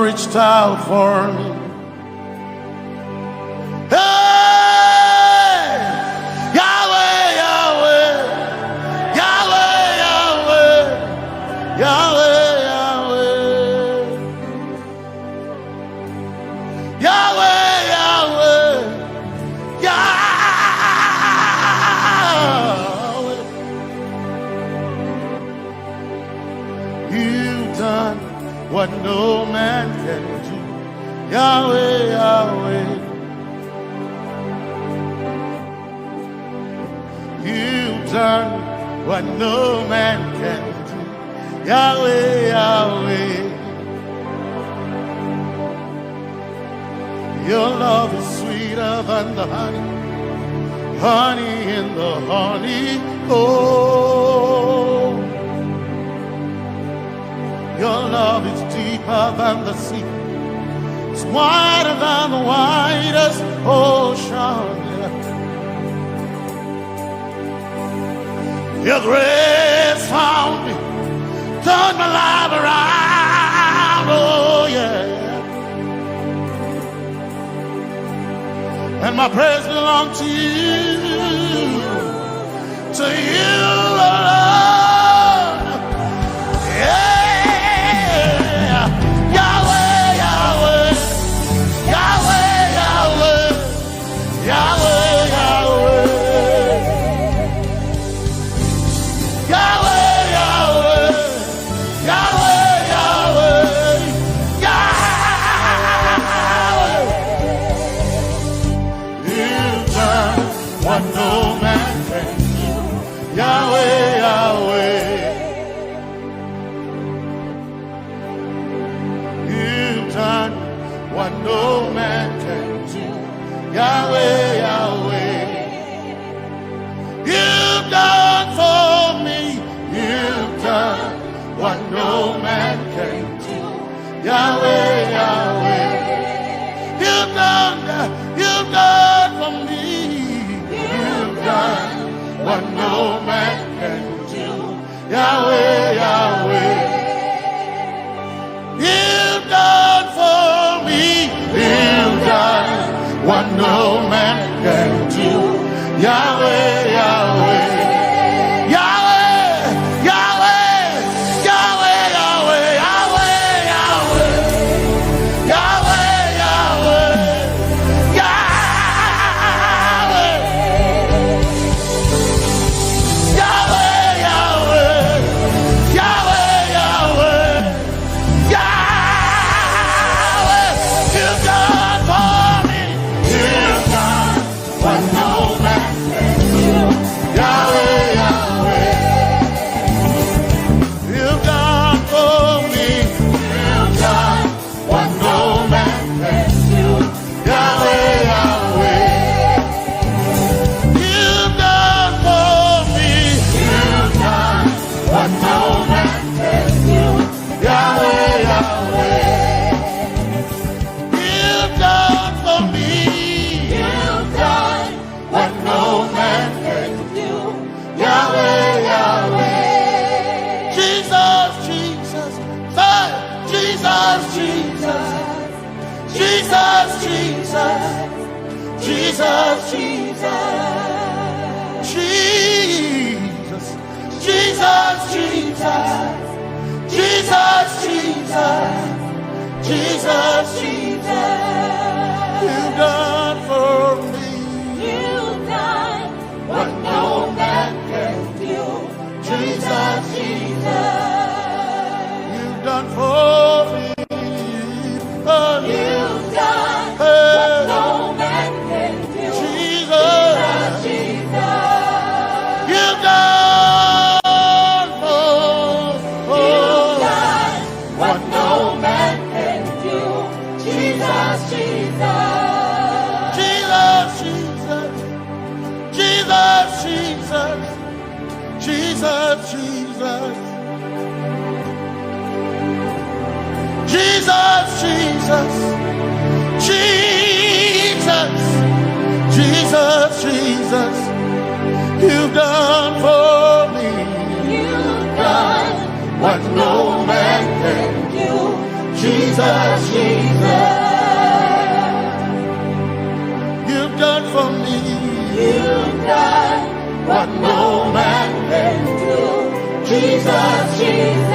reached out for me. Hey, Yahweh, Yahweh, Yahweh, Yahweh, Yahweh, Yahweh, Yahweh, Yahweh, Yahweh. You've done what no man can do. Yahweh, Yahweh. You've done what no man can do. Yahweh, Yahweh. Your love is sweeter than the honey, honey in the honey. Oh, your love is deeper than the sea. It's wider than the widest ocean. Your grace found me, turned my life around. Oh yeah. And my praise belongs to you, Lord. Yeah. Yahweh, Yahweh, Yahweh, Yahweh, Yahweh, Yahweh, Yahweh, Yahweh, Yahweh, Yahweh, Yahweh. You've done what no man can do. Yahweh, Yahweh. You've done what no man can do. Yahweh, Yahweh. You've done for me. You've done what no man can do. Yahweh, Yahweh. You've done for me. You've done what no man can do. Yahweh, Yahweh. You've done for me. You've done what no man can do. Yahweh, Yahweh. Yahweh, Yahweh, Yahweh, Yahweh, Yahweh, Yahweh, Yahweh, Yahweh, Yahweh, Yahweh, Yahweh, Yahweh, Yahweh. You've done for me. You've done what no man can do. Yahweh, Yahweh. You've done for me. You've done what no man can do. Yahweh, Yahweh. You've done for me. You've done what no man can do. Yahweh, Yahweh. You've done for me. You've done what no man can do. Yahweh, Yahweh. Jesus, Jesus, Jesus, Jesus, Jesus, Jesus, Jesus, Jesus, Jesus, Jesus, Jesus, Jesus, Jesus. You've done for me. You've done what no man can do. Jesus, Jesus. You've done for me. You've done what no man can do. Jesus, Jesus. You've done what no man can do. Jesus, Jesus. Jesus, Jesus. Jesus, Jesus. Jesus, Jesus. Jesus, Jesus. Jesus, Jesus, Jesus. You've done for me. You've done what no man can do. Jesus, Jesus, Jesus. You've done for me. You've done what no man can do. Jesus, Jesus.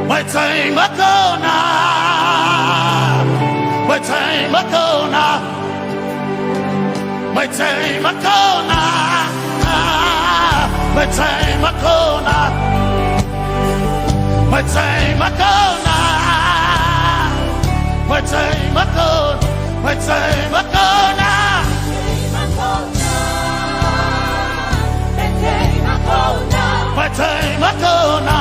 My time Makona. My time Makona. My time Makona. My time Makona. My time Makona. My time Makona. My time Makona. My time Makona.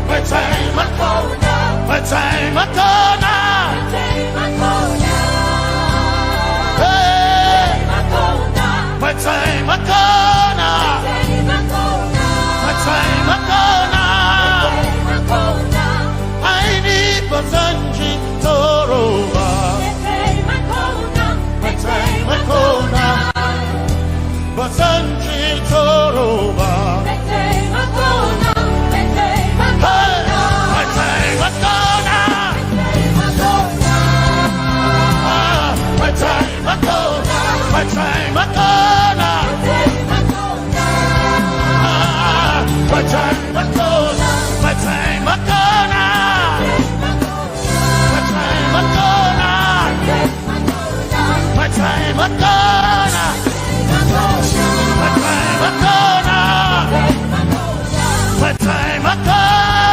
My time Makona. My time Makona. My time Makona. My time Makona. I need Basanji Toroba. My time Makona. Basanji Toroba. My time Makona. My time Makona. My time Makona. My time Makona. My time Makona. My time Makona. My time Makona. My time Makona. My time Makona. My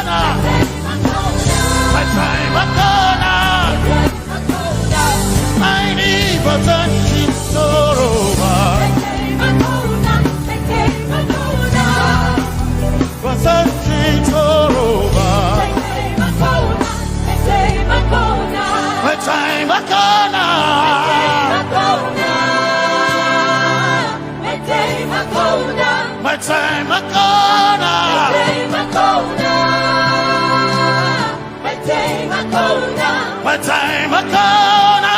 time Makona. My time Makona. I need Basanji Toroba. Basanji Toroba. My time Makona. My time Makona. My time Makona.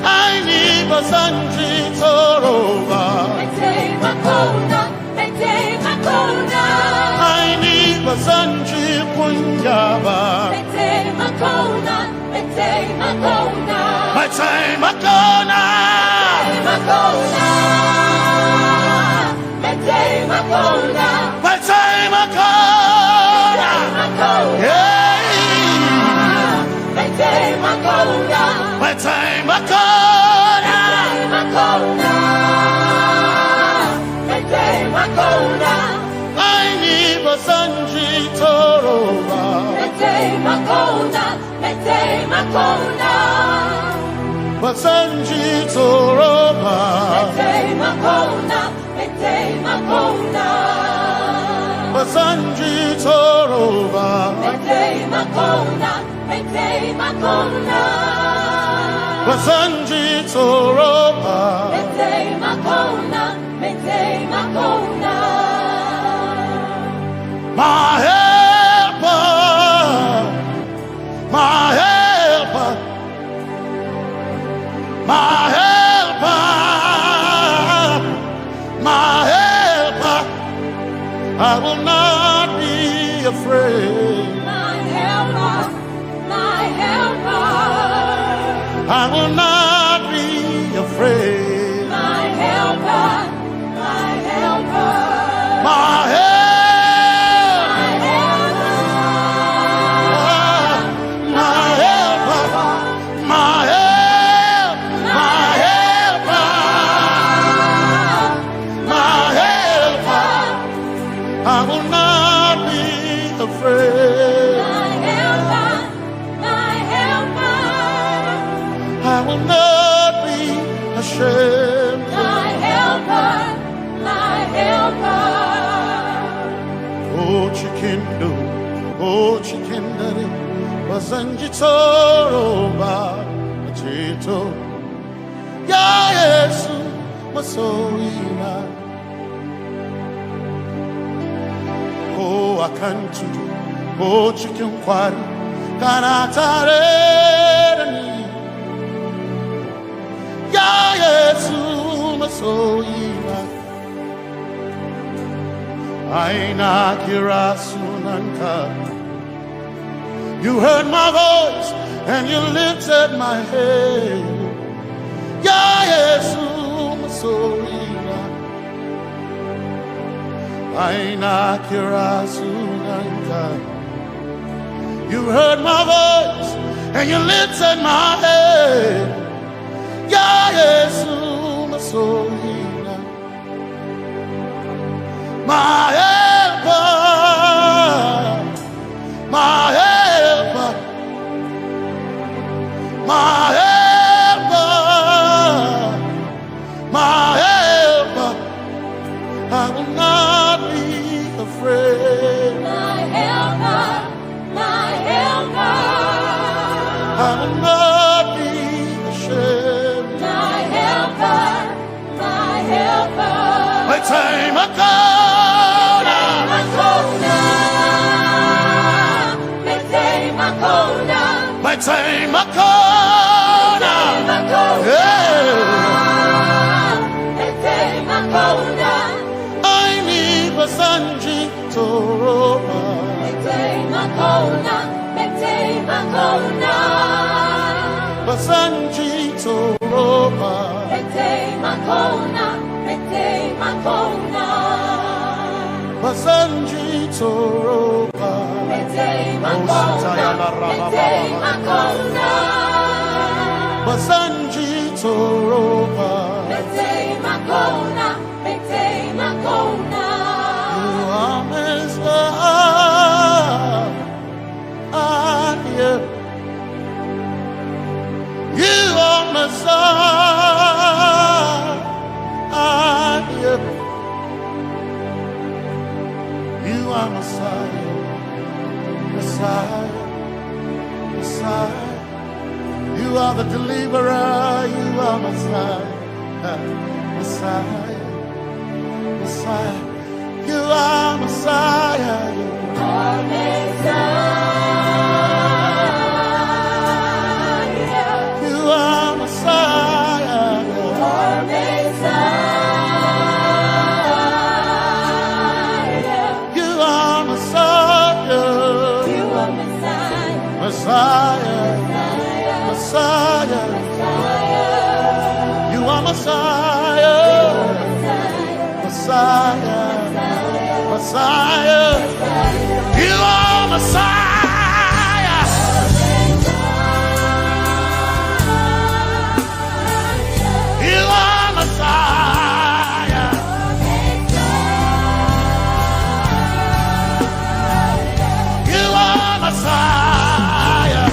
I need Basanji Toroba. I need Basanji Kunyaba. My time Makona. My time Makona. Yeah. My time Makona. My time Makona. I need Basanji Toroba. Basanji Toroba. Basanji Toroba. Basanji Toroba. My helper, my helper, my helper, my helper. I will not be afraid. My helper, my helper. I will not be afraid. My helper, my helper. My helper. Oh, chikendari, Basanji Toroba, Chito, Ya Yesu, Masoina. Oh, Akantu, oh, chicken quarry, Kanatare, Ya Yesu, masoyina aina kirasunanka. You heard my voice and you lifted my head. Ya Yesu masoyina aina kirasunanka. You heard my voice and you lifted my head. Ya Yesu masoyina, my helper, my helper, my helper, my helper. I will not be afraid. My helper, my helper. I will not be ashamed. My helper, my helper. My time I corner. My time I corner. I need Basanji Toroba. Basanji Toroba. Basanji Toroba. Basanji Toroba. You are Messiah. You are Messiah. You are Messiah. Messiah. Messiah. You are the deliverer. You are Messiah. Messiah. Messiah. You are Messiah. You are Messiah. You are Messiah. You are Messiah. You are Messiah. You are Messiah. Messiah. Messiah. You are Messiah. Messiah. Messiah. You are Messiah. You are Messiah. You are Messiah.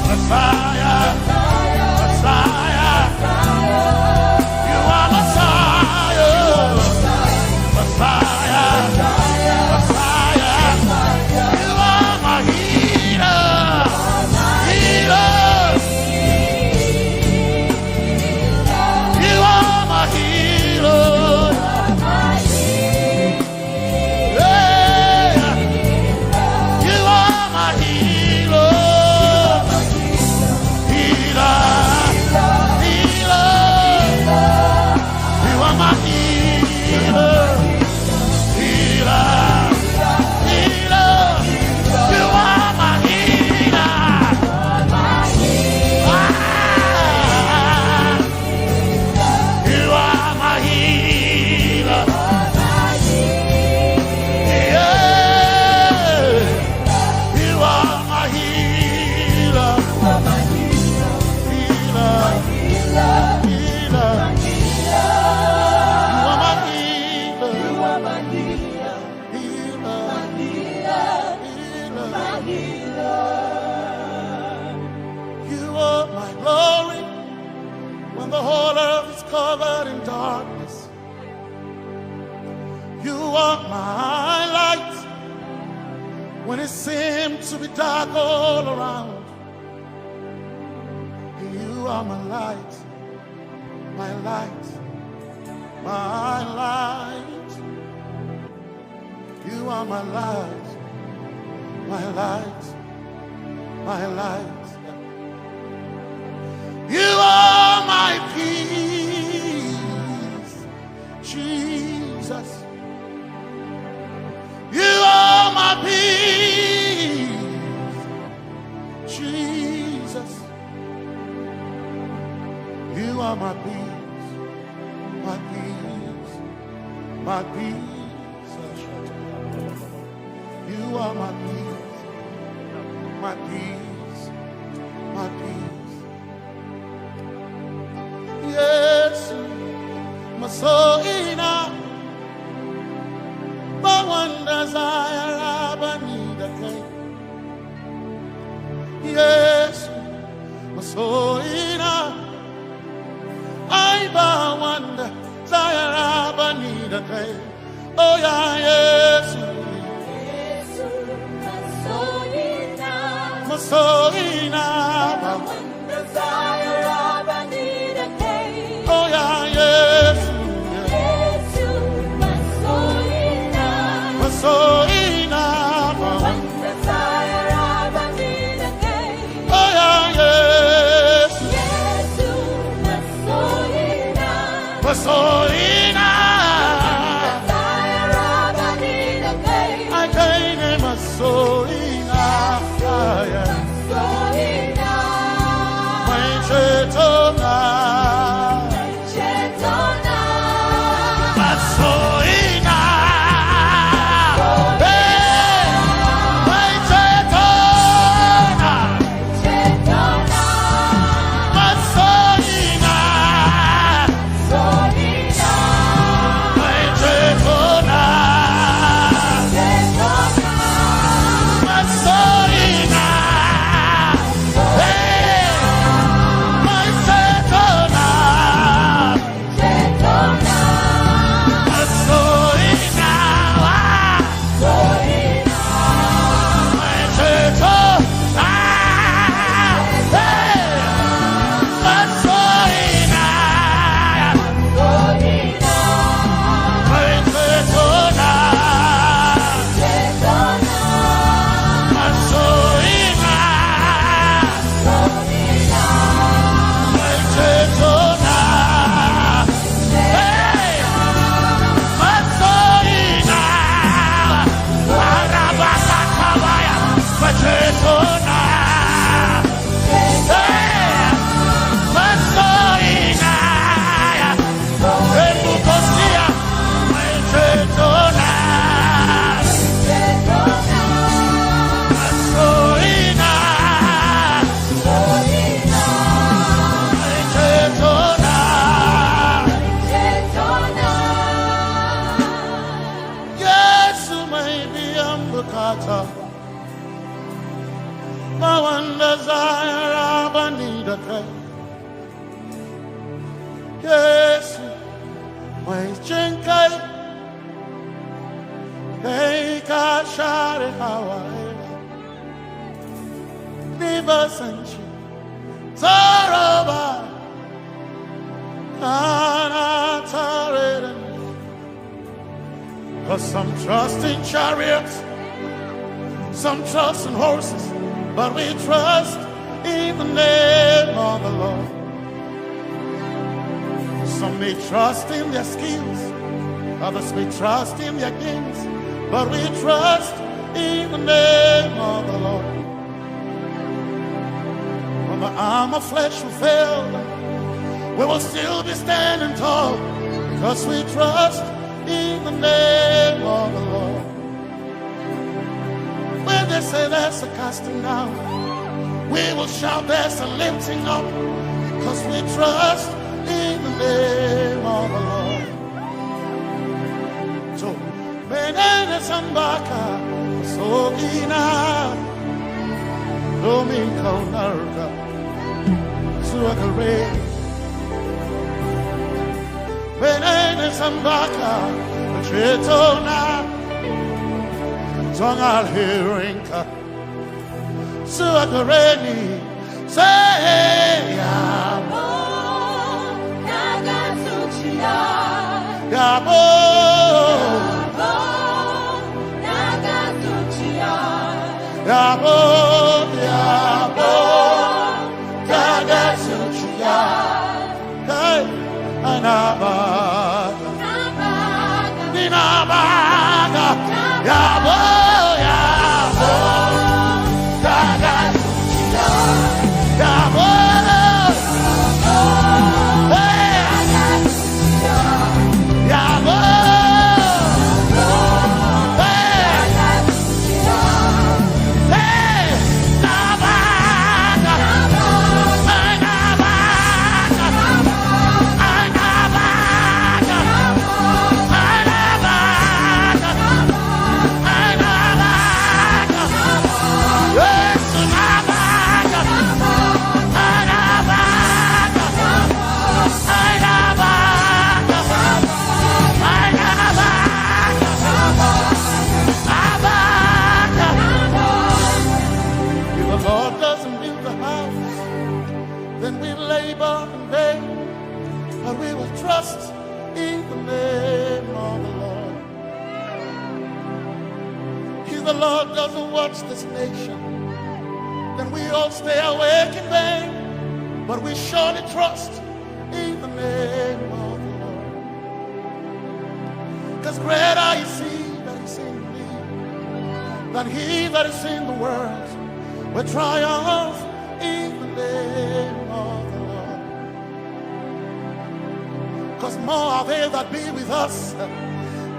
Messiah. Messiah. You are Messiah. Messiah. Messiah. You are my healer. Healer. You are my healer. Yeah. You are my healer. Healer. Healer. You are my healer. Healer. Healer. You are my healer. You are my healer. Yeah. You are my healer. Healer. Healer. You are my healer. Healer. You are my glory when the whole earth is covered in darkness. You are my light when it seems to be dark all around. You are my light, my light, my light. You are my light, my light, my light. You are my peace. Jesus, you are my peace. Jesus, you are my peace, my peace, my peace. You are my peace, my peace, my peace. Yes, my soul in a but one desire I need a king. Yes, my soul in a I but one desire I need a king. Oh yeah, yes. Masoina, one desire of I need a king. oh yeah, yes, Yes, Masoina, one desire of I need a king. oh yeah, yes, Yes, Masoina, desire of I need a king. I can't name Masoina, yeah. Chetona, Masoina, hey, my Chetona, Masoina, my Chetona, Masoina, hey. My one desire, I need a king. Yes, my chinkai, hey, kashare Hawaii, Niba Sanchi, Zaraba, Nana Tareden. Cause some trust in chariots, some trust in horses, but we trust in the name of the Lord. Some may trust in their skills, others may trust in their gains, but we trust in the name of the Lord. When the arm of flesh will fail, we will still be standing tall, because we trust in the name of the Lord. When they say there's a casting down, we will shout there's a lifting up, because we trust in the name of the Lord. So, Benene Sambaka, Sogina, Domingo Narga, Suakare, Benene Sambaka, Chetona, Zongal Hirinka, Suakareni, say, Yabo, Yabo, Yabo, Yabo, Gagasuchia, Hey, Anaba,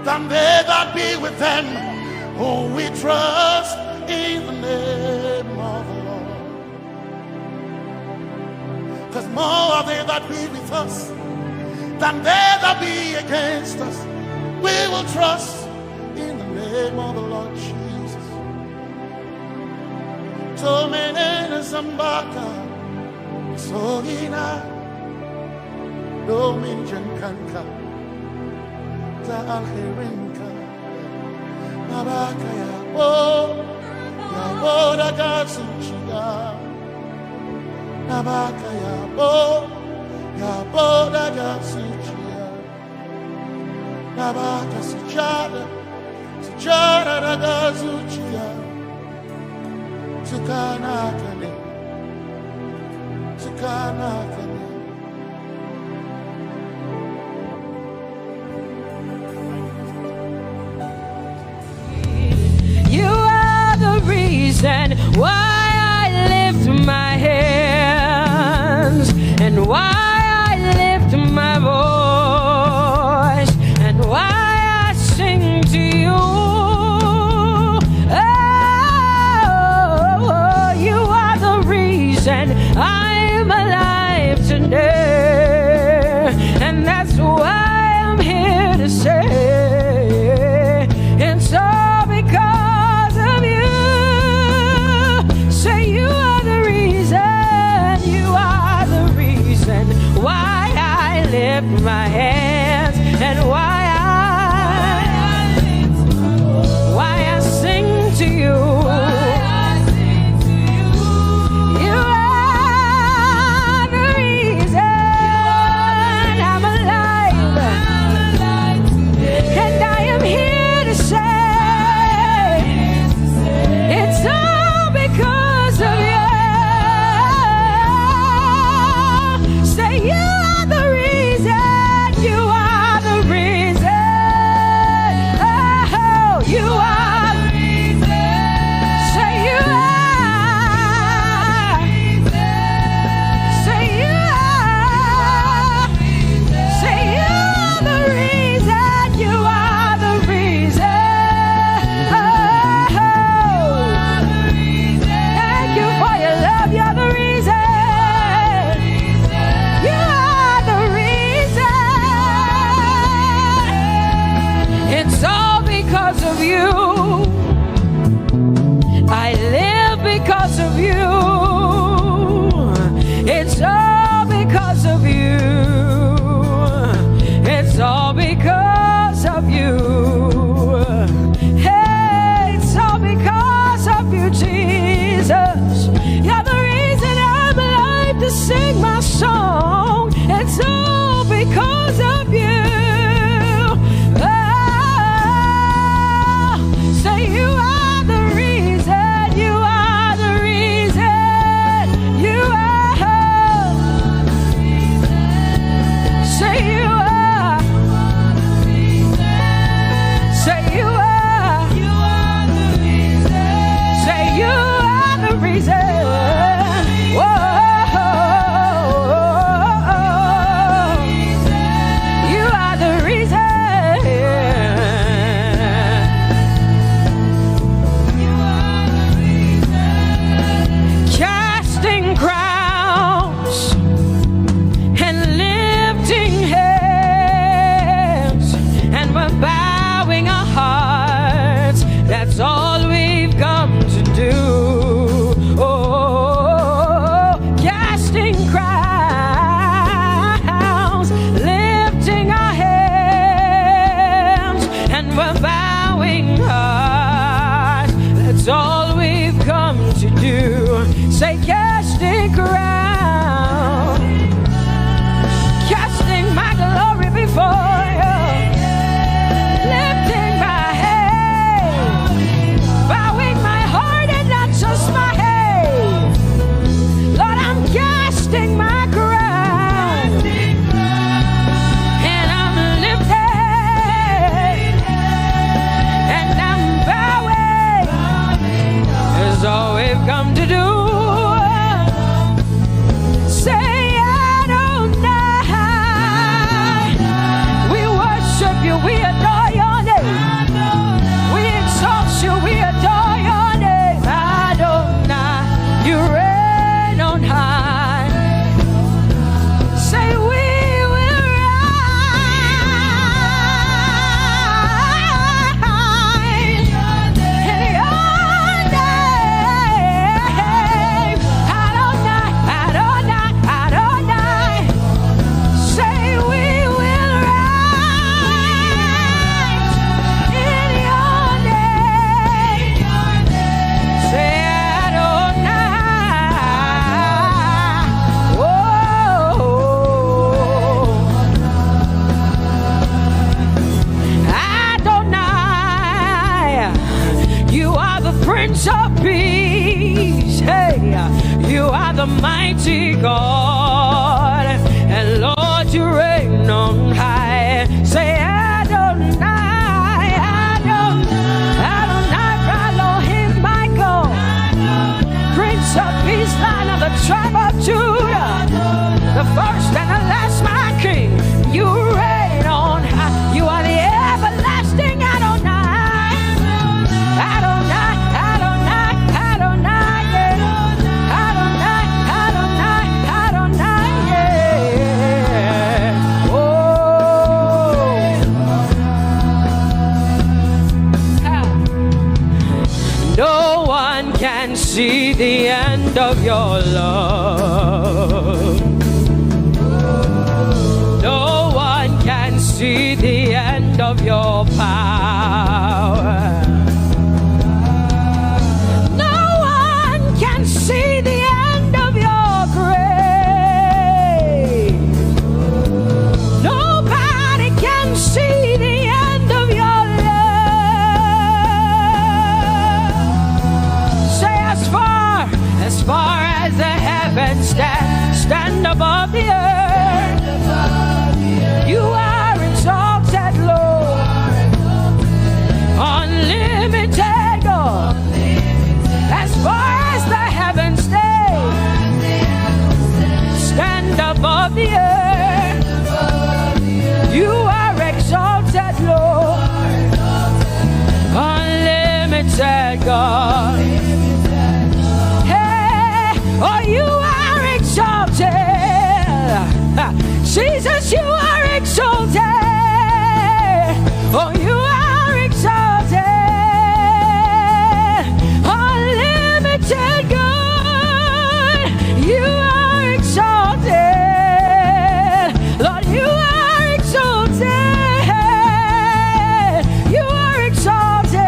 Than they that be with them who we trust in the name of the Lord. Because more are they that be with us than they that be against us. We will trust in the name of the Lord Jesus. Tomene Zambaka Sohina Dominjan Kanka Alherinka Nabaka Yabo Dagasuchia Nabaka Yabo Dagasuchia Nabaka Sujada Dagasuchia Tukanakane And why I lift my hands, and why I lift my voice, and why I sing to you. Oh, you are the reason I'm alive today, and that's why I'm here to say it's all because of you. Lift my hands and why I sing to you. You are the reason I'm alive, and I am here to say it's all because of you. Say you. Sing my song, it's all because of you. Oh, say you are the reason, you are the reason. the mighty God, and Lord, you reign on high. Say Adonai, Adonai, Adonai, Elohim, my God, Prince of Peace, Lion of the tribe of Judah, the first and the last, my King. You reign on high. You are the everlasting Adonai, Adonai, Adonai, Adonai, yeah. Adonai, Adonai, Adonai, yeah. Oh, no one can see the end of your love. No one can see the end of your power. No one can see the end of your grace. Nobody can see the end of your love. Say as far as the heavens stand above the earth. You are exalted, Lord, unlimited God. As far as the heavens stand above the earth, you are exalted, Lord, unlimited God. Hey, oh, you are exalted. Jesus, you are exalted. Oh, you are exalted. Unlimited God. You are exalted. Lord, you are exalted. You are exalted.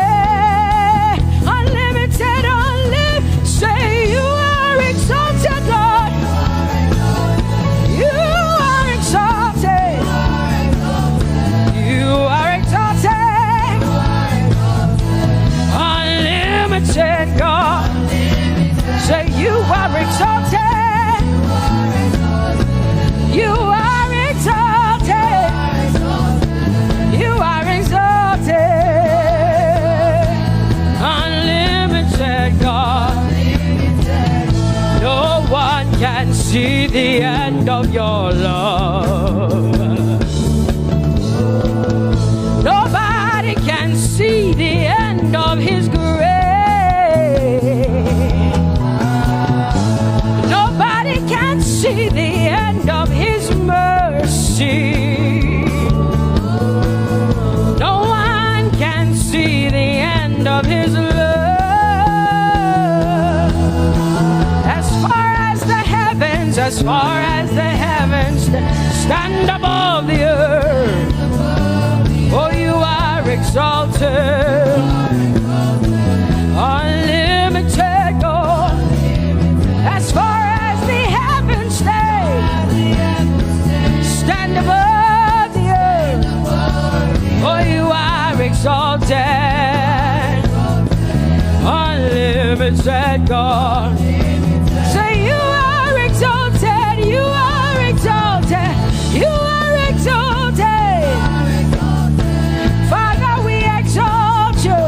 Unlimited, unlimited. Say you are exalted, Lord. You are exalted. You are exalted. Unlimited God. Say you are exalted. You are exalted. You are exalted. Unlimited God. No one can see the end of your love. Nobody can see the end of his grace. Nobody can see the end of his mercy. No one can see the end of his love. As far as the heavens stand above the earth, oh, you are exalted. Unlimited God. As far as the heavens stand above the earth, oh, you are exalted. Unlimited God. Say you are exalted. You are exalted. You are exalted. Father, we exalt you.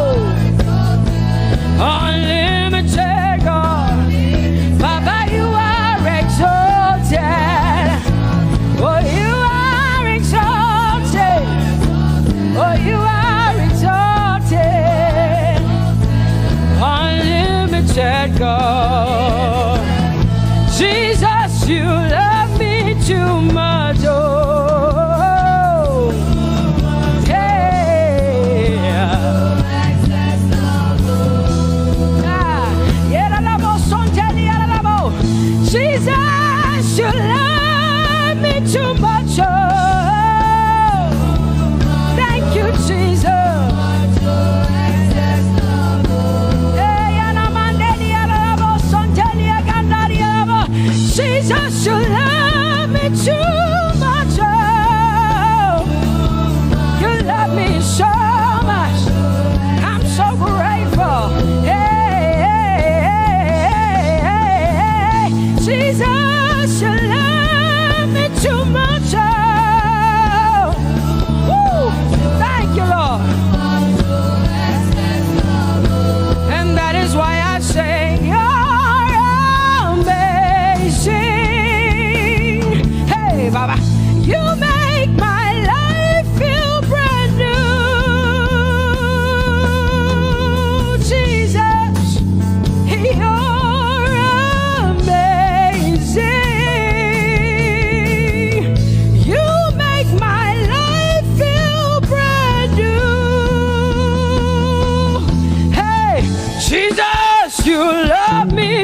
Unlimited God. Baba, you are exalted. Oh, you are exalted. Oh, you are exalted. Unlimited God. Jesus, you love me too much. Oh, Jesus, you love me too much. Oh, thank you, Jesus.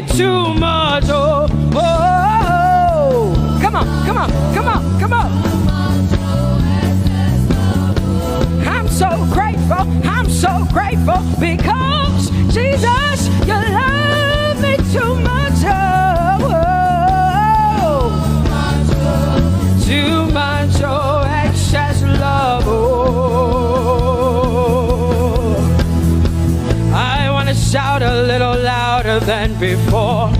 me too much. Oh, oh, oh. Come on, come on, come on, come on. I'm so grateful, I'm so grateful because Jesus, you love me too much. Oh, oh. Too much, oh, excess love. Oh, I want to shout a little louder than before.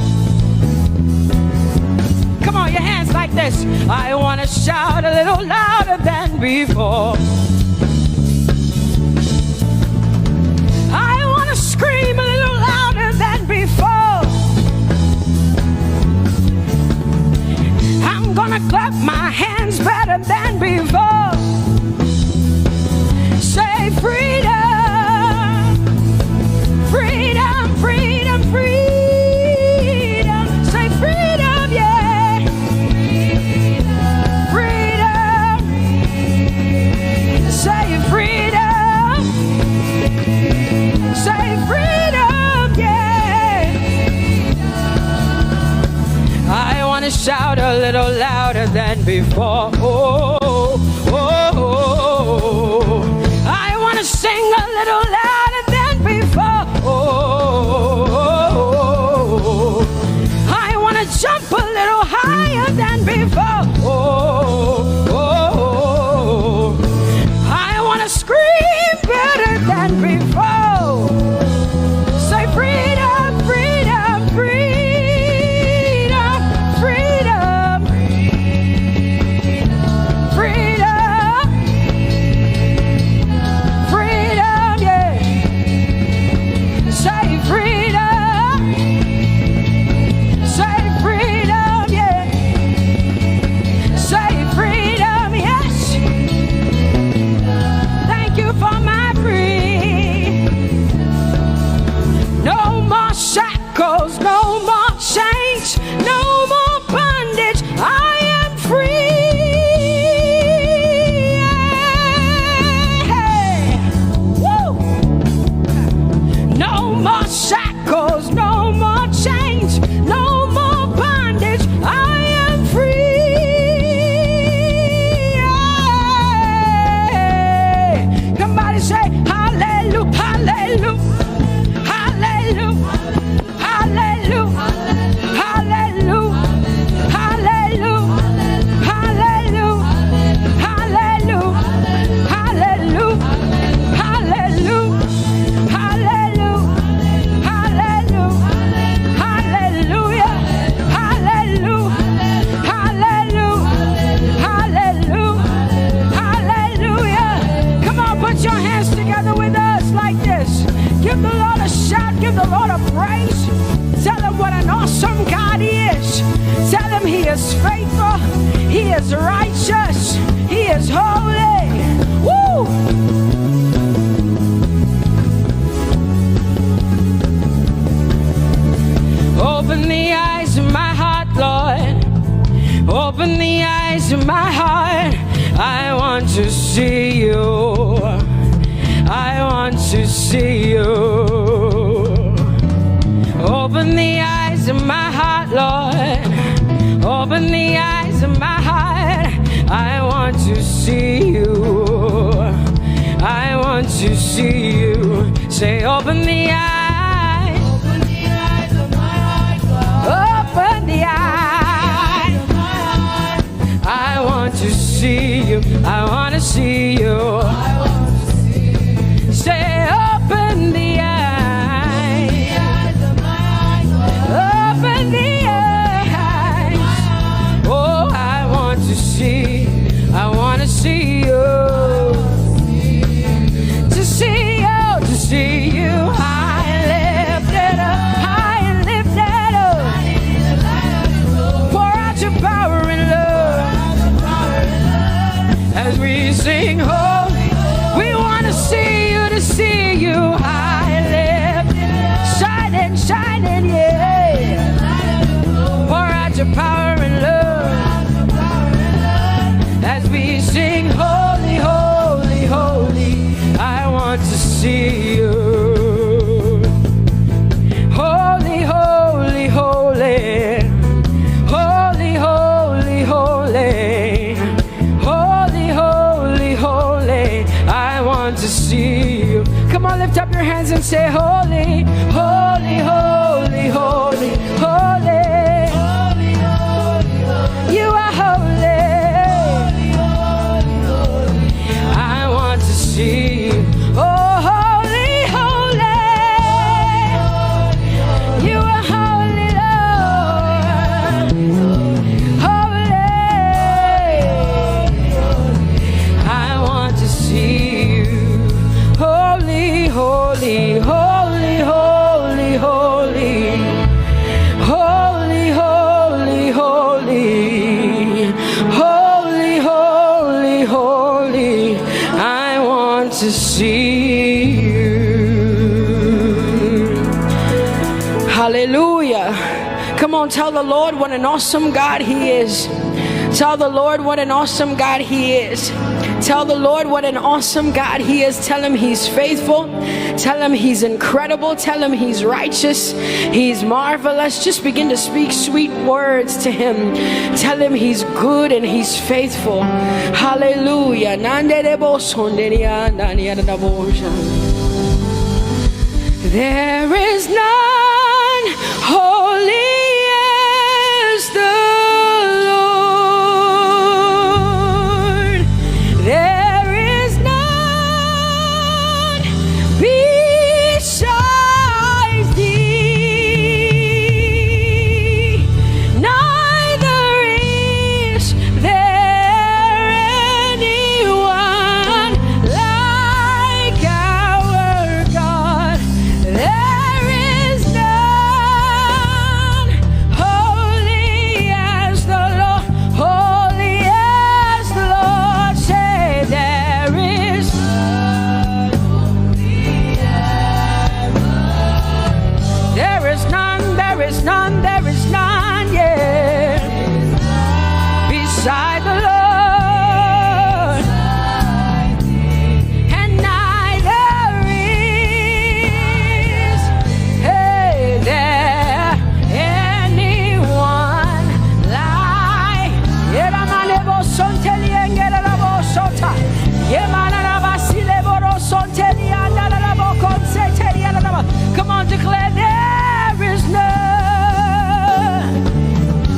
Come on, your hands like this. I want to shout a little louder than before. I want to scream a little louder than before. I'm gonna clap my hands better than before. Say freedom, freedom, freedom, freedom. Say freedom, yeah. Freedom. Say freedom. Say freedom, yeah. I want to shout a little louder than before. Oh, oh, oh, oh. I want to sing a little louder than before. Oh, oh, oh. I want to jump a little higher than before. Oh, oh, oh. I want to scream better than before. Say freedom, freedom, freedom, freedom, freedom, freedom, yeah. Say freedom, say freedom, yeah. Say freedom, yes. Thank you for my free. No more shackles, no more chains, no more bondage. I am free. Hey. Woo. No more shackles, no more chains, no more bondage. I am free. Hey. Somebody say hallelujah, hallelujah. Hallelujah, hallelujah, hallelujah, hallelujah, hallelujah, hallelujah, hallelujah, hallelujah, hallelujah, hallelujah, hallelujah, hallelujah, hallelujah, hallelujah. Come on, put your hands together with us like this. Give the Lord a shout, give the Lord a praise. Tell him what an awesome God he is. Tell him he is faithful, he is righteous, he is holy. Woo! Open the eyes of my heart, Lord. Open the eyes of my heart. I want to see you. I want to see you. Open the eyes of my heart, Lord. Open the eyes of my heart. I want to see you. I want to see you. Say, open the eyes. Open the eyes of my heart, Lord. Open the eyes of my heart. I want to see you. I want to see you. Say, open the eyes. Open the eyes. Oh, I want to see. I want to see you. To see you, to see you. High and lifted up, high and lifted up. Pour out your power and love as we sing holy. We want to see you, to see you high and lifted, shining, shining, yeah. Pour out your power and love as we sing holy, holy, holy. I want to see you. Holy, holy, holy. I want to see you. Come on, lift up your hands and say, holy, holy, holy, holy, holy. Holy, holy, holy. You are holy. Holy, holy, holy. I want to see you. Oh, holy, holy. You are holy, Lord. Holy. I want to see you. Holy, holy, holy, holy, holy. Holy, holy, holy. Holy, holy, holy. I want to see you. Hallelujah. Come on, tell the Lord what an awesome God He is. Tell the Lord what an awesome God He is. Tell the Lord what an awesome God He is. Tell Him He's faithful. Tell Him He's incredible. Tell Him He's righteous. He's marvelous. Just begin to speak sweet words to Him. Tell Him He's good and He's faithful. Hallelujah. There is none holy as the Lord. There is none beside thee. Neither is there anyone like our God. There is none holy as the Lord, holy as the Lord. Say there is none holy as the Lord. There is none, there is none, there is none, yeah, beside the Lord. And neither is there anyone like Come on, declare there is none.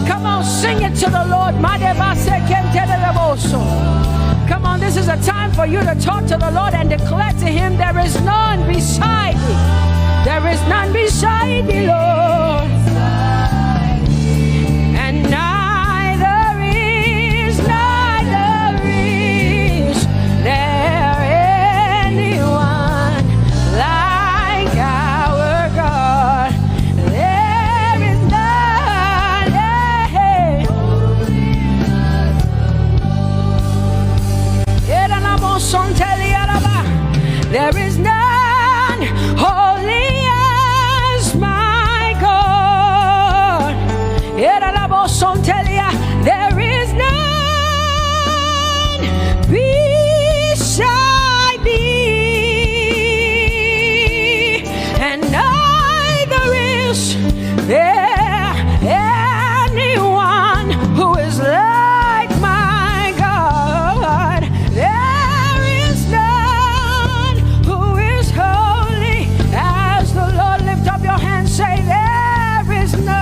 Come on, sing it to the Lord. Come on, this is a time for you to talk to the Lord and declare to Him there is none beside thee. There is none beside thee, Lord. And neither is there anyone like our God. There is none. There is none holy as my God. There is none beside thee, and neither is there anyone who is like my God. There is none who is holy as the Lord. Lift up your hands, say there is none.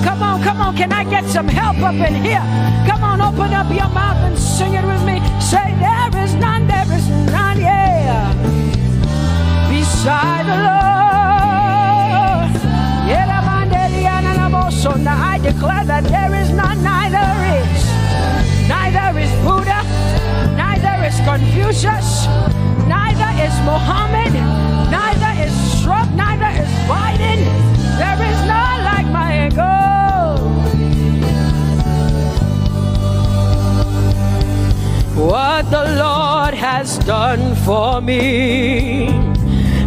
Come on, can I get some help up in here? Come on, open up your mouth and sing it with me. Say there is none, yeah, beside the Lord. Now I declare that there is none, neither is Buddha, neither is Confucius, neither is Muhammad, neither is Trump, neither is Biden. There is none like my God. What the Lord has done for me,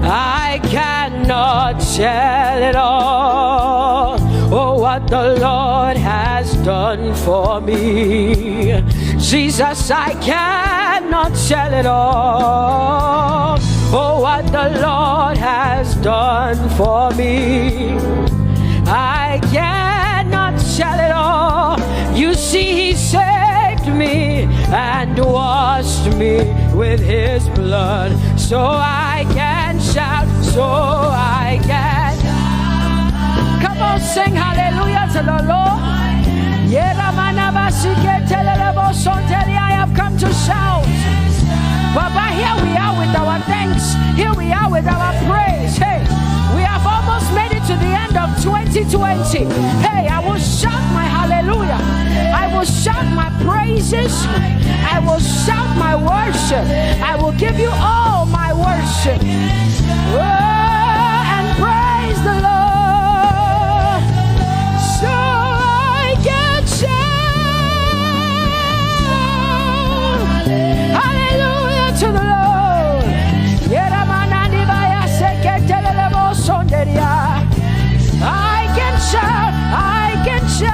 I cannot tell it all. Oh, what the Lord has done for me, Jesus, I cannot tell it all. Oh, what the Lord has done for me, I cannot tell it all. You see, He saved me and washed me with his blood, so I can shout, so I can. Come on, sing hallelujah to the Lord. I have come to shout. Baba, here we are with our thanks. Here we are with our praise. Hey, we have almost made it to the end of 2020. Hey, I will shout my hallelujah. I will shout my praises. I will shout my worship. I will give you all my worship. Oh, and praise the Lord. So I can shout hallelujah to the Lord. I can shout, I can shout,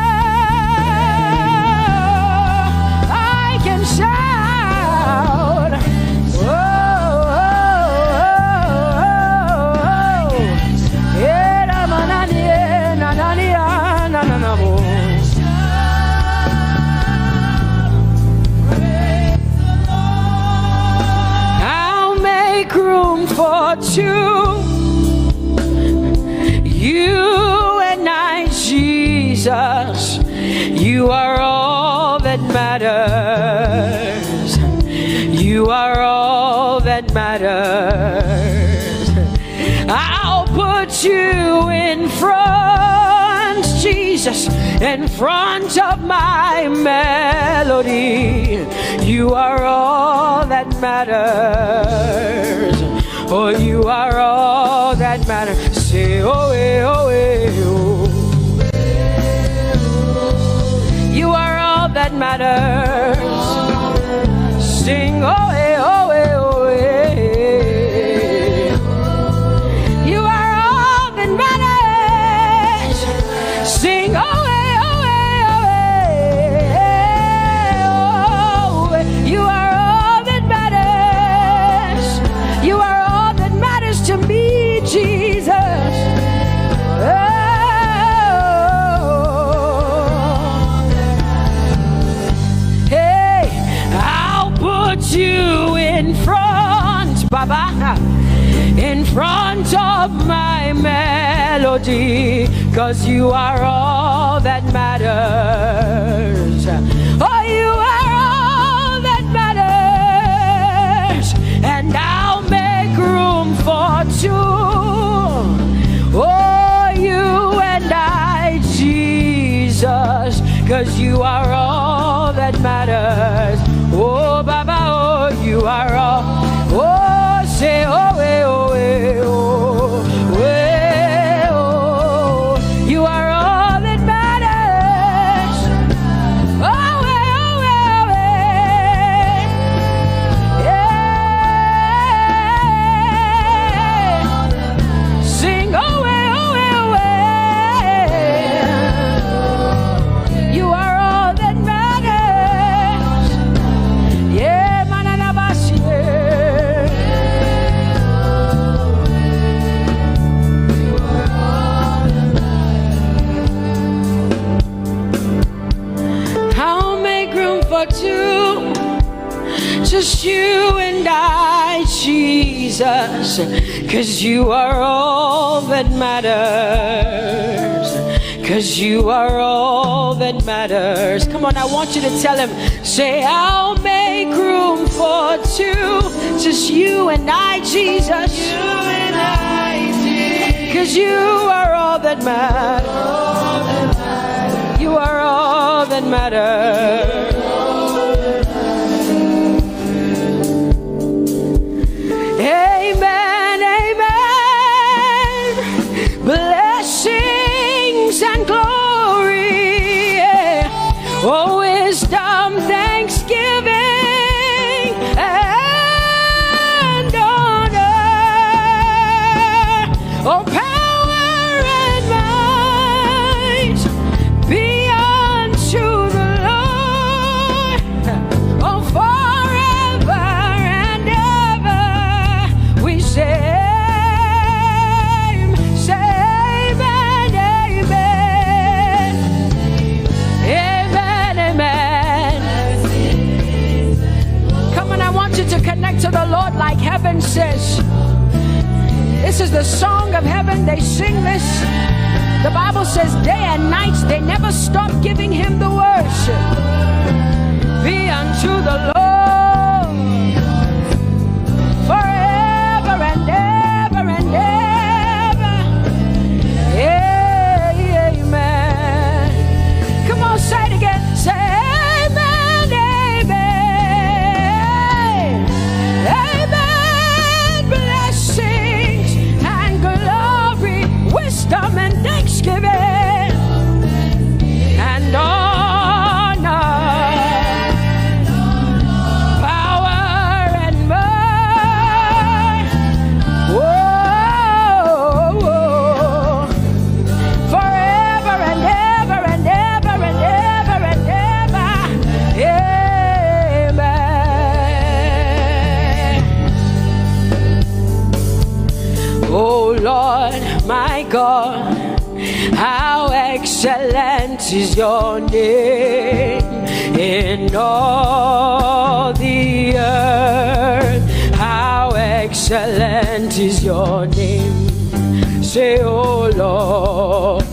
I can shout. Oh, oh, I'll make room for two. You and I, Jesus, you are all that matters. You are all that matters. I'll put you in front, Jesus, in front of my melody. You are all that matters. Oh, you are all that matters. Say, oh, oh, oh. You are all that matters. Sing, oh, oh, oh, oh. You are all that matters. Sing, oh, oh, oh, oh. You are all that matters. You are all that matters to me, Jesus. You in front, Baba, in front of my melody, 'cause you are all that matters. Oh, you are all that matters, and I'll make room for two. Oh, you and I, Jesus, 'cause you are all that matters. Oh, Baba, oh, you are all. Oh, say, oh, oh, oh, oh, you are all that matters. Oh, oh, oh, yeah. Sing, oh, oh, oh, you are all that matters. Yeah, manana bashi. I'll make room for two, just you and I, Jesus, 'cause you are all that matters. 'Cause you are all that matters. Come on, I want you to tell him, say, I'll make room for two, just you and I, Jesus. You and I, Jesus. 'Cause you are all that matters. You are all that matters. Amen, amen. Blessings and glory, yeah. Oh, wisdom, thanksgiving, and honor. Oh, power and might be unto the Lord. to the Lord like heaven says. This is the song of heaven. They sing this. The Bible says day and night they never stop giving him the worship. Be unto the Lord forever and ever and ever. Amen. Come on, say it again. Say amen, amen. Amen. Blessings and glory, wisdom and thanksgiving and honor, power and might. Whoa, whoa. Forever and ever and ever and ever and ever. Amen. Oh Lord, my God, how excellent is your name in all the earth. How excellent is your name. Say, oh Lord,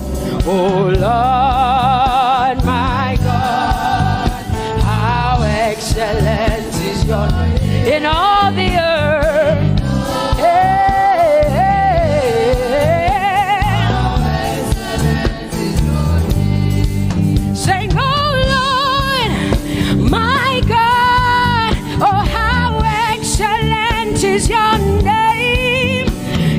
my God, how excellent is your name in all the earth. Sing, oh Lord, my God, oh how excellent is your name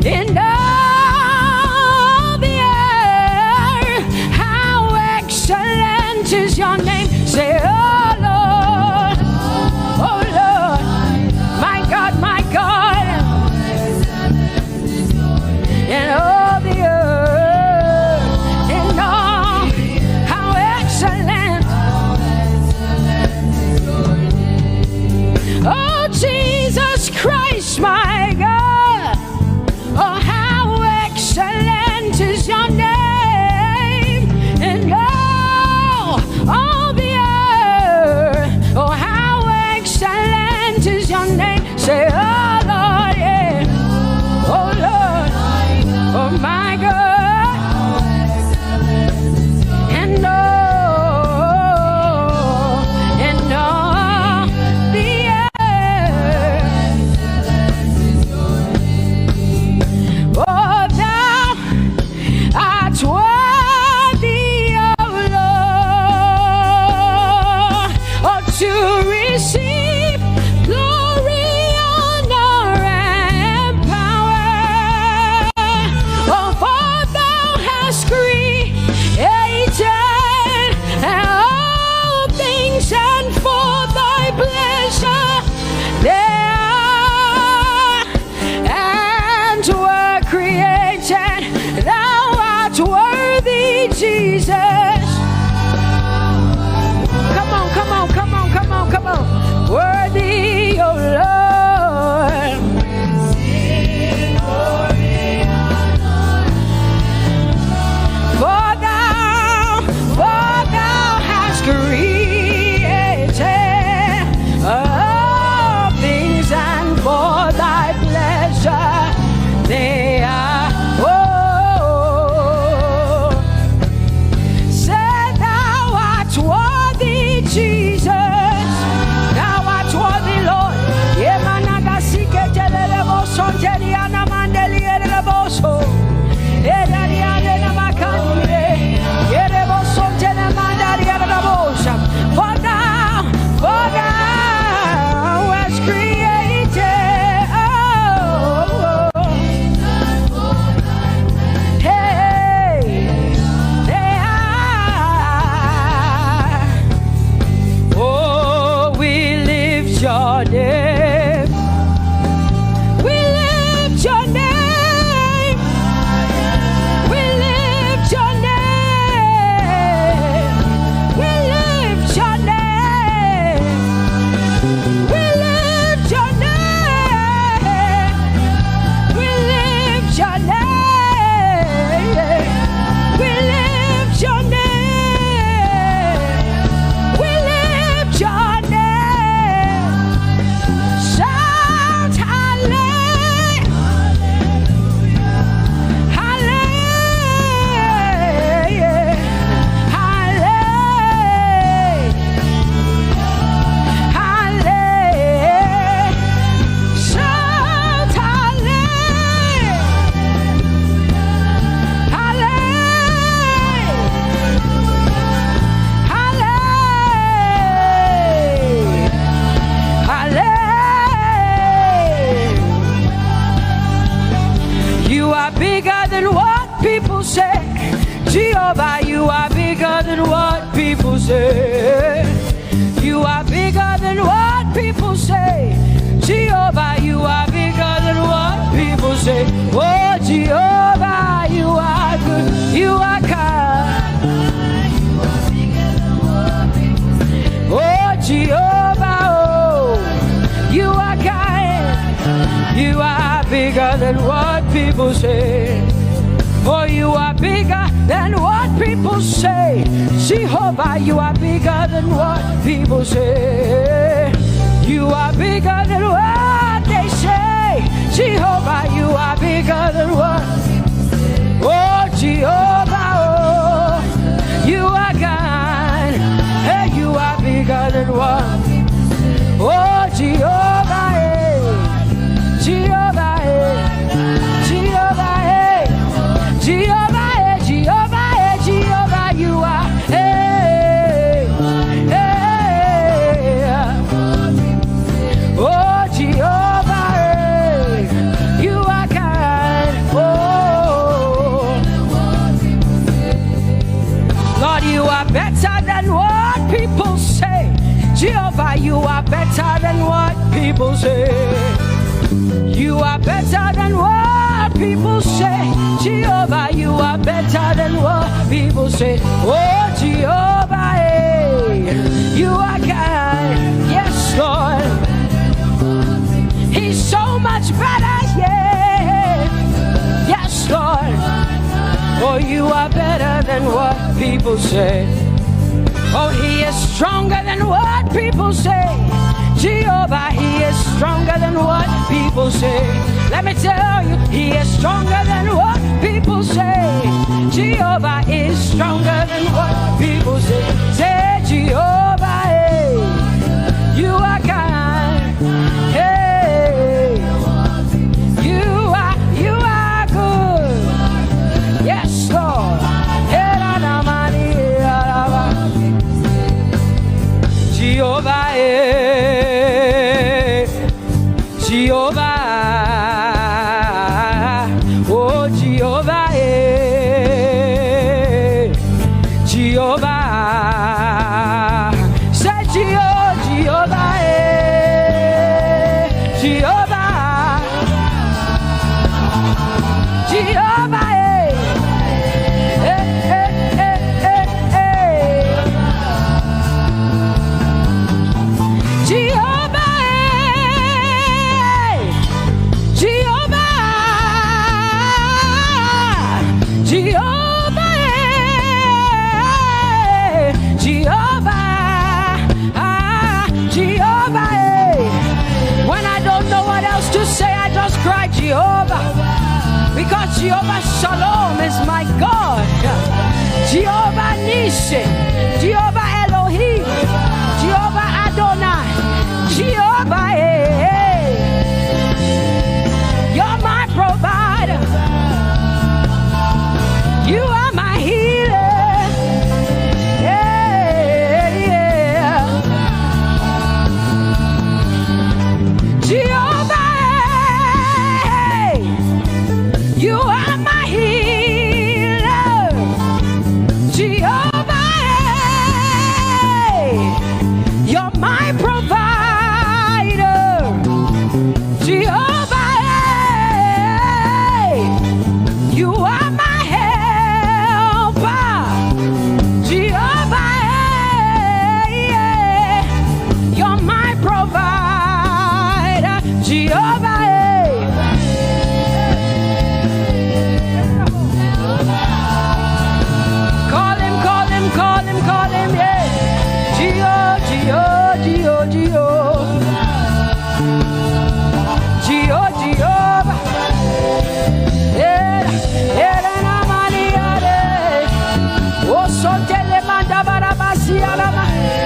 in all the earth. How excellent is your name. Say, oh Lord, my God, in all the earth, in all, how excellent. Oh Jesus Christ, my God, oh how excellent is your name in all the earth. Oh how excellent is your name. Say, oh Lord, yeah. Oh Lord, oh my God, and all the earth. Oh, thou art worthy, oh Lord, oh to receive glory, honor, people say. Jehovah, you are bigger than what people say. You are bigger than what people say. Jehovah, you are bigger than what people say. Oh, Jehovah, you are good. You are kind. Oh, Jehovah, oh, you are kind. You are bigger than what people say. Oh, you are bigger than what people say. Jehovah, you are bigger than what people say. You are bigger than what they say. Jehovah, you are bigger than what. Oh, Jehovah, oh, you are God. Hey, you are bigger than what. Oh, Jehovah, hey. Jehovah, hey. Jehovah, hey. Jehovah, hey. Jehovah, hey. Jehovah, you are. Hey, hey. Oh, Jehovah, hey. You are kind. Oh, Lord, you are better than what people say. Jehovah, you are better than what people say. You are better than what people say. Jehovah, you are better than what people say. Oh, Jehovah, hey, you are kind. Yes, Lord. He's so much better, yeah. Yes, Lord. Oh, you are better than what people say. Oh, he is stronger than what people say. Jehovah, he is stronger than what people say. Let me tell you, he is stronger than what people say. Jehovah is stronger than what people say. Say, Jehovah, hey, you are kind. Hey, you are good. Yes, Lord. Jehovah, eh, Jehovah, oh Jehovah, eh, Jehovah, say Jehovah, eh, Jehovah, Jehovah, eh. Jehovah, because Jehovah Shalom is my God. Jehovah Nissi, Jehovah Elohim, Jehovah Adonai, Jehovah, hey, you're my provider. You are my healer. Yeah, yeah. Jehovah, you are my healer, Jehovah, you're my provider, Jehovah, you are my helper, Jehovah, you're my provider, Jehovah. Call him, yeah. Jehovah.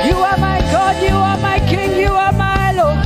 You are my God, you are my King, you are my Lord.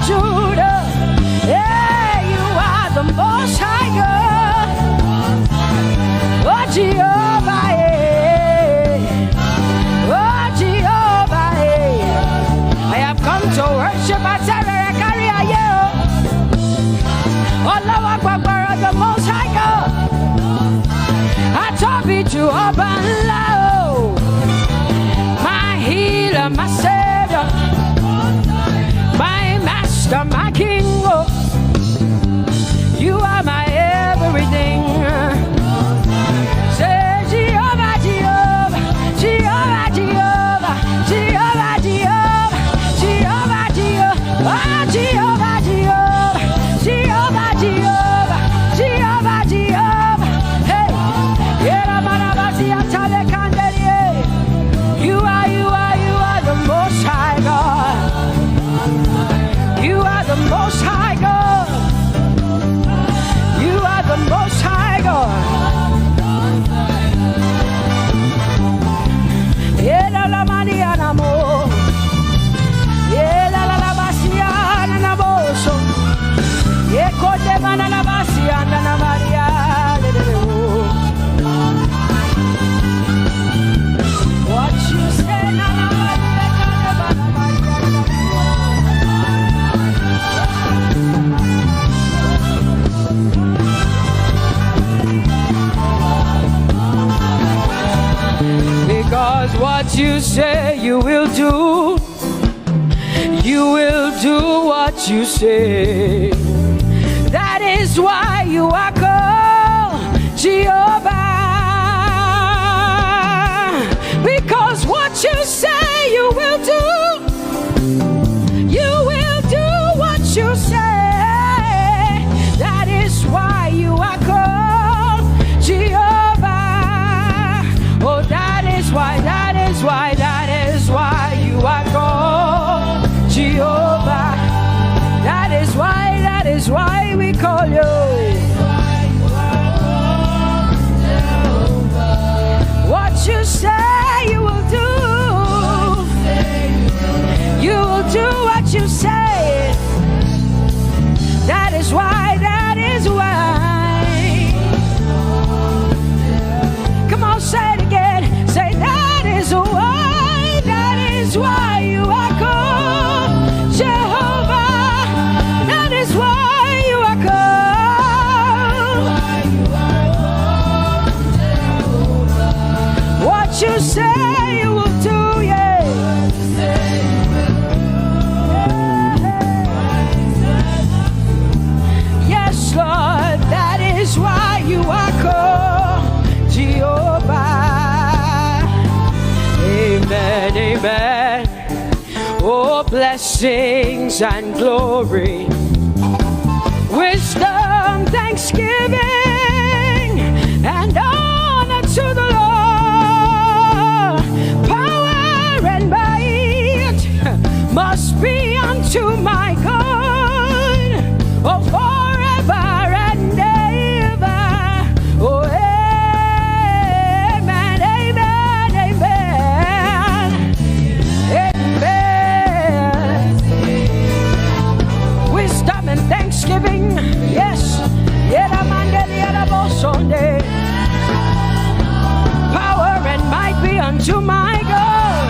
Judah. Yeah, you are the Most High God. Oh, Jehovah, yeah. Oh, Jehovah, yeah. I have come to worship at Sarakaria, yeah. Oh, Lord, the Most High God. I Tope Jehovah, my healer, my savior, my master, my king. You are my everything. Say Jehovah, Jehovah, Jehovah, Jehovah, Jehovah, Jehovah, Jehovah, Jehovah, Jehovah, Jehovah, Jehovah, Jehovah, Jehovah. Hey, you are the Most High God. You are the Most High God. You are the Most High God. Ela la Mariana mo. Ela la Bassiana na boso. Eko de manana Bassiana na Maria. What you say na na because what you say you will do what you say. That is why you are called Jehovah. Because what you say you will do what you say. That is why you are called Jehovah. Oh, that is why you are called Jehovah. That is why we call you. What you say you will do. You will do what you say. That is why. Come on, say it again. Say that is why you are called Jehovah. That is why you are called. What you say you will do, yeah. Yes, Lord, that is why you are called Jehovah. Amen, amen. Oh, blessings and glory, wisdom, thanksgiving, and honor to the Lord. Power and might must be unto my God. Oh, forever and ever. Oh, amen, amen, amen, amen. Wisdom and thanksgiving, yes. Power and might be unto my God.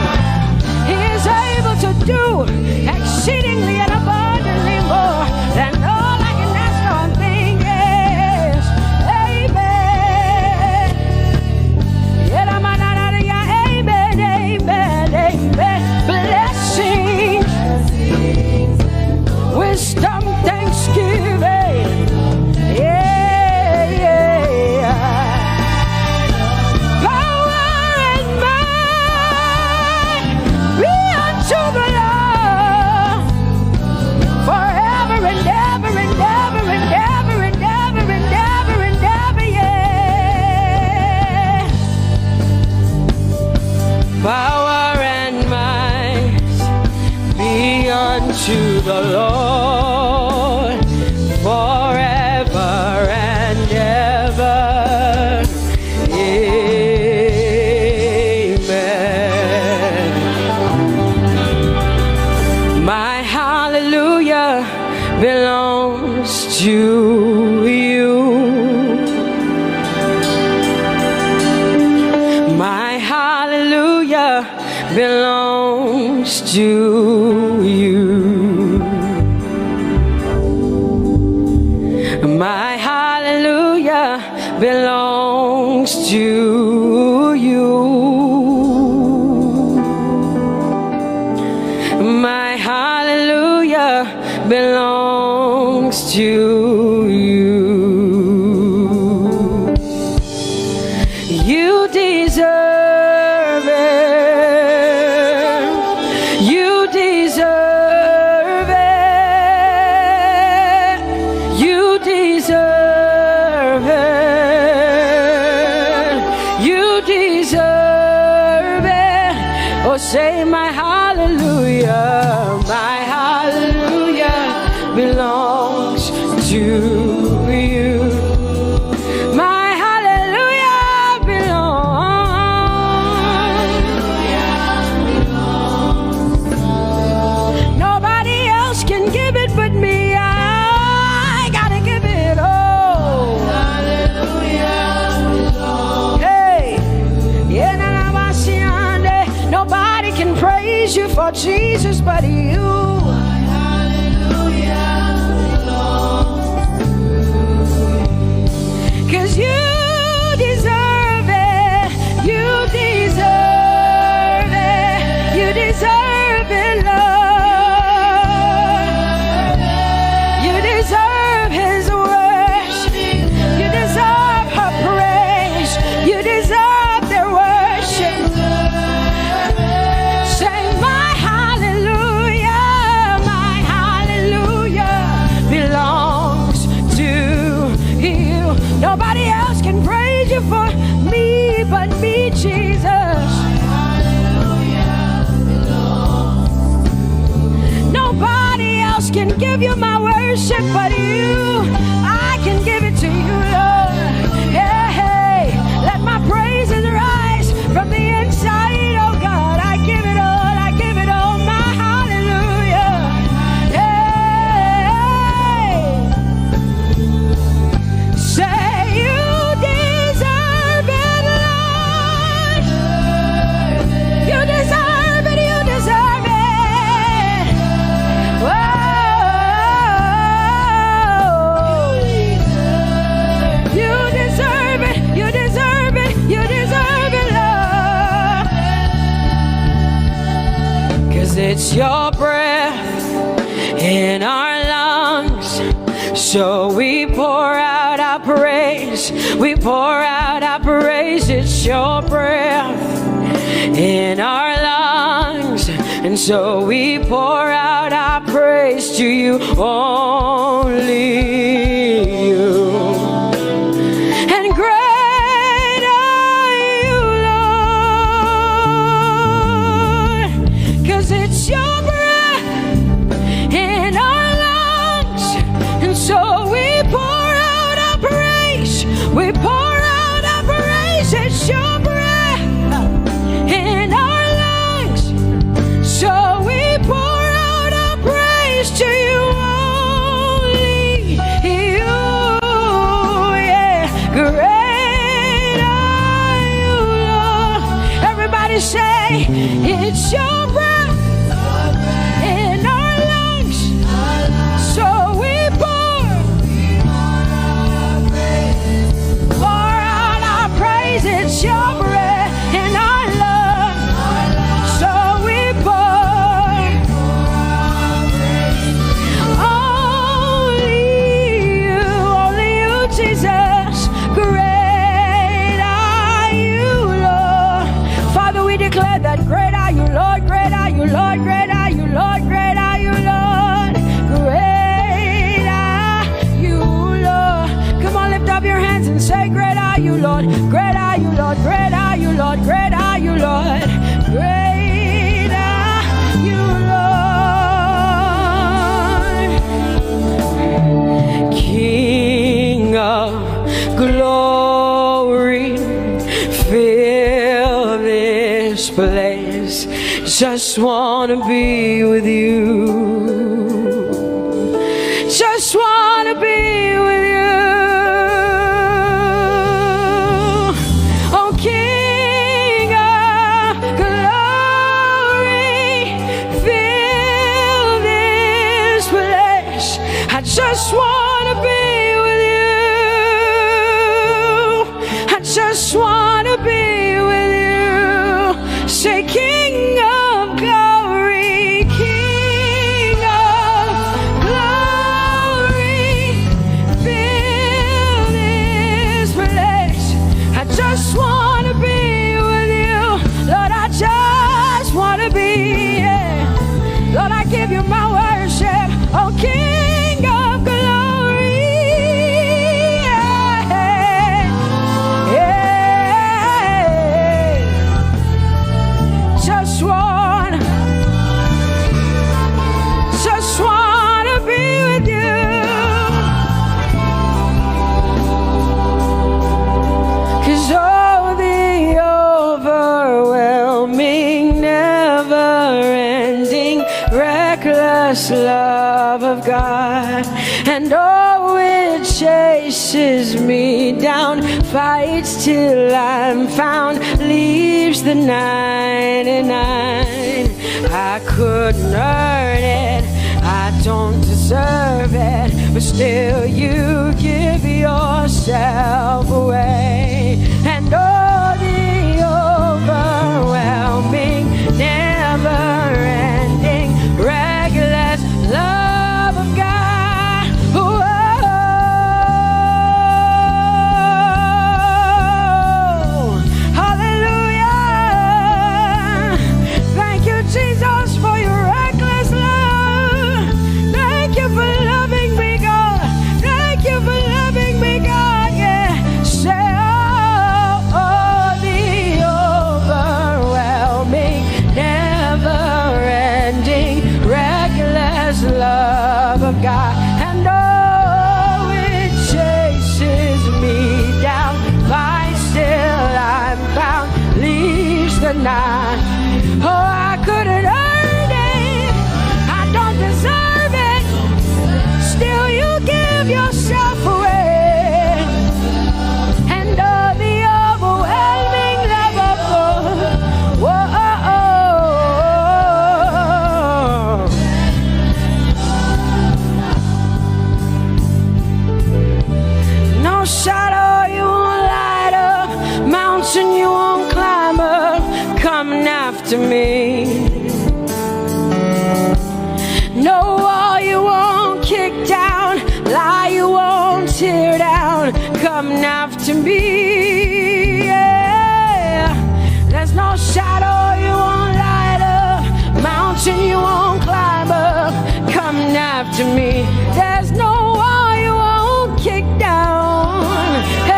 He is able to do exceedingly and abundantly more than all I can ask or think. Yes, amen. Amen, amen, amen. Blessings, wisdom, thanksgiving. Yeah, yeah. Power and might be unto the Lord forever and ever and ever and ever and ever and ever and ever, yeah. Power and might be unto the Lord forever and ever. Amen. My hallelujah to you. My hallelujah belongs to you. My hallelujah belongs to you. My hallelujah belongs to you. You deserve it. You deserve it. You deserve it. You deserve it. Oh, say my hallelujah. My hallelujah belongs to you. My hallelujah belongs. Nobody else can give it but me. I gotta give it all. Hallelujah. Hey, nobody can praise you for Jesus but you. Cause you deserve it, you deserve it, you deserve it, Lord. You deserve His worship, you deserve her praise, you deserve their worship. Say my hallelujah belongs to you. Nobody else can praise you for me but me, Jesus. Nobody else can give you my worship but you. I can give it to you, Lord. Hey, hey, let my praises rise from the inside, oh God. I give it all, I give it all, my hallelujah. Hey, say you deserve it, Lord. You deserve it, you deserve it. Whoa. You deserve it, you deserve it, you deserve it, Lord. 'Cause it's your breath in our lungs, so we pour out our praise, we pour out our praise. It's your breath in our lungs, and so we pour out our praise to you, only you. And great are you, Lord, 'cause it's your breath in our lungs, and so we pour out our praise, we pour out our praise. It's your breath in our lungs, so we pour out our praise to you, only you. Yeah, great are you, Lord. Everybody say, it's your breath in our lungs, so we pour out our praise. It's your breath in our lungs, so we pour only you, Jesus. Great are you, Lord. Father, we declare that great are you, Lord, great are you, Lord, great are you, Lord, great are you, Lord. Great are you, Lord. Come on, lift up your hands and say, great are you, Lord, great are you, Lord, great are you, Lord, great are you, Lord. Great are you, Lord. King of glory, fill this place. Just wanna be with you. Just wanna be give you my worship, oh King of glory. Just wanna be with you. 'Cause oh, the overwhelming, never-ending, reckless love of God, and oh, it chases me down, fights till I'm found, leaves the 99. I couldn't earn it, I don't deserve it, but still you give yourself away. And oh, the overwhelming, never-ending, reckless love of God. Whoa. Hallelujah. Thank you, Jesus, for your reckless love. Thank you for loving me, God. Thank you for loving me, God. Yeah. Say, oh, the overwhelming, never-ending, reckless love of God. And oh, it chases me down, finds till I'm found, leaves the 9. Oh, I couldn't earn it, I don't deserve it, still you give yourself away. And oh, the overwhelming love of God. Whoa. No shadow you won't light up, mountain you won't climb up, coming after me. No wall you won't kick down, lie you won't tear down, coming after me. Yeah. There's no shadow you won't light up, mountain you won't climb up, coming after me. There's no wall you won't kick down. Hey.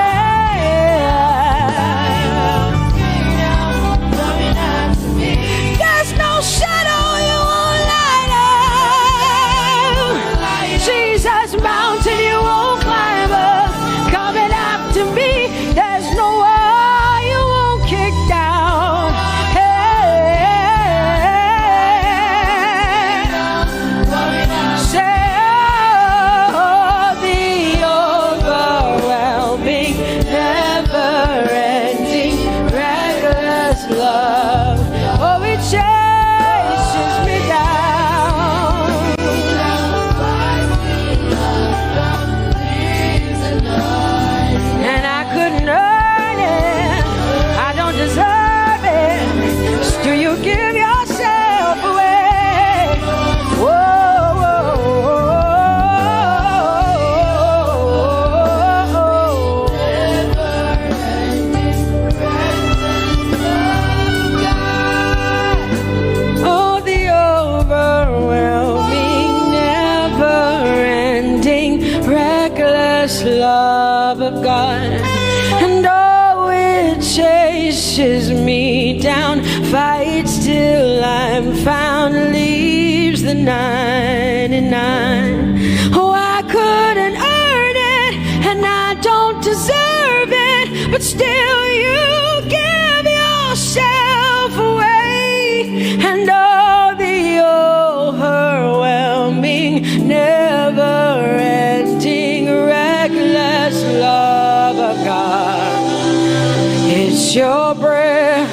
There's no shadow you won't light up, Jesus, mountain you won't climb up, coming after me. There's no wall you won't kick down. Hey. Say, oh, the overwhelming, never-ending, reckless love. Oh, it chases me down. And I couldn't earn it, I don't deserve it, still you give yourself away. Whoa, whoa, oh, the overwhelming, never-ending, reckless love of God. And oh, it chases me down, fights till I'm found, leaves the 99. Oh, I couldn't earn it, and I don't deserve it, but still you give yourself away. And oh, the overwhelming, never-ending, reckless love of God. It's your breath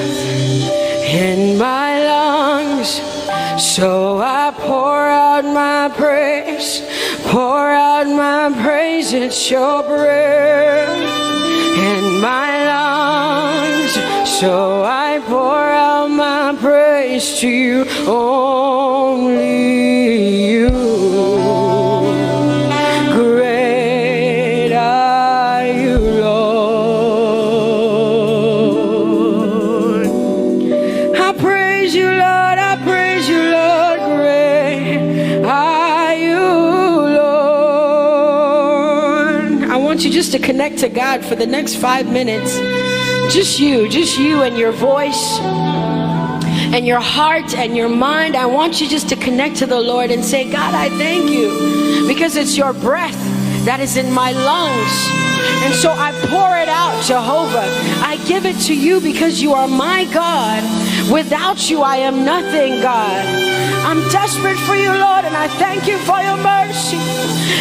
in my lungs, so I pour out my praise, pour out my praise. It's your breath in my lungs, so I pour out my praise to you, only you. Great are you, Lord. I praise you, Lord. I praise you, Lord. Great just to connect to God for the next 5 minutes. Just you and your voice and your heart and your mind. I want you just to connect to the Lord and say, God, I thank you because it's your breath that is in my lungs. And so I pour it out, Jehovah. I give it to you because you are my God. Without you, I am nothing, God. I'm desperate for you, Lord, and I thank you for your mercy.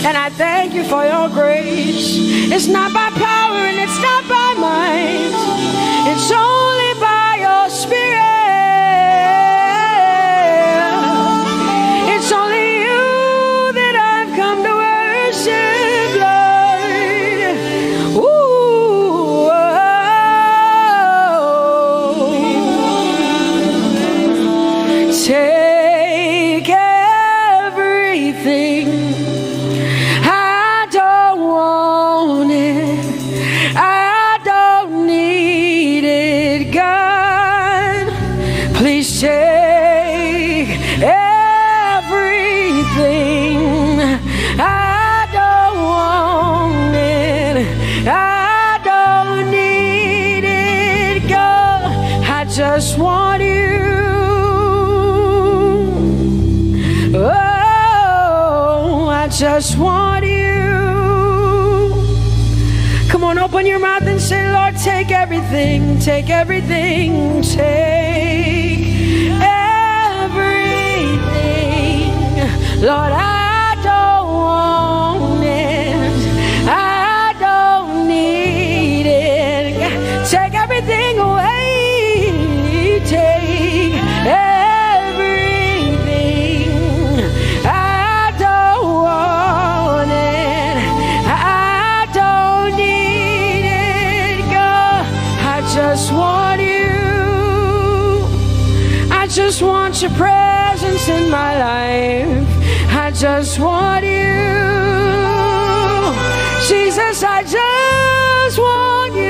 And I thank you for your grace. It's not by power and it's not by might. It's only by your Spirit. It's only you that I've come to worship, Lord. Ooh, oh. Take everything. I don't want it. I don't need it, God. Please take everything. I don't want it. I don't need it, God. I just want you. Oh, I just want you. Come on, open your mouth and say, Lord, take everything, take everything, take everything. Lord, I don't want it. I don't need it. Take everything away. Take everything. I don't want it. I don't need it, God. I just want you. I just want your presence in my life. I just want you. Jesus, I just want you.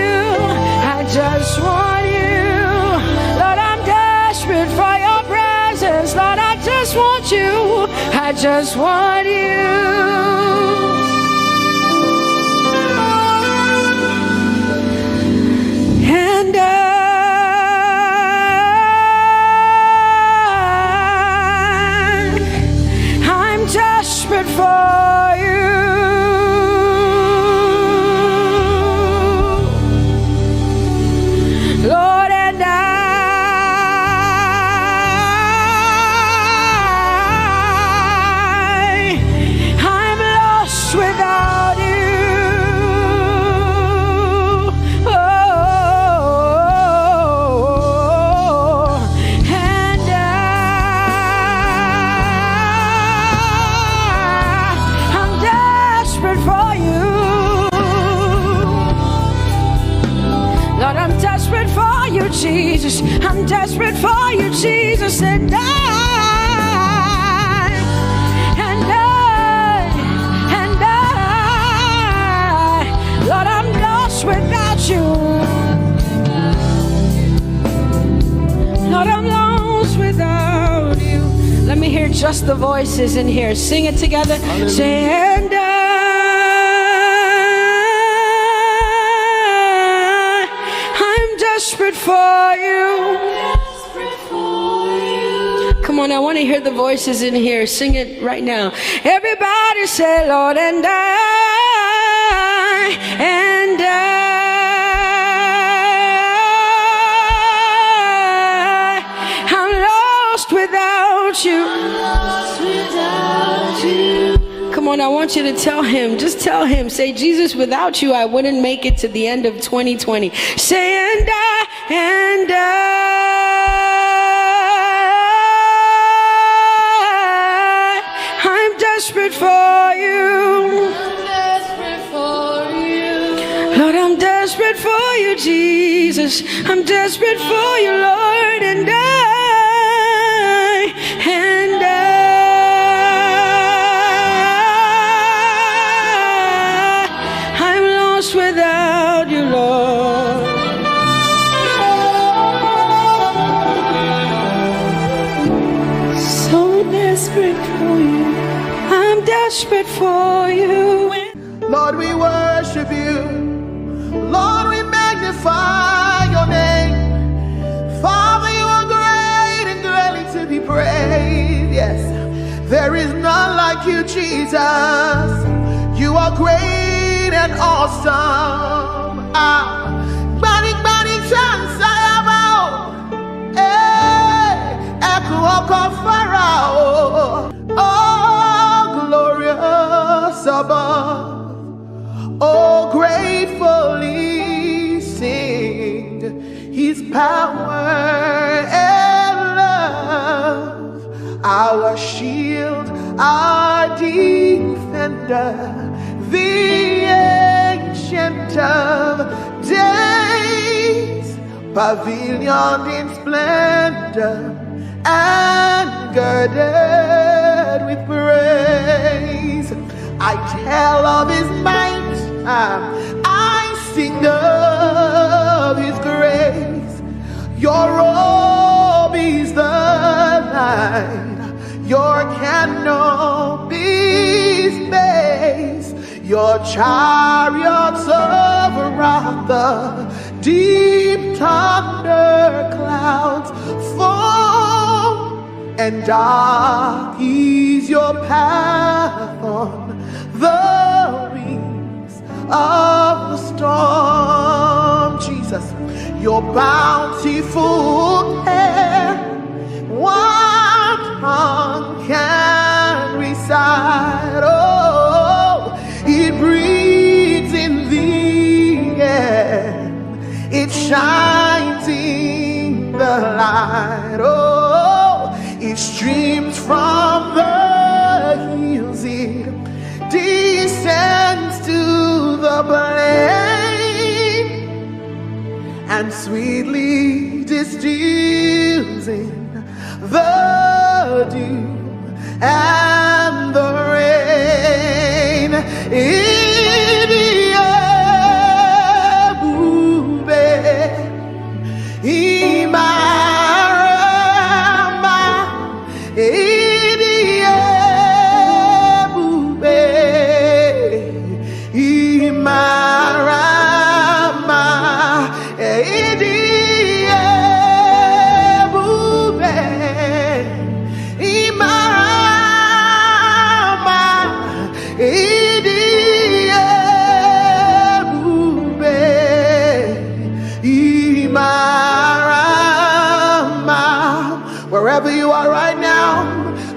I just want you. Lord, I'm desperate for your presence. Lord, I just want you. I just want you. And I'm desperate for you. Lord, and I'm lost without you. Oh, and I'm desperate for you. Lord, I'm desperate for you, Jesus. I'm desperate for you, Jesus. And Lord, I'm lost without you. Lord, I'm lost without you. Let me hear just the voices in here. Sing it together. Say, and I'm desperate for you. Come on, I want to hear the voices in here. Sing it right now. Everybody say, Lord, and I'm lost without you. Come on, I want you to tell him. Just tell him. Say, Jesus, without you, I wouldn't make it to the end of 2020. Say, and I'm desperate for you. Lord, I'm desperate for you, Jesus. I'm desperate for you, Lord, and I'm lost without you, Lord. So desperate for you. I'm desperate for you. Lord, we worship you. Lord, we magnify your name. Father, you are great and greatly to be praised. Yes, there is none like you, Jesus. You are great and awesome. Chance I have oh, glorious above, oh, gratefully sing his power and love, our shield, our defender, the ancient of days, pavilion in splendor and girded with praise. I tell of his might, I sing of his grace. Your robe is the light, your canopy's base, your chariots over the deep thunder clouds fall, and dark is your path on the wings of the storm. Jesus, your bountiful care, what tongue can recite? Oh, it breathes in the air, it shines in the light. Oh, it streams from the hills, it descends to the plain, and sweetly distills in the dew and the rain. Wherever you are right now,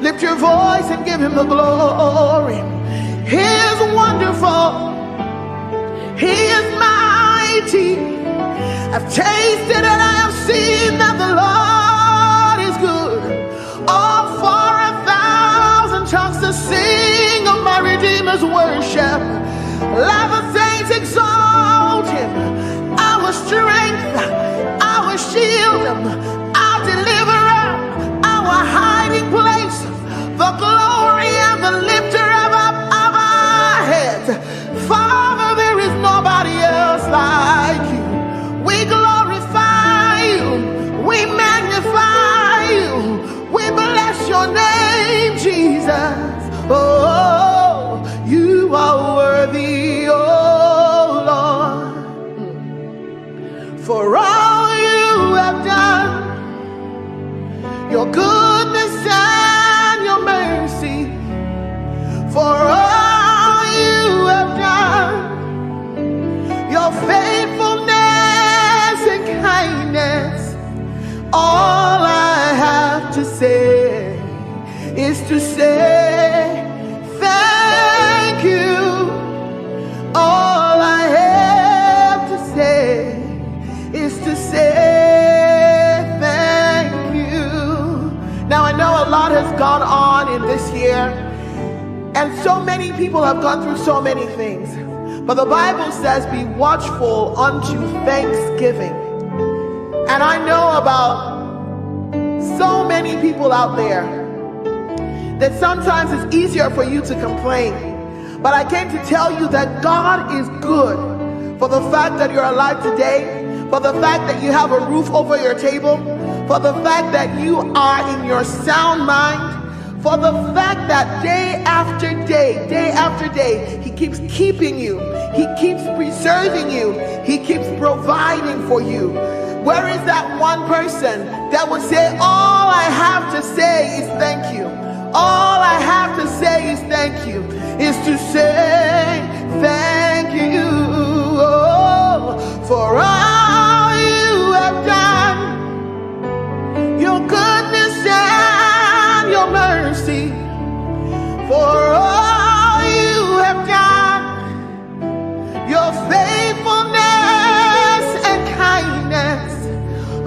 lift your voice and give him the glory. He is wonderful, he is mighty. I've tasted and I have seen that the Lord is good. Oh, for 1,000 tongues to sing of my Redeemer's worship. Let the saints exalt him, our strength, our shield, our deliverer, our hiding place, the glory and the lifter of our heads. Father, there is nobody else like you. We glorify you, we magnify you, we bless your name, Jesus. Oh, you are worthy, oh Lord, for all you have done, your goodness and your mercy, for all you have done, your faithfulness and kindness. All I have to say is to say thank you. All I have to say is to say thank you. Now I know a lot has gone on in this year, and so many people have gone through so many things. But the Bible says, be watchful unto thanksgiving. And I know about so many people out there that sometimes it's easier for you to complain. But I came to tell you that God is good for the fact that you're alive today, for the fact that you have a roof over your table, for the fact that you are in your sound mind, for the fact that day after day, he keeps keeping you. He keeps preserving you. He keeps providing for you. Where is that one person that would say, all I have to say is thank you? All I have to say is thank you, is to say thank you for all you have done, your goodness and your mercy, for all you have done, your faithfulness and kindness.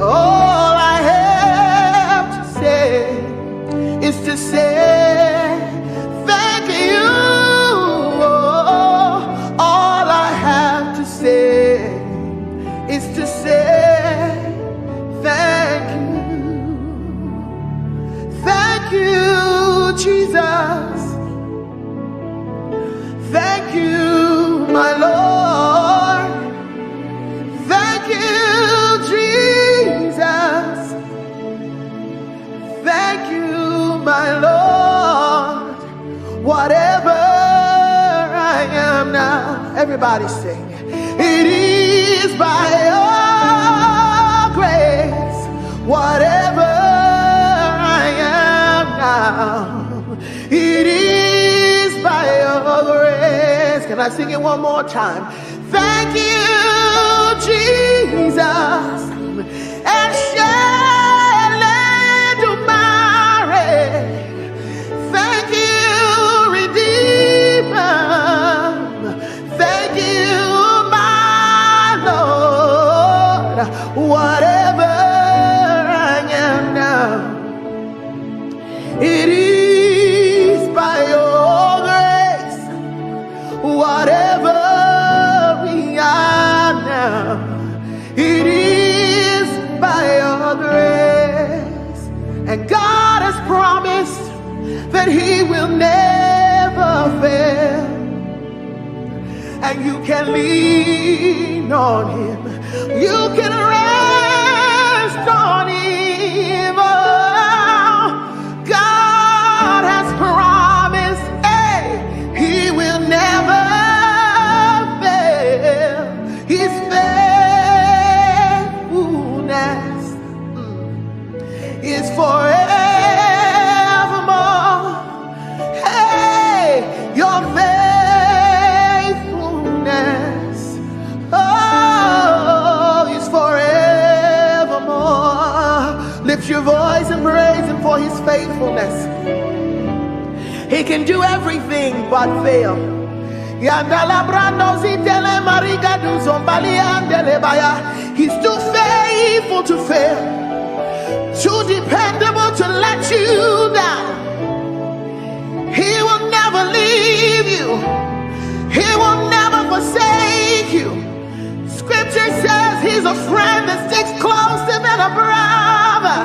All I have to say is to say thank you. All I have to say is to say thank you. Thank you, Jesus. Thank you, my Lord. Thank you, Jesus. Thank you, my Lord. Whatever I am now, everybody sing. It is by your grace. Whatever I am now, it is by your grace. Can I sing it one more time? Thank you, Jesus. And thank you, Redeemer. Thank you, my Lord. Whatever I am now, it is by your grace. Whatever we are now, it is by your grace. And God has promised that he will never fail, and you can lean on him, you can rest on him. Oh, God has promised, hey, he will never fail. His faithfulness is forever. Your faithfulness, oh, is forevermore. Lift your voice and praise him for his faithfulness. He can do everything but fail. He's too faithful to fail, too dependable to let you down. He will never leave you. He will never forsake you. Scripture says he's a friend that sticks closer than a brother.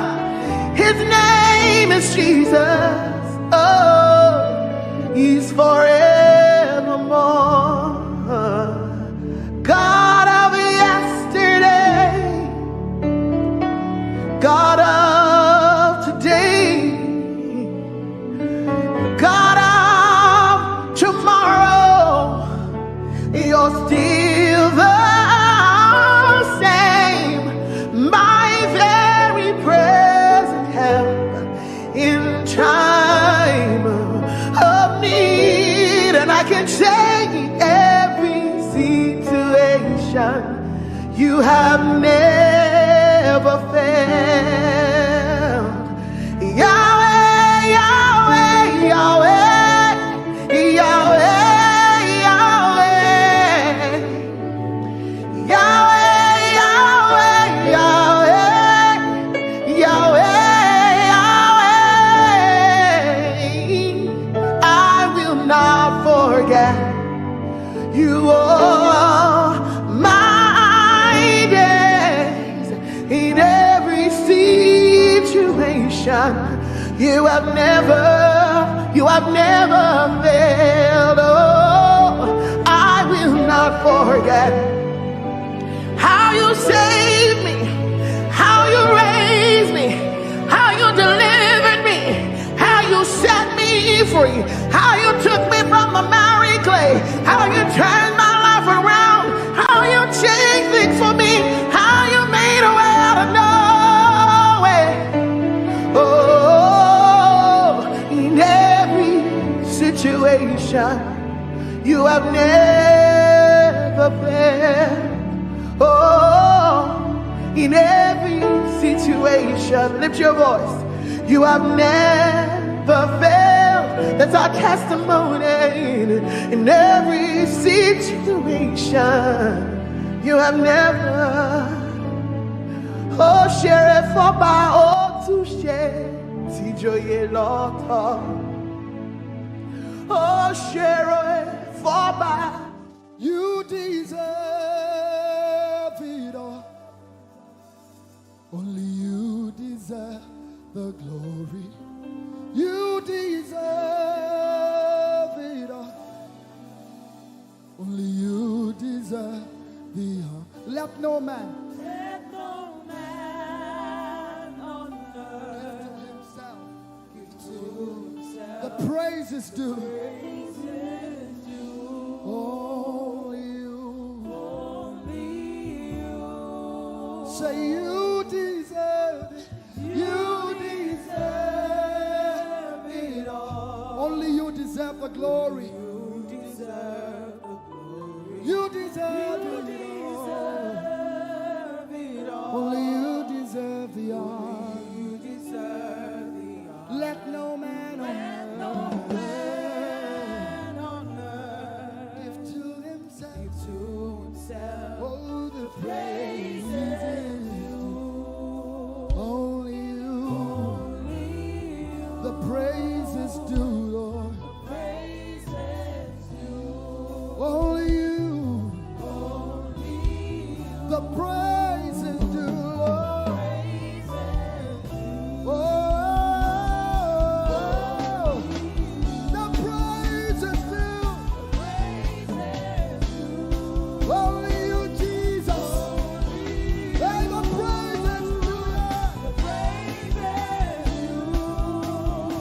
His name is Jesus. Oh, he's forevermore. God of yesterday, God of today, God of tomorrow, you're still the same, my very present help in time of need. And I can say in every situation, you have never failed. Yahweh, Yahweh, Yahweh, Yahweh, Yahweh, Yahweh, Yahweh, Yahweh, Yahweh. I will not forget you all my days. In every situation, you have never failed. Oh, I will not forget how you saved me, how you raised me, how you delivered me, how you set me free, how you took me from the miry clay, how you turned my life around, how you changed things for me, how you made a way out of no way. Oh, in every situation, you have never failed. Oh, in every situation, lift your voice. You have never failed. That's our testimony. In every situation, you have never. Oh, share it for by all to share. Tijoye lota. Oh, share it for by. You deserve it all. Only you deserve the glory. You deserve it all. Only you deserve the honor. Let no man on earth give to himself. The praise is due. Only you. Say you deserve it. You deserve it all. Only you deserve the glory. You deserve the glory. You deserve it all. Only you deserve the honor. You deserve the honor. Let no man on earth give to himself. Oh, the praise is due. Only you. The praise is due, Lord. Only you. The praise is due, Lord. Oh, the praise is due. Only you, Jesus. Hey, the praise is due, Lord.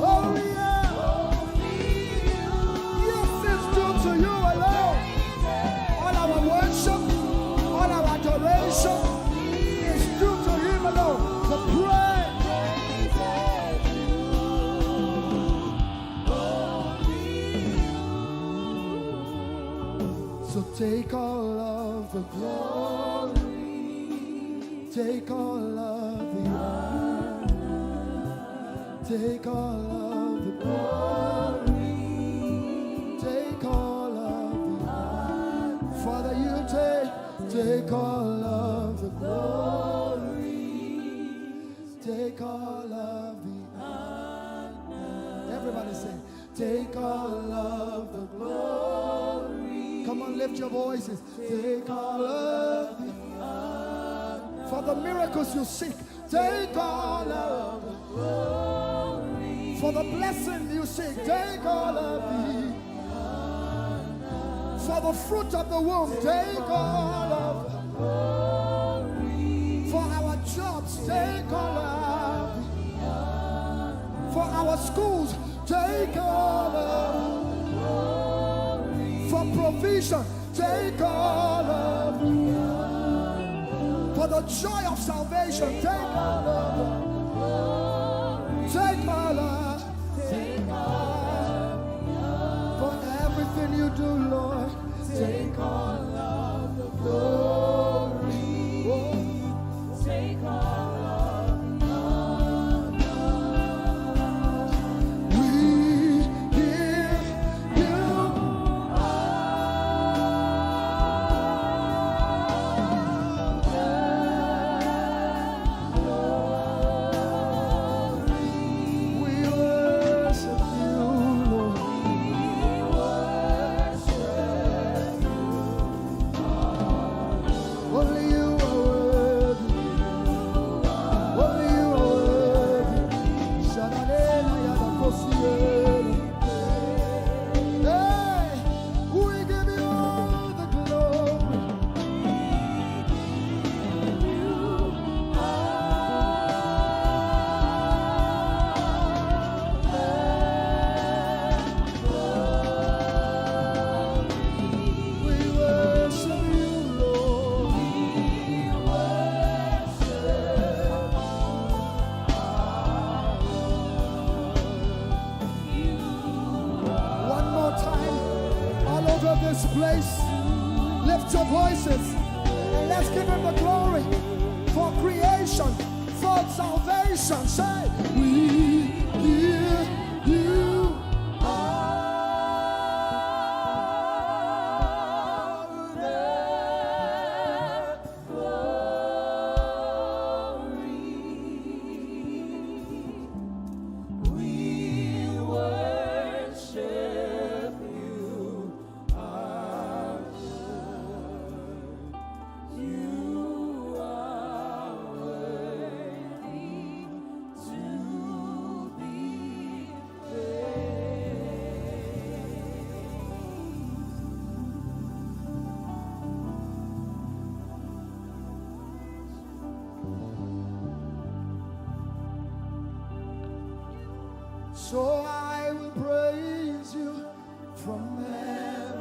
Only you. Yes, it's due to you alone. All our worship, all our adoration is due to him alone. The praise. So take all of the glory, take all of the honor, take all of the glory, take all of the honor. Father, you take all of the glory, take all of the honor. Everybody say, take all of the glory. Come on, lift your voices. Take all of the honor. For the miracles you seek, take all of the glory. For the blessing you seek, take all of the honor. For the fruit of the womb, take all of the glory. For our jobs, take all of the honor. For our schools, take all of the glory. For provision, take all of the honor. For the joy of salvation, take all of the glory. Take all of, take all. For everything you do, Lord, take all of the glory. Oh. Take all of the honor. We give you all the glory. over this place. Lift your voices and let's give him the glory for creation, for salvation. Say, we give you so I will praise you from everlasting,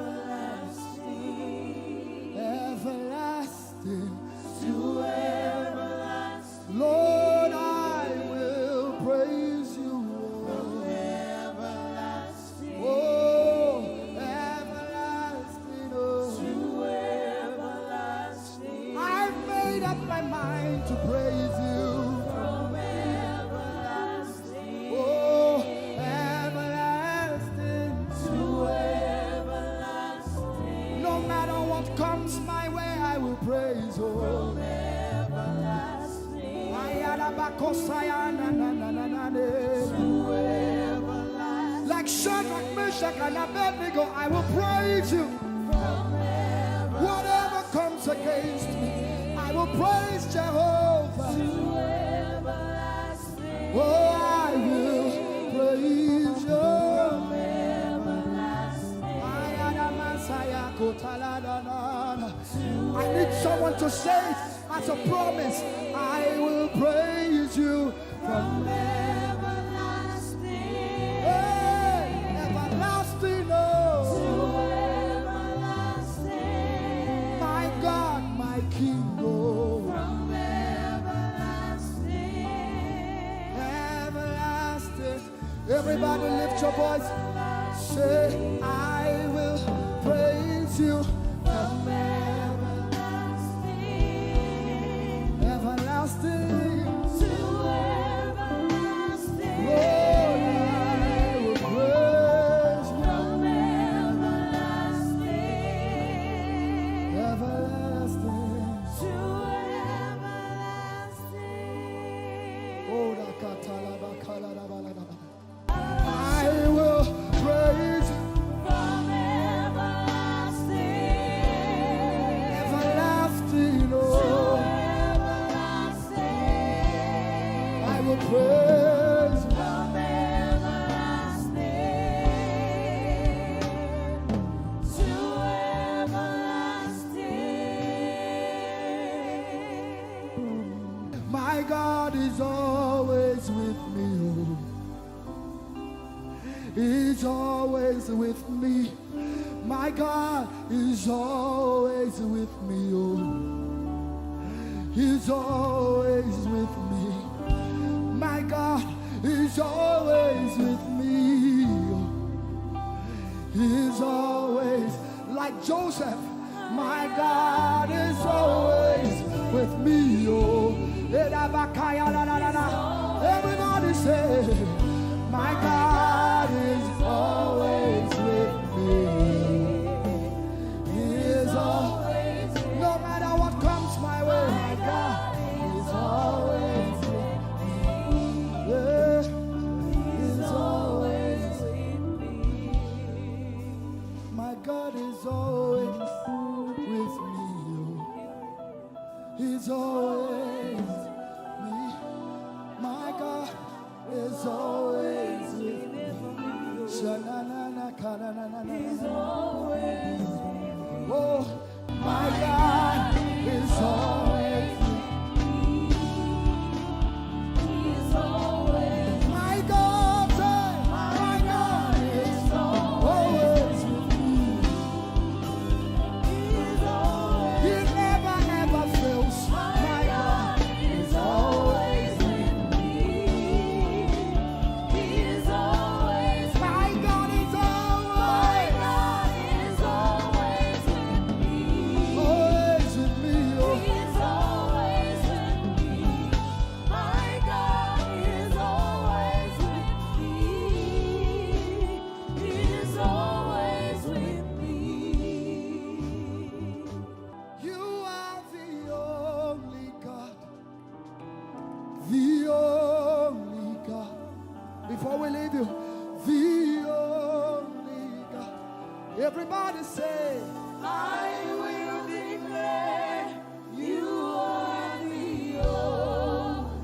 everlasting to everlasting. Lord, I will praise you from everlasting, oh, everlasting, oh, to everlasting. I've made up my mind to praise you. Praise, oh, from everlasting, to everlasting. Like Shadrach, Meshach, and Abednego, I will praise you. Whatever comes against me, I will praise Jehovah. To everlasting, oh, I will praise you. From everlasting, I need someone to say it as a promise. I will praise you from everlasting, hey, everlasting, oh, to everlasting. My God, my King, oh, from everlasting, everlasting. Everybody lift your voice. Say, I will praise you from everlasting, everlasting to everlasting. Lord, I will praise you from everlasting, everlasting to everlasting. Oh, I will praise you from everlasting, everlasting, oh, to everlasting. I will praise you from everlasting, to everlasting. My God is always with me, oh. He's always with me. My God is always with me, oh. He's always with me. My God is always with me, oh. He's always like Joseph. My God is always with me, oh. Everybody say, my God is always with me. He is always, no matter what comes my way, my God is always with me. Yeah, He's always with me. My God is always with me. He's always me. My God is always with me. He's always with me. Oh, my God is always with me. He's always. My God, my God is always with me. He's always. He never ever fails. My God is always with me. He's always. My God is always. My God is always. Everybody say, I will declare you are the only God.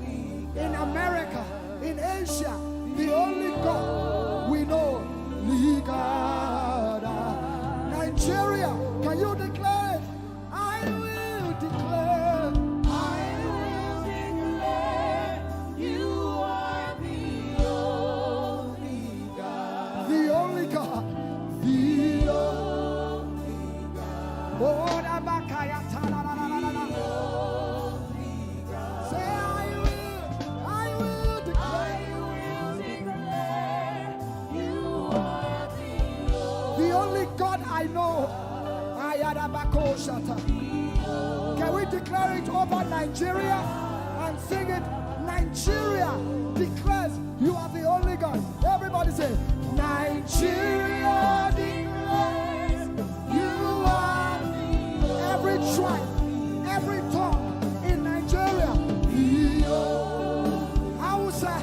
in America, in Asia, the only God we know, God. Nigeria, can you declare it? I will declare. I will declare you are the only God. The only God. The only God. Oh, say, I will declare. You are The only God I know. Can we declare it over Nigeria and sing it? Nigeria declares you are the only God. Everybody say, Nigeria declares you are every tribe, every tongue in Nigeria. Hausa,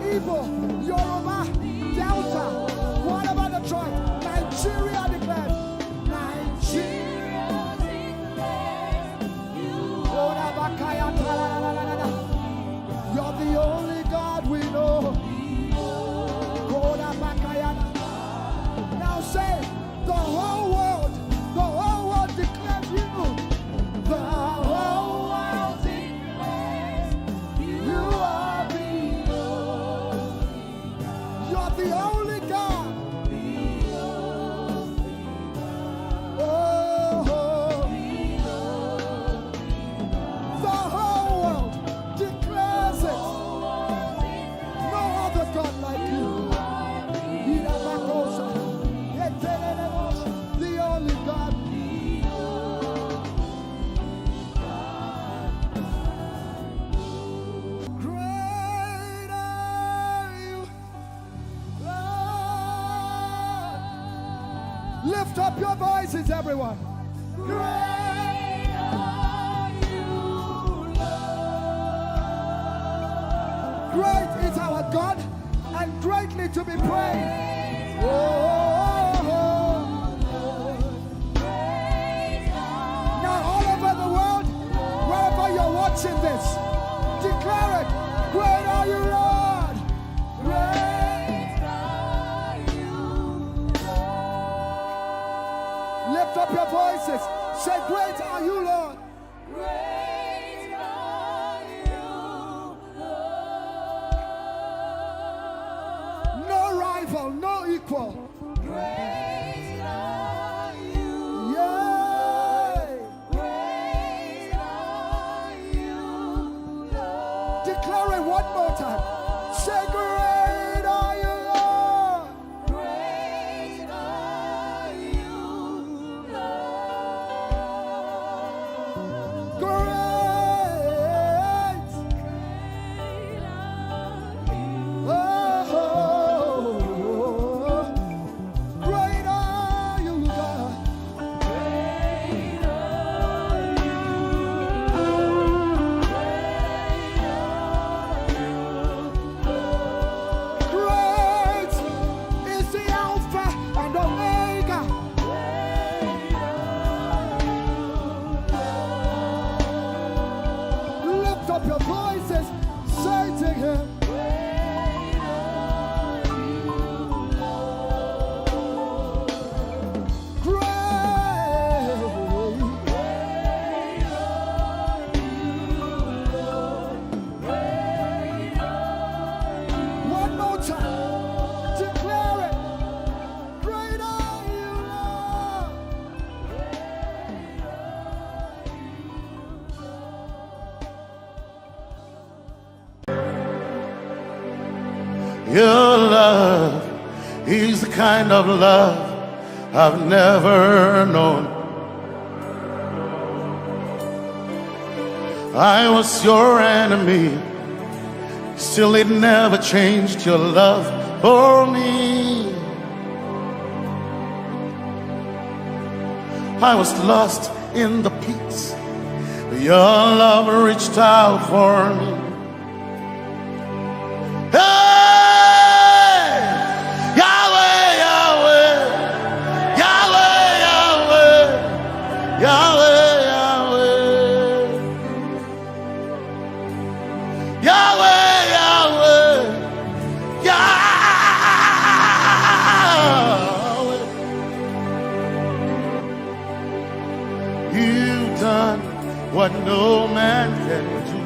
Igbo, Yoruba, Delta, whatever the tribe, Nigeria declares. Nigeria declares you're the only God we know. Now say, the whole world declares you. The whole world declares you are the only God. You're the only God. The whole world declares it. No other God like you. The only God. Great are you, Lord. Lift up your voices, everyone. great are you, Lord. Great is our God and greatly to be praised. Oh, now all over the world, wherever you're watching this, declare it. Great are you, Lord. Great are you, Lord. Lift up your voices. Say, great are you, Lord. Great are you, Lord. No rival, no equal. Great are you, Yay. great are you, Lord. Declare it one more time. Say, great are you, Lord. Great are you, Lord. Great. Oh, great are you, God. Great is the Alpha and Omega. Lift up your voices, say to him. One more time, declare it. Great are you, Lord. Your love is the kind of love I've never known. I was your enemy, still it never changed your love for me. I was lost in the pits, but your love reached out for me. Hey! Yahweh, Yahweh, Yahweh. what no man can do.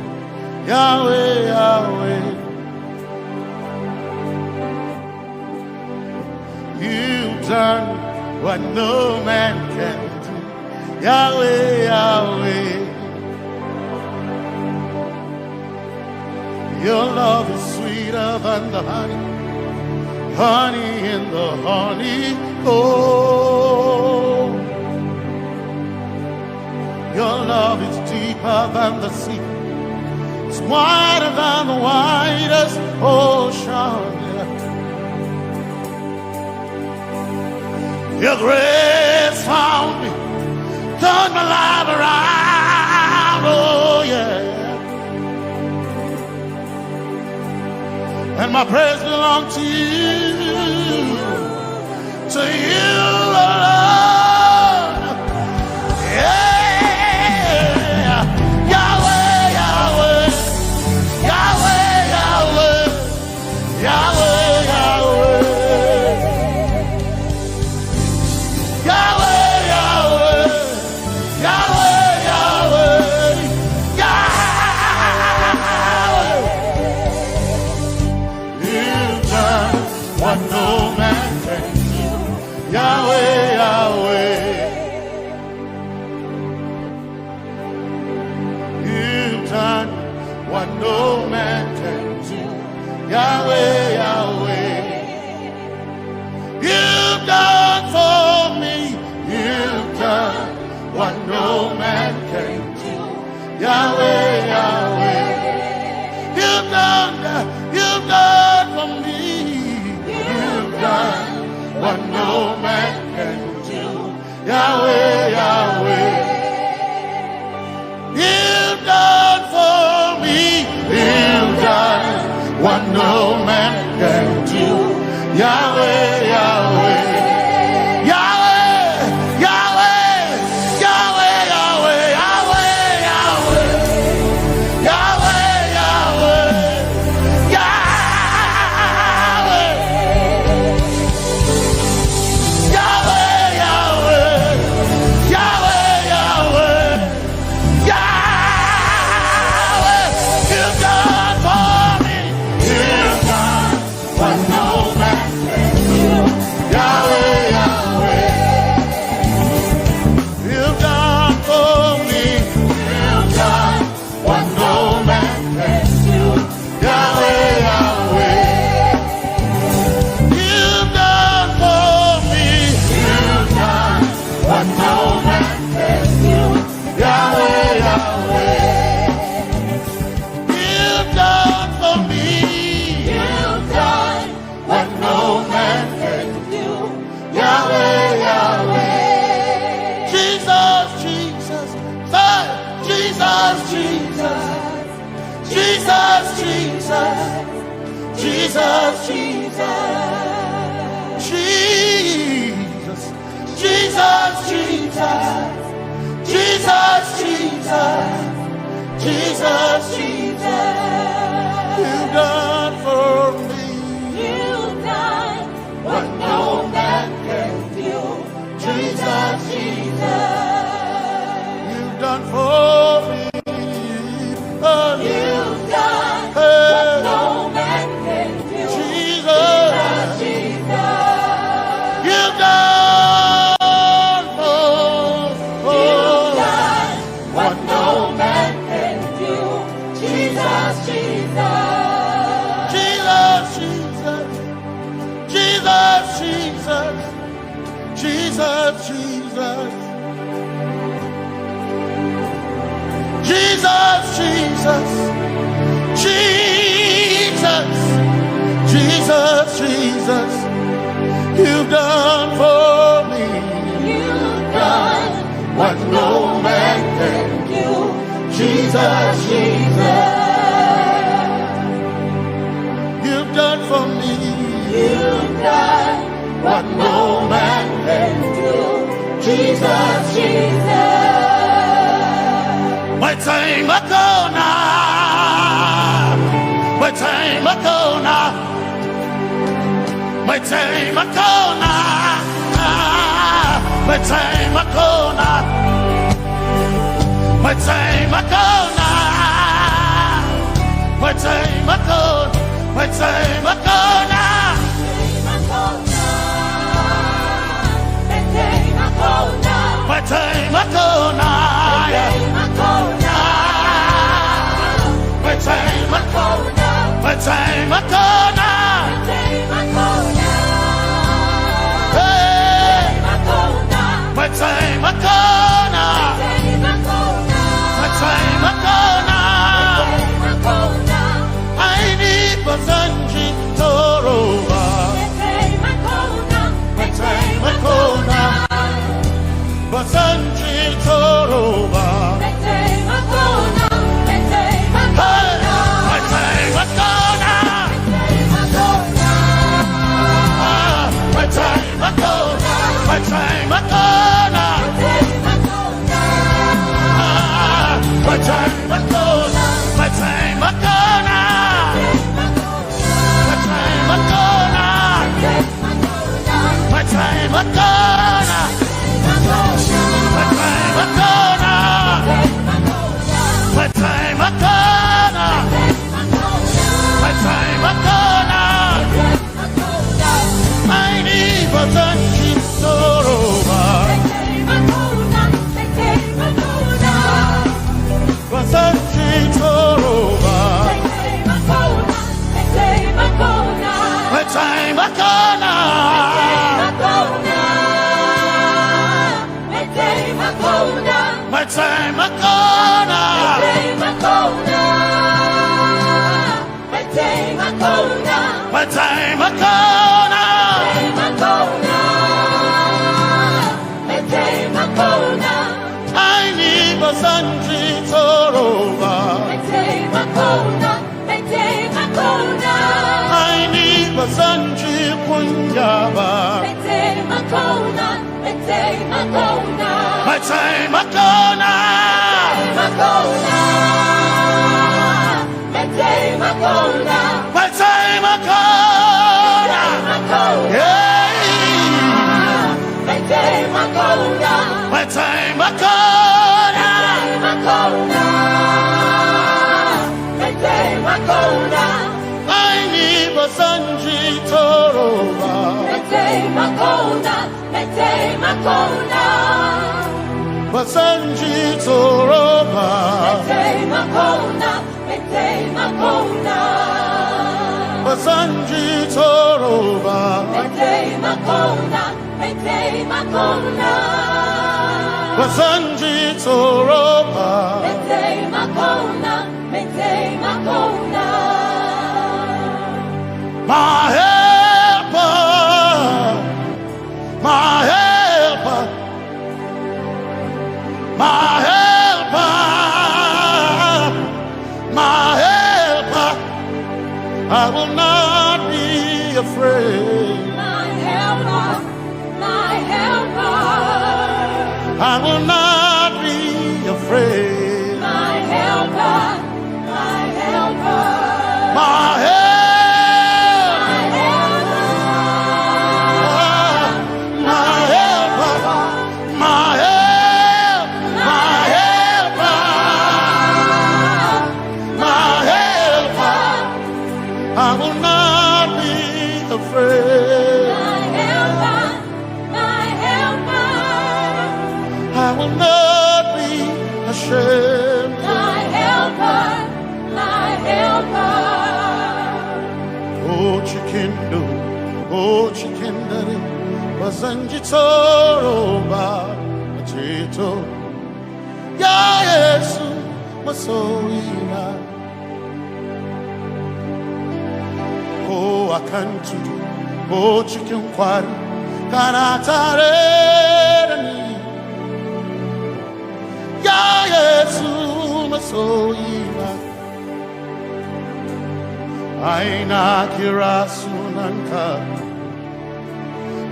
Yahweh, Yahweh, you've done what no man can do. Yahweh, Yahweh, your love is sweeter than the honey, honey in the honey. Oh, your love is deeper than the sea. It's wider than the widest ocean. Your grace found me, turned my life around. Oh yeah. And my praise belongs to you, to you alone. Yeah, Yahweh, Yahweh, Yahweh, Yahweh, Yahweh, Yahweh, Yahweh, Yahweh, Yahweh, Yahweh, Yahweh. You've done what no man can do. Yahweh, Yahweh. You've done what no man can do. Yahweh, Yahweh. You've done for me. You've done what no man can do. Yahweh, Yahweh. You've done for me. You've done what no man can do. Yahweh, Yahweh. You've done for me. You've done what no man can do. Yahweh, Yahweh. Yahweh, Yahweh, Yahweh, Yahweh, Yahweh, Yahweh, Yahweh, Yahweh, Yahweh, Yahweh, Yahweh, Yahweh, Yahweh. You've done for me. You've done what no man can do. Yahweh, Yahweh. You've done for me. You've done what no man can do. Yahweh, Yahweh. You've done for me. You've done what no man can do. Yahweh, Yahweh. You've done for me. You've done what no man can do. Yahweh, Yahweh. Jesus, Jesus, Jesus, Jesus, Jesus, Jesus, Jesus, Jesus, Jesus, Jesus, Jesus, Jesus, Jesus. You've done for me. You've done what no man can do. Jesus, Jesus. You've done for me. Oh, you've done what no man can do. Jesus, Jesus. You've done you've done what no man can do. Jesus, Jesus. Jesus, Jesus. Jesus, Jesus. Jesus, Jesus. Jesus, Jesus. Jesus. Jesus, Jesus. You've done for me. You've done what no man can do. Jesus, Jesus. You've done for me. You've done what no man can do. Jesus, Jesus. My time ago now. My time ago now. My time ago now. My time ago now. My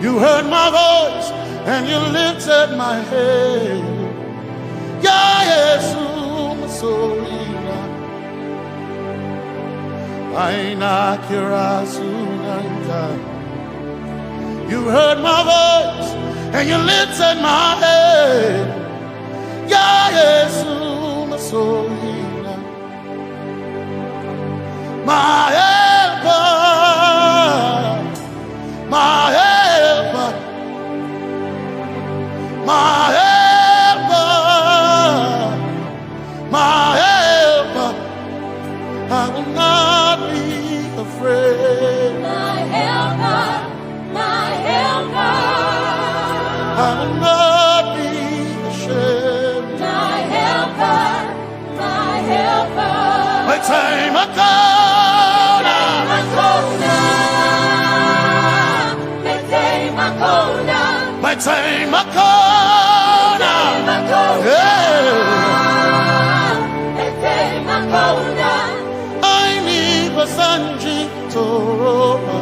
You heard my voice and you lifted my head. You heard my voice and you lifted my head. Sohina, my helper, my helper, my helper, my helper. I will not be afraid. My helper, my helper. I will not be ashamed. My helper, my helper. My time I come. My time I come. My time I come. I need a Sanji Toroba.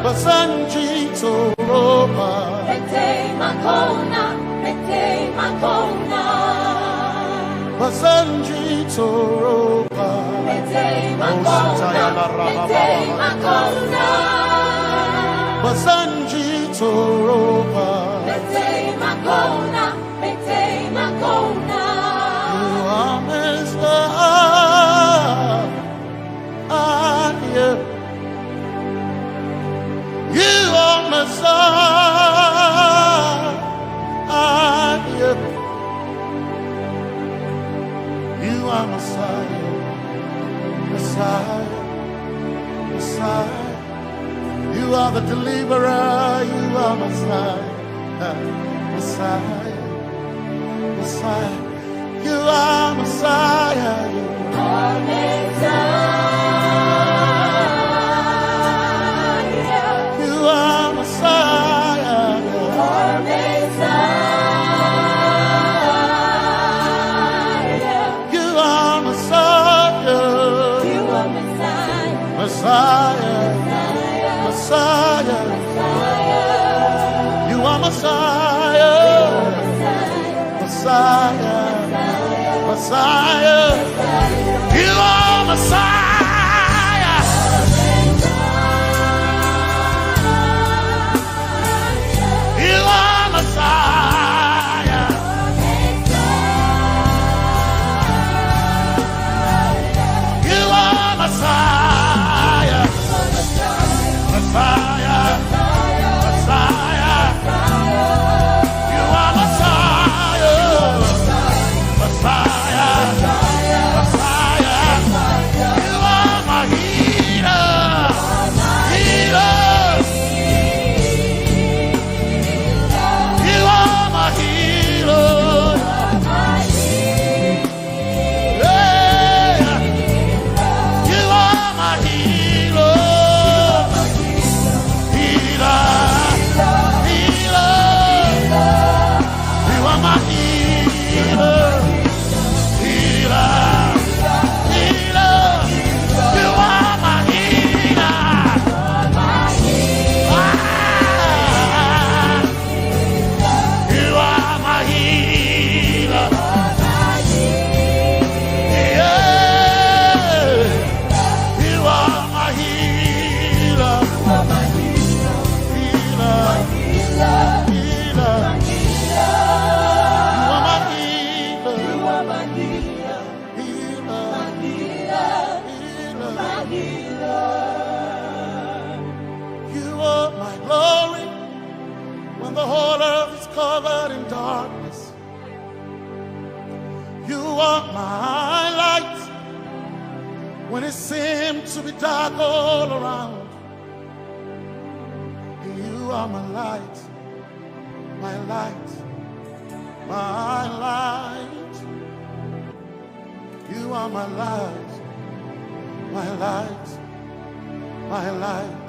Basanji Toroba. Basanji Toroba. Basanji Toroba. You are Messiah. You are Messiah. You are Messiah. Messiah. Messiah. You are the deliverer. You are Messiah. Messiah. Messiah. You are Messiah. You are Messiah. You are Messiah. You are Messiah. You are Messiah. You are Messiah. Messiah. Messiah. You are Messiah. Messiah. Messiah. You are Messiah. You are Messiah. You are Messiah. Messiah. Messiah. You are Messiah. Messiah. Messiah. You are my healer. Healer. You are my healer. Yeah. You are my healer. Healer. Healer. You are my healer. Healer. Healer. You are my healer. Ah. You are my healer. Yeah. You are my healer. Healer. Healer. You are my healer. Healer. You are my glory when the whole earth is covered in darkness. You are my light when it seems to be dark all around. You are my light, my light, my light. You are my light, my light, my light.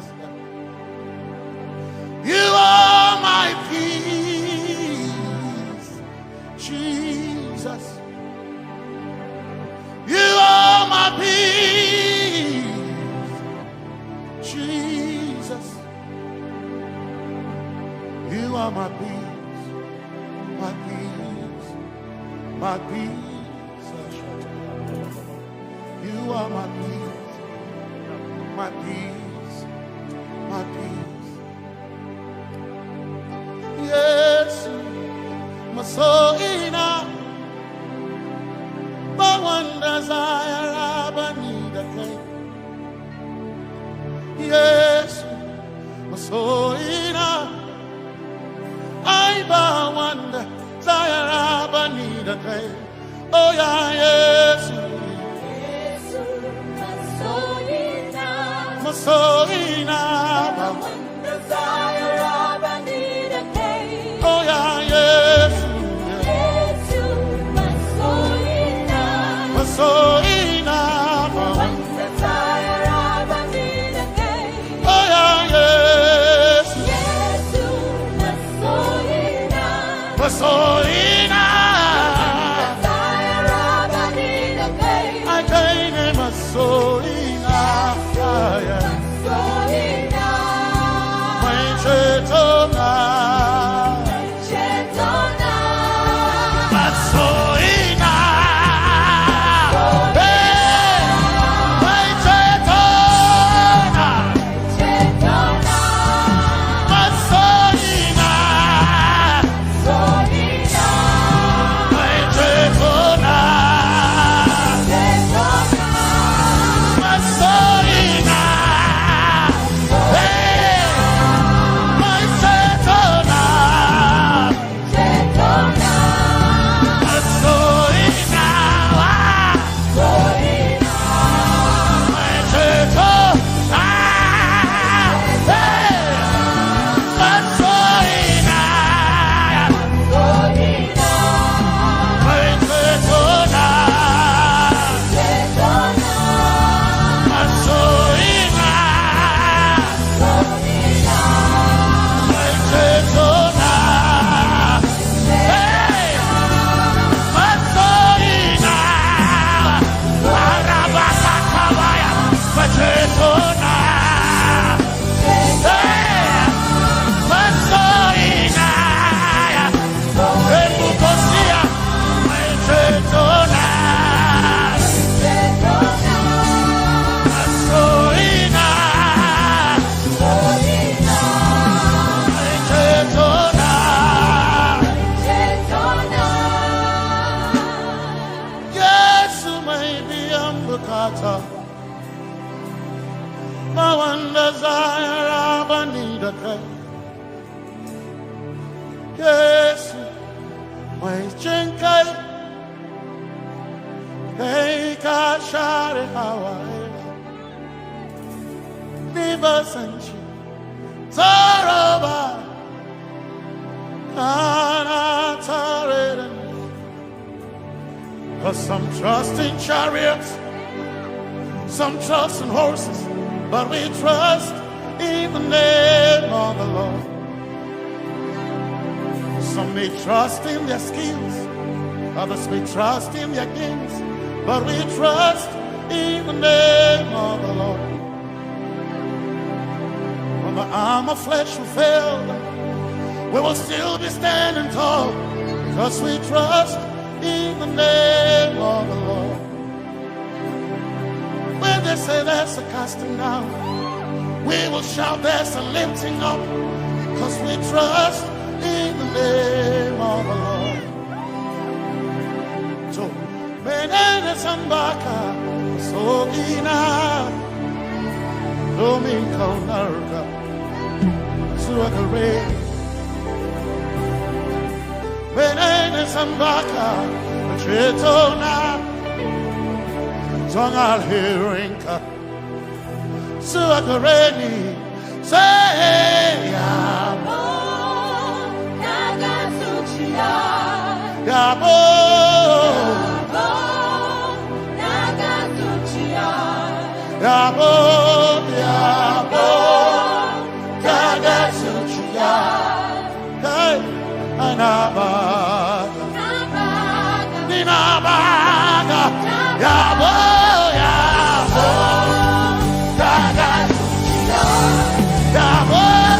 You are my peace, Jesus. You are my peace, Jesus. You are my peace, my peace, my peace. You are my peace, my peace, my peace. Yes, Masoina, I ba wonder, Zayaraba need a day. Oh yeah, yes. Masoina, ba wonder, Zayaraba need a day. Oh yeah, yes. Masoina, ba wonder, Zayaraba need a day. Oh yeah, yes. Masoina, I can't Masoina, my Chetona, Masoina, my Chetona, Masoina. Yes, my chenkai, hey, kashare Hawaii, Niva Sanchi, Zaraba, Anatare. Cause some trust in chariots, some trust in horses, but we trust in the name of the Lord. Some may trust in their skills, others may trust in their gains, but we trust in the name of the Lord. When the arm of flesh will fail, we will still be standing tall, because we trust in the name of the Lord. When they say there's a casting down, we will shout there's a lifting up, because we trust in the name of the Lord. So, Benene Sambaka, Sogina, Domingo Narga, Suakare, Benene Sambaka, Chetona, Tongal Hirinka, Suakareni, say, Yabo, Yabo, Yabo, Kagasuchiya, Hey, Anabaga, Ninabaga, Yabo, Yabo, Kagasuchiya, Yabo.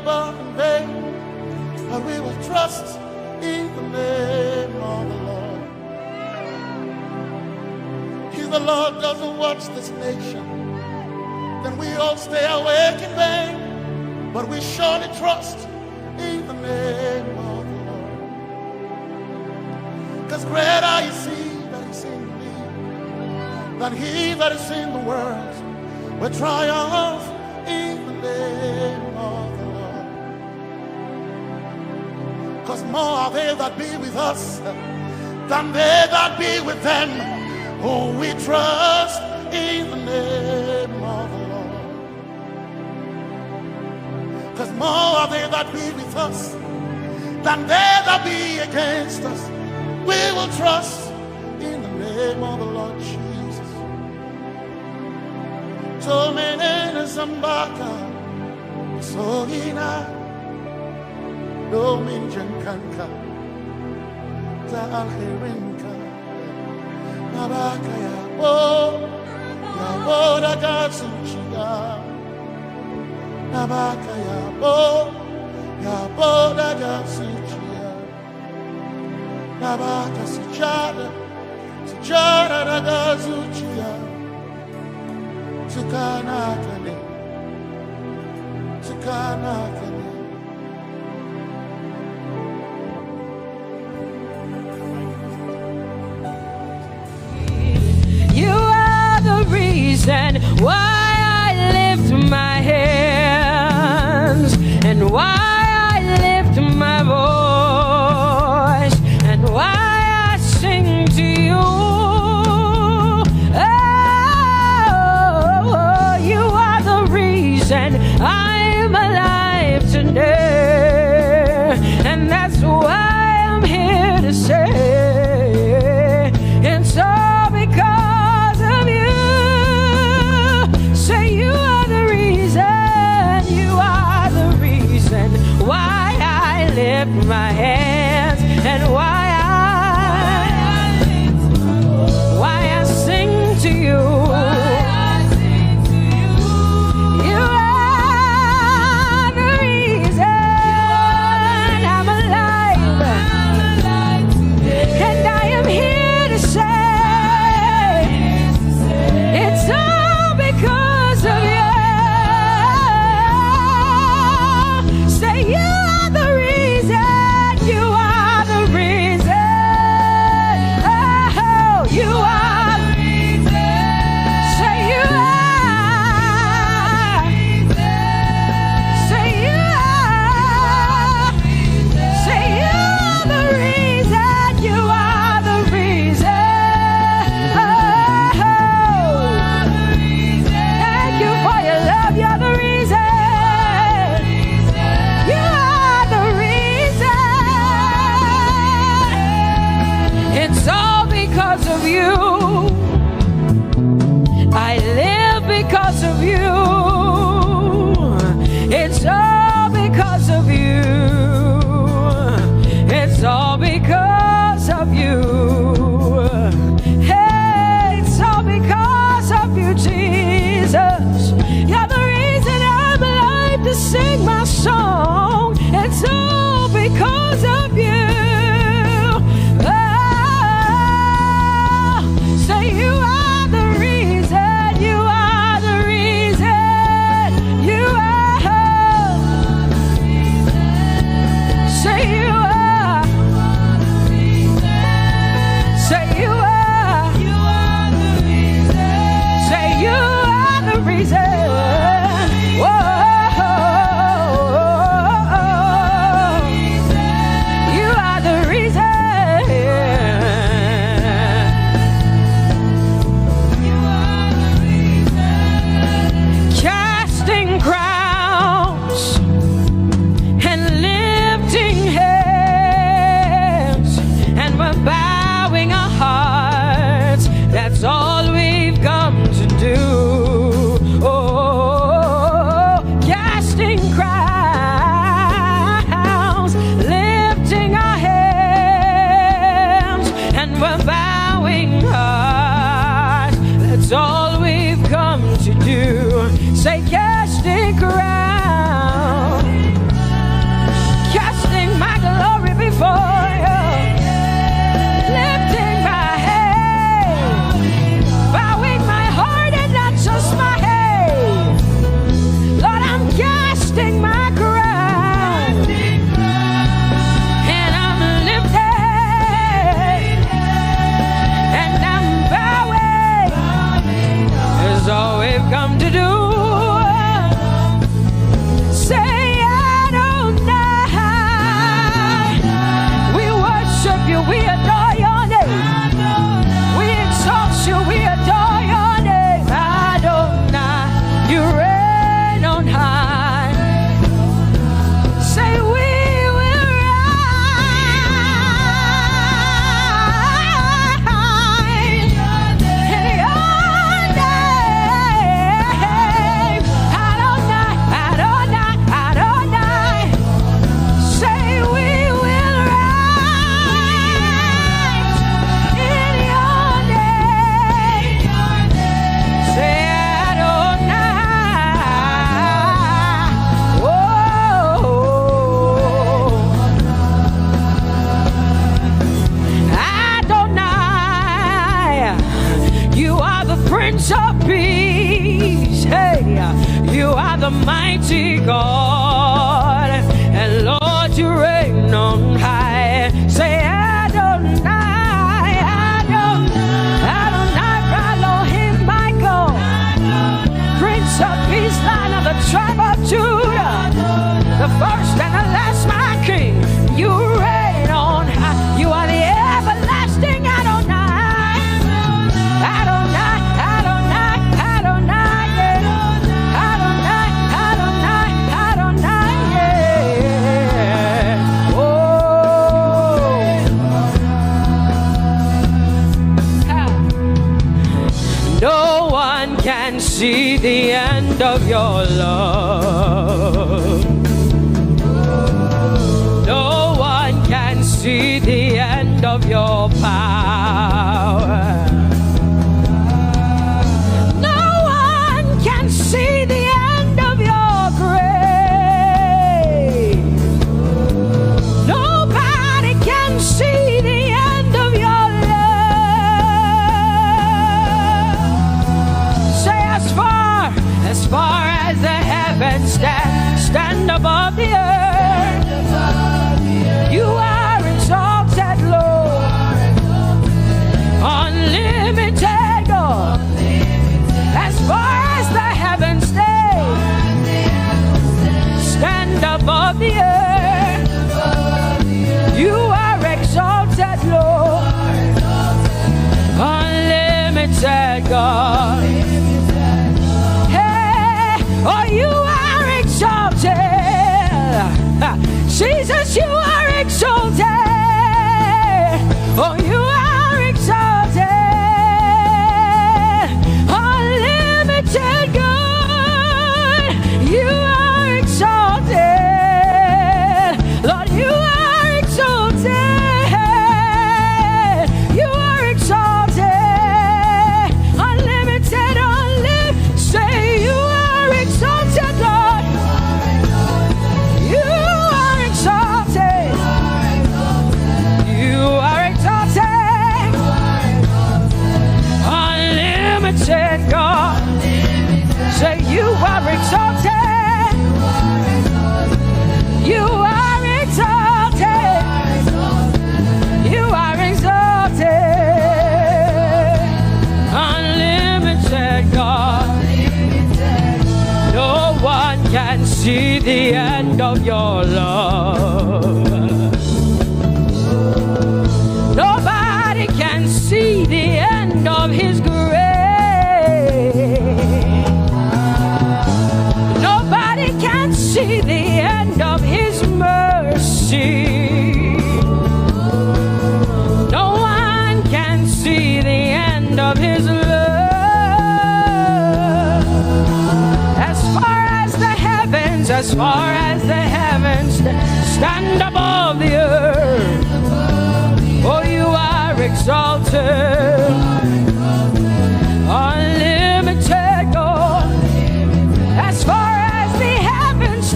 labor in vain, but we will trust in the name of the Lord. If the Lord doesn't watch this nation, then we all stay awake in vain, but we surely trust in the name of the Lord. Because greater is He that is in me than he that is in the world. We triumph in the name of the Lord. Because more are they that be with us than they that be with them. Oh, we trust in the name of the Lord. Because more are they that be with us than they that be against us. We will trust in the name of the Lord Jesus. Tomenene Zambaka, Sohina, Dominjan Kanka, Ta Alherinka, Nabaka Yabo, Yaboda Gatsuchiya, Nabaka Yabo, Yaboda Gatsuchiya, Nabaka Sijada, Sijada Gatsuchiya. Tukanakane, Tukanakane. You are the reason why I lift my hands and why I lift my voice and why I sing to you. I'm alive today, and that's why I'm here to say it's all because of you. Say you are the reason, why I lift my hands and why I sing to you. the mighty God, and Lord, you reign on high. Say Adonai, Adonai, Adonai, Elohim, Michael, Prince of Peace, Lion of the tribe of Judah, the first and the last, my King. You reign on high. You are the everlasting Adonai, Adonai, Adonai, Adonai, yeah. Adonai, Adonai, Adonai, yeah. Oh, no one can see the end of your love. No one can see the end of your power. No one can see the end of your grace. Nobody can see the end of your love. Say as far as the heavens stand above the earth, you are exalted, Lord, unlimited God. As far as the heavens stand above the earth, you are exalted, Lord, unlimited God. Hey, oh, you are exalted. Jesus, you are exalted. Oh, you are exalted. Unlimited God, you are exalted. Lord, you are exalted. You are exalted. Unlimited, say you are exalted, Lord. You are exalted. You are exalted. Unlimited God. Say you are exalted. You are exalted. You are exalted. Unlimited God. No one can see the end of your love. Nobody can see the end of his grace. Nobody can see the end of his mercy. No one can see the end of his love. As far as the heavens stand above the earth, oh, you are exalted. Unlimited God. As far as the heavens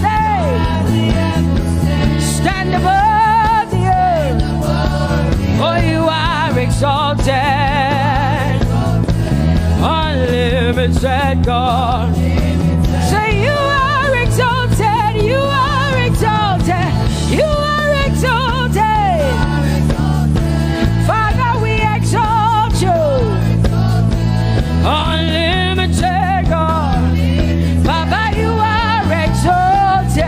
stand above the earth, oh, you are exalted. Unlimited God. Say you are exalted. You are exalted. You are exalted. Father, we exalt you. Unlimited God. Baba, you are exalted.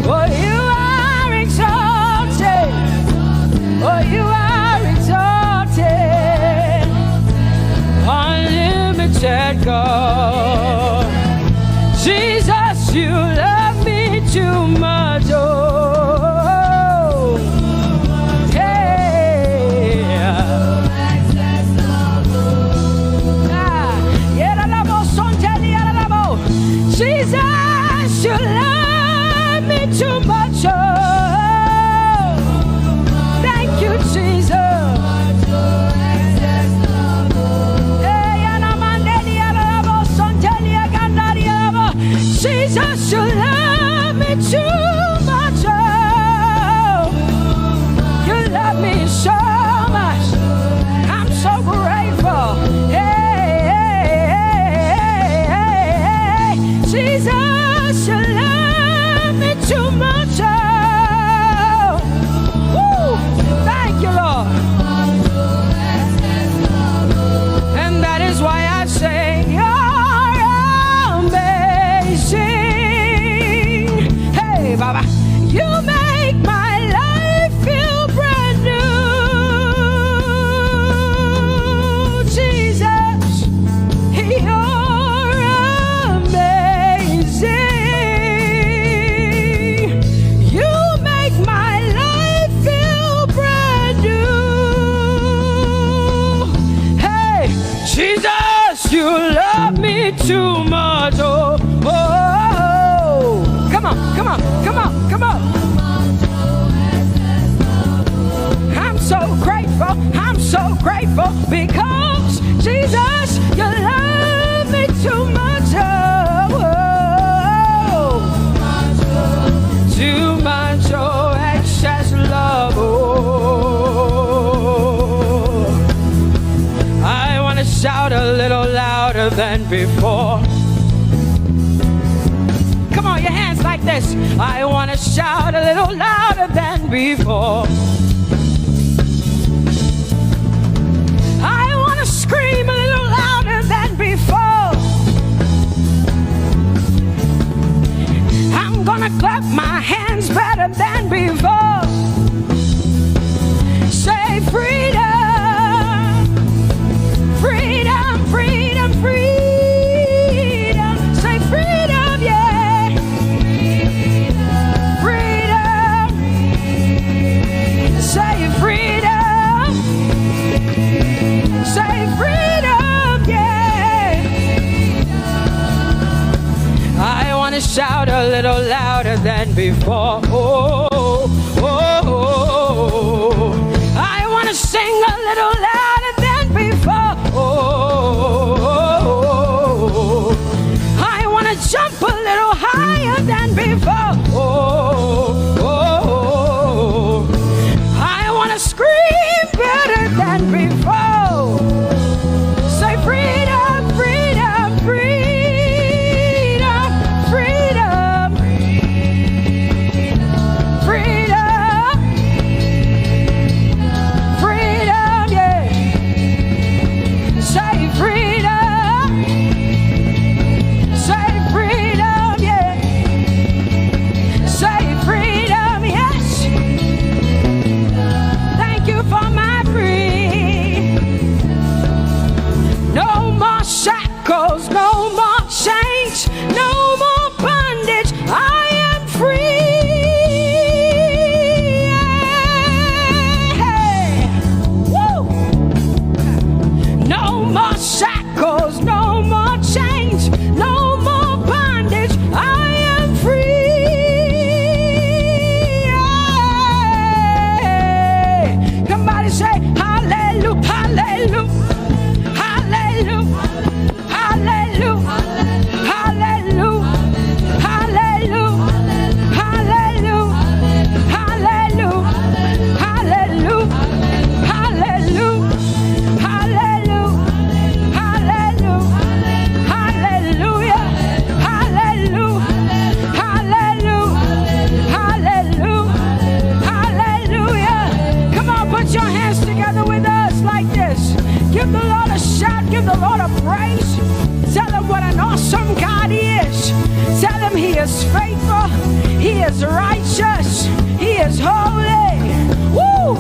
Oh, you are exalted. Oh, you are exalted. Unlimited God. Jesus, you love me too much. Oh, Jesus, you love me too much. Oh, thank you, Jesus. Jesus, you love me too before. Come on, your hands like this. I want to shout a little louder than before. I want to scream a little louder than before. I'm gonna clap my hands better than before. Say freedom, freedom, freedom, freedom. Say freedom, yeah. Freedom. Say freedom. Say freedom, yeah. I want to shout a little louder than before. Oh, oh, oh, oh. I want to sing a little louder than before. Oh, oh, oh. I want to jump a little higher than before. Oh, oh, oh. I want to scream better than before. Say freedom, freedom, freedom, freedom, freedom, freedom, yeah. Say freedom, say freedom, yeah. Say freedom, yes. Thank you for my free. No more shackles, no more chains, no more bondage. I am free. Hey. Woo. No more shackles, no more chains, no more bondage. I am free. Hey. Somebody say hallelujah, hallelujah, hallelujah, hallelujah, hallelujah, hallelujah, hallelujah, hallelujah, hallelujah, hallelujah, hallelujah, hallelujah, hallelujah, hallelujah, hallelujah, hallelujah. Come on, put your hands together with us like this. Give the Lord a shout, give the Lord a praise. Tell him what an awesome God he is. Tell him he is faithful, he is righteous, he is holy. Woo!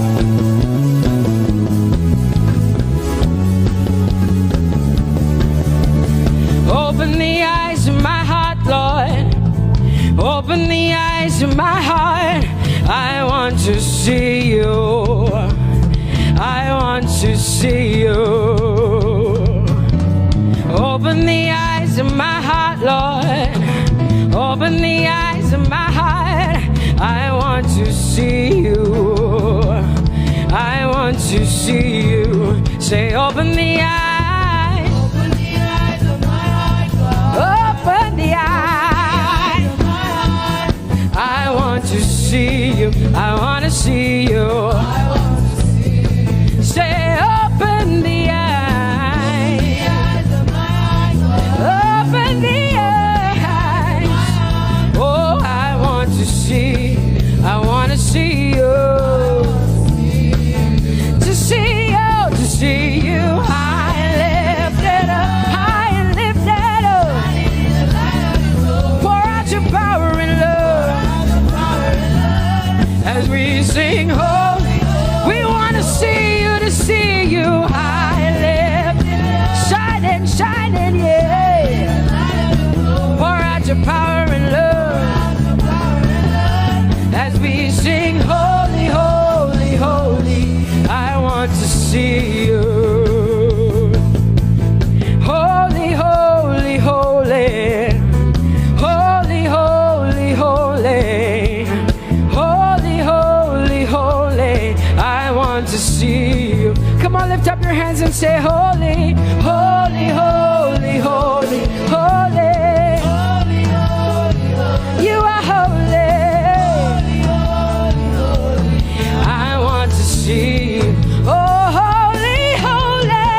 Open the eyes of my heart, Lord. Open the eyes of my heart. I want to see you. I want to see you. Open the eyes of my heart, Lord. Open the eyes of my heart. I want to see you. I want to see you. Say, open the eyes. Open the eyes of my heart, God. Open the eyes of my heart. I want to see you. I want to see you. I want to see you. Say, open the eyes. Open the eyes of my heart, God. Open the eyes. Oh, I want to see. I want to see you. To see you, to see you. High lifted up, high and lifted up. Pour out your power and love. As we sing holy, we want to see you, to see you. High lifted, shining, shining, yeah. Pour out your power and love. As we sing holy, holy, holy, I want to see you. Holy, holy, holy. Holy, holy, holy. Holy, holy, holy, I want to see you. Come on, lift up your hands and say holy, holy, holy, holy, holy. You are holy. I want to see you. Oh, holy, holy.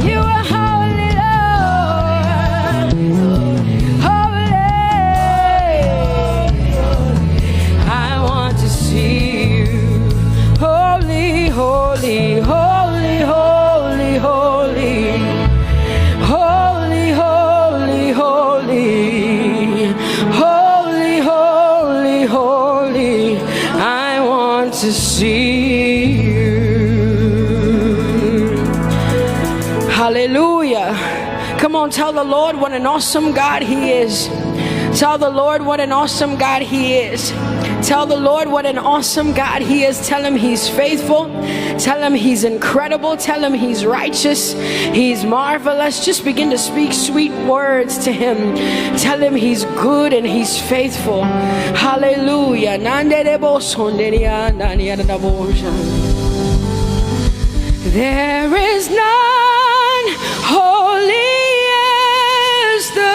You are holy. on, tell the Lord what an awesome God He is. Tell the Lord what an awesome God He is. Tell the Lord what an awesome God He is. Tell Him He's faithful. Tell Him He's incredible. Tell Him He's righteous. He's marvelous. Just begin to speak sweet words to Him. Tell Him He's good and He's faithful. Hallelujah. There is none holy as the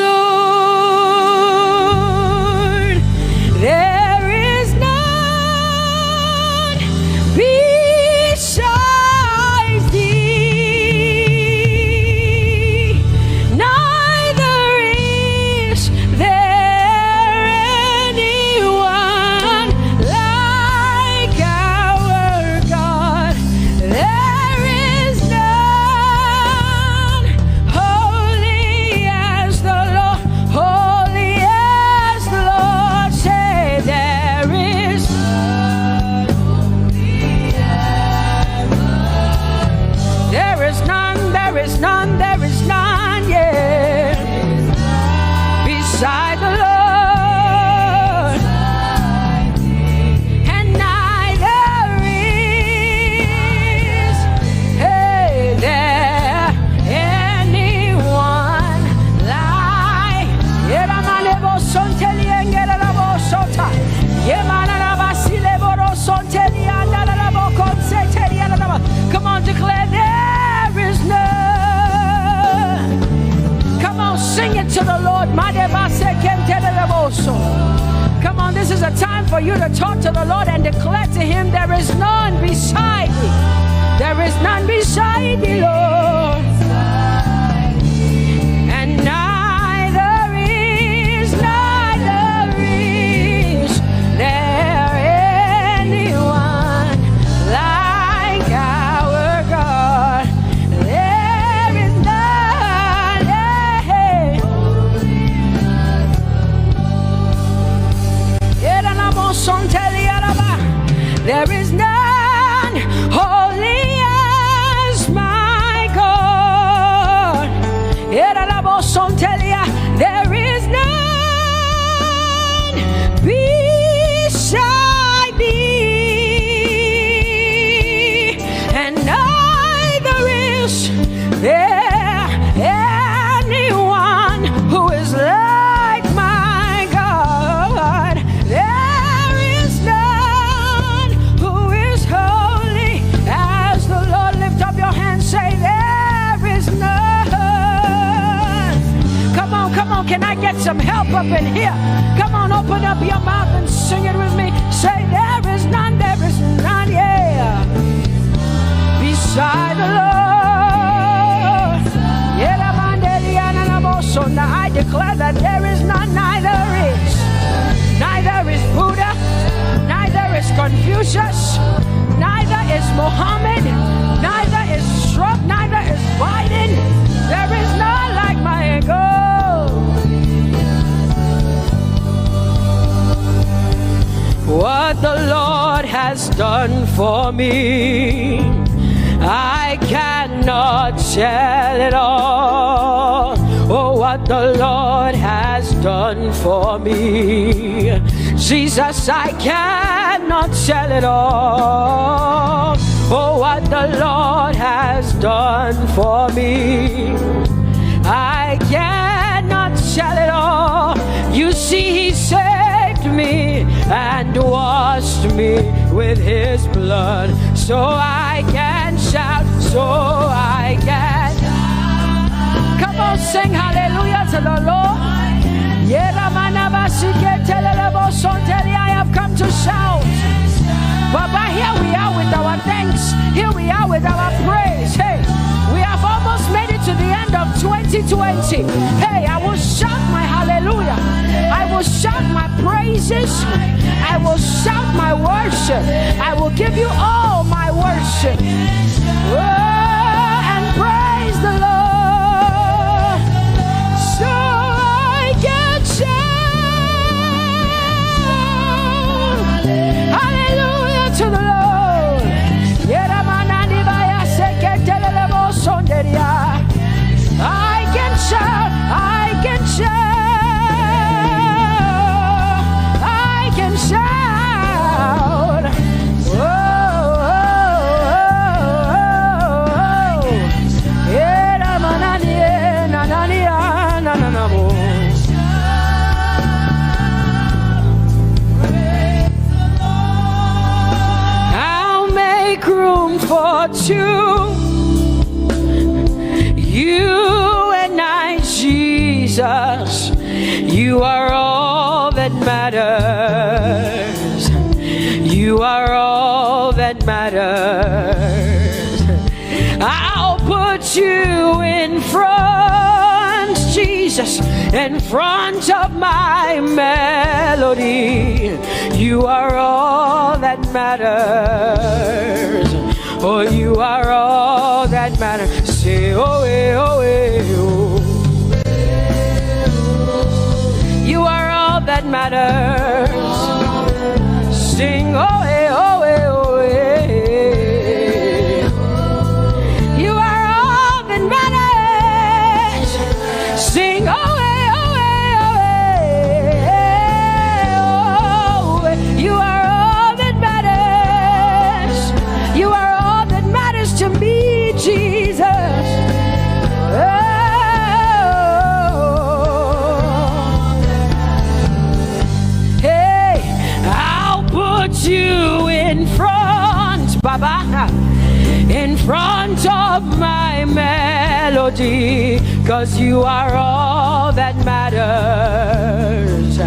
Lord. There is none besides Thee. Neither is there anyone like our God. There is none holy as the Lord, holy as the Lord. Say there is none holy as the Lord. There is none, there is none, there is none, yeah, beside the Lord. And neither is there anyone like Come on, declare there is none. Come on, sing it to the Lord. Come on, this is a time for you to talk to the Lord and declare to Him there is none beside Thee. There is none beside Thee, Lord. And neither is there anyone like our God. There is none, there is none holy as my God. There is none beside Thee, and neither is there anyone who is like my God. There is none who is holy as the Lord. Lift up your hands, say there is none. Come on, can I get some help up in here? Come on, open up your mouth and sing it with me. Say there is none, yeah, beside the Lord. So now I declare that there is none, neither is Buddha, neither is Confucius, neither is Muhammad, neither is Trump, neither is Biden. There is none like my God. What the Lord has done for me, I cannot tell it all. Oh, what the Lord has done for me, Jesus, I cannot tell it all. Oh, what the Lord has done for me, I cannot tell it all. You see, He saved me and washed me with His blood, so I can shout, so I can. Come on, sing hallelujah to the Lord. I have come to shout. Baba, here we are with our thanks. Here we are with our praise. Hey, we have almost made it to the end of 2020. Hey, I will shout my hallelujah. I will shout my praises. I will shout my worship. I will give you all my worship. Oh, and praise the Lord. So I can shout hallelujah to the Lord. I two. You and I, Jesus, you are all that matters. You are all that matters. I'll put you in front, Jesus, in front of my melody. You are all that matters. Oh, you are all that matters. Say, oh, oh, oh. You are all that matters. Sing, oh, oh, oh, oh. You are all that matters. Sing, oh, oh, oh, oh. You are all that matters. You are all that matters to me, Jesus. You in front, Baba, in front of my melody, 'cause you are all that matters.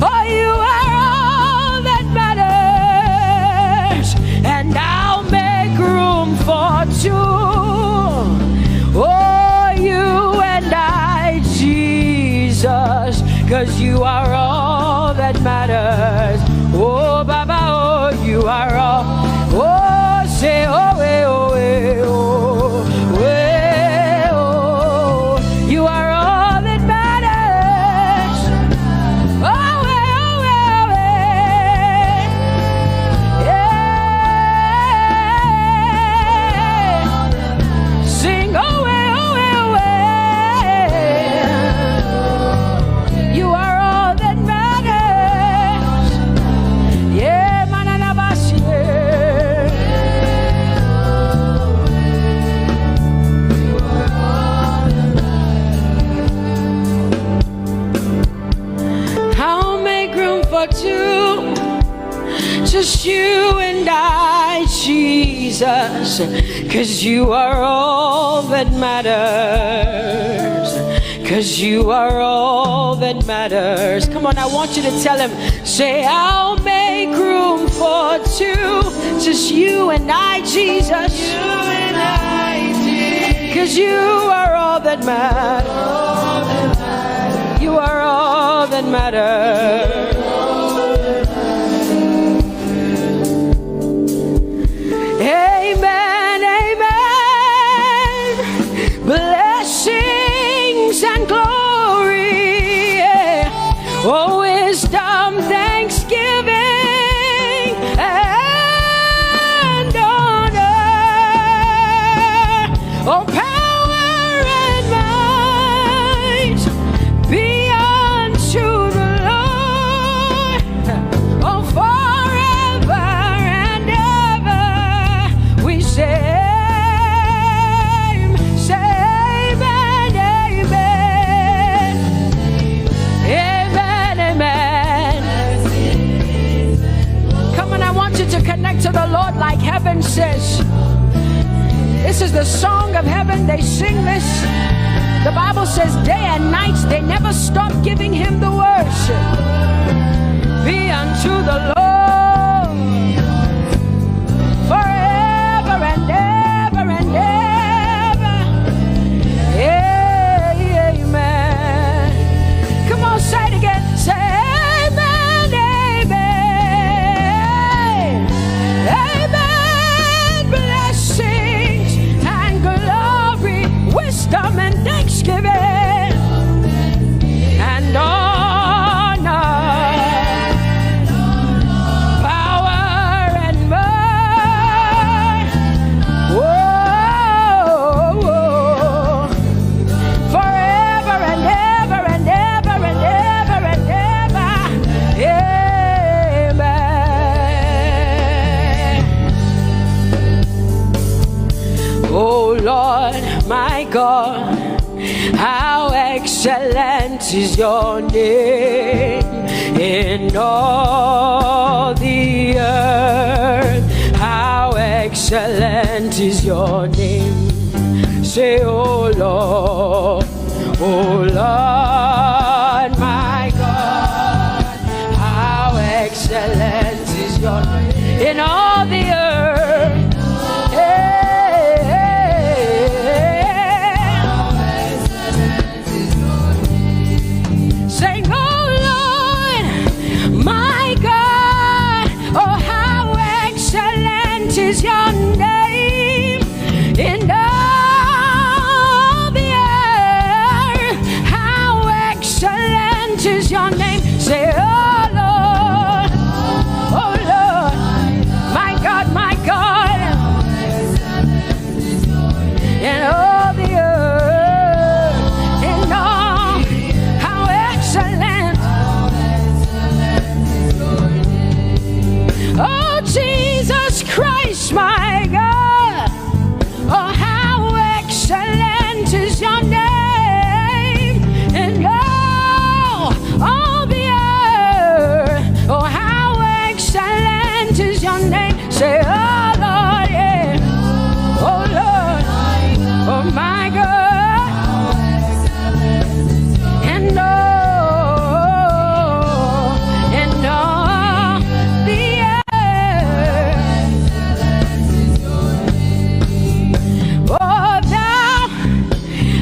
Oh, you are all that matters, and I'll make room for two. Oh, you and I, Jesus, 'cause you are all that matters. Oh, Baba, oh, you are all. Oh, say, oh, eh, oh, eh, oh, eh, oh. You are all that matters. Oh, eh, oh, eh, yeah. Sing, oh, eh, oh, eh, oh. You are all that matters. Yeah, manana bashi. I'll make room for two, just you and I, Jesus, 'cause you are all that matters. 'Cause you are all that matters. Come on, I want you to tell him, say, I'll make room for two, just you and I, Jesus. You and I, Jesus. 'Cause you are all that matters. You are all that matters. Amen, amen. Blessings and glory, yeah. Oh, wisdom, thanksgiving, and honor. Oh, power and might be unto the Lord. Oh, forever and ever we say. To connect to the Lord like heaven says. This is the song of heaven. They sing this. The Bible says day and night they never stop giving him the worship. Be unto the Lord forever and ever and ever. Amen. Come on, say it again. Say amen, amen. Amen. Blessings and glory, wisdom and thanksgiving, and honor, power and might. Whoa, whoa. Forever and ever and ever and ever and ever. Amen. Oh Lord, my God, how excellent is your name in all the earth. How excellent excellent is your name. Say, oh Lord, my God, how excellent is your name in all the earth. Say, oh Lord, my God, oh how excellent is your name in all the earth. How excellent is your name. Say, oh Lord, my God, in all the earth, in all, how excellent. Oh Jesus Christ, my God, oh how excellent is your name in all the earth. Oh how excellent is your name. Say, oh Lord, yeah. Oh Lord, oh my God, and all the earth. Oh, thou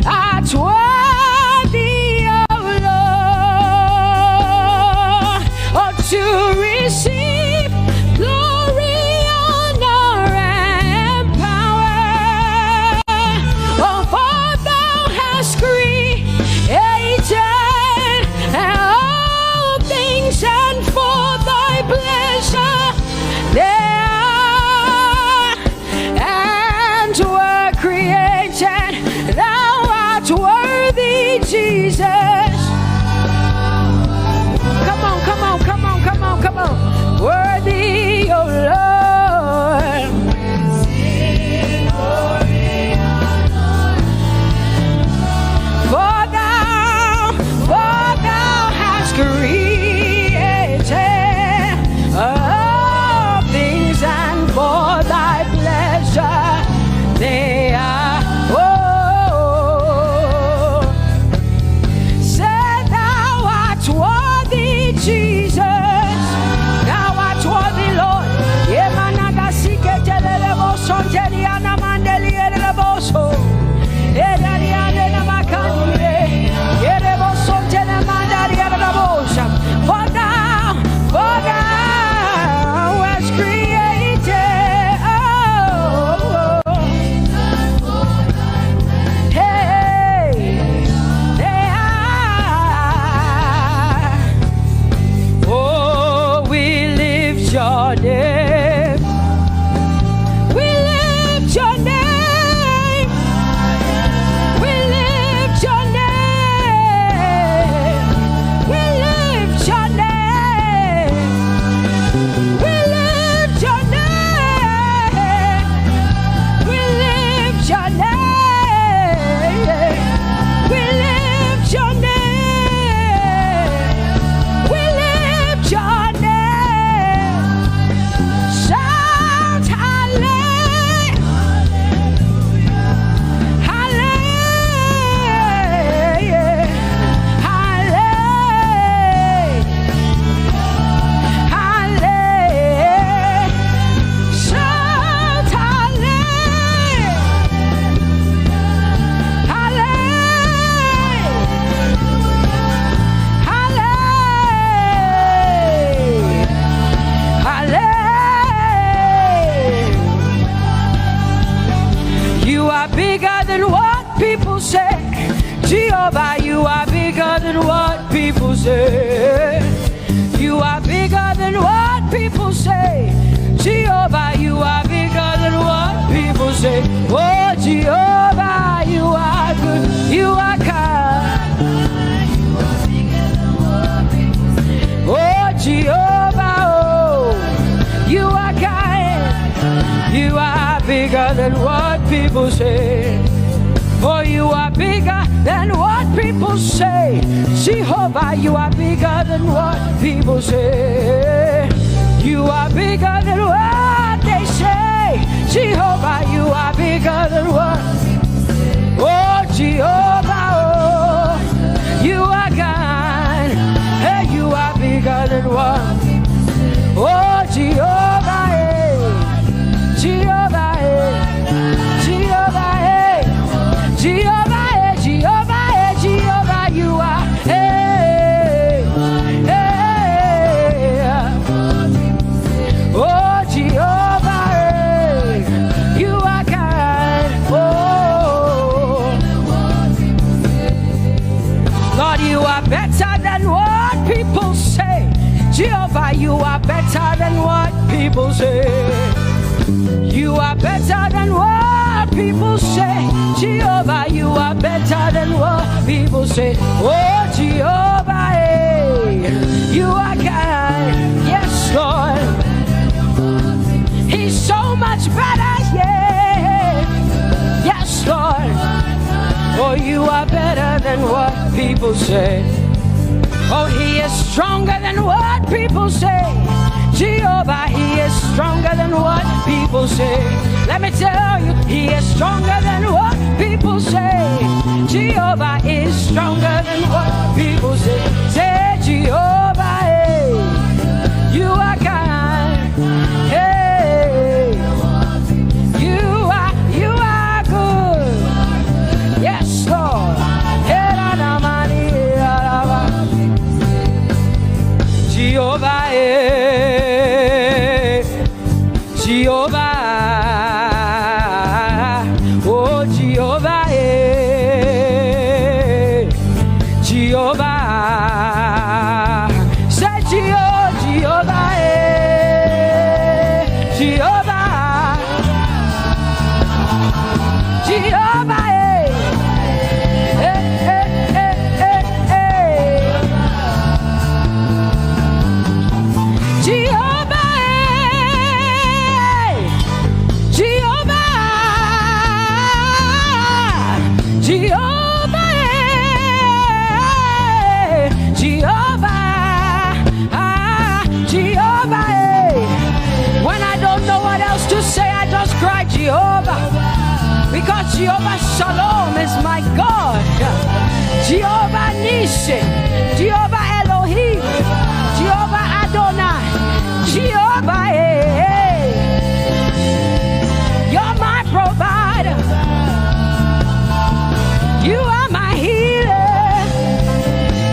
art worthy, oh Lord, oh to receive glory, honor, and power. Oh, for thou hast created all things, and for thy pleasure they are and were created. Thou art worthy, Jesus. Come on, come on, come on, come on, come on. Worthy, oh Lord. For thou hast created all things, and for thy pleasure they are. Oh, say thou art worthy, Jesus. Thou art worthy, Lord. For thou hast created, hey, they are. Oh, we lift your name. We lift your name. We lift your name. We lift your name. We lift your name. We lift your name. We lift your name. We lift your name. Shout hallelujah. Hallelujah. Hallelujah. Hallelujah. Shout hallelujah. Hallelujah. Hallelujah. Hallelujah. You are bigger than what people say. Jehovah, you are bigger than what people say. You are bigger than what people say. Jehovah, you are bigger than what people say. Oh, Jehovah, you are good. You are kind. Oh, Jehovah, oh, you are kind. You are bigger than what people say. Oh, you are bigger than what people say. Jehovah, you are bigger than what people say. You are bigger than what they say. Jehovah, you are bigger than what? Oh, Jehovah, oh, you are God. Hey, you are bigger than what? Oh, Jehovah, hey, Jehovah, hey, Jehovah, hey, Jehovah, hey, Jehovah, hey, Jehovah, you are, hey, hey, oh, Jehovah, hey, you are God, oh, Lord, you are better than what people say. Jehovah, you are better than what people say. You are better than what people say. Jehovah, you are better than what people say. Oh, Jehovah, hey, you are God. Yes, Lord. He's so much better, yeah. Yes, Lord. Oh, you are better than what people say. Oh, he is stronger than what people say. Jehovah, he is stronger than what people say. Let me tell you, he is stronger than what people say. Jehovah is stronger than what people say. Say, Jehovah, hey, you are God. Hey, you are good. Yes, Lord. Jehovah, Jehovah, oh Jehovah, Jehovah, say Jehovah, Jehovah, Jehovah, Jehovah, because Jehovah Shalom is my God. Jehovah Nissi, Jehovah Elohim, Jehovah Adonai, Jehovah, hey, you're my provider. You are my healer.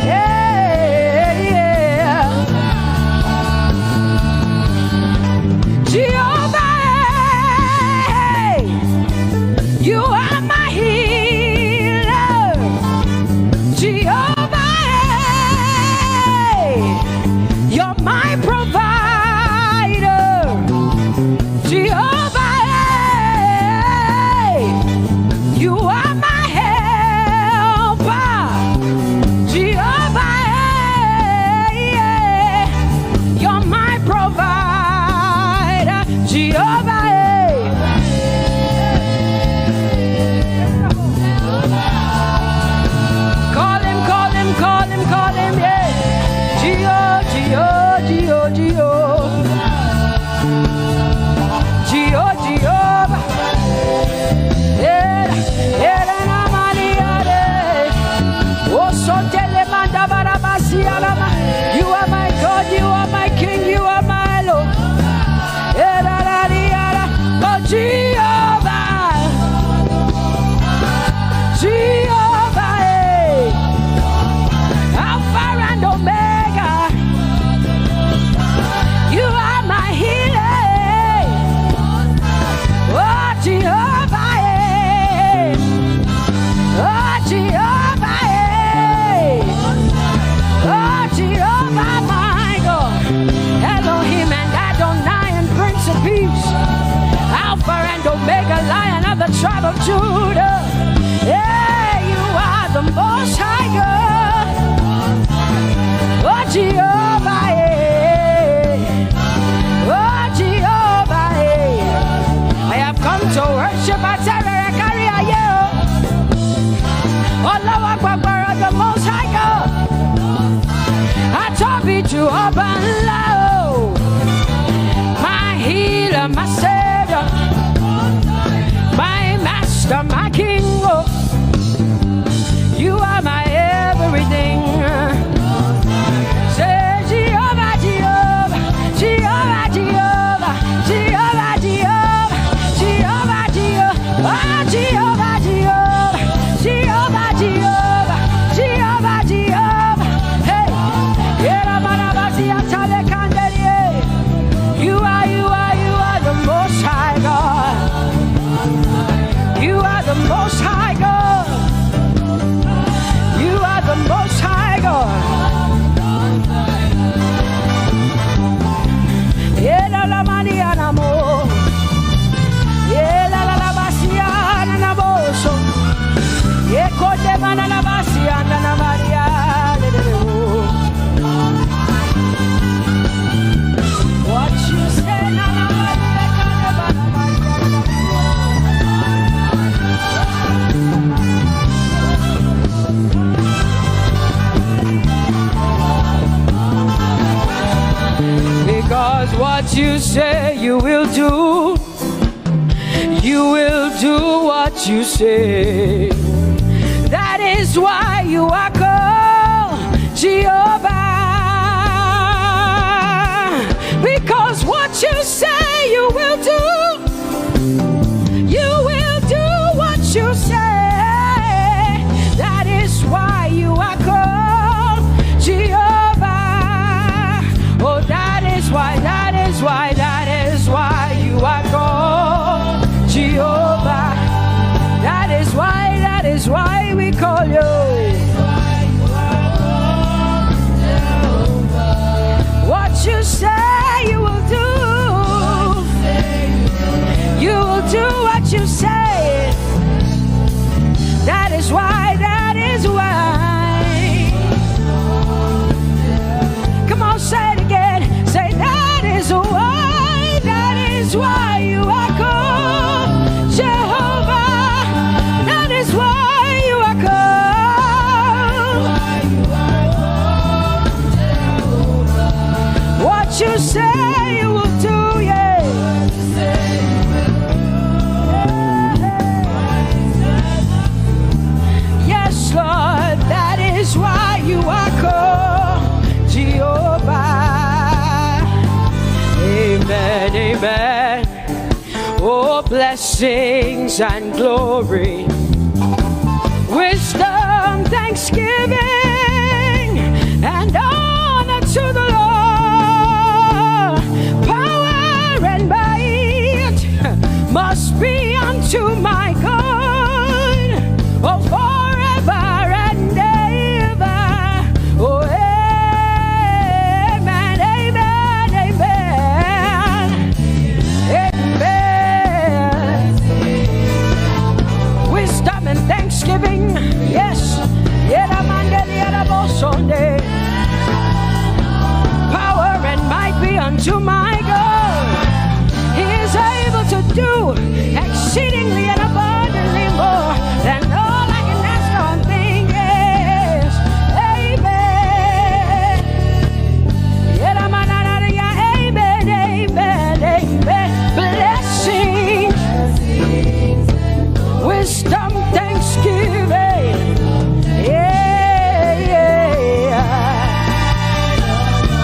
Yeah, yeah. Jehovah, you are my healer, Jehovah, you're my provider, Jehovah, you are my helper, Jehovah, you're my provider, Jehovah. Call him, yeah. Jehovah, yeah, you are my God, you are my King, you are my Lord. Oh, Jehovah, Jehovah, Alpha and Omega, you are my healer. Oh, Jehovah, oh, Jehovah, oh, Jehovah, my God, Elohim and Adonai and Prince of Peace, Alpha and Omega, Lion of the tribe of Judah. Yeah, you are the Most High God. Oh, Jehovah, oh, Jehovah, I have come to worship at Terekaria, oh, Lord, the Most High God. I told you to open low, my healer, my savior. are my king. Oh, you are my everything. Say Jehovah, Jehovah, Jehovah, Jehovah, Jehovah, Jehovah, Jehovah, Jehovah, ah, Jehovah, Jehovah, Jehovah, Jehovah, Jehovah, Jehovah. Hey, Yera Manabasi Atale Kandelie. You are the Most High God. You are the Most High God. You are the Most High God. Yela la maniana mo. Yela la basiana na boso. Yeko de mana la basiana na Maria. What you say na na because what you say you will do what you say. That is why you are called Jehovah. Because what you say you will do what you say. That is why you are called Jehovah. Oh, that is why you are called Jehovah. That is why we call you. What you say you will do. You will do what you say. That is why. Come on, say it again. Say that is why you are called Jehovah. That is why you are called. What you say you will do, yeah. Yes, Lord, that is why you are called Jehovah. Amen, amen. Oh, blessings and glory, wisdom, thanksgiving, and honor to the Lord. Power and might must be unto my God. Oh, forever and ever. Oh, amen, amen, amen, amen. Wisdom and thanksgiving, yes. Power and might be unto my God. He is able to do exceedingly and abundantly more than all I can ask or think. Yes, amen. Amen, amen, amen. Blessings, wisdom, thanksgiving. Yeah, yeah.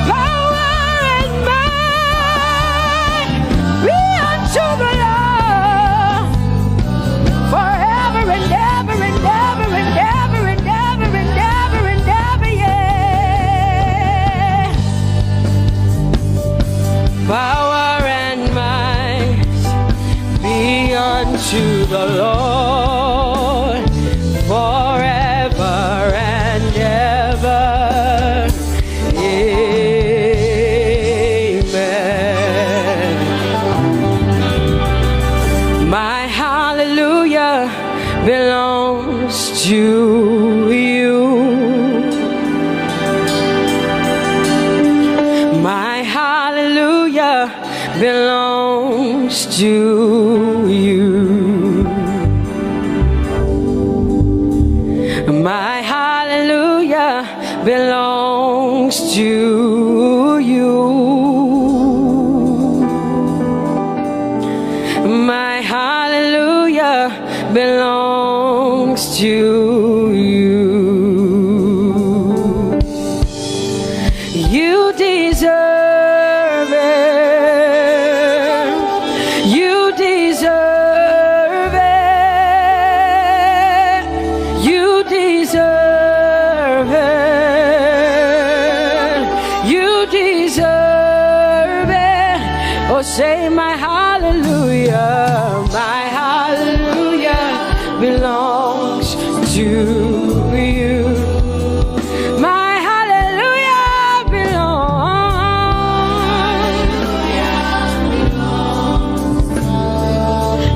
Power and might be unto the Lord forever and ever and ever and ever and ever and ever and ever, yeah. Power and might be unto the Lord forever and ever. Amen. My hallelujah belongs to you. My hallelujah belongs to you. My hallelujah belongs to you. My hallelujah belongs Oh, say my hallelujah belongs to you. My hallelujah belongs.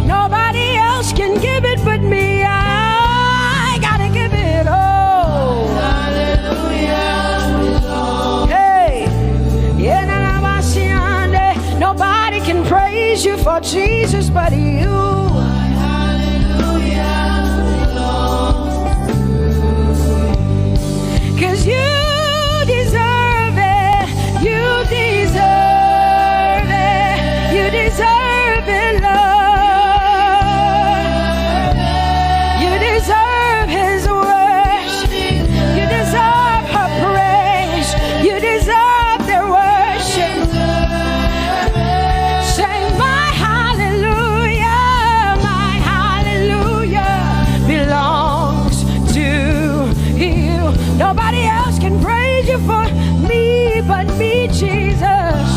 Nobody else can give it but me. I gotta give it all. Hey, nobody can praise you for Jesus but you. Cause you deserve it, you deserve it, you deserve it, Lord. You deserve His worship, you deserve her praise, you deserve their worship. Say my hallelujah belongs to you. Nobody else can praise you for me but me, Jesus.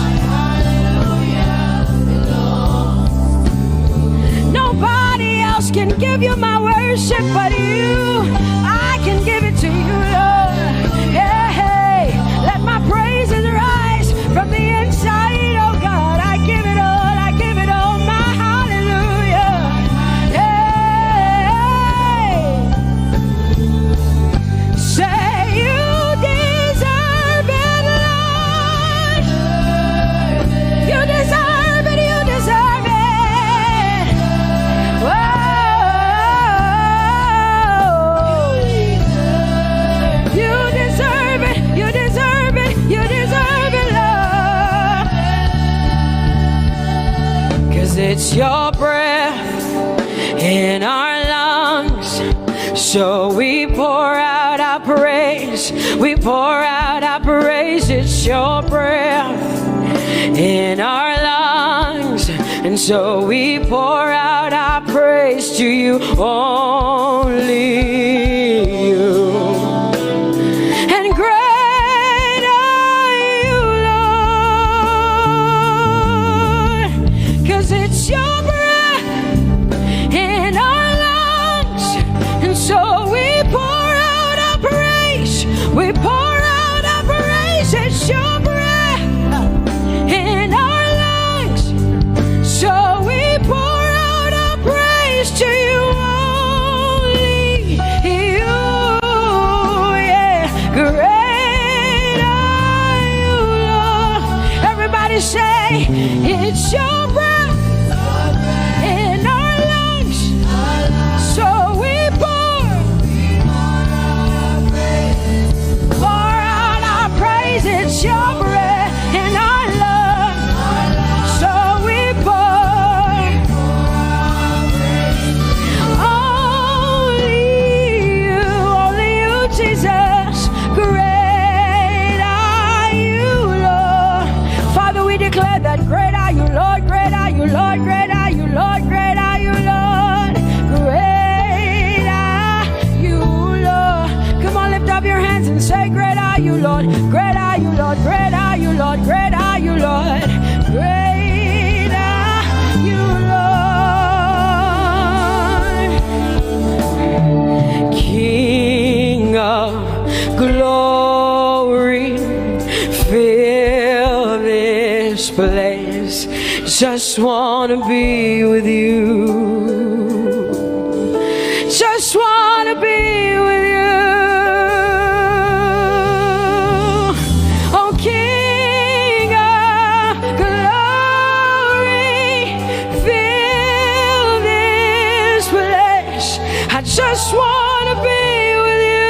Nobody else can give you my worship but you. I can give it to you, Lord. Yeah, hey, let my praises rise from the inside, oh God. I give it all, I give it all, my hallelujah. Hey, say you deserve it, Lord. You deserve it, you deserve it. Whoa. You deserve it, you deserve it, you deserve it, Lord. Cause it's your breath in our lungs. So we pour out our praise, we pour out our praise. It's your breath in our lungs, and so we pour out our praise to you, only you. And great are you, Lord, 'cause it's your breath in our lungs, and so we pour out our praise, we pour out our praise. It's your breath in our lungs, so we pour out our praise to you, only you. Yeah, great are you, Lord. Everybody say, it's your breath in our lungs, so we pour out our praise. It's your breath in our lungs, so we pour only you, Jesus. Great are you, Lord. Father, we declare that great are you, Lord, great are you, Lord, great are you, Lord, great are you, Lord. Great are you, Lord. Come on, lift up your hands and say, great are you, Lord, great are you, Lord, great are you, Lord, great are you, Lord. Great are you, Lord. King of glory, fill this place. Just wanna be with you. Just wanna be with you. Oh, King of glory, fill this place. I just wanna be with you.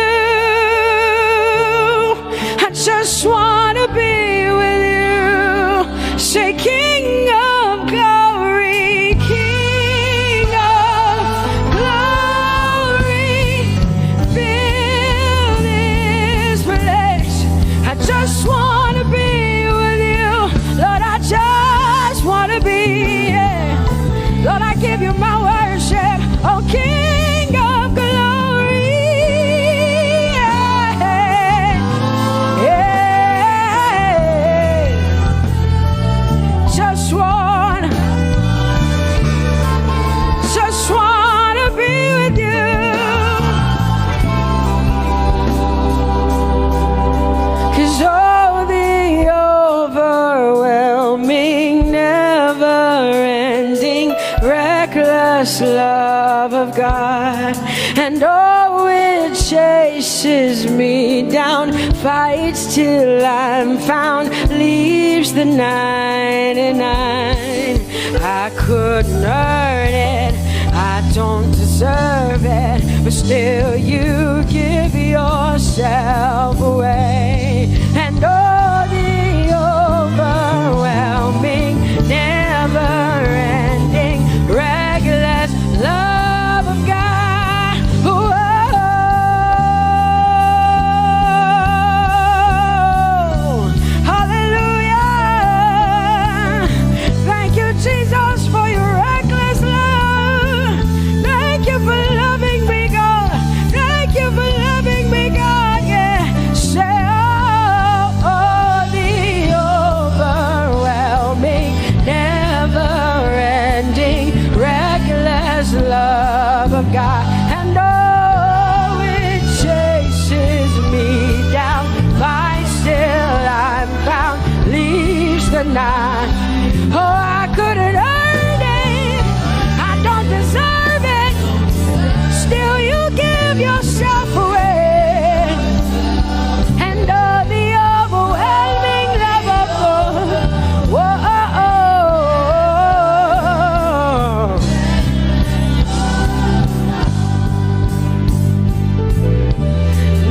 I just wanna be with you. Say, King of glory, King of glory, fill this place. I just wanna be with you, Lord. I just wanna be. Yeah. Lord, I give you my worship. Oh, King of glory, yeah. Yeah. reckless love of God, and oh, it chases me down, fights till I'm found, leaves the 99. I couldn't earn it, I don't deserve it, but still you give yourself away. And oh, the overwhelming, never-ending, reckless love of God. Whoa. Hallelujah. Thank you, Jesus, for your reckless love. Thank you for loving me, God. Thank you for loving me, God. Yeah. Say, oh, the overwhelming, never-ending, reckless love of God. And oh, it chases me down, finds till I'm found, leaves the 9. Oh, I couldn't earn it, I don't deserve it, still you give yourself away. And oh, the overwhelming love of God. Whoa.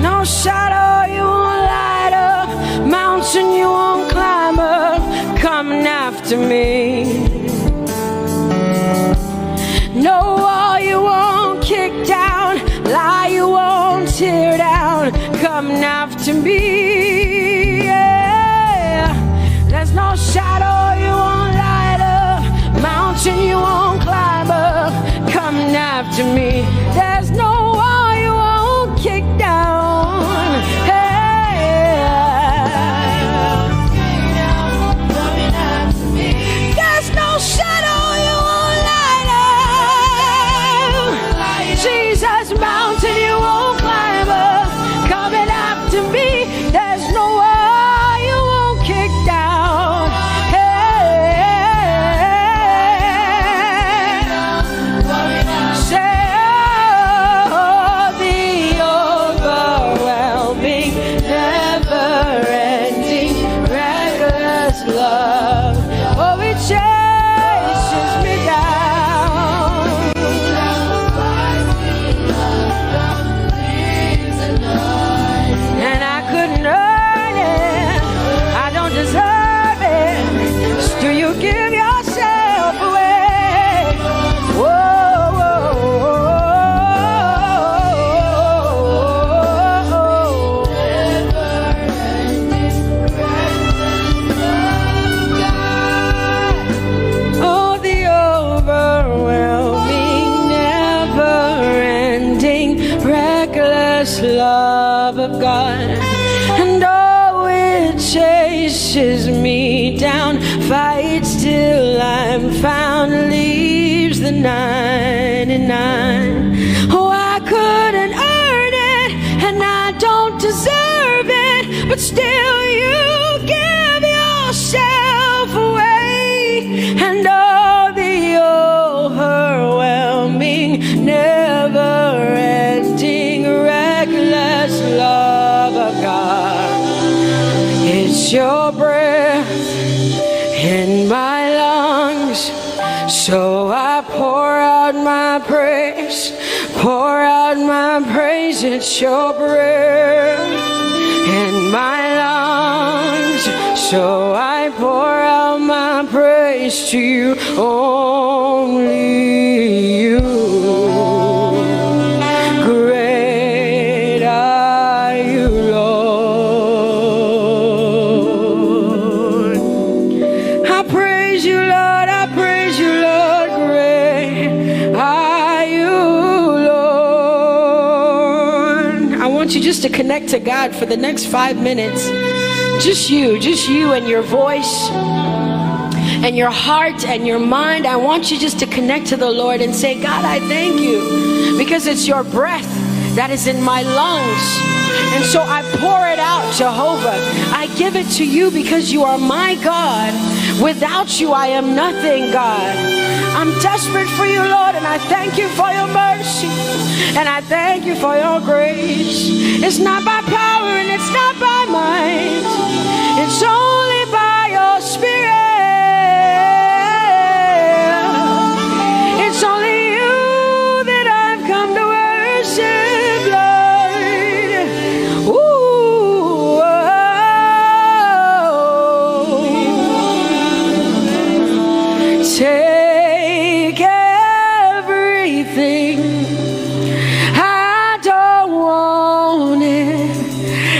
No shadow you won't light up, mountain you won't climb up, coming after me. No wall you won't kick down, lie you won't tear down, coming after me. Yeah. There's no shadow you won't light up, mountain you won't climb up, coming after me. There's no wall you won't kick down. Hey. There's no shadow you won't light up, Jesus, mountain you won't climb up, coming after me. There's no wall you won't kick down. Hey. Say, oh, the overwhelming, never-ending, reckless love. Oh, it chases me down. And I couldn't earn it, I don't deserve it, still you give yourself away. Whoa, whoa, oh, the overwhelming, never-ending, reckless love of God. And oh, it chases me down, fights till I'm found, leaves the 99. Oh, I couldn't earn it, and I don't deserve it, but still you give yourself away. And oh, the overwhelming, never-ending, reckless love of God. It's your breath in my lungs, so I pour out my praise, pour out my praise. It's your breath in my lungs, so I pour out my praise to you, only you. Great are you, Lord. I praise you, Lord, I praise you, Lord. Great are you, Lord. I want you just to connect to God for the next 5 minutes. Just you and your voice and your heart and your mind. I want you just to connect to the Lord and say, God, I thank you because it's your breath that is in my lungs. And so I pour it out, Jehovah. I I give it to you because you are my God. Without you, I am nothing, God. I'm desperate for you, Lord, and I thank you for your mercy, and I thank you for your grace. It's not by power and it's not by might. It's only by your Spirit. It's only you that I've come to worship, Lord. Ooh, take everything. I don't want it.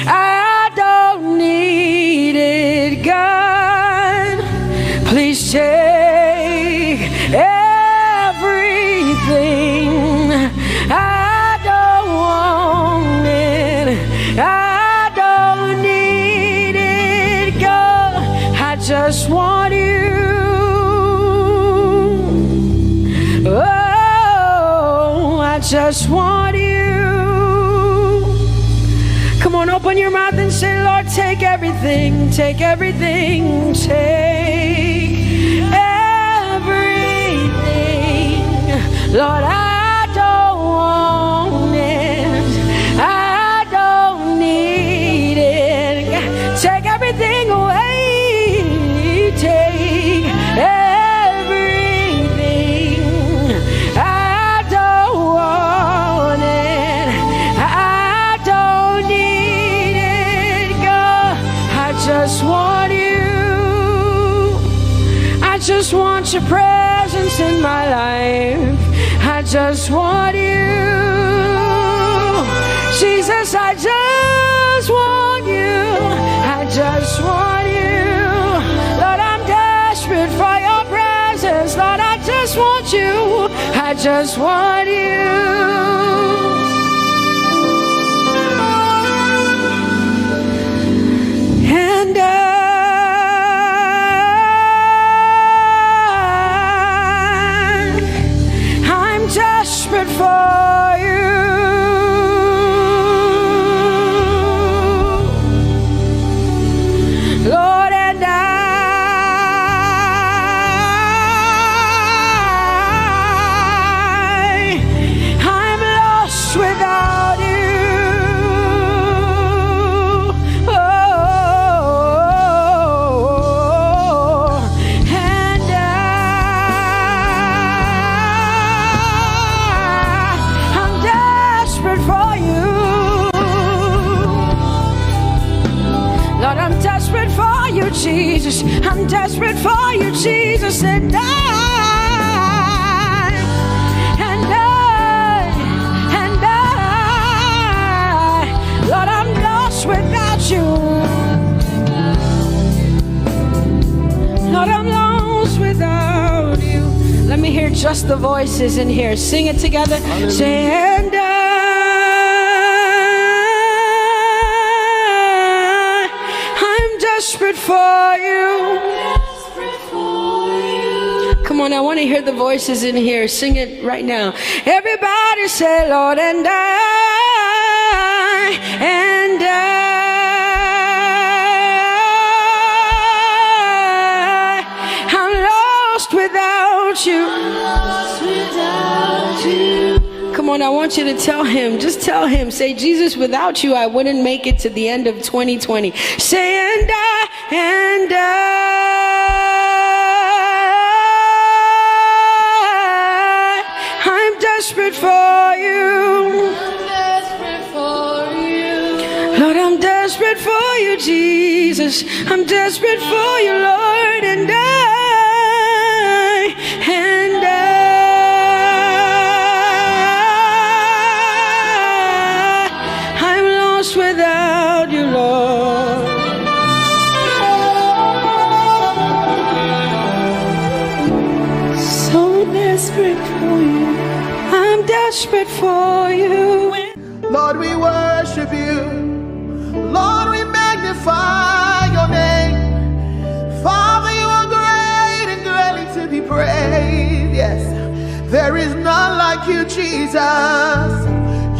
I don't need it, God. Please take everything. I don't want it. I don't need it, God. I just want you. Oh, I just want you. Come on, open your mouth and say, Lord, take everything, take everything, take everything. Lord, I don't want it. I don't need it. Take everything away. Take everything. I don't want it. I don't need it, God. I just want you. I just want your presence in my life. I just want you. Jesus, I just want you. I just want you. Lord, I'm desperate for your presence. Lord, I just want you. I just want you. And I'm desperate for you. Lord, and I'm lost without you. Oh, and I'm desperate for you. Lord, I'm desperate for you, Jesus. I'm desperate for you, Jesus. And Lord, I'm lost without you. Lord, I'm lost without you. Let me hear just the voices in here. Sing it together. Say, and I'm desperate for you. Come on, I want to hear the voices in here. Sing it right now. Everybody say, Lord, and I'm lost without you. Come on, I want you to tell him. Just tell him. Say, Jesus, without you, I wouldn't make it to the end of 2020. Say, and I'm desperate for you. Lord, I'm desperate for you, Jesus. I'm desperate for you, Lord, and I'm lost without you, Lord. So desperate for you. I'm desperate for you. Lord, we worship you. Lord, we magnify your name. Father, you are great and greatly to be praised. Yes, there is none like you, Jesus.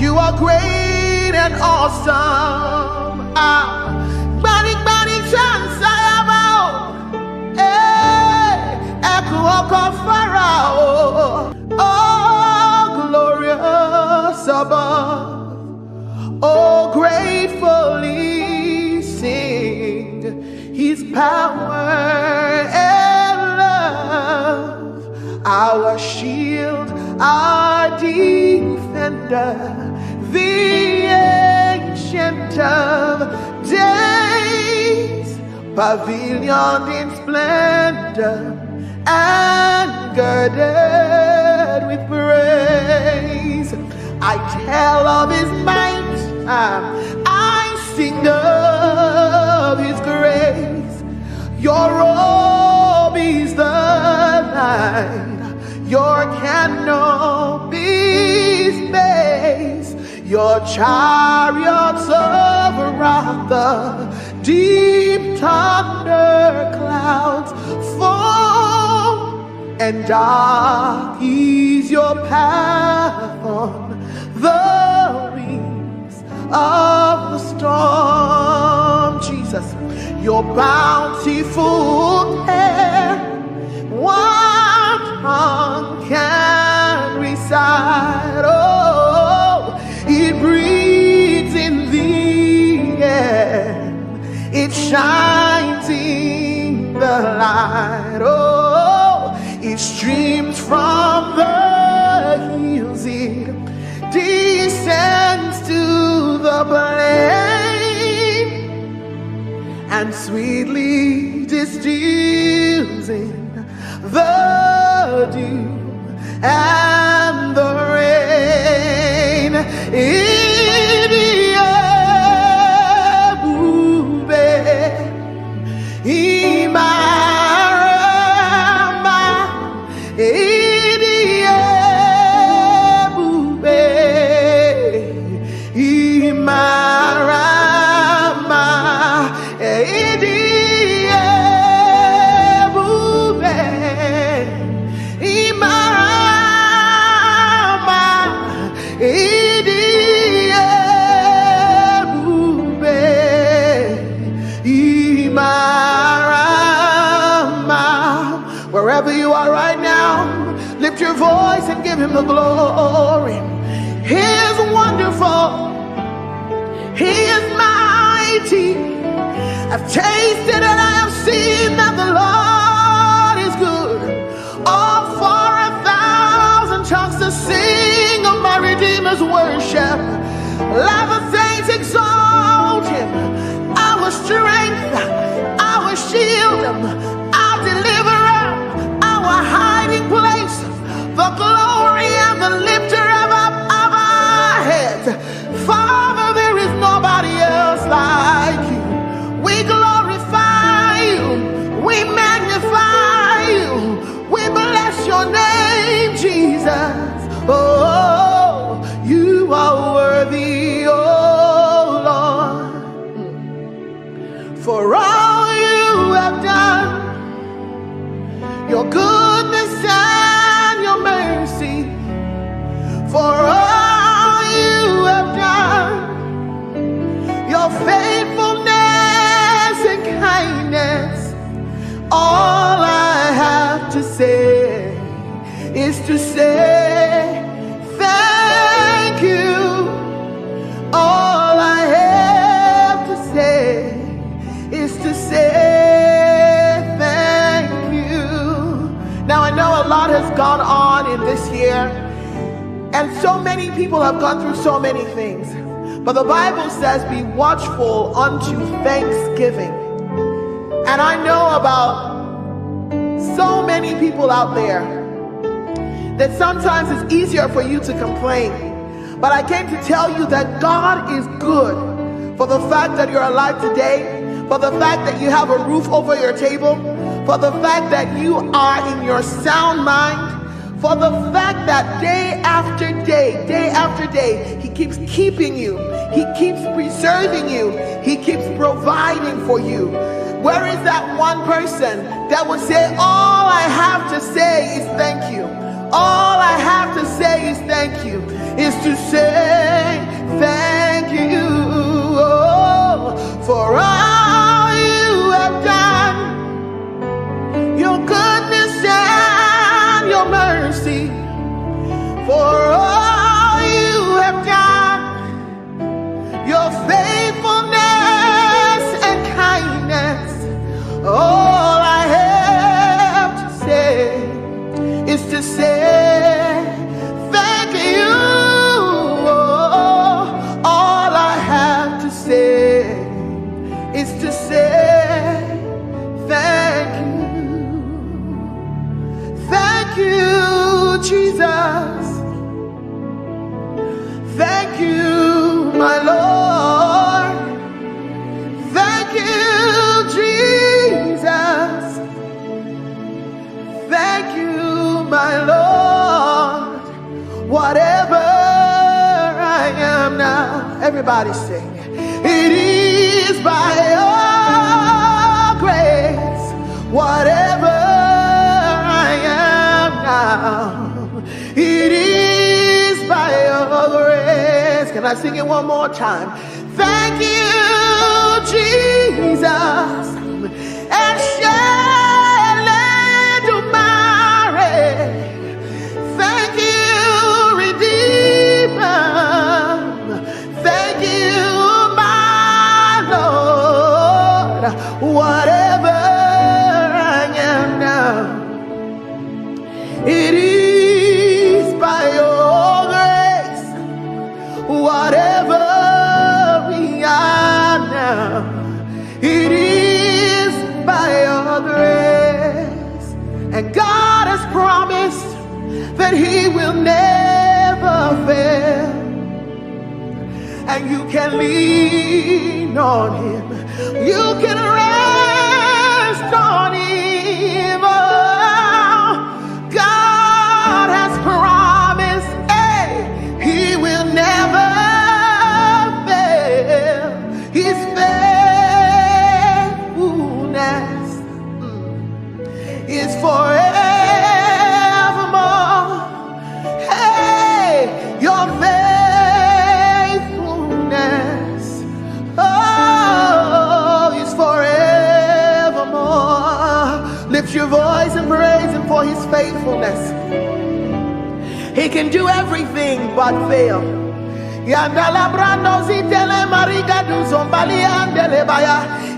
You are great and awesome. Bani, bani, His power and love, our shield, our defender, the Ancient of Days, pavilion in splendor and girded with praise. I tell of His might, I sing of His grace. Your robe is the light, your canopy's base, your chariots around the deep thunder clouds fall, and dark is your path on the wings of the storm. Jesus, your bountiful care, what tongue can recite? Oh, it breathes in the air, it shines in the light. Oh, it streams from the hills, it descends to the plain, and sweetly distills in the dew and the rain. Wherever you are right now, lift your voice and give Him the glory. He is wonderful, He is mighty. I've tasted and I have seen that the Lord is good. All for 1,000 tongues to sing of my Redeemer's worship. Let the saints exalt Him, our strength, our shield, our deliverer, our hiding place, the glory and the lifter of our heads. Father, there is nobody else like You. We glorify You, we magnify You, we bless Your name, Jesus. Oh, You are worthy, oh Lord, for all You have done, Your goodness and Your mercy, for all You have done, Your faithfulness and kindness. All I have to say is to say thank You. All I have to say is to say thank You. Now I know a lot has gone on in this year, and so many people have gone through so many things. But the Bible says, be watchful unto thanksgiving. And I know about so many people out there that sometimes it's easier for you to complain. But I came to tell you that God is good for the fact that you're alive today, for the fact that you have a roof over your table, for the fact that you are in your sound mind, for the fact that day after day, He keeps keeping you, He keeps preserving you, He keeps providing for you. Where is that one person that would say, all I have to say is thank You? All I have to say is thank You, is to say thank You, oh, for all You have done, Your goodness and Your mercy, for all You have done, Your faithfulness and kindness. now. Everybody sing. It is by your grace, whatever I am now. It is by your grace. Can I sing it one more time? Thank you, Jesus. And thank you, Redeemer. Thank you, my Lord. Whatever I am now, it is by your grace. Whatever we are now, it is by your grace. And God has promised that he will never fail, and you can lean on him, you can rest on him. Oh, God has promised, hey, he will never fail. His faithfulness is forever. Your faithfulness, oh, is forevermore. Lift your voice and praise him for his faithfulness. He can do everything but fail.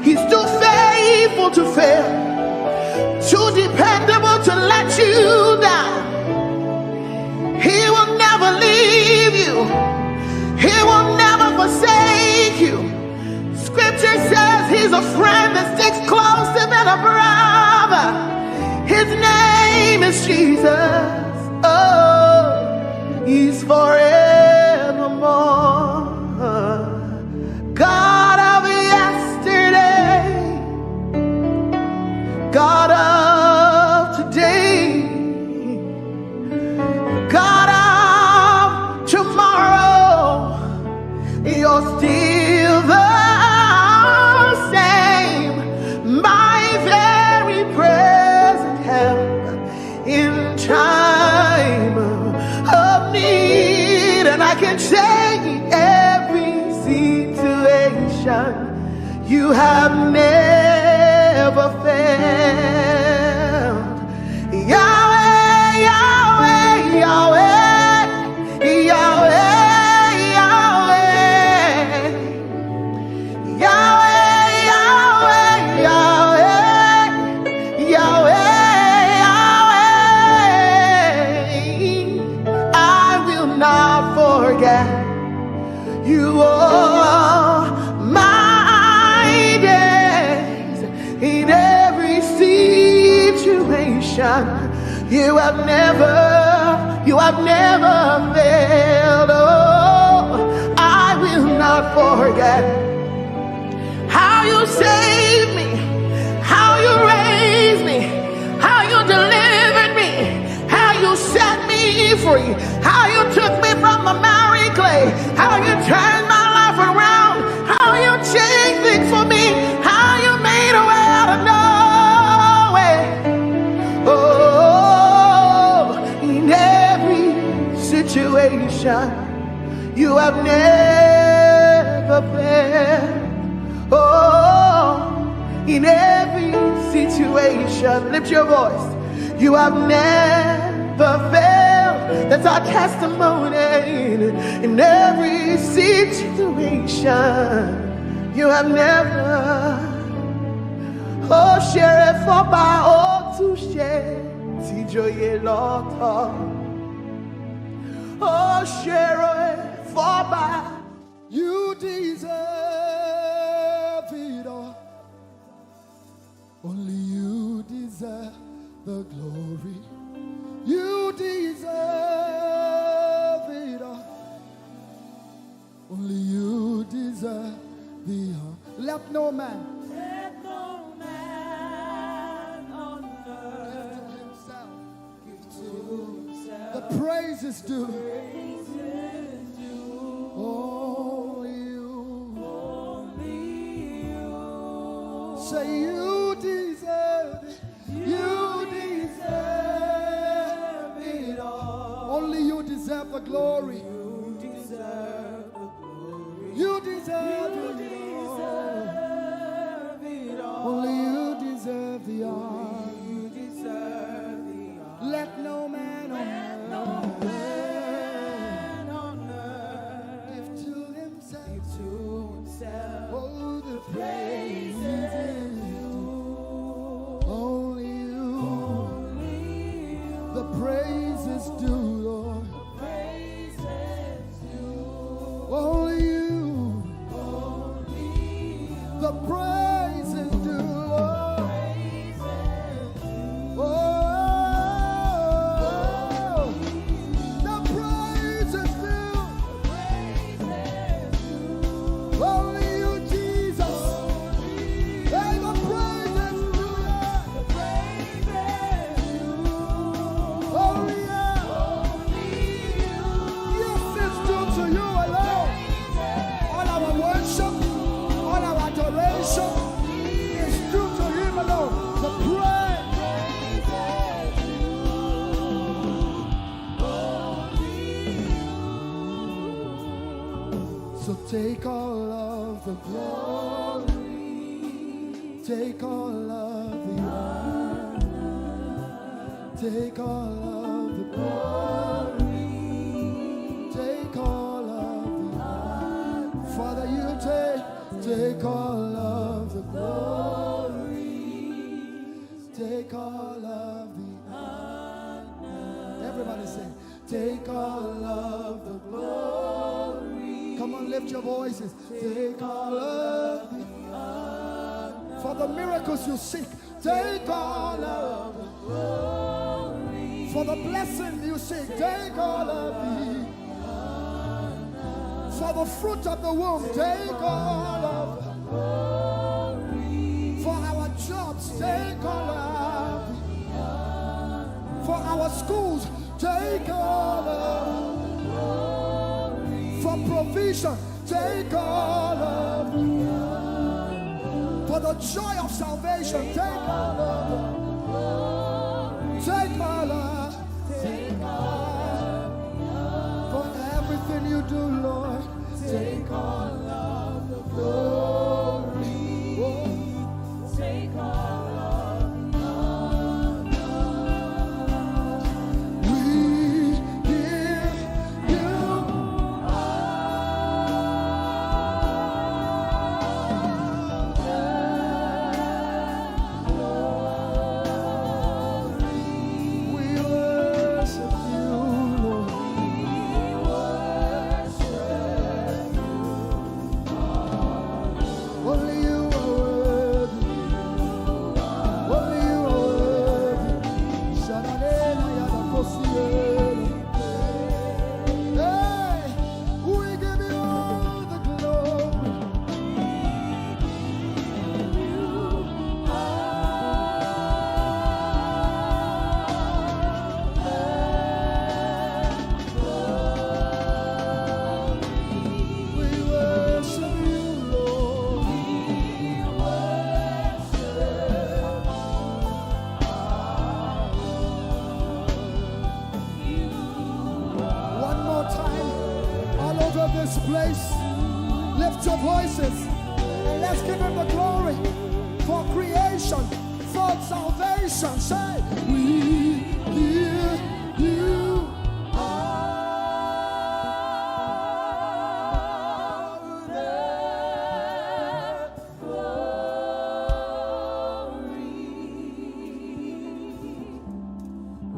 He's too faithful to fail, too dependable to let you down. He will never leave you. He will never forsake you. Scripture says he's a friend that sticks closer than a brother. His name is Jesus. Oh, he's forevermore. God of yesterday, God of today, God of tomorrow, you're still the same, my very present help in time of need. And I can say every situation, you have never failed. Yahweh, Yahweh, Yahweh, Yahweh, Yahweh, Yahweh, Yahweh, Yahweh, I will not forget you all my days. In every situation, you have never failed. Oh, I will not forget how you saved me, how you raised me, how you delivered me, how you set me free, how you took me from the miry clay, how you turned my life around, how you changed things for me, how you made a way out of no way. Oh, in every situation, you have never failed. Oh, in every situation, lift your voice. You have never failed. That's our testimony. In every situation, you have never. Oh, share it for by all to share. Tijoye lota. Oh, share it for by. You deserve it all. Only you deserve the glory. You deserve it all. Only you deserve the honor. Let no man on earth give to himself. give to himself The praise is due. praises due. Oh, Say you deserve it. You deserve it all. Only you deserve the glory. You deserve the glory. You deserve it all. Only you deserve the honor. You deserve the honor. Let no man on earth give to himself. Oh, the praise is due. Only you. The praise is due, Lord. Only you. The praise is due, Lord. Oh, the praise is due. Only you, Jesus. Hey, the praise is due. Only you. Yes, it's due to you alone. All our worship, all our adoration is due to him alone. The praise. So take all of the glory, take all of the honor, take all of the glory, take all of the honor. Father, you take all of the glory, take all of the honor. Everybody say, take all of the glory. Come on, lift your voices. Take all of the honor. For the miracles you seek, take all of the glory. For the blessing you seek, take all of the honor. For the fruit of the womb, take all of the glory. For our jobs, take all of the honor. For our schools, take all of the for provision, take all of it. For the joy of salvation, take all of it. Take all of it. For everything you do, Lord, take all of the glory. Take all of the honor. We give you place. Lift your voices and let's give him the glory for creation, for salvation. Say, we give you all the glory.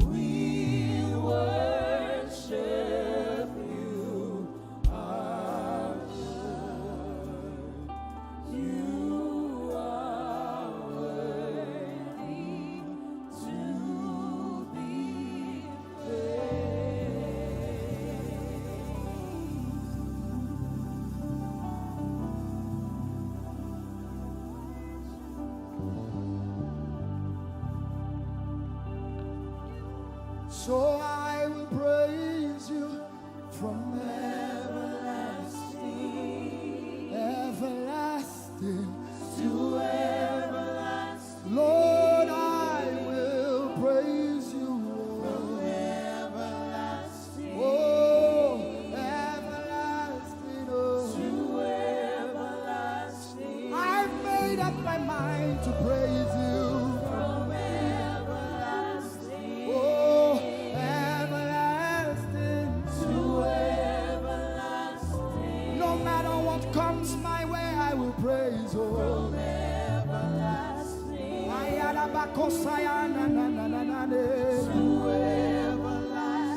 We worship you, our Lord. You are worthy to be praised. So I will praise you from everlasting, everlasting to everlasting.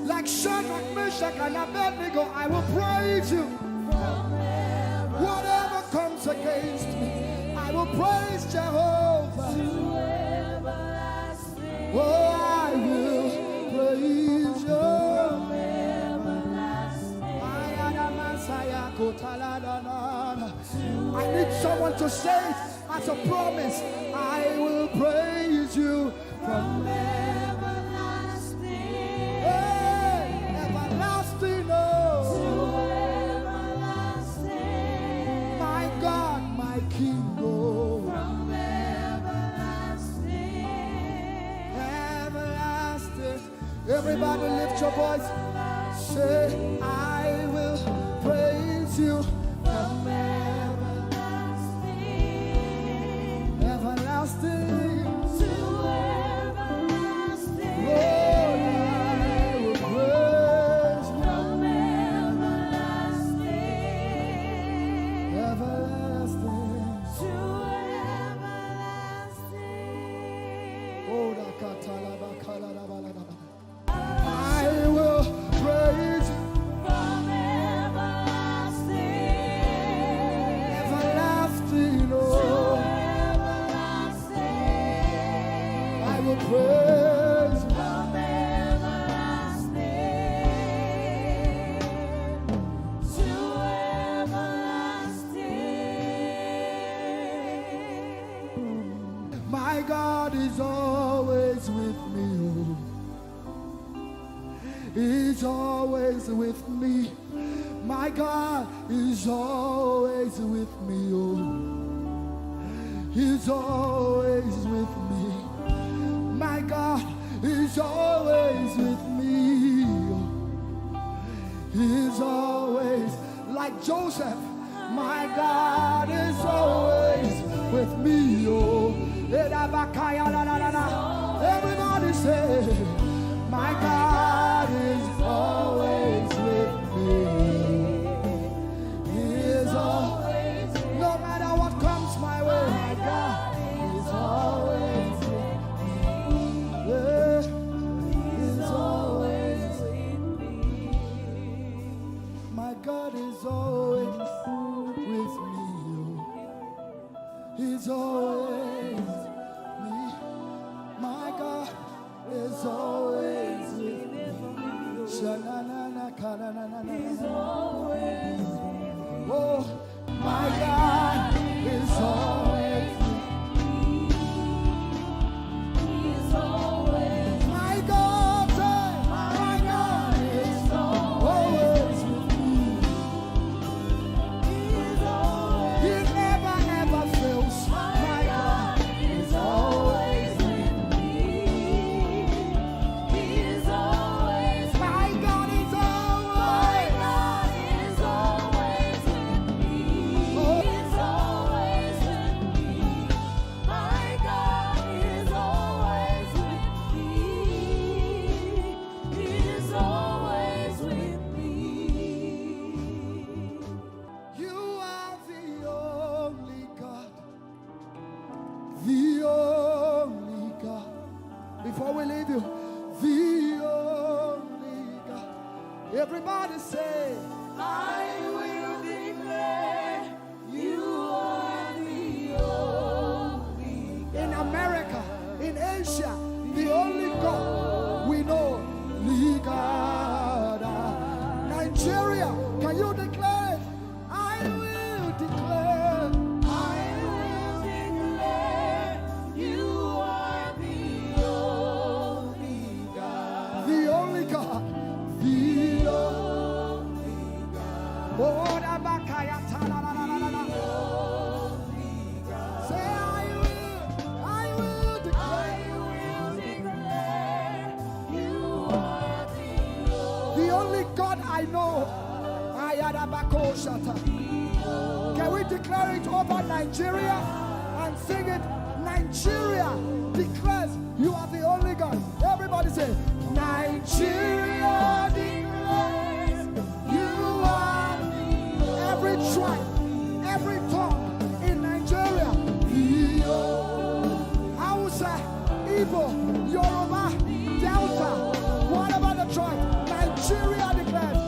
Like Shadrach, Meshach, and Abednego, I will praise you. Whatever comes against me, I will praise Jehovah. Oh, I will praise you. I need someone to say it as a promise. I will praise you from everlasting. Hey, everlasting, oh. To everlasting. My God, my King, oh. From everlasting. Everlasting. Everybody lift your voice. Say, I will praise you from everlasting. Everlasting. To everlasting. Lord, I will praise you from everlasting. Everlasting. To everlasting. Oh, I will praise you from everlasting. Everlasting, oh. I will praise you from everlasting to everlasting. My God is always with me, oh. He's always with me. My God is always with me, oh. He's always with me. My God is always with me. He's always like Joseph. My God is always with me. Oh, everybody say, my God is always with me. He is always, no matter what comes my way, my God is always with me. He's always with me. My God is always with me. He's always me. My God is always with me. He's always with me. Oh, my God is always with me. He's always my God, my God is always with me. He's always, he never ever fails. My God is always with me. He's always, my God is always with me. He's always with me. My God is always with me. He's always with me. You are the only God. The only God. Before we leave you, the only God. Everybody say, I will declare you are the only God. In America, in Asia, the only God we know, the God. Nigeria, can you declare it? I will declare you are the only God. The only God. The only God. Oh, say I will declare you are the only God I know. Can we declare it over Nigeria and sing it? Nigeria declares you are the only God. Everybody say, Nigeria declares you are the every tribe, every tongue in Nigeria. Hausa, Igbo, Yoruba, Delta, whatever the tribe, Nigeria declares.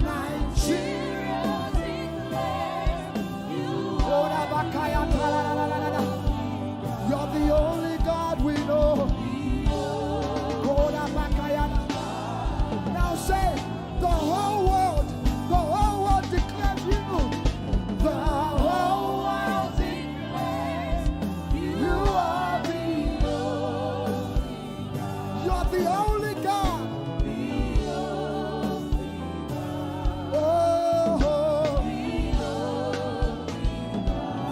Nigeria declares you're the only God we know. Now say, the whole world declares you. The whole world declares you are the only God. You're the only God. Oh,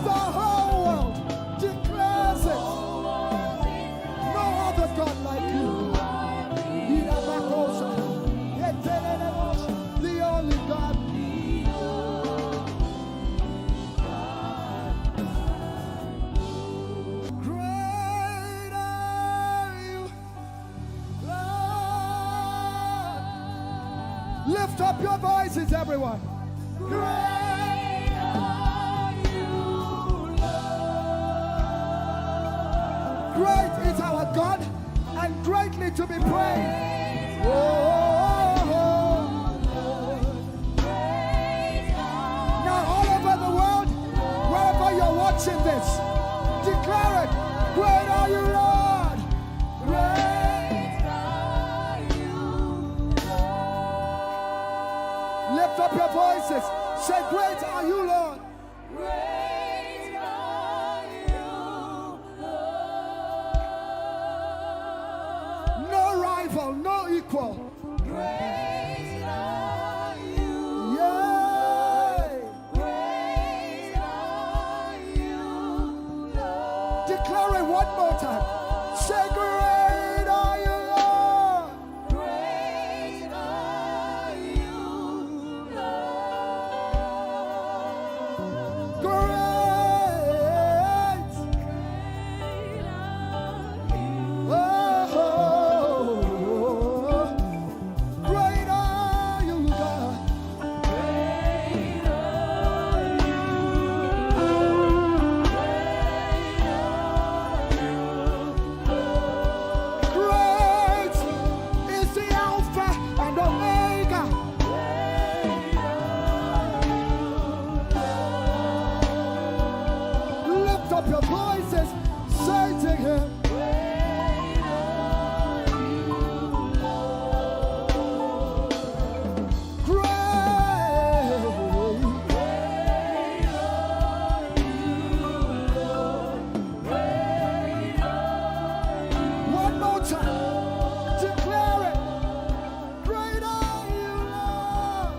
the whole world declares it. No other God like you. The only God. Great are you, Lord. Lift up your voices, everyone. Great are you, Lord. Great is our God and greatly to be praised. Now all over the world, wherever you're watching this, declare it. Great are you, Lord. Great are you, Lord. Lift up your voices. Say, great are you, Lord. Great are you, Lord. No rival, no equal. Great are you. Yay. Great are you, Lord. Declare it one more time. Say, great are you, Lord. Great are you, Lord. Great. Oh. Great are you, God. Great are you. Great is the Alpha and Omega. Lift up your voices, say to him. One more time, declare it. Great are you, Lord.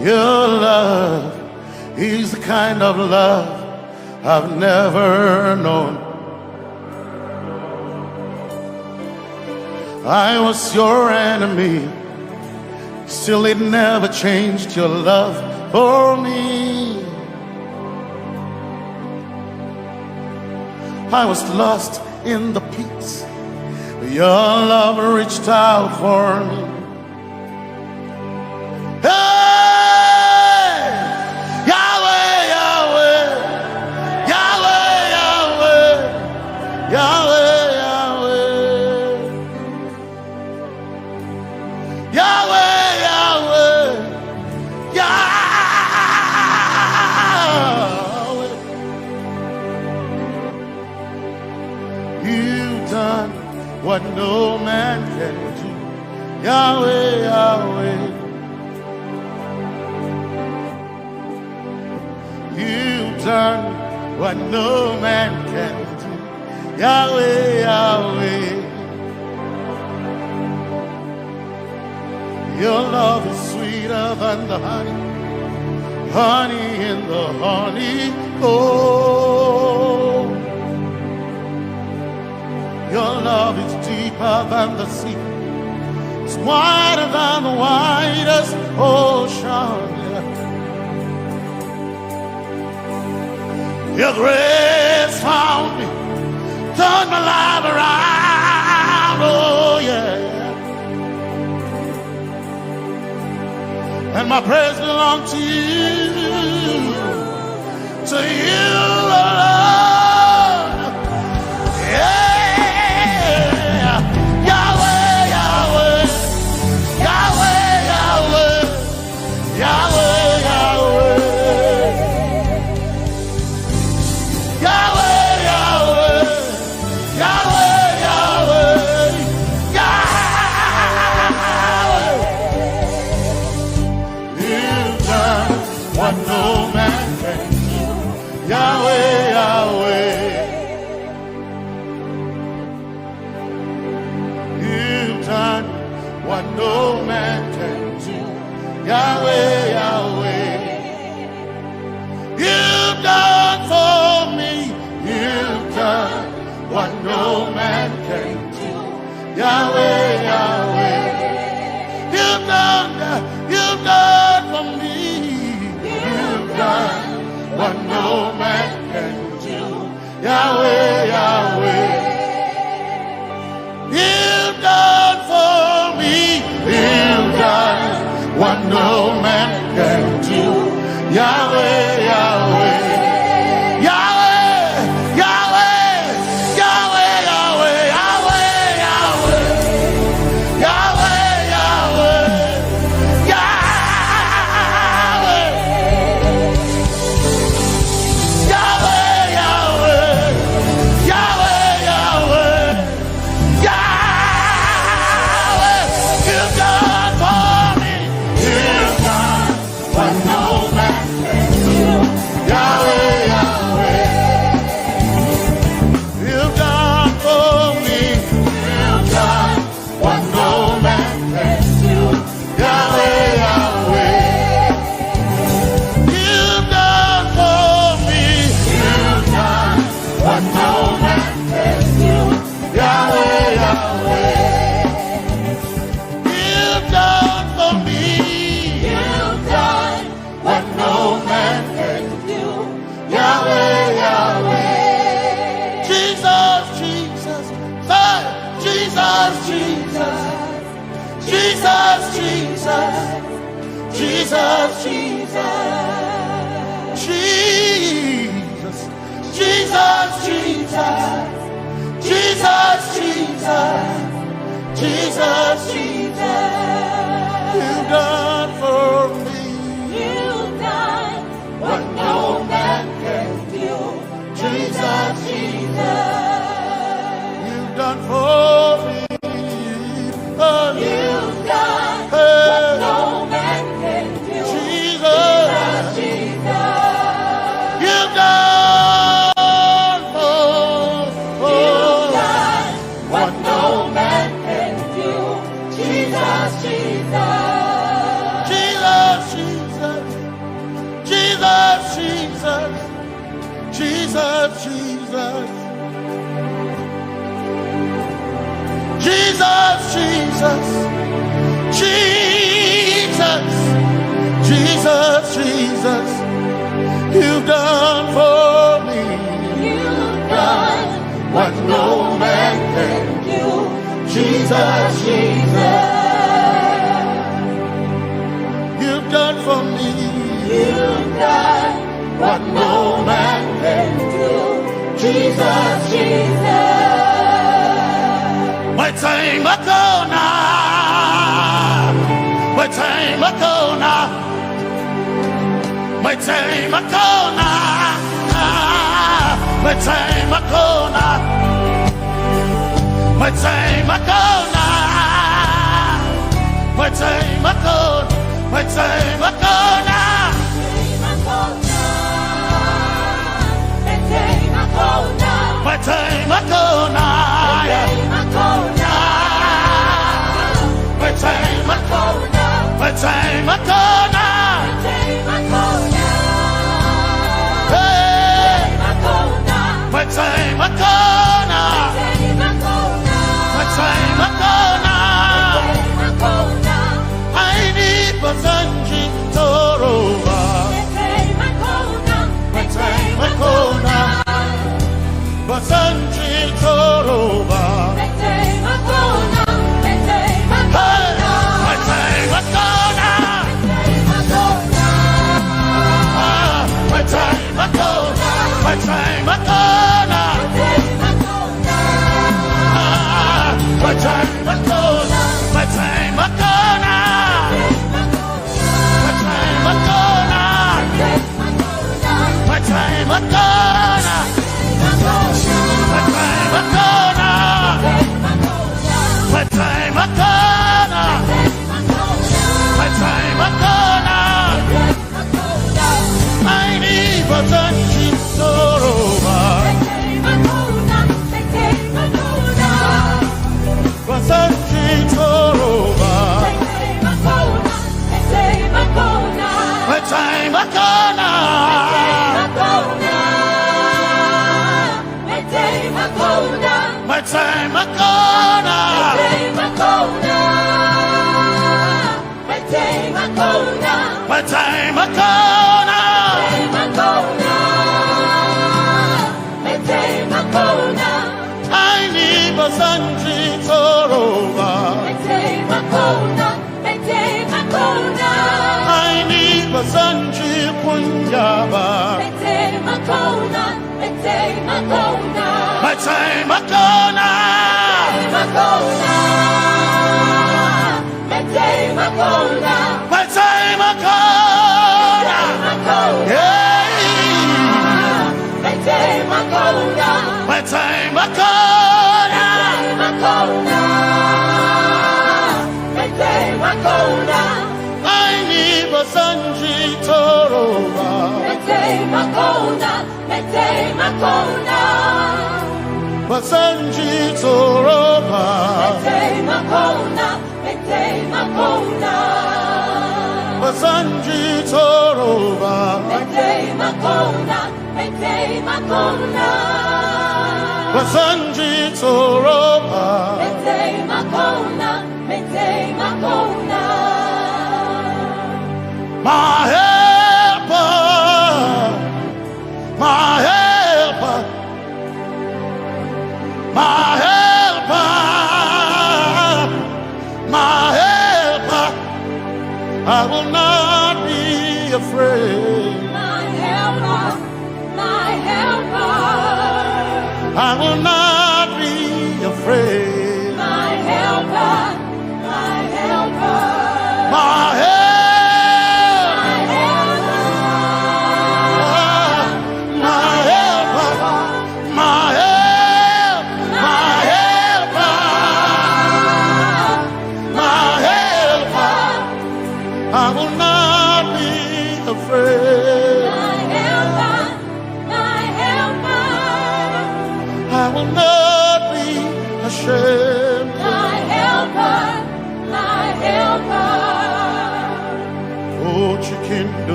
Your love is the kind of love I've never known. I was your enemy, still it never changed your love for me. I was lost in the pits, but your love reached out for me. Hey! Yahweh, Yahweh, Yahweh, Yahweh, Yahweh. What no man can do, Yahweh, Yahweh. You've done what no man can do, Yahweh, Yahweh. Your love is sweeter than the honey, honey in the honey. Oh, your love is deeper than the sea. It's wider than the widest ocean. Your grace found me, turned my life around. Oh yeah. and my praise belongs to you, Lord. Yeah, Yahweh, Yahweh, Yahweh, Yahweh, Yahweh, Yahweh, Yahweh, Yahweh, Yahweh, Yahweh, Yahweh. You've done what no man can do. Yahweh, Yahweh. You've done what no man can do. Yahweh, Yahweh. You've done for me. You've done what no man can do. Yahweh, Yahweh. You've done for me. You've done what no man can do. Yahweh, Yahweh. You've done for me. You've done what no man can do. Yahweh, Yahweh. Yahweh, Yahweh, Yahweh, Yahweh, Yahweh, Yahweh, Yahweh, Yahweh, Yahweh, Yahweh, Yahweh, Yahweh, Yahweh, you've done for me. You've done what no man can do. Yahweh, Yahweh, you've done for me. You've done what no man can do. Yahweh, Yahweh, you've done for me. You've done what no man can do. Yahweh, Yahweh, you've done for me. You've done what no man can do. Yahweh, Yahweh. Jesus, Jesus, hey, Jesus, Jesus, Jesus, Jesus, Jesus, Jesus, Jesus, Jesus, Jesus, Jesus, Jesus, Jesus. You've done for me. You've done what no man can do. Jesus, Jesus. You've done for me. Oh, you've done what no man can do. Jesus, Jesus. You've done you've done what no man can do. Jesus, Jesus. Jesus, Jesus. Jesus, Jesus. Jesus, Jesus. Jesus, Jesus. Jesus. Jesus, Jesus. You've done for me. You've done what no man can do. Jesus, Jesus. You've done for me. You've done what no man can do. Jesus, Jesus. My time Makona. My time Makona. My time Makona. My time Makona. My time Makona. My time Makona. My time Makona. My time Makona. My time Makona. My time Makona. Hey. My time Makona. My time Makona. I need Basanji Toroba. My time Makona. Basanji Toroba. My time Makona. My time Makona.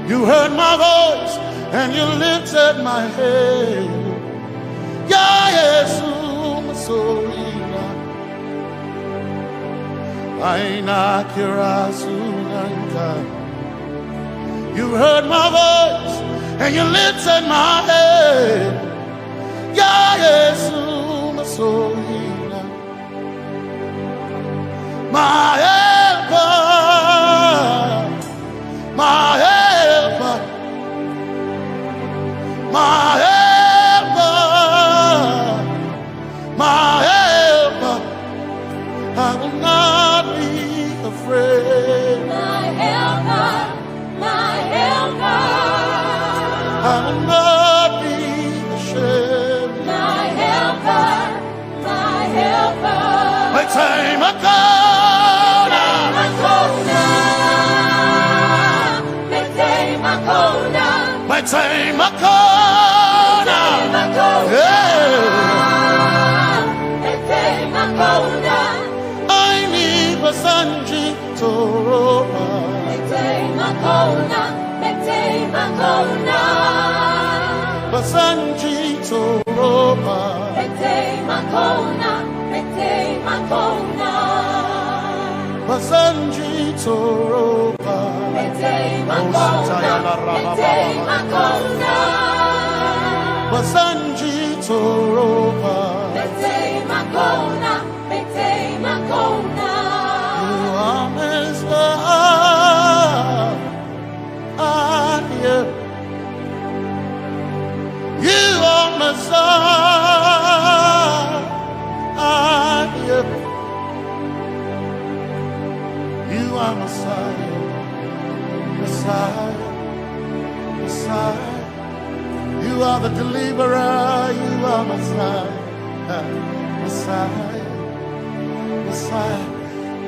You heard my voice and you lifted my head. Yesu masoina. Aina kirasunanka. You heard my voice and you lifted my head. Yesu masoina. My helper. My helper, my helper, my helper, I will not be afraid. My helper, my helper, I will not be ashamed. my helper, my helper. My time I come. My time I call I need a Sanji Toroba. Basanji Toroba. Basanji Toroba. Basanji Toroba. You are Messiah. You are Messiah. You are Messiah. Messiah, Messiah, you You are the deliverer. You are Messiah. Messiah. Messiah.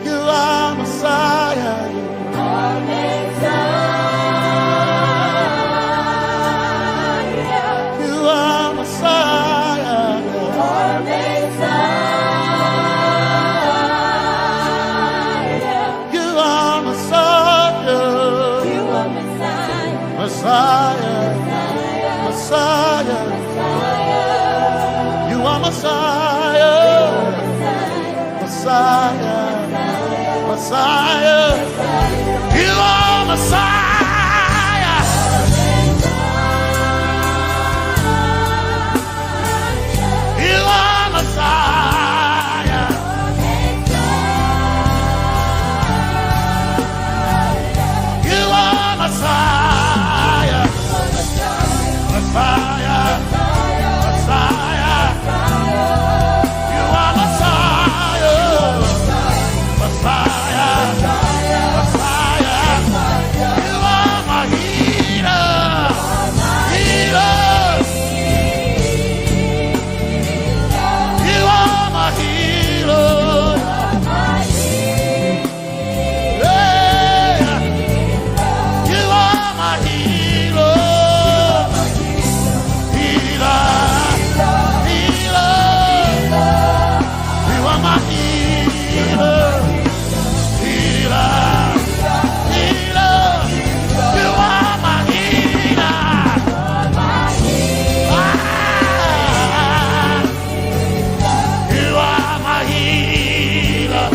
You are Messiah. You are Messiah. You are Messiah. You are Messiah. You are Messiah. You are Messiah. Messiah. Messiah. You are Messiah. Messiah. Messiah. You are Messiah. You are Messiah. You are Messiah. Messiah. Messiah. You are Messiah. Messiah. Messiah. You are my healer. Healer. You are my healer. Yeah. You are my healer. Healer. Healer. You are my healer. Healer. Healer. You are my healer. You are my healer.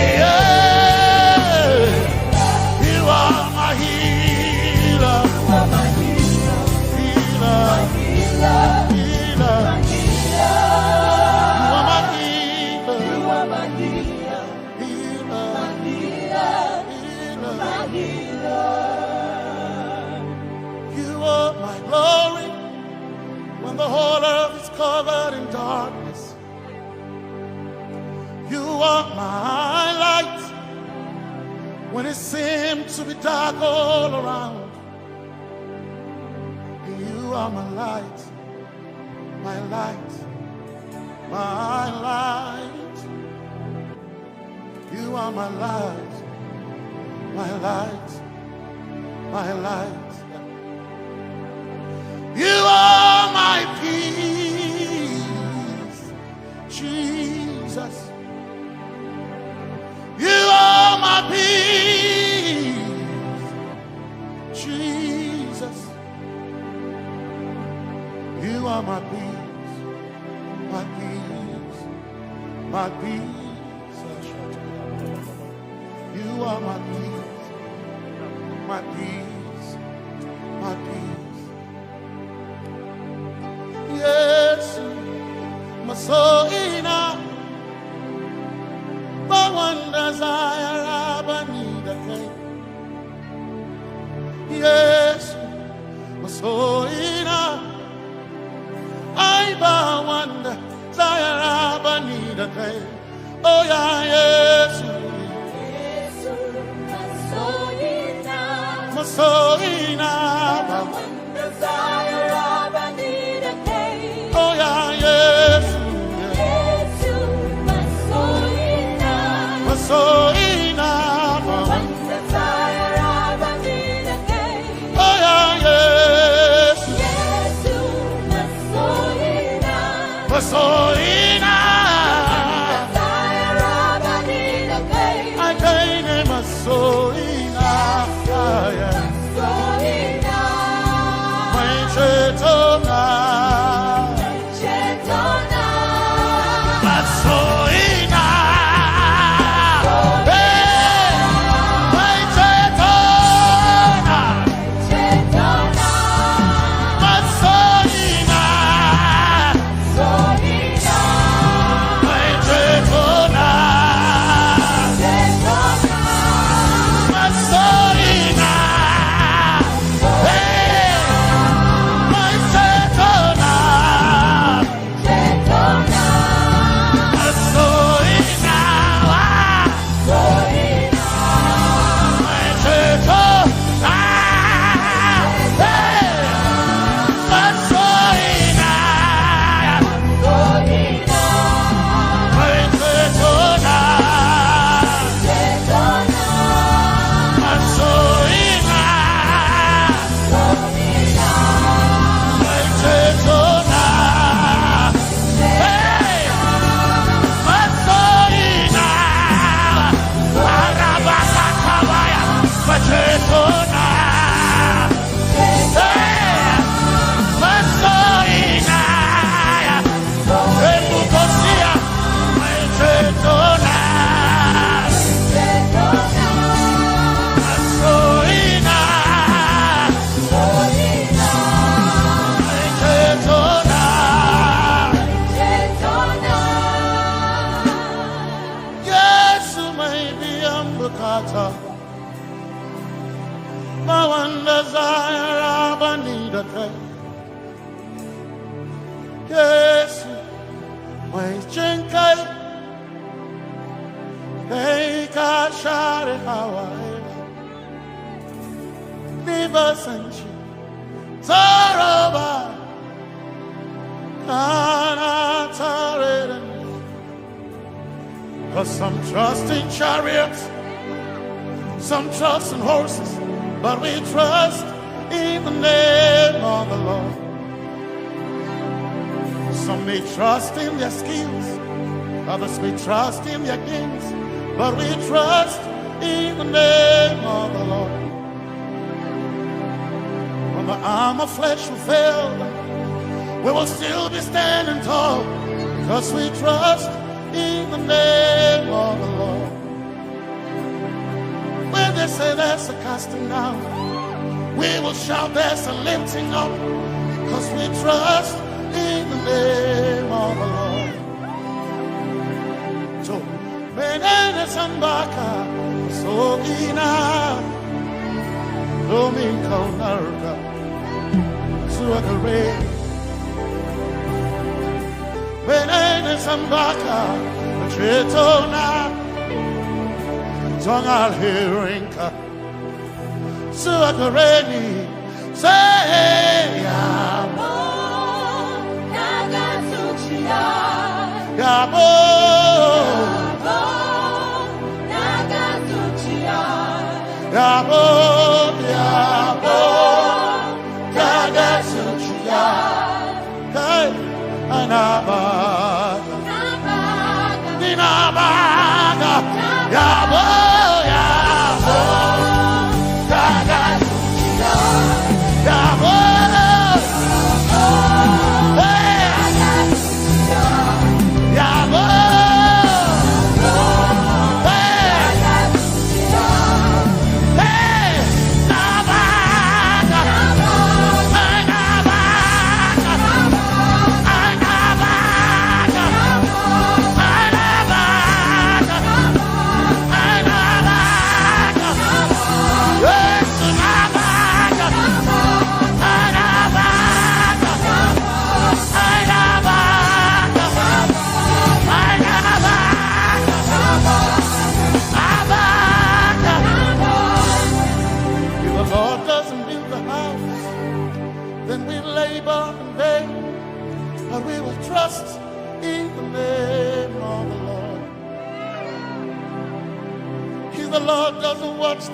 Yeah. You are my healer. Healer. Healer. You are my healer. You are my healer. You are my glory when the whole earth is covered in darkness. You are my light when it seems to be dark all around. You are my light, my light, my light. You are my light, my light, my light. You are my peace, Jesus. You are my peace, Jesus. You are my peace, my peace, my peace. You are my peace, my peace, my peace. Yes, my soul in a but one desire I need a thing. Yes, my soul in a I but one desire I need a thing. Oh yeah, yes. My soul in a desire of I need a cave. oh yeah, yes. My soul in My soul in a desire of I need a cave. oh yeah, yes. My soul in My soul in desire of I need a cave. I gain in my soul in yeah. Soul in My chetona my soul in my chetona my soul in my chetona my soul in bukata. My one desire, I need a day. Yes, my chinkai. Hey, kashare Hawaii. Never sent you. Zaraba. Cause some trust in chariots, some trust in horses, but we trust in the name of the Lord. Some may trust in their skills, others may trust in their gains, but we trust in the name of the Lord. When the arm of flesh will fail, we will still be standing tall, because we trust in the name of the Lord. When they say there's a casting down, we will shout there's a lifting up, because we trust in the name of the Lord. So, Benene Sambaka, Sogina, Domingo Narga, Suakare. Benene Sambaka, Chetona, Tongal Hirinka, Suakareni, say, Yabo, Nagasuchia, Yabo, Nagasuchia, Yabo, Yabo, Nagasuchia, hey. Anabaga, Dinabaga, Yabo, Yabo, Yabo, Yabo, Yabo,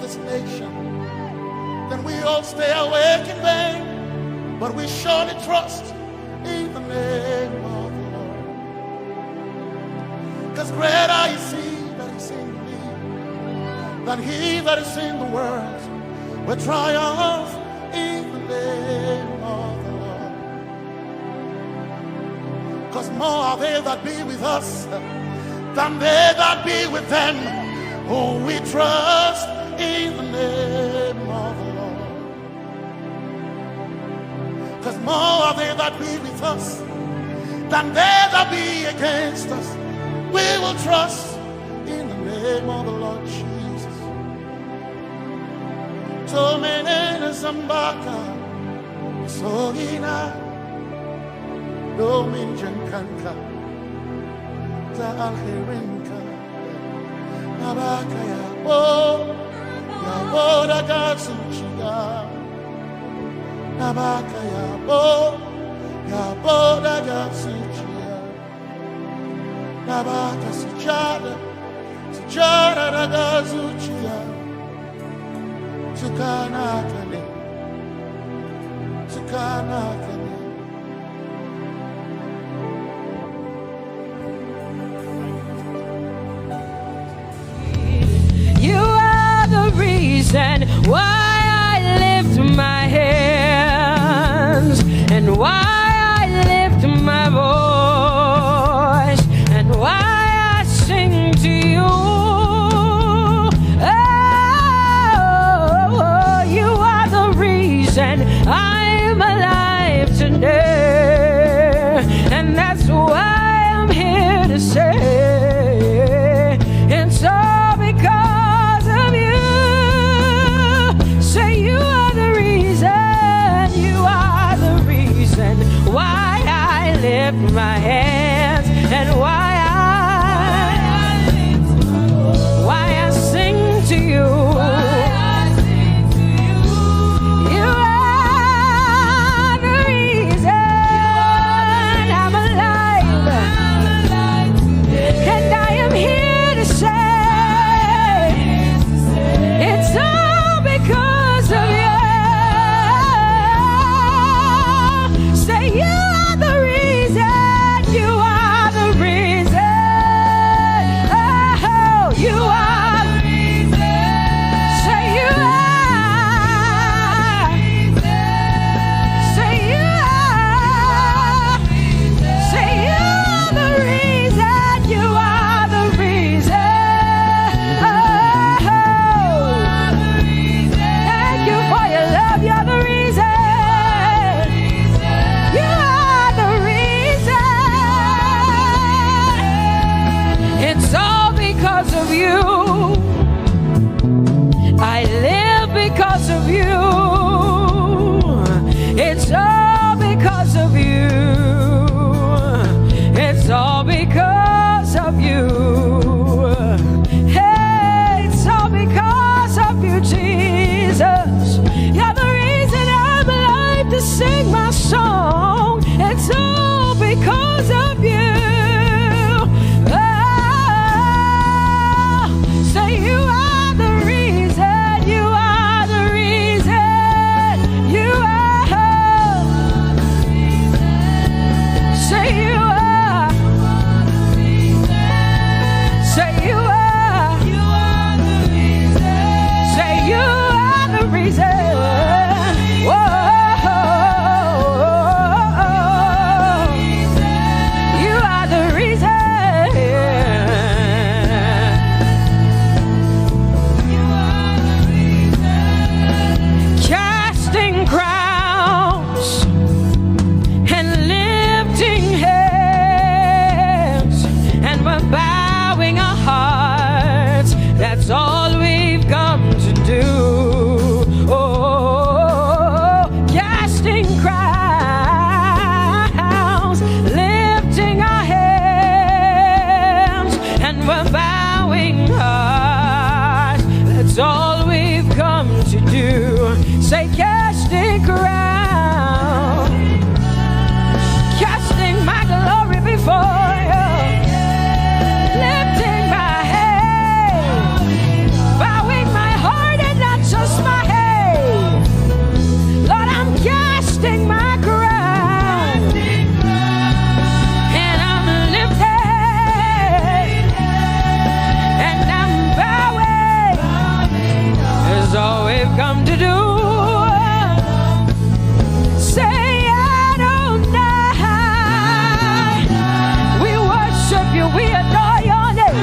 this nation, then we all stay awake in vain, but we surely trust in the name of the Lord. Because greater is He that is in me than he that is in the world. We triumph in the name of the Lord. Because more are they that be with us than they that be with them. Oh, we trust in the name of the Lord. Because more are they that be with us than they that be against us. We will trust in the name of the Lord Jesus. Tomenene Zambaka, Sogina, Domin Jankanka, Zaalhirinka, Nabakaya, oh. Yaboda Gatsuchiya, Nabaka Yabo, Yaboda Gatsuchiya, Nabaka Sujada, Sujada Gatsuchiya, Sukanakane, Sukanakane. And why I lift my hands, and why I lift my voice, and why I sing to you. Oh, you are the reason I'm alive today, and that's why I'm here to say. And so because Say, casting crown, casting my glory before you, lifting my head, bowing my heart and not just my head. Lord, I'm casting my crown, and I'm lifted, and I'm bowing. Is all we've come to do. We adore your name.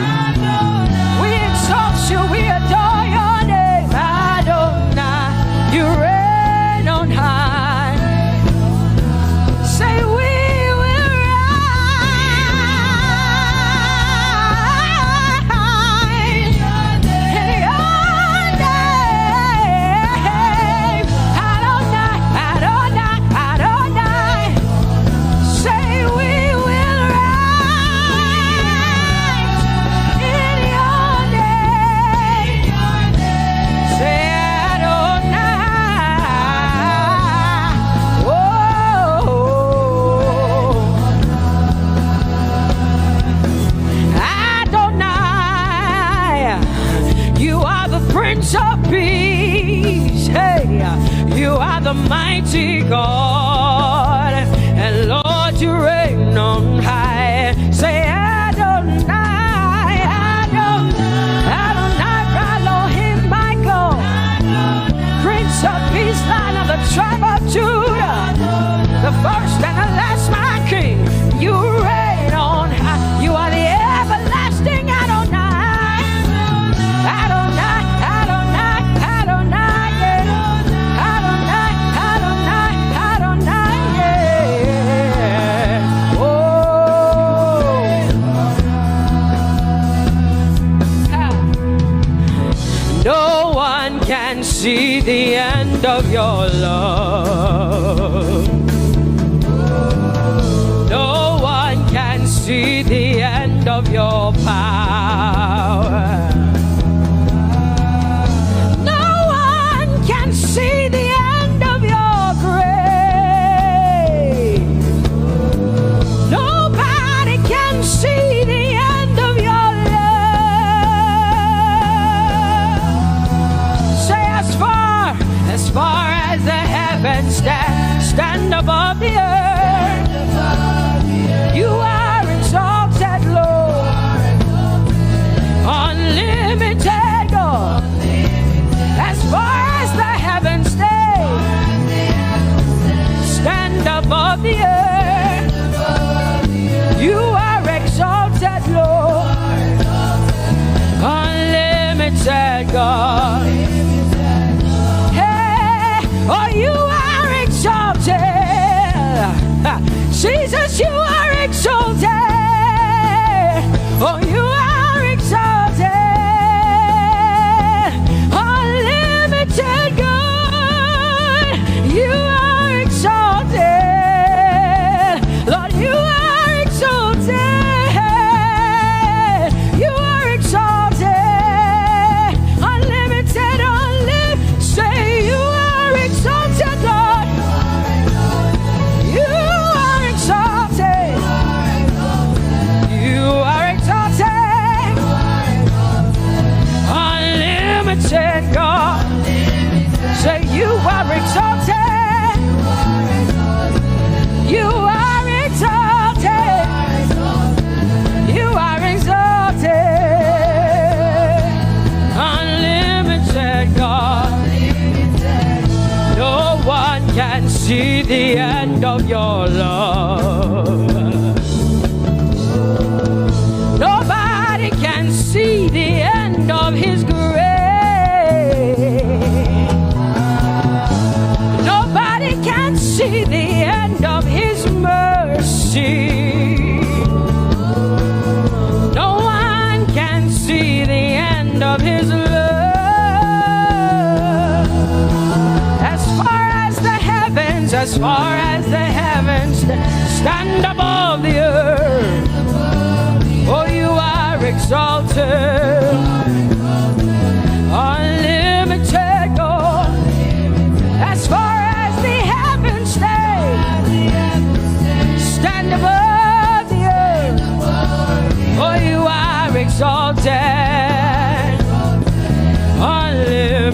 We exalt you. We adore your name. Adonai, you reign on high. Say we will rise in your name. Adonai, Adonai, Adonai. Say we will rise in your name. Say Adonai. Whoa. Adonai, you are the Prince of Peace. Hey, you are the mighty God, and Lord, you reign on high. Say Adonai, Adonai, Adonai, Elohim, Michael, Prince of Peace, Lion of the tribe of Judah, the first and the last, my King. You reign on high. You are the everlasting Adonai. Adonai, Adonai, Adonai, yeah. Adonai, Adonai, Adonai, yeah. Oh. No one can see the end of your love. No one can see the end of your power. No one can see the end of your grace. Nobody can see the end of your love. Say as far as the heavens stand above the earth, you are exalted, Lord. Unlimited God. As far as the heavens stand above the earth, you are exalted, Lord. Unlimited God. Hey, oh, you are exalted. Jesus, you are exalted. Oh, you are exalted. Unlimited God. You are exalted. Lord, you are exalted. You are exalted. Unlimited, unlimited. Say you are exalted, Lord. You are exalted. You are exalted. Unlimited God. Say you are exalted. You are exalted. You are exalted. Unlimited God. No one can see the end of your love. Nobody can see the end of his grace. Nobody can see the end of his mercy. No one can see the end of his love. As far as the heavens stand above the earth, oh, you are exalted. Unlimited God.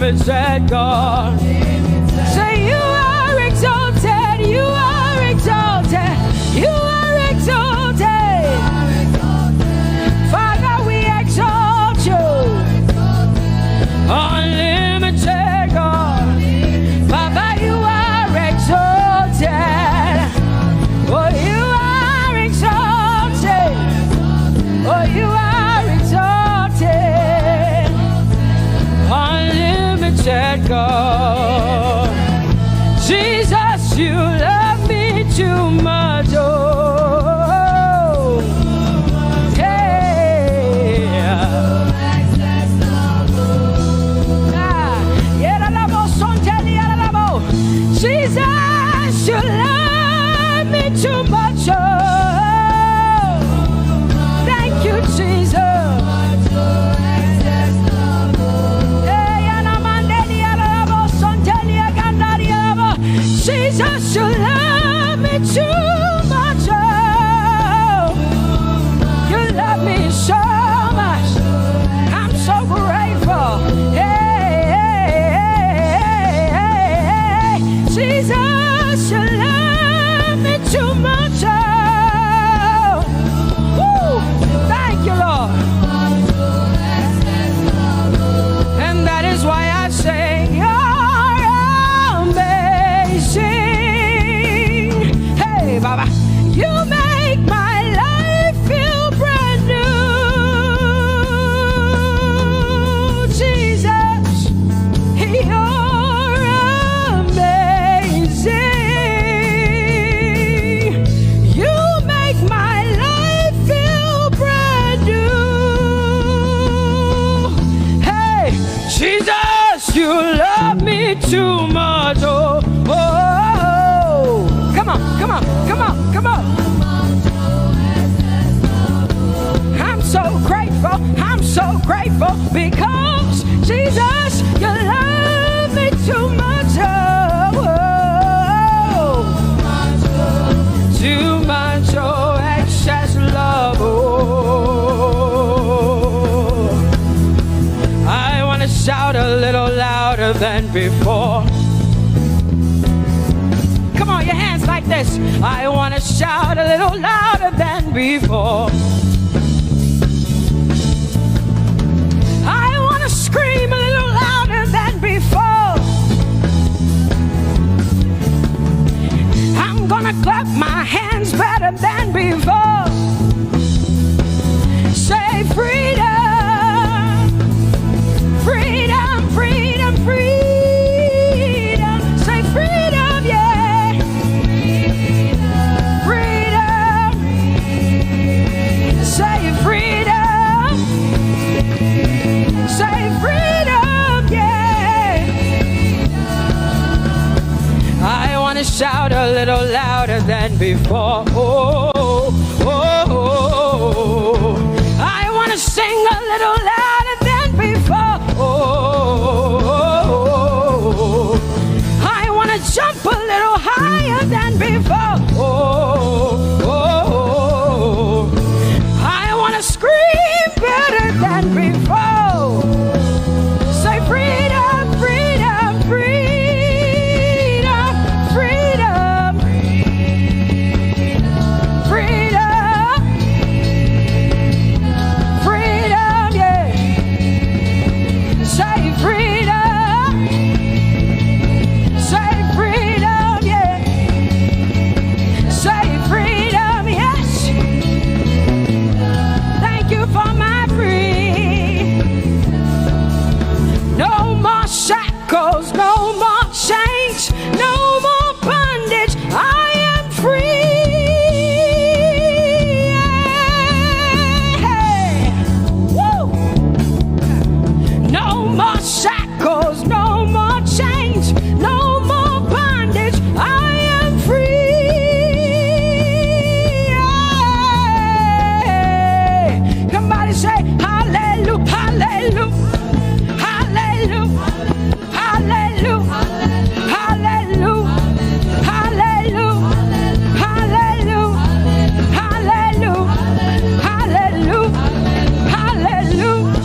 unlimited God. Say you are exalted, you are exalted, you are exalted. Father, we exalt you. Unlimited God. Father, you are exalted. Oh, you are exalted. Oh, you are exalted. Unlimited God. Jesus, you love me too much. Oh, yeah. Jesus, you love me too much. Oh, thank you, Jesus. Jesus, you love me too much. Oh, you love me so much. I'm so grateful. Jesus, you love me too much. Oh, woo, thank you, Lord. And that is why I say you're amazing. Hey, Baba, you make my life feel brand new. Jesus, you're amazing. You make my life feel brand new. Hey, Jesus, you love me too much. Oh, oh, oh. Come on, come on, come on, come on. I'm so grateful because Jesus, you love me too much. Oh, too much, oh, excess love. Oh, I want to shout a little louder than before. Come on, your hands like this. I want to shout a little louder than before. I want to scream a little louder than before. I'm gonna clap my hands better than before. Say freedom, freedom, freedom, freedom. Say freedom, yeah. Freedom. Say freedom. Say freedom, yeah. I want to shout a little louder than before. Oh, oh, oh, oh. I want to sing a little louder than before. Oh, oh, oh. I want to jump a little higher than before. Oh, oh, oh. I want to scream better than before. Say freedom, freedom, freedom, freedom, freedom, freedom, yeah. Say freedom, say freedom, yeah. Say freedom, yes. Thank you for my freedom. No more shackles, no more chains, no more bondage. I am free. Hey. Woo. No more shackles, no more chains, no more bondage. I am free. Somebody say hallelujah, hallelujah. Hallelujah, hallelujah, hallelujah, hallelujah, hallelujah, hallelujah, hallelujah, hallelujah,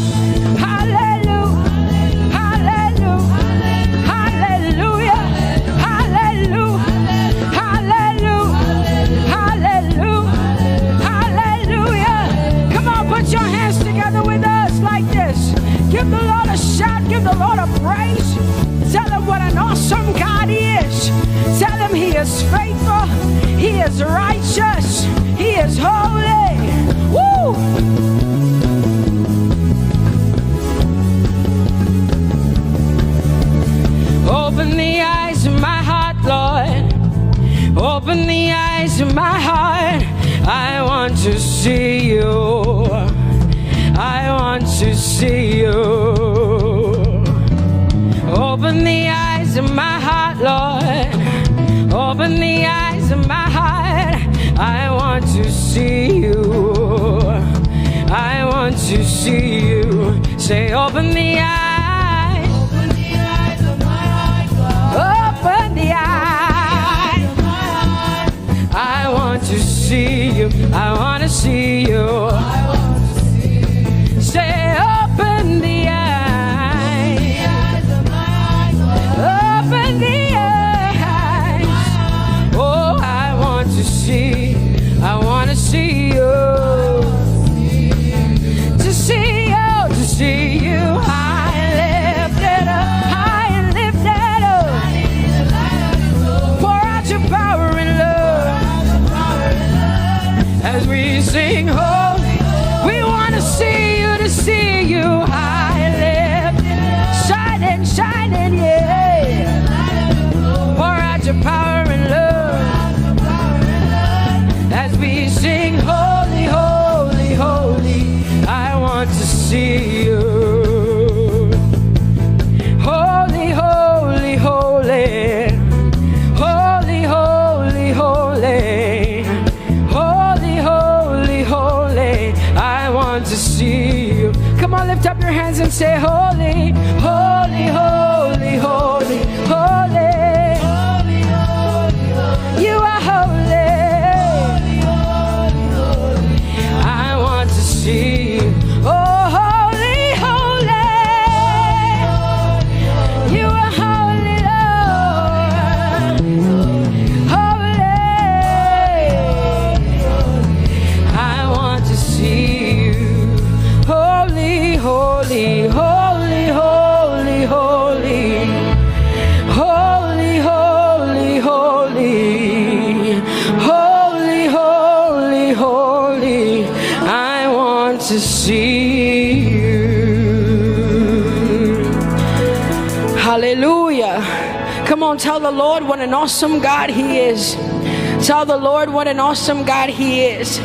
hallelujah, hallelujah. Lord a shout, give the Lord a praise. Tell him what an awesome God he is. Tell him he is faithful, he is righteous, he is holy. Woo! Open the eyes of my heart, Lord. Open the eyes of my heart. I want to see you. I want to see you. Open the eyes of my heart, Lord. Open the eyes of my heart. I want to see you. I want to see you. Say, open the eyes. Open the eyes of my heart, God. Open the eyes of my heart. I want to see you. I want to see you. I want to see you. Say, open the eyes. The eyes of my heart, God. Open the eyes. Oh, I want to see. I want to see you. To see you. To see you. High and lifted up. High and lifted up. Pour out your power and love. As we sing holy, we want to see you, high and lifted, shining, shining, yeah. Pour out your power and love. As we sing holy, holy, holy, I want to see you. Holy, holy, holy, holy, holy, holy. Holy, holy, holy, I want to see you. Come on, lift up your hands and say, holy, holy, holy, holy, holy. Holy, holy, holy. You are holy. Holy, holy, holy. I want to see you. Oh, holy, holy. You are holy, Lord. Holy. I want to see you. Holy, holy, holy, holy, holy. Holy, holy, holy. Holy, holy, holy. I want to see you. Hallelujah. Come on, tell the Lord what an awesome God he is. Tell the Lord what an awesome God he is.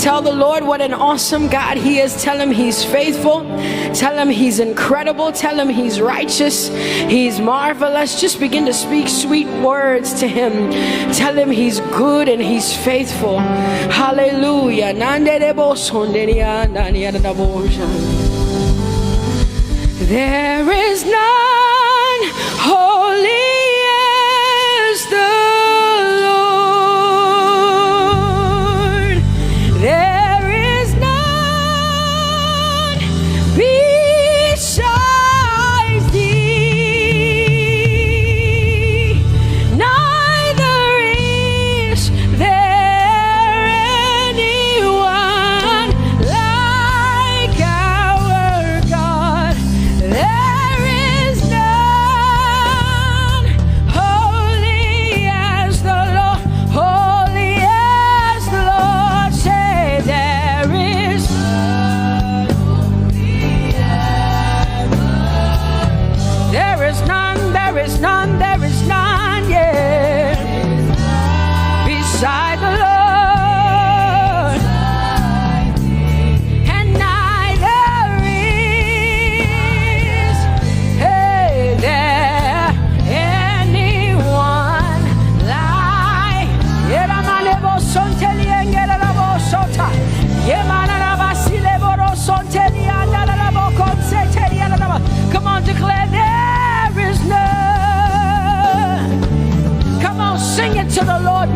Tell the Lord what an awesome God he is. Tell him he's faithful. Tell him he's incredible. Tell him he's righteous. He's marvelous. Just begin to speak sweet words to him. Tell him he's good and he's faithful. Hallelujah. There is none holy as the Lord. There is none besides thee. Neither is there anyone like our God. There is none holy as the Lord, holy as the Lord. Say there is none holy as the Lord. There is none, there is none, there is none, yeah, beside the Lord. And neither is there anyone like. Come on, declare there is none. Come on, sing it to the Lord.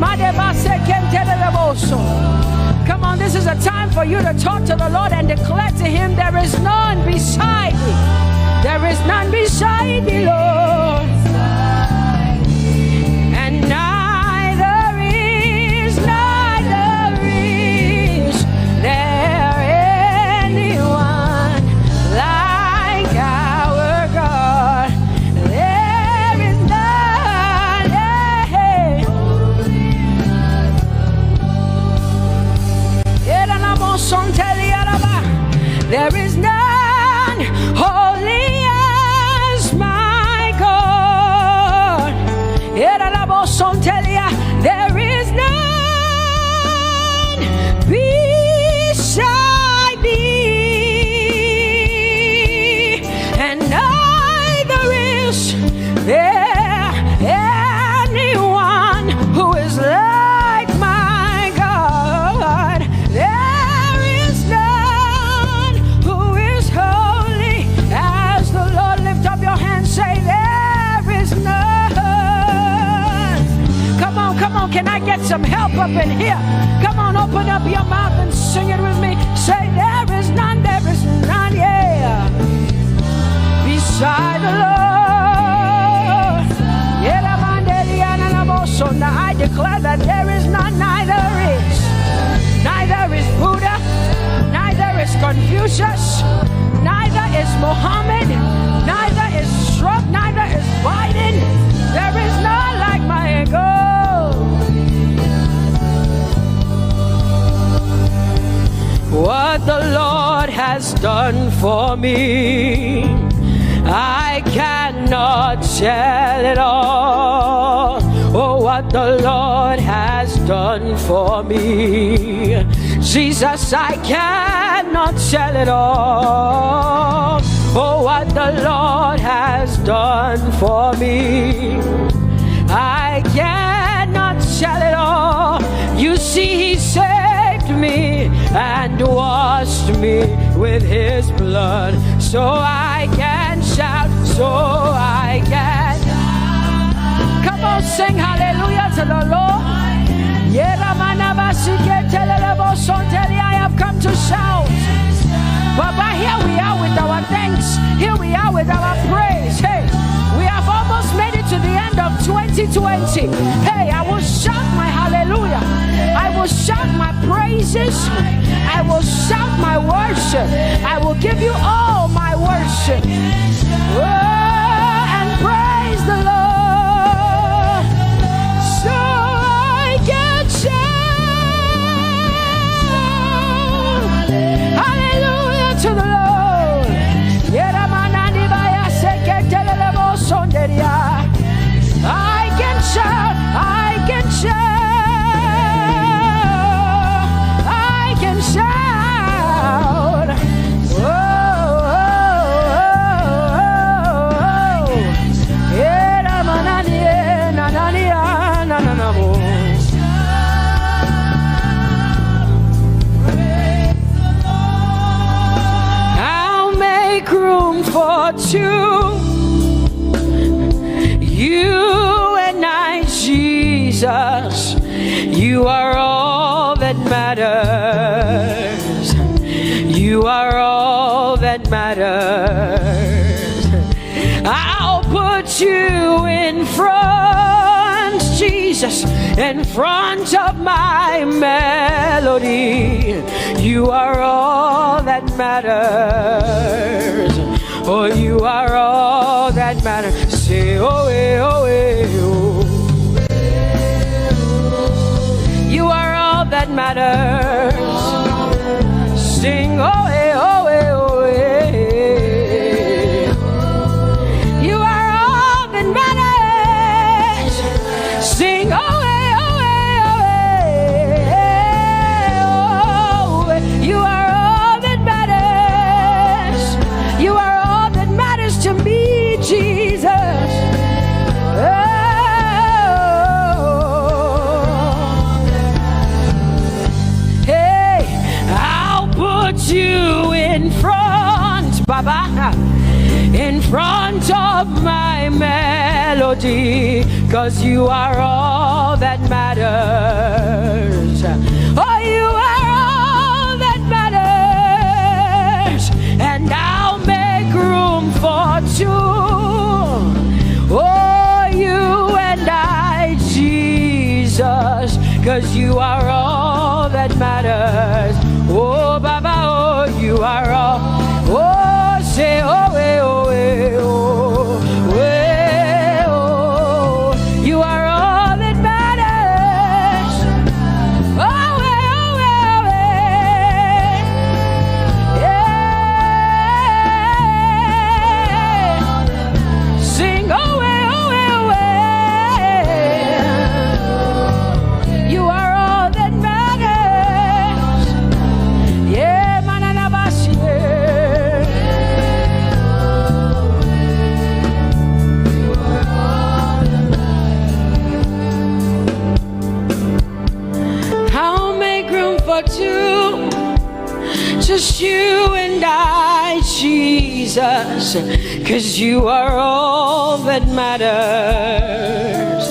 Come on, this is a time for you to talk to the Lord and declare to him there is none beside thee. There is none beside thee, Lord. And neither is there anyone like our on, can I get some help up in here? Come on, open up your mouth and sing it with me. Say, there is none, yeah, beside the Lord. So now I declare that there is none, neither is Buddha, neither is Confucius, neither is Muhammad, neither is Trump, neither is Biden. There is none like my God. What the Lord has done for me, I cannot tell it all. Oh, what the Lord has done for me, Jesus, I cannot tell it all. Oh, what the Lord has done for me, I cannot tell it all. You see, He saved me and washed me with His blood, so I can shout, so I can. Come on, sing hallelujah to the Lord. I have come to shout. Baba, here we are with our thanks. Here we are with our praise. Hey, we have almost made it to the end of 2020. Hey, I will shout my hallelujah. I will shout my praises. I will shout my worship. I will give you all my worship. Oh, and praise the Lord. So I can shout hallelujah to the Lord. I can shout, I can shout, I can shout. Oh, I'll make room for two. You and I, Jesus, you are all that matters. You are all that matters. I'll put you in front, Jesus, in front of my melody. You are all that matters. Oh, you are all that matters. Say, oh, eh, oh, eh, oh. You are all that matters. Sing, oh, eh, oh, eh, oh, eh. You are all that matters. Sing, oh, eh, oh, eh, oh, eh. Oh, you are all that matters. You are all that matters to me, Jesus. You in front, Baba, in front of my melody, 'cause you are all that matters. Oh, you are all that matters, and I'll make room for two. Oh, you and I, Jesus, 'cause you are all that matters. Oh, Baba, oh, you are all. Oh, say, oh, eh, oh, eh, oh, eh, oh. You are all that matters. Oh, eh, oh, eh, oh, eh. Yeah. Sing, oh, eh, oh, eh, oh, eh. You are all that matters. Yeah, manana bashi. I'll make room for two, just you and I, Jesus, 'cause you are all that matters.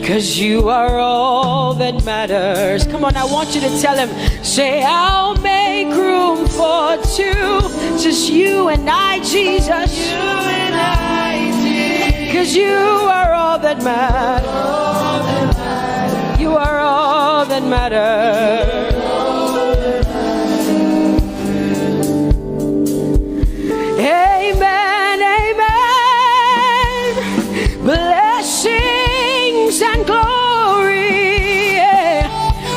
'cause you are all that matters. Come on, I want you to tell him, say, I'll make room for two, just you and I, Jesus. You and I, Jesus. 'Cause you are all that matters. You are all that matters. Amen, amen. Blessings and glory, yeah.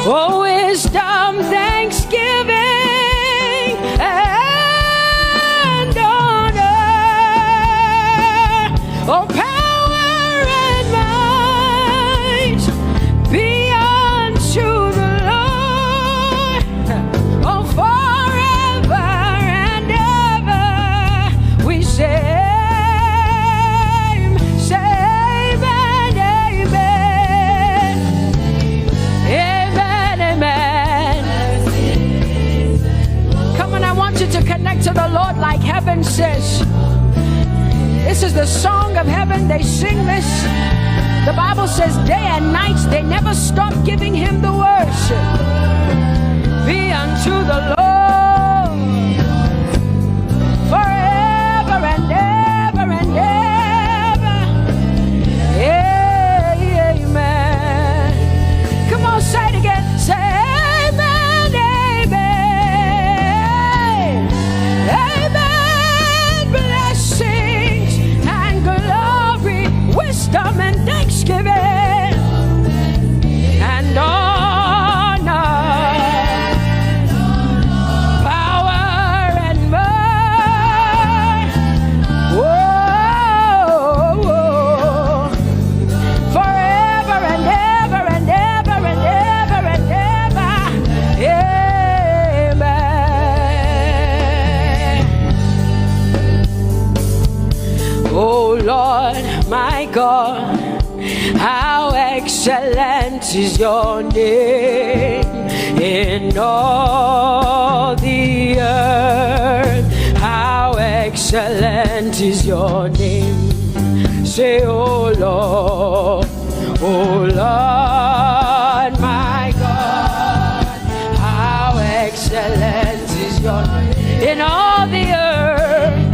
Oh, wisdom, thanksgiving, and honor. Oh, power and might be unto the Lord. Oh, forever and ever we say, amen, amen. Amen, amen. Come on, I want you to connect to the Lord like heaven says. This is the song of heaven. They sing this. The Bible says day and night they never stop giving him the worship. Be unto the Lord forever and ever and ever. Amen. Come on, say it again. Say amen, amen. Amen. Blessings and glory, wisdom and thanksgiving, and honor, power and might. Whoa, forever and ever and ever and ever and ever. Amen. Oh Lord, my God, how excellent is your name in all the earth. How excellent is your name. Say, oh Lord, my God, how excellent is your name in all the earth.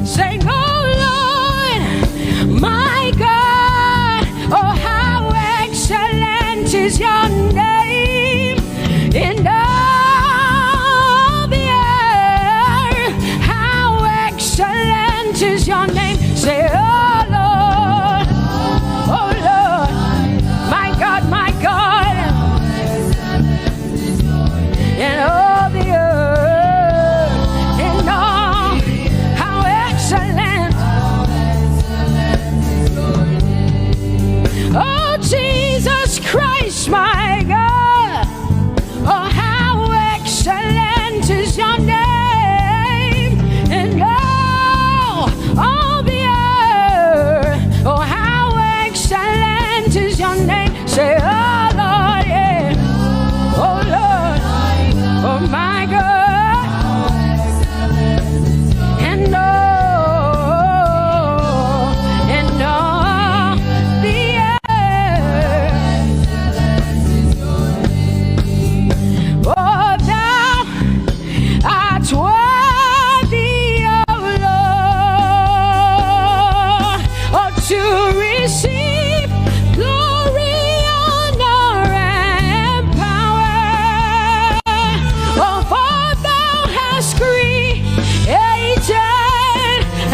Sing, oh Lord, my God, oh how excellent is your name in all the earth. How excellent is your name. Say, oh Lord, my God, in all the earth, in all, how excellent. Oh Jesus Christ, my God, oh how excellent is your name in all the earth. Oh how excellent is your name. Say, oh Lord, yeah. Oh Lord, oh my God, and all the earth. Oh, thou art worthy, oh Lord, oh to receive glory, honor, and power. Oh, for thou hast created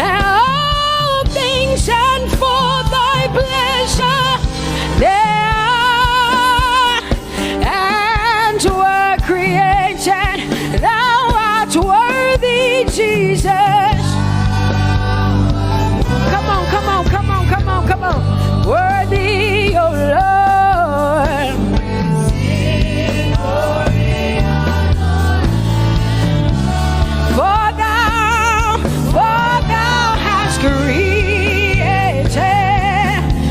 all things, and for thy pleasure they are and were created. Thou art worthy, Jesus. Come on, come on, come on, come on, come on. Worthy, oh Lord. For thou hast created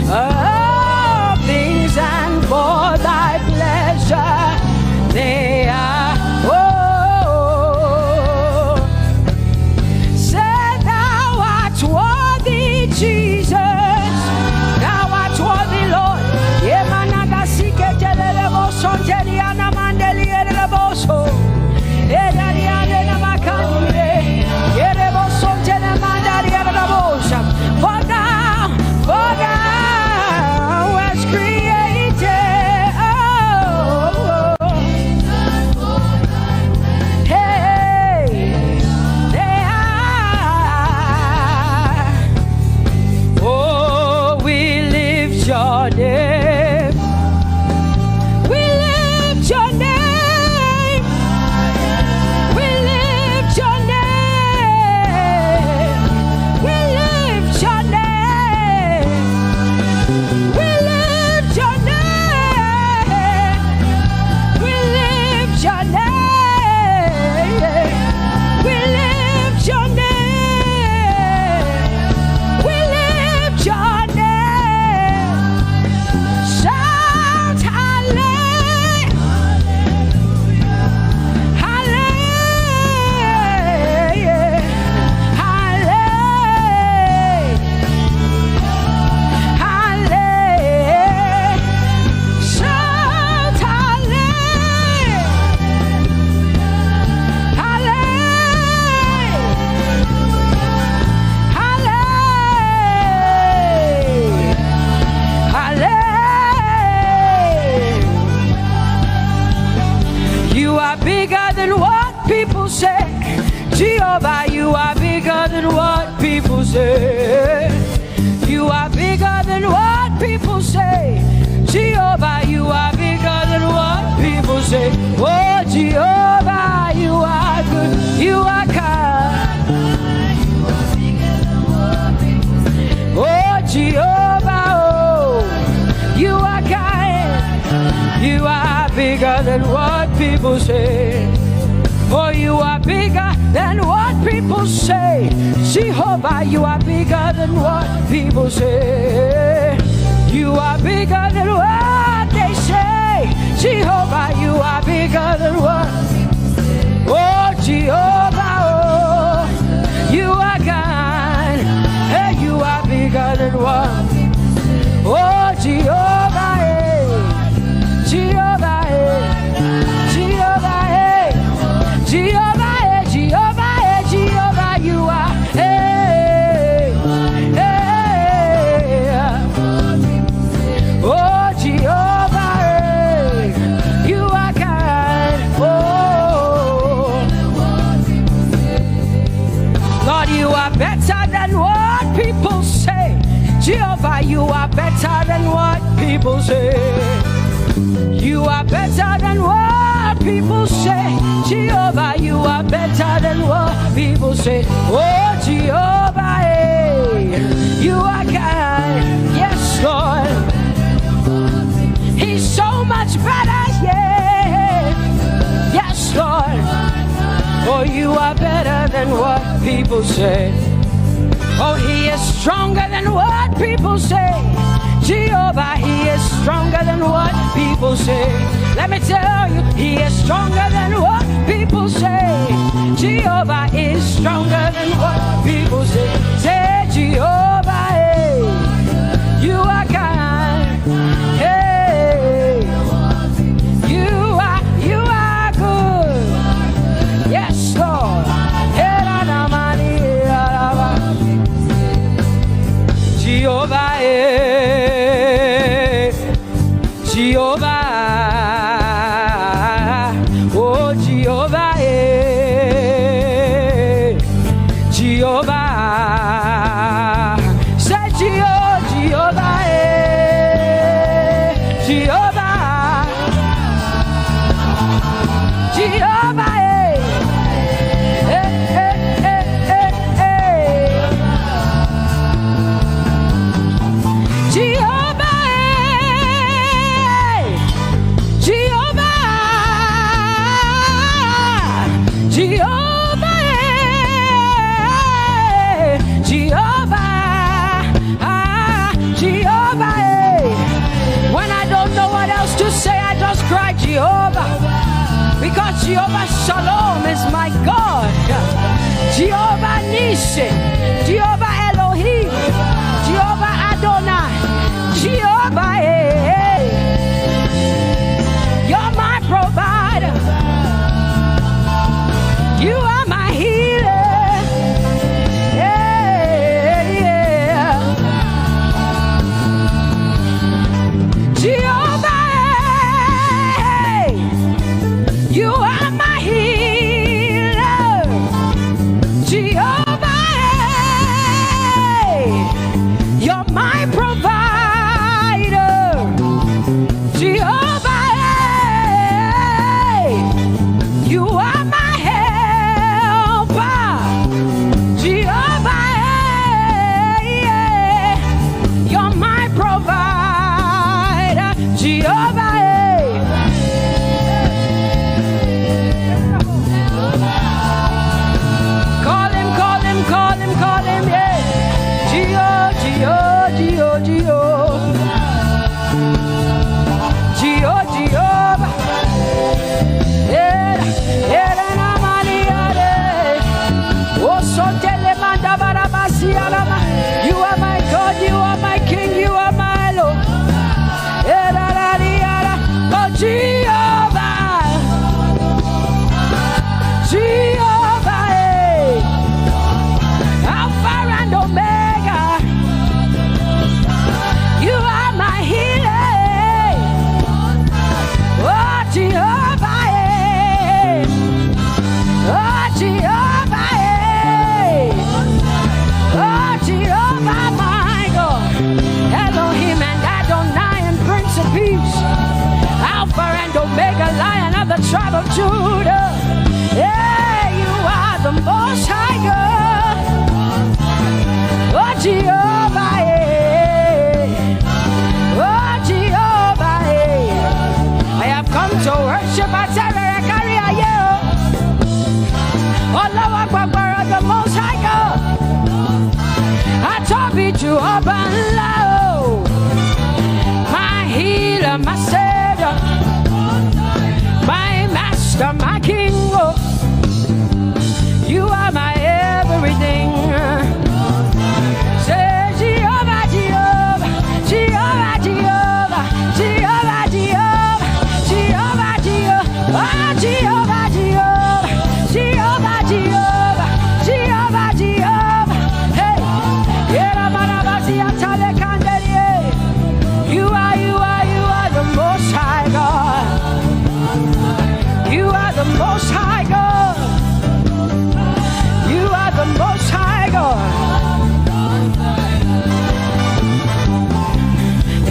all things, and for thy pleasure they are bigger than what people say. Jehovah, you are bigger than what people say. You are bigger than what people say. Jehovah, you are bigger than what people say. Oh, Jehovah, you are good. You are kind. Oh, Jehovah, oh, you are kind. You are bigger than what people say. Oh, you are bigger than what people say. Jehovah, you are bigger than what people say. You are bigger than what they say. Jehovah, you are bigger than what. Oh, Jehovah, oh, you are God. Hey, you are bigger than what. Oh, Jehovah, hey. Jehovah, hey. Jehovah, hey. Jehovah, hey. Jehovah, hey. Jehovah, you are. Hey, hey. Oh, Jehovah, hey. You are kind. Oh, Lord, you are better than what people say. Jehovah, you are better than what people say. You are better than what people say. Jehovah, you are better than what people say. Oh, Jehovah, hey, you are kind. Yes, Lord. He's so much better, yeah. Yes, Lord. Oh, you are better than what people say. Oh, he is stronger than what people say. Jehovah, he is stronger than what people say. Let me tell you, he is stronger than what people say. Jehovah is stronger than what people say. Say, Jehovah, hey, you are kind. Hey, you are good. Yes, Lord. Jehovah, Jehovah, oh Jehovah, Jehovah, say Jehovah, Jehovah, Jehovah, Jehovah, because Jehovah Shalom is my God. Jehovah Nissi, Jehovah Elohim, Jehovah Adonai, Jehovah, hey, you're my provider. You are my healer. Yeah, yeah. Jehovah, you are my healer, Jehovah. Judah. Yeah, you are the most high God. Oh, Jehovah, yeah. Oh, Jehovah, yeah. I have come to worship at Terekaria, yeah. Oh, Lord, the most high God. I told you, Jehovah, my healer, my savior, my master, my king. Oh, you are my everything. Say Jehovah, Jehovah, Jehovah, Jehovah, Jehovah, Jehovah, Jehovah, Jehovah, oh, Jehovah, Jehovah, Jehovah, Jehovah, Jehovah, Jehovah. Hey, you are the most high God. You are the most high God. You are the most high God.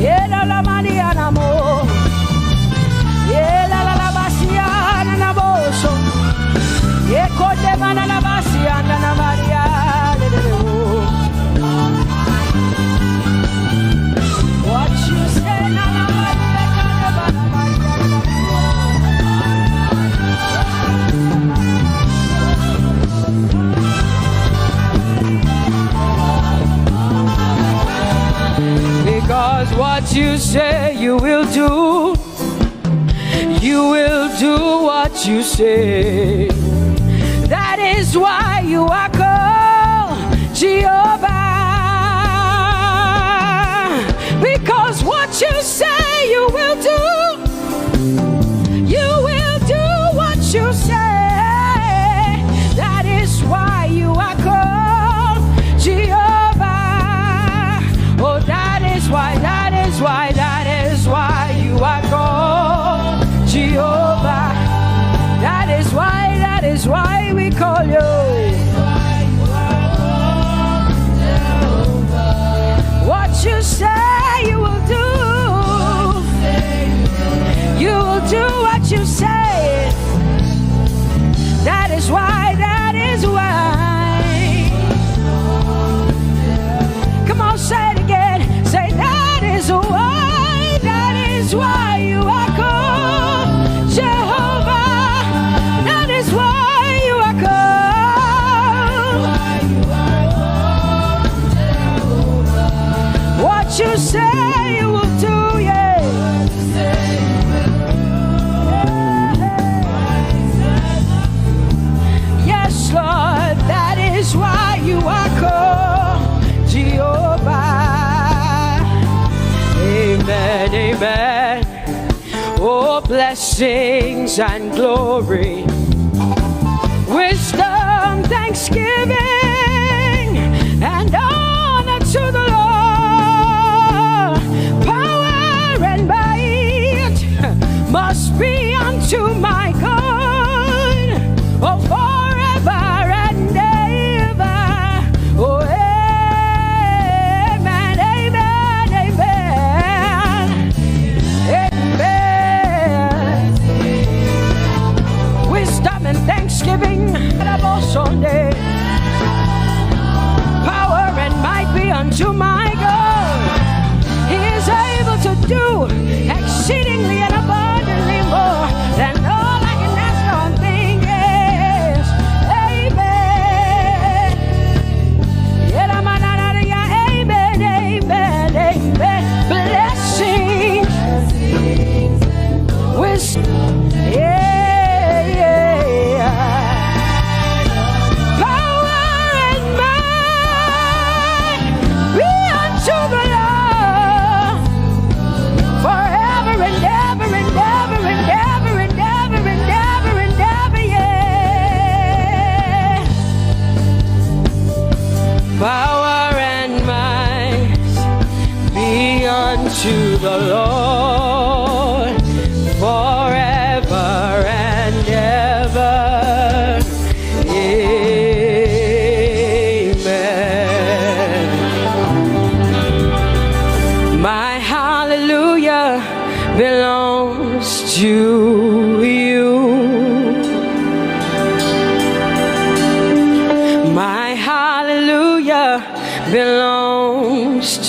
Yeah, la la maniana mo. Yeah, la la la basiana na boso. Yeah, kote mana la basiana na Maria. What you say na na Maria na Maria. Because what you say you will do, you will do what you say. That is why you are called Jehovah. Because what you say you will do, you will do what you say. That is why you are called Jehovah. Oh, that is why you are called Jehovah. That is why we call you. What you say you will do, you will do what you say. That is why. Come on, say it again. Say that is why you are called Jehovah. That is why you are called. What you say you will do, yeah. Yes, Lord, that is why you are called Jehovah. Amen, amen. Oh, blessings and glory, wisdom, thanksgiving, and honor to the Lord. Power and might must be unto my God. Oh, forever and ever. Oh, amen, amen, amen, amen. Wisdom and thanksgiving, power and might be unto my God. He is able to do exceedingly and abundantly more than all I can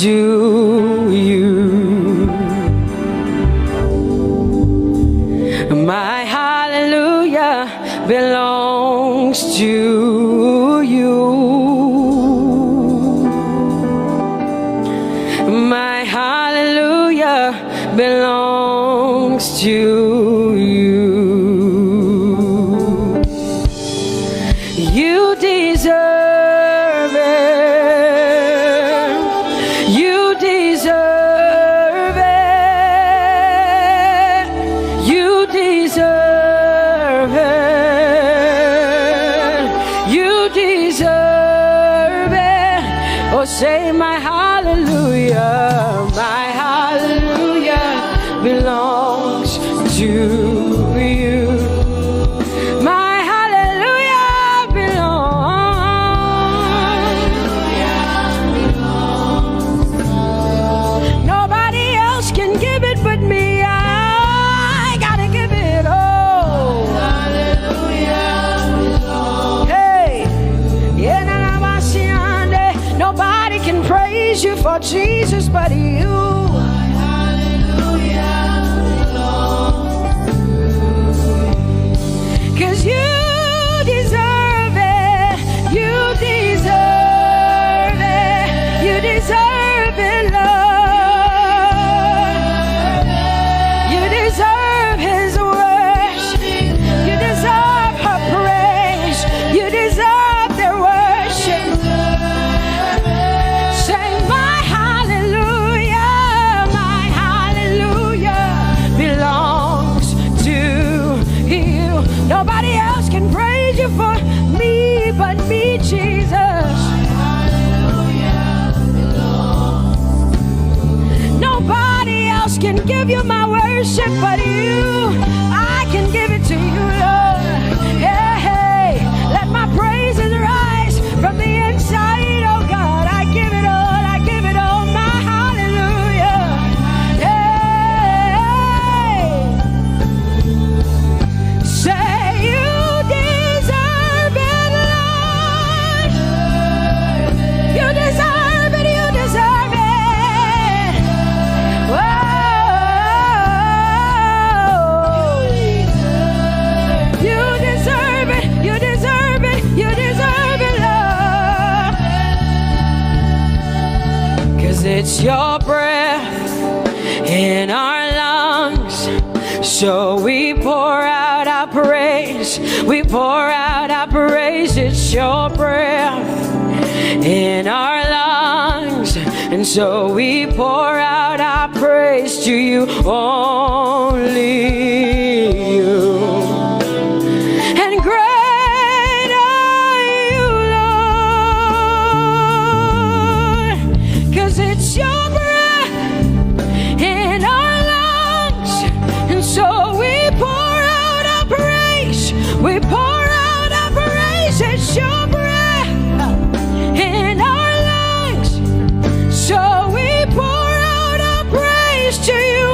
to you. My hallelujah belongs to you. My hallelujah belongs to you. You deserve it. You deserve it. You deserve it. You deserve it. Oh, say my hallelujah. My hallelujah belongs to you. My hallelujah belongs. Nobody else can give it but me. I gotta give it all. Hallelujah belongs. Hey, nobody can praise you for Jesus but you. Cause you deserve it, you deserve it, you deserve it, Lord. You deserve His worship, you deserve her praise, you deserve their worship. Say my hallelujah belongs to you. Nobody else can praise you for me but me, Jesus. Nobody else can give you my worship but you. I can give it to you, Lord. Hey, hey, let my praises rise from the inside, oh God. I give it all, I give it all, my hallelujah. Hey, say you deserve it, Lord. You deserve it, you deserve it. Whoa. You deserve it, you deserve it, you deserve it, Lord. Cause it's your breath in our lungs. So we pour out our praise, we pour out our praise. It's your breath in our lungs, and so we pour out our praise to you, only you. And great are you, Lord, 'cause it's your breath in our lungs, and so we pour out our praise, we pour out our praise. It's your breath in our lungs, so we pour out our praise to you,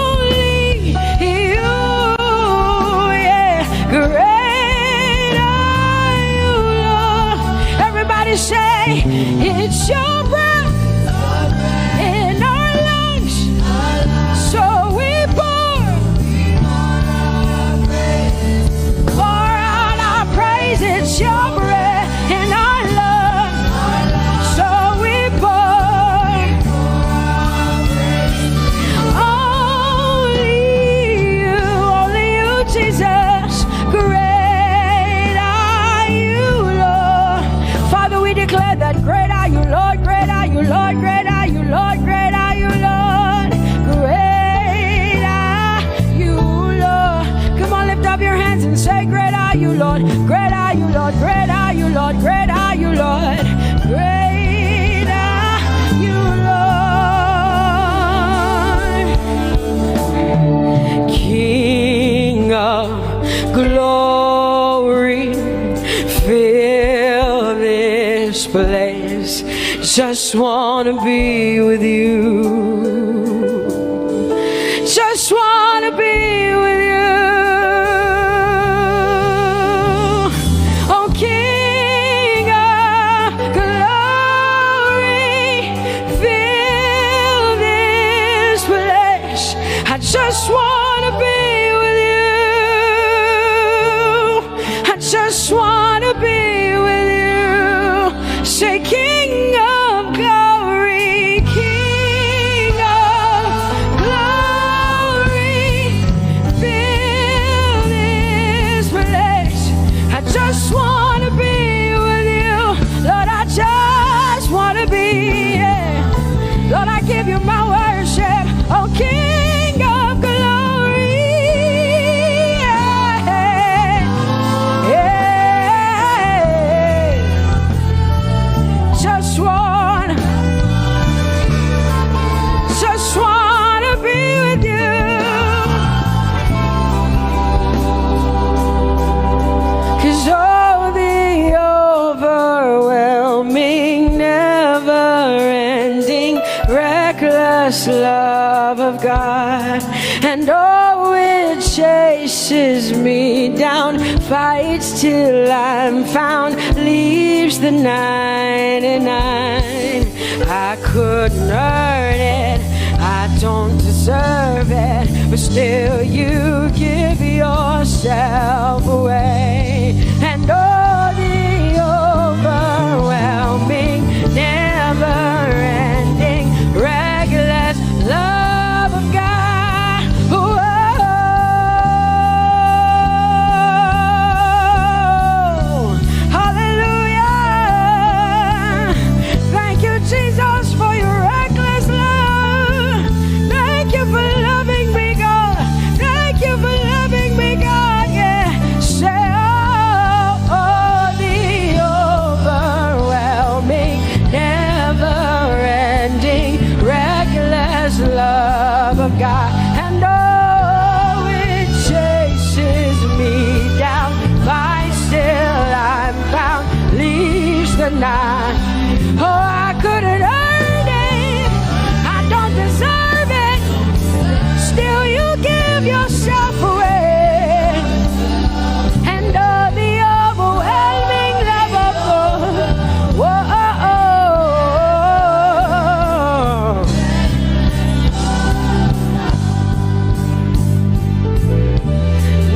only you. Yeah, great are you, Lord. Everybody say, it's your breath in our lungs, so we pour out our praise. It's your breath in our lungs, so we pour only you, Jesus. Great are you, Lord. Father, we declare that great are you, Lord. Great are you, Lord. Great are you, Lord. Great are you, Lord. Great are you, Lord. Come on, lift up your hands and say, great are you, Lord. Great are you, Lord. Great are you, Lord. Great are you, Lord. Great are you, Lord. King of glory, fill this place. Just wanna be with you. Just wanna be with you. Oh, King of glory, reckless love of God, and oh, it chases me down, fights till I'm found, leaves the 99. I couldn't earn it, I don't deserve it, but still you give yourself away. And oh, the overwhelming, never-ending, reckless love of God. Whoa. Hallelujah. Thank you, Jesus, for your reckless love. Thank you for loving me, God. Thank you for loving me, God. Yeah. Say, oh, the overwhelming, never-ending, reckless love of God. And oh, it chases me down, fights till I'm found, leaves the 9. Oh, I couldn't earn it, I don't deserve it, still you give yourself away. And oh, the overwhelming love of God. Whoa.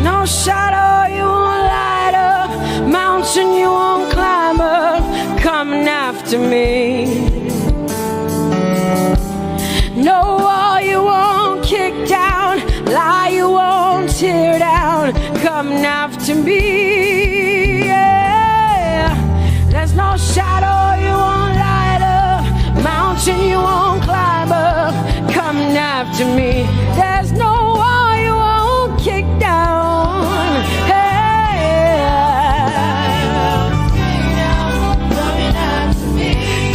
No shadow you won't light up, mountain you won't climb up, coming after me. No wall you won't kick down, lie you won't tear down, coming after me. Yeah. There's no shadow you won't light up, mountain you won't climb up, coming after me. There's no wall you won't kick down.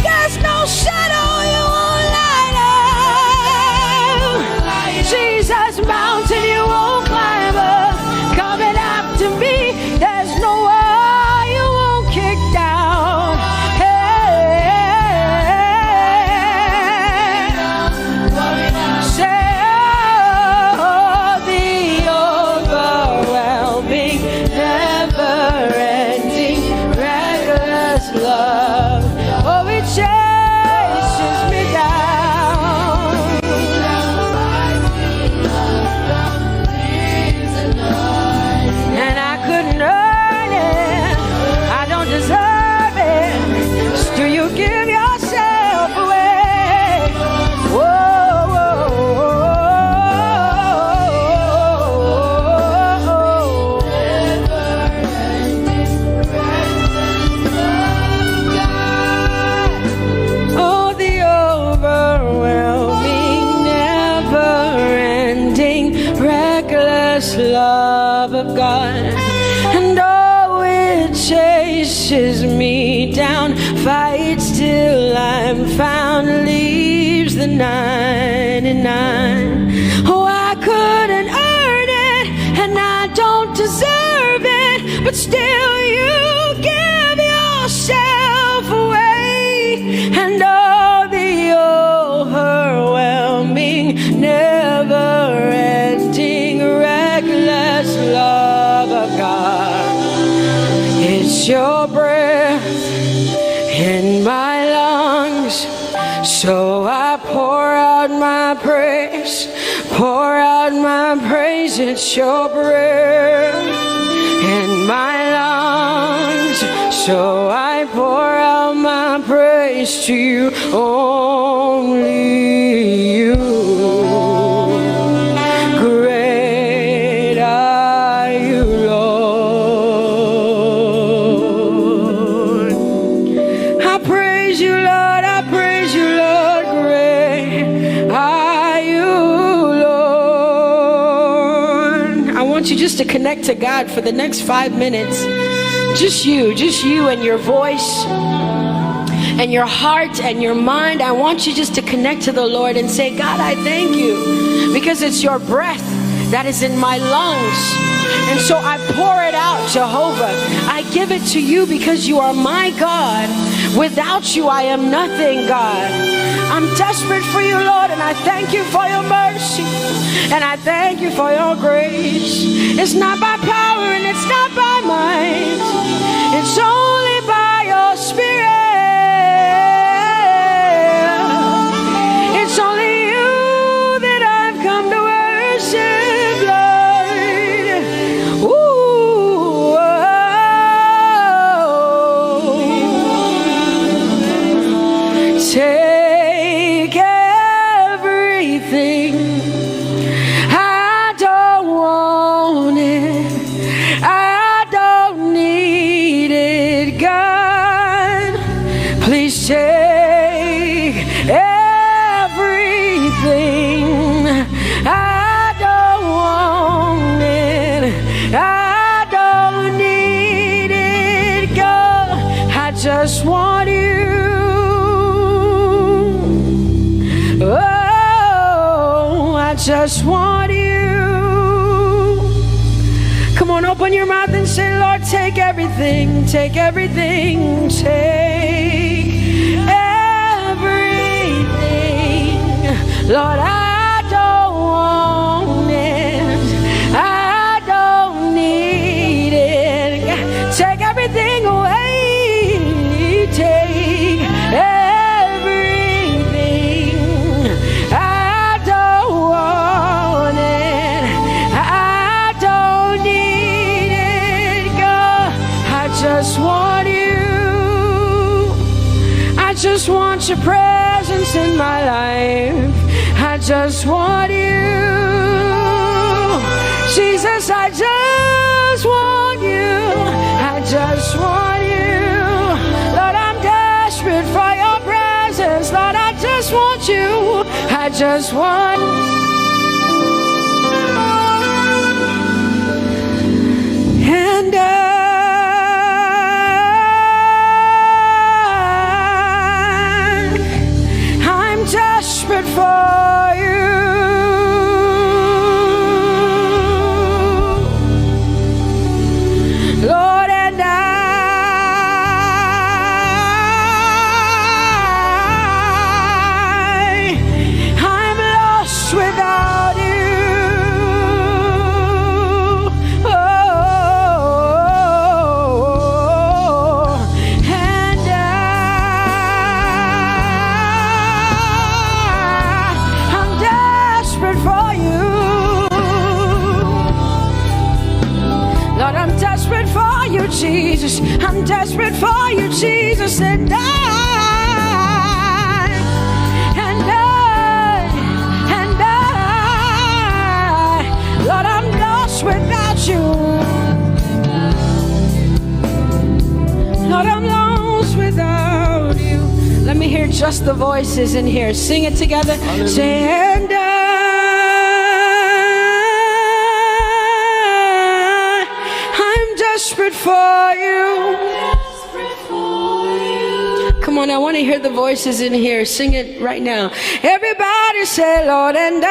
There's no shadow you won't light up, Jesus, mountain you won't climb up, coming after me. There's no wall you won't kick down. Say, oh, the overwhelming, never-ending, reckless love. Oh, it chases me down. And I couldn't earn it, I don't deserve it, still you give yourself away. Whoa, whoa, oh, the overwhelming, never-ending, reckless love of God. And oh, it chases me down, fights till I'm found, leaves the 99. Oh, I couldn't earn it, and I don't deserve it, but still you give yourself away. And oh, the overwhelming, never-ending, reckless love of God. It's your breath in my lungs, so I pour out my praise, pour out my praise. It's your breath in my lungs, so I pour out my praise to you, only you. Great are you, Lord. I praise you, Lord, I praise you, Lord. Great are you, Lord. I want you just to connect to God for the next 5 minutes. Just you and your voice and your heart and your mind. I want you just to connect to the Lord and say, God, I thank you because it's your breath that is in my lungs. And so I pour it out, Jehovah. I I give it to you because you are my God. Without you, I am nothing, God. I'm desperate for you, Lord, and I thank you for your mercy, and I thank you for your grace. It's not by power and it's not by might. It's only by your Spirit. It's only you that I've come to worship, Lord. Ooh, take everything. I don't want it. I don't need it, God. Please take everything. I don't want it. I don't need it, God. I just want you. Oh, I just want you. Come on, open your mouth and say, Lord, take everything, take everything, take everything. Lord, I don't want it. I don't need it. Take everything away. Take everything. I don't want it. I don't need it, God. I just want you. I just want your presence in my life. I just want you. Jesus, I just want you. I just want you. Lord, I'm desperate for your presence. Lord, I just want you. I just want and I'm desperate for you. Lord, and I'm lost without you. Oh, and I'm desperate for you. Lord, I'm desperate for you, Jesus. I'm desperate for you, Jesus. And Lord, I'm lost without you. Lord, I'm lost without you. Let me hear just the voices in here. Sing it together. Say, and I'm desperate for you. Come on, I want to hear the voices in here. Sing it right now. Everybody say, Lord, and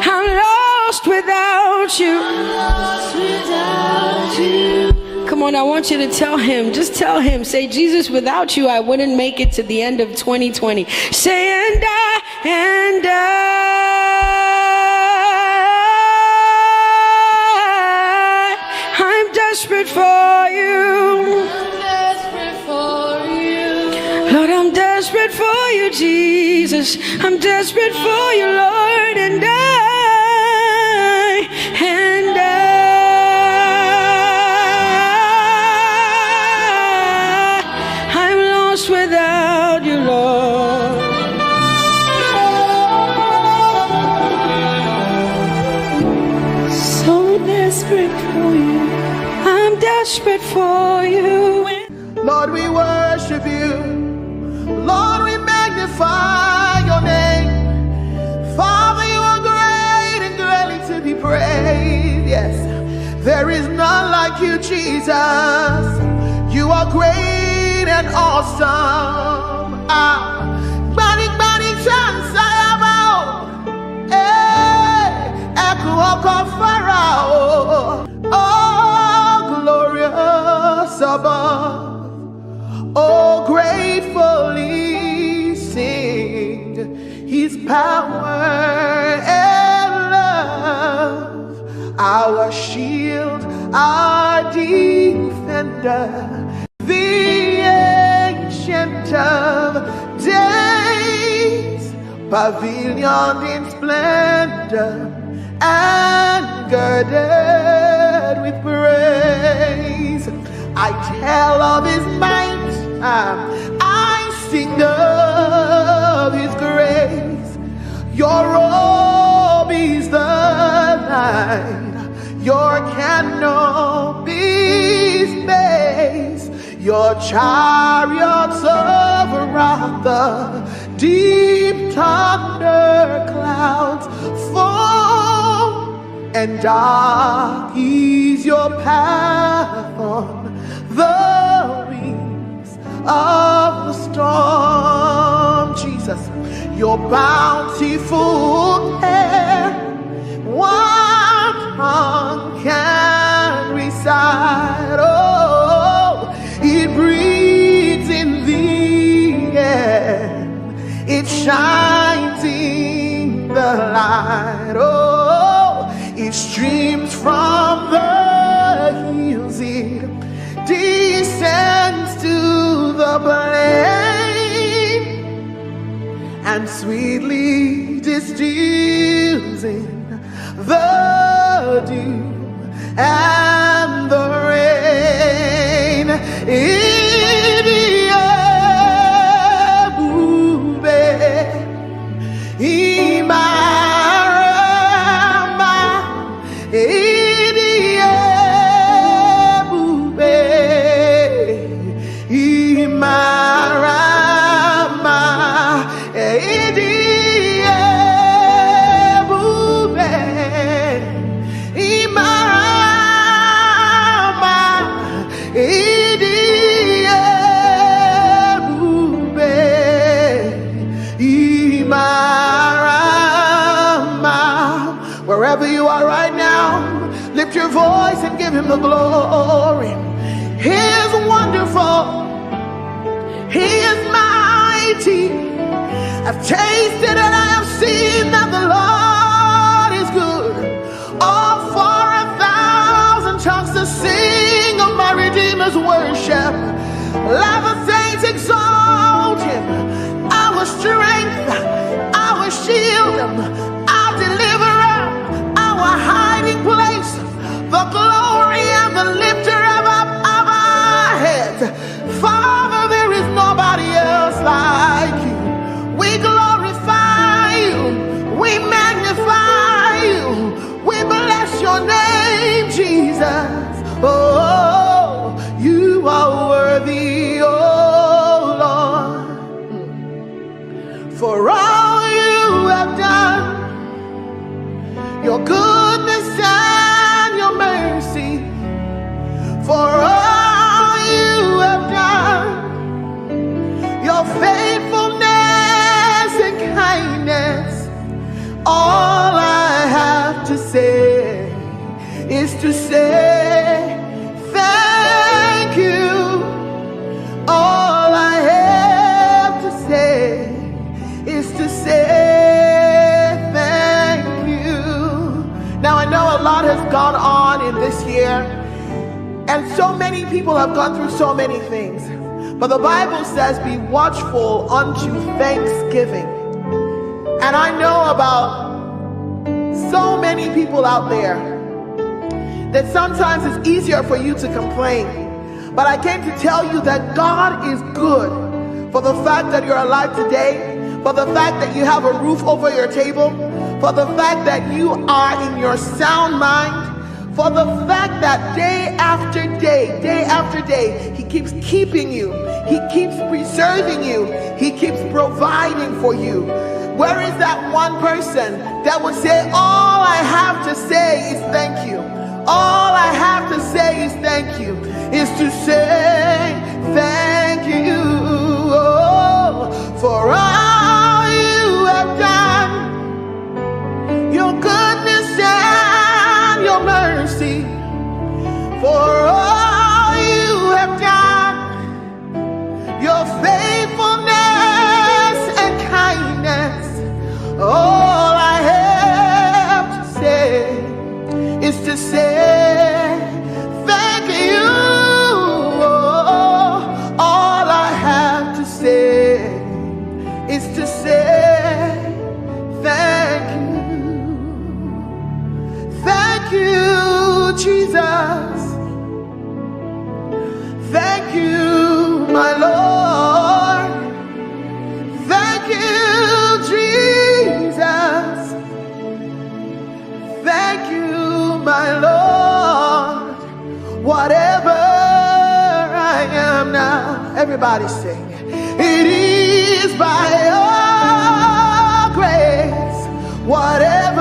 I'm lost without you. Come on, I want you to tell him. Just tell him. Say, Jesus, without you, I wouldn't make it to the end of 2020. Say, and I'm desperate for you. Lord, I'm desperate for you, Jesus. I'm desperate for you, Lord, and I'm lost without you, Lord. So desperate for you. I'm desperate for you. Lord, we worship you. Lord, we magnify your name. Father, you are great and greatly to be praised. Yes, there is none like you, Jesus. You are great and awesome. Bani chance I His power and love, our shield, our defender, the ancient of days, pavilion in splendor and girded with praise. I tell of his might, I sing of his grace. Your robe is the light, your canopy is space, your chariots over the deep thunder clouds fall, and dark is your path on the wings of the storm. Jesus, your bountiful care, what tongue can recite? Oh, it breathes in the air, it shines in the light. Oh, it streams from the hills, it descends to the plain, and sweetly distills in the dew and the rain. Wherever you are right now, lift your voice and give him the glory. He is wonderful, he is mighty. I've tasted and I have seen that the Lord is good. All for 1,000 tongues to sing of my Redeemer's worship. Let the saints exalt him, our strength, our shield, our deliverer, our hiding place, the glory and the lifter of our heads. Father, there is nobody else like you. We glorify you, we magnify you, we bless your name, Jesus. Oh, you are worthy, oh Lord, for all you have done, your goodness and your mercy, for all you have done, your faithfulness and kindness. All I have to say is to say thank you. All I have to say is to say thank you. Now I know a lot has gone on in this year, and so many people have gone through so many things. But the Bible says, be watchful unto thanksgiving. And I know about so many people out there that sometimes it's easier for you to complain. But I came to tell you that God is good for the fact that you're alive today, for the fact that you have a roof over your table, for the fact that you are in your sound mind, for the fact that day after day, he keeps keeping you, he keeps preserving you, he keeps providing for you. Where is that one person that would say, all I have to say is thank you? All I have to say is thank you, is to say thank you, oh, for all you have done, your goodness and your mercy, for all you have done, your faithfulness and kindness. Jesus. Thank you, my Lord. Thank you, Jesus. Thank you, my Lord. Whatever I am now, everybody sing. It is by your grace. Whatever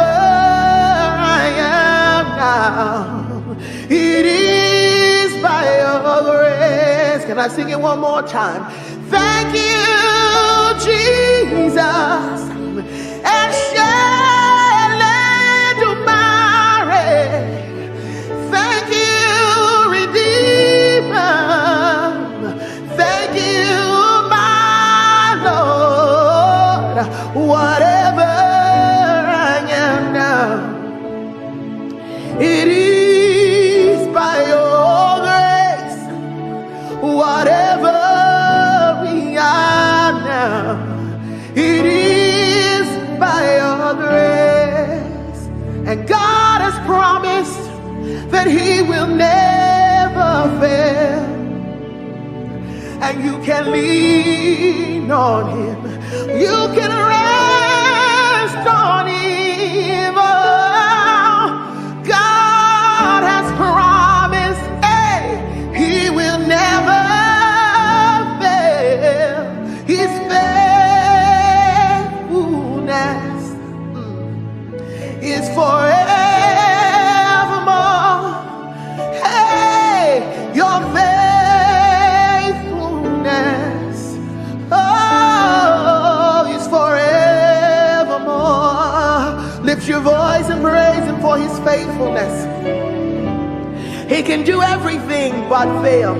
I am now, it is by your grace. Can I sing it one more time? Thank you, Jesus. And thank you, Redeemer. Thank you, my Lord. Whatever I am now, it is by your grace. Whatever we are now, it is by your grace. And God has promised that he will never fail, and you can lean on him, you can rest on him. Oh, God has promised, hey, he will never fail. His faithfulness is forever. Your faithfulness, oh, is forevermore. Lift your voice and praise him for his faithfulness. He can do everything but fail.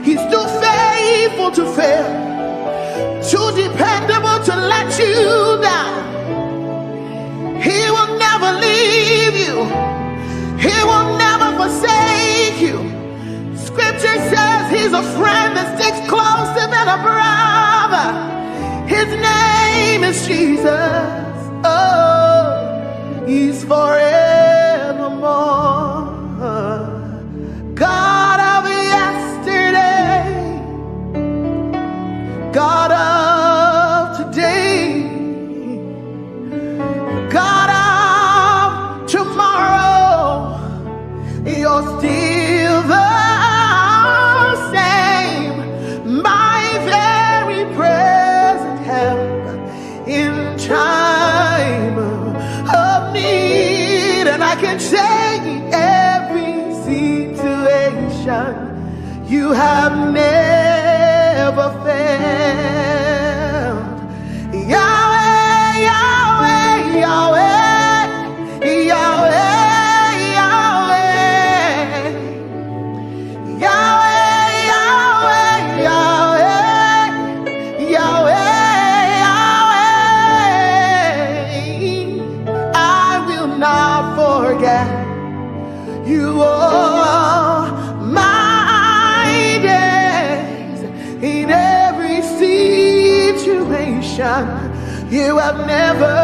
He's too faithful to fail, too dependable to let you down. He will never leave you. He will never forsake you. Scripture says he's a friend that sticks closer than a brother. His name is Jesus. Oh, he's forevermore. God of yesterday, God of today, God of tomorrow, you're still the same, my very present help in time of need. And I can say in every situation, you have never failed. Yahweh, Yahweh, Yahweh, Yahweh, Yahweh, Yahweh, Yahweh, Yahweh, Yahweh. I will not forget you all my days. In every situation, you have never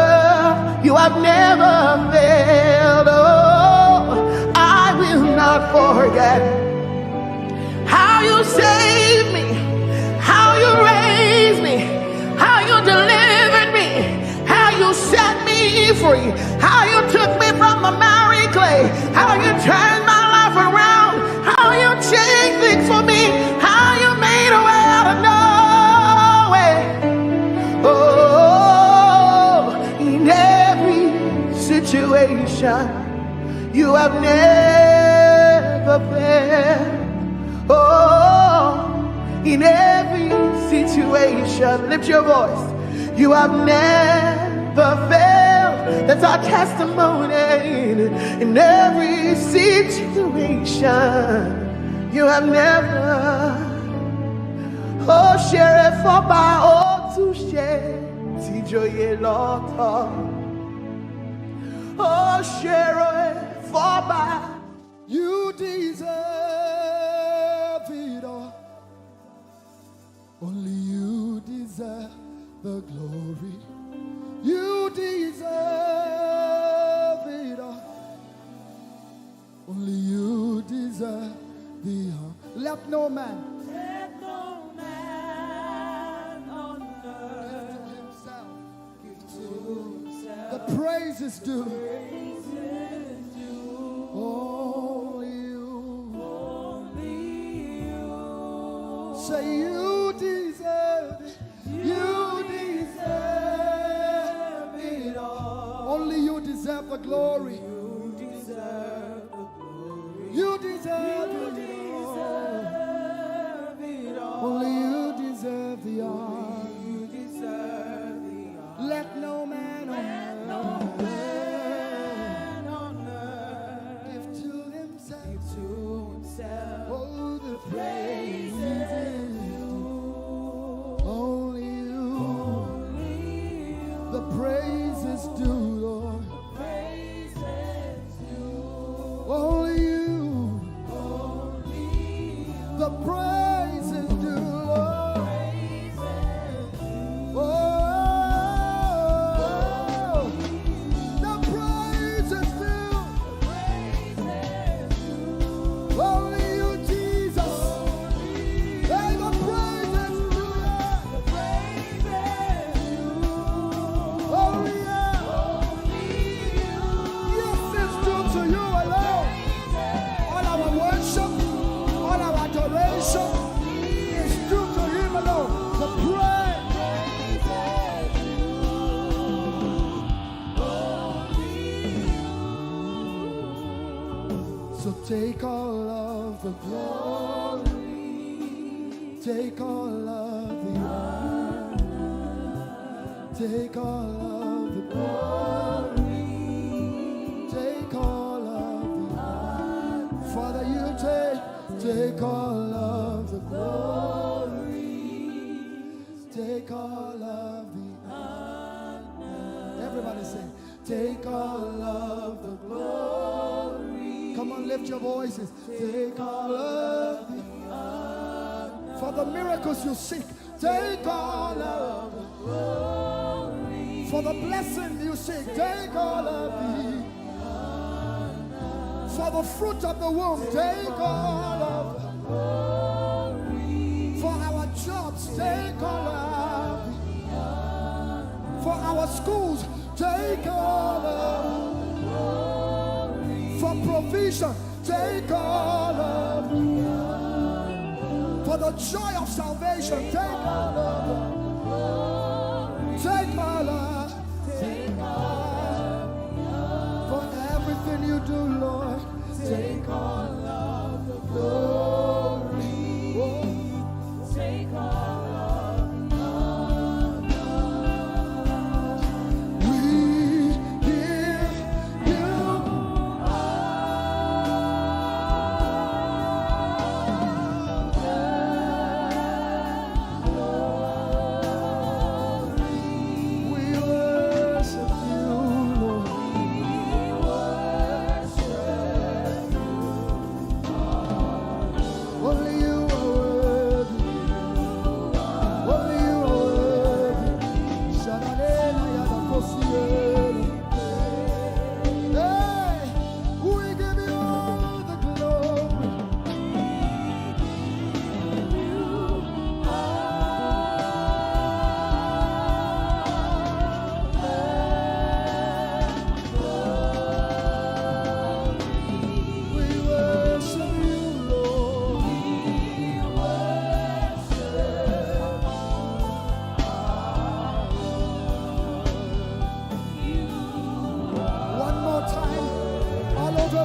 failed. Oh, I will not forget how you saved me, how you raised me, how you delivered me, how you set me free, how you took me from the miry clay, how you turned my life around, how you changed things for me, how you made a way out of no way. Oh, in every situation, you have never failed. Oh, in every situation, lift your voice. You have never failed. That's our testimony. In every situation, you have never. Oh, share it for my oh to share. Tijoye lota. Oh, share it for my. You deserve it all. Only you deserve the glory. You deserve let no man on earth give to himself the praises due. Only you. Say you deserve it. You deserve it all. Only you deserve the glory. You deserve the glory. You deserve it all. Only you deserve the honor. You deserve the honor. Let no man on earth give to himself. Oh, the praise is due. Only you. The praise is due, Lord. Only you. The praise is due, Lord. Oh, the praise is due. Only you, Jesus. Hey, the praise is due. Only you. Yes, it's due to you alone. All our worship, all our adoration is due to him alone. The praise. So take all of the glory, take all of the honor, take all of the glory, take all of the honor. Father, you take all of the glory, take all of the honor. Everybody say, take all of the glory. Come on, lift your voices. Take all of the honor. For the miracles you seek, take all of the glory. For the blessing you seek, take all of the honor. For the fruit of the womb, take all of the glory. For our jobs, take all of the honor. For our schools, take all of the glory. For provision, take all of the honor. For the joy of salvation, take all of the glory. Take all of, take all. For everything you do, Lord, take all of the glory. Oh. Take all of the honor. We give you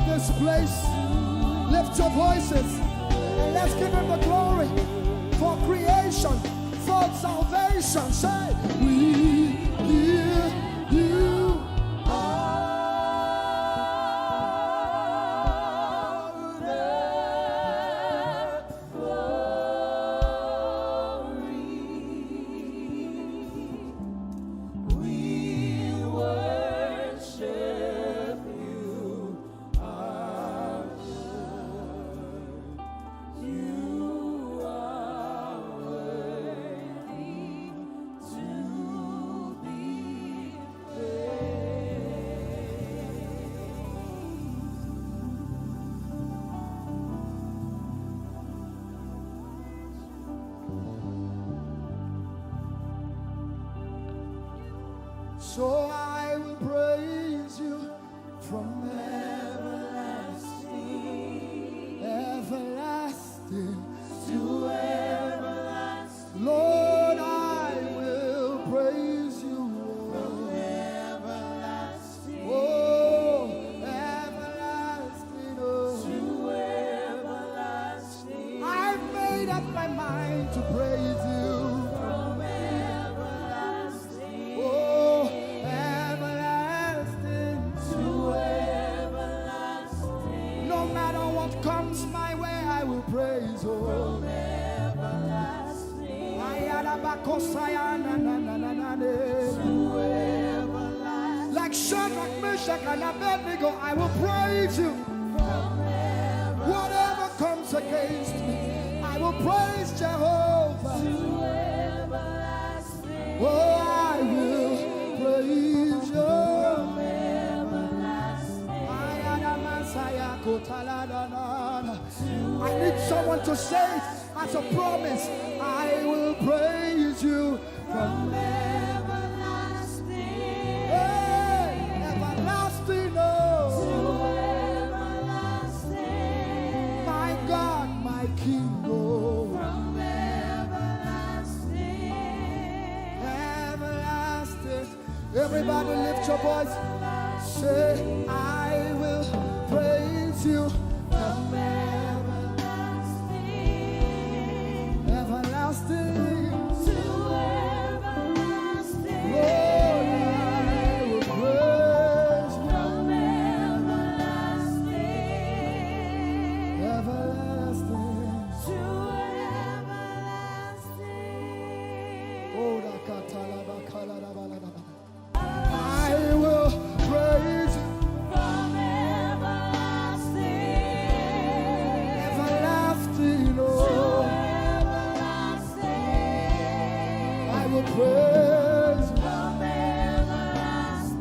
this place. Lift your voices and let's give him the glory for creation, for salvation. Say, we give you all the glory. We worship you, our Lord. You are worthy to So I will praise you from everlasting, everlasting to everlasting. Lord, I will praise you from everlasting, oh, everlasting, oh, to everlasting. I've made up my mind to praise you. Comes my way, I will praise you. From everlasting to everlasting. Like Shadrach, Meshach, and Abednego, I will praise you. From whatever comes against me, I will praise Jehovah. To everlasting. Oh, I will praise you. I need someone to say it as a promise. I will praise you from everlasting, hey, everlasting, oh, to everlasting. My God, my King, oh, from everlasting, everlasting. Everybody lift your voice. Say, I will praise you from everlasting, everlasting to everlasting. Lord, I will praise you from everlasting, everlasting to everlasting. Oh, I will praise you. Praise from everlasting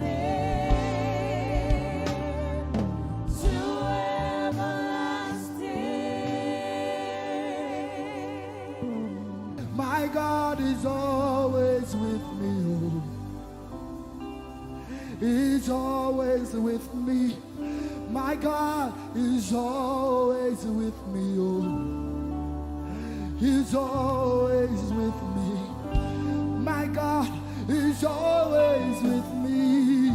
to everlasting. My God is always with me. He's always with me. My God is always with me. He's always with me. My God is always with me.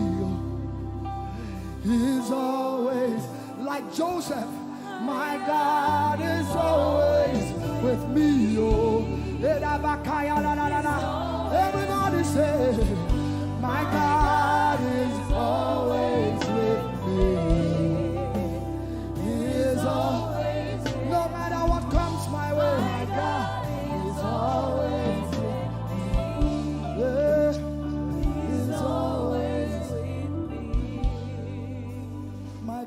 He's always like Joseph. My God is always with me. Everybody say, my God is always with me. He is always, no matter what comes my way, my God is always.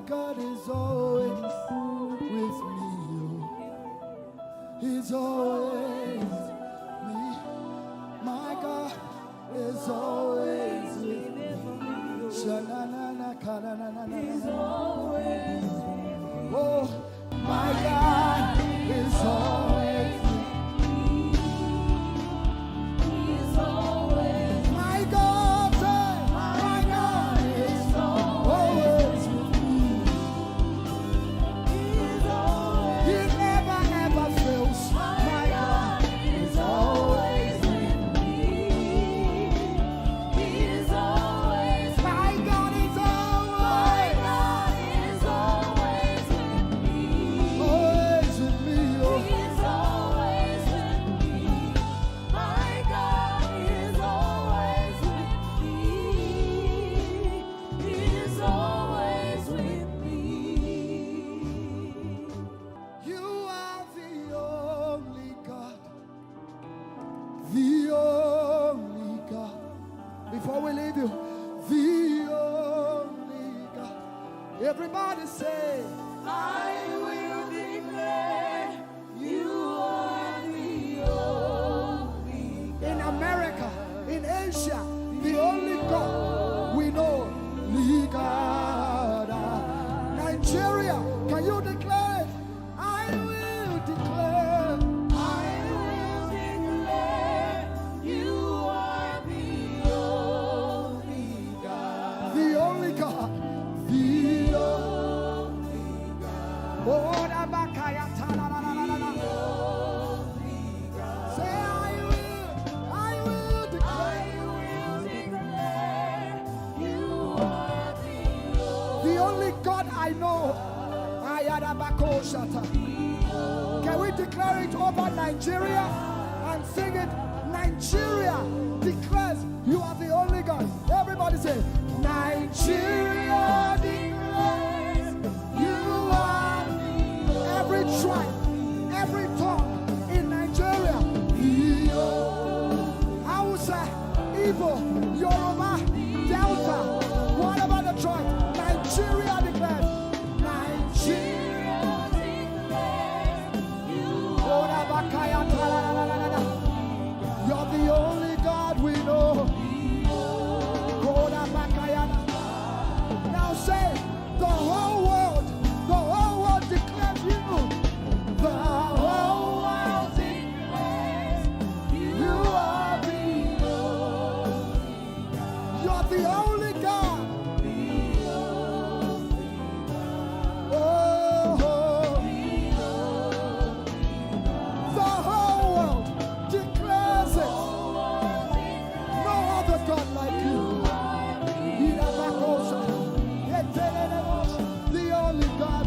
God is always with me. He's always me. My God is always with me. He's always. Oh, my God is always with me. He's always. My God, my God is always with me. Everybody say, I will declare you are the only God. In America, in Asia, the only God we know, the God. Nigeria, can you declare it? I will declare you are the only Can we declare it over Nigeria and sing it? Nigeria declares you are the only God. Everybody say, Nigeria declares you are the every tribe, every tongue in Nigeria. Hausa, Igbo, Yoruba, Delta, whatever the tribe, Nigeria declares. Nigeria declares you are you're the only God we know. Now say, the whole world declares you. The whole world declares you are the only. You're the only God. The whole world declares it. No other God like you. The only God.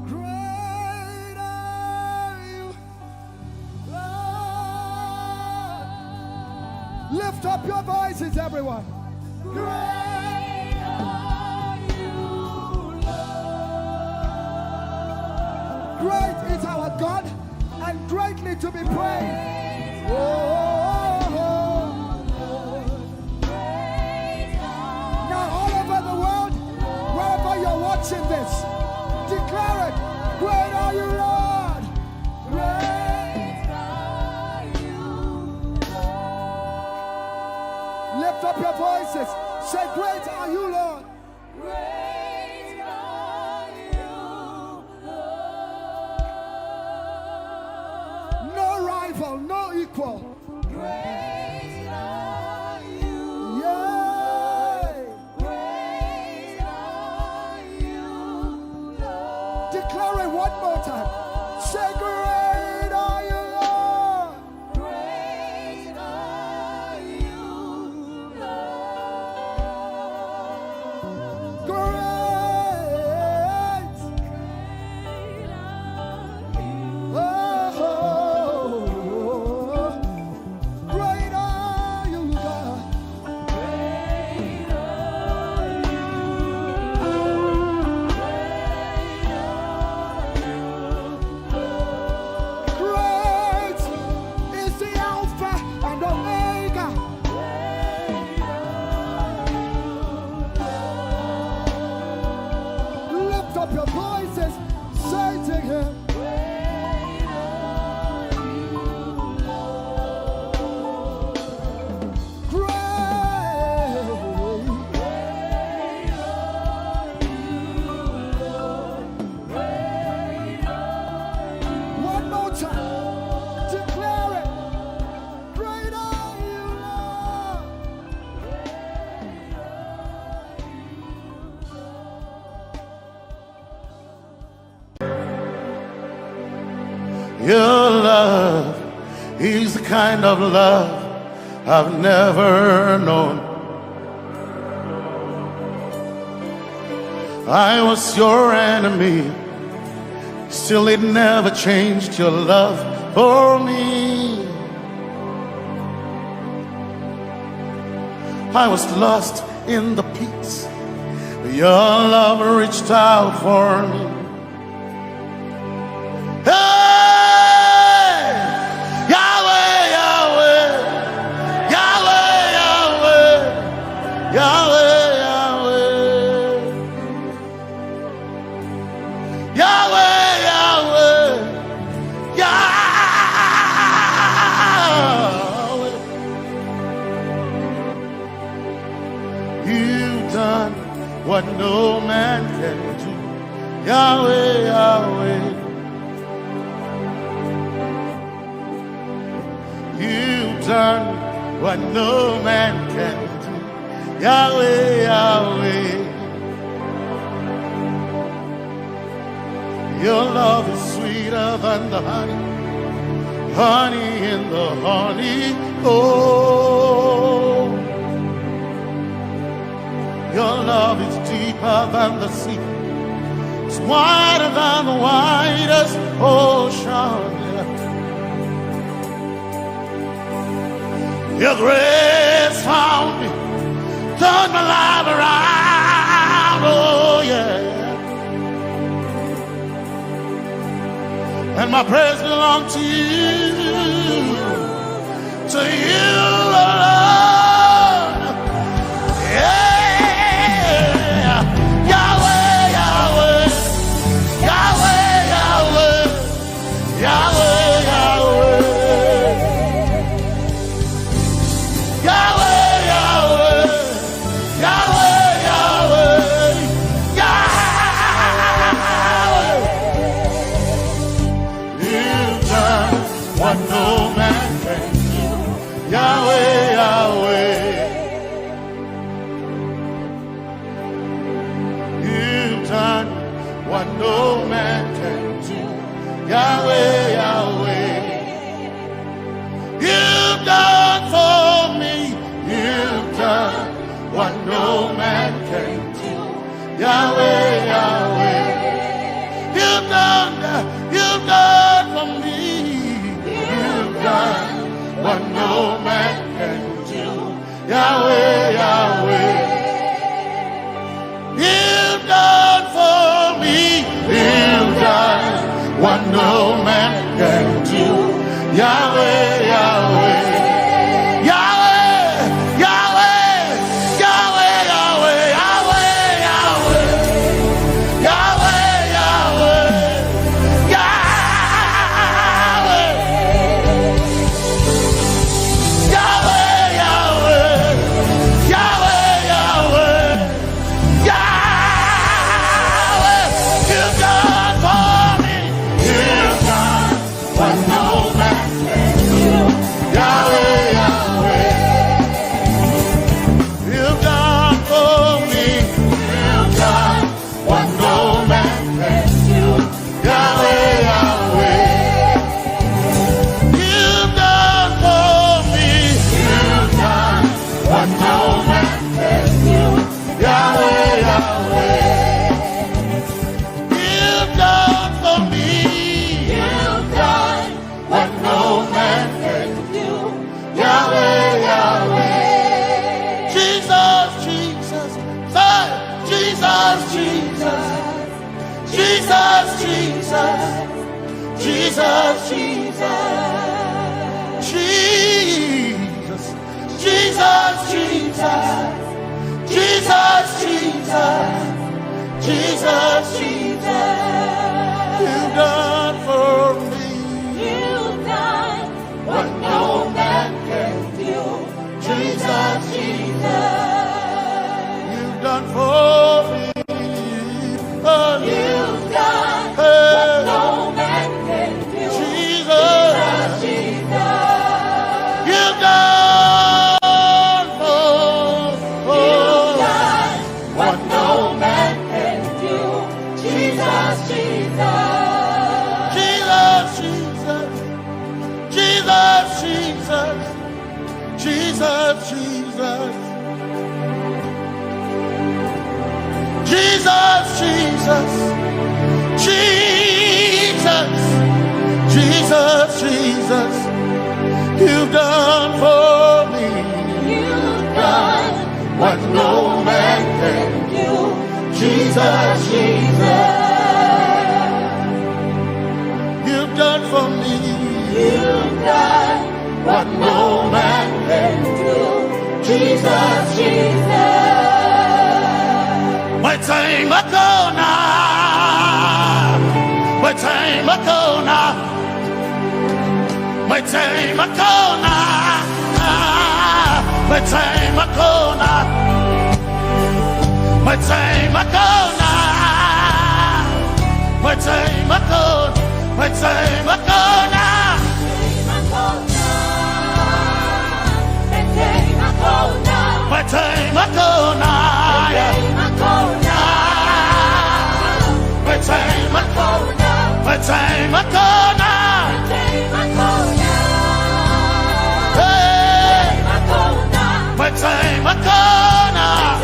Great are you, Lord. Lift up your voices, everyone. Great are you, Lord. Great is our God and greatly to be praised. Now all over the world, wherever you're watching this, declare it. Great are you, Lord. Great are you, Lord. Lift up your voices. Say, great are you, Lord. Great are you, Lord. No rival, no equal. Great are you. Yay. Great are you, Lord. Declare it one more time. Say, great are you, Lord. Great are you, Lord. Great. Great are you, God. Great is the Alpha and Omega. Lift up your voices, say to him. One more time, declare it. Great are you, Lord. Your love is the kind of love I've never known. I was your enemy, still it never changed your love for me. I was lost in the pits, but your love reached out for me. Hey! Yahweh, Yahweh, Yahweh, Yahweh, Yahweh, Yahweh, Yahweh, Yahweh, Yahweh. You've done what no man can do. Yahweh, Yahweh. You've done what no man can do. Yahweh, Yahweh. Your love is sweeter than the honey, honey in the honey. Oh, Your love is deeper than the sea. It's wider than the widest ocean. Your grace found me, turned my life around, oh yeah. And my praise belongs to you alone. Yeah, Yahweh, Yahweh, Yahweh, Yahweh, Yahweh, Yahweh. Yahweh, Yahweh, you've done what no man can do. Yahweh, Yahweh, you've done for me. You've done what no man can do. Yahweh, Yahweh, you've done for me. You've done what no man can do. Yahweh, Yahweh, you've done for me. You've done what no man can do. Yahweh, Yahweh, Yahweh, Yahweh, Yahweh, Yahweh, Yahweh, Yahweh, Yahweh, Jesus, Jesus, Jesus, Jesus, Jesus, you've done for me. You've done what no man can do. Jesus, you've done for me. Oh, you've done what no man can do. Jesus, you've done what no man can do. Jesus, Jesus, Jesus, Jesus, Jesus, Jesus, Jesus, Jesus, Jesus, Jesus, you've done for me. You've done what no man can do. Jesus, Jesus, you've done for me. You've done what no man can do. Jesus, Jesus. My time ago now, my time ago now, my time ago now, my time ago now, my time ago now, my time ago, my time ago now, my time ago now, my time ago now, my time ago now, hey, my time ago now,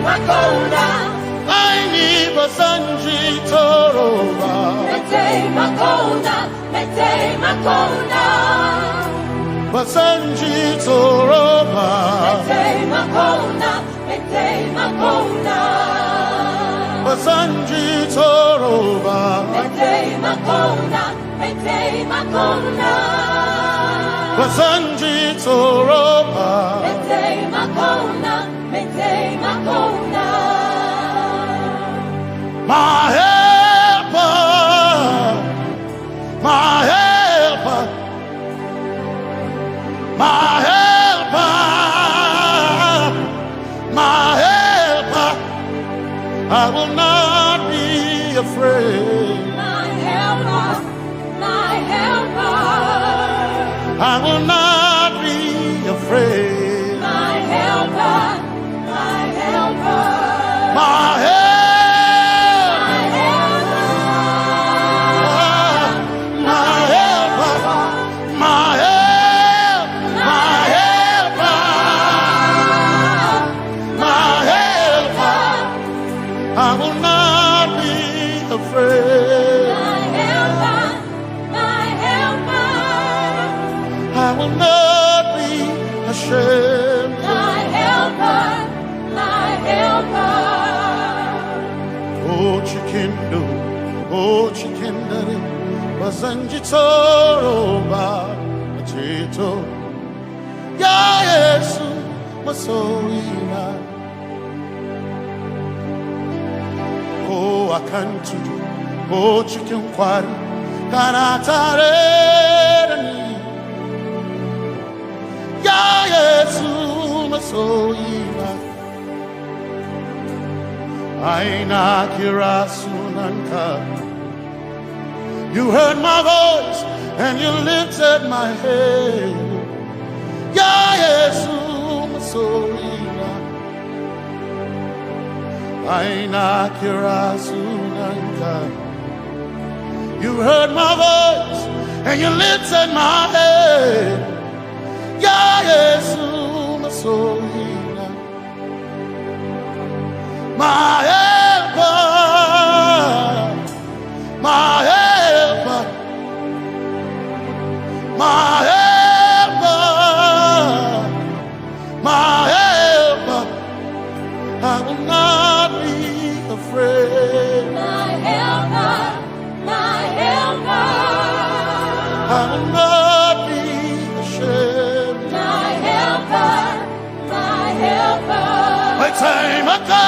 Makona, I need but I will not be afraid. My helper, my helper. I will not be afraid. My helper, my helper. My help. I will not be afraid. My helper, my helper. I will not be ashamed. My helper, my helper. Oh, chikindo, oh, chikindari, basanjitoro ba, chito. Ya Yesu, masoina. Oh, I can't do. Oh, chicken quarry. Can I tare? Ya Yesu, masoina. Aina kirasunanka. You heard my voice and you lifted my head. Ya Yesu, masoina. Aina kirasunanka. You heard my voice and you lifted my head. Ya Yesu masohina. My helper, my helper, my helper, my helper. I will not be afraid. My helper, my helper. I will not be ashamed. My helper, my helper. My time I go.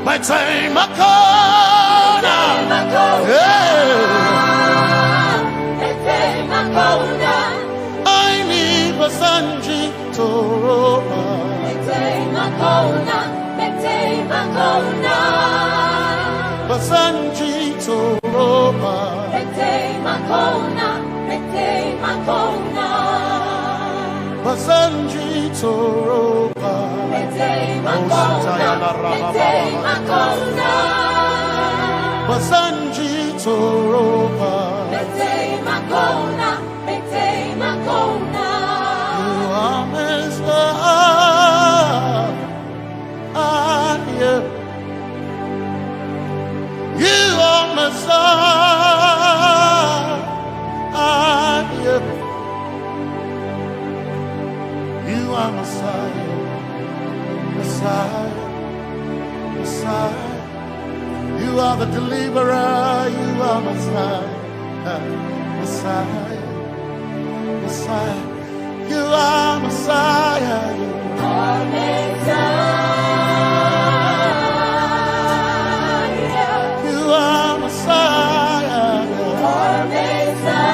My time I I need Basanji Toroba. Basanji Toroba. Basanji Toropa Basanji Toropa You are Messiah. You are Messiah. You are Messiah. Messiah. Messiah. You are the deliverer. You are Messiah. Messiah. Messiah. You are Messiah. You are Messiah. You are Messiah. You are Messiah.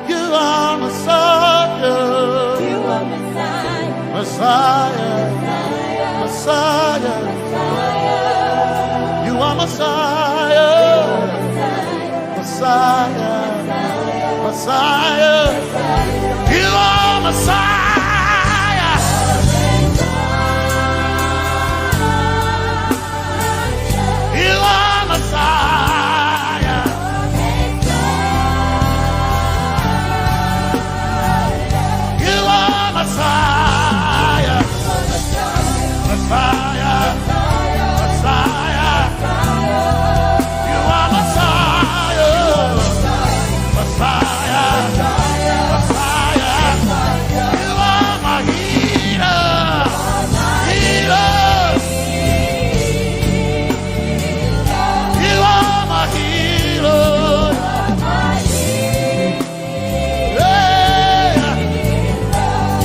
You are Messiah. You are Messiah. Messiah. Messiah. You are Messiah. Messiah. Messiah. You are Messiah. You are Messiah. You are Messiah. Messiah. Messiah. You are Messiah. Messiah. Messiah. You are my healer. Healer. You are my healer. Yeah.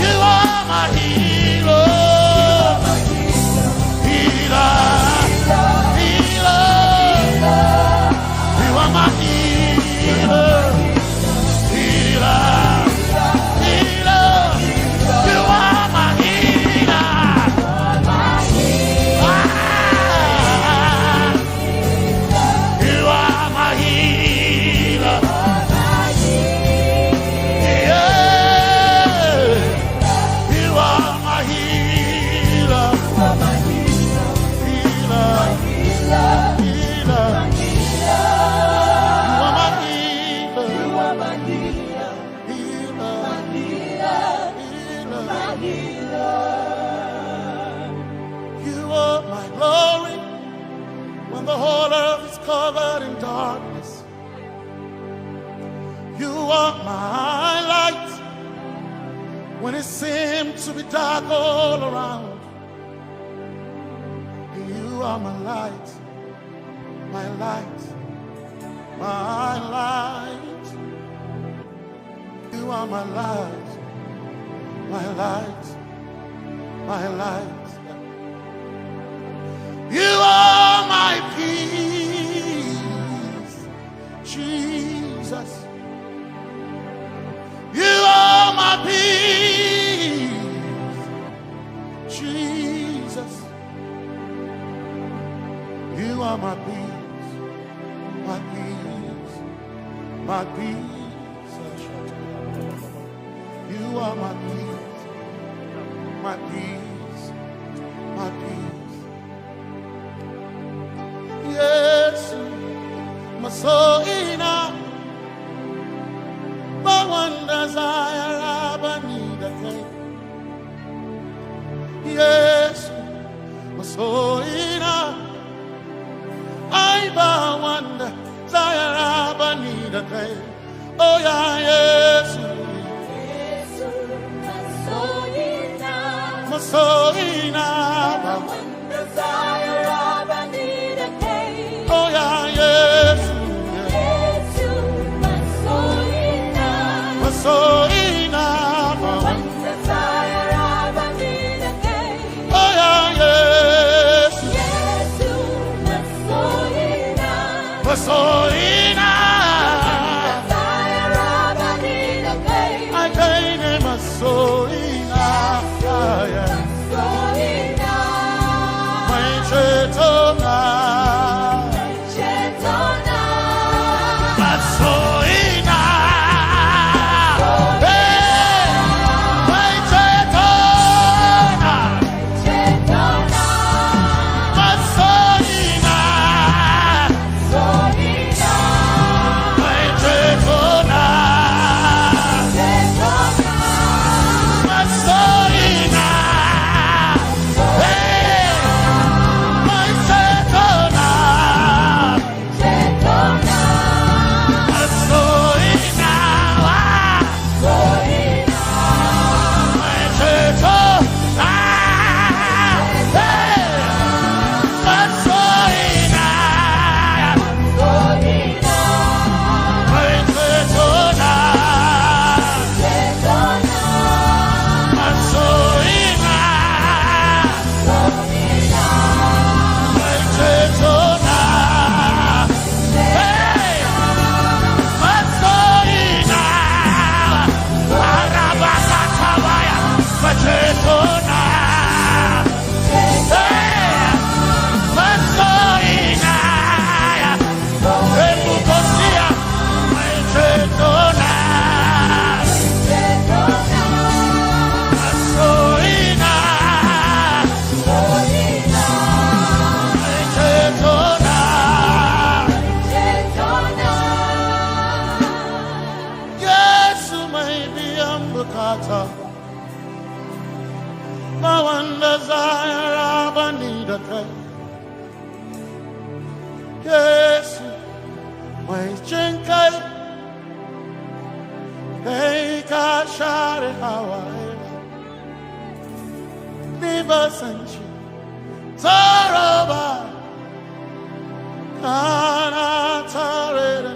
You are my healer. Healer. Healer. You are my healer. Healer. Healer. You are my healer. You are my healer. Yeah. You are my healer. Healer. Healer. You are my healer. You are my healer. Healer. You are my glory when the whole earth is covered in darkness. You are my light when it seemed to be dark all around. You are my light, my light, my light. You are my light, my light, my light. You are my peace, Jesus. You are my peace, Jesus. You are my peace, my peace, my peace. You are my peace, my peace, my peace. Yes, my soul in a one desire, I need a thing. Yes, my soul in a I one desire, I need a thing. Oh yeah, yes. Masoina, one desire, I need a cave. Oh yeah, yes, yes, Masoina, one desire, I need a cave. Oh yeah, yes, yes, Masoina, Masoina, one desire, I Bukata. No one desire of a need a day. Yes, my chinkai. Hey, Kashari Hawaii. Never sent you. Taraba. Kana Tarada.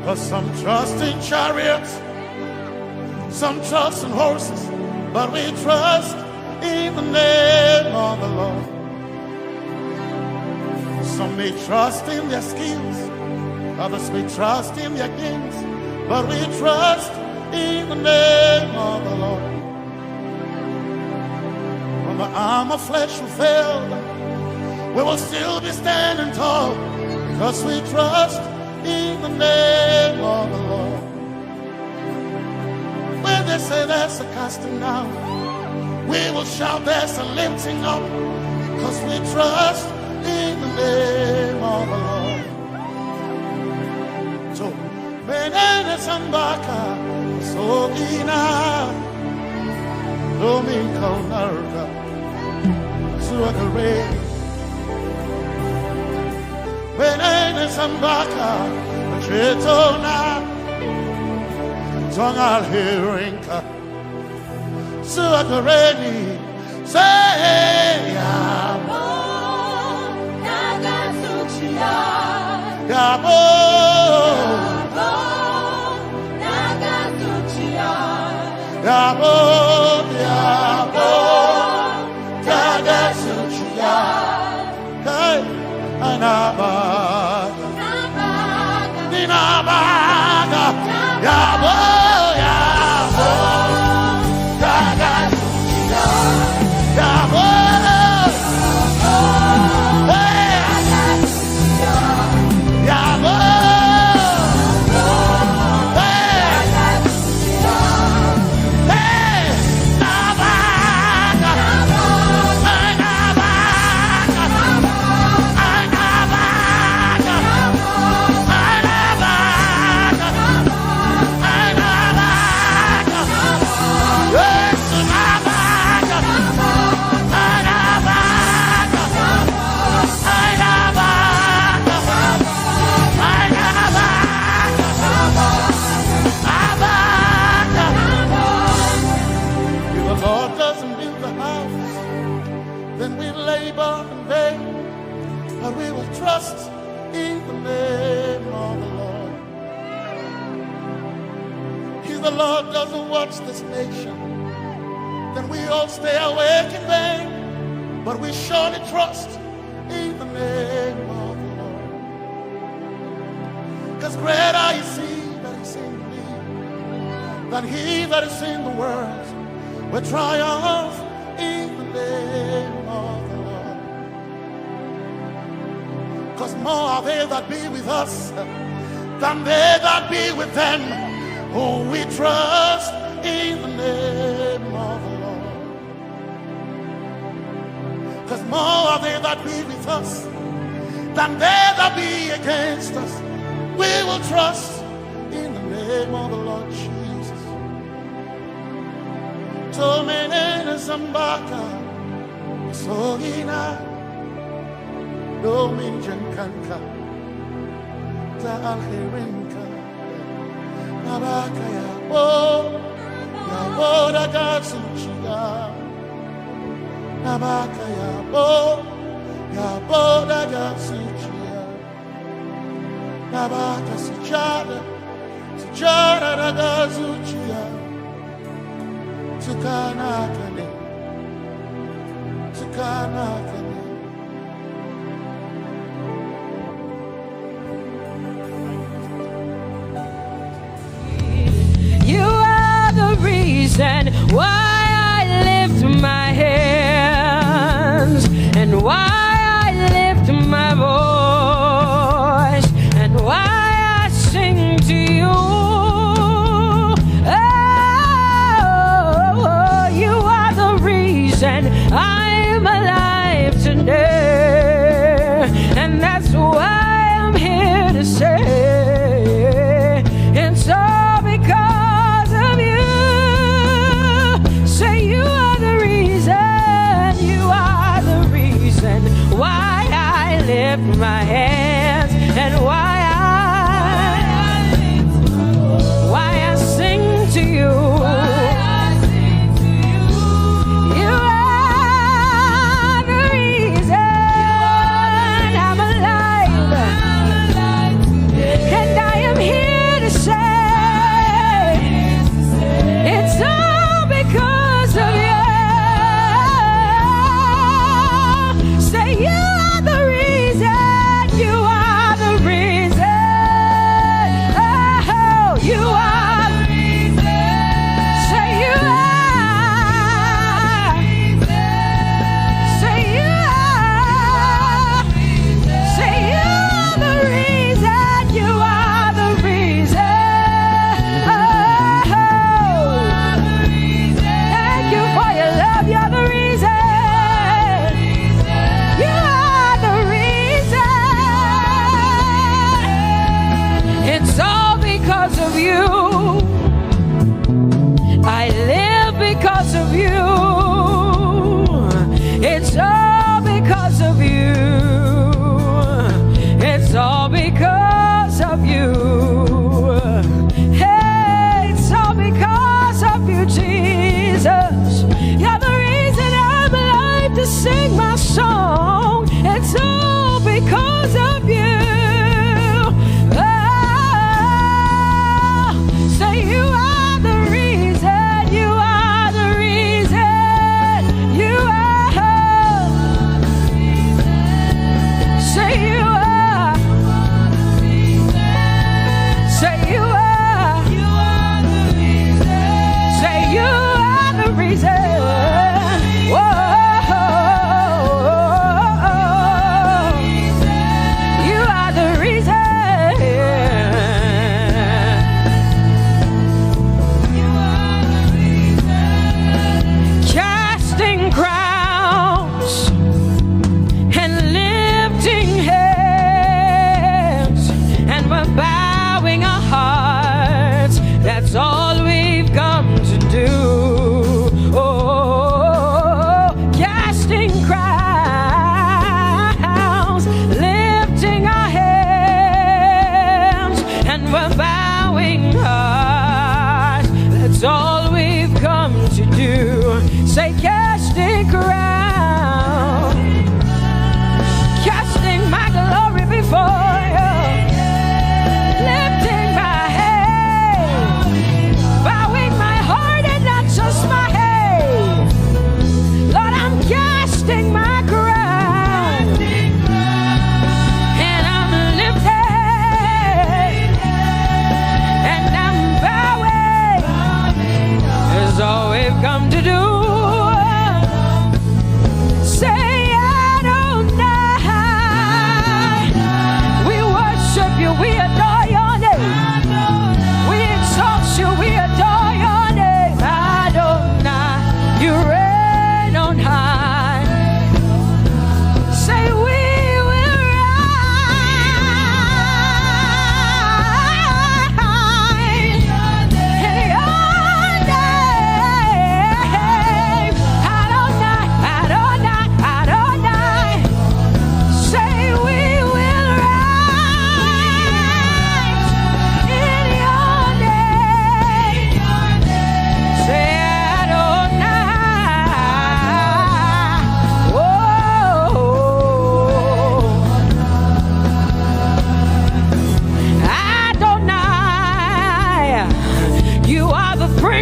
Cause some trust in chariots, some trust in horses, but we trust in the name of the Lord. Some may trust in their skills, others may trust in their gifts, but we trust in the name of the Lord. When the arm of flesh will fail, we will still be standing tall, because we trust in the name of the Lord. When they say there's a casting down, we will shout there's a lifting up, because we trust in the name of the Lord. So, Benene Sambaka, so ina, Domingo Narga, Suakare. Benene Sambaka, Chetona, Tongal Hirinka, Suakareni, say, Yabo, Nagasuchia, Yabo, Nagasuchia, Yabo, Yabo, Nagasuchia, hey, Anabaga, Ninabaga, Yabo, Yabo, Nagasuchia, Yabo, hey, Yabo, hey, Nabaga, if the Lord doesn't build the house, then we labor in vain, but we will trust in the name of the Lord. If the Lord doesn't watch this nation, then we all stay awake in vain, but we surely trust in the name of the Lord. Because greater is He that is in me than he that is in the world. We triumph in the name of the Lord. Because more are they that be with us than they that be with them, who we trust in the name of the Lord. Because more are they that be with us than they that be against us. We will trust in the name of the Lord Jesus. Tomenene Zambaka, Sohina, Dominjan Kanka, Ta Alherinka, Nabaka Yabo, Yabo Dagatsuchia, Nabaka Yabo, Yabo Dagatsuchia, Nabaka Sujada, Sujada Dagatsuchia. Tukanakane, Tukanakane. You are the reason why I lift my hands and why I lift my voice and why I sing to you. And I'm alive today, and that's why I'm here to say it's all because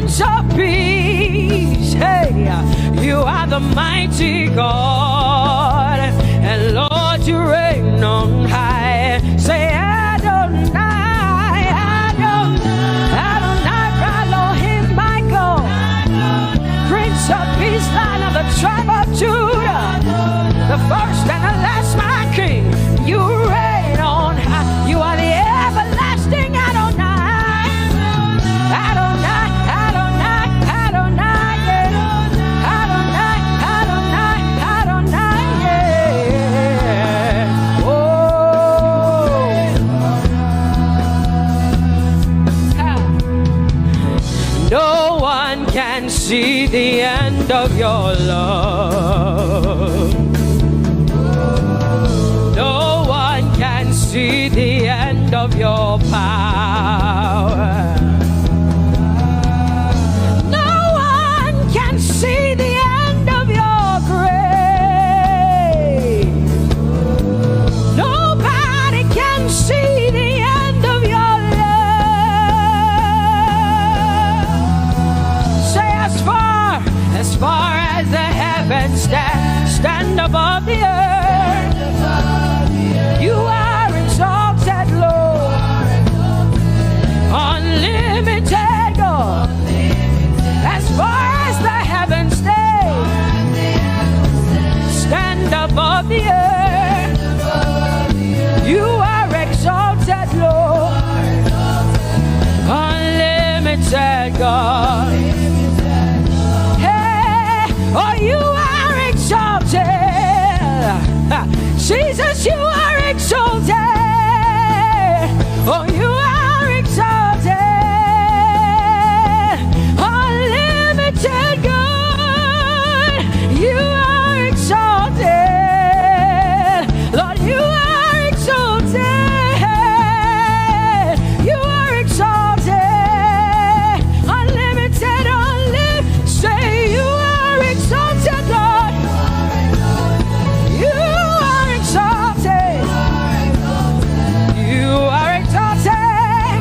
Prince of Peace. Hey, you are the mighty God, and Lord, you reign on high. Say Adonai, Adonai, Adonai, Elohim, Michael, Prince of Peace, Lion of the tribe of Judah, the first and the last, my King. You reign on high. You are the everlasting Adonai. Adonai, Adonai, Adonai, yeah. Adonai, Adonai, Adonai, yeah. Oh. No one can see the end of your love. No one can see the end of your power. No one can see the end of your grace. Nobody can see the end of your love. Say as far as the heavens stand above the earth, you are exalted, Lord, unlimited God. As far as the heavens stand above the earth, you are exalted, Lord, unlimited God. Hey, oh, you are exalted. Jesus, you are exalted. Oh, you are exalted. Unlimited God, you are exalted. Lord, you are exalted. You are exalted. Unlimited, say you are exalted, Lord. You are exalted. You are exalted.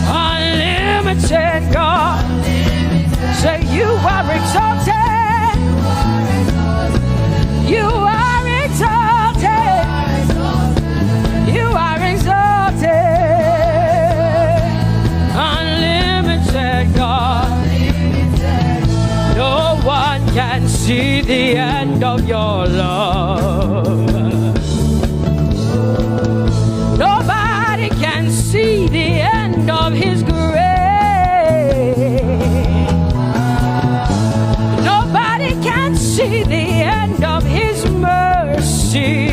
Unlimited God. Say you are exalted. You are exalted. You are exalted. Unlimited God. No one can see the end of your love. Nobody can see the end of his grace. Nobody can see the end of his mercy.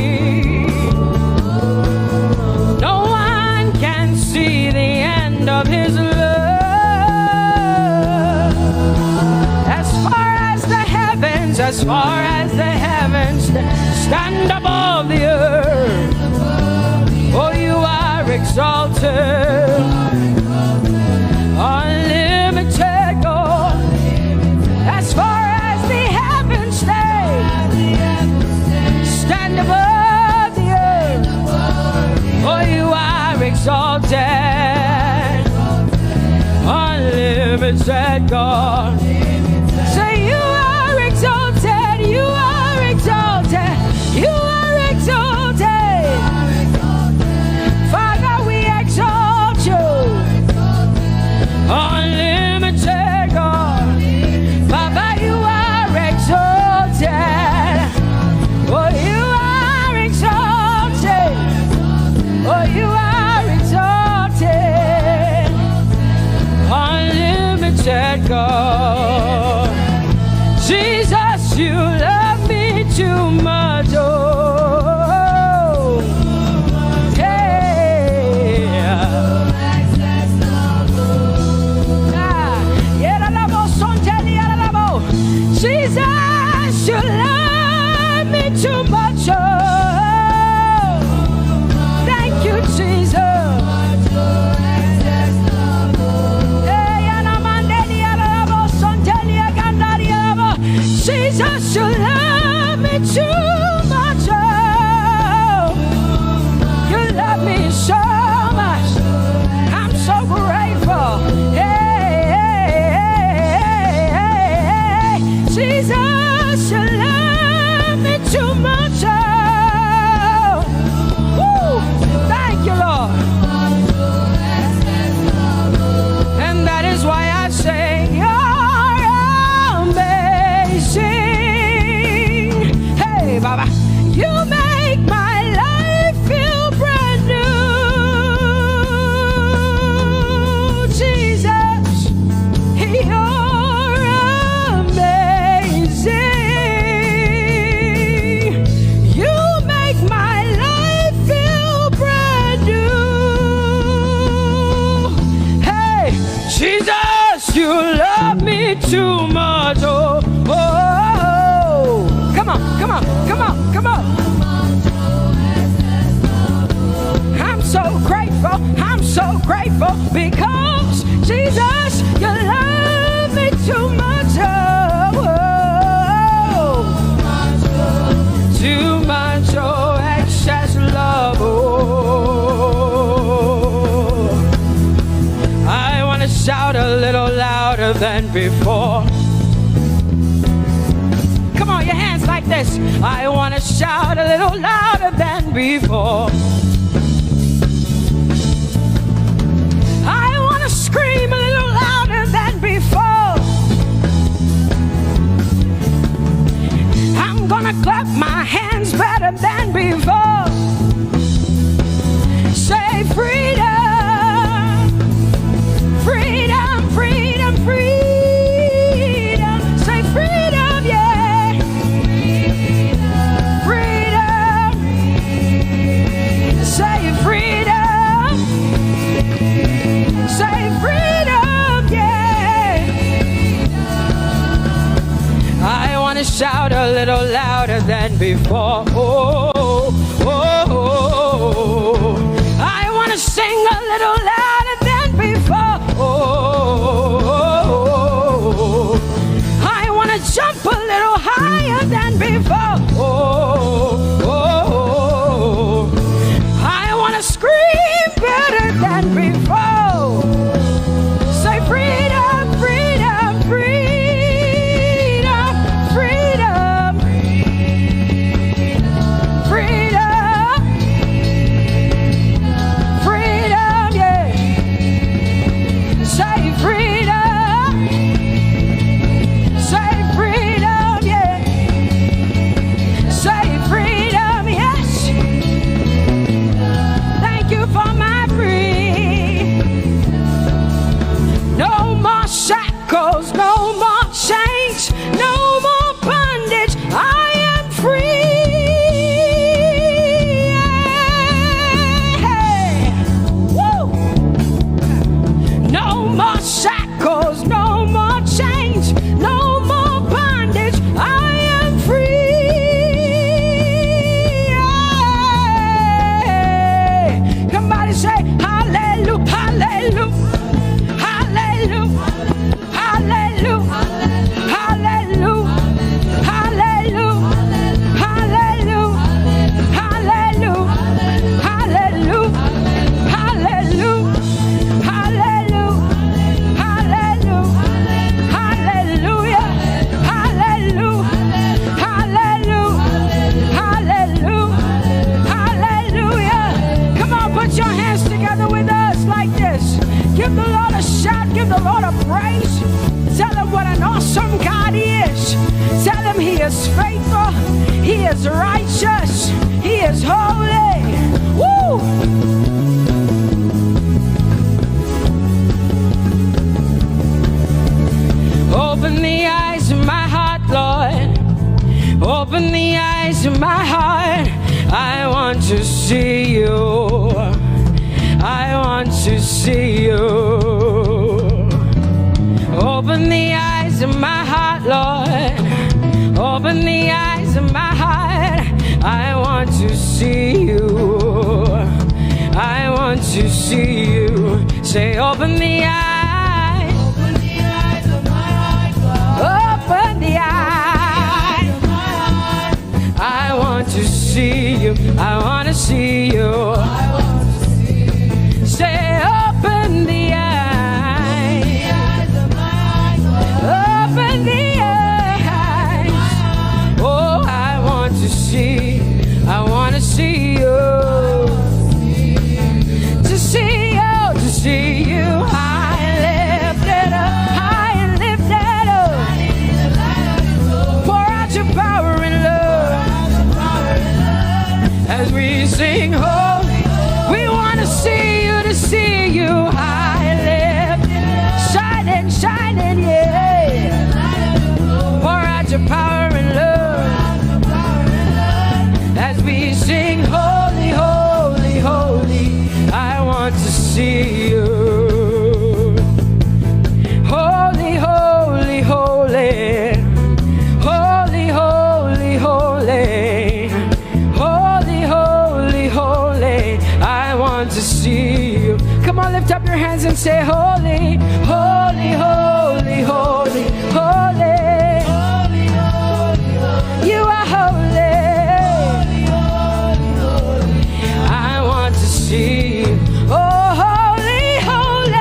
No one can see the end of his love. As far as the heavens stand above the earth, oh, you are exalted. Unlimited God. As far as the heavens stand above the earth, oh, you are exalted. Unlimited God. Say you are exalted. You are exalted. You are exalted. Father, we exalt you. Unlimited God. Baba, you are exalted. Oh, you are exalted. Oh, you are exalted. Unlimited God. you love me too much. Oh, oh, oh. Come on, come on, come on, come on. I'm so grateful because Jesus, you love me too much. Oh, oh. Too much, oh, excess love. Oh, I want to shout a little louder than before. Come on, your hands like this. I want to shout a little louder than before. I want to scream a little louder than before. I'm gonna clap my hands better than before. Say freedom, freedom, freedom, freedom. Say freedom, yeah. Freedom. Say freedom. Say freedom, yeah. I want to shout a little louder than before. Oh, oh, oh, oh. I want to sing a little louder than before. Oh, oh, oh. I want to jump a little higher than before. Oh, oh, oh. I want to scream better than before. Say freedom, freedom, freedom, freedom, freedom, freedom, yeah. Say freedom, yeah. Say freedom, yes. Thank you for my free. No more shackles, no more chains, no more bondage. I am free. Hey. Woo. No more shackles, no more chains, no more bondage. I am free. Hey. Somebody say hallelujah, hallelujah. Hallelujah, hallelujah, hallelujah, hallelujah, hallelujah, hallelujah, hallelujah, hallelujah, hallelujah, hallelujah, hallelujah, hallelujah, hallelujah, hallelujah. Come on, put your hands together with us like this. Give the Lord a shout, give the Lord a praise. Tell him what an awesome God he is. Tell him he is faithful, he is righteous, he is holy. Woo! Open the eyes of my heart, Lord. Open the eyes of my heart. I want to see you. I want to see you. Open the eyes of my heart, Lord. Open the eyes of my heart. I want to see you. I want to see you. Say, open the eyes. Open the eyes of my heart, Lord. Open the eyes of my heart. I want to see you. I want to see you. Say, open the eyes of my heart. Open the eyes. Oh, I want to see. I want to see you. To see you. To see you. lift up your hands and say, holy, holy, holy, holy, holy. You are holy. I want to see you. Oh, holy, holy.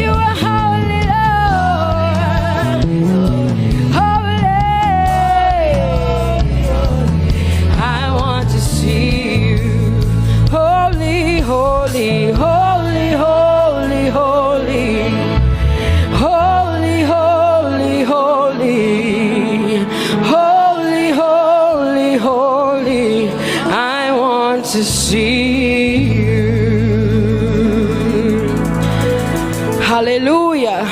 You are holy, Lord. Holy. I want to see you. Holy, holy, holy, holy, holy. Holy, holy, holy. Holy, holy, holy. I want to see you. Hallelujah.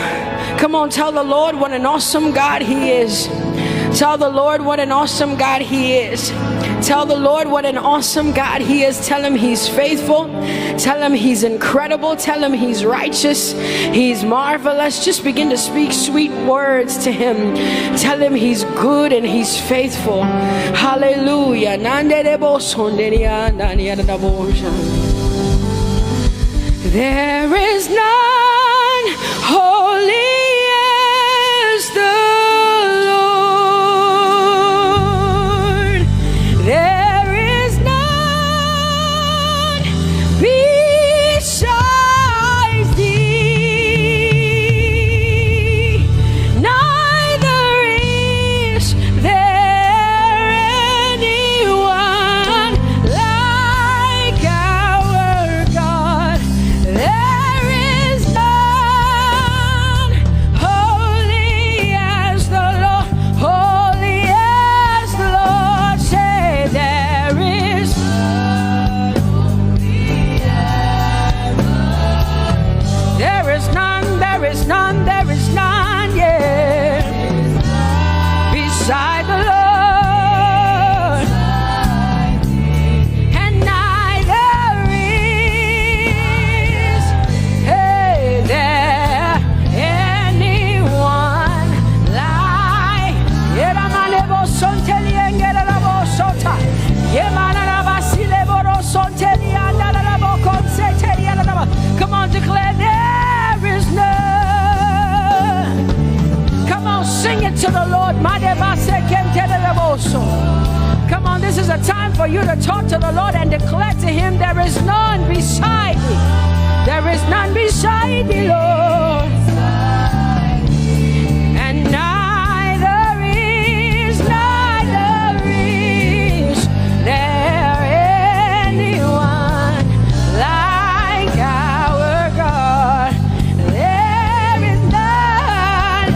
Come on, tell the Lord what an awesome God He is. Tell the Lord what an awesome God He is. Tell the Lord what an awesome God He is. Tell Him He's faithful. Tell Him He's incredible. Tell Him He's righteous. He's marvelous. Just begin to speak sweet words to Him. Tell Him He's good and He's faithful. Hallelujah. There is none holy as the Lord. There is none besides Thee. Neither is there anyone like our God. There is none holy as the Lord, holy as the Lord. Say there is none, there is none, there is none, yeah, beside the Lord, and neither is there anyone like Come on, declare there is none. Come on, sing it to the Lord. Come on, this is a time for you to talk to the Lord and declare to Him there is none beside Thee. There is none beside Thee, Lord. And neither is there anyone like our God. There is none,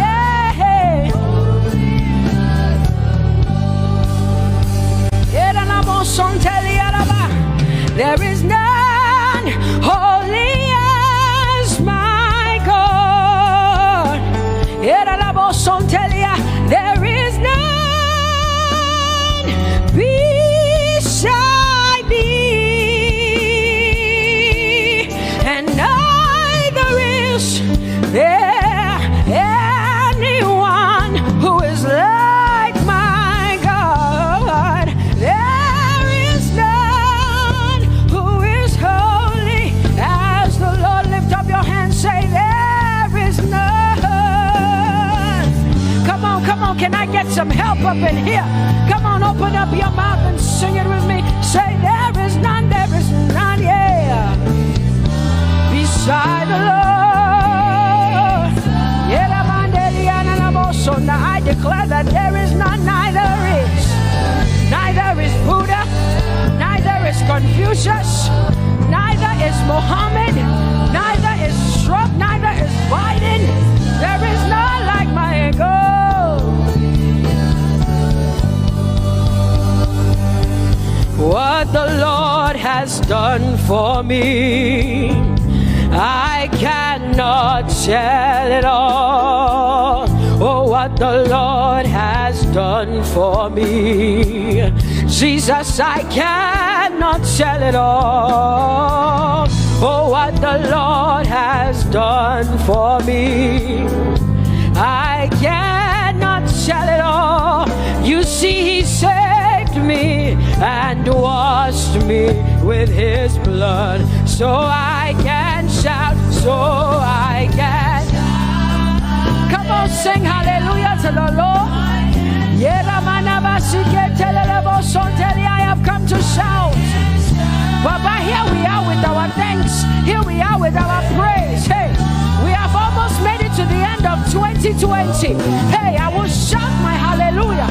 there is none holy as my God. There is none beside Thee, and neither is there anyone who is like my God. There is none who is holy as the Lord. Lift up your hands, say there is none. Come on, can I get some help up in here? Come on, open up your mouth and sing it with me. Say there is none, yeah, beside the Lord. So now I declare that there is none, neither is Buddha, neither is Confucius, neither is Muhammad, neither is Trump, neither is Biden. There is none like my God. What the Lord has done for me, I cannot tell it all. Oh, what the Lord has done for me, Jesus, I cannot tell it all. Oh, what the Lord has done for me, I cannot tell it all. You see, He saved me and washed me with his blood, so I can shout, so I can. Come on, sing hallelujah to the Lord. I have come to shout. Baba, here we are with our thanks. Here we are with our praise. Hey, we have almost made it to the end of 2020. Hey, I will shout my hallelujah.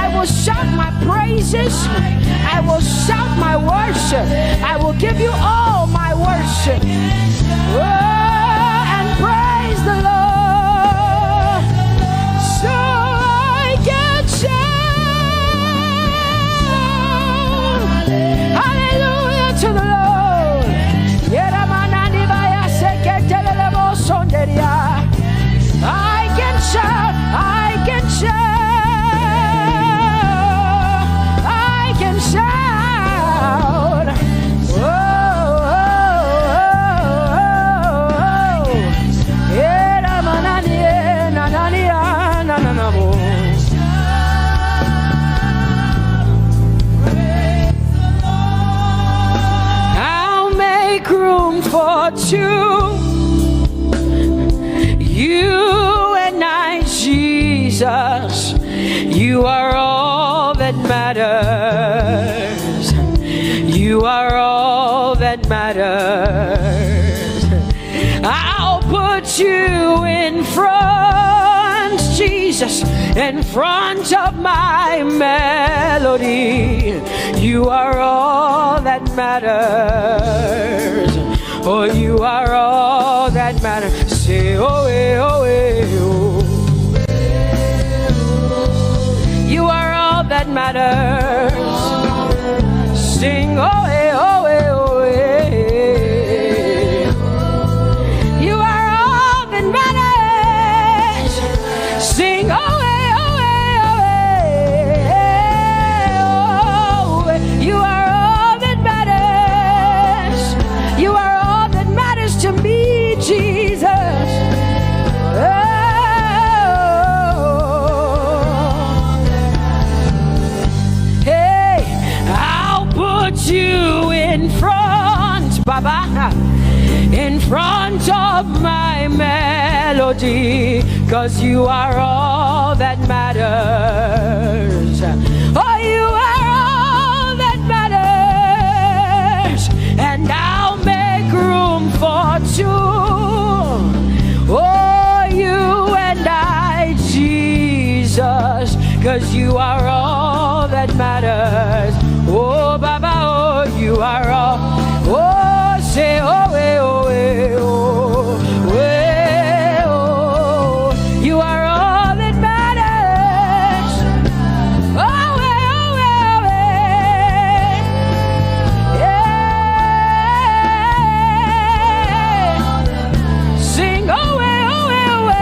I will shout my praises. I will shout my worship. I will give you all my worship. Oh, and praise the Lord. So I can shout hallelujah to the Lord. I can shout, I can shout, I can shout. Oh, I'll make room for two. You and I, Jesus, you are all that matters. You are all that matters. I'll put you in front, Jesus, in front of my melody. You are all that matters. Oh, you are all that matters. Say, oh, oh, oh. You are all that matters. Sing, oh, oh, oh, oh. You are all that matters. Sing, oh, oh, oh, oh. You are all that matters. You are all that matters to me, Jesus. You in front, Baba, in front of my melody, 'cause you are all that matters. Oh, you are all that matters, and I'll make room for two. Oh, you and I, Jesus, 'cause you are all that matters. Oh, Baba, oh, you are all. Oh, say, oh, eh, oh, eh, oh, eh, oh. You are all that matters. Oh, eh, oh, eh, oh, eh. Sing, oh, eh, oh, eh, oh, eh.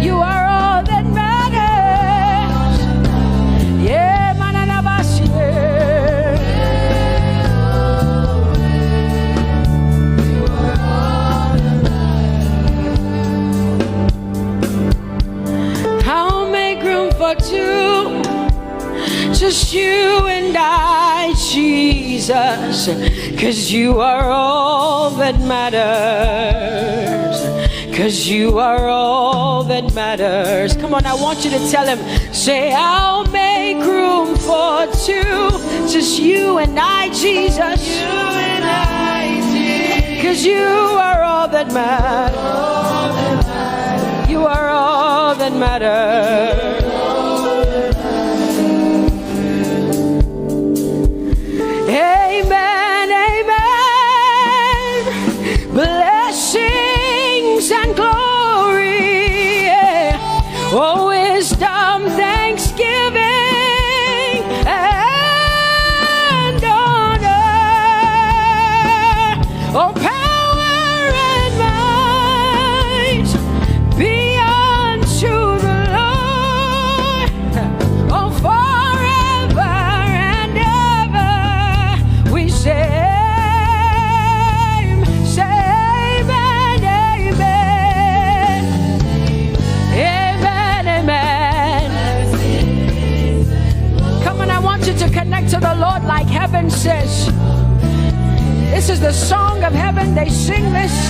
You are all that matters. Yeah, manana bashi. I'll make room for two, just you and I, Jesus, 'cause you are all that matters. 'Cause you are all that matters. Come on, I want you to tell him, say, I'll make room for two, just you and I, Jesus. You and I, Jesus. 'Cause you are all that matters. You are all that matters. Amen, amen. Blessings and glory, yeah. Oh, wisdom, thanksgiving, and honor. Oh, power and might be unto the Lord. Oh, forever and ever we say, amen. This is the song of heaven. They sing this.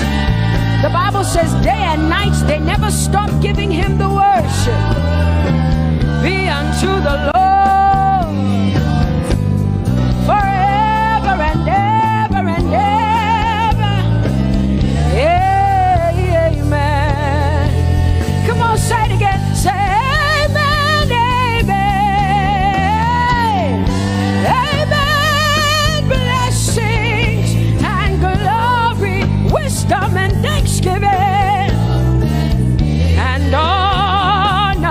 The Bible says day and night they never stop giving him the worship. Be unto the Lord forever and ever and ever. Amen. Come on, say it again. Say amen, amen. Amen. Blessings and glory, wisdom and thanksgiving and honor,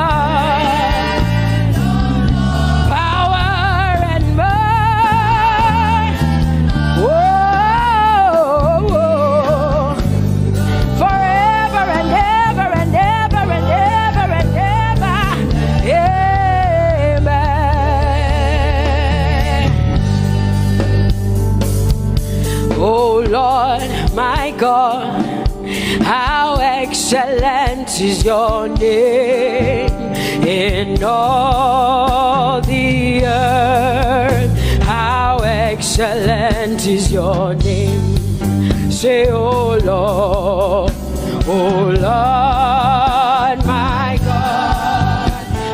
power and might. Whoa, whoa. Forever and ever and ever and ever and ever. Amen. Oh Lord, my God, how excellent is your name in all the earth. How excellent is your name. Say, oh Lord, my God,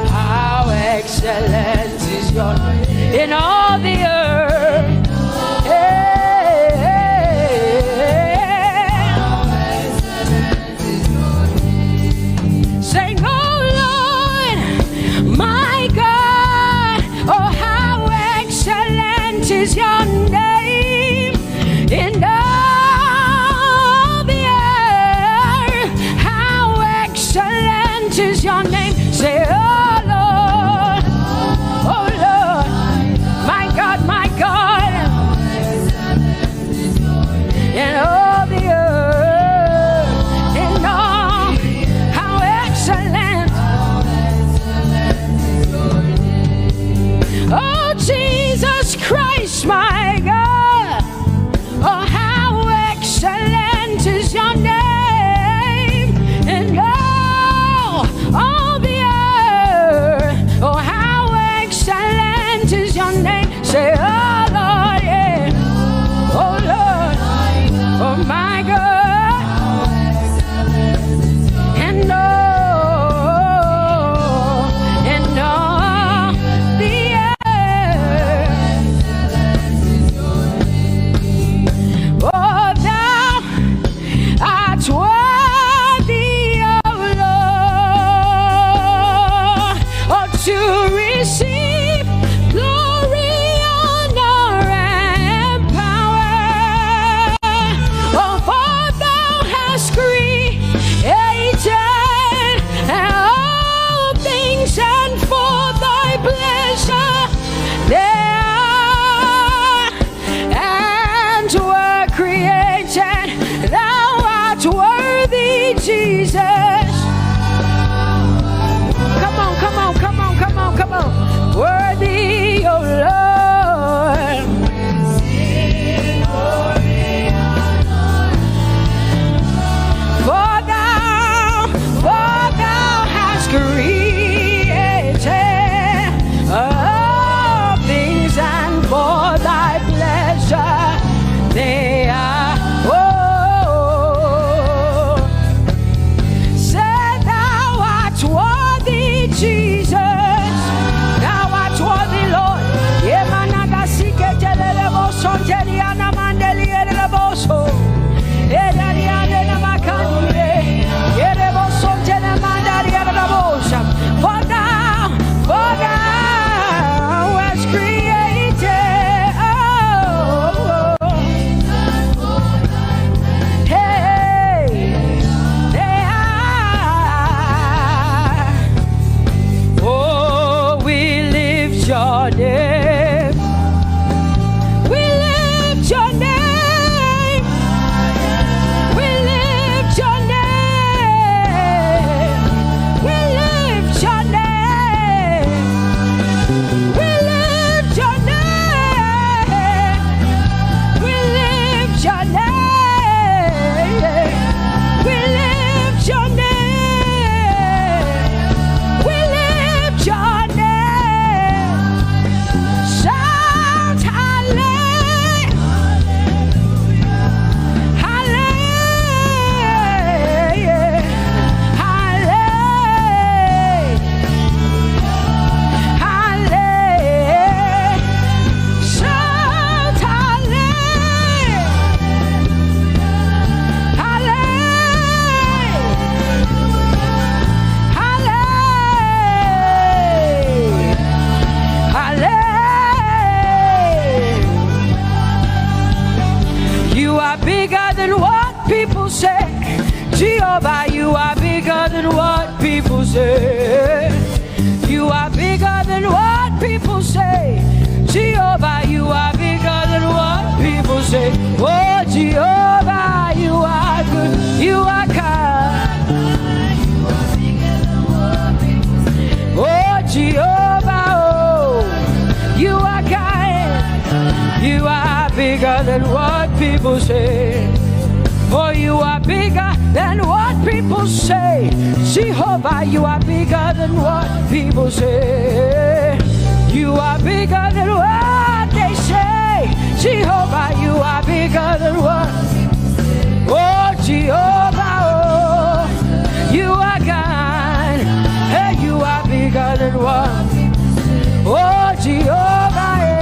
how excellent is your name in all the earth. Is your name in all the earth? How excellent is your name? Say, oh Lord, my God, in all the earth, in all, how excellent. Oh Jesus Christ, my God, oh how excellent is your name in all the earth. Oh how excellent is your name. Say, oh Lord, yeah. Oh Lord, oh my God, and all the earth. Oh, thou art worthy, O Lord, oh, to receive glory, honor, and power. Oh, for thou hast created all things, and for thy pleasure they are and were created. Thou art worthy, Jesus. Come on, come on, come on, come on, come on. Worthy, O Lord. For thou hast created all things, and for thy pleasure they are. Oh, say thou art worthy, Jesus. Thou are bigger than what people say. Jehovah, you are bigger than what people say. You are bigger than what people say. Jehovah, you are bigger than what people say. Oh, Jehovah, you are good. You are kind. Oh, Jehovah, oh, you are kind. You are bigger than what people say. Oh, you are bigger than what people say. Jehovah, you are bigger than what people say. You are bigger than what they say. Jehovah, you are bigger than what. Oh, Jehovah, oh, you are God. Hey, you are bigger than what. Oh, Jehovah, hey.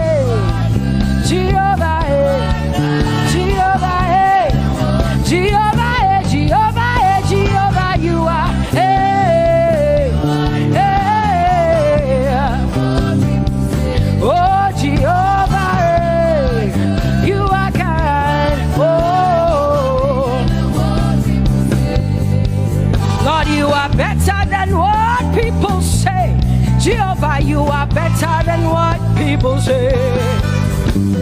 Jehovah, hey. Jehovah, hey. Jehovah, hey. Jehovah, hey. Jehovah, you are. Hey, hey. Oh, Jehovah, hey. You are kind. Oh, Lord, you are better than what people say. Jehovah, you are better than what people say.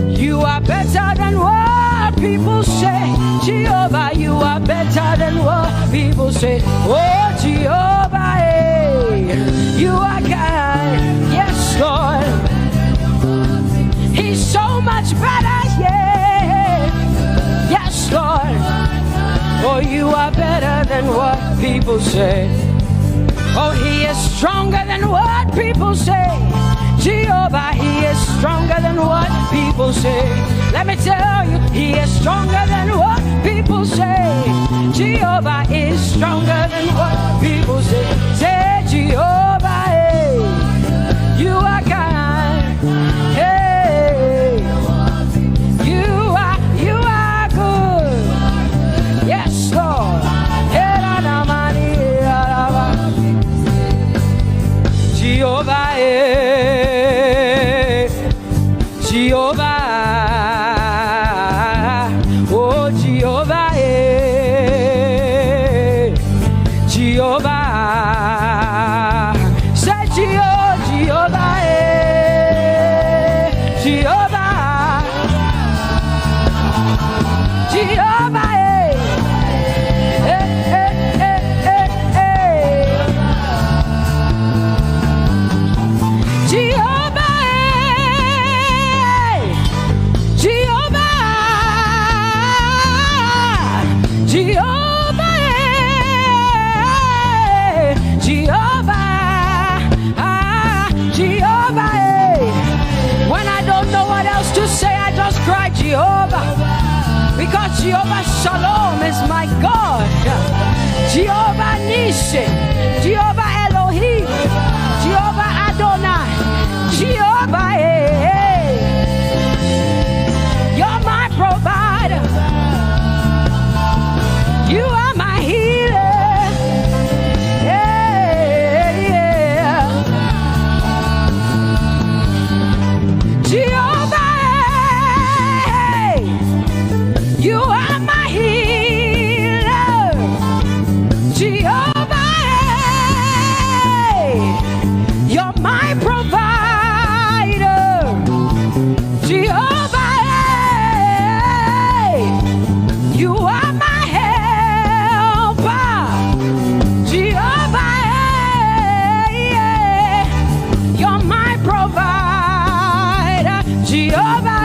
You are better than what people say. Jehovah, you are better than what people say. Oh, Jehovah, hey, you are kind. Yes, Lord. He's so much better, yeah. Yes, Lord. Oh, you are better than what people say. Oh, he is stronger than what people say. Jehovah, he is stronger than what people say. Let me tell you, he is stronger than what people say. Jehovah is stronger than what people say. Say, Jehovah, hey, you are kind. Hey, you are good. Yes, Lord. Jehovah, Jehovah, oh Jehovah, Jehovah, say Jehovah, Jehovah, Jehovah, Jehovah, because Jehovah Shalom is my God. Jehovah Nissi, Jehovah Elohim, Jehovah Adonai, Jehovah, hey, you're my provider. You are my healer. Yeah, yeah. Jehovah, you are my healer, Jehovah, you're my provider, Jehovah, you are my helper, Jehovah, you're my provider, Jehovah.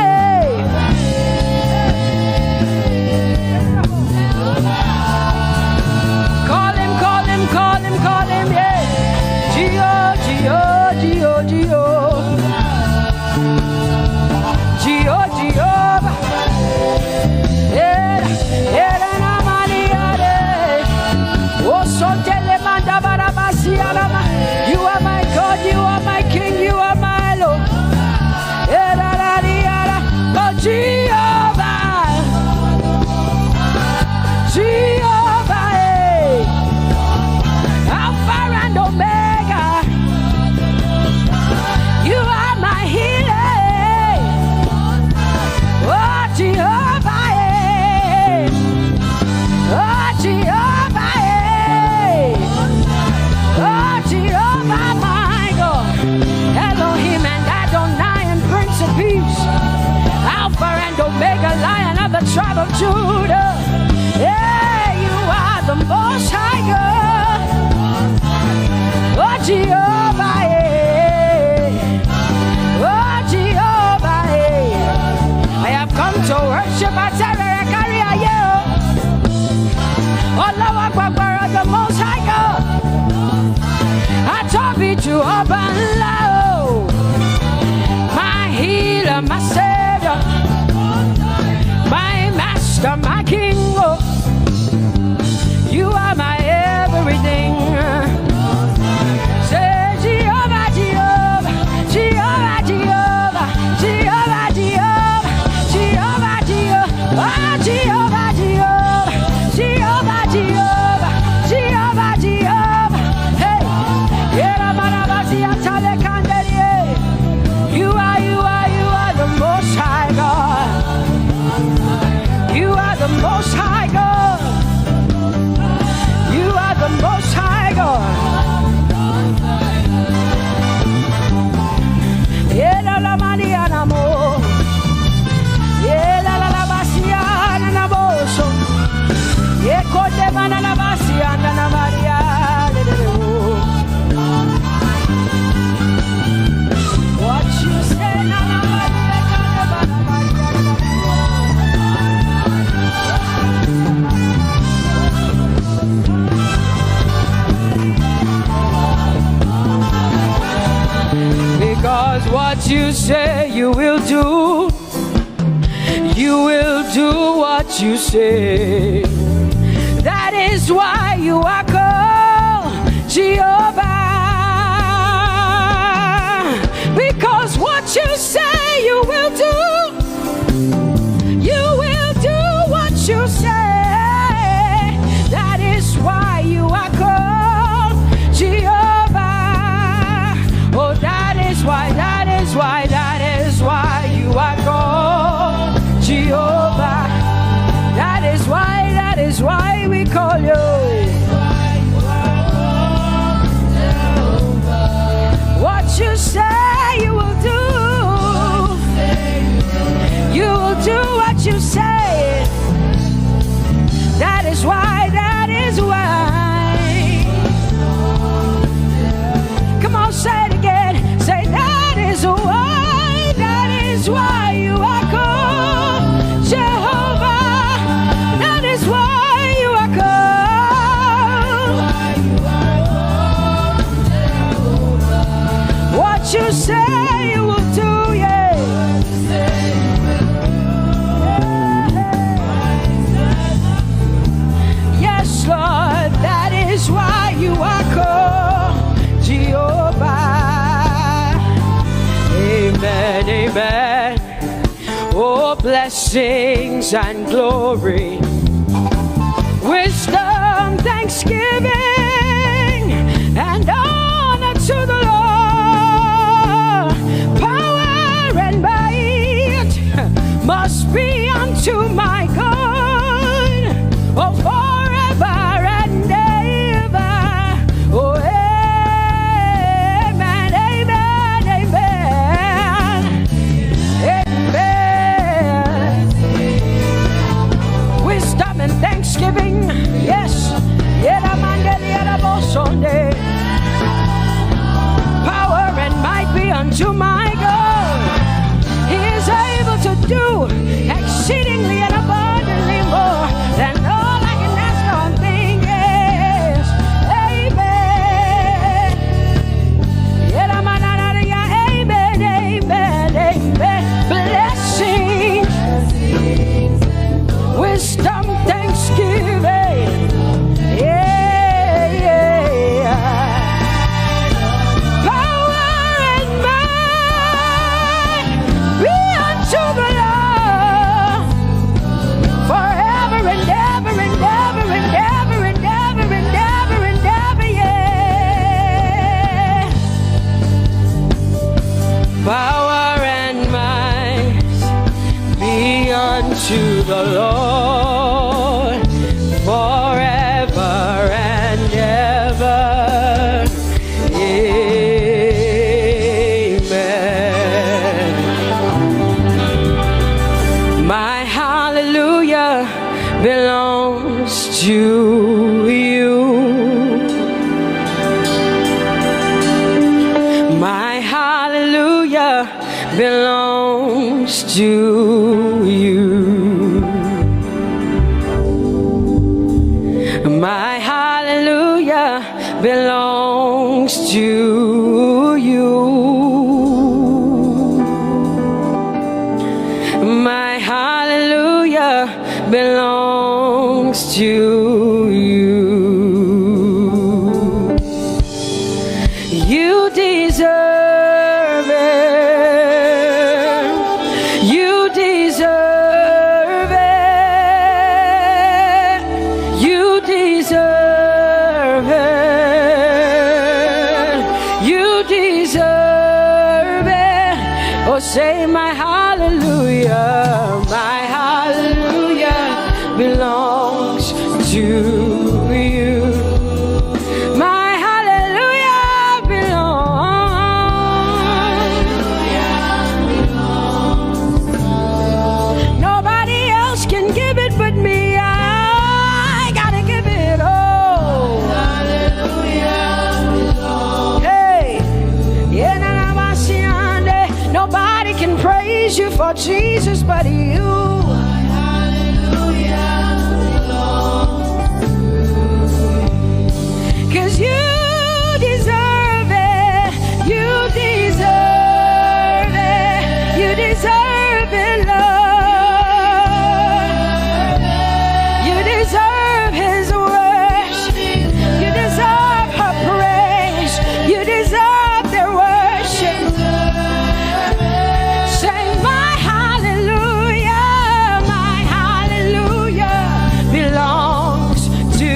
Judah. Yeah, you are the Most High God. Oh, Jehovah, yeah. Oh, Jehovah, yeah. I have come to worship at Terekaria, yeah. Oh, Lord, the Most High God. I Tope to open low. My healer, my savior, my master, my king. Oh, you are my everything. Say Jehovah, Jehovah, Jehovah, Jehovah, Jehovah, Jehovah, Jehovah, Jehovah, Jehovah, Jehovah, Jehovah, Jehovah, Jehovah. Hey, you are the Most High God. You are the Most High God. You are the Most High God. Yeah, la la Mariana mo. Yeah, la la Bassiana na boso. Yeah, kote banana Bassiana na Mariana. What you say na na because what you say you will do what you say. That is why you are called Jehovah. Because what you say you will do what you say. That is why you are called Jehovah. Oh, that is why you are called Jehovah. That is why we call you. What you say you will do. You will do what you say. That is why. Come on, say it again. Say that is why you are called Jehovah. That is why you are called. What you say you will do, yeah. Yes, Lord, that is why you are called Jehovah. Amen, amen. Oh, blessings and glory, wisdom, thanksgiving, and honor to the Lord. Power and might must be unto my God. Oh, forever and ever. Oh, amen, amen, amen, amen. Wisdom and thanksgiving, yes. Power and might be unto my God. He is able to do exceedingly and abundantly more than all I can ask or think. Yes, amen. Amen, amen, amen. Blessings, wisdom, thanksgiving. Yeah, yeah. Power and might be unto the Lord forever and ever and ever and ever and ever and ever and ever, yeah. Power and might be unto the Lord forever and ever. Amen. My hallelujah hallelujah belongs to you. My hallelujah belongs to you. My hallelujah belongs to you. My hallelujah belongs to you. You deserve it. You deserve it. You deserve it. You deserve it. Oh, say my hallelujah. My hallelujah belongs to you. My hallelujah belongs. Nobody else can give it but me. I gotta give it all. Hallelujah. Hey, nobody can praise you for Jesus but you. Cause you deserve it, you deserve it, you deserve it, Lord. You deserve His worship, you deserve her praise, you deserve their worship. Say my hallelujah belongs to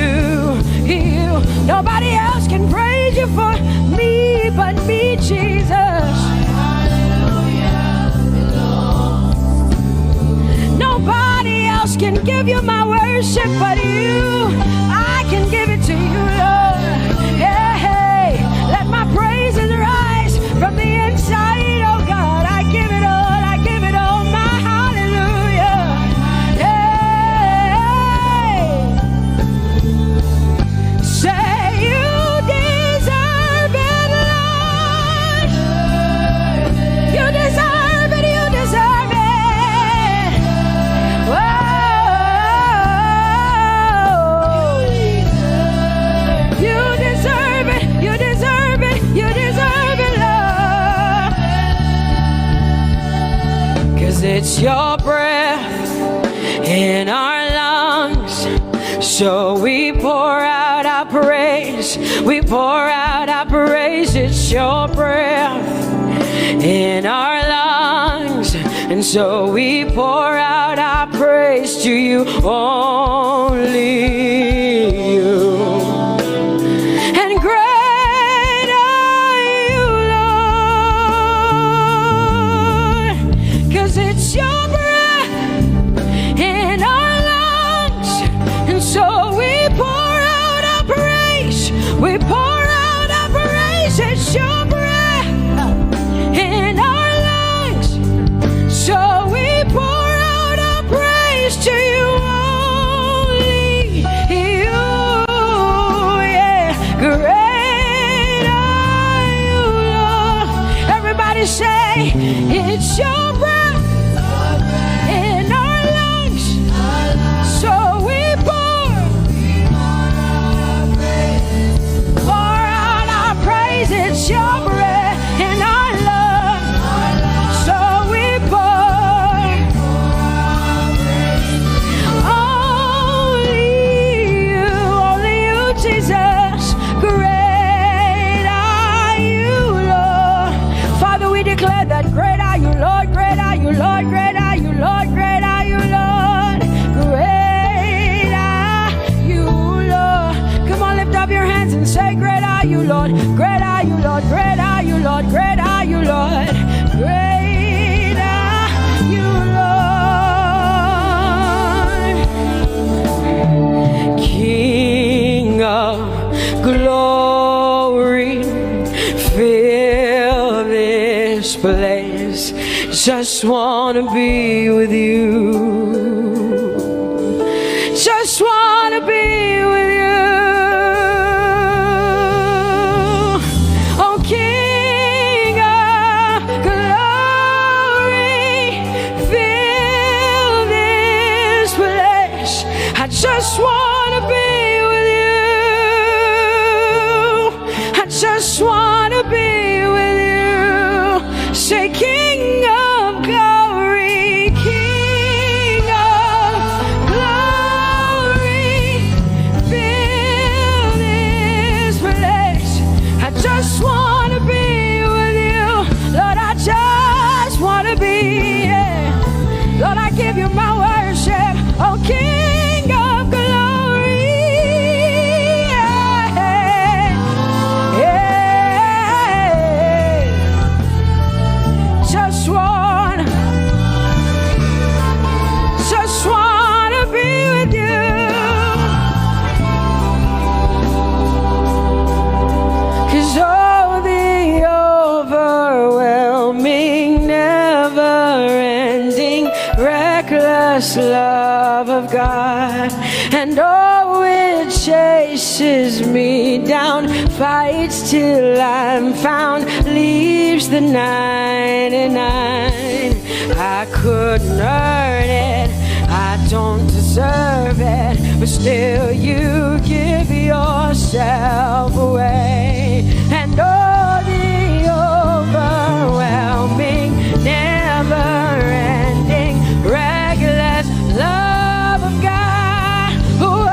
you. Nobody else can praise you for me but me, Jesus. Nobody else can give you my worship but you. I can give it to you, Lord. Hey, hey, let my praises rise from the inside, oh God. I give it all, I give it all, my hallelujah. Hey, say you deserve it, Lord. You deserve it, you deserve it. Whoa. You deserve it, you deserve it, you deserve it, Lord. Cause it's your breath in our lungs. So we pour out our praise, we pour out our praise. It's your breath in our lungs, and so we pour out our praise to you, only you. And great are you, Lord, 'cause it's your breath in our lungs, and so we pour out our praise, we pour out our praise. It's your breath in our lungs, so we pour out our praise to you, only you. Yeah, great are you, Lord. Everybody say, it's your breath in our lungs, so we pour out our praise. It's your breath in our lungs, so we pour only you, Jesus. Great are you, Lord. Father, we declare that great are you, Lord. Great are you, Lord. Great are you, Lord. Great are you, Lord. Great are you, Lord. Come on, lift up your hands and say, great are you, Lord. Great are you, Lord. Great are you, Lord. Great are you, Lord. Great are you, Lord. King of glory, fill this place. Just wanna be with you. just want to be with you. I just want to be with you. Say, King of glory, King of glory, fill this place. I just want to be with you. Lord, I just want to be, yeah. Lord, I give you my worship, oh King of glory, yeah, yeah. Just want to be with you. 'Cause oh, the overwhelming, never-ending, reckless love of God, and oh, it chases me down, fights till I'm found, leaves the 99. I couldn't earn it, I don't deserve it, but still you give yourself away. And oh, the overwhelming, never-ending, reckless love of God. Whoa.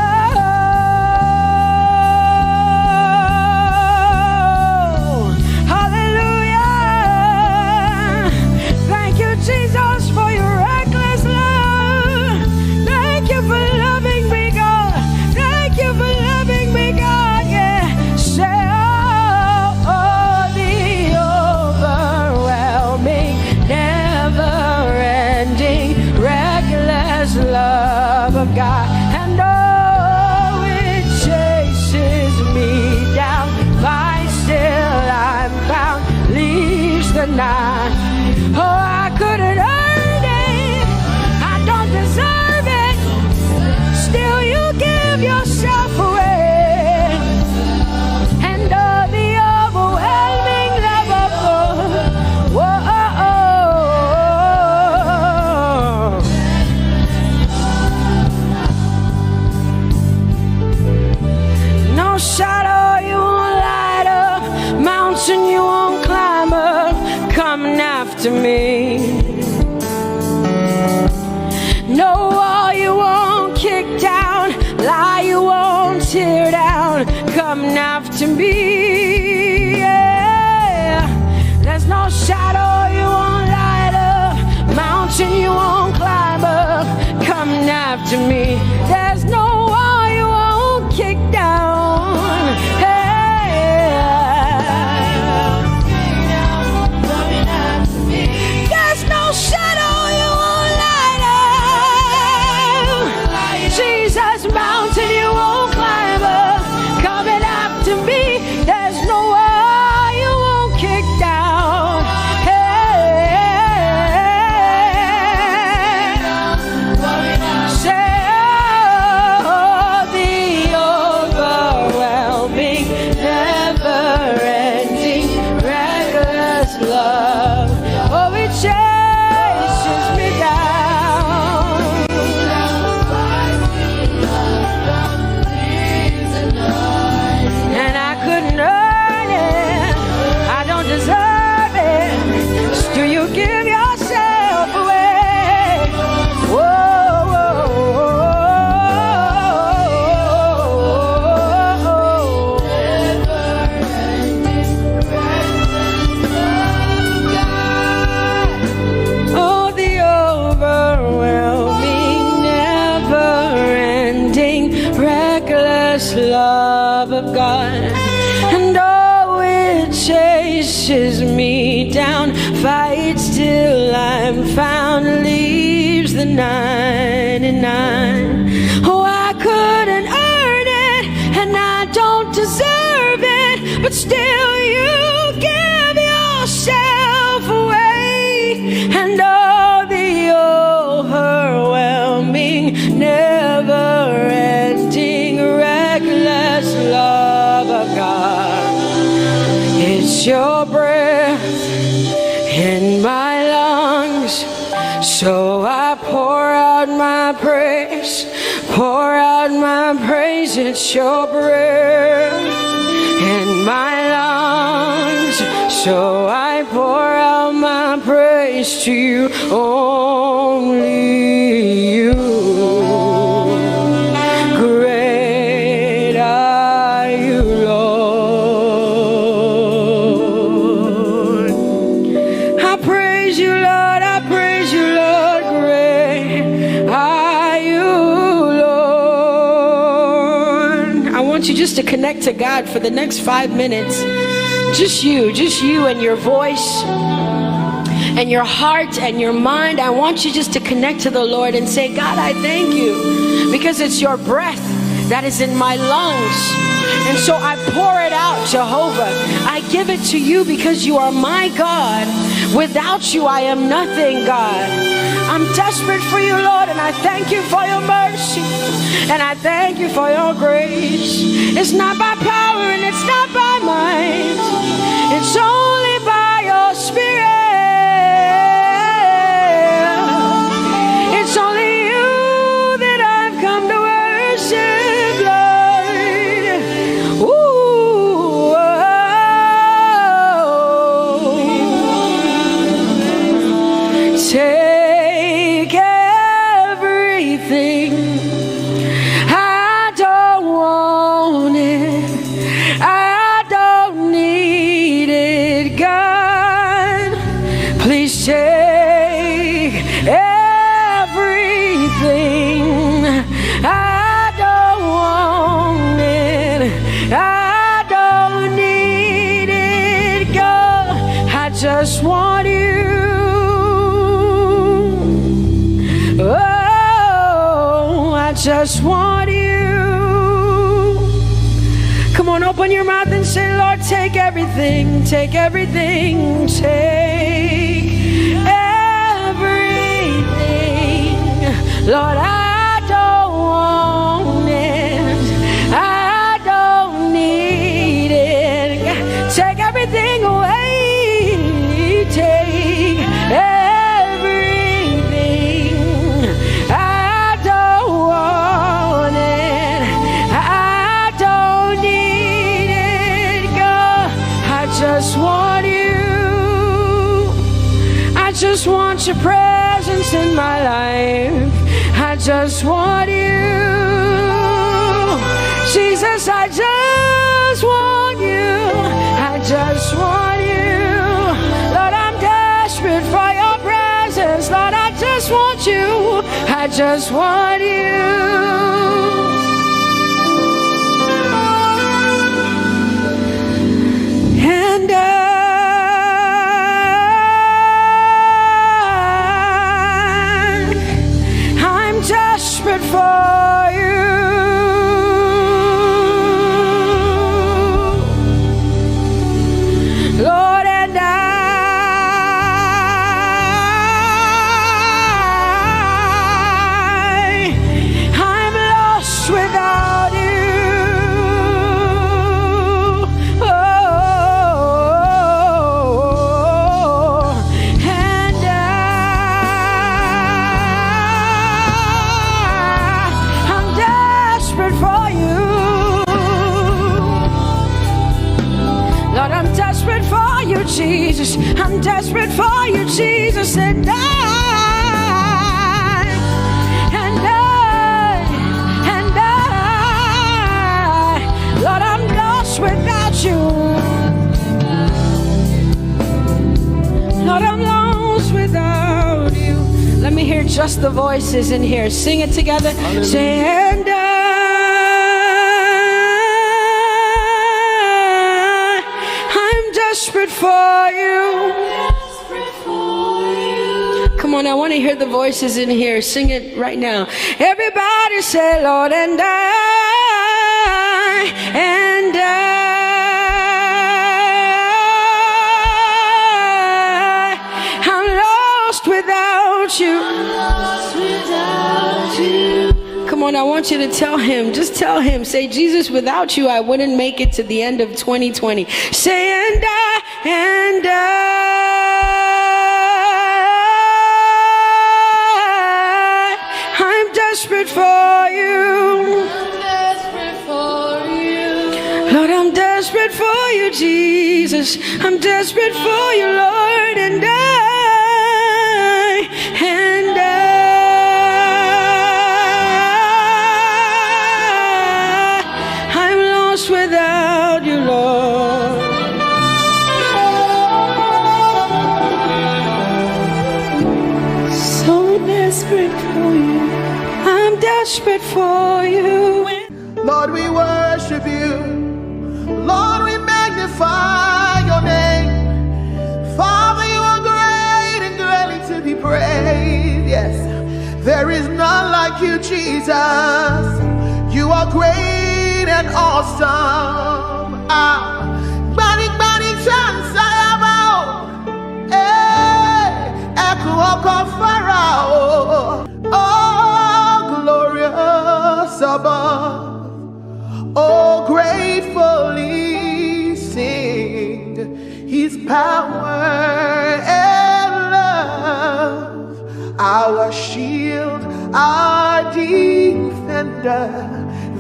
Hallelujah. Thank you, Jesus, for your reckless love. Thank you for loving me, God. Thank you for loving me, God. Yeah. Say, oh, the overwhelming, never-ending, reckless love of God, and oh, it chases me down, finds till I'm found, leaves the 9. Oh, I couldn't earn it, I don't deserve it, still you give yourself away. And oh, the overwhelming love of God. Whoa. No shadow you won't light up, mountain you won't climb up, coming after me. No wall you won't kick down, lie you won't tear down, coming after me. Yeah. There's no shadow you won't light up, mountain you won't climb up, coming after me. There's no wall you won't kick down. Hey. There's no shadow you won't light up. Jesus, mountain you won't climb up, coming after me. There's no wall you won't kick down. Hey. Say, oh, the overwhelming, never-ending, reckless love. Oh, it chases me down. And I couldn't earn it, I don't deserve it, still you give yourself away. Whoa, whoa, whoa. Oh, the overwhelming, never-ending, reckless love of God, and oh, it chases me down, fights till I'm found, leaves the 99. Oh, I couldn't earn it, and I don't deserve it, but still you give yourself away. And oh, the overwhelming, never-ending, reckless love of God. It's your breath in my lungs, so I pour out my praise. pour out my praise. It's your breath in my lungs, so I pour out my praise to you, only you. Great are you, Lord. I praise you, Lord. I praise you, Lord. Great are you, Lord. I want you just to connect to God for the next 5 minutes. Just you and your voice and your heart and your mind. I want you just to connect to the Lord and say, God, I thank you because it's your breath that is in my lungs. And so I pour it out, Jehovah. I give it to you because you are my God. Without you, I am nothing, God. I'm desperate for you, Lord, and I thank you for your mercy. And I thank you for your grace. It's not by power and it's not by might. It's only by your Spirit. It's only you that I've come to worship, Lord. Ooh, oh. Take everything. I don't want it. I don't need it, God. Please take everything. I don't want it. I don't need it, God. I just want you. Oh, I just want you. Come on, open your mouth and say, Lord, take everything, take everything, take everything. Lord, I don't want it. I don't need it. Take everything away. Take everything. I don't want it. I don't need it, God. I just want you. I just want your presence in my life. I just want you. Jesus, I just want you. I just want you. Lord, I'm desperate for your presence. Lord, I just want you. I just want you. And I'm desperate for you. Lord, and I'm lost without you. Oh, and I'm desperate for you. Lord, I'm desperate for you, Jesus. I'm desperate for you, Jesus. And Lord, I'm lost without you. Lord, I'm lost without you. Let me hear just the voices in here. Sing it together. Hallelujah. Say, and I'm desperate for you. Come on, I want to hear the voices in here. Sing it right now. Everybody say, Lord, and I'm lost without you. Come on, I want you to tell him. Just tell him. Say, Jesus, without you, I wouldn't make it to the end of 2020. Say, and I'm desperate for you. you, Jesus. I'm desperate for you, Lord, and I'm lost without you, Lord. So desperate for you. I'm desperate for you. Lord, we worship you. Lord, we magnify your name. Father, you are great and greatly to be praised. Yes, there is none like you, Jesus. You are great and awesome. Bani chance oh, glorious above. Oh, gratefully sing his power and love, our shield, our defender,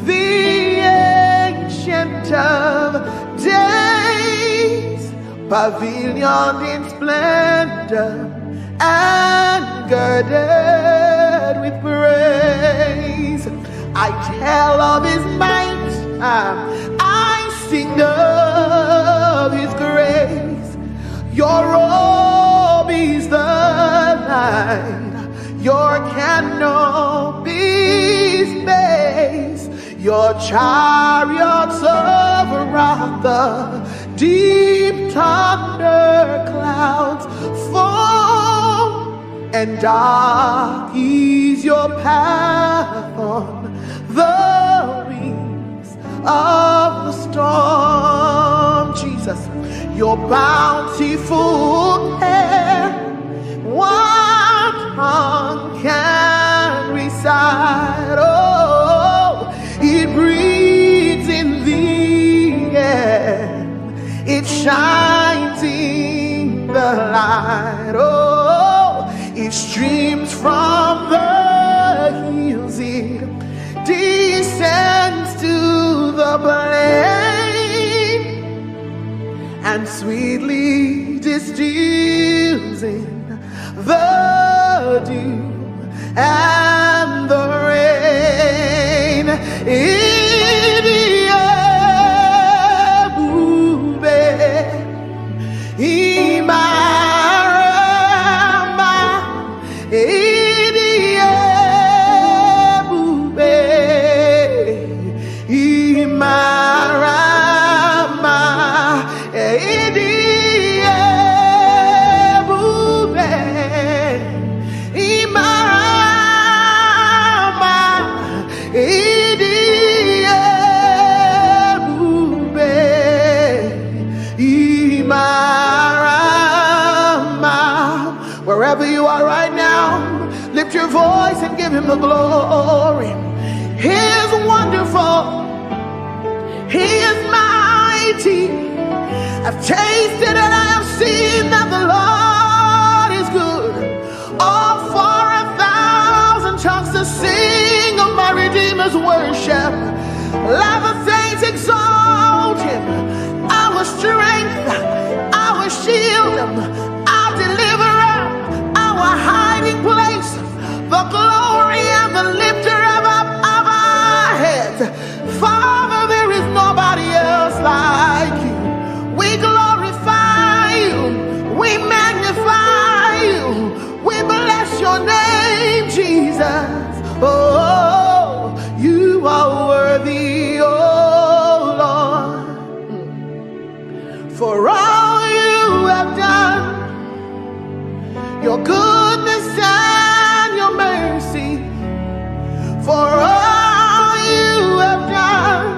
the ancient of days, pavilion in splendor and girded with praise. I tell of his might, I sing of his grace. Your robe is the light, your canopy space, your chariots around the deep thunder clouds fall, and dark is your path on the wings of the storm. Jesus, your bountiful care, what tongue can recite? Oh, it breathes in the air, it shines in the light. Oh, it streams from the hills, it descends to the plain, and sweetly distills in the dew and the rain. Wherever you are right now, lift your voice and give him the glory. He is wonderful, he is mighty. I've tasted and I have seen that the Lord is good. Oh, for 1,000 tongues to sing of my Redeemer's worship. Let the saints exalt him, our strength, our shield, our deliverer, our hiding place, the glory and the lifter of our heads. Father, there is nobody else like you. We glorify you, we magnify you, we bless your name, Jesus. Oh, you are worthy, oh Lord, for all you have done, your goodness and your mercy, for all you have done,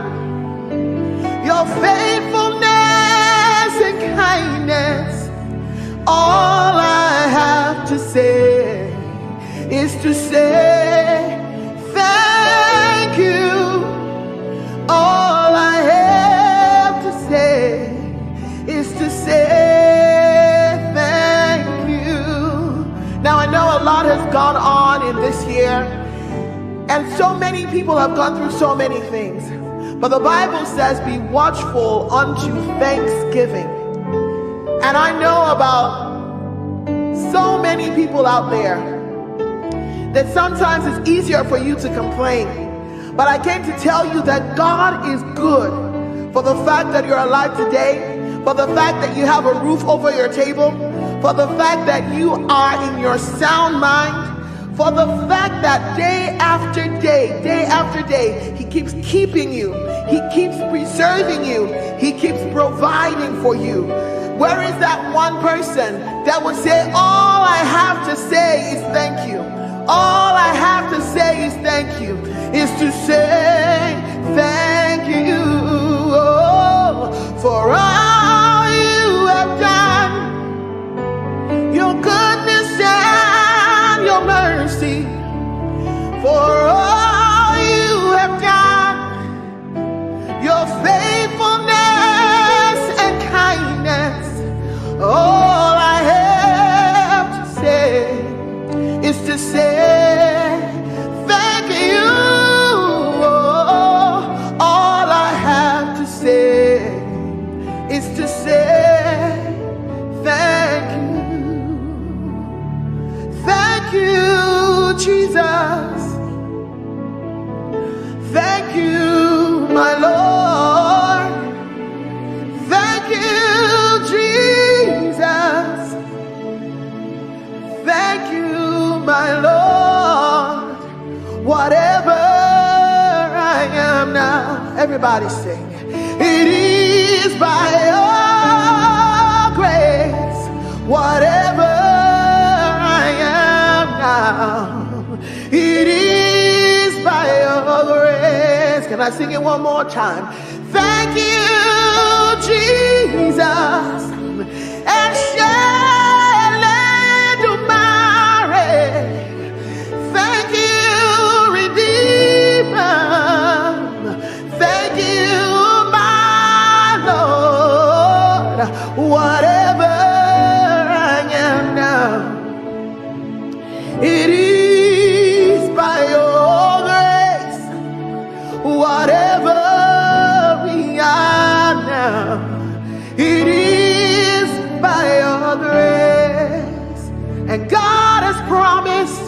your faithfulness and kindness. All I have to say is to say thank you. All I have to say is to say thank you. Now I know a lot has gone on in this year, and so many people have gone through so many things. But the Bible says, be watchful unto thanksgiving. And I know about so many people out there that sometimes it's easier for you to complain. But I came to tell you that God is good for the fact that you're alive today, for the fact that you have a roof over your table, for the fact that you are in your sound mind, for the fact that day after day, He keeps keeping you, He keeps preserving you, He keeps providing for you. Where is that one person that would say, all I have to say is thank you? All I have to say is thank you, is to say thank you for all you have done, your goodness and your mercy, for all you have done, your faithfulness and kindness. All I have to say is to say thank you. All I have to say is to say thank you. Thank you, Jesus. Thank you, my Lord. Thank you, Jesus. Thank you, my Lord. Whatever I am now, everybody sing. It is by your grace. Whatever I am now, it is by your grace. Can I sing it one more time? Thank you, Jesus. And thank you, Redeemer. Thank you, my Lord. Whatever I am now, it is by your grace. Whatever we are now, it is by your grace. And God has promised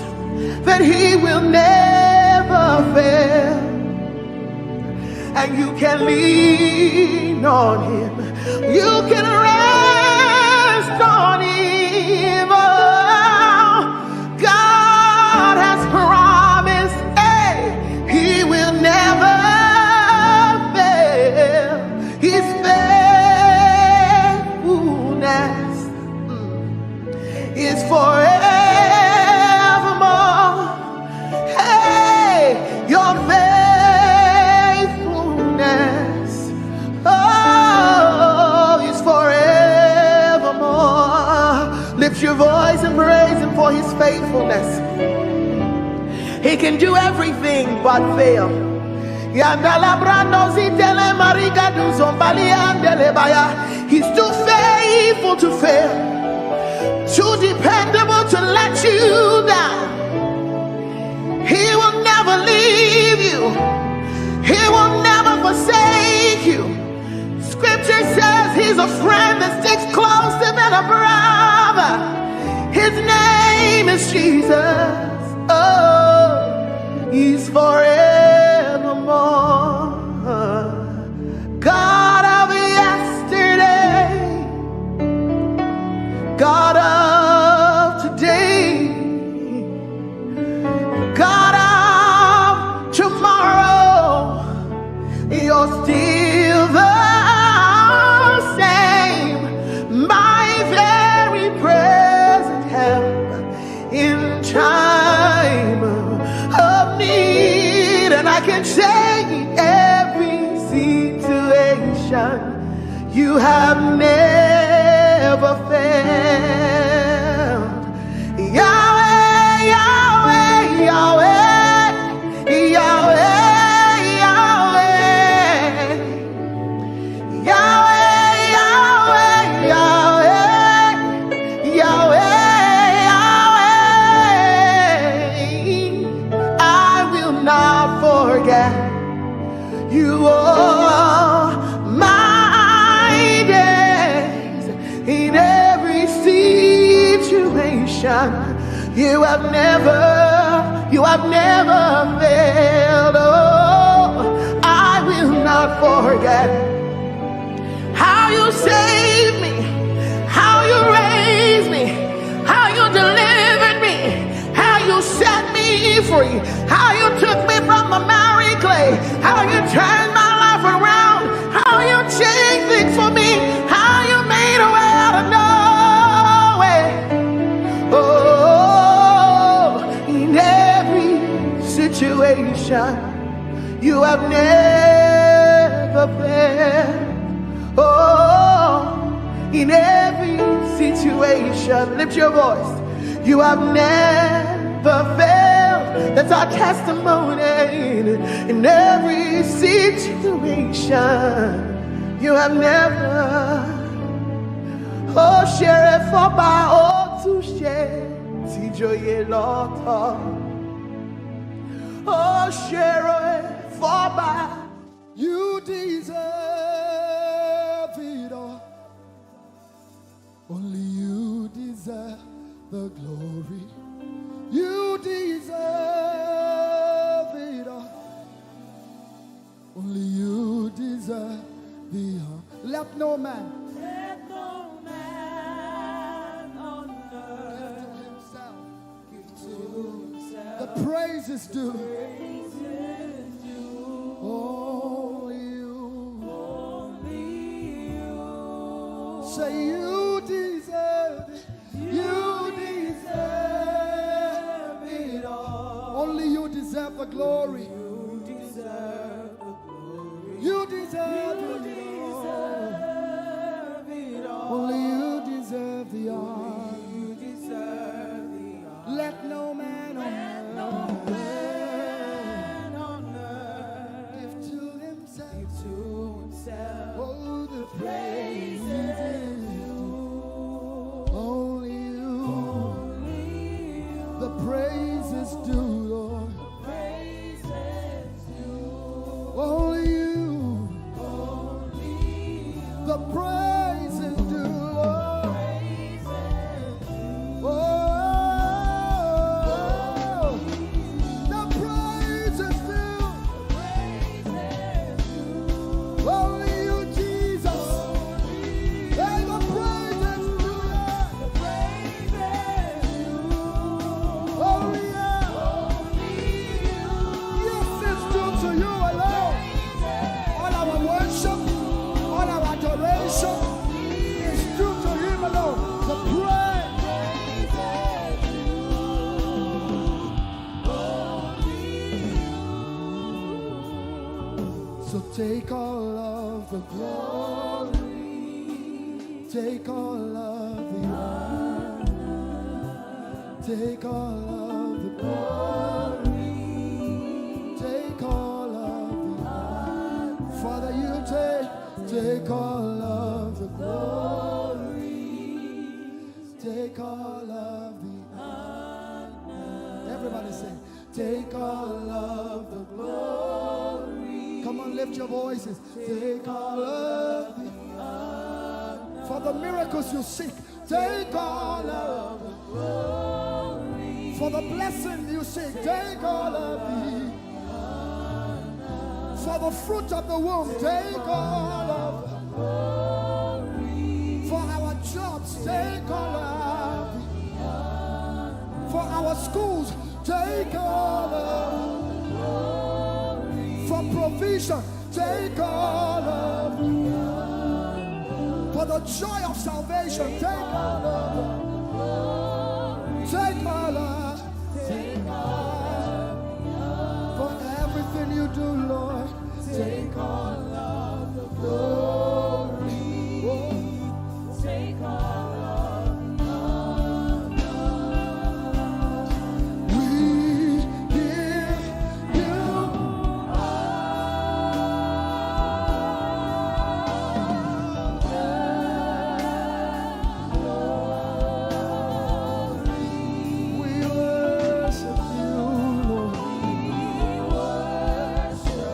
that He will never fail, and you can lean on Him, you can rest on Him. Oh, God has promised, hey, He will never fail. His faithfulness is forever. Your faithfulness, oh, is forevermore. Lift your voice and praise Him for His faithfulness. He can do everything but fail. He's too faithful to fail, too dependable to let you down. He will never leave you. He will never forsake you. Scripture says He's a friend that sticks closer than a brother. His name is Jesus. Oh, He's forevermore. God of yesterday, God of today, God of tomorrow, You're still the same, my very present help in time of need. And I can say in every situation, You have never failed. Yahweh, Yahweh, Yahweh, Yahweh, Yahweh, Yahweh, Yahweh, Yahweh, Yahweh. I will not forget You are my days in every situation. You have never failed. Oh, I will not forget how you saved me, how you raised me, how you delivered me, how you set me free, how you took me from the miry clay, how you turned my life around, how you changed things for me, how you made a way out of no way. Oh, in every situation, you have never failed. Oh, in every situation, lift your voice. You have never failed. That's our testimony. In every situation, you have never. Oh, share it for by all to share. Tijoye lota. Oh, share it for by. You deserve it all. Only you deserve the glory. You deserve it all. Only you deserve the honor. Let no man on earth give to himself. The praise is due. Only you. Say you deserve it. You deserve it all. Only you deserve the glory. You deserve the glory. You deserve it all. Only you deserve the honor. You deserve the honor. Let no man on earth give to himself. Oh, the praise is due. Only you. The praise is due, Lord. Only you. The praise is due, Lord. Oh, the praise is due. Only you, Jesus. Hey, the praise is due. Only you. Yes, it's due to you alone. All our worship, all our adoration is due to him alone. The praise. So take all of the glory, take all of the honor, take all of the glory, take all of the honor. Father, you take all of the glory, take all of the honor. Everybody say, take all of the glory. Come on, lift your voices. Take all of the honor. For the miracles you seek, take all of the glory. For the blessing you seek, take all of the honor. For the fruit of the womb, take all of the glory. For our jobs, take all of the honor. For our schools, take all of the glory. For provision, take all of the honor. For the joy of salvation, take all of the glory. Take all of, take all. For everything you do, Lord, take all of the glory. Take all of the honor. We give you all. We worship you, Lord. We worship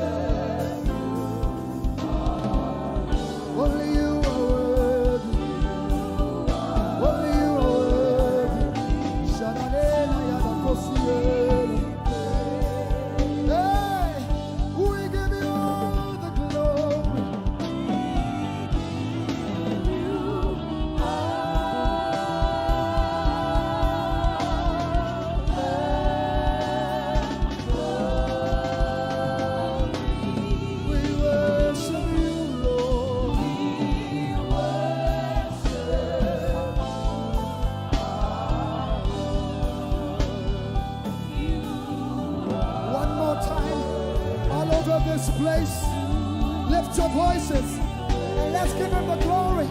this place. Lift your voices and let's give him the glory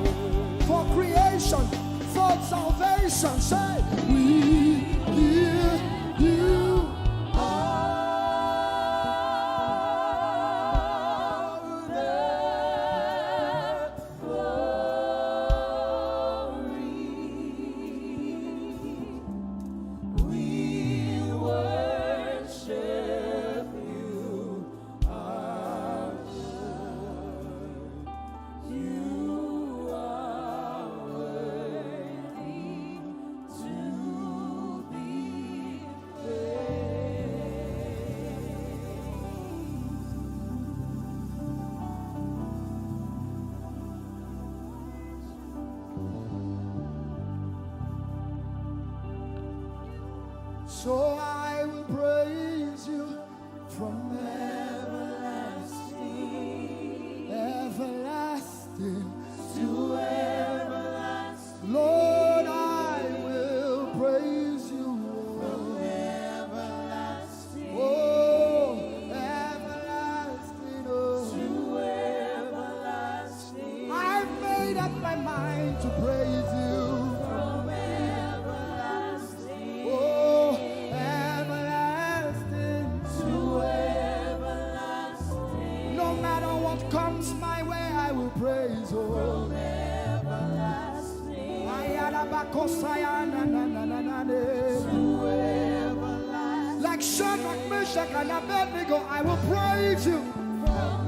for creation, for salvation. Say, we give you so I will praise you from everlasting, everlasting to everlasting. Lord, I will praise you from everlasting, oh, everlasting, oh, to everlasting. I've made up my mind to praise you. Comes my way, I will praise you. From everlasting, to everlasting. Like Shadrach, Meshach, and Abednego, I will praise you. From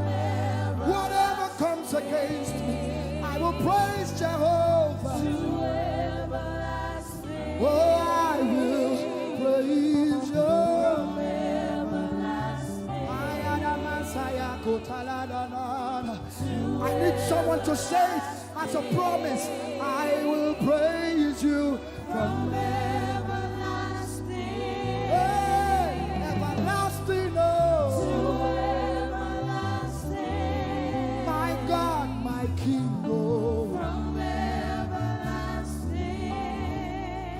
whatever comes against me, I will praise Jehovah. To everlasting, oh, I will praise you. I need someone to say it as a promise. I will praise you from everlasting, hey, everlasting, oh, to everlasting. My God, my King, oh, from everlasting,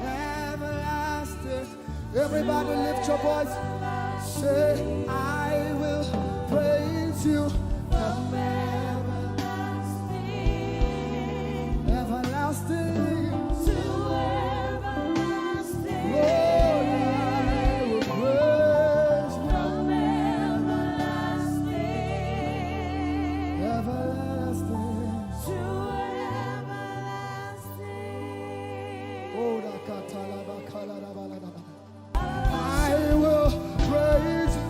everlasting. Everybody lift your voice. Say, I will praise you from everlasting, everlasting to everlasting. Lord, I will praise you from everlasting, everlasting to everlasting. Oh, I will praise you.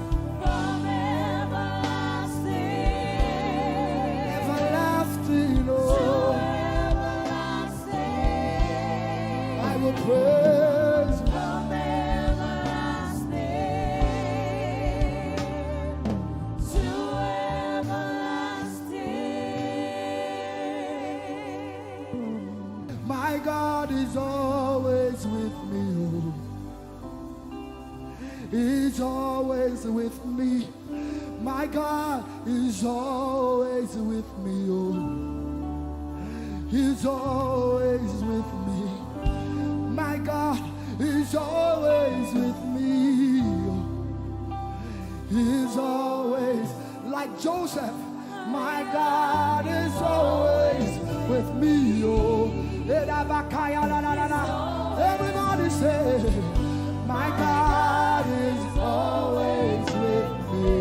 Praise from everlasting to everlasting. My God is always with me. He's always with me. My God is always with me. Oh, He's always with me. My God is always with me. He's always like Joseph. My God is always with me. Oh, everybody say, my God is always with me.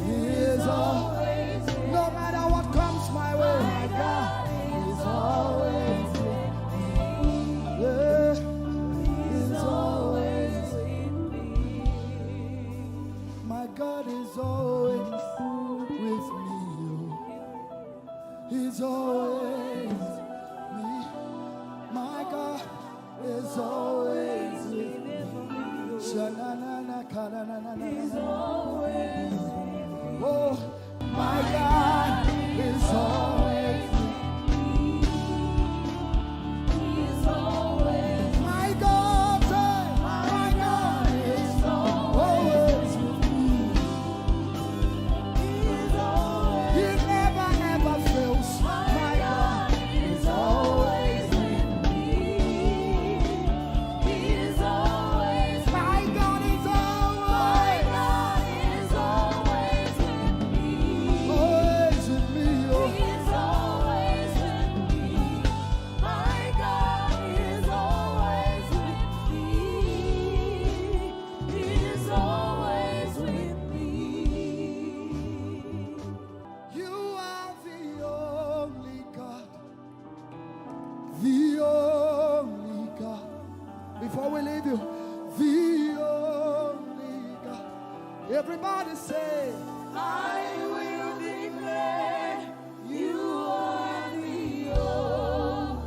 He is always, no matter what comes my way, my God is always with me. He's always with me. My God is always with me. He's always me. My God is always with me. He's always with me. Oh, my God is always with me. He's always my God, my God is always with me. He's always, He never ever fails. My God is always with me. He's always, my God is always, my God is always. say, I will declare you are the only God.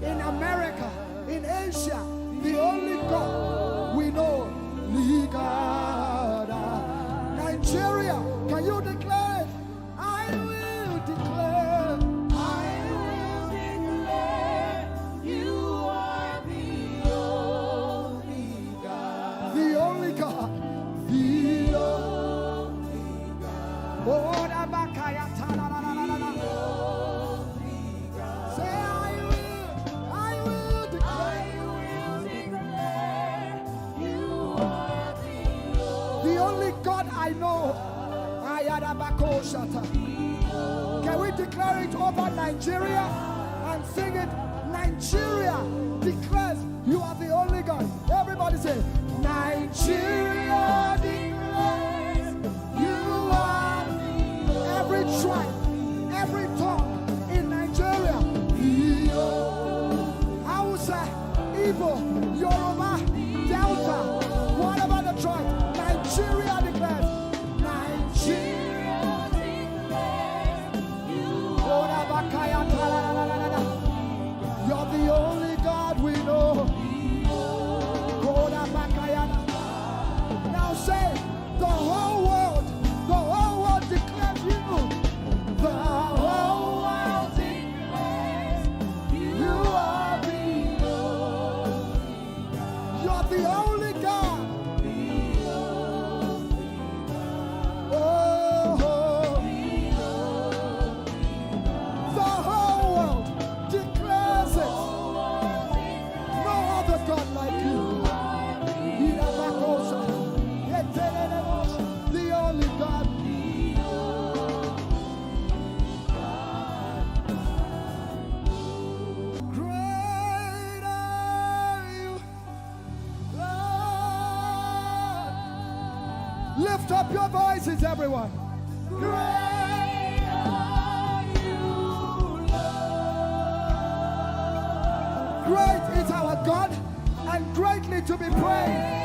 In America, in Asia, the only God we know, Ligada. Nigeria, can you declare it? I will declare. I will declare you are the only God. The only God. The only God. Oh, say, I will declare. You are The only God I know. Can we declare it over Nigeria and sing it? Nigeria declares you are the only God. Everybody say, Nigeria declares you are every tribe, every tongue in Nigeria. Hausa, Igbo, Yoruba, Delta, whatever the tribe, Nigeria declares. Nigeria declares you're the only God we know. Now say, the whole world declares you. The whole world declares you are the only God. You're the only God. The whole world declares it. No other God like you. The only God. Great are you, Lord. Lift up your voices, everyone. great are you, Lord. Great is our God and greatly to be praised.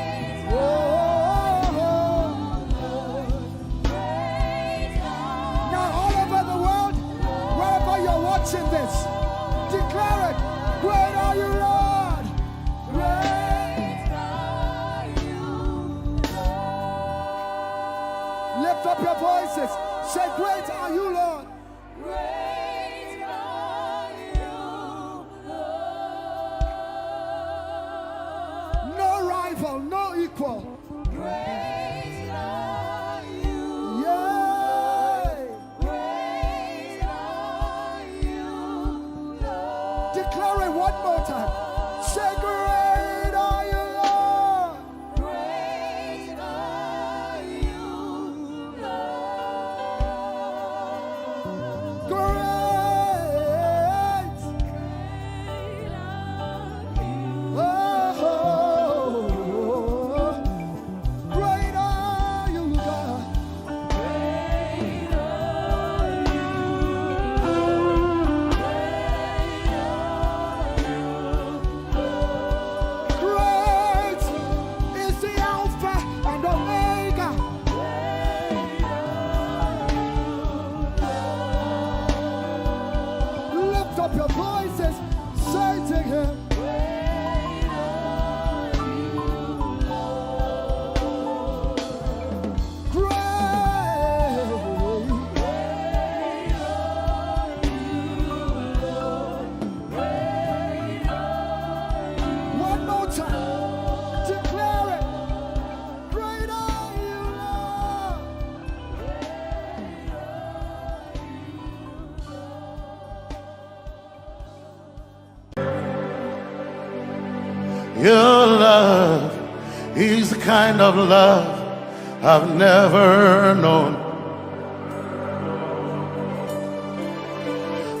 Now all over the world, wherever you're watching this, declare it. Great are you, Lord. Great are you, Lift up your voices. Say, great are you, Lord. great are you, Lord. No rival, no equal. Great are you, Yay. great are you, Lord. Declare it one more time. Say, great are you, Lord. Great are you, Lord. Great. Oh, great are you, God. Great is the Alpha and Omega. Lift up your voices, say to him. One more time, declare it. Great are you, Lord. Your love is the kind of love I've never known.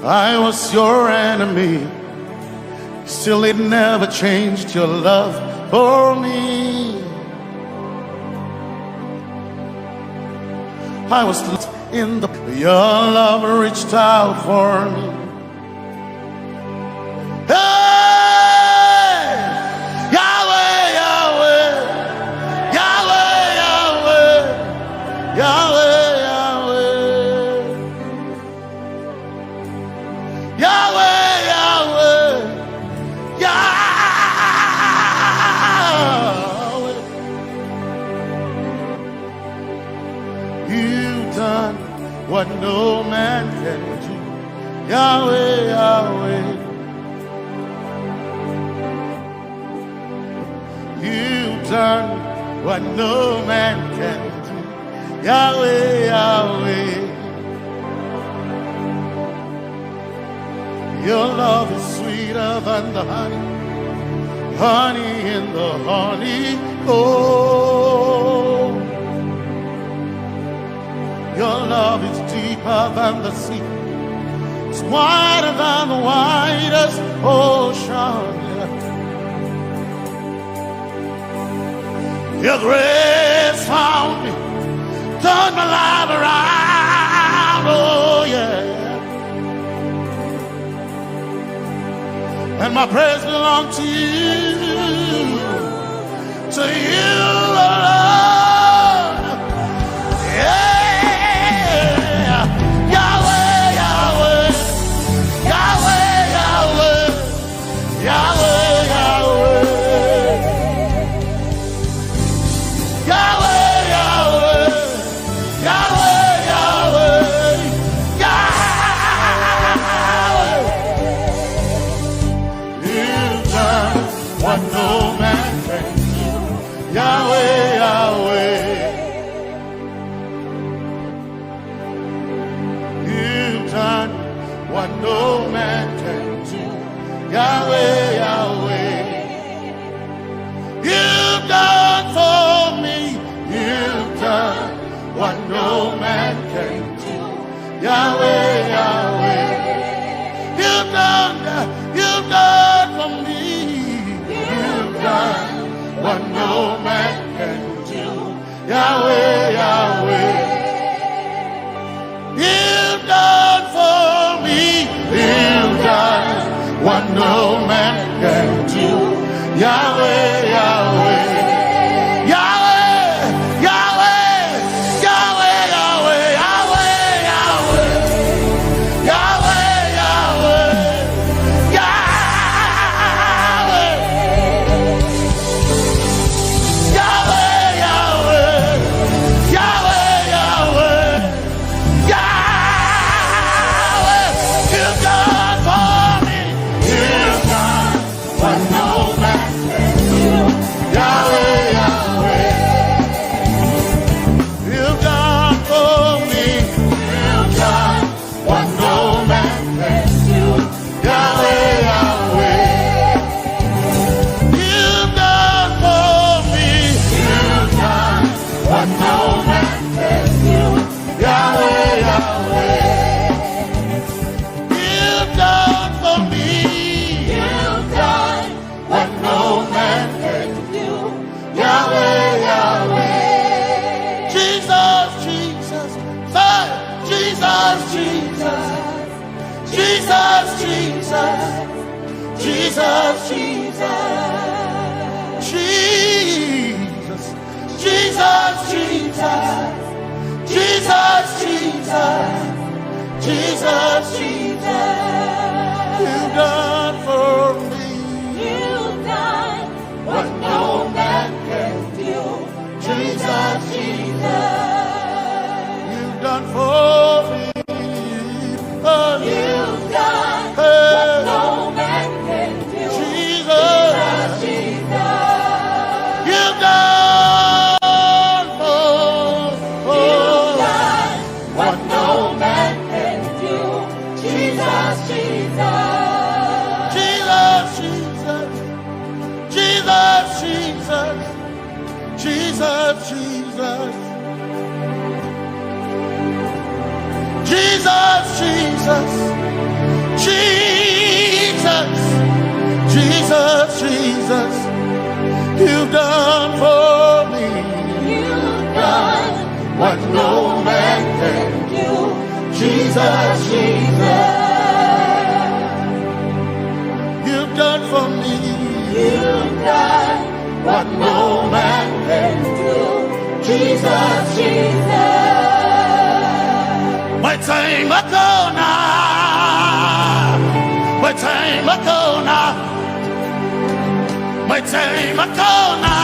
I was your enemy, still it never changed your love for me. I was in the your love reached out for me. Hey, Yahweh, Yahweh, Yahweh, Yahweh, Yahweh, Yahweh, Yahweh, Yahweh, Yahweh. You've done what no man can do. Yahweh, Yahweh. You've done what no man can do. Yahweh, Yahweh. Your love is sweeter than the honey, honey in the honey. Oh, your love is deeper than the sea. It's wider than the widest ocean. Your grace found me, turned my life around. Oh yeah. And my praise belongs to you, Lord. Yeah. Yahweh, Yahweh, Yahweh, Yahweh, Yahweh, Yahweh, Yahweh, Yahweh, Yahweh, Yahweh, Yahweh. You've done what no man can do. Yahweh, Yahweh. You've done what no man can do. Yahweh, Yahweh. You've done for me. You've done what no man can do. Yahweh, Yahweh. You've done for me. You've done what no man can do. Yahweh, Yahweh. You've done for me. You've done what no man can do. Yahweh, Yahweh. Yahweh, Yahweh, Yahweh, Yahweh, Yahweh, Yahweh, Yahweh, Yahweh, Yahweh, Yahweh, Yahweh, Yahweh, Yahweh. You've done for me. You've done what no man can do. Yahweh, Yahweh. You've done for me. You've done what no man can do. Yahweh, Yahweh. You've done for me. You've done what no man can do. Yahweh, Yahweh. You've done for me. You've done what no man can do. Yahweh, Yahweh. Jesus, Jesus, say, Jesus, Jesus, Jesus, Jesus, Jesus, Jesus, Jesus, Jesus, Jesus, Jesus, Jesus, Jesus. You've done for me. You've done what no man can do. Jesus, Jesus. You've done for me. Oh, you've done what no man can do. Jesus, Jesus. You've done you've done what no man can do. Jesus, Jesus. Jesus, Jesus. Jesus, Jesus. Jesus, Jesus. Jesus, Jesus. Jesus. Jesus, Jesus. You've done for me. You've done what no man can do. Jesus, Jesus. You've done for me. You've done what no man can do. Jesus, Jesus. Makona, Makona, Makona, Makona,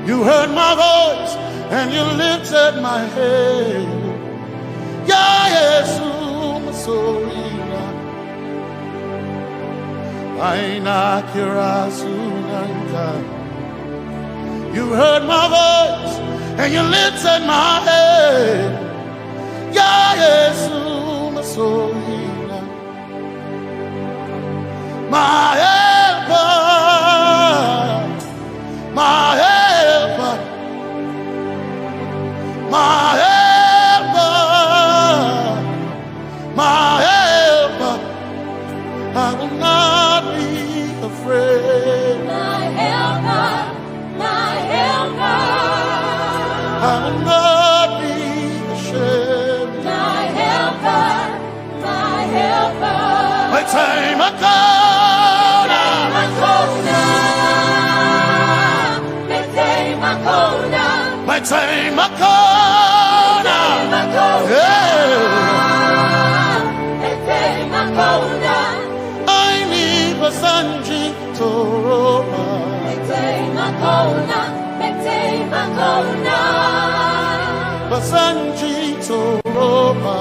You heard my voice and you lifted my head. Ya Jesus, masoina aina kirasunanta. You heard my voice and you lifted my head. Ya Yesu masoina, my helper, my helper, my helper, my helper. I will not be afraid. My helper, my helper. I will not be ashamed. My helper, my helper. My time I come. My time I come. I need a Sanji Toroba. Basanji Toroba.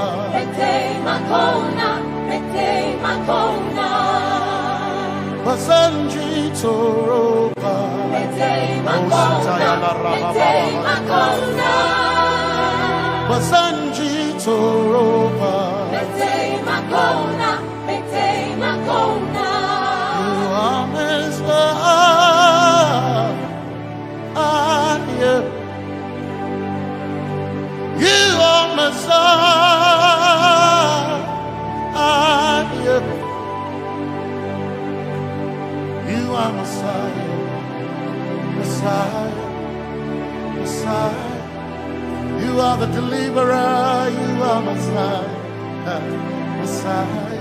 Basanji Toroba. Basanji Toroba. You are Messiah. You are Messiah. You are Messiah. Messiah. Messiah. You are the deliverer. You are Messiah. Messiah.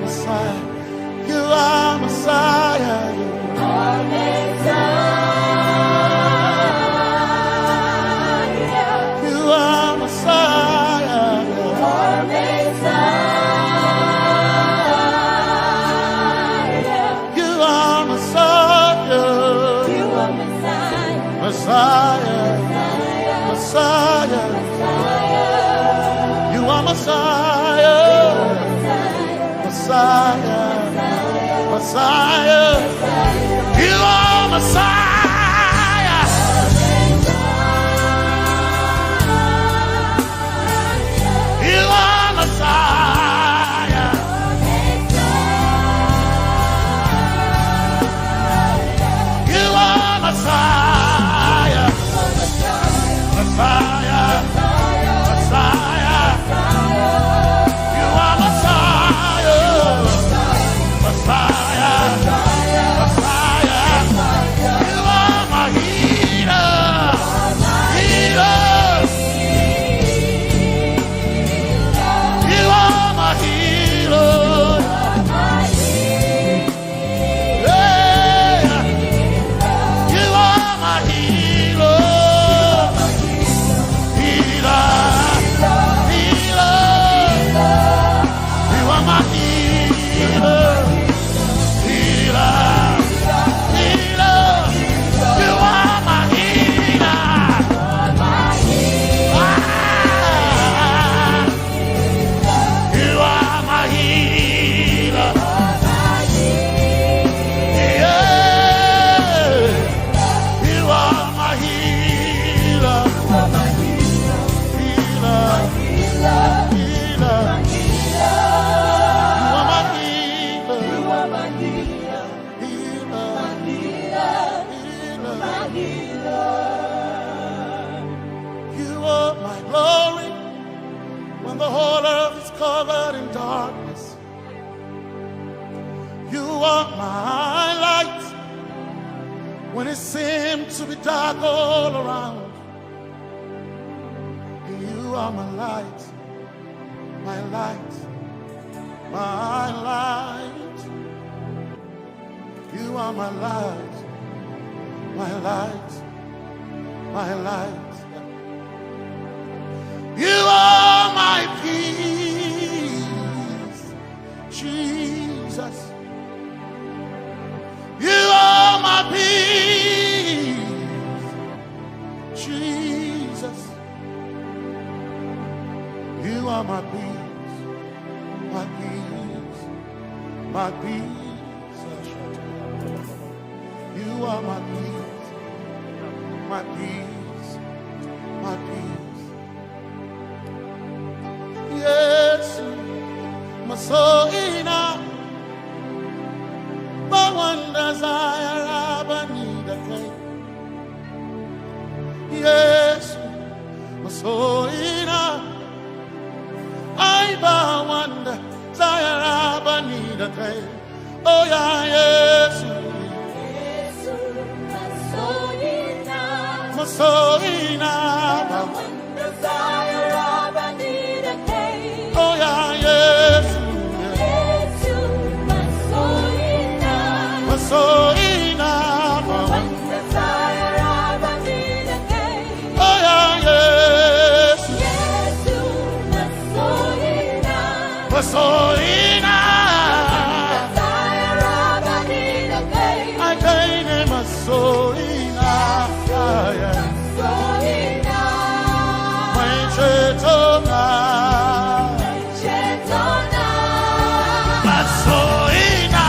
Messiah. You are Messiah. You are Messiah. You are Messiah. You are Messiah. You are Messiah. You are Messiah. Messiah. Messiah. You are Messiah. Messiah. Messiah. You are Messiah. You are Messiah. You are Messiah. Messiah. Messiah. You are Messiah. Messiah. Messiah. You are my healer. Healer. You are my healer. Yeah. You are my healer. Healer. Healer. You are my healer. Healer. Healer. You are my healer. You are my healer. Yeah. You are my healer. Healer. Healer. You are my healer. You are my glory when the whole earth is covered in darkness. You are my light when it seems to be dark all around. You are my light, my light, my light. You are my light, my light, my light. You are my peace, Jesus. You are my peace, Jesus. You are my peace. my peace, my peace. You are my peace, my peace, my peace. Yes, my soul in my one desire, I need a day. Yes, my soul in I one desire, I need a day. Oh yeah, yes, my soul in my one desire, I need a day. Oh yeah, yes. Soina, one desire, I need a day. Oh yeah, yes. Yes, Soina, Soina, desire, I need a day. I can't name a Soina, Soina, my Chetona, Chetona, Soina.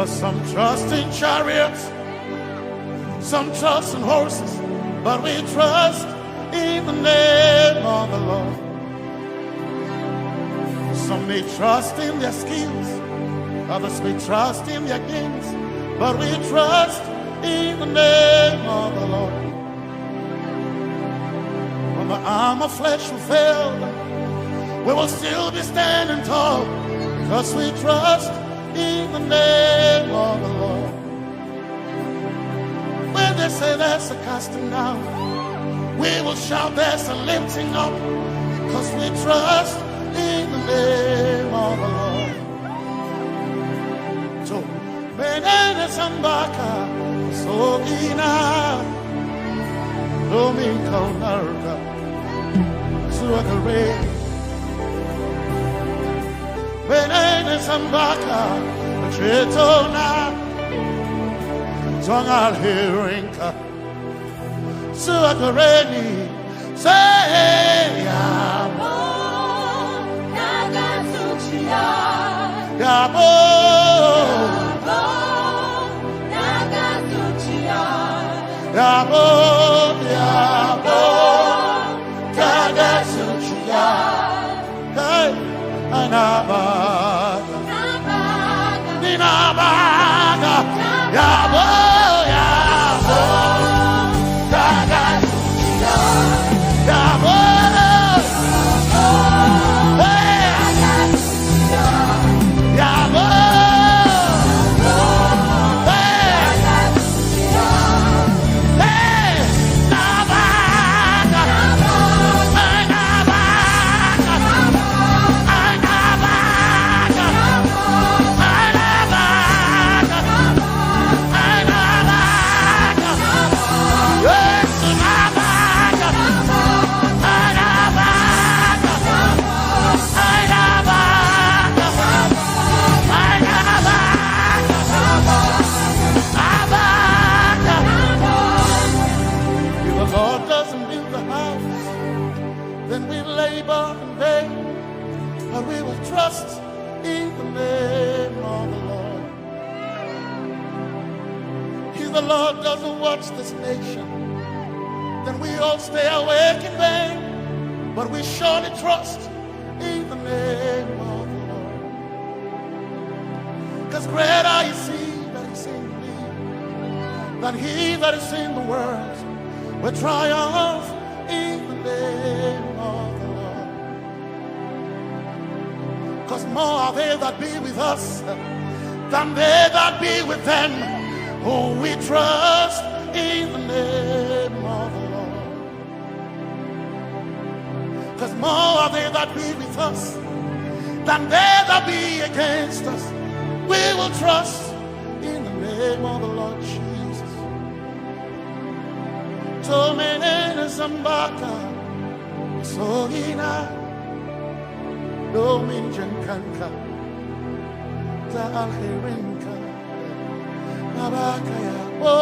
Some trust in chariots, some trust in horses, but we trust in the name of the Lord. Some may trust in their skills, others may trust in their gains, but we trust in the name of the Lord. When the arm of flesh will fail, we will still be standing tall, because we trust in the name of the Lord. When they say there's a casting down, we will shout there's a lifting up, because we trust in the name of the Lord. So, Benene Sambaka, Sogina, Domingo Narga, Suakare. Benene Sambaka, Chetona, Zongal Hirinka, Suakareni, say Yabo, Nagasuchia, Yabo, Nagasuchia, Yabo, Yabo, Nagasuchia, hey, Anabaga, Ninabaga, Yabo, Yabo, Nagasuchia, Yabo, hey, Yabo. but we will trust in the name of the Lord. If the Lord doesn't watch this nation, then we all stay awake in vain, but we surely trust in the name of the Lord. Because greater is he that is in me than he that is in the world. We triumph in the name of the Lord. Because more are they that be with us than they that be with them. Oh, we trust in the name of the Lord. Because more are they that be with us than they that be against us. We will trust in the name of the Lord Jesus. Tomenene Zambaka, Sohina, Dominjan Kanka, Za Alherenka, Nabaka Yabo,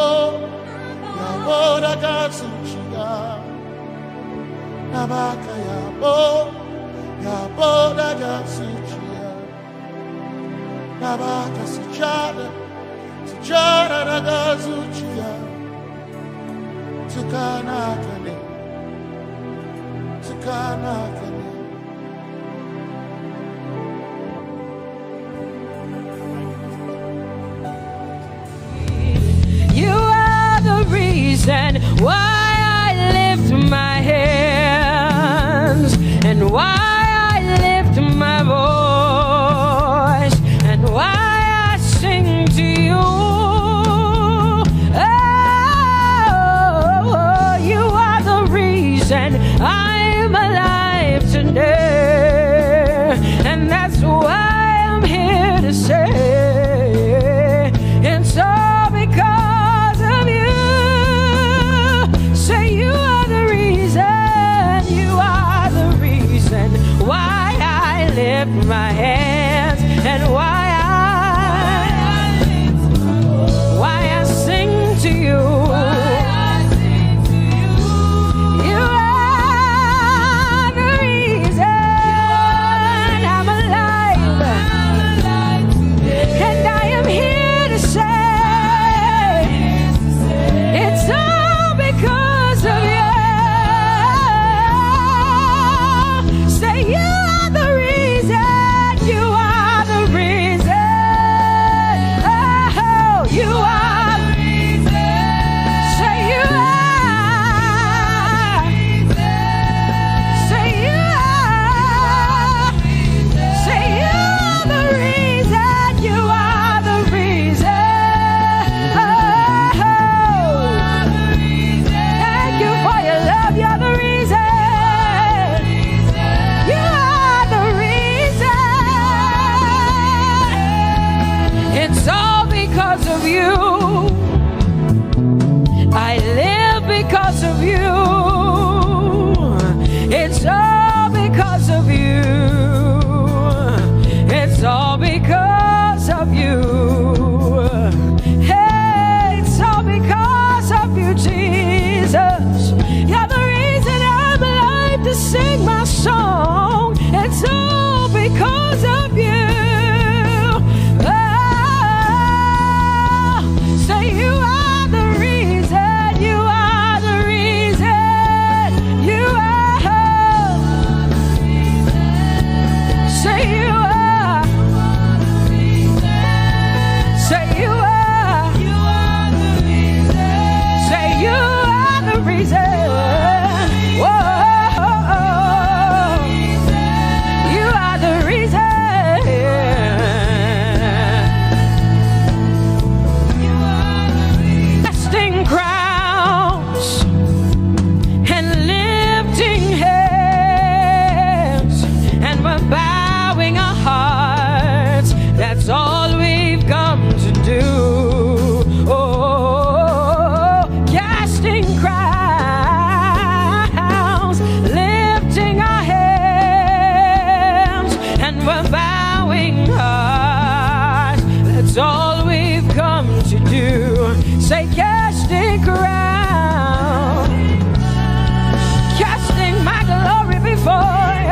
Yaboda Gatsuchiga, Nabaka Yabo, Yaboda Gatsuchiga, Nabaka Sujada, Sujada Gatsuchiga. Tukanakane, Tukanakane. You are the reason why I lift my hands and why I lift my voice and why I sing to you. I'm alive today, and that's why I'm here to say it's all because of you. Say you are the reason why I lift my hands and why I sing to you. Sing my song, it's all because of you. Oh, say you are the reason, you are the reason, you are. Say you are, say you are, say you are the reason. Whoa. That's all we've come to do. Oh, casting crowns, lifting our hands, and we're bowing hearts. That's all we've come to do. Say, casting crowns, casting my glory before you.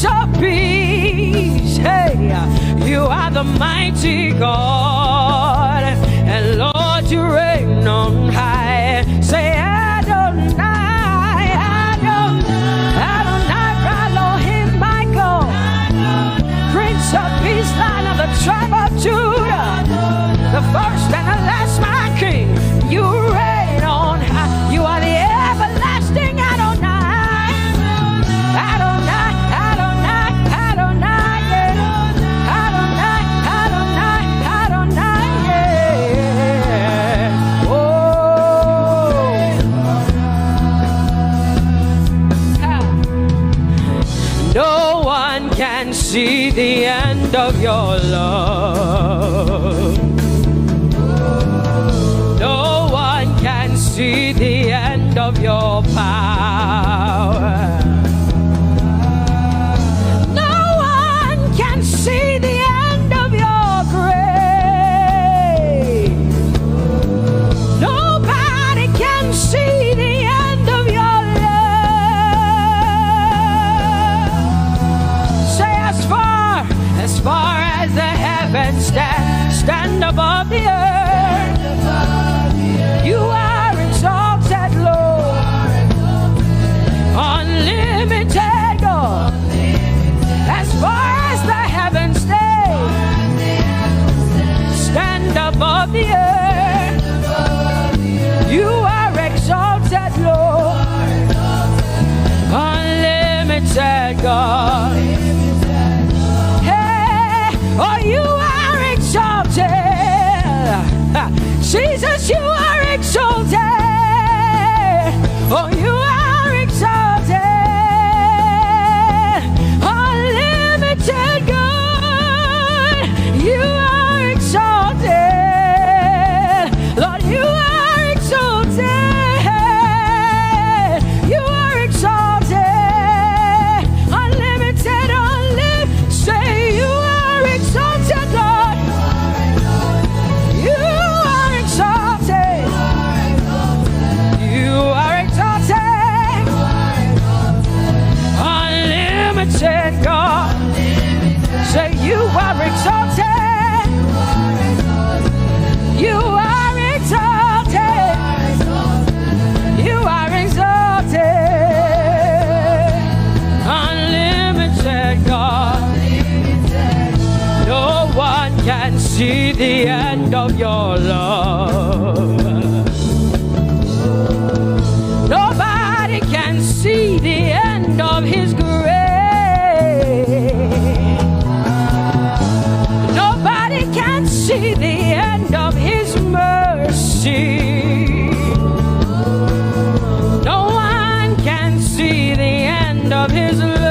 Prince of Peace. Hey, you are the mighty God, and Lord, you reign on high. Say Adonai, Adonai, Adonai, Elohim, my God, Prince of Peace, Lion of the tribe of Judah, the first and the last, my King. You reign on high. You are the everlasting Adonai, Adonai, Adonai, Adonai, yeah. Adonai, Adonai, Adonai, yeah. Oh, no one can see the end of your love. No one can see the end of your power. No one can see the end of your grace. Nobody can see the end of your love. Say as far as the heavens stand above the earth, you are exalted, Lord, unlimited God. As far as the heavens stand above the earth, you are exalted, Lord, unlimited God. Hey, oh, you are exalted. Jesus, you are exalted. Oh, you are exalted. Unlimited God, you are exalted. Lord, you are exalted. You are exalted. Unlimited, say you are exalted, Lord. You are exalted. You are exalted. Unlimited God. Say you are exalted. You are exalted. You are exalted. Unlimited God. No one can see the end of your love. Nobody can see the end of his grace. Nobody can see the end of his mercy. No one can see the end of his love.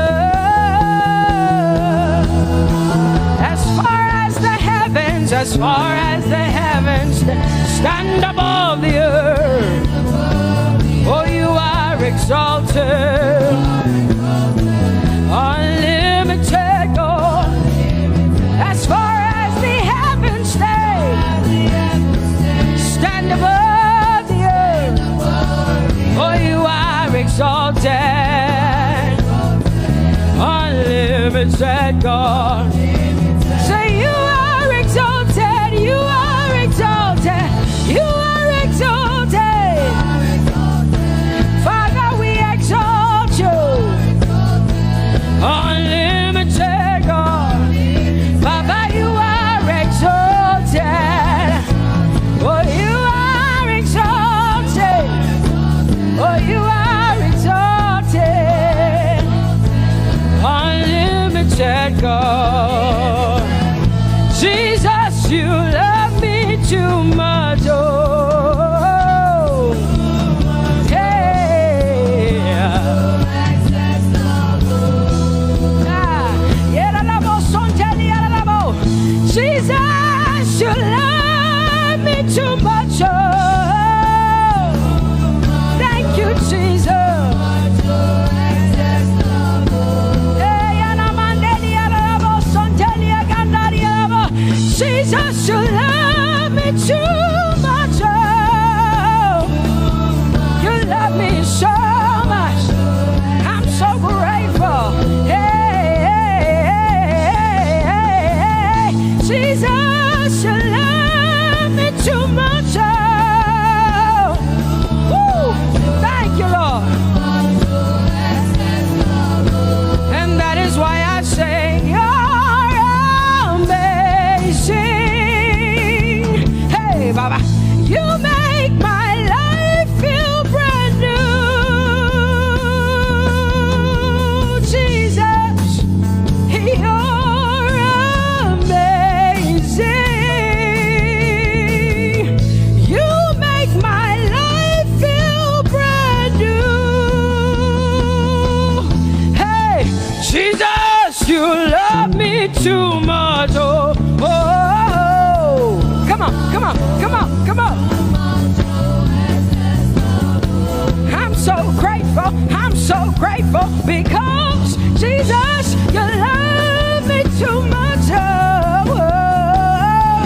As far as the heavens stand above the earth, oh, you are exalted. Unlimited God. As far as the heavens stand above the earth, oh, you are exalted. Unlimited God. Say you are exalted. You are exalted. You are exalted. Father, we exalt you. Unlimited God. Father, you are exalted. Oh, you are exalted. Oh, you are exalted. Unlimited God. Jesus, you love me too much. Oh, hey. Jesus, you love me too much. Oh, thank you, Jesus. Hey, Anamande, Sonte. you love me too much. Oh, oh, oh. Come on, come on, come on, come on. I'm so grateful because Jesus, you love me too much. Oh,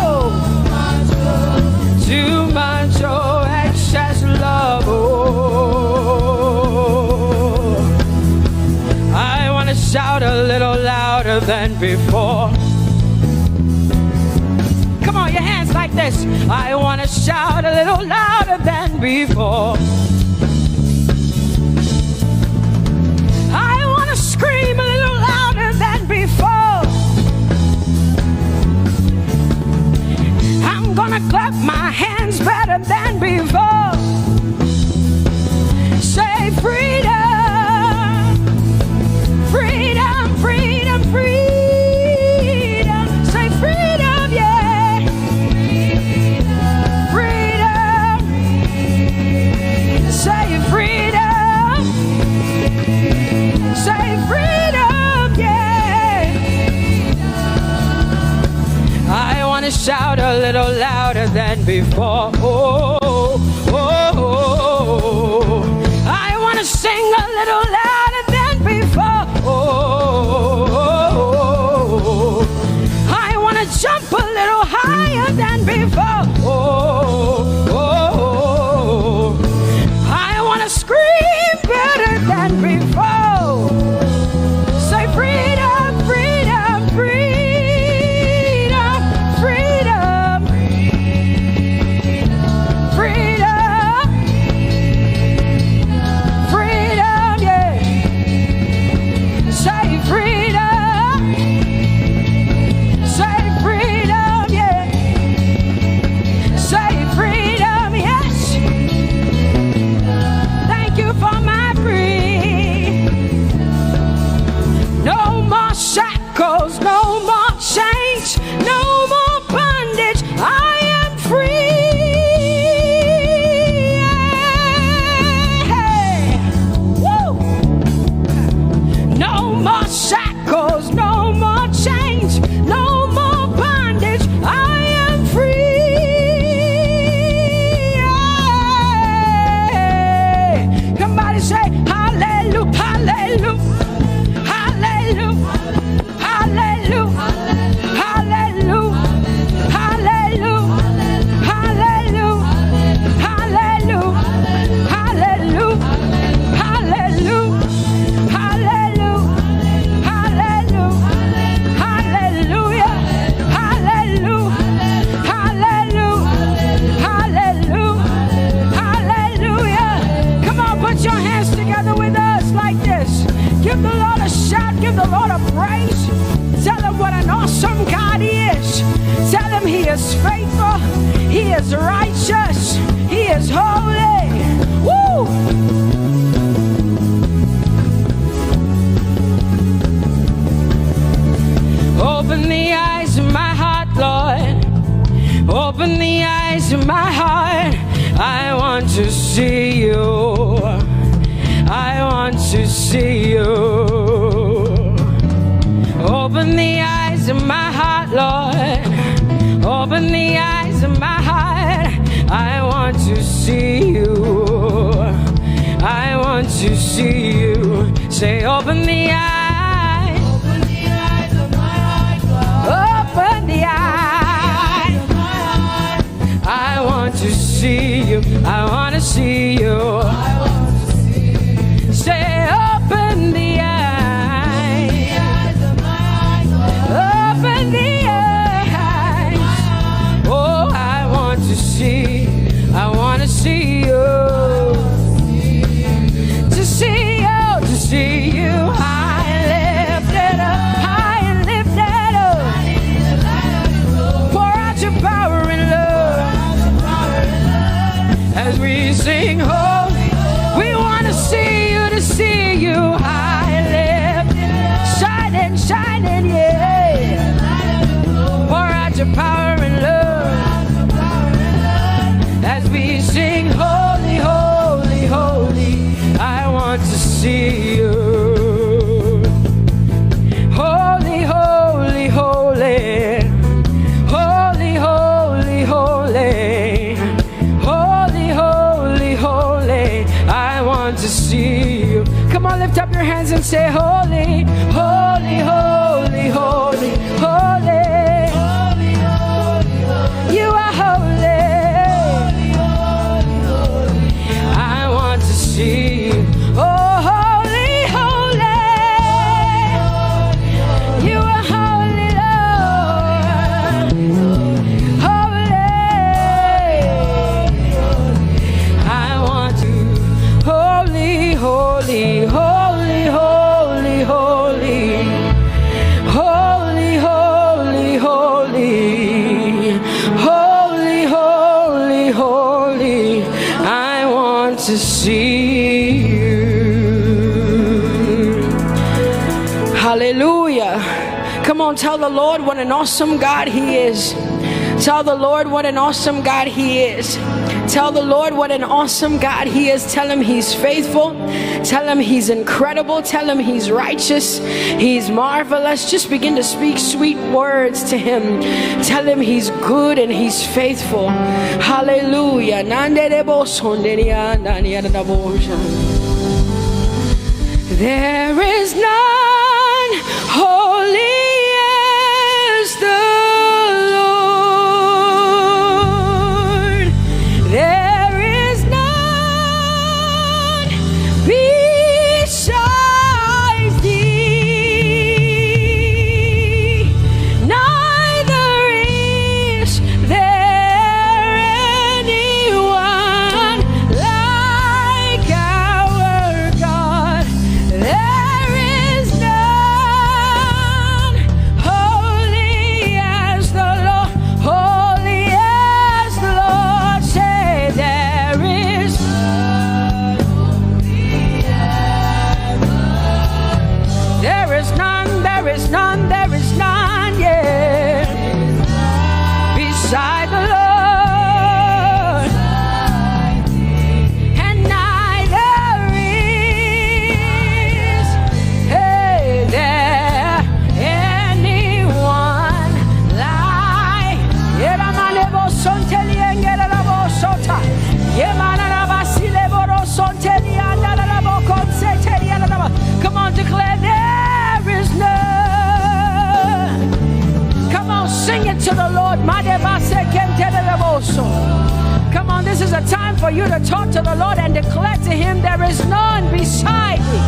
oh. Too much, oh, excess love. Oh, I want to shout a little louder than before. Come on, your hands like this. I want to shout a little louder than before. I want to scream a little louder than before. I'm gonna clap my hands better than before. Say freedom, freedom, freedom, freedom. Say freedom, yeah. Freedom. Say freedom. Say freedom, yeah. I want to shout a little louder than before. Oh, oh, oh, oh. I want to sing a little louder than before. Oh, oh, oh. I want to jump a little higher than before. Oh, oh, oh. I want to scream better than before. Say freedom, freedom, freedom, freedom, freedom, freedom, yeah. Say freedom, say freedom, yeah. Say freedom, yes. Thank you for my freedom. No more shackles, no more chains, no more bondage. I am free. Hey. Woo. No more shackles, no more chains, no more bondage. I am free. Hey. Somebody say hallelujah, hallelujah. Hallelujah, hallelujah, hallelujah, hallelujah, hallelujah, hallelujah, hallelujah, hallelujah, hallelujah, hallelujah, hallelujah, hallelujah, hallelujah, hallelujah. Come on, put your hands together with us like this. Give the Lord a shout, give the Lord a praise. Tell him what an awesome God he is. Tell him he is faithful, he is righteous, he is holy. Woo! Open the eyes of my heart, Lord. Open the eyes of my heart. I want to see you. I want to see you. Open the eyes of my heart, Lord. Open the eyes of my heart. I want to see you. I want to see you. Say, open the eyes. Open the eyes of my heart, Lord. Open the eyes of my heart. I want to see you. I want to see you. Say, open the eyes of my eyes. Open the eyes. Oh, I want to see. I want to see you. To see you, to see you. High and lifted up, high and lifted up. Pour out your power and love as we sing holy. We want to see you, to see you high and lifted, shining, shining, yeah. Pour out your power and love as we sing holy, holy, holy. I want to see you. Holy, lift up your hands and say, holy, holy, holy, holy, holy. You are holy. I want to see you. Oh, holy, holy. You are holy, Lord. Holy. I want to. Holy, holy, holy, holy, holy. Holy, holy, holy. Holy, holy, holy. I want to see you. Hallelujah. Come on, tell the Lord what an awesome God He is. Tell the Lord what an awesome God He is. Tell the Lord what an awesome God He is. Tell Him He's faithful. Tell Him He's incredible. Tell Him He's righteous. He's marvelous. Just begin to speak sweet words to Him. Tell Him He's good and He's faithful. Hallelujah. There is none holy as the Lord. There is none besides thee. Neither is there anyone like our God. There is none holy as the Lord, holy as the Lord. Say there is none holy as the Lord. There is none, there is none, there is none, yeah, beside the Lord. And neither is there anyone like Come on, declare there is none. Come on, sing it to the Lord. Come on, this is a time for you to talk to the Lord and declare to Him, there is none beside thee.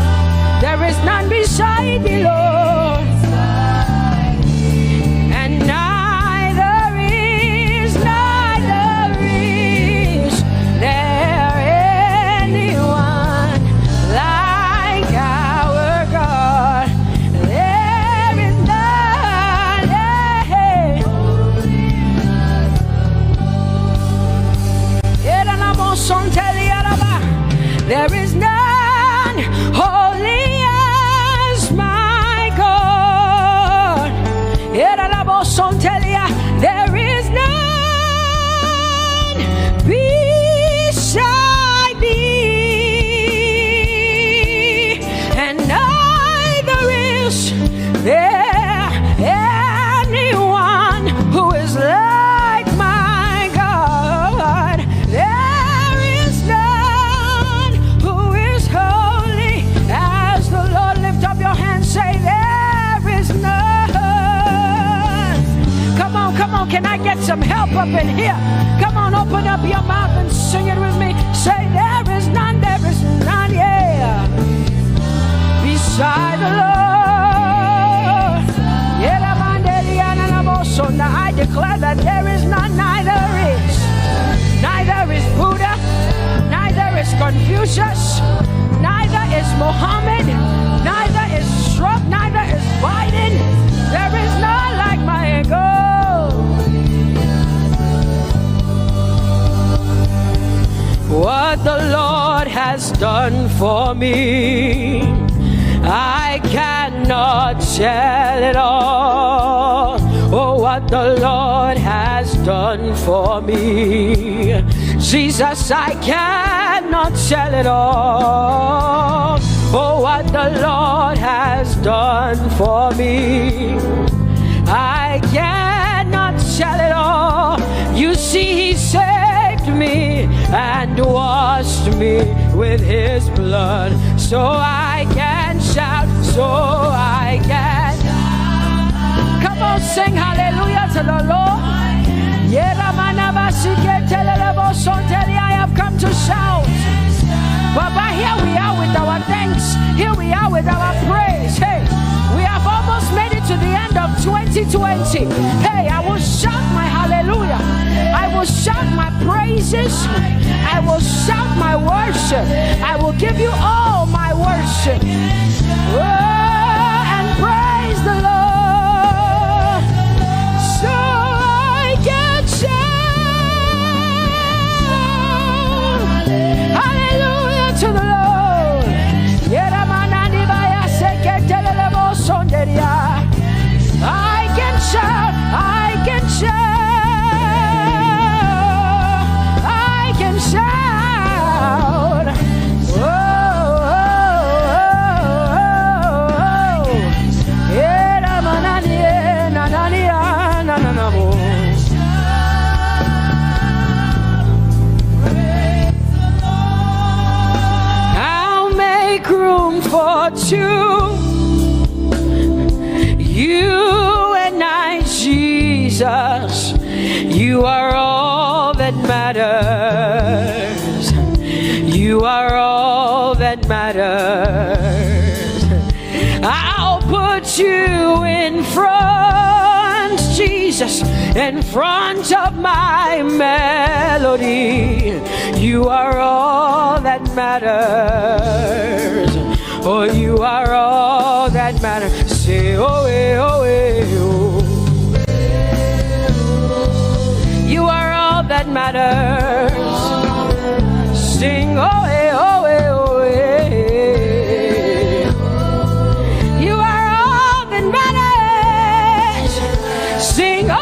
There is none beside thee, Lord. And neither is there anyone like our God. There is none. There is none holy as my God. There is none beside thee, and neither is there anyone who is like my God. There is none who is holy as the Lord. Lift up your hands, say there is none. Come on, can I get some help up in here? Come on, open up your mouth and sing it with me. Say there is none, yeah, beside the Lord. Now I declare that there is none, neither is Buddha, neither is Confucius, neither is Muhammad, neither is Trump, neither is Biden. There is none like my God. What the Lord has done for me, I cannot tell it all. Oh, what the Lord has done for me, Jesus, I cannot tell it all. Oh, what the Lord has done for me, I cannot tell it all. You see, He saved me and washed me with His blood, so I can so I can. Come on, sing hallelujah to the Lord. I have come to shout. Baba, here we are with our thanks. Here we are with our praise. Hey, we have almost made it to the end of 2020. Hey, I will shout my hallelujah. I will shout my praises. I will shout my worship. I will give you all my worship. Oh, and praise the Lord. So I can shout hallelujah to the Lord. I can shout, I can shout, I can shout. Oh, I'll make room for two. You and I, Jesus, you are all that matters. You are all that matters. I'll put you in front, Jesus, in front of my melody. You are all that matters. Oh, you are all that matters. Say, oh, oh, oh. You are all that matters. Sing, oh, oh, oh, oh. You are all that matters. Sing, oh, oh,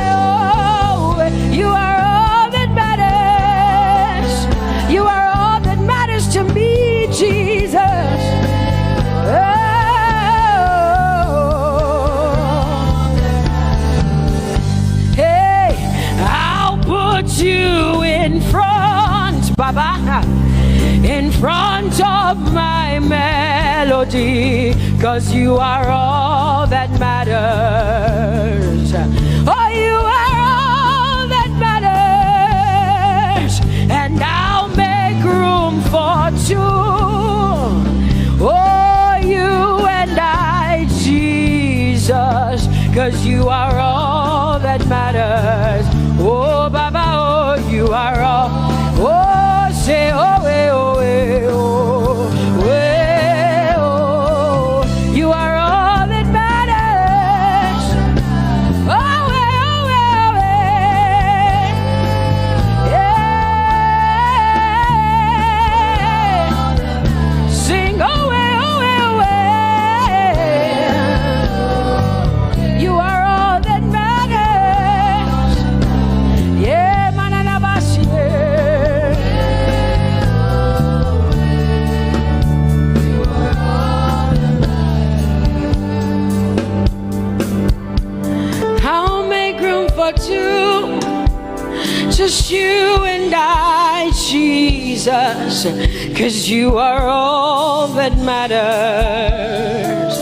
oh, oh. You are all that matters. You are all that matters to me, Jesus. You in front, Baba, in front of my melody, 'cause you are all that matters. Oh, you are all that matters, and I'll make room for two. Oh, you and I, Jesus, 'cause you are all that matters. Oh, Baba, oh, you are all. Oh, say, oh, oh, oh, oh, you are all that matters. Oh, oh, oh, yeah. Sing, oh, oh, oh, you are all that matters. Yeah, manana basi. I'll make room for two, just you and I, Jesus, 'cause you are all that matters.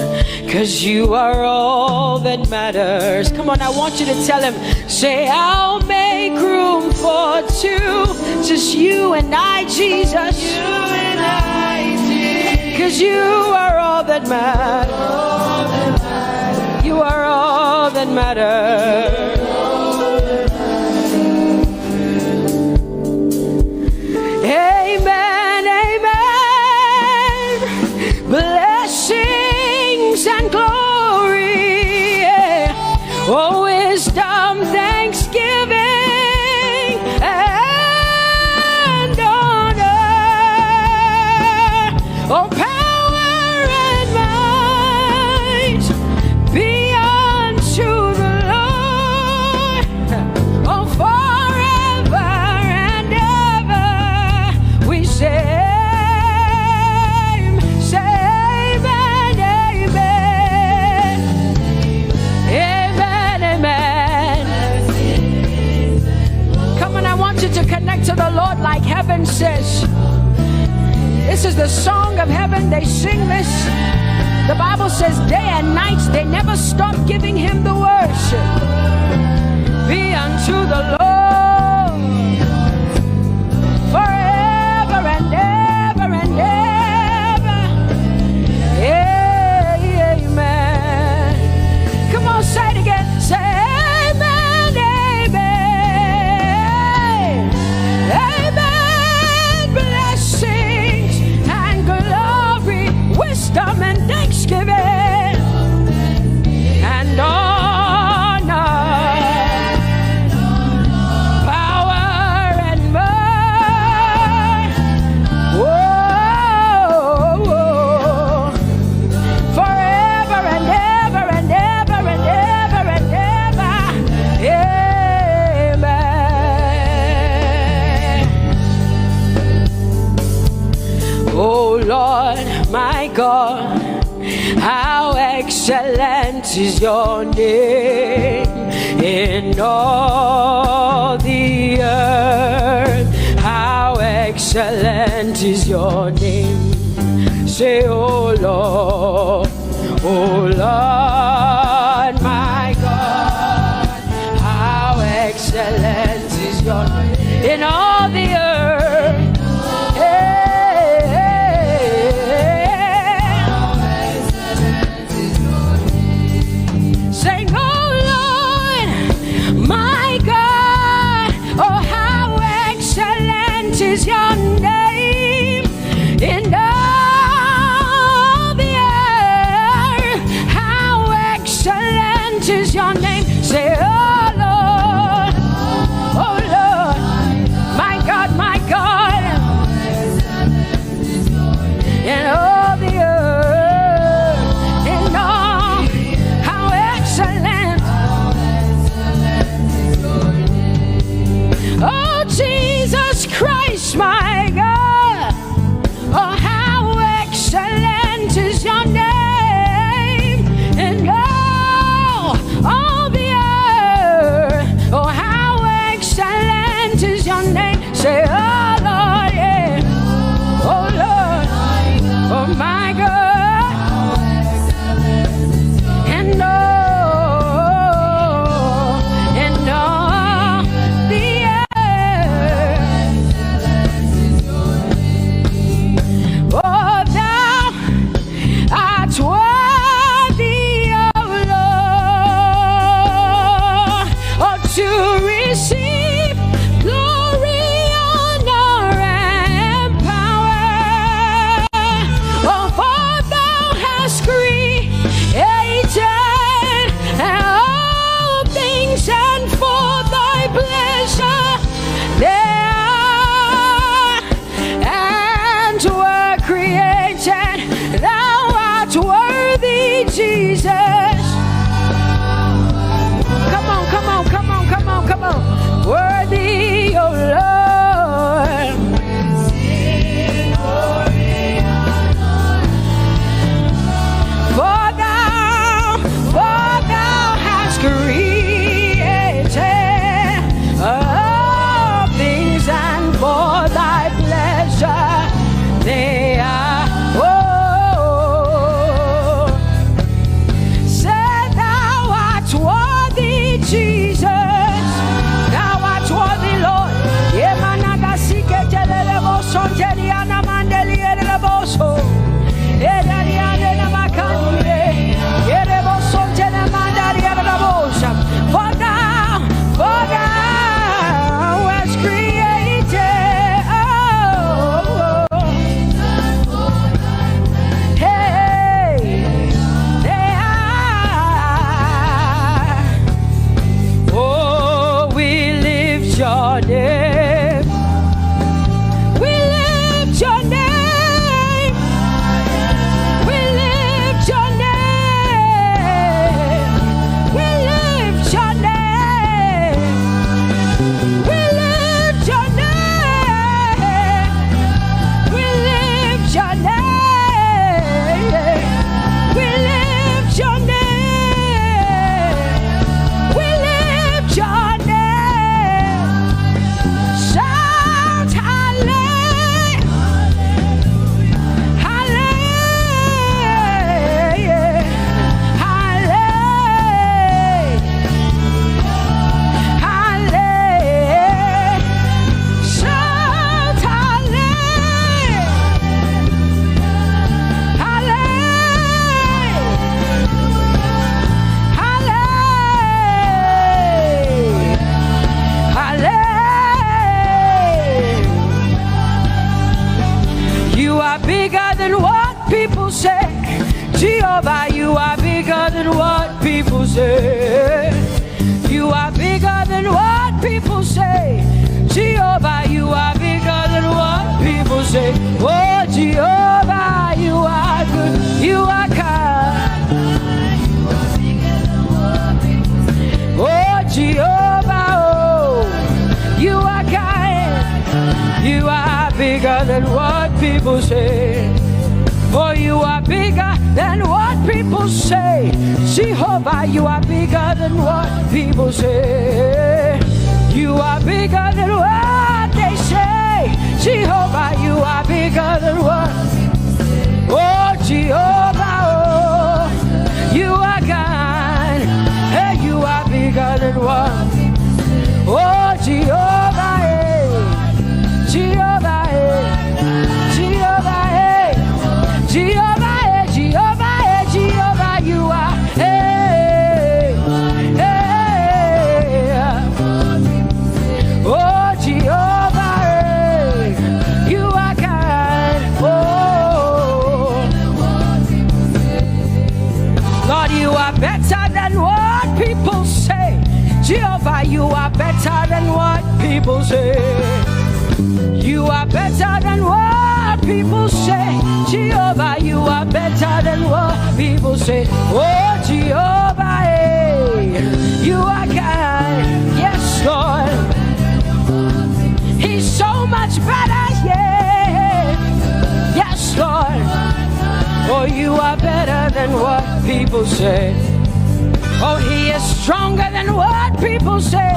'Cause you are all that matters. Come on, I want you to tell him, say, I'll make room for two, just you and I, Jesus. You and I, Jesus. 'Cause you are all that matters. You are all that matters. Amen, amen. Blessings and glory, yeah. Oh, wisdom, thanksgiving, and honor. Oh, power and might be unto the Lord. Oh, forever and ever we say. To connect to the Lord like heaven says. This is the song of heaven. They sing this. The Bible says day and night they never stop giving him the worship. Be unto the Lord forever and ever and ever. Amen. Come on, say it again. Say amen, amen. Amen. Blessings and glory, wisdom and thanksgiving and honor, power and might. Whoa, whoa. Forever and ever and ever and ever and ever. Amen. Oh Lord, my God, how excellent is your name in all the earth. How excellent is your name. Say, oh Lord, my God, how excellent is your name in all the earth. Sing, oh Lord, my God, oh how excellent is your name in all the earth. How excellent is your name. Say, oh Lord, my God, in all the earth, in all, how excellent. Oh Jesus Christ, my God, oh how excellent is your name in all the earth. Oh how excellent is your name. Say, oh Lord, yeah. Oh Lord, oh my God, and all the earth. Oh, thou art worthy, O Lord, oh, to receive glory, honor, and power. Oh, for thou hast created all things, and for thy pleasure they are and were created. Thou art worthy, Jesus. Come on, come on, come on, come on, come on. Worthy, O Lord. For thou hast created all things, and for thy pleasure they are. Oh, say thou art worthy, Jesus. Thou are bigger than what people say. Jehovah, you are bigger than what people say. You are bigger than what people say. Jehovah, you are bigger than what people say. Oh, Jehovah, you are good. You are kind. Oh, Jehovah, oh, you are kind. You are bigger than what people say. Oh, you are bigger than what people say. Jehovah, you are bigger than what people say. You are bigger than what they say. Jehovah, you are bigger than what. Oh, Jehovah, oh, you are God. Hey, you are bigger than what. Oh, Jehovah, hey. Jehovah, hey. Jehovah, hey. Jehovah, hey. Jehovah, hey. Jehovah, you are. Hey, hey. Oh, Jehovah, hey. You are kind. Oh, Lord, you are better than what people say. Jehovah, you are better than what people say. You are better than what people say. Jehovah, you are better than what people say. Oh, Jehovah, hey, you are kind. Yes, Lord. He's so much better, yeah. Yes, Lord. Oh, you are better than what people say. Oh, he is stronger than what people say.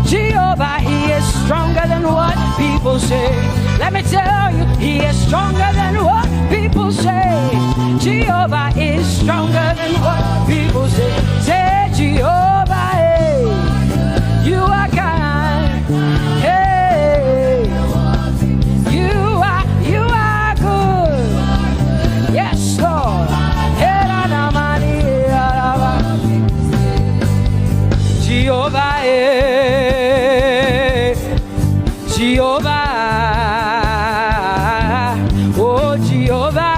Jehovah, he is stronger than what people say. Let me tell you, he is stronger than what people say. Jehovah is stronger than what people say. Say, Jehovah, hey, you are kind. Hey, you are good. Yes, Lord. Jehovah, Jehovah, oh Jehovah,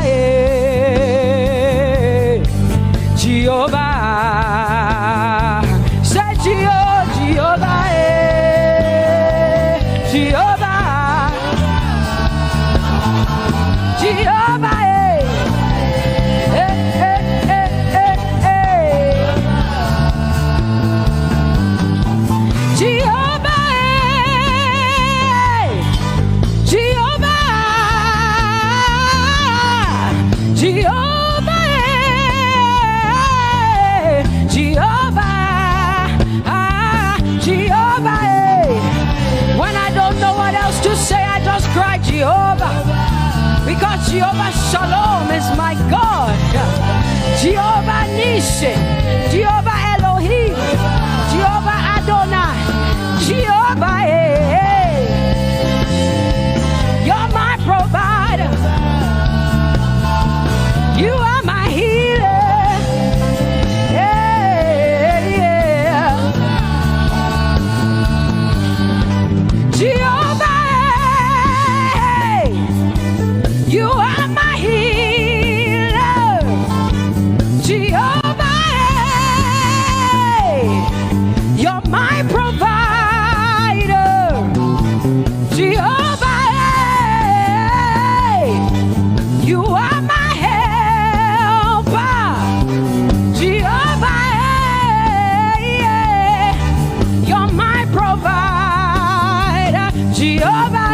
Jehovah, say Jehovah, Jehovah, Jehovah, Jehovah, because Jehovah Shalom is my God. Jehovah Nissi, Jehovah Elohim, Jehovah Adonai, Jehovah, hey, you're my provider. You are my healer. Yeah, yeah. Jehovah, you are my healer, Jehovah, you're my provider, Jehovah, you are my helper, Jehovah, you're my provider, Jehovah.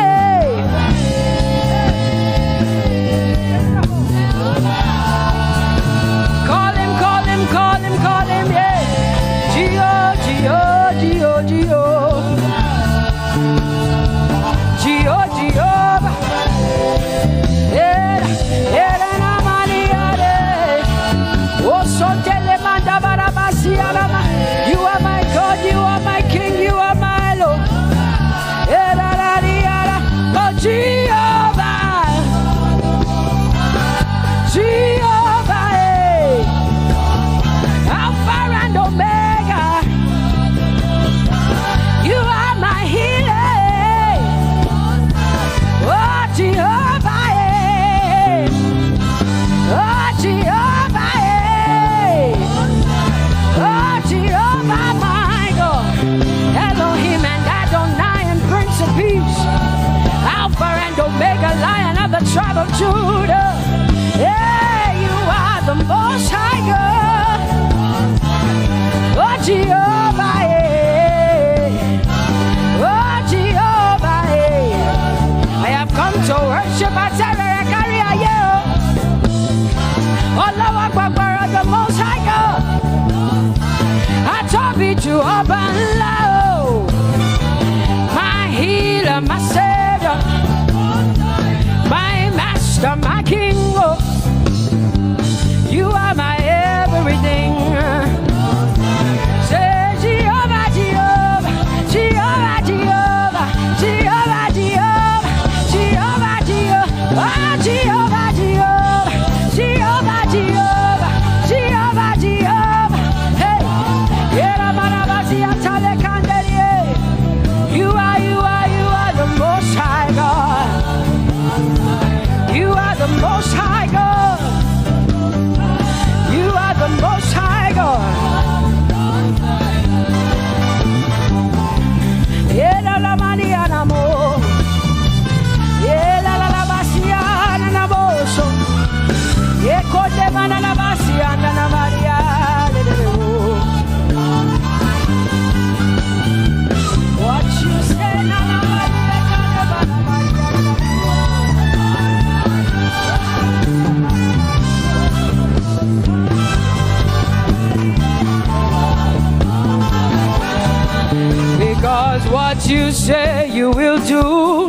wisdom, my king. Oh, you are my everything. Say Jehovah, Jehovah, Jehovah, Jehovah, Jehovah, Jehovah, Jehovah, Jehovah, Jehovah, Jehovah, Jehovah, Jehovah, Jehovah. Hey, you are the Most High God. You are the Most High God. You are the Most High God. Yela la maniana mo. Yela la basiana na boso. Yeko de manana basiana na Maria. What you say na na because what you say you will do.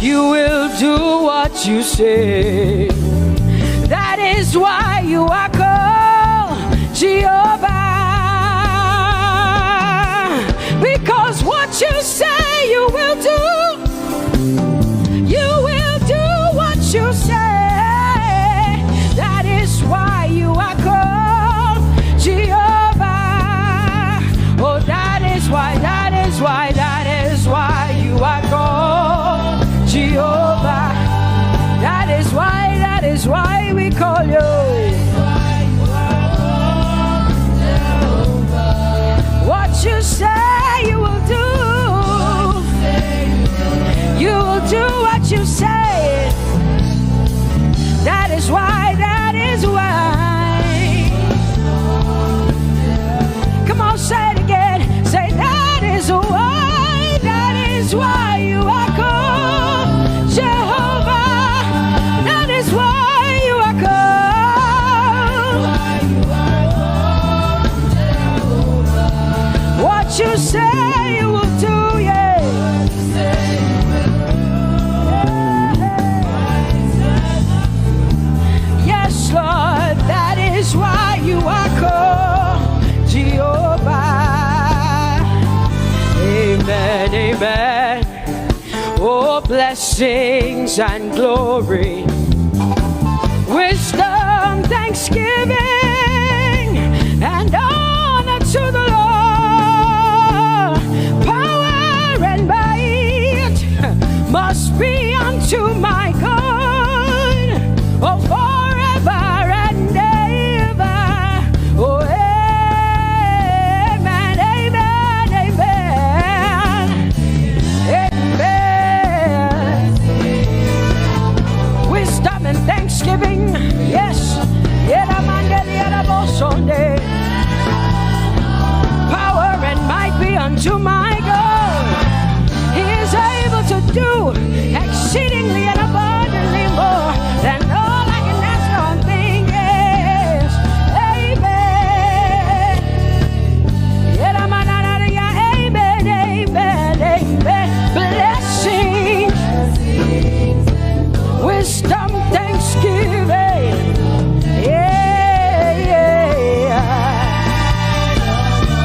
You will do what you say. That is why you are called Jehovah. Because what you say you will do. You will do what you say. That is why you are called Jehovah. Oh, that is why you are called Jehovah. That is why we call you. What you say you will do. You will do what you say. That is why. Come on, say it again. Say that is why you are called Jehovah. That is why you are called. What you say you will do, yeah. Yes, Lord, that is why you are called Jehovah. Amen, amen. Oh, blessings and glory, wisdom, thanksgiving, and honor to the Lord. Power and might must be unto my God. Oh, forever and ever. Oh, amen, amen, amen, amen. Wisdom and thanksgiving, yes. Power and might be unto my God. He is able to do exceedingly and abundantly more than all I can ask or think. Yes, amen. Amen, amen, amen. Blessings, wisdom, thanksgiving. Yeah, yeah.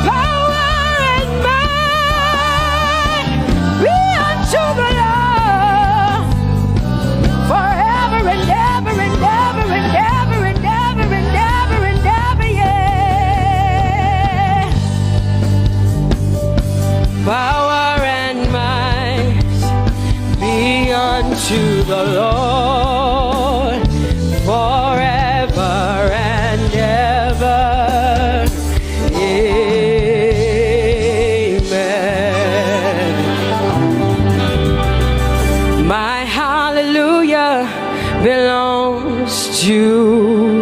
Power and might be unto the Lord forever and ever and ever and ever and ever and ever and ever, yeah. Power and might be unto the Lord forever and ever. Amen. My hallelujah belongs to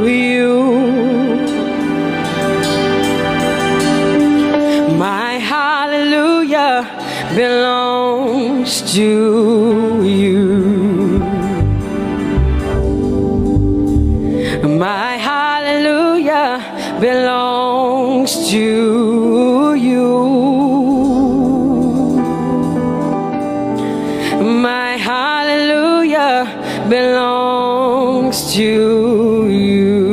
you. My hallelujah belongs to you. My hallelujah belongs to you. My hallelujah belongs belongs to you.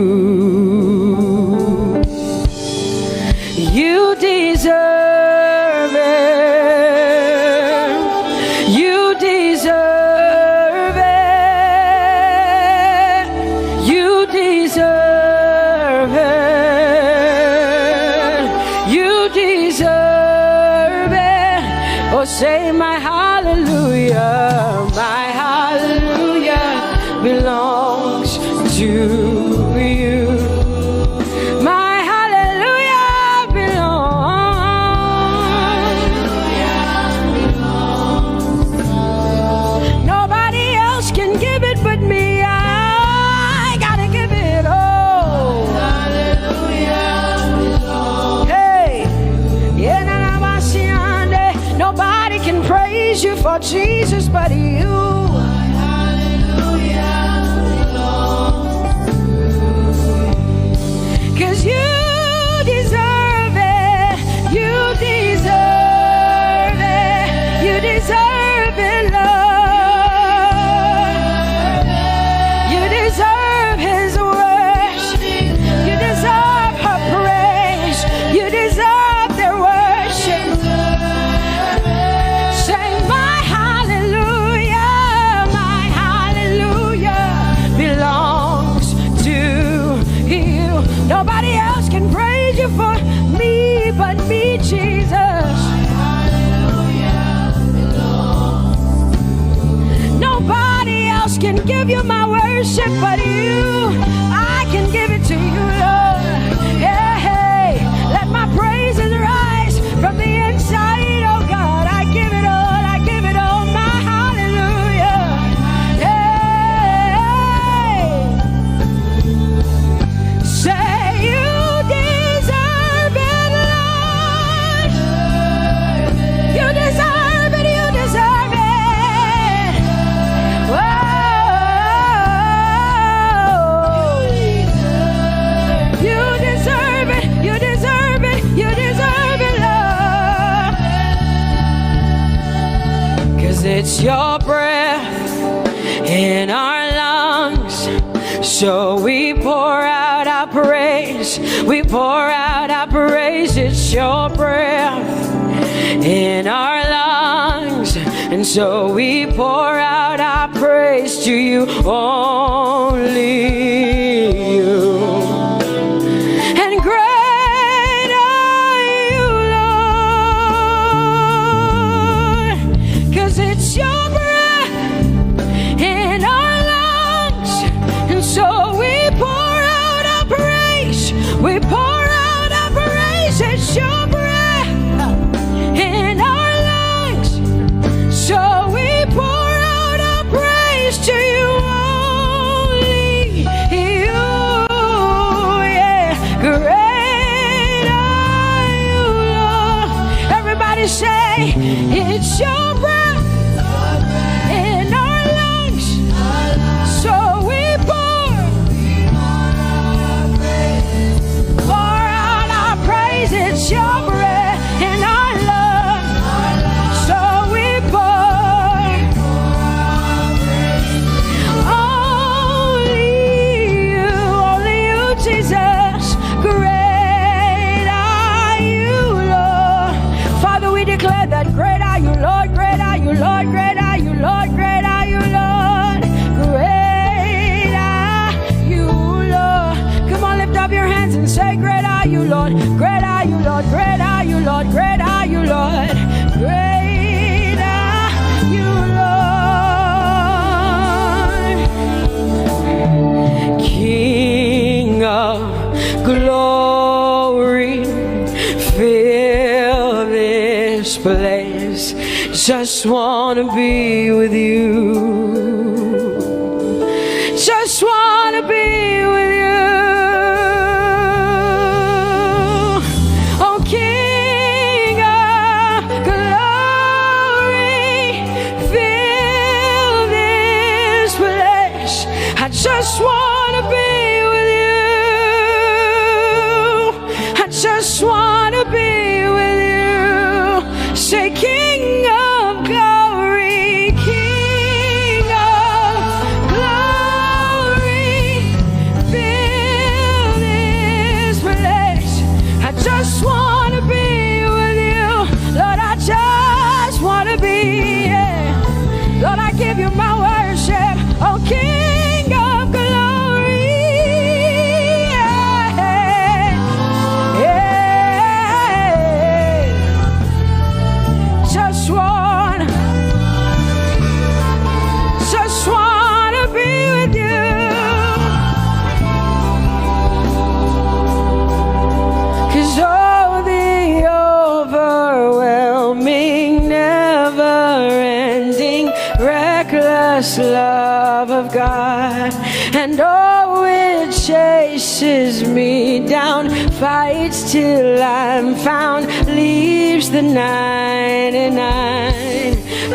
You deserve it. You deserve it. You deserve it. You deserve it. Oh, say my hallelujah. My hallelujah belongs to you. My hallelujah belongs. Nobody else can give it but me. I gotta give it all. Hallelujah belongs. Hey, nobody can praise you for Jesus but you. Cause you deserve it, you deserve it, you deserve it, Lord. You deserve His worship, you deserve her praise, you deserve their worship. Say my hallelujah belongs to you. Nobody else can praise you for me but me, Jesus. Nobody else can give you my worship but you. I can give it to you, Lord. Yeah, hey, let my praises rise from the inside, oh God. I give it all, I give it all, my hallelujah. Hey, say you deserve it, Lord. You deserve it, you deserve it. Whoa. You deserve it, you deserve it, you deserve it, Lord. Cause it's your breath in our lungs. So we pour out our praise, we pour out our praise. It's your breath in our lungs, and so we pour out our praise to you, only you. And great are you, Lord, 'cause it's your breath in our lungs, and so we pour out our praise, we pour out our praise. It's your breath in our lungs, so we pour out our praise to you, only you. Yeah, great are you, Lord. Everybody say, it's your breath in our lungs, so we pour out our praise. It's your breath in our lungs, so we pour only you, Jesus. Great are you, Lord. Father, we declare that great are you, Lord, great are you, Lord, great are you, Lord, great are you, Lord, great are you, Lord. Come on, lift up your hands and say, great are you, Lord, great are you, Lord, great are you, Lord, great are you, Lord, great are you, Lord. King of glory, fill this place. Just wanna be with you. Just wanna be with you. Oh, King of glory, fill this place. I just wanna be with you. I just wanna be with you. Say, King of glory, King of glory, God. And oh, it chases me down, fights till I'm found, leaves the 99.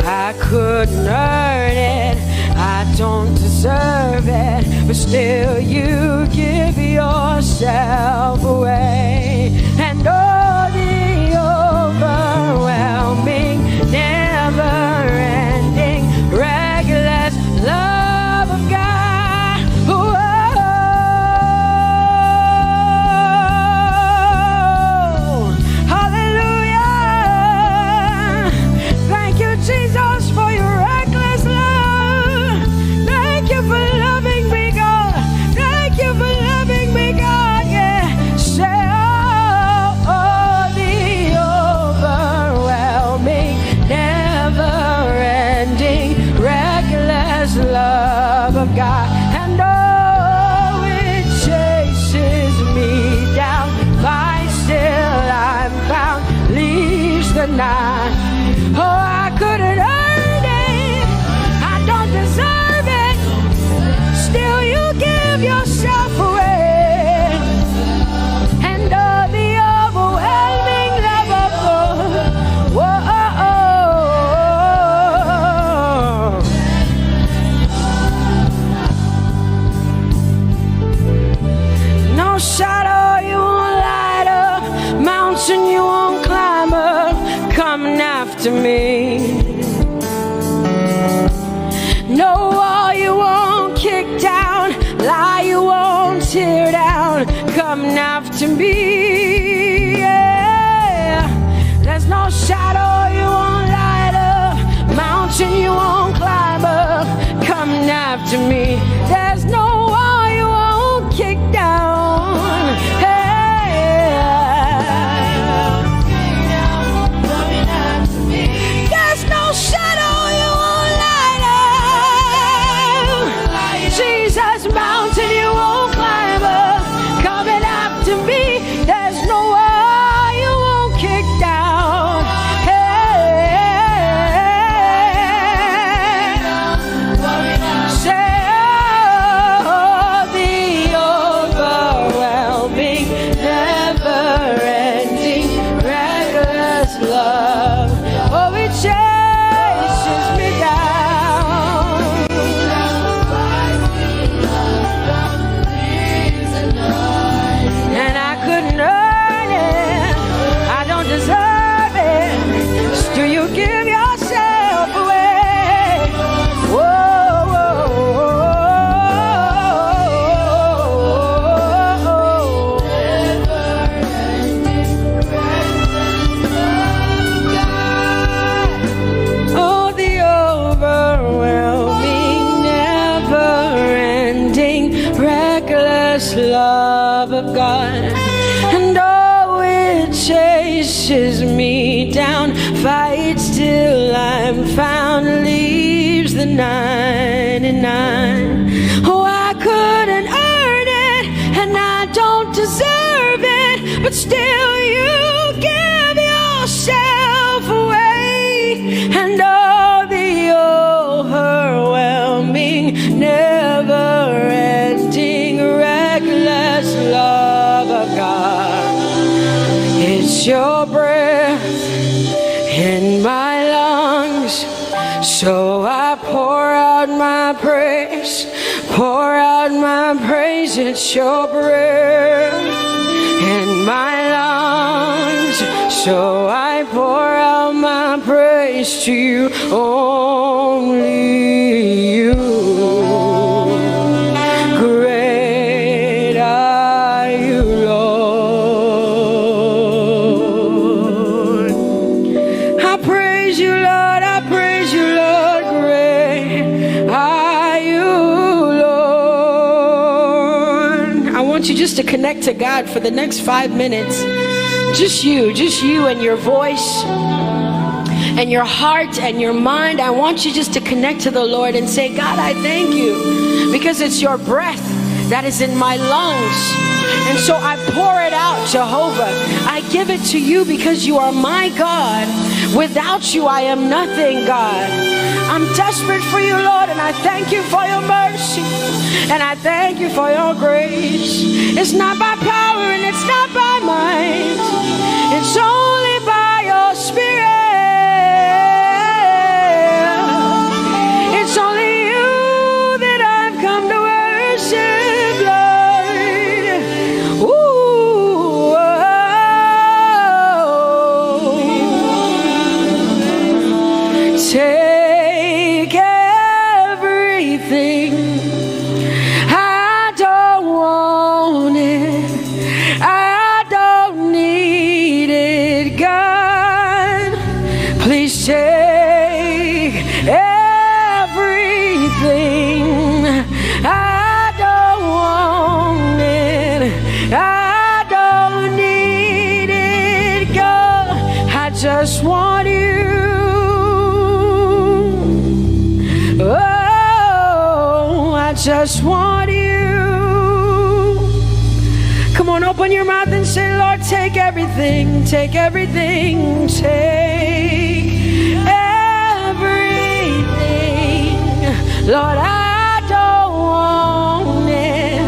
I couldn't earn it, I don't deserve it, but still you give yourself away. And oh, the overwhelming, never-ending, reckless love of God. Whoa. Hallelujah. Thank you, Jesus, for your reckless love. Thank you for loving me, God. Thank you for loving me, God. Yeah. Say, oh, the overwhelming, never-ending, reckless love of God. And oh, it chases me down, finds till I'm found, leaves the 9. Oh, I couldn't earn it, I don't deserve it, still you give yourself away. And oh, the overwhelming love of God. Whoa. No shadow you won't light up, mountain you won't climb up, coming after me. No wall you won't kick down, lie you won't tear down, coming after me. Yeah. There's no shadow you won't light up, mountain you won't climb up, coming after me. There's no wall you won't kick down. Hey. There's no shadow you won't light up. Jesus, mountain you won't climb up, coming after me. There's no wall you won't kick down. Hey. Say, oh, the overwhelming, never-ending, reckless love. Oh, it chases me down. And I couldn't earn it, I don't deserve it, still you give yourself away. Whoa, whoa, oh, the overwhelming, never-ending, reckless love of God. And oh, it chases me down, fights till I'm found, leaves the 99. Oh, I couldn't earn it, and I don't deserve it, but still you give yourself away. And oh, the overwhelming, never-ending, reckless love of God. It's your breath in my lungs, so I pour out my praise, pour out my praise. It's your breath in my lungs, so I pour out my praise to you, only you. Great are you, Lord. I praise you, Lord, I praise you, Lord. Great are you, Lord. I want you just to connect to God for the next 5 minutes. Just you and your voice and your heart and your mind. I want you just to connect to the Lord and say, God, I thank you because it's your breath that is in my lungs. And so I pour it out, Jehovah. I give it to you because you are my God. Without you, I am nothing, God. I'm desperate for you, Lord, and I thank you for your mercy, and I thank you for your grace. It's not by power and it's not by might, it's only by your Spirit. It's only you that I've come to worship, Lord. Ooh, take everything. I don't want it. I don't need it, God. Please take everything. I don't want it. I don't need it, God. I just want you. Oh, I just want you. Come on, open your mouth and say, Lord, take everything, take everything, take everything. Lord, I don't want it.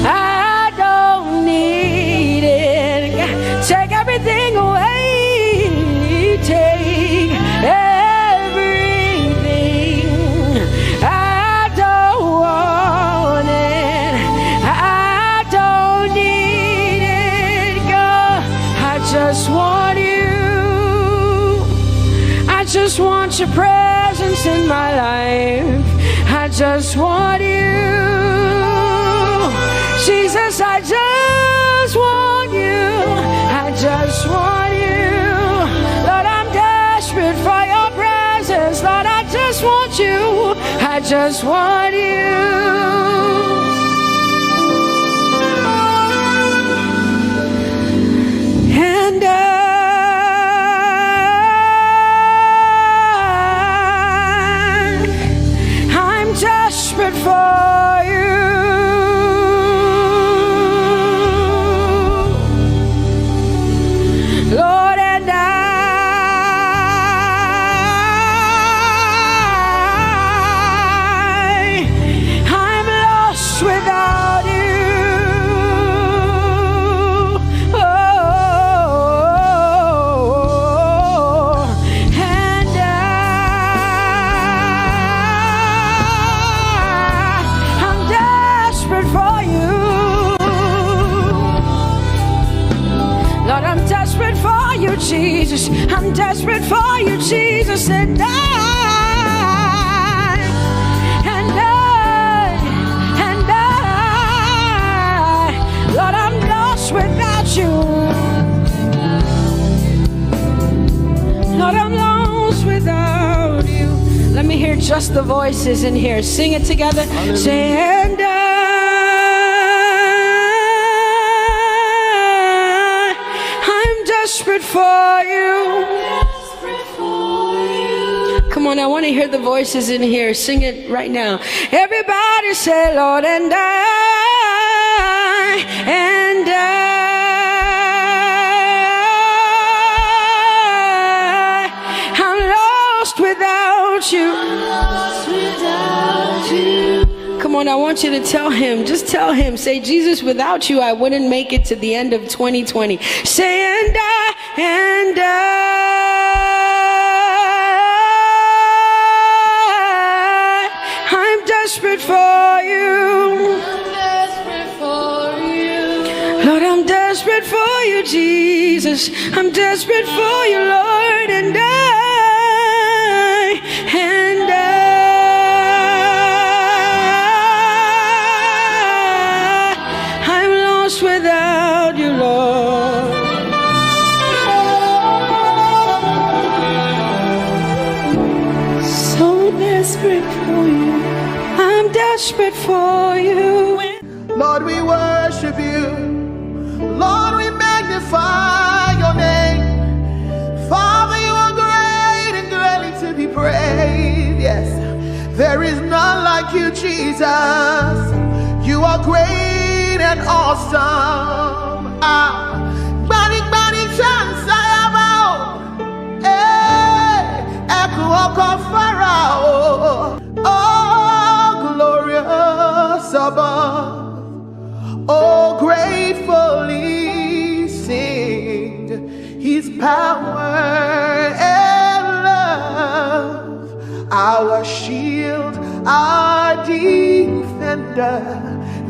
I don't need it. Take everything away. Take everything. I don't want it. I don't need it, God. I just want you. I just want your presence in my life. I just want you. Jesus, I just want you. I just want you. Lord, I'm desperate for your presence. Lord, I just want you. I just want you. And I'm desperate for you. Lord, and I'm lost without you. Oh, and I'm desperate for you. Lord, I'm desperate for you, Jesus. I'm desperate for you, Jesus. And Lord, I'm lost without you. Lord, I'm lost without you. Let me hear just the voices in here. Sing it together. Say, and I'm desperate for you. Come on, I want to hear the voices in here. Sing it right now. Everybody say, Lord, and I'm lost without you. Come on, I want you to tell him. Just tell him. Say, Jesus, without you, I wouldn't make it to the end of 2020. Say, and I'm desperate for you. Lord, I'm desperate for you, Jesus. I'm desperate for you, Lord, and I'm lost without you, Lord. So desperate for you. I'm desperate for you. Lord, we worship you. Lord, we magnify your name. Father, you are great and greatly to be praised. Yes, there is none like you, Jesus. You are great and awesome. Chance I have out. Echo Onka Fara. Oh, glorious above, oh, gratefully sing his power and love, our shield, our defender,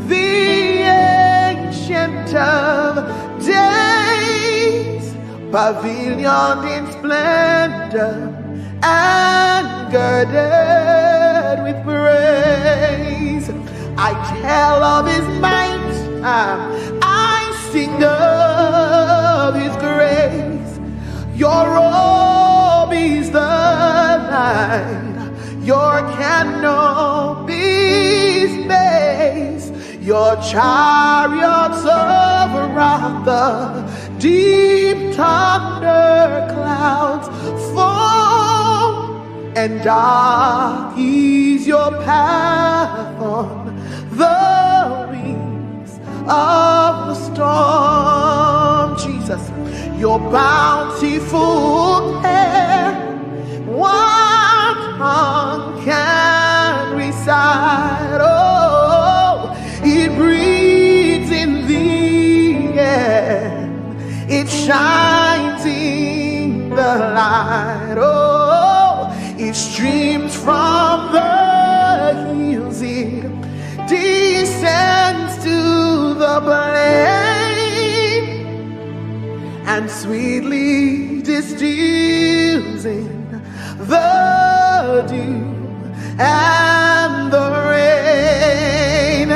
the ancient of days, pavilion in splendor and girded with praise. I tell of his might, I sing of his grace. Your robe is the light, your canopy's base, your chariots over the deep thunder clouds fall, and dark is your path on the wings of the storm. Jesus, your bountiful care, one tongue can recite. Oh, it breathes in the air, it shines in the light. Oh, it streams from the hills, it descends to the plain, and sweetly distills in the dew and the rain.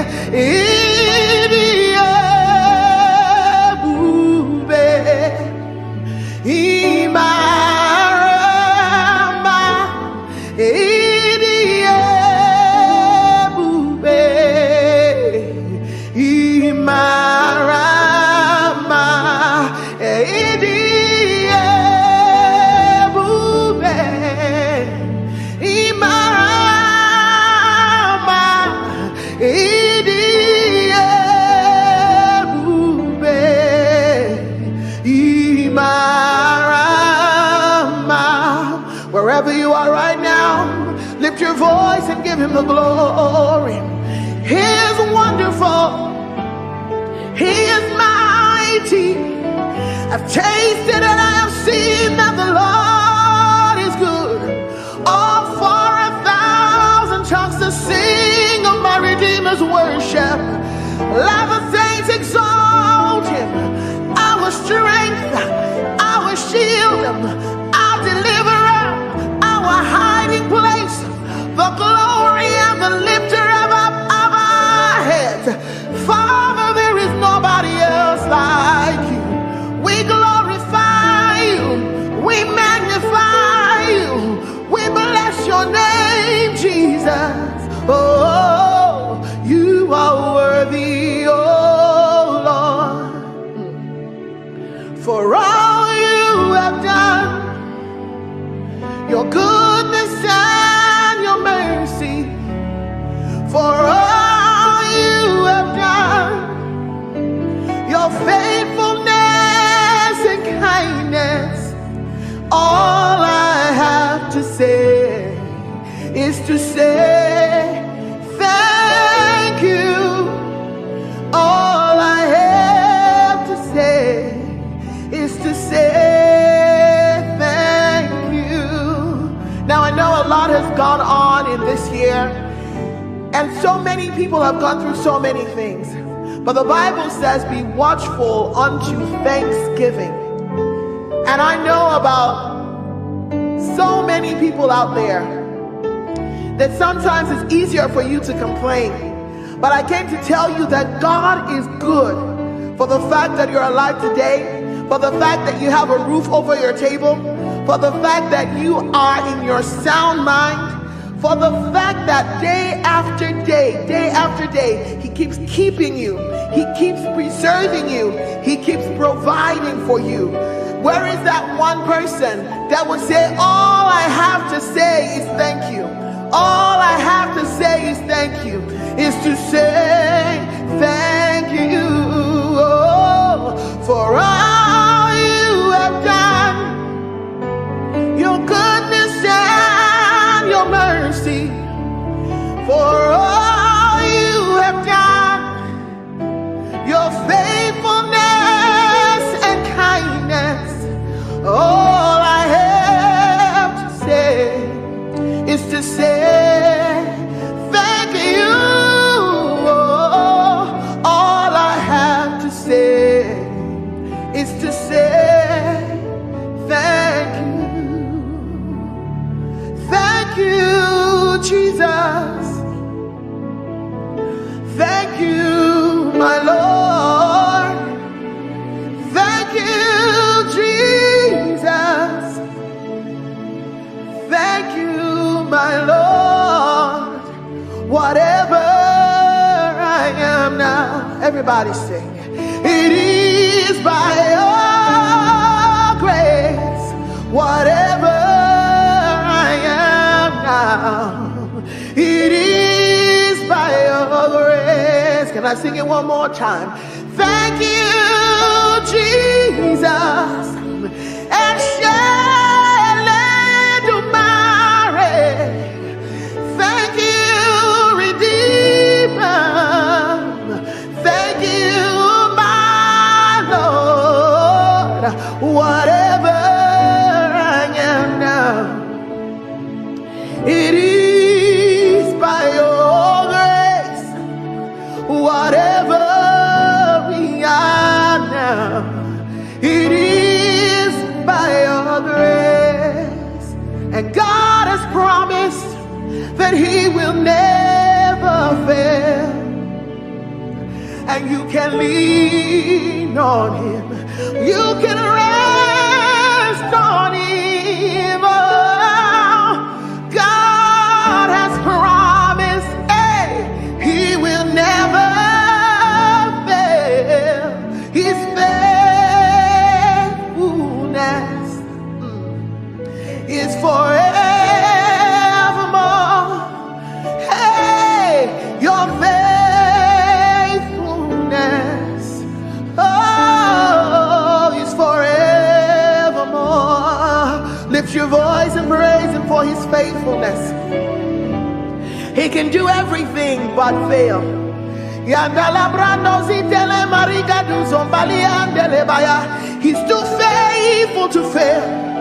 Wherever you are right now, lift your voice and give him the glory. He is wonderful, he is mighty. I've tasted and I have seen that the Lord is good. Oh, for 1,000 tongues to sing of my Redeemer's worship. Let the saints exalt him, our strength, our shield, our deliverer, our hiding place, the glory and the lifter of our heads. Father, there is nobody else like you. We glorify you, we magnify you, we bless your name, Jesus. Oh, you are worthy, oh Lord, for all you have done, your goodness and your mercy, for all you have done, your faithfulness and kindness. All I have to say is to say thank you. All I have to say is to say thank you. Now I know a lot has gone on in this year, and so many people have gone through so many things. But the Bible says, be watchful unto thanksgiving. And I know about so many people out there that sometimes it's easier for you to complain. But I came to tell you that God is good for the fact that you're alive today, for the fact that you have a roof over your table, for the fact that you are in your sound mind, for the fact that day after day, he keeps keeping you, he keeps preserving you, he keeps providing for you. Where is that one person that would say, all I have to say is thank you? All I have to say is thank you, is to say thank you, oh, for all you have done, your goodness and your mercy. Everybody sing. It is by your grace, whatever I am now. It is by your grace. Can I sing it one more time? Thank you, Jesus. And thank you, Redeemer. Thank you, my Lord. Whatever I am now, it is by your grace. Whatever we are now, it is by your grace. And God has promised that he will never fail, and you can lean on him, you can rest on him. Oh, God has promised, hey, he will never fail. His faithfulness is forever. Your faithfulness, oh, is forevermore. Lift your voice and praise him for his faithfulness. He can do everything but fail. He's too faithful to fail,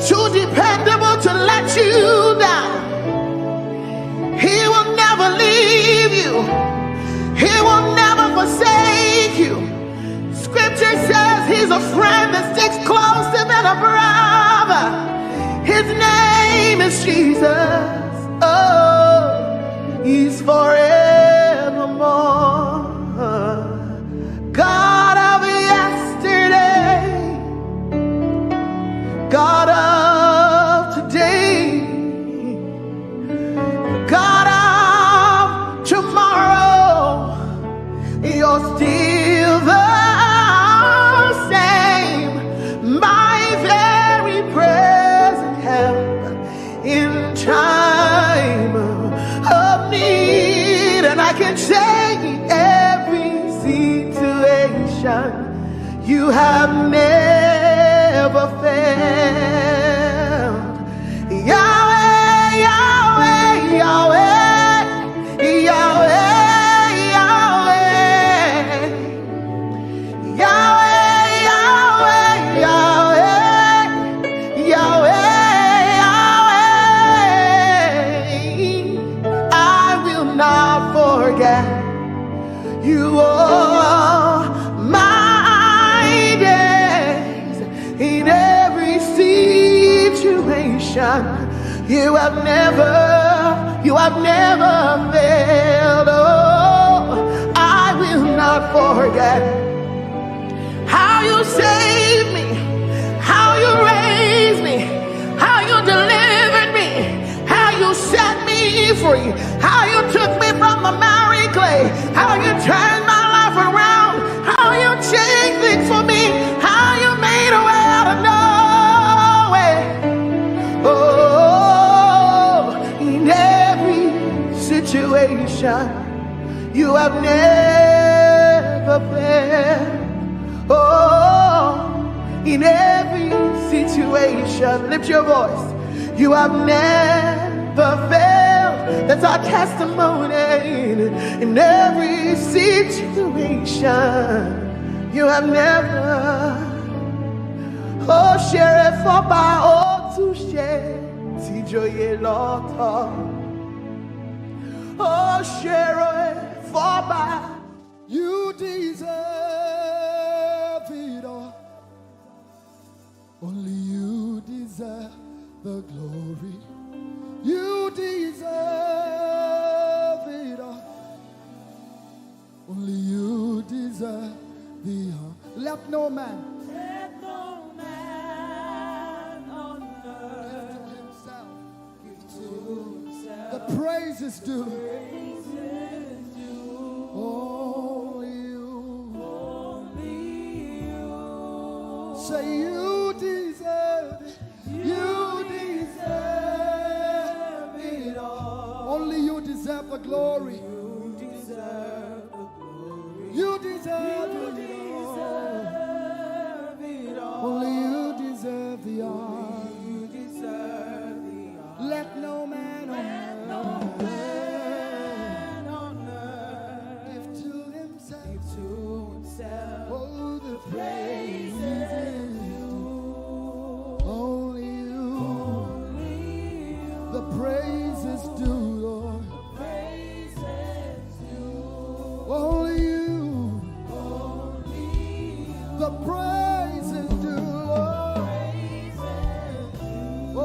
too dependable to let you down. He will never leave you. He will never forsake you. Scripture says he's a friend that sticks closer than a brother. His name is Jesus. Oh, he's forevermore. God of yesterday, God of today, God of tomorrow, you're still the same, my very present help in time of need. And I can say every situation, you have never failed. Yahweh, Yahweh, Yahweh, Yahweh, Yahweh, Yahweh, Yahweh, Yahweh, Yahweh. I will not forget you all my days. In every situation, you have never failed. Oh, I will not forget how you saved me, how you raised me, how you delivered me, how you set me free, how you took me from the miry clay, how you turned my life around, how you changed things for me, how you made a way out of no way. Oh, in every situation, you have never failed. Oh, in every situation, lift your voice. You have never failed. That's our testimony. In every situation, you have never. Oh, share it for by all to share. Tijoye lota. Oh, share it for by. You deserve it all. Only you deserve the glory. You deserve it all. Only you deserve the honor. Let no man on earth give to himself. give to himself The praise is due. praises due. Only Say you deserve it. You deserve it all. Only you deserve the glory. You deserve the glory. You deserve it all. Only you deserve the honor. You deserve the honor. Let no man on earth give to himself. Oh, the praise is due. Only you. The praise is due, Lord. Only you. The praise is due, Lord. Oh,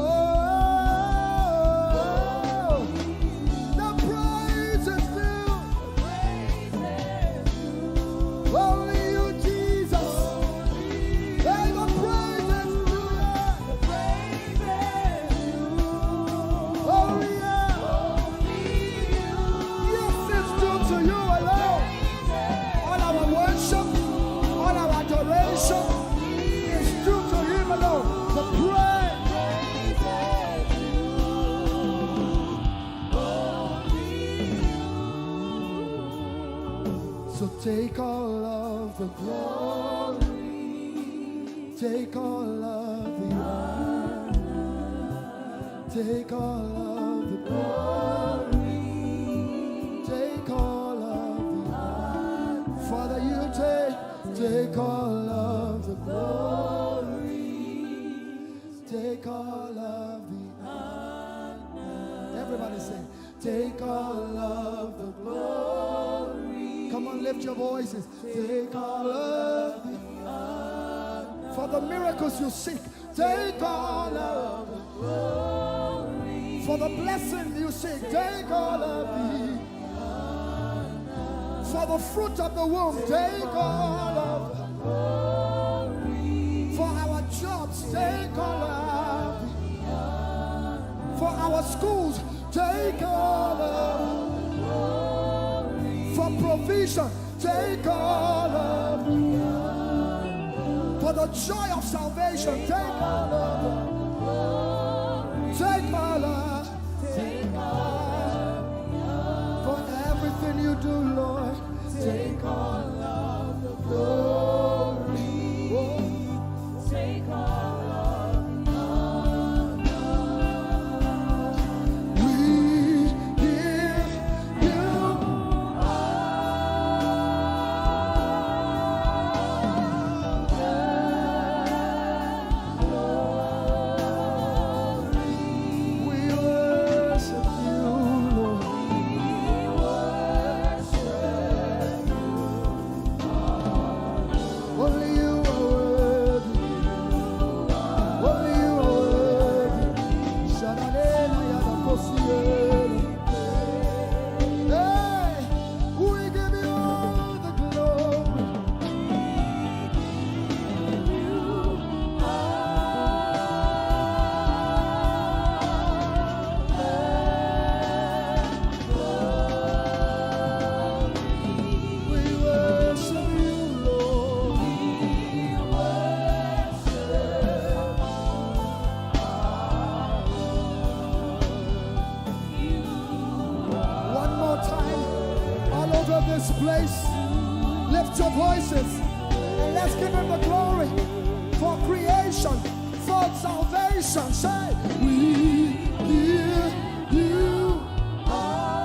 the praise is due. Only you, Jesus. Hey, the praise is due. Only you. Yes, it's due to you alone. All our worship, all our adoration is due to him alone. The praise. So take all of the glory, take all of the honor, take all of the glory, take all of the honor. Father, you take all of the glory, take all of the honor. Everybody say, take all of the glory. Come on, lift your voices. Take all of the honor. For the miracles you seek, take all of the glory. For the blessing you seek, take all of the honor. For the fruit of the womb, take all of the glory. For our jobs, take all of the honor. For our schools, take all of the glory. For provision, take all of the honor. For the joy of salvation, take all of the glory. Take all of for everything you do, Lord. Take all of the glory. Take all of the honor. We give you place. Lift your voices and let's give him the glory for creation, for salvation. Say, we give you all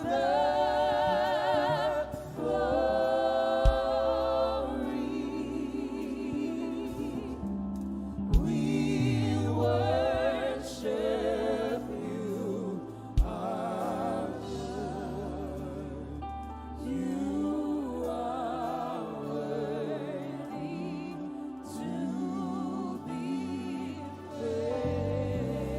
the glory. We worship you, our Lord. You are worthy to be praised.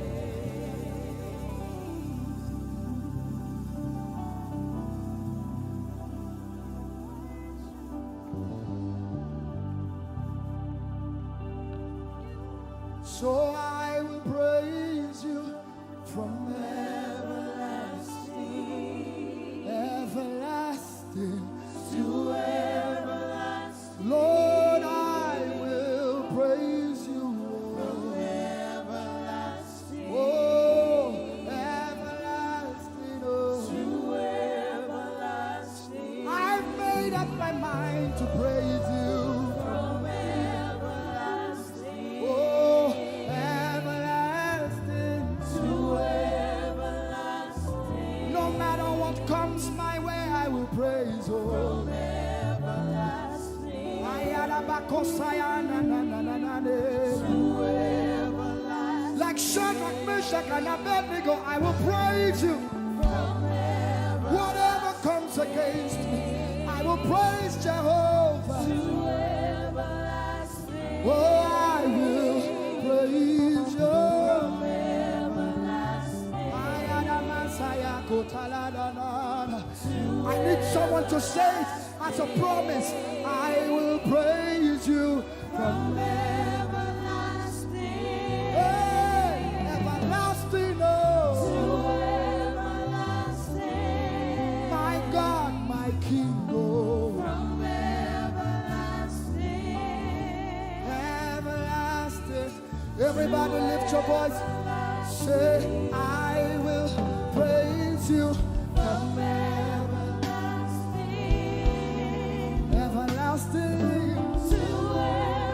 So I will praise you from everlasting, everlasting to everlasting. matter what comes my way, I will praise you. From everlasting to everlasting. Like Shadrach, Meshach, and Abednego, I will praise you. Whatever comes against me, I will praise Jehovah. Oh, I will praise you. I need someone to say it as a promise. I will praise you from Everlasting. everlasting. Oh, To everlasting. my God, my King. Oh, From everlasting. everlasting. Everybody lift your voice. Say, I will praise you from Everlasting. everlasting. To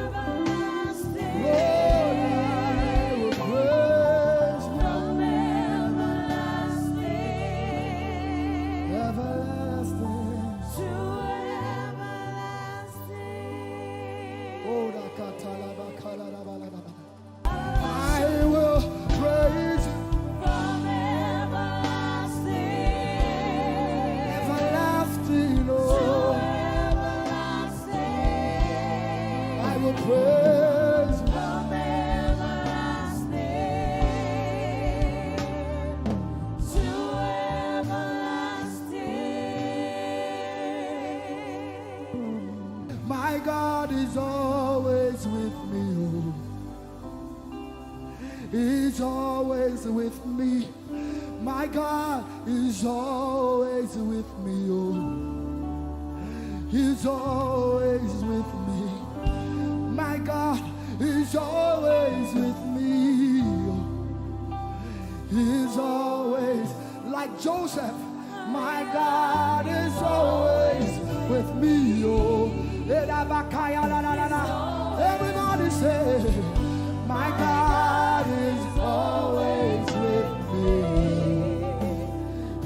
everlasting. Lord, I will praise you. From everlasting. Everlasting. To everlasting. Oh, da katalaba kalalaba. I will praise you. From everlasting. Everlasting. To Oh, everlasting. I will praise you. From everlasting. To everlasting. My God is always with me. Oh. He's always with me. My God is always with me. Oh. He's always with me. My God is always with me. Oh. He's always like Joseph. My God is always with me. Oh. Everybody say, my God is always with me.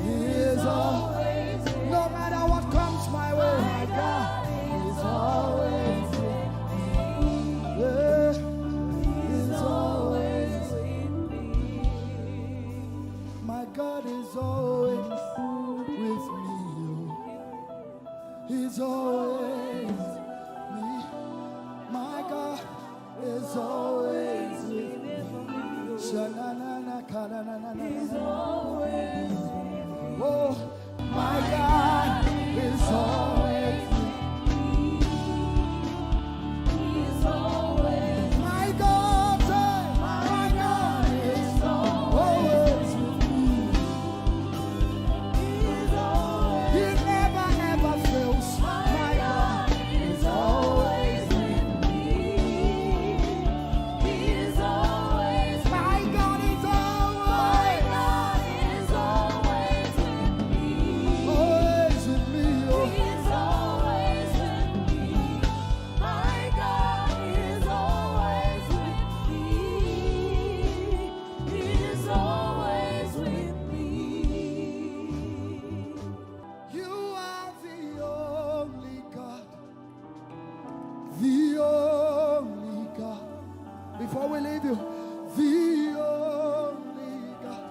He is always, no matter what comes my way, my God is always with me. Yeah, He's always with me. My God is always with me. He's always me. My God is always with me. Sha-na-na-na, ka-na-na-na-na. Oh, my God is always with me. My God, my God is always with me. He never ever fails. My God is always with me. My God is always always with me. Oh. You are the only God, the only God. Before we leave you, the only God.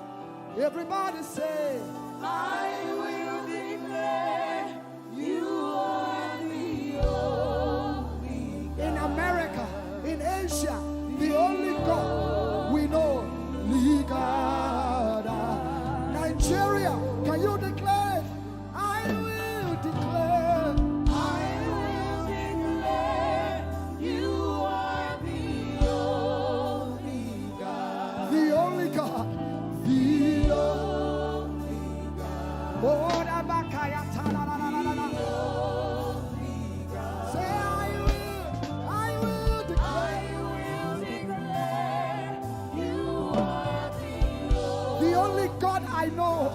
Everybody say, I will declare you are the only in America, in Asia, the only God we know, the God. Nigeria, can you declare it? I will declare. you are the only God. The only God, the only God. Oh, say, I will declare. You are The only God I know.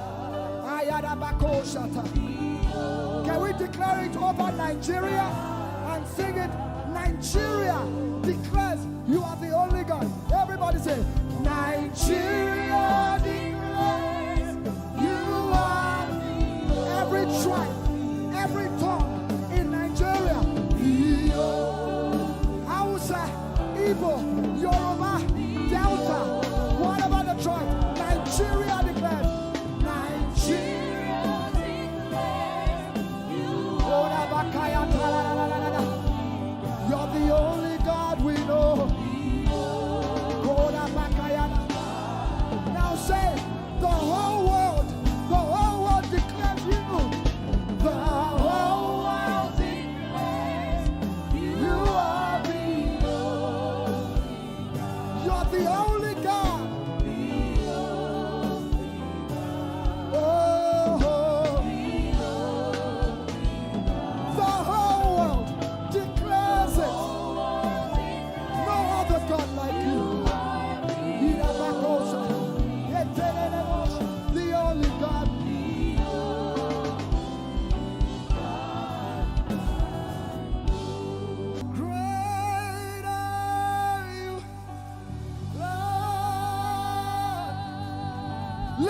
Can we declare it over Nigeria and sing it? Nigeria declares you are the only God. Everybody say, Nigeria declares you are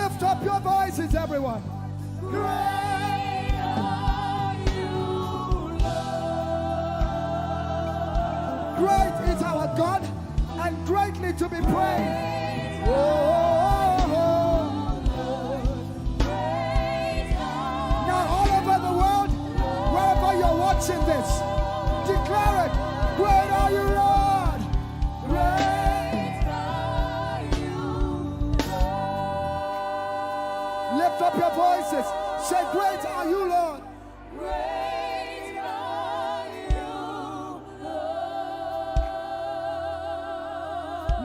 Lift up your voices, everyone. Great are you, Lord. Great is our God and greatly to be praised. Now all over the world, wherever you're watching this, declare it. Great are you, Lord. Great are you, Lord. Lift up your voices. Say, great are you, Lord. Great are you, Lord.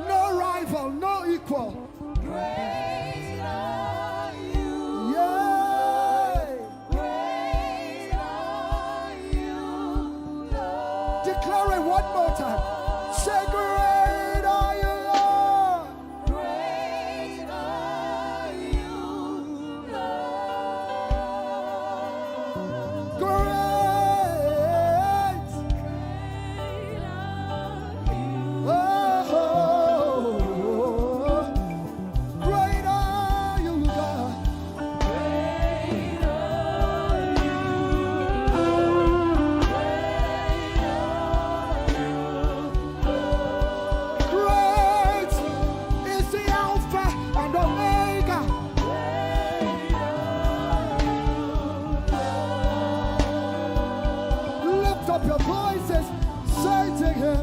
No rival, no equal. Great are you, Yay! great are you, Lord. Declare it one more time. Say, great are you, Lord. Great are you, Lord. Great. Oh, great are you, God. Great is the Alpha and Omega. Lift up your voices, say to him.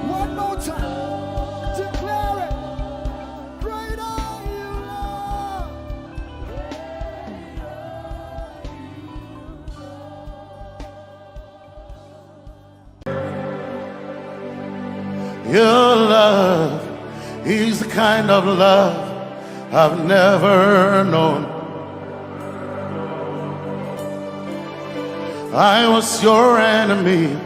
One more time, declare it. Great are you, Lord. Your love is the kind of love I've never known. I was your enemy,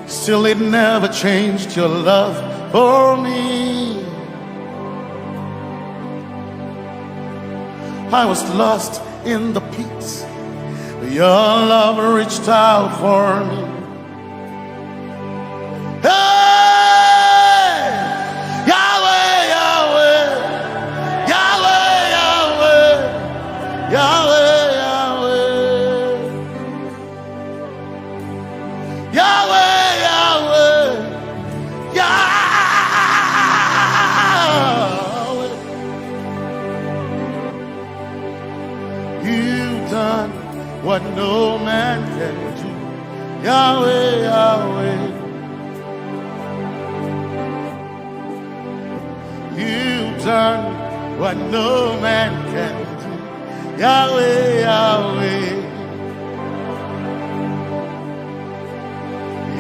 still it never changed your love for me. I was lost in the pits, but your love reached out for me. Hey! Yahweh, Yahweh, Yahweh, Yahweh, Yahweh, Yahweh, Yahweh, Yahweh, Yahweh. You've done what no man can do. Yahweh, Yahweh. You've done what no man can do. Yahweh, Yahweh.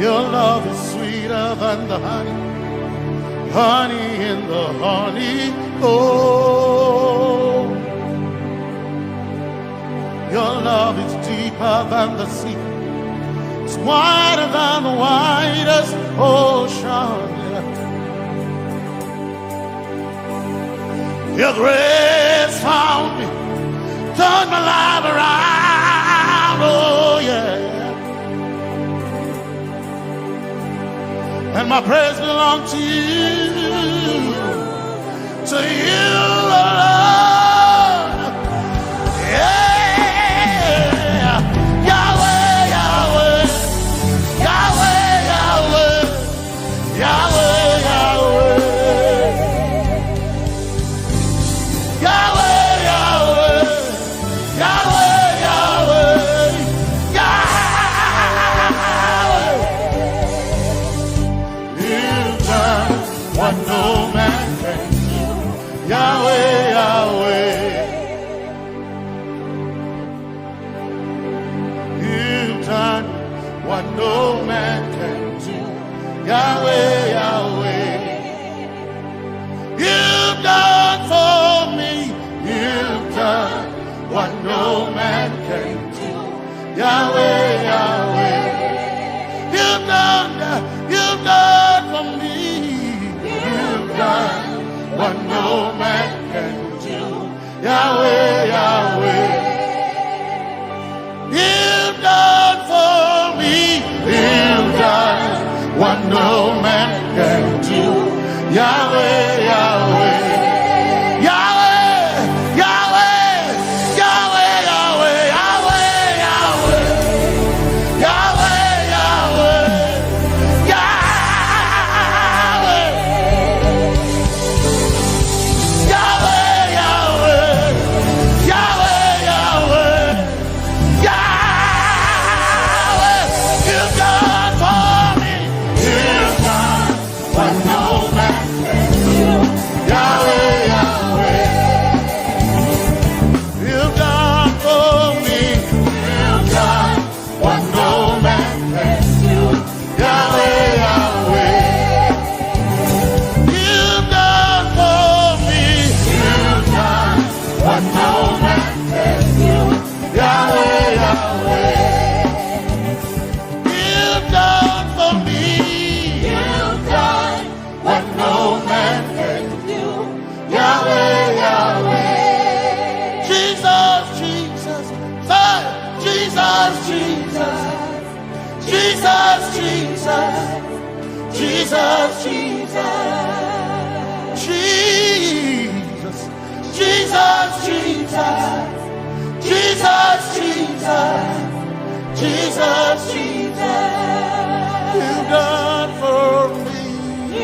Your love is sweeter than the honey, honey in the honey. Oh, your love is deeper than the sea. It's wider than the widest ocean. Your grace found me, turned my life around. Oh yeah. And my praise belongs to you alone. Yeah, Yahweh, Yahweh, Yahweh, Yahweh, Yahweh, Yahweh, Yahweh, Yahweh, Yahweh, Yahweh, you've done what no man can do. Yahweh, Yahweh, you've done what no man can do. Yahweh, Yahweh, you've done for me. You've done what no man can do. Yahweh, Yahweh, you've done for me. You've done what no man can do. Yahweh, Yahweh. You've done for me, you've done what no man can do. Yahweh, Yahweh. You've done for me.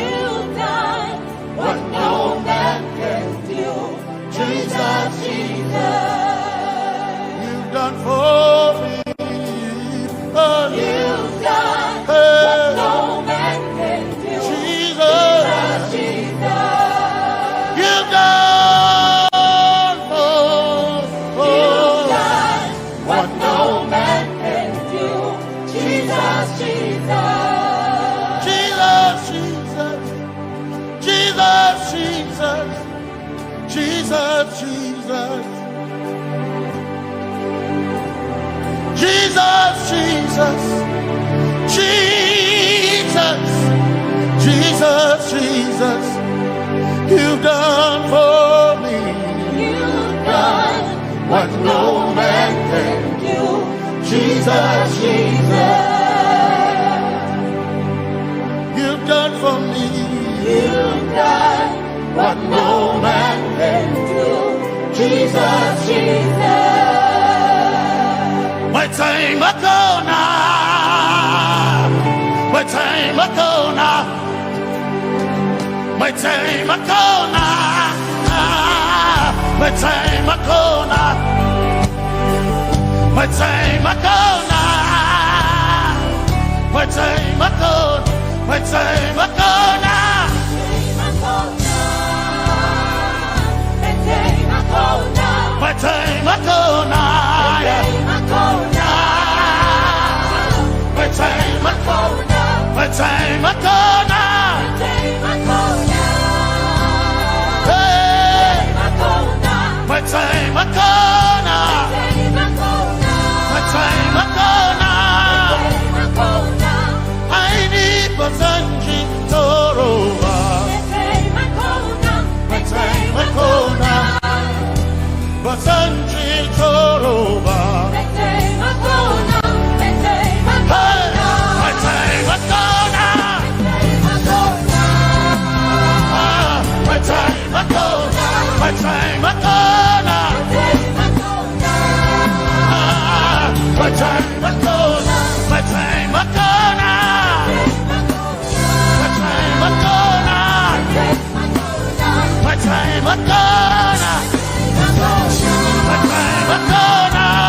You've done what no man can do. Jesus, Jesus. You've done for me. Oh, you've done what no man can do. Jesus, Jesus. You've done for me. You've done what no man can do. Jesus, Jesus. Jesus, Jesus. Jesus, Jesus. Jesus, Jesus. Jesus, Jesus, Jesus. You've done for me. You've done what no man can do. Jesus, Jesus. You've done for me. You've done what no man can do. Jesus, Jesus. My time ago now. My time ago now. My time ago now. My time ago now. My time ago now. My time ago. My time ago now. My time ago now. My time ago now. My time ago now. My time ago now. My time ago now. I need Basanji Toroba. My time ago now. Basanji Toroba. My time ago now. My time ago now. My time ago now. My time ago now. My time ago now. My time ago now. My time ago now. My time ago now. My time ago now.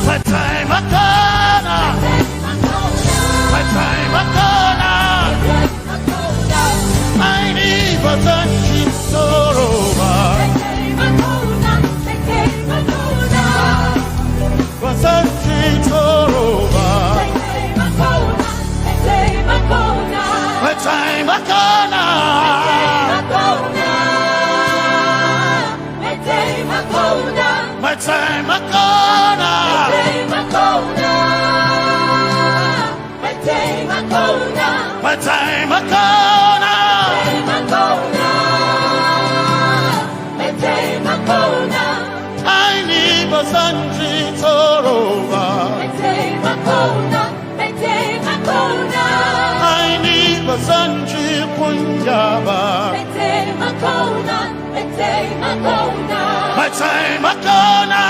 My time ago now. My time ago now. I need Basanji Toroba. Basanji Toroba. My time ago now. My time ago now. My time ago now. basanji toroba. Aini basanji punjaba. Metai makona.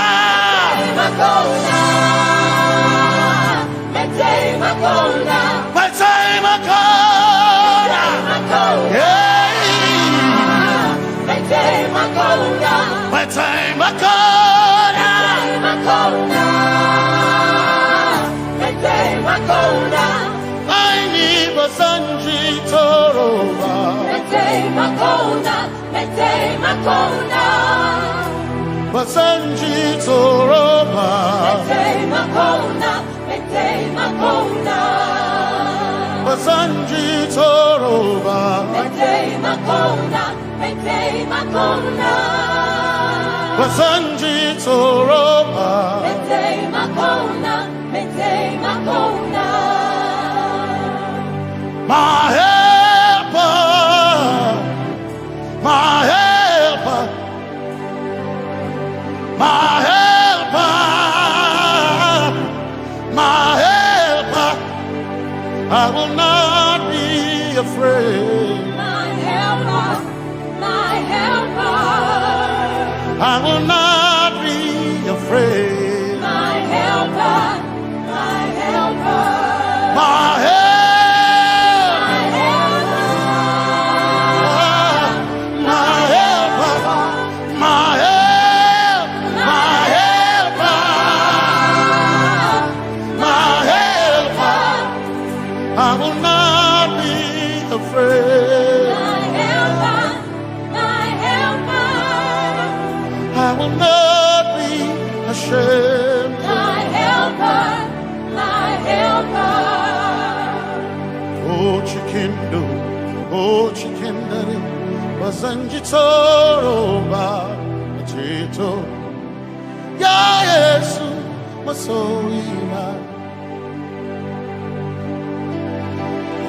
Basanji toroba. Basanji toroba. Basanji toroba. My helper, my helper, my helper, my helper. I will not be afraid. My helper, my helper. I will not be afraid. My helper, my helper. My helper. Basanji toroba chito ya Yesu masoima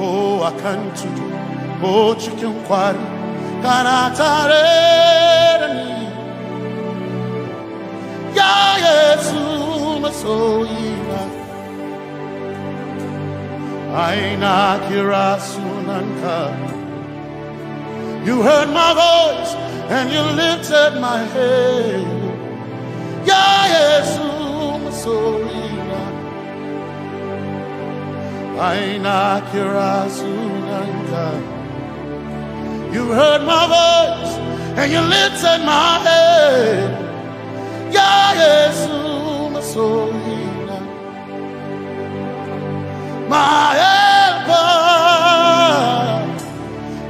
oh akantu oh chicken kwari kanatare ya Yesu masoima aina kirasunanka. You heard my voice and you lifted my head. Ya Yesu masorina. Aina kirasunanka. You heard my voice and you lifted my head. Ya Yesu masorina. My helper.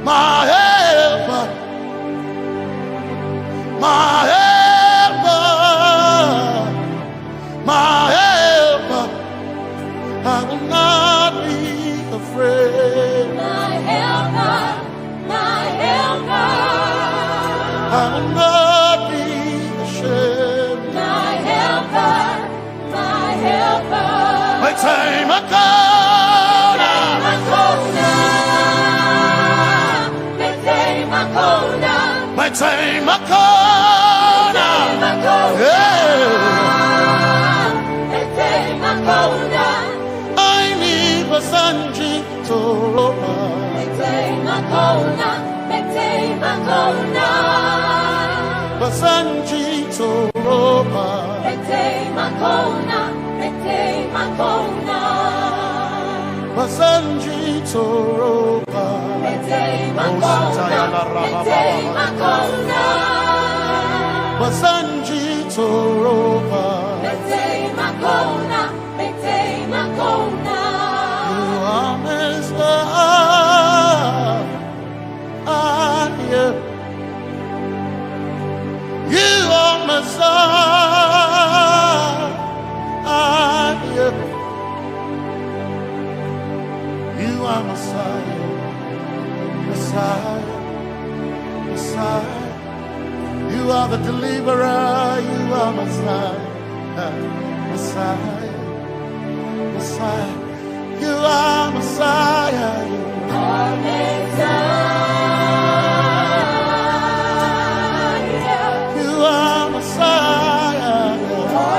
My helper, my helper, my helper, I will not be afraid. My helper, my helper, I will not be ashamed. my helper, my helper. My time I come. My time I need basanji toroba. Basanji toroba. Basanji toroba. Basanji toroba. You are Messiah. You are Messiah. You are Messiah. Messiah, Messiah, you are the deliverer, you are Messiah, Messiah, Messiah, you are Messiah, you are Messiah, you are Messiah, you are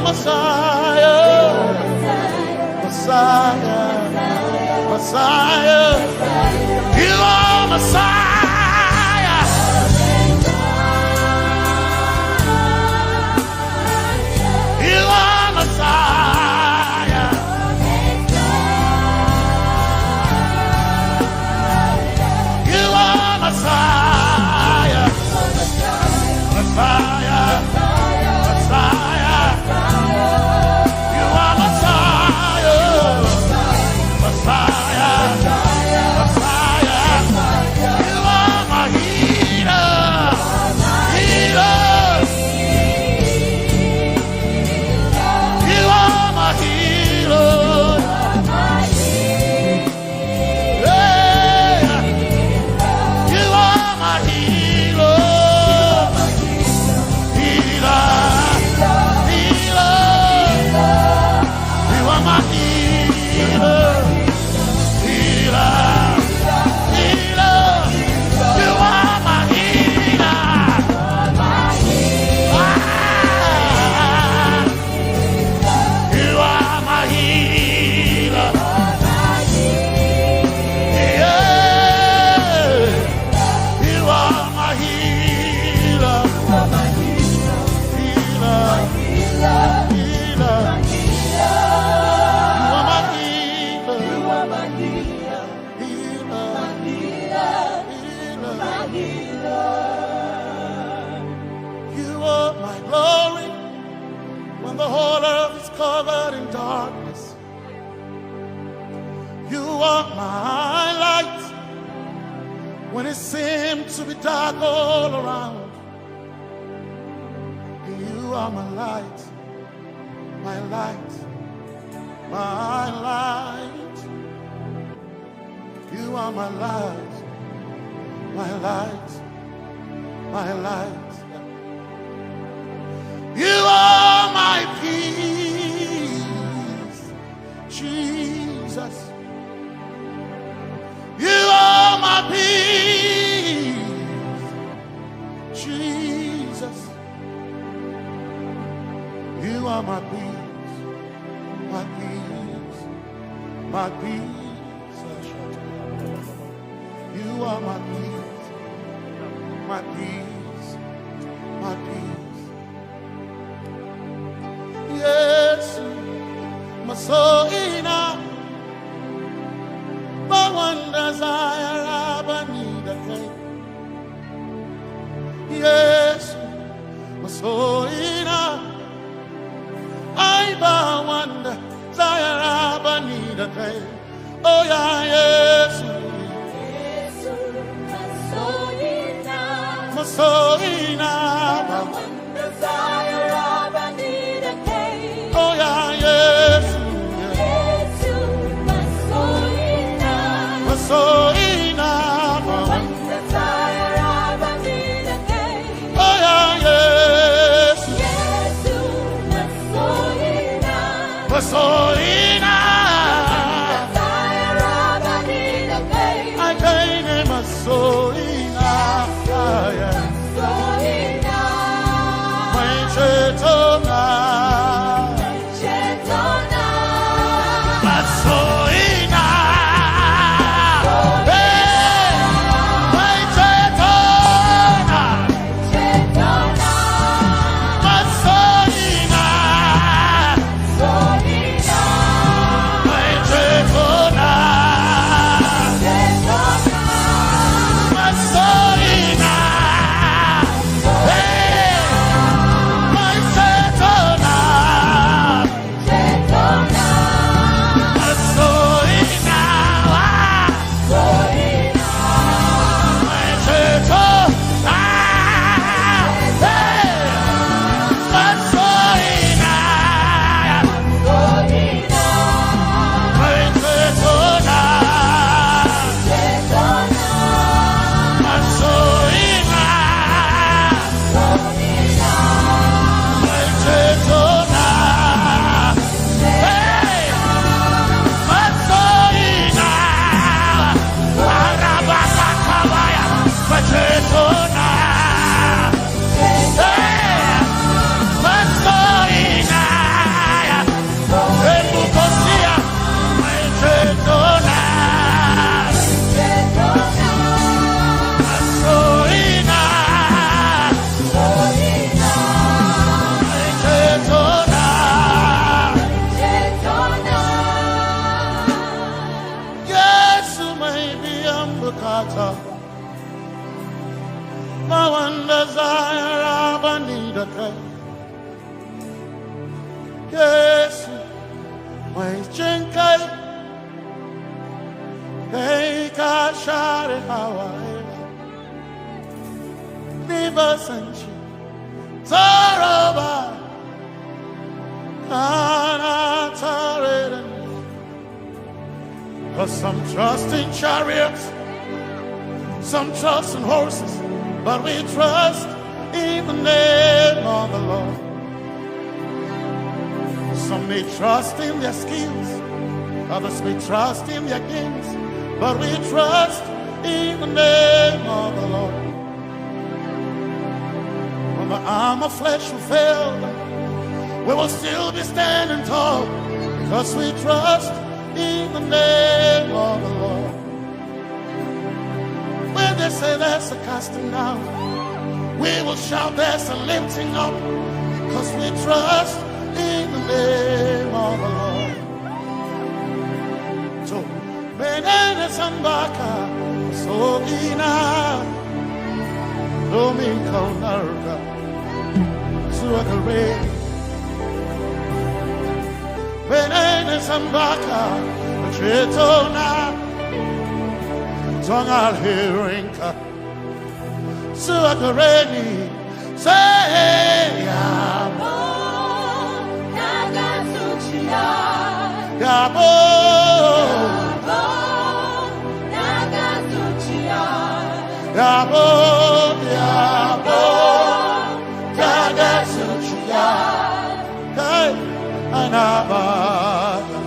Messiah, Messiah, Messiah. You are Messiah. You are Messiah. You are Messiah. Messiah. Messiah. You are Messiah. Messiah. Messiah. You are my healer. Healer. You are my healer. Yeah. You are my healer. Healer. Healer. You are my healer. Healer. Healer. You are my healer. Ah. You are my healer. Yeah. You are my healer. Healer. Healer. You are my healer. Healer. You are my glory when the whole earth is covered in darkness. You are my light when it seemed to be dark all around. You are my light, my light, my light. You are my light, my light, my light. You are my peace, Jesus. You are my peace, Jesus. You are my peace, my peace, my peace. You are my peace, my peace, my peace. Yes, my soul enough. But one desire I need a thing. Yes, my soul enough. I bow one desire I need a thing. Oh yeah, yes. My soul enough. One desire I need a thing. Oh yeah, yes. So enough. One desire I need a thing. Oh yeah, yes. Yes, So enough. desire I need a thing. I can't name a so enough. Yeah. So enough. When Chioma. But so desire of a need of God. Yes, my jinkai, hey, Kashari Hawaii, Niva Sanchi, Zaraba, Kana Tareden. Cause some trust in chariots, some trust in horses, but we trust in the name of the Lord. Some may trust in their skills, others may trust in their gains, but we trust in the name of the Lord. When the arm of flesh will fail, we will still be standing tall, because we trust in the name of the Lord. When they say there's a casting down, we will shout there's a lifting up, because we trust in the name of the Lord. So, Benene Sambaka, Sogina, Domingo Narga, Suakare, Benene Sambaka, Chetona, Tongal Hirinka, Suakareni, say, Yabo, Yabo, Yabo, Yagasuchiya, Hey, Anabaga,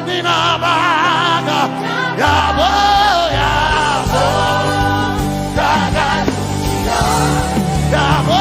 Ninabaga, Yabo, Yabo, Yagasuchiya, Yabo.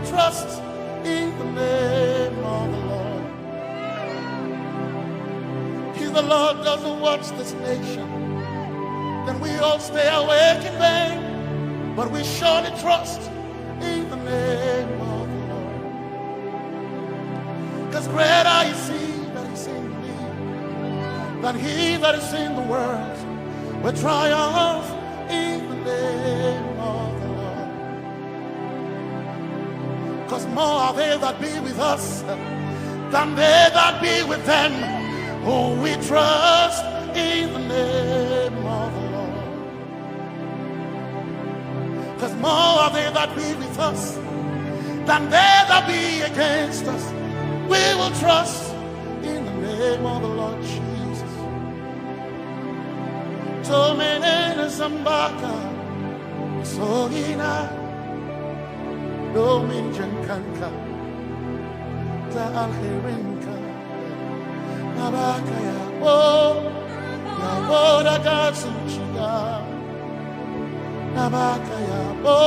Trust in the name of the Lord. If the Lord doesn't watch this nation, then we all stay awake in vain. But we surely trust in the name of the Lord. Because greater is He that is in me than he that is in the world. We triumph in the name of the Lord. Because more are they that be with us than they that be with them. Oh, we trust in the name of the Lord. Because more are they that be with us than they that be against us. We will trust in the name of the Lord Jesus. Tomene Zambaka, Sogina. Dominjan kanka, ta alherenka, nabaka ya bo da gasuchiya, nabaka ya bo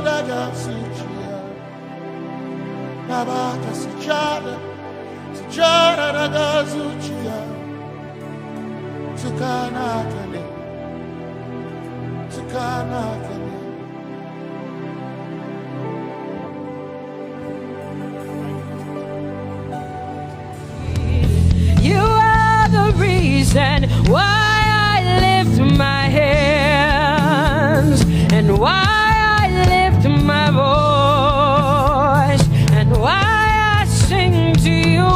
da gasuchiya, nabaka sujada da gasuchiya, tukana kane. And why I lift my hands, and why I lift my voice, and why I sing to you.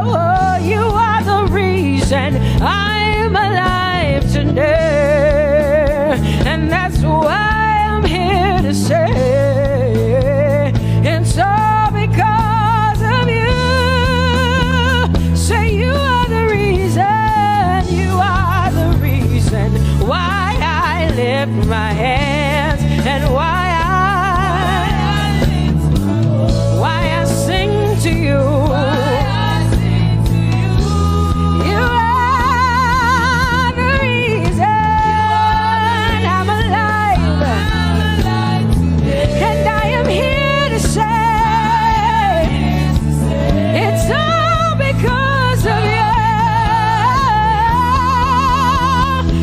Oh, you are the reason I'm alive today, and that's why I'm here to say, and so because of you. Say you are the reason lift my hands and why I sing to you. You are the reason I'm alive, and I am here to say it's all because of you.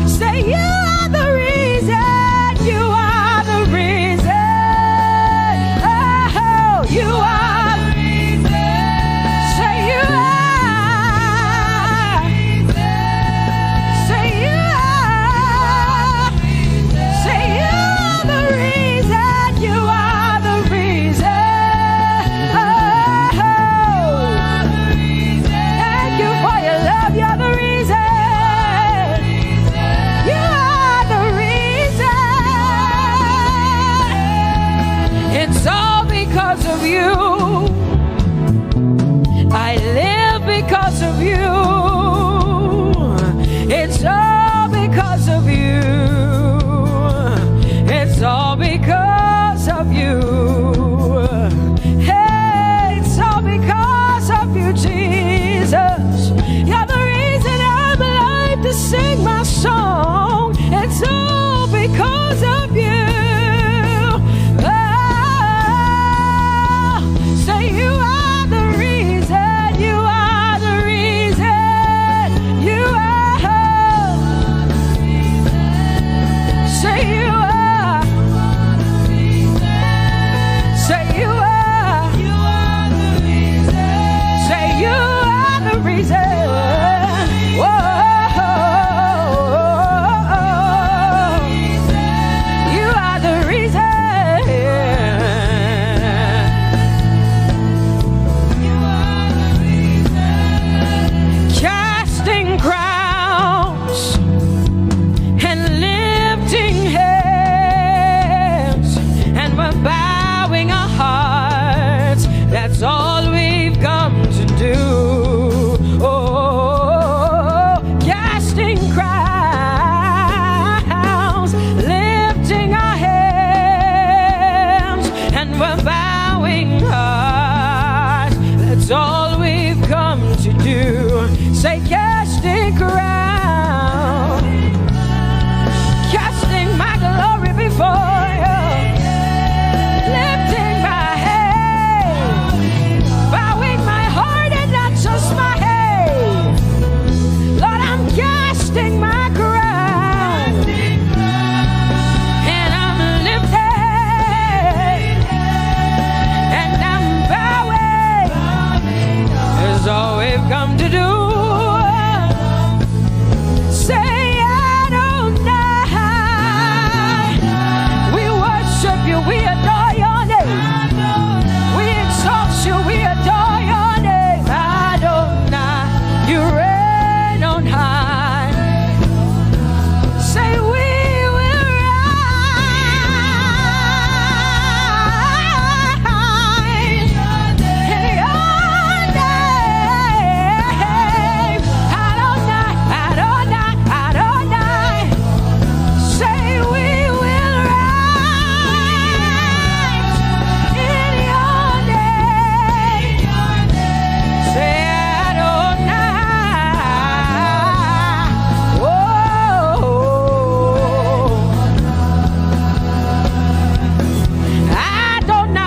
Say you are the reason, you are the reason. Oh, you are. Say you are. Say you are. Say you are the reason, you are the reason. Oh, thank you for your love, you're the reason. You are the reason. It's all because of you. I live because of you. It's all because of you. It's all because of you. Hey, it's all because of you, Jesus. You're the reason I'm alive to sing my song. It's all because of you. Oh, say you are the reason. You are the reason. You are. Say you are. Say you are. Say you are the reason. Whoa. You are the reason. Casting crowns and lifting hands, and we're bowing our hearts. That's all we've come to do. Oh, casting crowns, lifting our hands, and we're bowing hearts. That's all we've come to do. Say casting crown, casting my glory before you, lifting my head, bowing my heart and not just my head. Lord, I'm casting my crown, and I'm lifted, and I'm bowing. Is all we've come to do. Say Adonai. We worship you, we adore your name. We exalt you, we adore your name. Adonai, you reign on high. Say we will rise in your name. Adonai, Adonai, Adonai. Say we will rise in your name. Say Adonai. Whoa.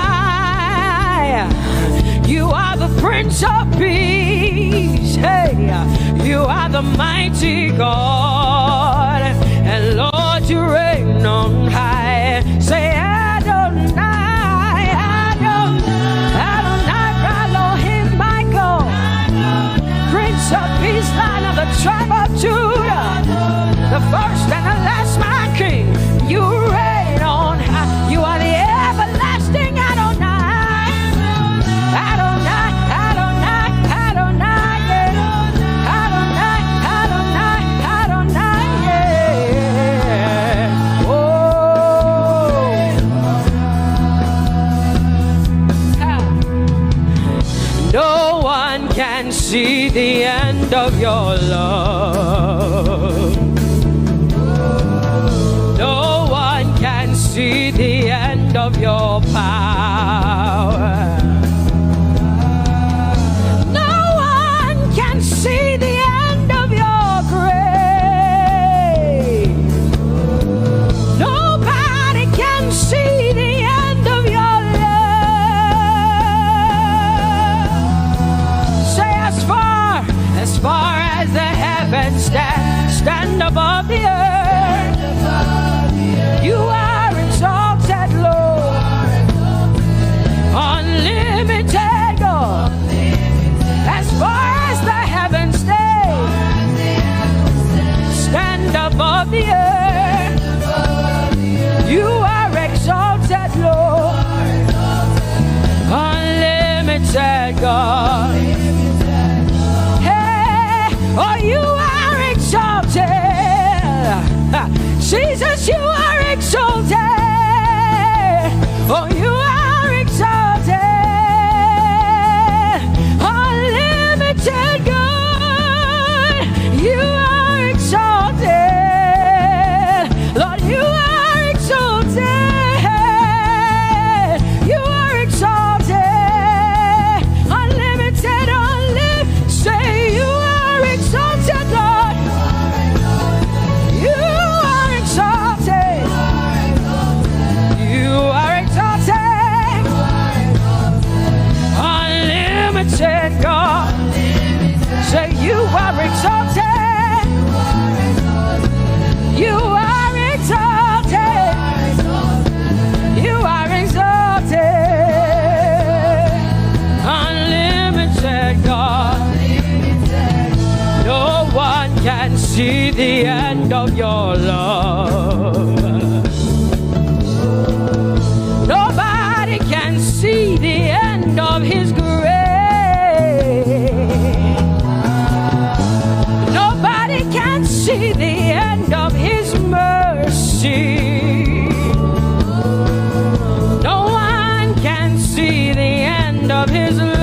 Adonai, you are the Prince of Peace. Hey, you are the mighty God, and Lord, you reign on high. Say Adonai, Adonai, Adonai, Elohim, Michael, Prince of Peace, Lion of the tribe of Judah, the first and the last, my King. You reign on high. You are the everlasting Adonai. Adonai, Adonai, Adonai, yeah. Adonai, Adonai, Adonai, yeah. Oh. No one can see the end of your love. No see the end of your power. No one can see the end of your grace. Nobody can see the end of your love. Say as far as the heavens stand above the earth. You are exalted, Lord, unlimited God. As far as the heavens stand above the earth, you are exalted, Lord, unlimited God. Hey, oh, you are exalted. Jesus, you are exalted. Oh, you are exalted. Unlimited God. You are exalted. Lord, you are exalted. You are exalted. Unlimited, say you are exalted, Lord. You are exalted. You are exalted. Unlimited God. Say you are exalted. You are exalted. You are exalted. Unlimited God. No one can see the end of your love. Nobody can see the end of his grace. Nobody can see the end of his mercy. No one can see the end of his love.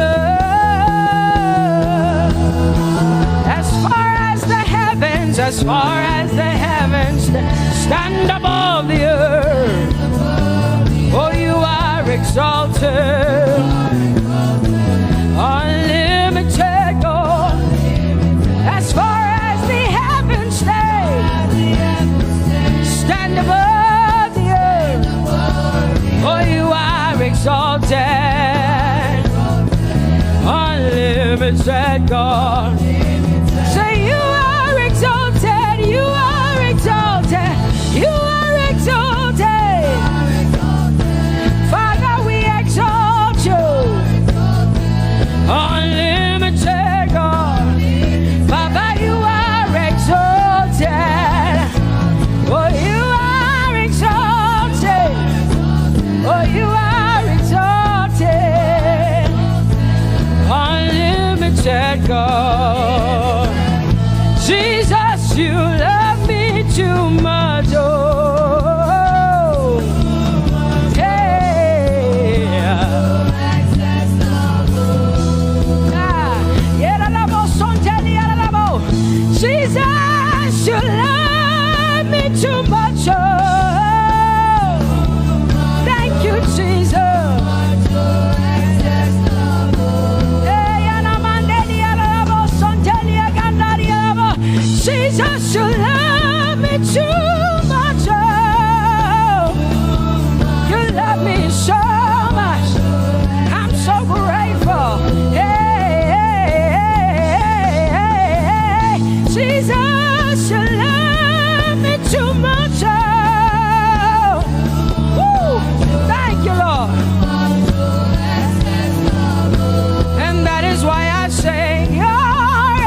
As far as the heavens stand above the earth, oh, you are exalted. Unlimited God. As far as the heavens stand above the earth, oh, you are exalted. Unlimited God. Say you are exalted. You are exalted. You are exalted. Father, we exalt you. Unlimited God. Father, you are exalted. Oh, you are exalted. Oh, you are exalted. Unlimited God. Jesus, you love me too much. Oh, Jesus, you love me too much. Oh, thank you, Jesus. Jesus, you love me too much. Oh, you love me so much. I'm so grateful. Jesus, you love me too much. Oh, woo, thank you, Lord. And that is why I say you're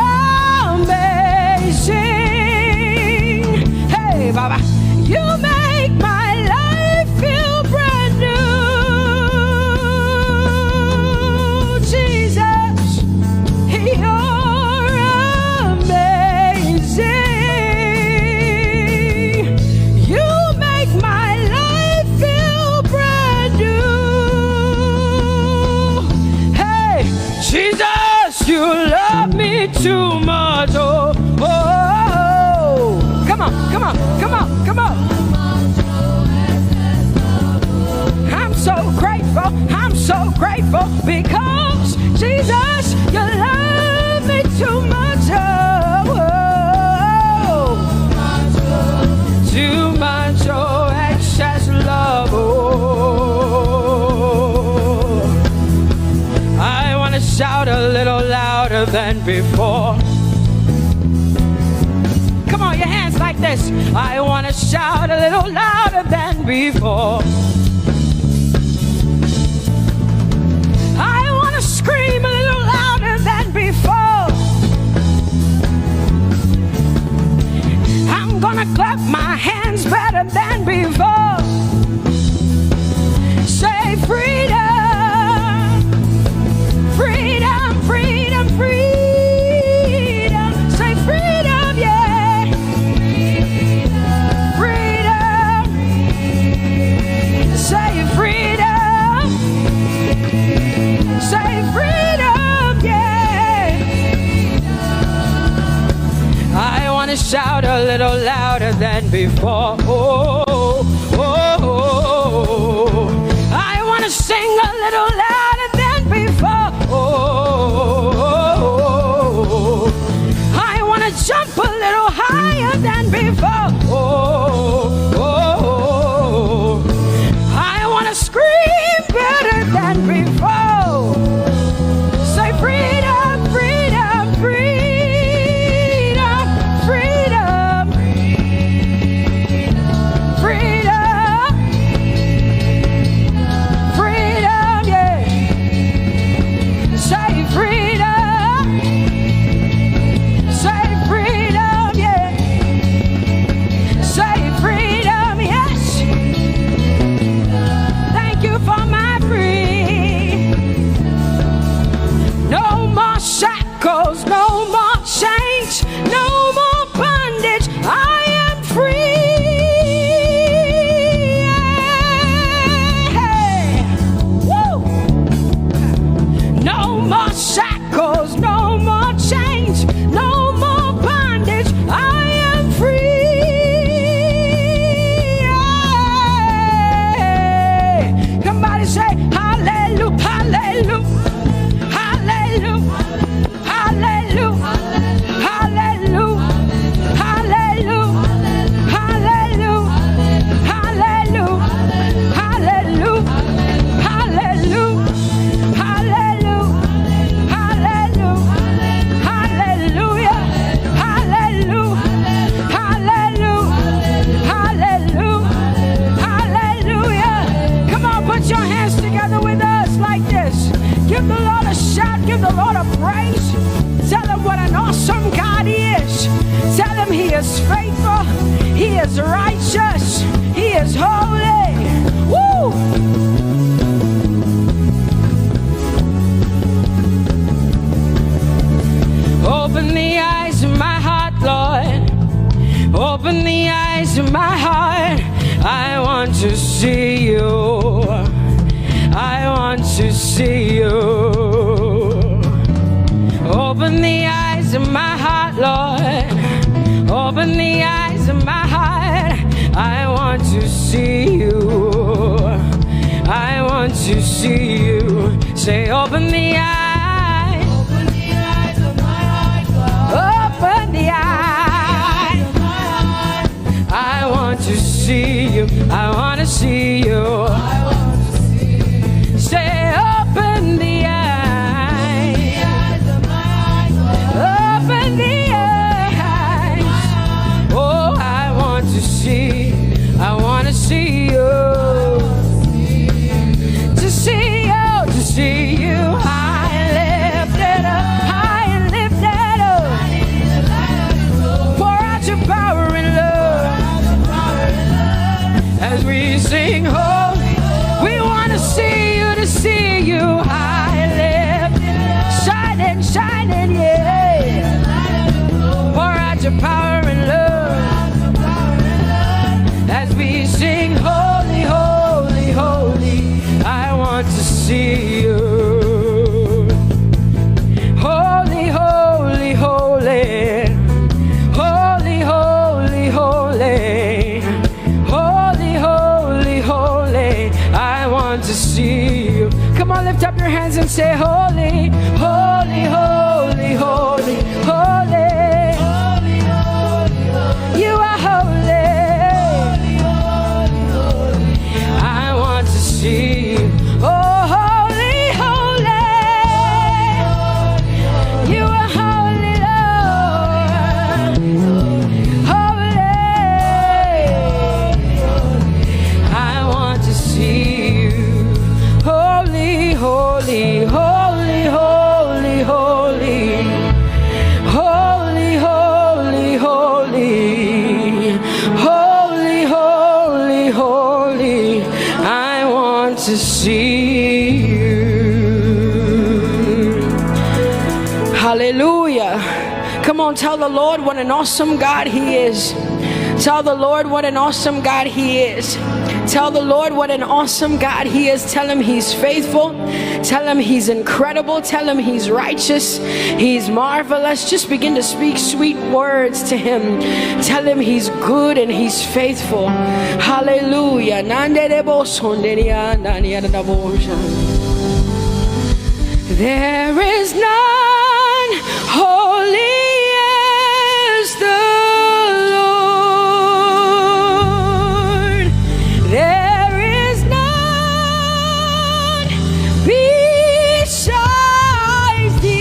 amazing. Hey, Baba, you make my life feel brand new. Jesus, you're amazing. You make my life feel brand new. Hey, Jesus, you love me too much. Oh, oh, oh. Come on, come on, come on, come on. I'm so grateful because Jesus, you love me too much. Too much, oh, excess love. Oh, I want to shout a little louder than before. Come on, your hands like this. I want to shout a little louder than before. I want to scream a little louder than before. I'm gonna clap my hands better than before. Say freedom, freedom, freedom, freedom. Say freedom, yeah. Freedom. Say freedom. Say freedom, yeah. I want to shout a little louder than before. Oh, oh, oh. I want to sing a little louder than before. Oh, I want to jump a little higher than before. Oh, I want to scream better than before. Say freedom, freedom, freedom, freedom, freedom, freedom, yeah. Say freedom, say freedom, yeah. Say freedom, yes. Thank you for my free. No more shackles, no more chains, no more bondage. I am free. Hey. Woo. No more shackles, no more chains, no more bondage. I am free. Hey. Somebody say hallelujah, hallelujah. Hallelujah, hallelujah, hallelujah, hallelujah, hallelujah, hallelujah, hallelujah, hallelujah, hallelujah, hallelujah, hallelujah, hallelujah, hallelujah. Come on, put your hands together with us like this. Give the Lord a shout, give the Lord a praise. Tell him what an awesome God he is. Tell him he is faithful, he is righteous, he is holy. Woo! Open the eyes of my heart, Lord. Open the eyes of my heart. I want to see you. I want to see you. Open the eyes of my heart, Lord. Open the eyes of my heart. I want to see you. I want to see you. Say, open the eyes. Open the eyes of my heart, Lord. Open the eyes of my heart. I want to see you. I want to see you. Say, open the eyes. Open the eyes. Oh, I want to see. I want to see you. To see you, to see you. High and lifted up, high and lifted up. Pour out your power and love as we sing holy. We want to see you, to see you high and lifted, shining, shining, yeah. Pour out your power and love as we sing holy, holy, holy. I want to see you. Holy, holy, holy. Holy, holy, holy. Holy, holy, holy. I want to see you. Come on, lift up your hands and say, holy, holy, holy, holy, holy. You are holy. I want to see you. Oh, holy, holy. You are holy, Lord. Holy. I want to see you. Holy, holy, holy, holy, holy. Holy, holy, holy. Holy, holy, holy. I want to see you. Hallelujah. Come on, tell the Lord what an awesome God He is. Tell the Lord what an awesome God He is. Tell the Lord what an awesome God He is. Tell Him He's faithful. Tell Him He's incredible. Tell Him He's righteous. He's marvelous. Just begin to speak sweet words to Him. Tell Him He's good and He's faithful. Hallelujah. There is none holy as the Lord. There is none besides thee.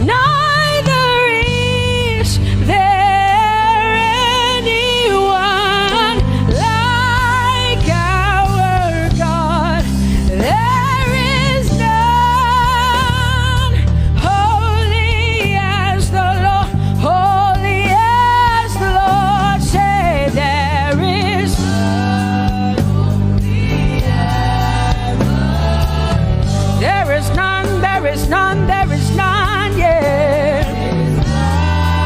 Neither is there anyone like our God. There is none holy as the Lord, holy as the Lord. Say there is none holy as the Lord. There is none, there is none, there is none, yeah,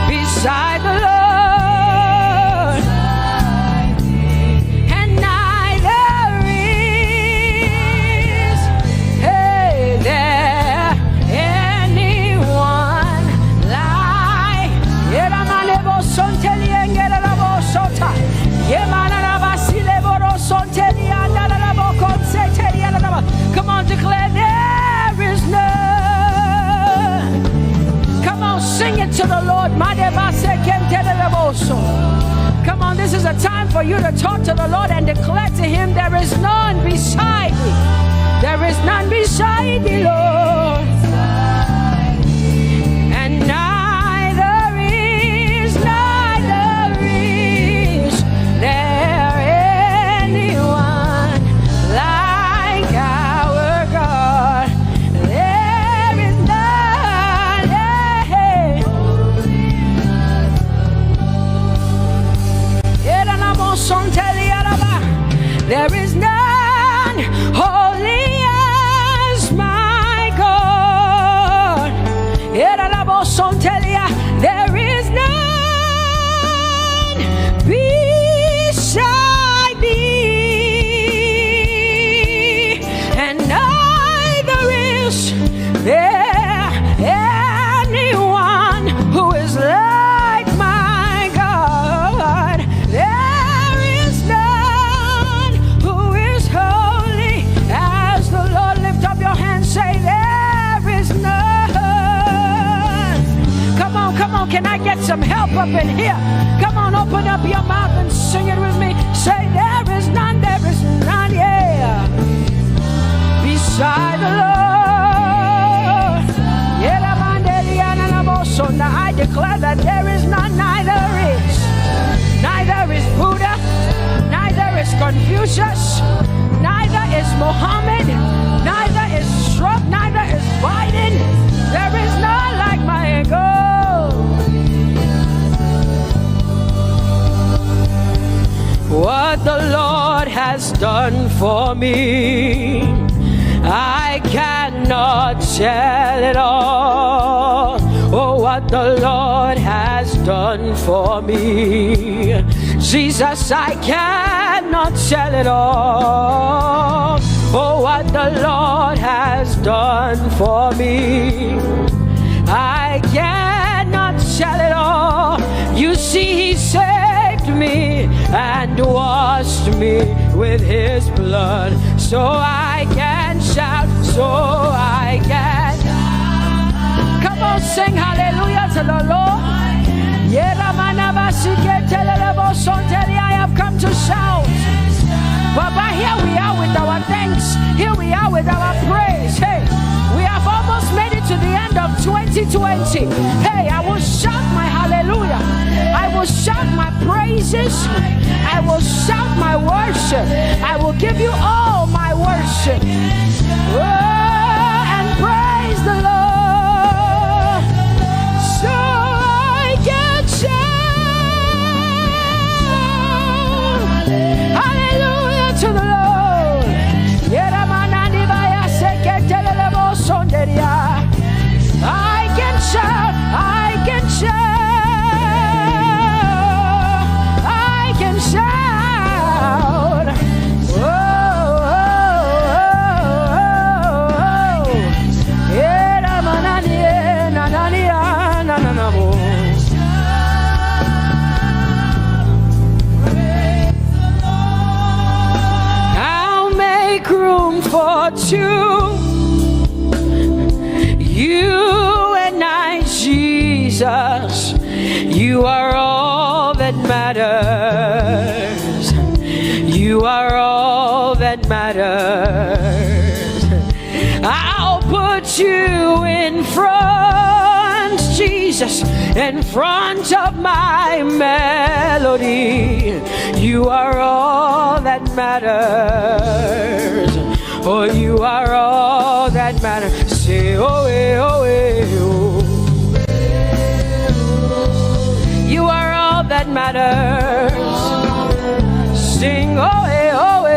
beside the Lord. And neither is, hey, there anyone like. Yeramanebo sonteli engerabo sota. Yemanaba sileboro sonteli andarabo konseteli andarabo. Come on, declare there is none. Come on, sing it to the Lord. Madeba sekentelebo so. Come on, this is a time for you to talk to the Lord and declare to Him there is none beside thee. There is none beside thee, Lord. And neither is there anyone like our God. There is none, yeah. There is none holy as my God. There is none beside thee, and neither is there anyone who is like my God. There is none who is holy as the Lord. Lift up your hands, say there is none. Come on, can I get some help up in here? Come on, open up your mouth and sing it with me. Say there is none, yeah, beside the Lord. Now I declare that there is none, neither is Buddha, neither is Confucius, neither is Muhammad, neither is Trump, neither is Biden. There is none like my God. What the Lord has done for me, I cannot tell it all. Oh, what the Lord has done for me, Jesus, I cannot tell it all. Oh, what the Lord has done for me, I cannot tell it all. You see, He saved me and washed me with his blood. So I can shout, so I can. Come on, sing hallelujah to the Lord. I have come to shout. Baba, here we are with our thanks. Here we are with our praise. Hey, we have almost made it to the end of 2020. Hey, I will shout my hallelujah. I will shout my praises. I will shout my worship. I will give you all my worship. Oh, and praise the Lord. So I can shout hallelujah to the Lord. I can shout, I can shout, I can shout. Oh, oh, oh, I'll make room for two. You and I, Jesus, you are all that matters. You are all that matters. I'll put you in front, Jesus, in front of my melody. You are all that matters. Oh, you are all that matters. Say, oh, oh, oh. You are all that matters. Sing, oh, oh, oh, oh.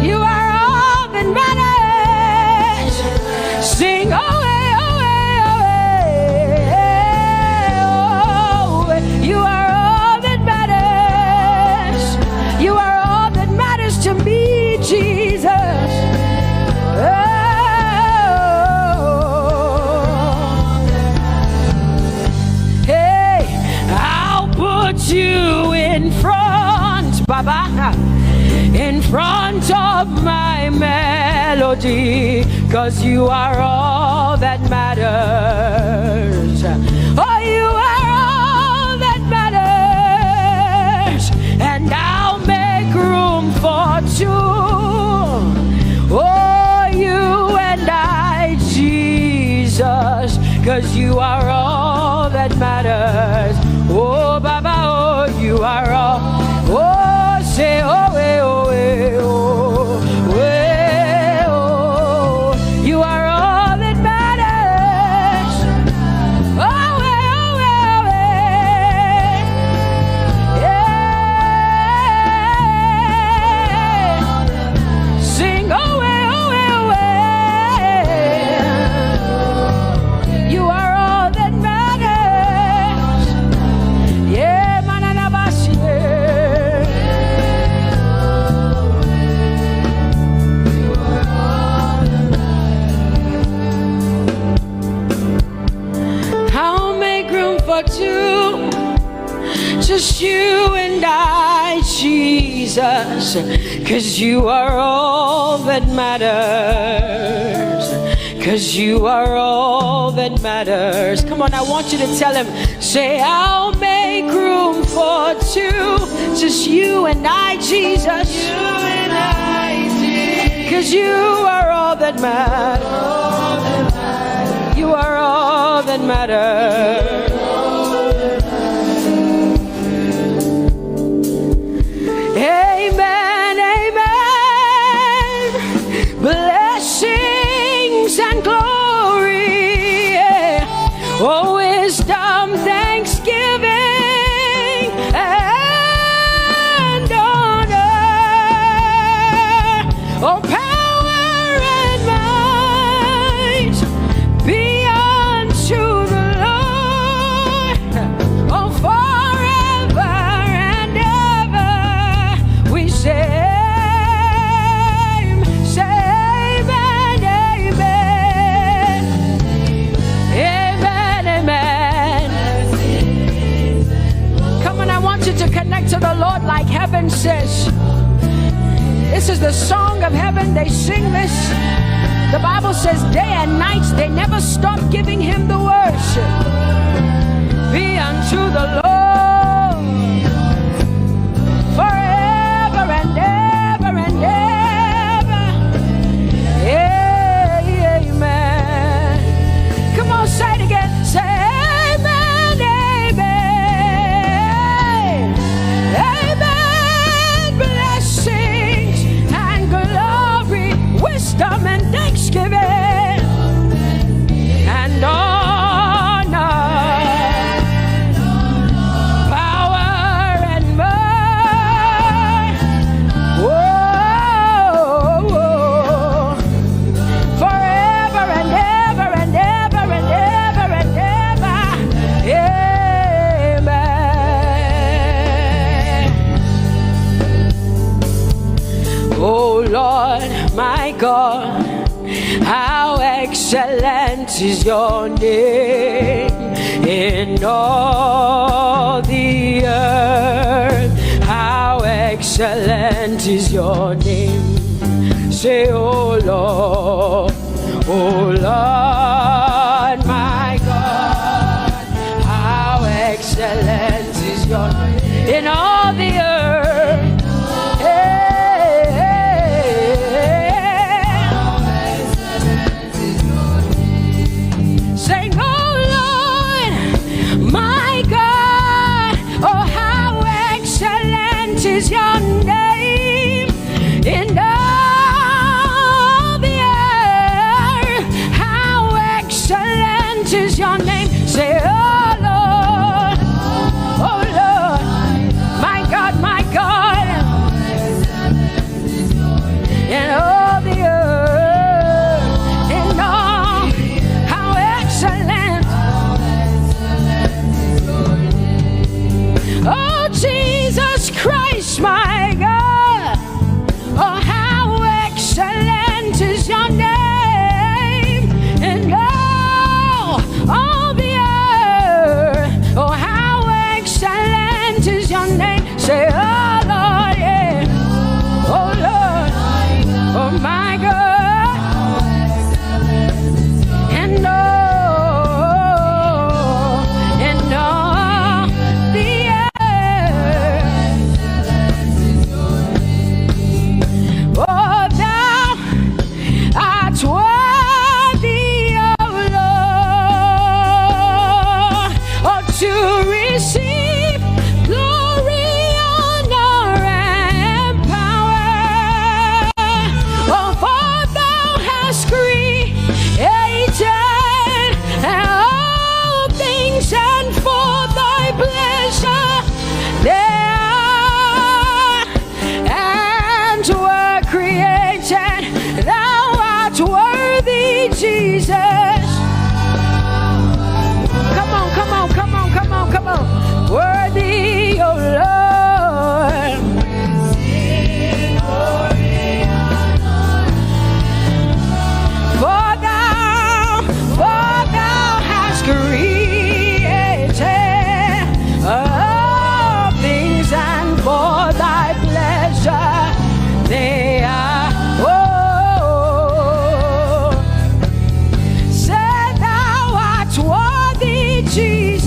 You are all that matters. Sing, oh, oh, oh, oh. You are all that matters. You are all that matters to me, Jesus. You in front, Baba, in front of my melody, 'cause you are all that matters. Oh, you are all that matters, and I'll make room for two. Oh, you and I, Jesus, 'cause you are all that matters. Oh, Baba, oh, you are all. Oh, say, oh, oh, oh, oh, you are all that matters. Oh, oh, oh, yeah. Sing, oh, oh, oh, you are all that matters. Yeah, manana bashi. I'll make room for two, just you and I, Jesus, 'cause you are all that matters. 'Cause you are all that matters. Come on, I want you to tell him, say, I'll make room for two, just you and I, Jesus. You and I, Jesus. 'Cause you are all that matters. You are all that matters. Amen, amen. Blessings and glory, yeah. Oh, wisdom, thanksgiving, and honor. Oh, power and might be unto the Lord. heaven says, this is the song of heaven. They sing this. The Bible says day and night they never stop giving him the worship. Be unto the Lord forever and ever and ever. Amen. Come on, say it again. Say amen, amen. Amen. Blessings and glory, wisdom and thanksgiving and honor, power and might. Whoa, forever and ever and ever and ever and ever. Amen. Oh Lord, my God, how excellent is your name in all the earth. How excellent is your name. Say, oh Lord, my God, how excellent is your name in all the earth. Is your name in all the earth? How excellent is your name? Say, oh Lord, my God, in all the earth, in all, how excellent. Oh Jesus Christ, my God, oh how excellent is your name in all the earth. Oh how excellent is your name. Say, oh Lord, yeah. Oh Lord, oh my God, and all the earth. Oh, thou art worthy, O Lord, oh, to receive glory, honor, and power. Oh, for thou hast created all things, and for thy pleasure they are and were created. Thou art worthy, Jesus. Come on, come on, come on, come on, come on. Worthy, O Lord. For thou hast created all things, and for thy pleasure they are. Oh, say thou art worthy, Jesus.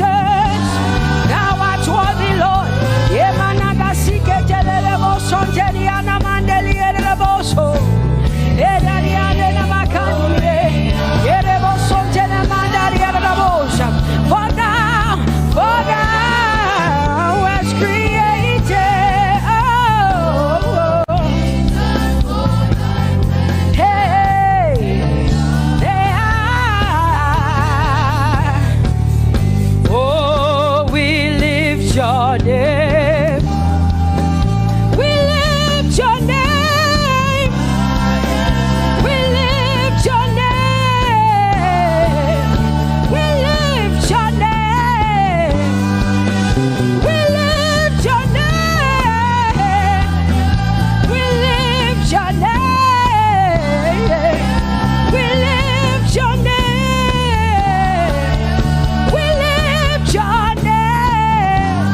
Thou art worthy, Lord. Yemanagasike jelelebo sonjeriana mandelielebo so. Edariane namakandile. Yerebo sonjene mandalielebo so. For thou hast created. Oh, hey, they are. Oh, we lift your name. We lift your name. We lift your name. We lift your name. We lift your name. We lift your name. We lift your name. We lift your name.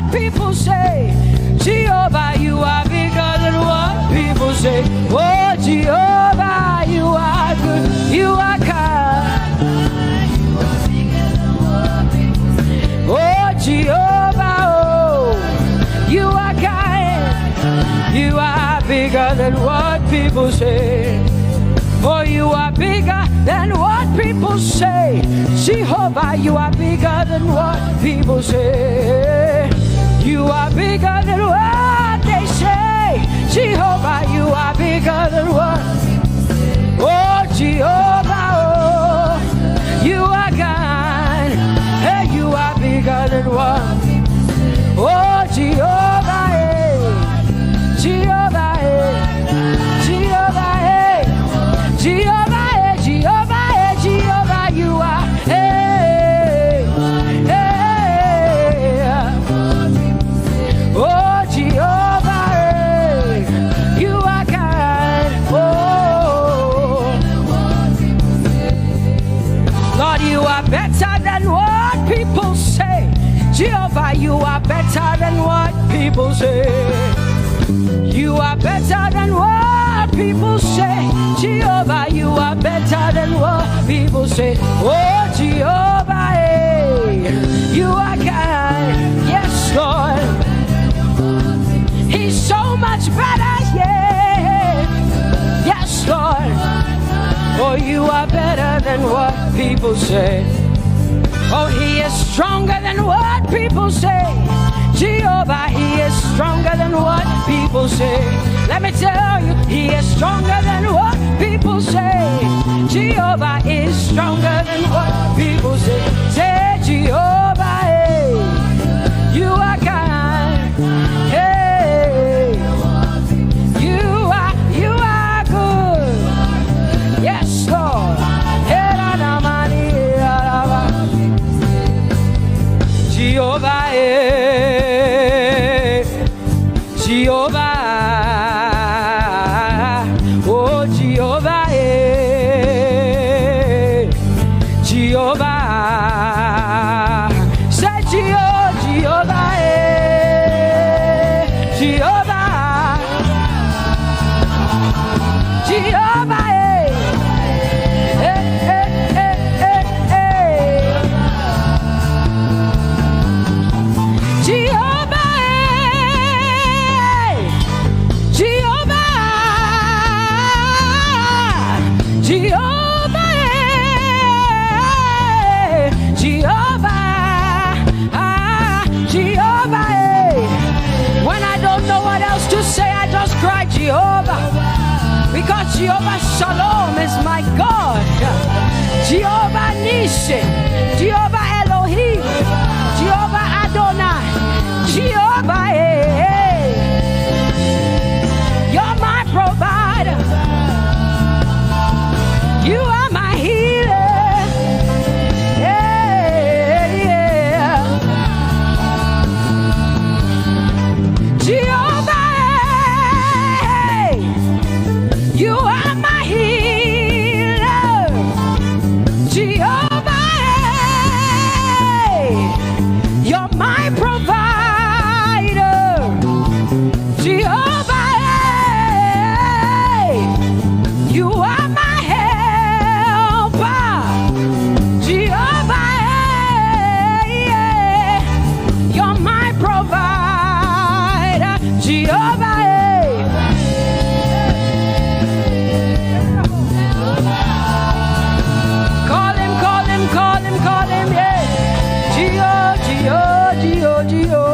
what people say. Jehovah, you are bigger than what people say. Oh, Jehovah, you are good. You are kind. Oh, Jehovah, oh, you are kind. You are bigger than what people say. Oh, you are bigger than what people say. Jehovah, you are bigger than what people say. You are bigger than what they say. Jehovah, you are bigger than what. Oh, Jehovah, oh, you are God. Hey, you are bigger than what. Oh, Jehovah, hey. Jehovah, hey. Jehovah, hey. Jehovah, hey. Jehovah, hey. Jehovah, you are. Hey, hey. Oh, Jehovah, hey. You are kind. Oh, Lord, you are better than what people say. Jehovah, you are better than what people say. You are better than what people say. Jehovah, you are better than what people say. Oh, Jehovah, hey, you are kind. Yes, Lord. He's so much better, yeah. Yes, Lord. Oh, you are better than what people say. Oh, he is stronger than what people say. Jehovah, he is stronger than what people say. Let me tell you, he is stronger than what people say. Jehovah is stronger than what people say. Say, Jehovah, hey, you are kind. Hey, you are good. Yes, Lord. Jehovah, Jehovah, oh Jehovah, Jehovah, say Jehovah, Jehovah, Jehovah, Jehovah, because Jehovah Shalom is my God. Jehovah Nissi, Jehovah Elohim, Jehovah Adonai, Jehovah, hey, you're my provider. You are my healer. Yeah, yeah. Jehovah, you are my healer, Jehovah, you're my provider, Jehovah, you are my helper, Jehovah, you're my provider, Jehovah. Call him, yeah. Gio, Gio, Gio, Gio.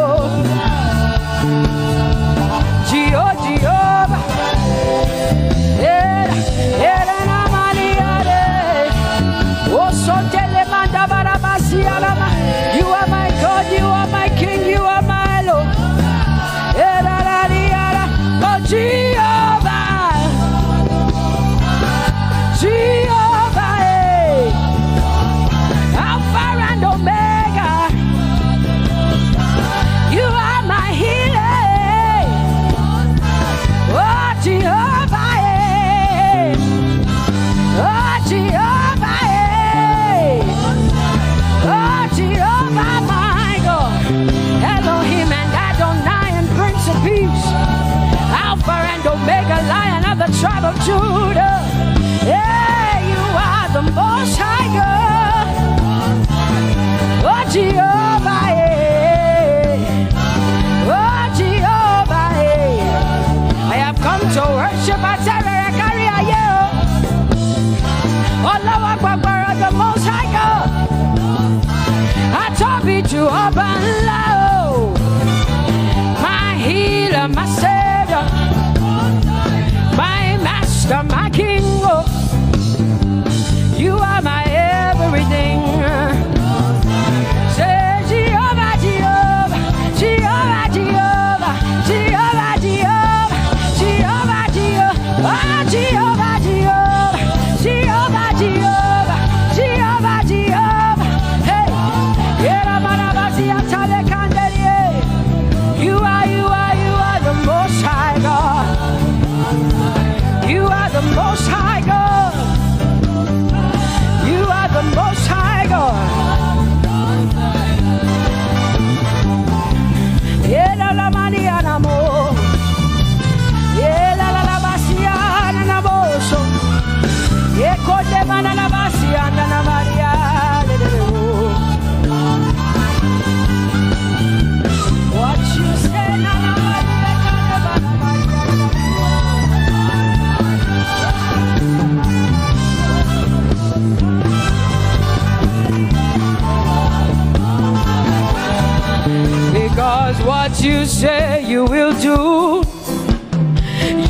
Because what you say you will do,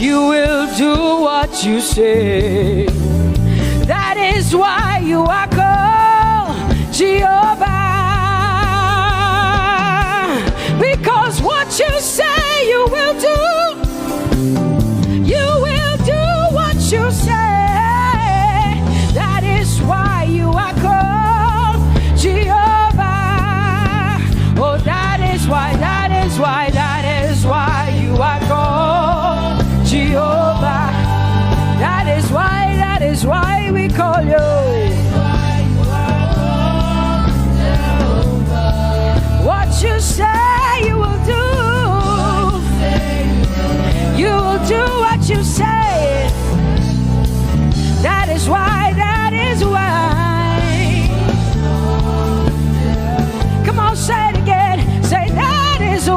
you will do what you say. That is why you are called Jehovah. Because what you say you will do, you will do what you say. That is why you are called Jehovah. Oh, that is why you are called Jehovah. That is why we call you. What you say you will do, you will do what you say. That is why. Come on, say it again. Say that is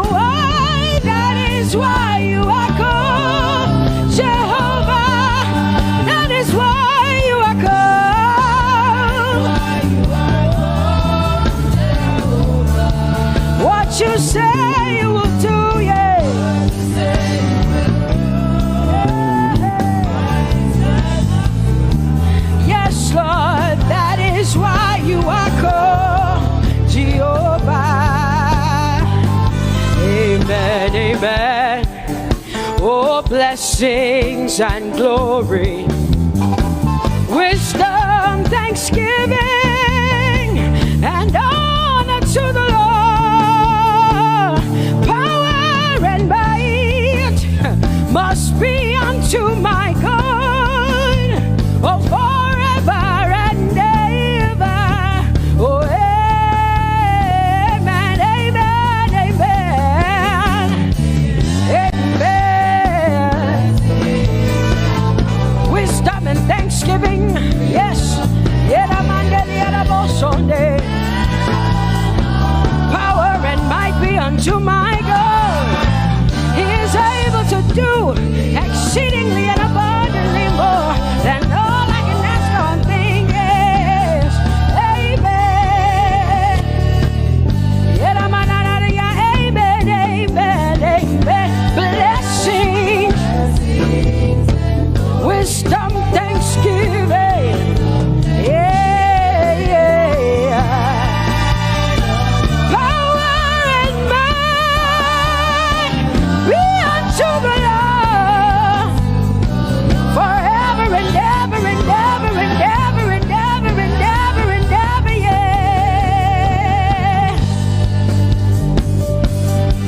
why you are called Jehovah. That is why you are called. What you say you will do, yeah. Yes, Lord, that is why you are called Jehovah. Amen, amen. Oh, blessings and glory, wisdom, thanksgiving, and honor to the Lord. Power and might must be unto my God. Oh, forever and ever. Oh, amen, amen, amen. Amen. Wisdom and thanksgiving, yes. Power and might be unto my God. He is able to do exceedingly and abundantly more than all I can ask or think. Yes. Amen. Amen, amen, amen. Blessings, wisdom, thanksgiving. Yeah, yeah. Power and might be unto the Lord forever and ever and ever and ever and ever and ever and ever, yeah.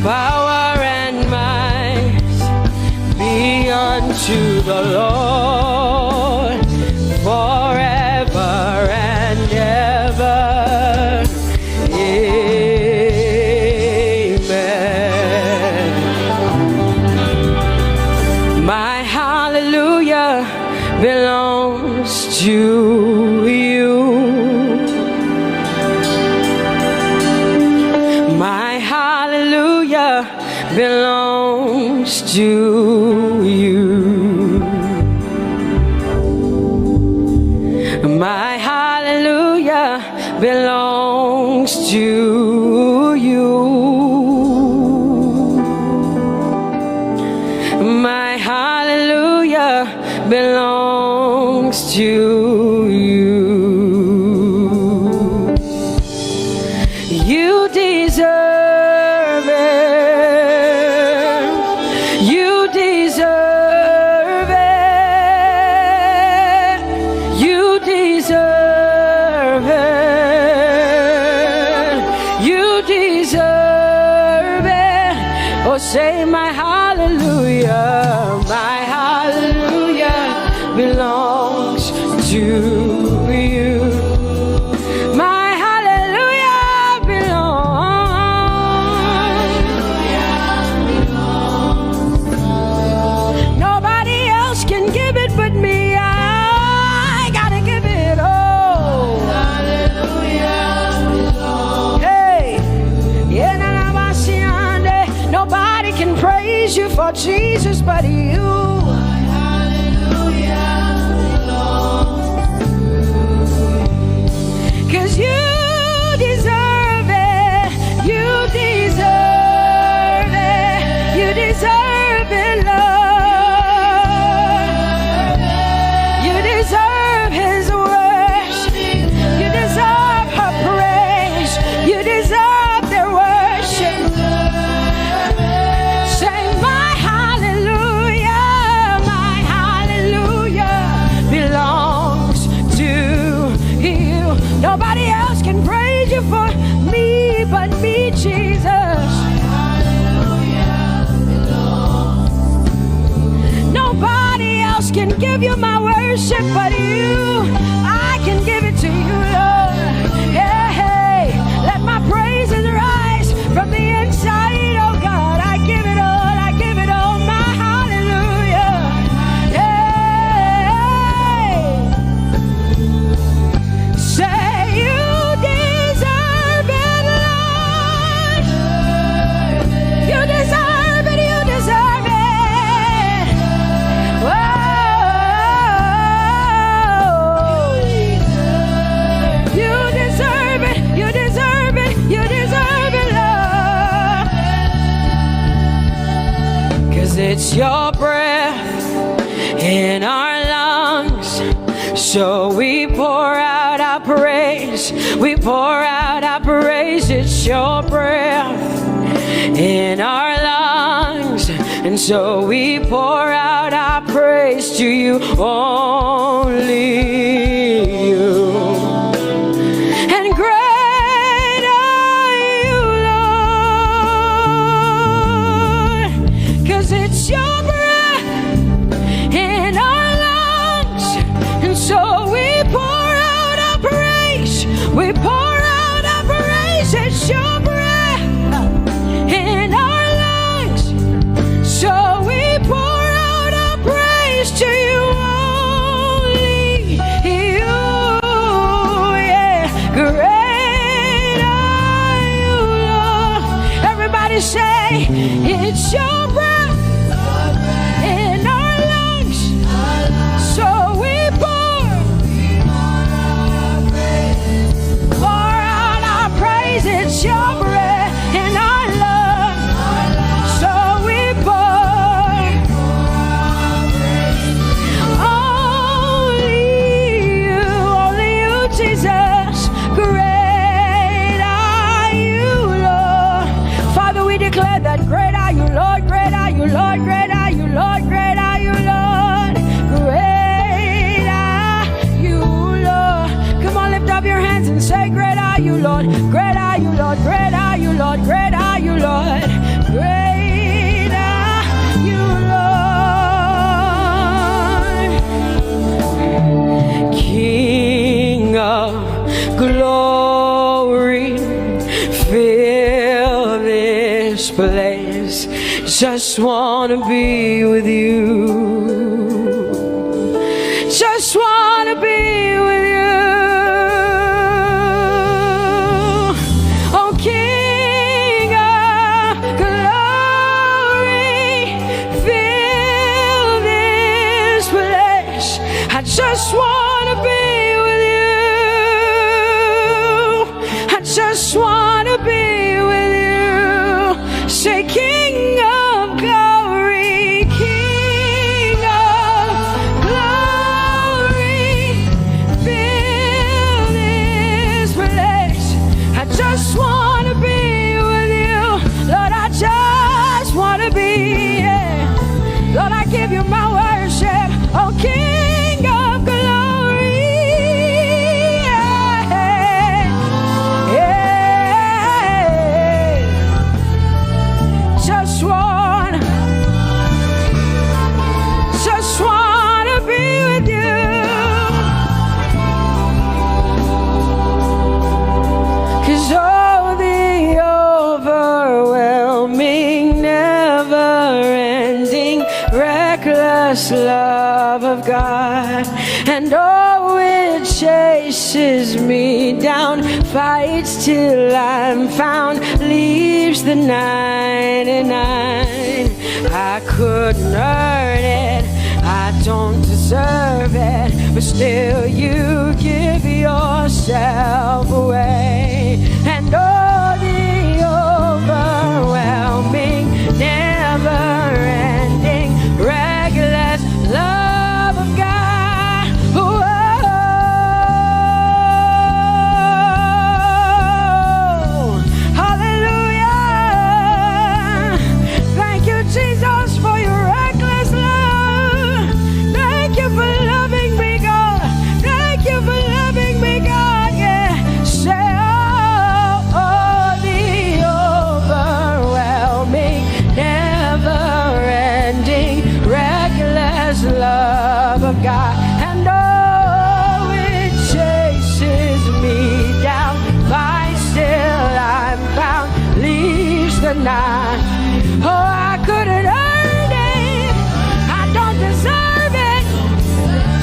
Power and might be unto the Lord forever and ever. Amen. My hallelujah belongs to you. My hallelujah belongs to you. My hallelujah belongs to you. My hallelujah belongs to you. You deserve it. You deserve it. You deserve it. You deserve it. Oh, say my hallelujah. My hallelujah belongs to you. My hallelujah belongs. Nobody else can give it but me. I gotta give it all. Hallelujah. Hey, nobody can praise you for Jesus but you. Cause you deserve it. You deserve can't give you my worship, but I can give it to you, Lord. Hey, hey, let my praises rise from the inside, oh God. I give it all, my hallelujah. Hey, say you deserve it, Lord. You deserve it, you deserve it. Whoa. You deserve it, you deserve it, you deserve it, Lord. 'Cause it's your breath in our lungs, so we pour out our praise. We pour out our praise. It's your breath in our lungs, and so we pour out our praise to you, only you. And great are you, Lord, 'cause it's your breath in our lungs, and so we pour out our praise. We pour out our praise. It's your breath in our lungs, so we pour out our praise to you, only you. Yeah, great are you, Lord. Everybody say, it's your breath in our lungs, so we pour out our praise. It's your breath in our lungs, so we pour only you, Jesus. Great are you, Lord. Father, we declare that great are you, Lord. Great are you, Lord. Great are you, Lord. Great are you, Lord. Great are you, Lord. Come on, lift up your hands and say, great are you, Lord. Great are you, Lord. Great are you, Lord. Great are you, Lord. Great are you, Lord. King of glory, fill this place. Just wanna be with you. Just wanna be with you. Oh, King of glory, fill this place. I just wanna be with you. I just wanna be with you. Say, King of glory, King of glory, fill this place. I just wanna be with you, Lord. I just wanna be, yeah. Lord, I give you my worship, oh King of glory, yeah, yeah. Just wanna be with you. 'Cause oh, the overwhelming, never-ending, reckless love of God, and oh, it chases me down, fights till I'm found, leaves the 99. I couldn't earn it, I don't deserve it, but still you give yourself away. And oh, the overwhelming, never-ending, reckless love of God. Whoa. Hallelujah. Thank you, Jesus, for your reckless love. Thank you for loving me, God. Thank you for loving me, God. Yeah. Say, oh, oh. Oh, I couldn't earn it. I don't deserve it.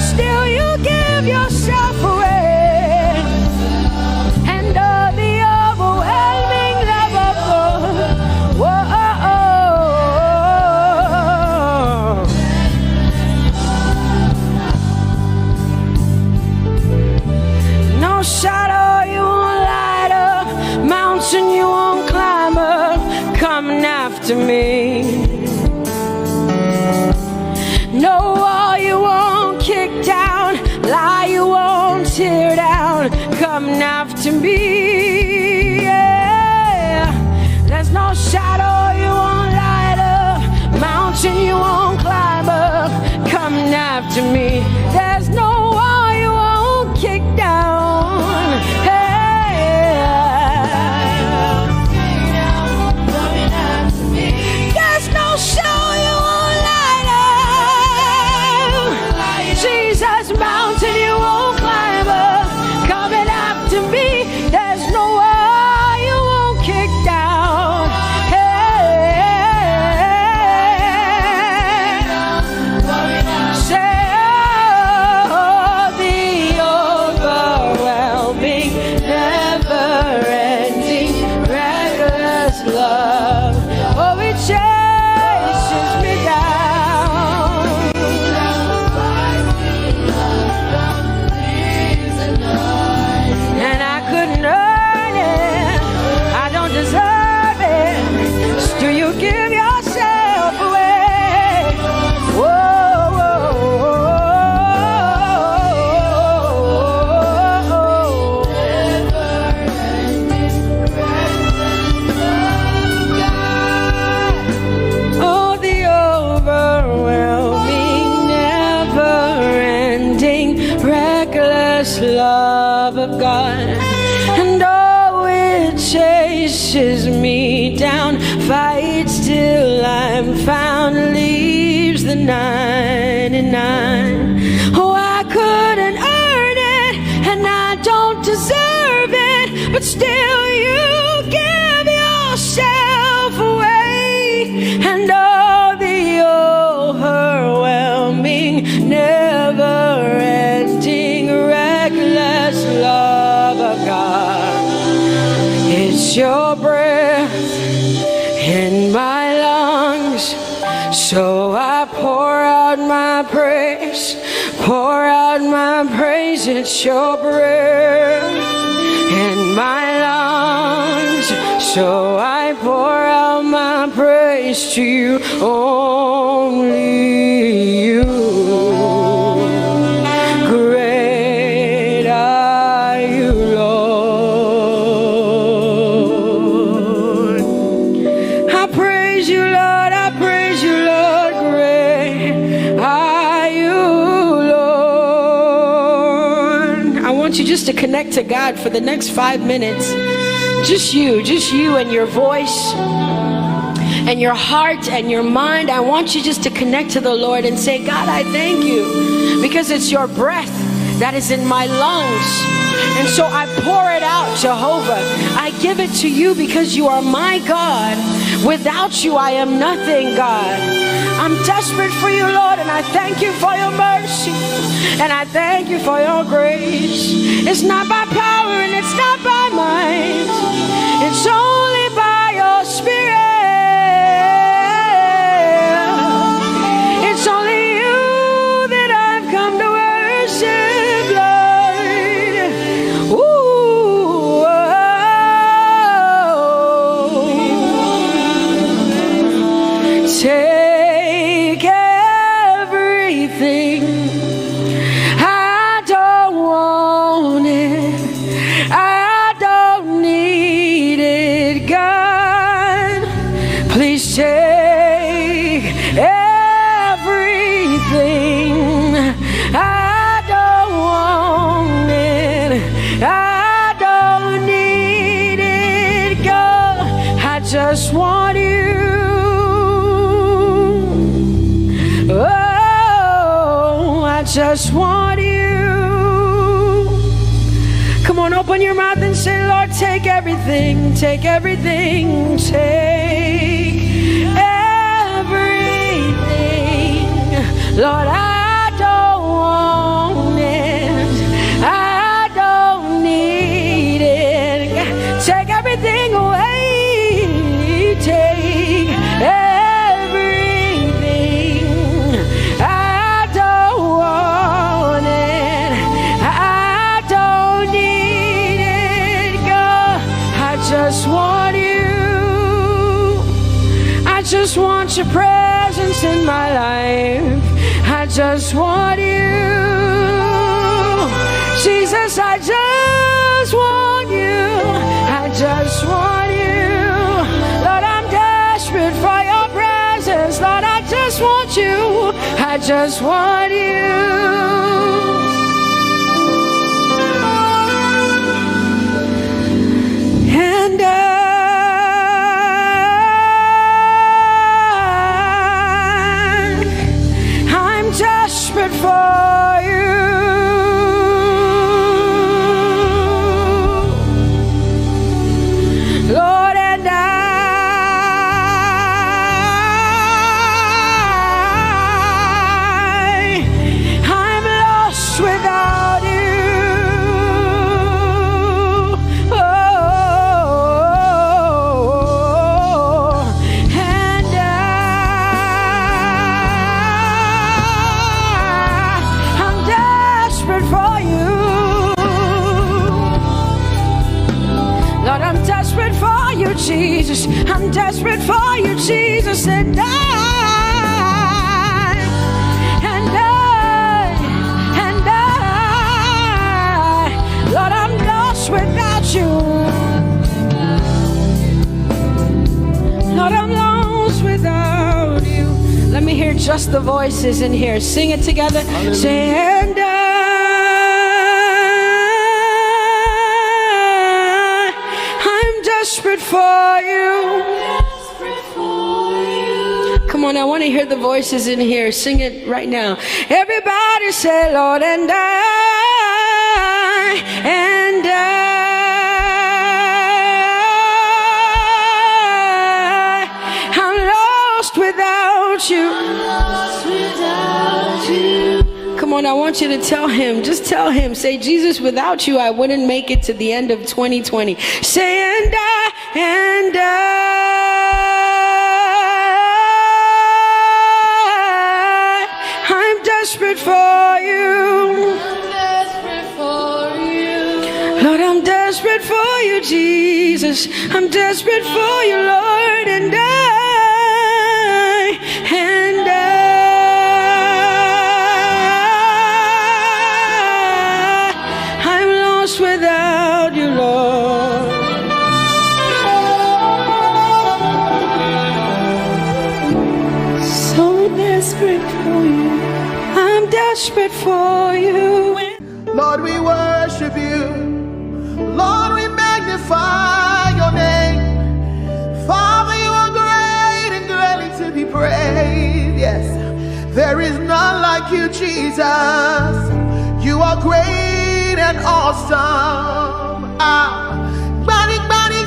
Still, you give yourself away. And the overwhelming love of God. Whoa. No shadow you won't light up, mountain you won't climb up, coming after me. No wall you won't kick down, lie you won't tear down, coming after me. Yeah. There's no shadow you won't light up, mountain you won't climb up, coming after me. There's no wall you won't kick down. Hey. There's no show you won't light up. Jesus, mountain you won't climb up, coming after me. There's no wall you won't kick down. Hey. Say, oh, the overwhelming, never-ending, reckless love. Oh, it chases me down. And I couldn't earn it. I don't deserve it. Still, you give yourself away. Whoa, whoa, oh, the overwhelming, never-ending, reckless love of God. And oh, it chases me down, fights till I'm found, leaves the 99. Oh, I couldn't earn it, and I don't deserve it, but still you give yourself away. And oh, the overwhelming, never-ending, reckless love of God. It's your breath in my lungs, so I pour out my praise, pour out my praise. It's your breath in my lungs, so I pour out my praise to you, only you. Great are you, Lord. I praise you, Lord. I praise you, Lord. Great are you, Lord. I want you just to connect to God for the next 5 minutes. Just you and your voice and your heart and your mind. I want you just to connect to the Lord and say, God, I thank you because it's your breath that is in my lungs. And so I pour it out, Jehovah. I give it to you because you are my God. Without you, I am nothing, God. I'm desperate for you, Lord, and I thank you for your mercy. And I thank you for your grace. It's not by power and it's not by might. It's only by your Spirit. It's only you that I've come to worship, Lord. Ooh, oh. Take everything. I don't want it. I don't need it, God. Please take everything. I don't want it. I don't need it, God. I just want you. Oh, I just want you. Come on, open your mouth and say, Lord, take everything, take everything, take everything. just want your presence in my life. I just want you. Jesus, I just want you. I just want you. Lord, I'm desperate for your presence. Lord, I just want you. I just want you. And I'm desperate for you. Lord, and I'm lost without you. Jesus, I'm desperate for you, Jesus, and Lord, I'm lost without you. Lord, I'm lost without you. Let me hear just the voices in here. Sing it together. Say, and desperate for you. Come on, I want to hear the voices in here. Sing it right now. Everybody say, Lord, and I'm lost without you. Come on, I want you to tell him. Just tell him. Say, Jesus, without you, I wouldn't make it to the end of 2020. Say, and I'm desperate for you. I'm desperate for you. Lord, I'm desperate for you, Jesus. I'm desperate for you, Lord, and I'm lost without you, Lord. So desperate for you. I'm desperate for you. Lord, we worship you. Lord, we magnify your name. Father, you are great and greatly to be praised. Yes, there is none like you, Jesus. You are great and awesome. Bani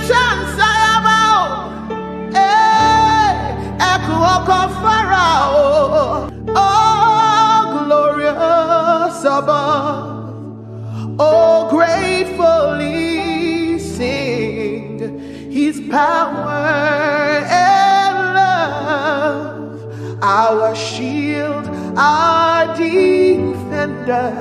chance I am out. Echo Pharaoh. Oh, glorious above. Oh, gratefully sing his power and love. Our shield, our defender,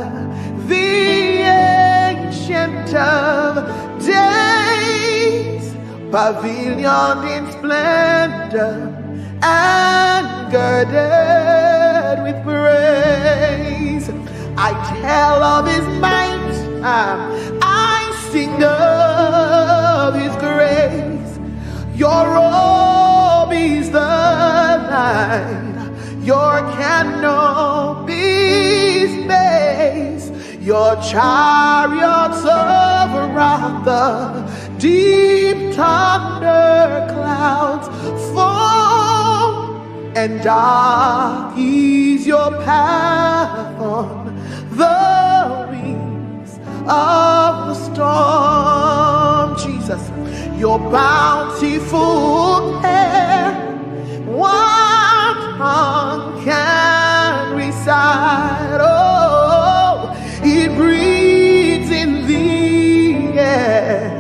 the ancient of days, pavilion in splendor and girded with praise. I tell of his might, I sing of his grace. Your robe is the light, your canopy is space, your chariots of wrath, the deep thunder clouds fall, and dark is your path on the wings of the storm. Jesus, your bountiful care, what tongue can recite? Oh, it breathes in the air,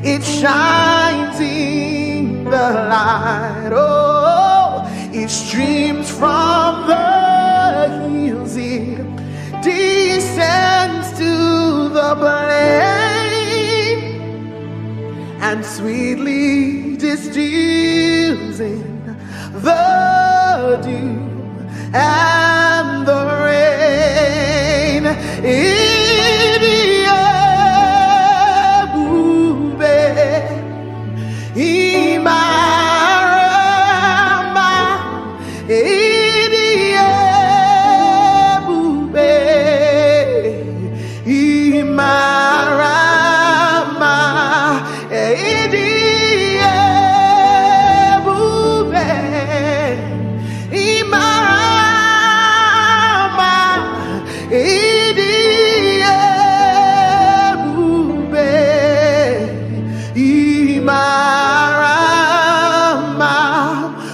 it shines in the light. Oh, it streams from the hills, it descends to the plain and sweetly distills in the dew and the rain.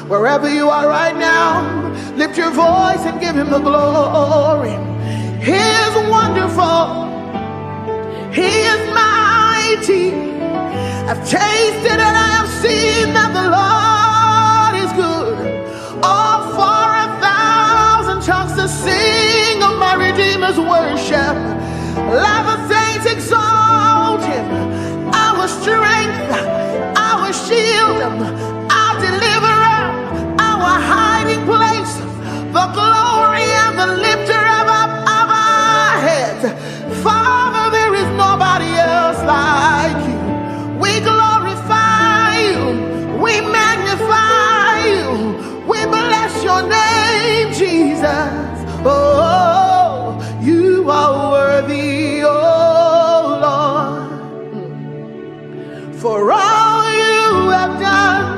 Wherever you are right now, lift your voice and give him the glory. He is wonderful. He is mighty. I've tasted and I have seen that the Lord is good. All for 1,000 tongues to sing of my Redeemer's worship. Let the saints exalt him. Our strength, our shield, our deliverer, our hiding place, the glory and the lifter of our heads. Father, there is nobody else like you. We glorify you, we magnify you, we bless your name, Jesus. Oh, you are worthy, oh Lord, for all you have done,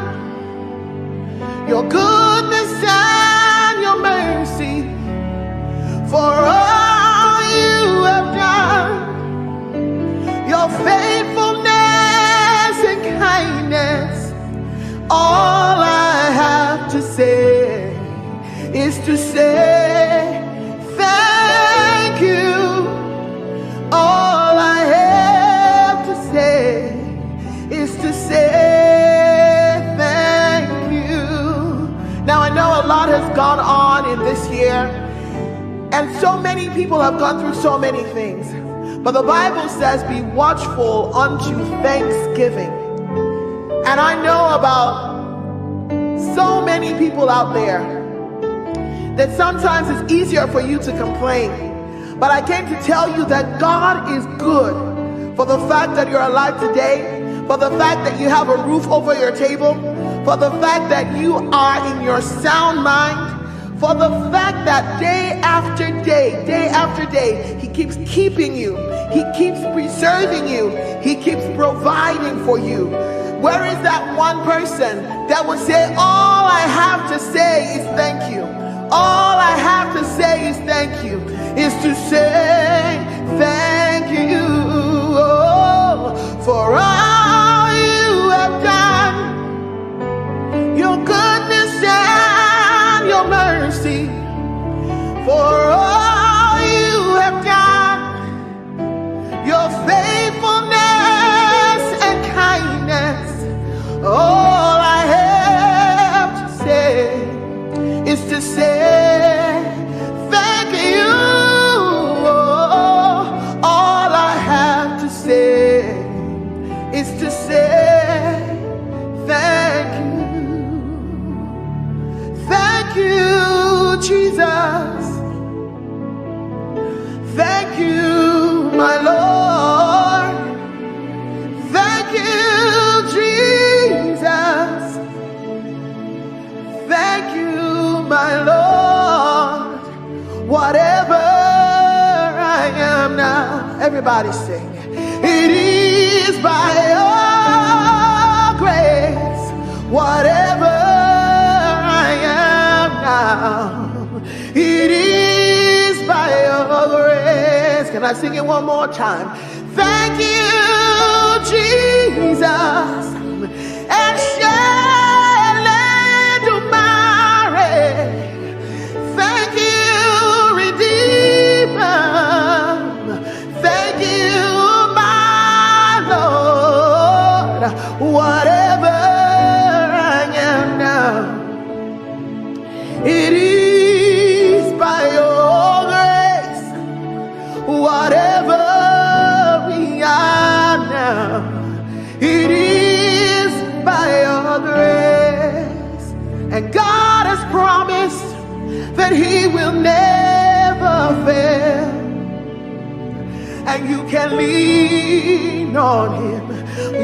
your goodness and your mercy, for all you have done, your faithfulness and kindness. All I have to say is to say thank you. All I have to say is to say thank you. Now I know a lot has gone on in this year, and so many people have gone through so many things. But the Bible says, be watchful unto thanksgiving. And I know about so many people out there that sometimes it's easier for you to complain. But I came to tell you that God is good for the fact that you're alive today, for the fact that you have a roof over your table, for the fact that you are in your sound mind, for the fact that day after day, he keeps keeping you, he keeps preserving you, he keeps providing for you. Where is that one person that would say, all I have to say is thank you? All I have to say is thank you, is to say thank you, oh, for all you have done, your goodness and your mercy, for all you have done, your faithfulness and kindness. All I have to say is to say thank you. All I have to say is to say thank you. Thank you, Jesus. Thank you, my Lord. Thank you, Jesus. Thank you, my Lord. Whatever I am now, everybody sing. It is by your grace. Whatever I am now, it is by your grace. Can I sing it one more time? Thank you, Jesus. And thank you, Redeemer. Thank you, my Lord. Whatever I am now, it is by your grace. Whatever we are now, it is by your grace. that he will never fail. And you can lean on him.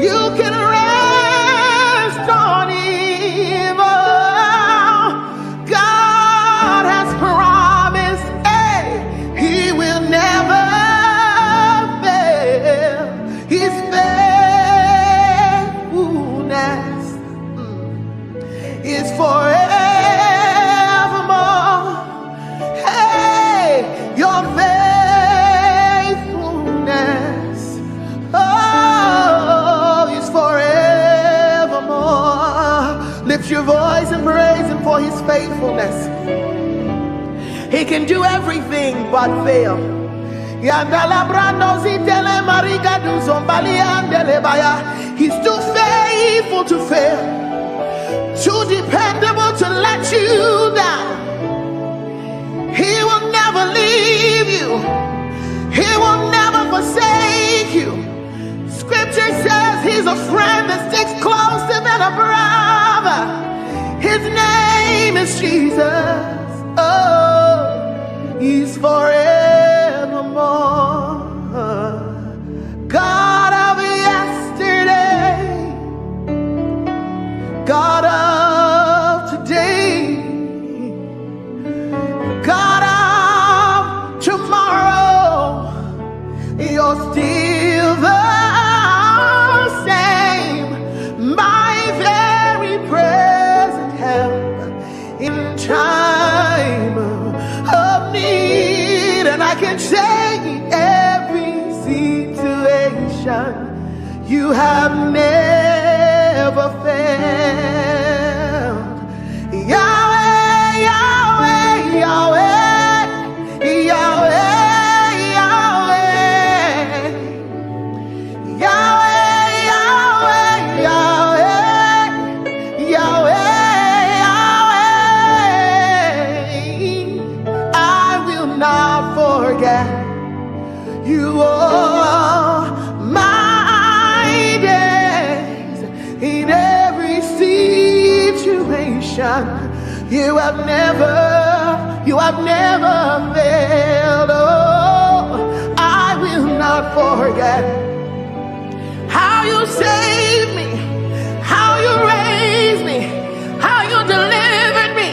You can rest on him. Oh, God has promised, hey, he will never fail. His faithfulness is forevermore. Hey, your faithfulness, oh, is forevermore. Lift your voice and praise him for his faithfulness. He can do everything but fail. He's too faithful to fail, too dependable to let you down. He will never leave you. He will never forsake you. Scripture says he's a friend that sticks closer than a brother. His name is Jesus. Oh, he's forevermore. God of yesterday, God of today, God of tomorrow, you're still the same, my very present help in time of need. And I can say every situation you have never failed. Yahweh, Yahweh, Yahweh, Yahweh, Yahweh, Yahweh, Yahweh, Yahweh, Yahweh. I will not forget you all my days. In every situation you have never failed. Oh, I will not forget how you saved me, how you raised me, how you delivered me,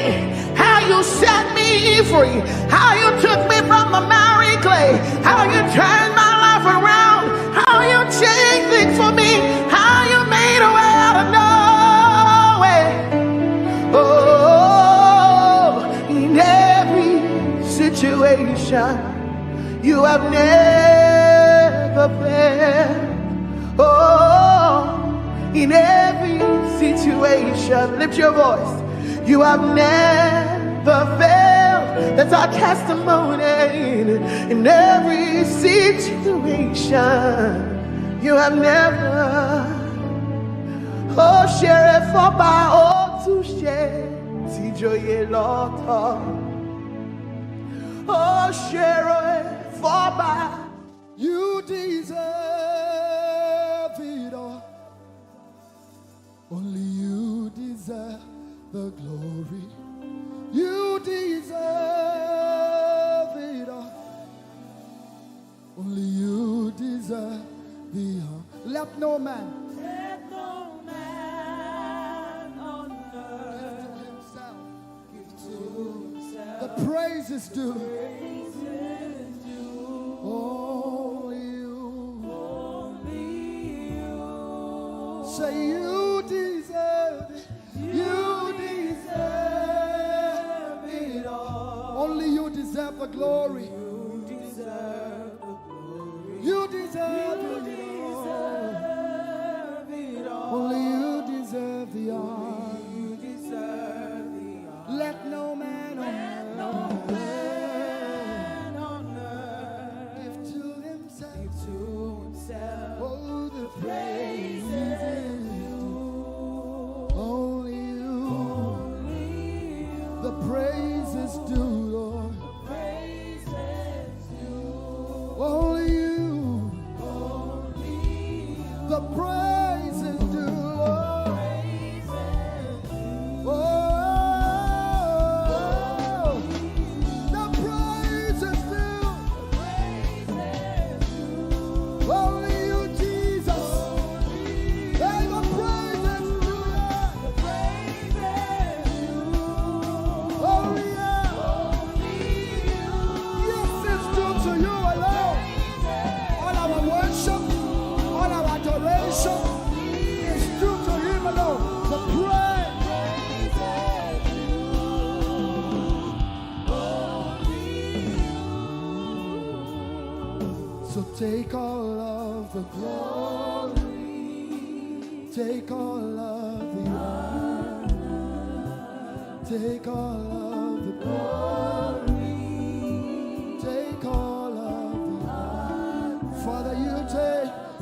how you set me free, how you took me from the miry clay, how you turned my life around, how you changed things for me, how you made a way out of no way. Oh, in every situation you have never failed. Oh, in every situation, lift your voice, you have never failed. That's our testimony. In every situation you have never. Oh, share it for by all to share. See joy lot. Oh, share it for by. You deserve it all. Only you deserve the glory. You deserve it all. Only you deserve the honor. Let no man on earth give to himself the praises due. Only you. Say you deserve it. You deserve it all. Only you deserve the glory. You deserve it all. Only you deserve the honor. Let no man on earth give to himself. Oh, the praises due. Only you. The praises due, Lord. So take all of the glory, take all of the honor, take all of the glory, take all of the honor. Father, you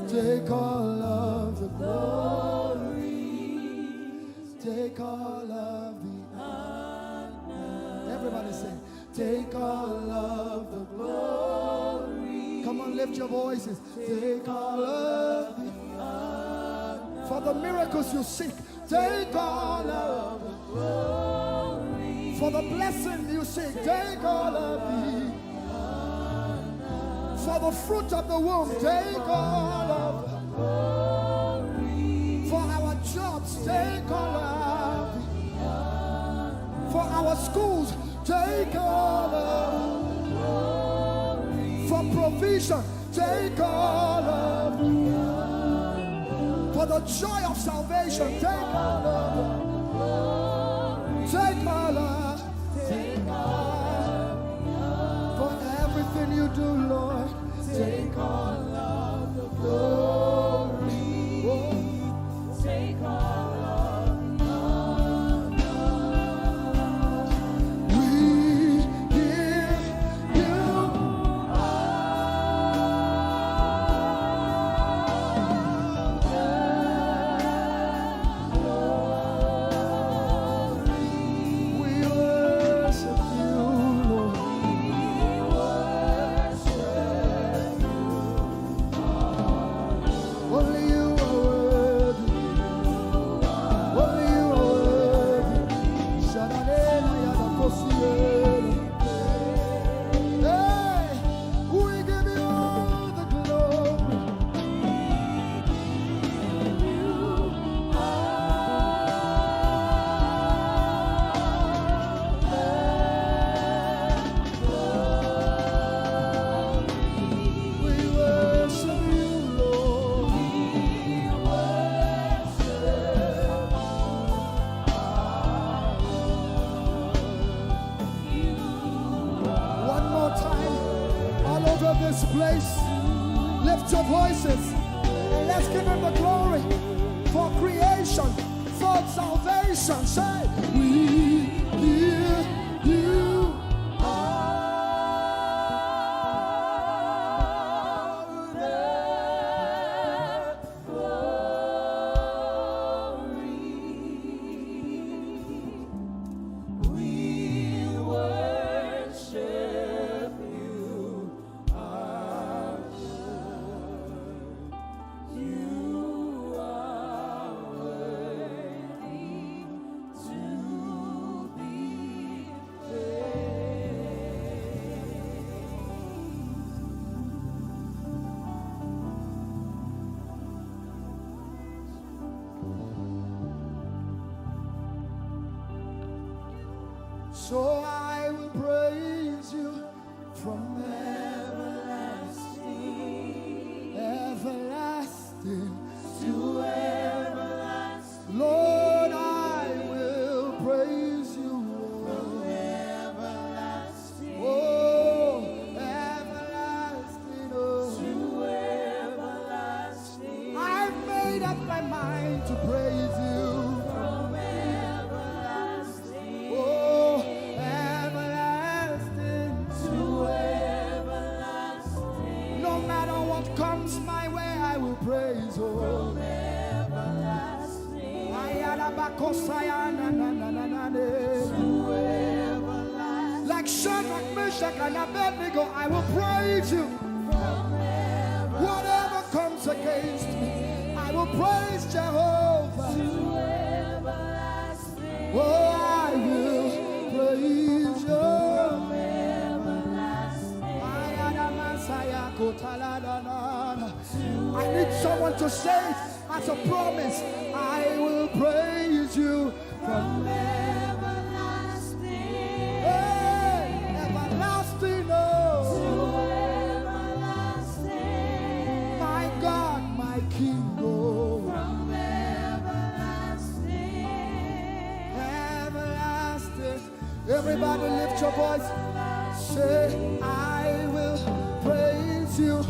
take all of the glory, take all of the honor. Everybody say, take all of the glory. Come on, lift your voices. Take all of the honor. For the miracles you seek, take all of the glory. For the blessing you seek, take all of the honor. For the fruit of the womb, take all of the glory. For our jobs, take all of the honor. For our schools, take all of the glory. For provision, take all of the honor. For the joy of salvation, take all of the glory. Take all of for everything you do, Lord, take all of the glory. Take all of the honor. We give you place. Lift your voices and let's give him the glory for creation, for salvation. Say, we give you all the glory. We worship you. So I will praise you from everlasting, everlasting to everlasting. Lord, I will praise you from everlasting, oh, everlasting, oh, to everlasting. I've made up my mind to praise you. Praise, oh, from everlasting to everlasting. Like Shadrach, Meshach, and Abednego, I will praise you. From whatever comes against me, I will praise Jehovah. To everlasting. Oh, I will praise you. From everlasting. I need someone to say it as a promise. I will praise you from everlasting, hey, everlasting, oh, to everlasting. My God, my King, oh, from everlasting, everlasting. Everybody lift your voice. Say, I will praise you.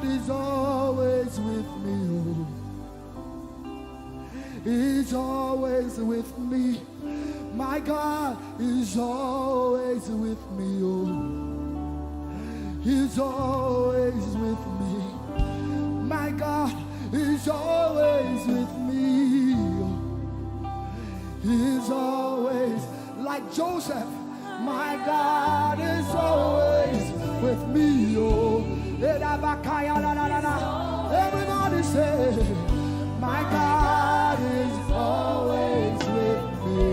is always with me. He's always with me. My God is always with me. He's always with me. My God is always with me. He's always like Joseph. My God is always with me. Everybody say, my God is always with me.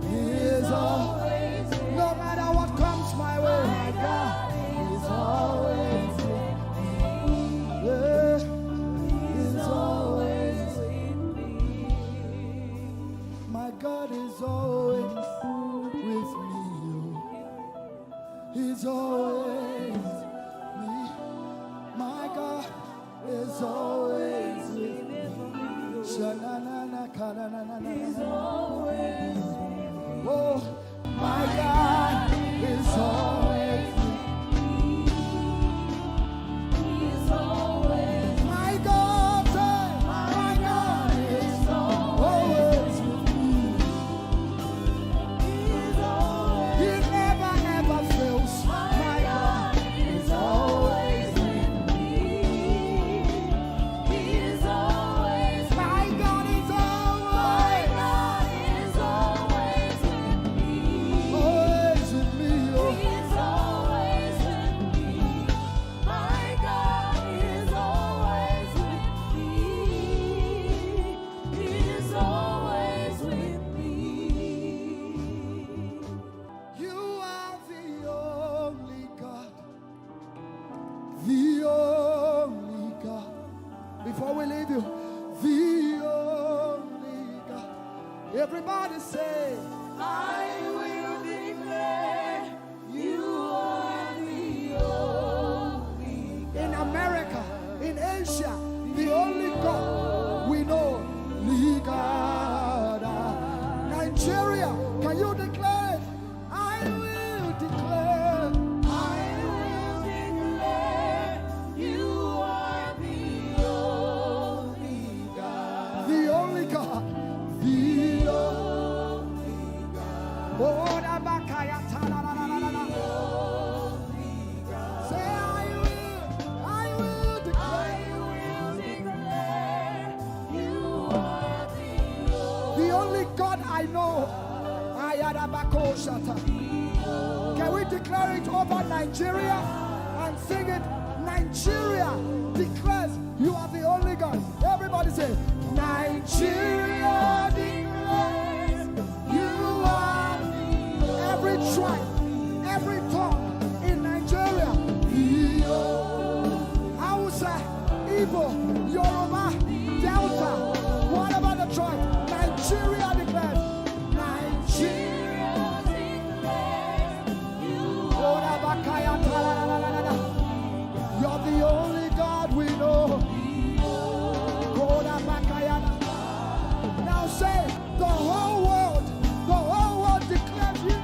He is always, no matter what comes my way, my God is always with me. Yeah, He's always with me. My God is always with me. He's always me. My God is always with me. He's always with me. Oh, my God is always with me. He's always my God, my God is always with me. He's always, He never ever fails. My God is always with me. He is always, my God is always, with me. Always with me, oh. He is always with me. My God is always with me. He is always with me. You are the only God. The only God. Before we leave you, the only God. Everybody say, I will declare you are the only God. In America, in Asia, the only God we know, the God. Nigeria, can you declare it? I will declare you are the only God. The only God. The only God. Oh, say, I will declare you are the only God I know. Can we declare it over Nigeria and sing it? Nigeria declares you are the only God. Everybody say, Nigeria declares you are the every tribe, every tongue in Nigeria. Hausa, Igbo, Yoruba, Delta, whatever the tribe, Nigeria declares. Nigeria declares you're the only God we know. Now say, the whole world declares you.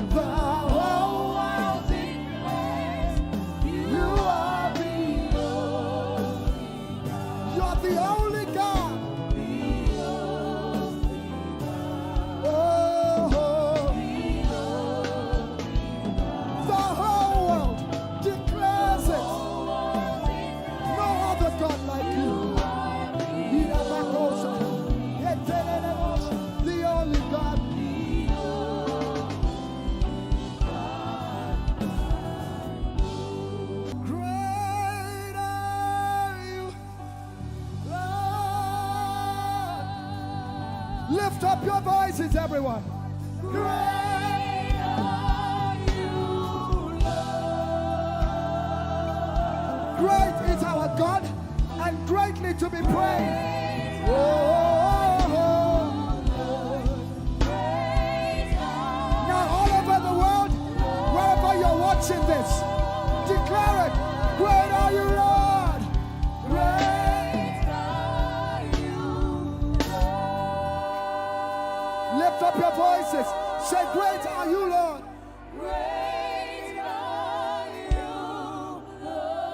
The whole world declares you are the only God. You're the only God. The whole world declares it. No other God like you. The only God. Great are you, Lord. Lift up your voices, everyone. Great are you, Lord. Great is our God and greatly to be praised. Now all over the world, wherever you're watching this, declare it. Great are you, Lord. Great are you, Lord. Lift up your voices. Say, great are you, Lord. Great are you, Lord.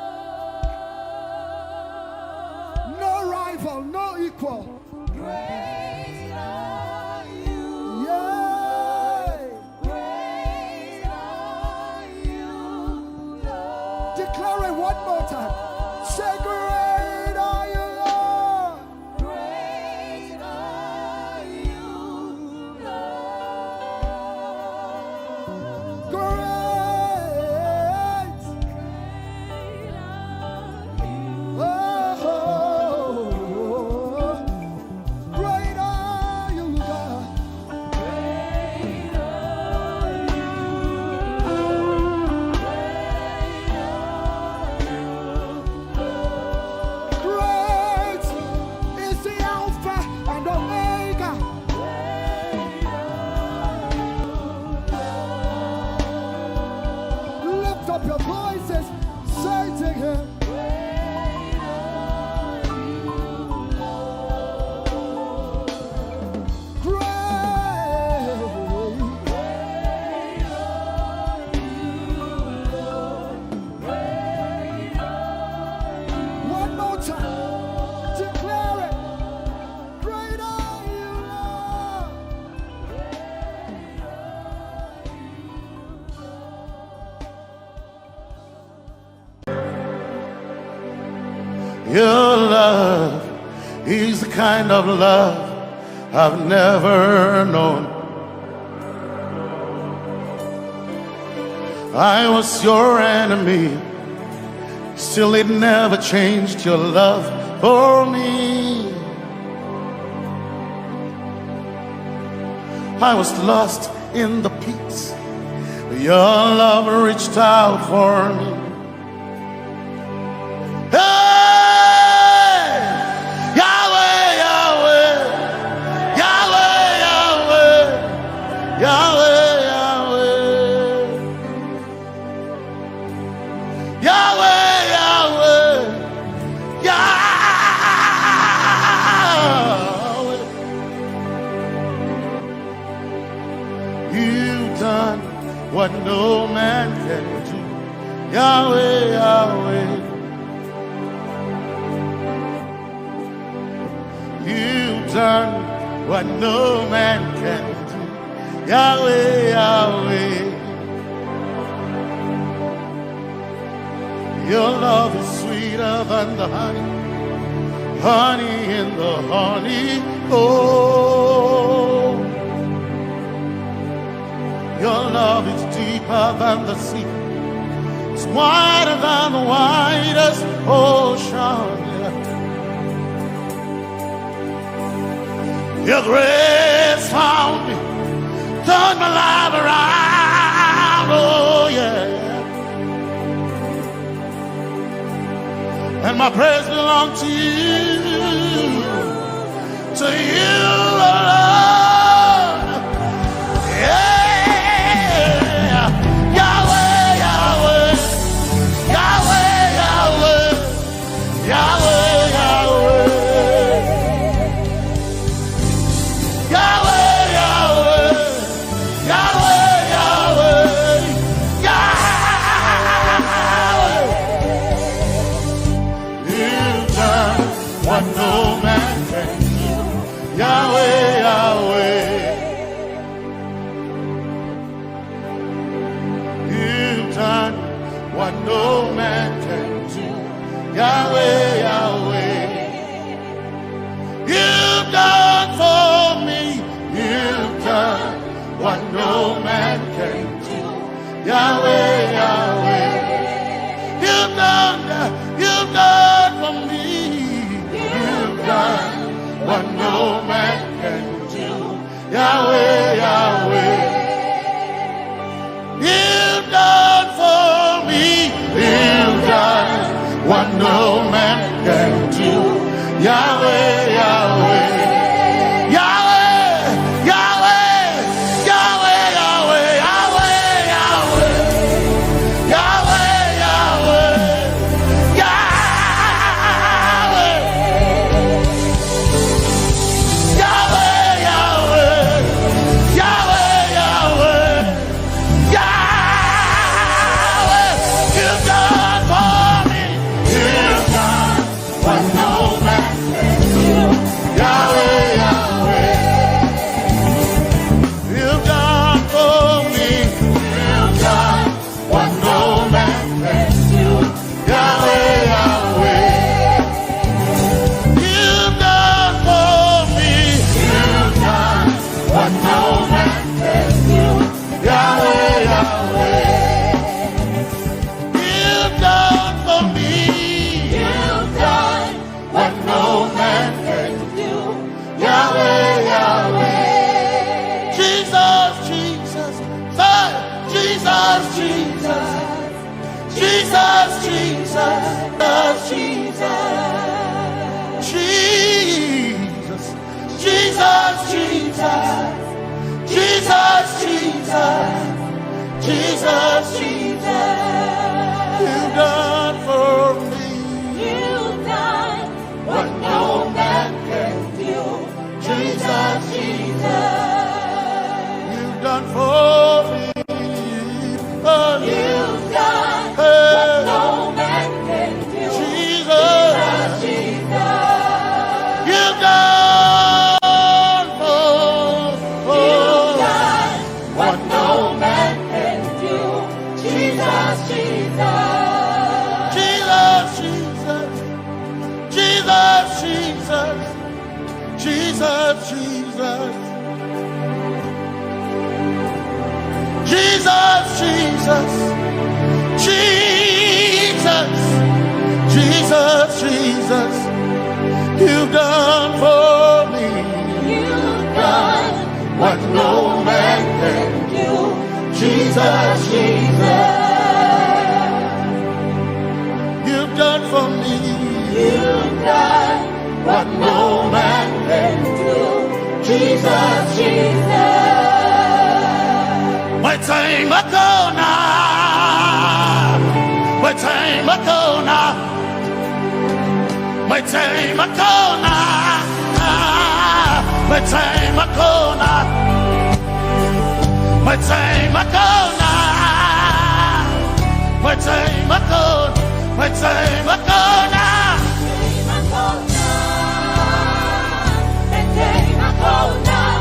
Your love is the kind of love I've never known. I was your enemy, still it never changed your love for me. I was lost in the pits, but your love reached out for me. Hey! Yahweh, Yahweh, Yahweh, Yahweh, Yahweh, Yahweh, Yahweh, Yahweh, Yahweh. You've done what no man can do. Yahweh, Yahweh. You've done what no man can do. Yahweh, Yahweh. Your love is sweeter than the honey, honey in the honey. Oh, your love is deeper than the sea. It's wider than the widest ocean. Your grace found me, turned my life around. Oh yeah. And my praise belongs to you alone. Yeah, Yahweh, Yahweh, Yahweh, Yahweh, Yahweh, Yahweh, Yahweh, Yahweh, Yahweh, Yahweh, Yahweh. What no man can do, Yahweh, Yahweh. You've done what no man can do, Yahweh, Yahweh. You've done for me, you've done what no man can do, Yahweh, Yahweh. You've done for me. You've done what no man can do, Yahweh, Yahweh. You've done for me. You've done what no man can do, Yahweh, Yahweh. Jesus, Jesus, you've done for me. You've done what no man can do. Jesus, Jesus, you've done for me. Oh, you've done what no man can do. Jesus, Jesus, you've done. What no man can do, Jesus. Jesus, Jesus. Jesus, Jesus. Jesus. Jesus, Jesus. You've done for me. You've done what no man can do. Jesus, Jesus. You've done for me. You've done what no man can do. Jesus, Jesus. My time ago now. My time ago now. My time ago now. My time ago now. My time ago now. My time ago. My time ago now.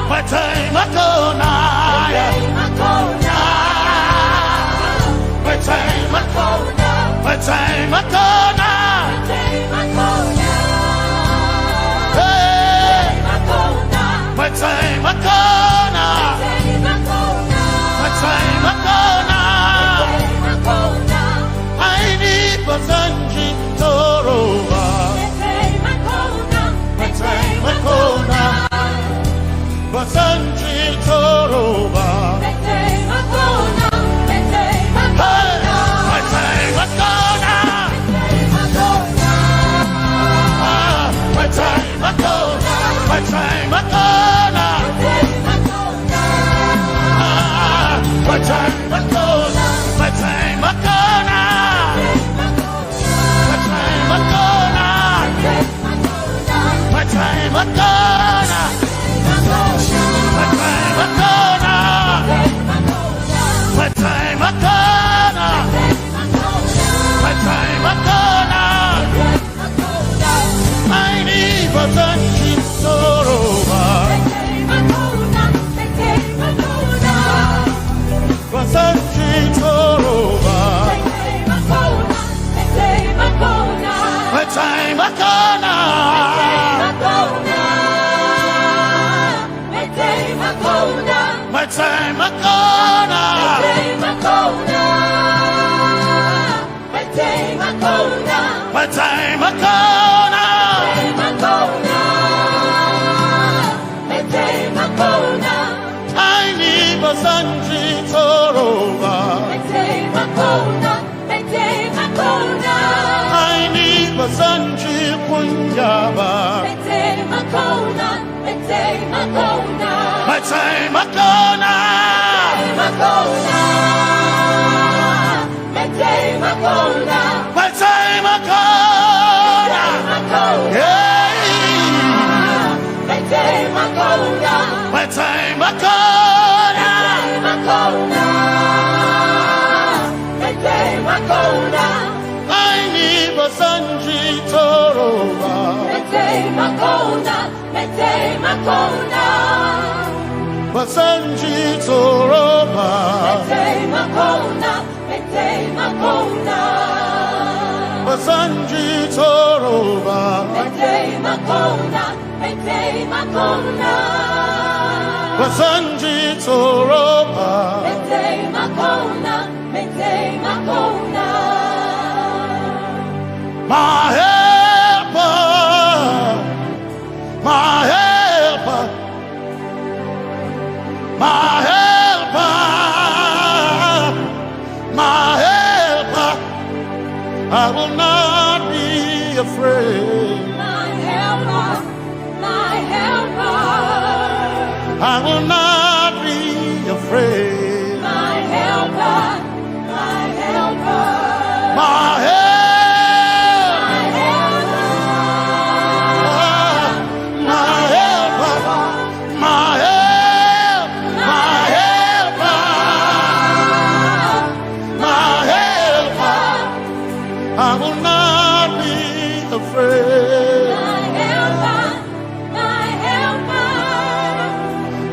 My time ago now. My time ago. My time ago now. Hey. My time ago now. My time ago now. I need Basanji Toroba. My time ago now. Basanji Toroba. Hey. My time ago now. My time ago. My time ago now. My time ago. My time ago now. My time ago now. My time ago now. My time ago now. My time ago now. My time ago now. I need Basanji Toroba. Basanji Toroba. My time ago now. My time ago now. My time ago now. I need Basanji Toroba. I need Basanji Punjaba. My time ago now. My time ago now. Yeah. My time ago now. My time ago now. I need Basanji Toroba. Basanji Toroba. Basanji Toroba. Basanji Toroba. My helper, my helper, my helper, my helper. I will not be afraid. My helper, my helper. I will not be afraid. My helper, my helper. My helper. I will not be afraid. My helper, my helper.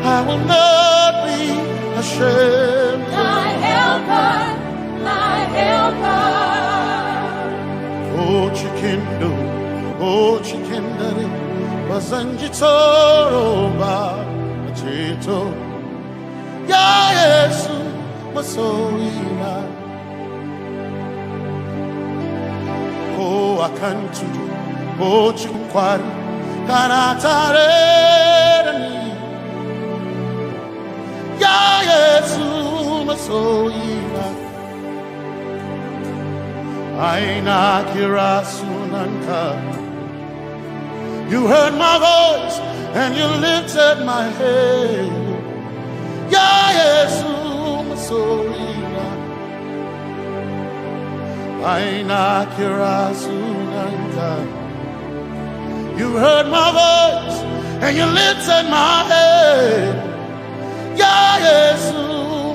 I will not be ashamed. My helper, my helper. Oh, chicken do, oh, chicken daddy, Basanjitoroba Chito Ya Yesu Masoina Ko Akantudu Ko Chikwari Kanatareni Ya Yesu Masoina Aina Kirasunanka You heard my voice and you lifted my head. Ya Yesu Masoina Aina Kirasunanka You heard my voice and you lifted my head. Ya Yesu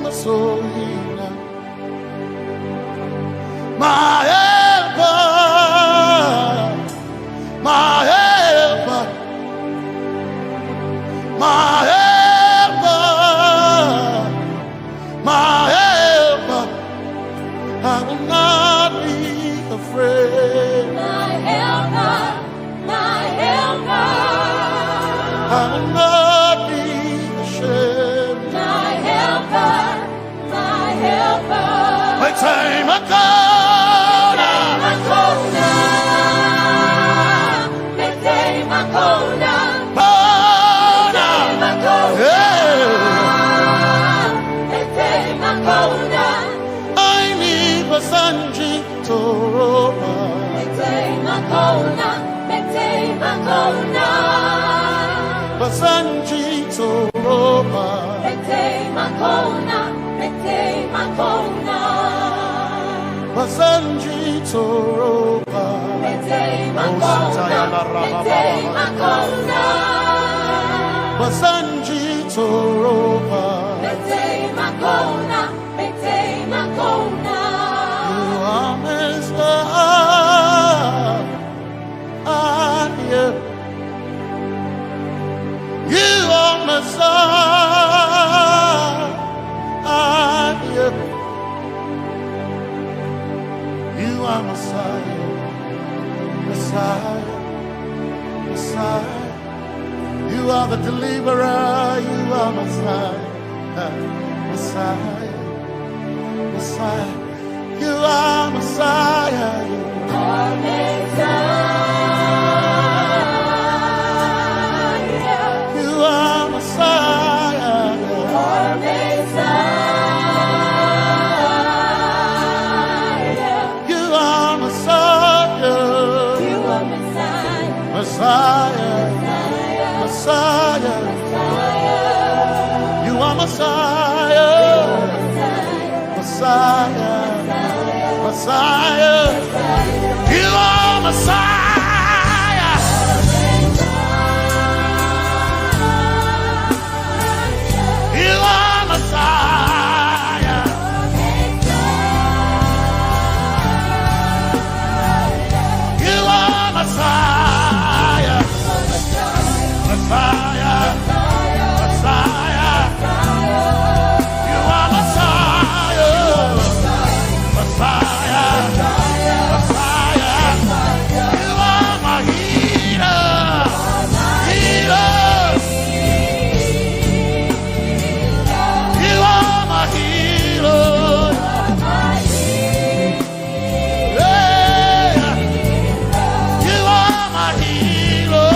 Masoina My helper My helper My helper My helper I will not be afraid My helper My helper I will not be ashamed My helper My helper My time I go Sanji Toroba Basanji Toroba Basanji Toroba Basanji Toroba You are Messiah. You are Messiah. Messiah. Messiah. You are the deliverer. You are Messiah. Messiah. Messiah. You are Messiah. You are Messiah. You are Messiah. You are Messiah. You are Messiah. You are Messiah. Messiah. You are Messiah. Messiah. Messiah. You are Messiah. You are Messiah. You are Messiah. Messiah. Messiah. You are Messiah. Messiah. Messiah. You are my healer. Healer. You are my healer. Yeah. You are my healer.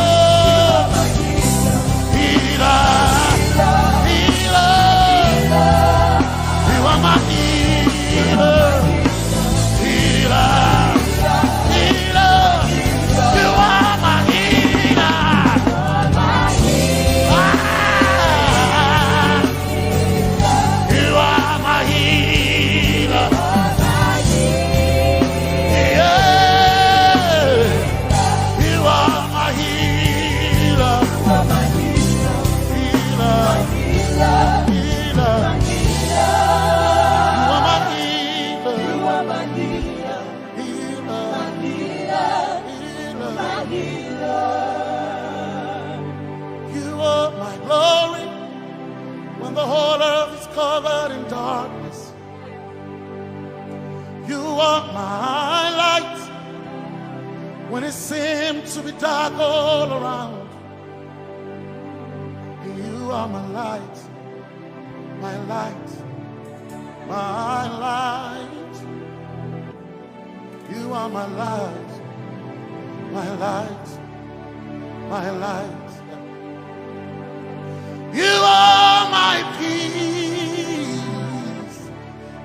Healer. Healer. You are my healer. Healer. Healer. You are my healer. You are my healer. Yeah. You are my healer. Healer. Healer. You are my healer. Healer. You are my glory when the whole earth is covered in darkness. You are my light when it seems to be dark all around. You are my light, my light, my light. You are my light, my light, my light. You are my peace,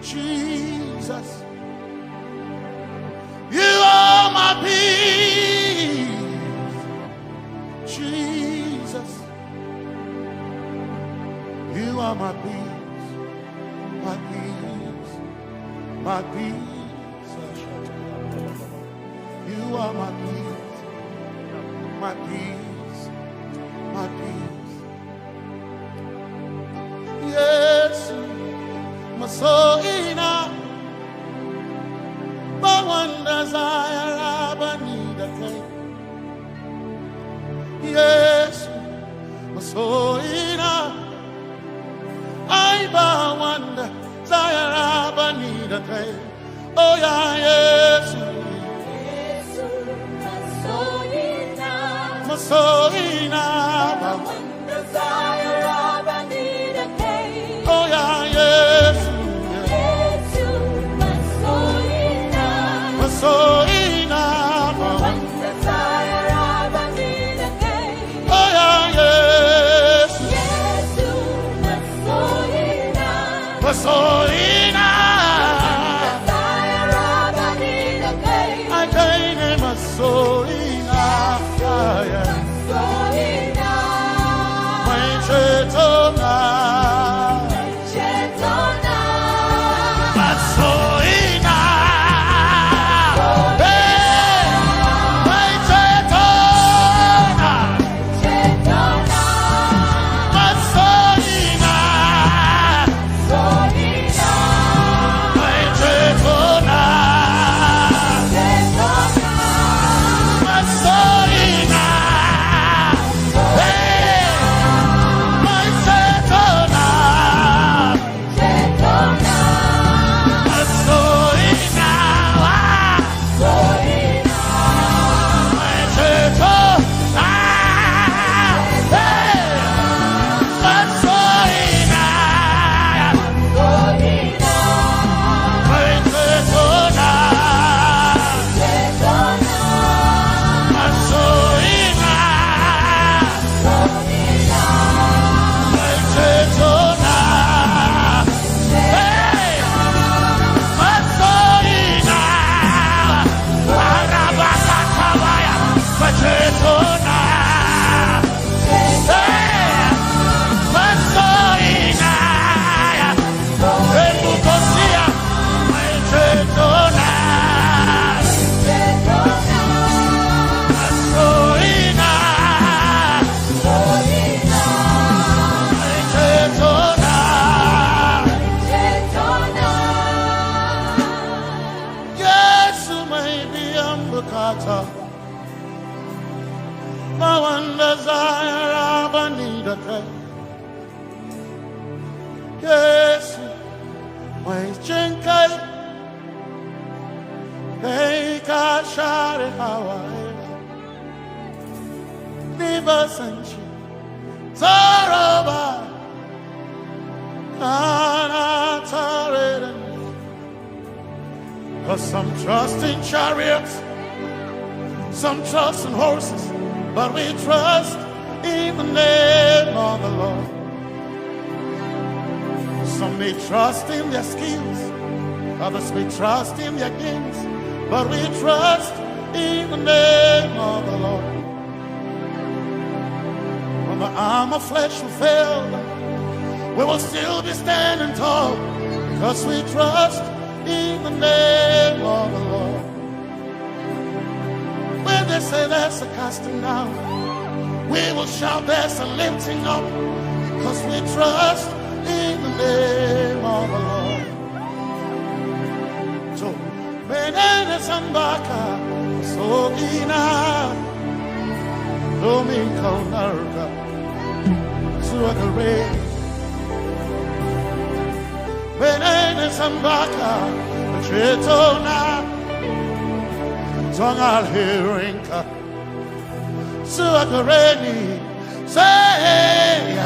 Jesus. You are my peace, Jesus. You are my peace, my peace, my peace. You are my peace, my peace, my peace. Yes, my soul in a one desire, I need a thing. Yes, my soul in a I one desire, I need a thing. Oh yeah, yes. My soul in a one desire, I need a thing. Oh yeah, yes. So enough, one desire, I need a day. Oh yeah, yes, yes, so enough, desire, I need a day. I can't name a so enough, so enough. My chetona, but so enough. Yes, my chenkai, they can share Hawaii. Never sanchi, Zaraba, Anatare. Cause some trust in chariots, some trust in horses, but we trust in the name of the Lord. Some may trust in their skills, others may trust in their gains, but we trust in the name of the Lord. When the arm of flesh will fail, we will still be standing tall, because we trust in the name of the Lord. When they say there's a casting down, we will shout there's a lifting up, because we trust in the name of the Lord. So, Benene Sambaka, so ina, Domingo Narga, Suakare, Benene Sambaka, Chetona, Tongal Hirinka, Suakareni, say,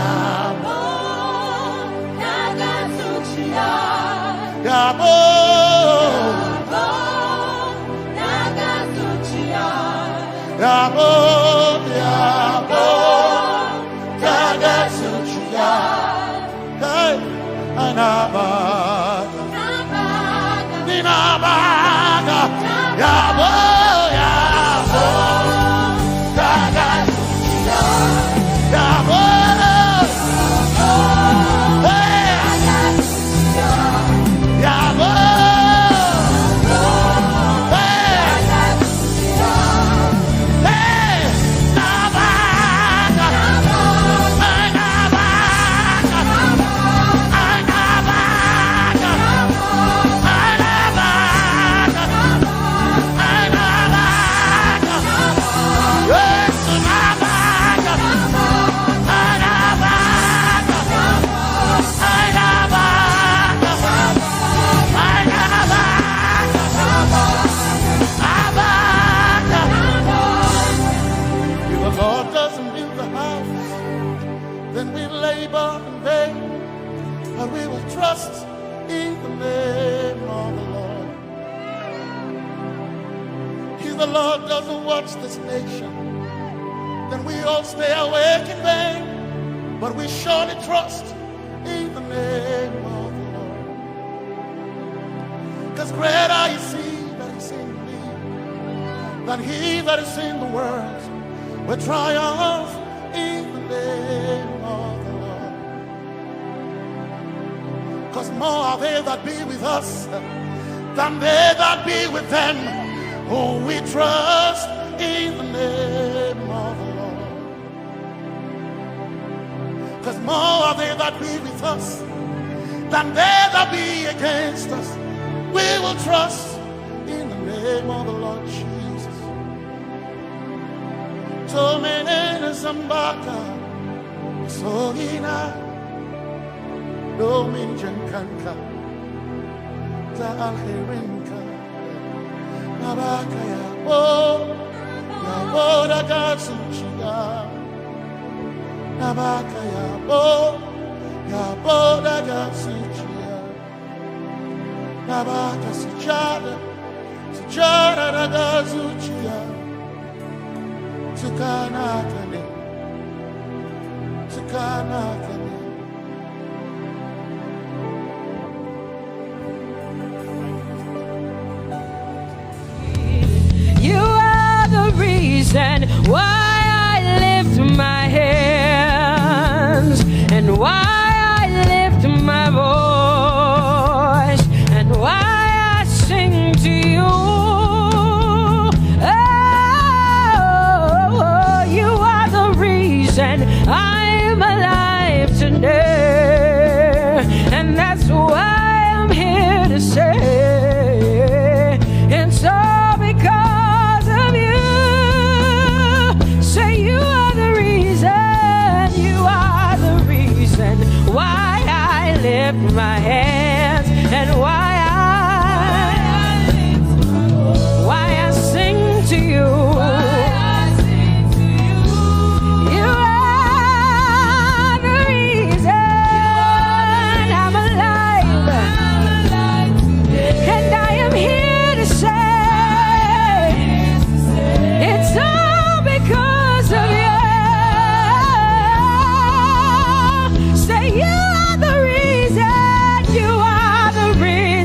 Say you are the reason, you are the reason.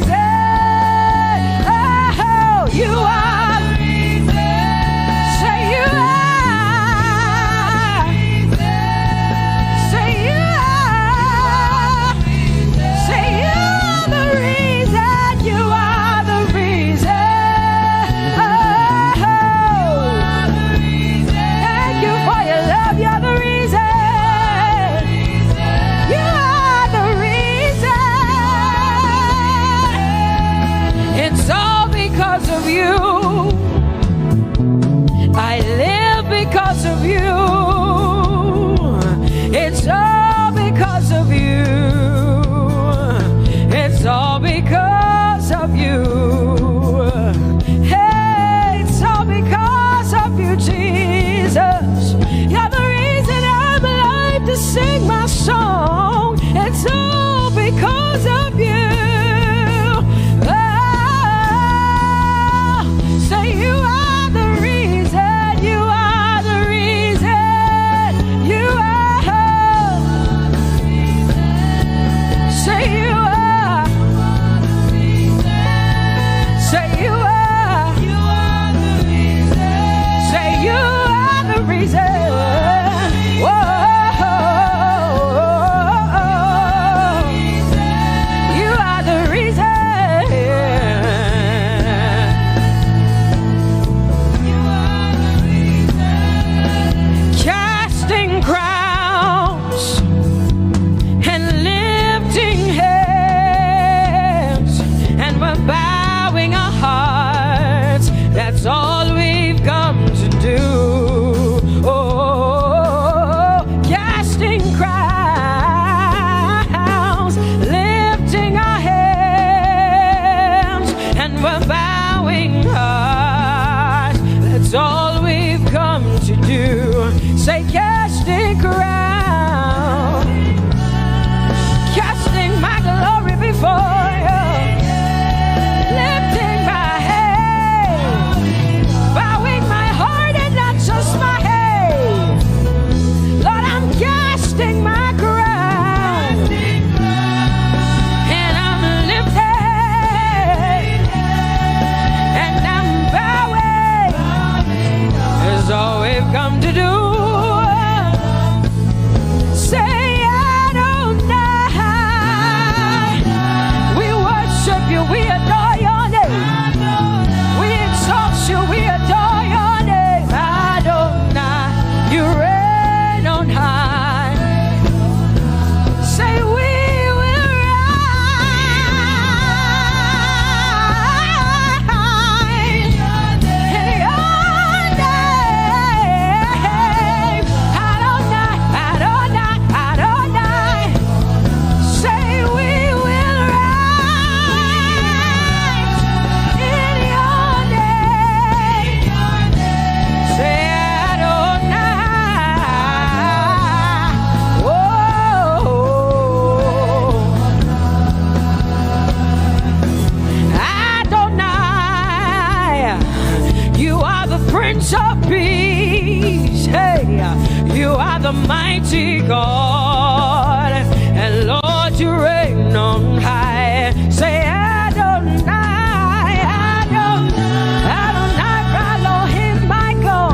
mighty God, and Lord, you reign on high. Say Adonai, Adonai, Adonai, Elohim, Michael,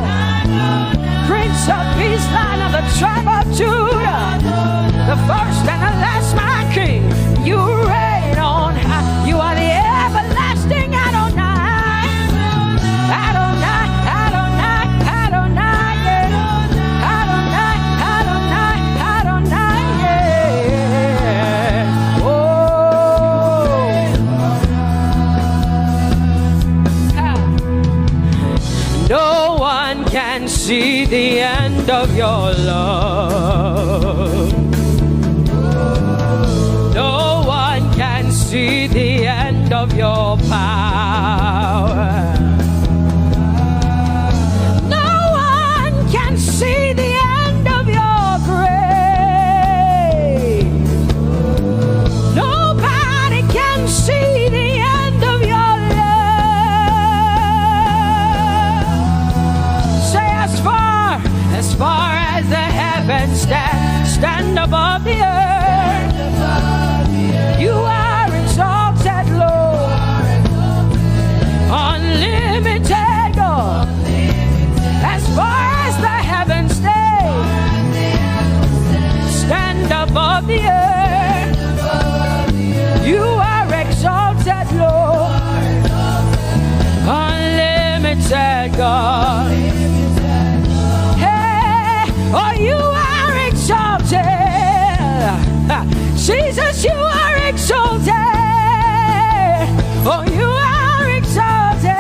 Prince of Peace, Lion of the tribe of Judah, the first and the last, my King. You reign on high. You are the everlasting Adonai, Adonai, Adonai, Adonai, yeah. Adonai, Adonai, Adonai, yeah. Oh, no one can see the end of your love. No one can see the end of your power. No one can see the end of your grace. Nobody can see the end of your love. Say as far as the heavens stand above the earth, you are exalted, Lord, unlimited God. As far as the heavens stand above the earth, you are exalted, Lord, unlimited God. Hey, oh, you are exalted. Jesus, you are exalted. Oh, you are exalted.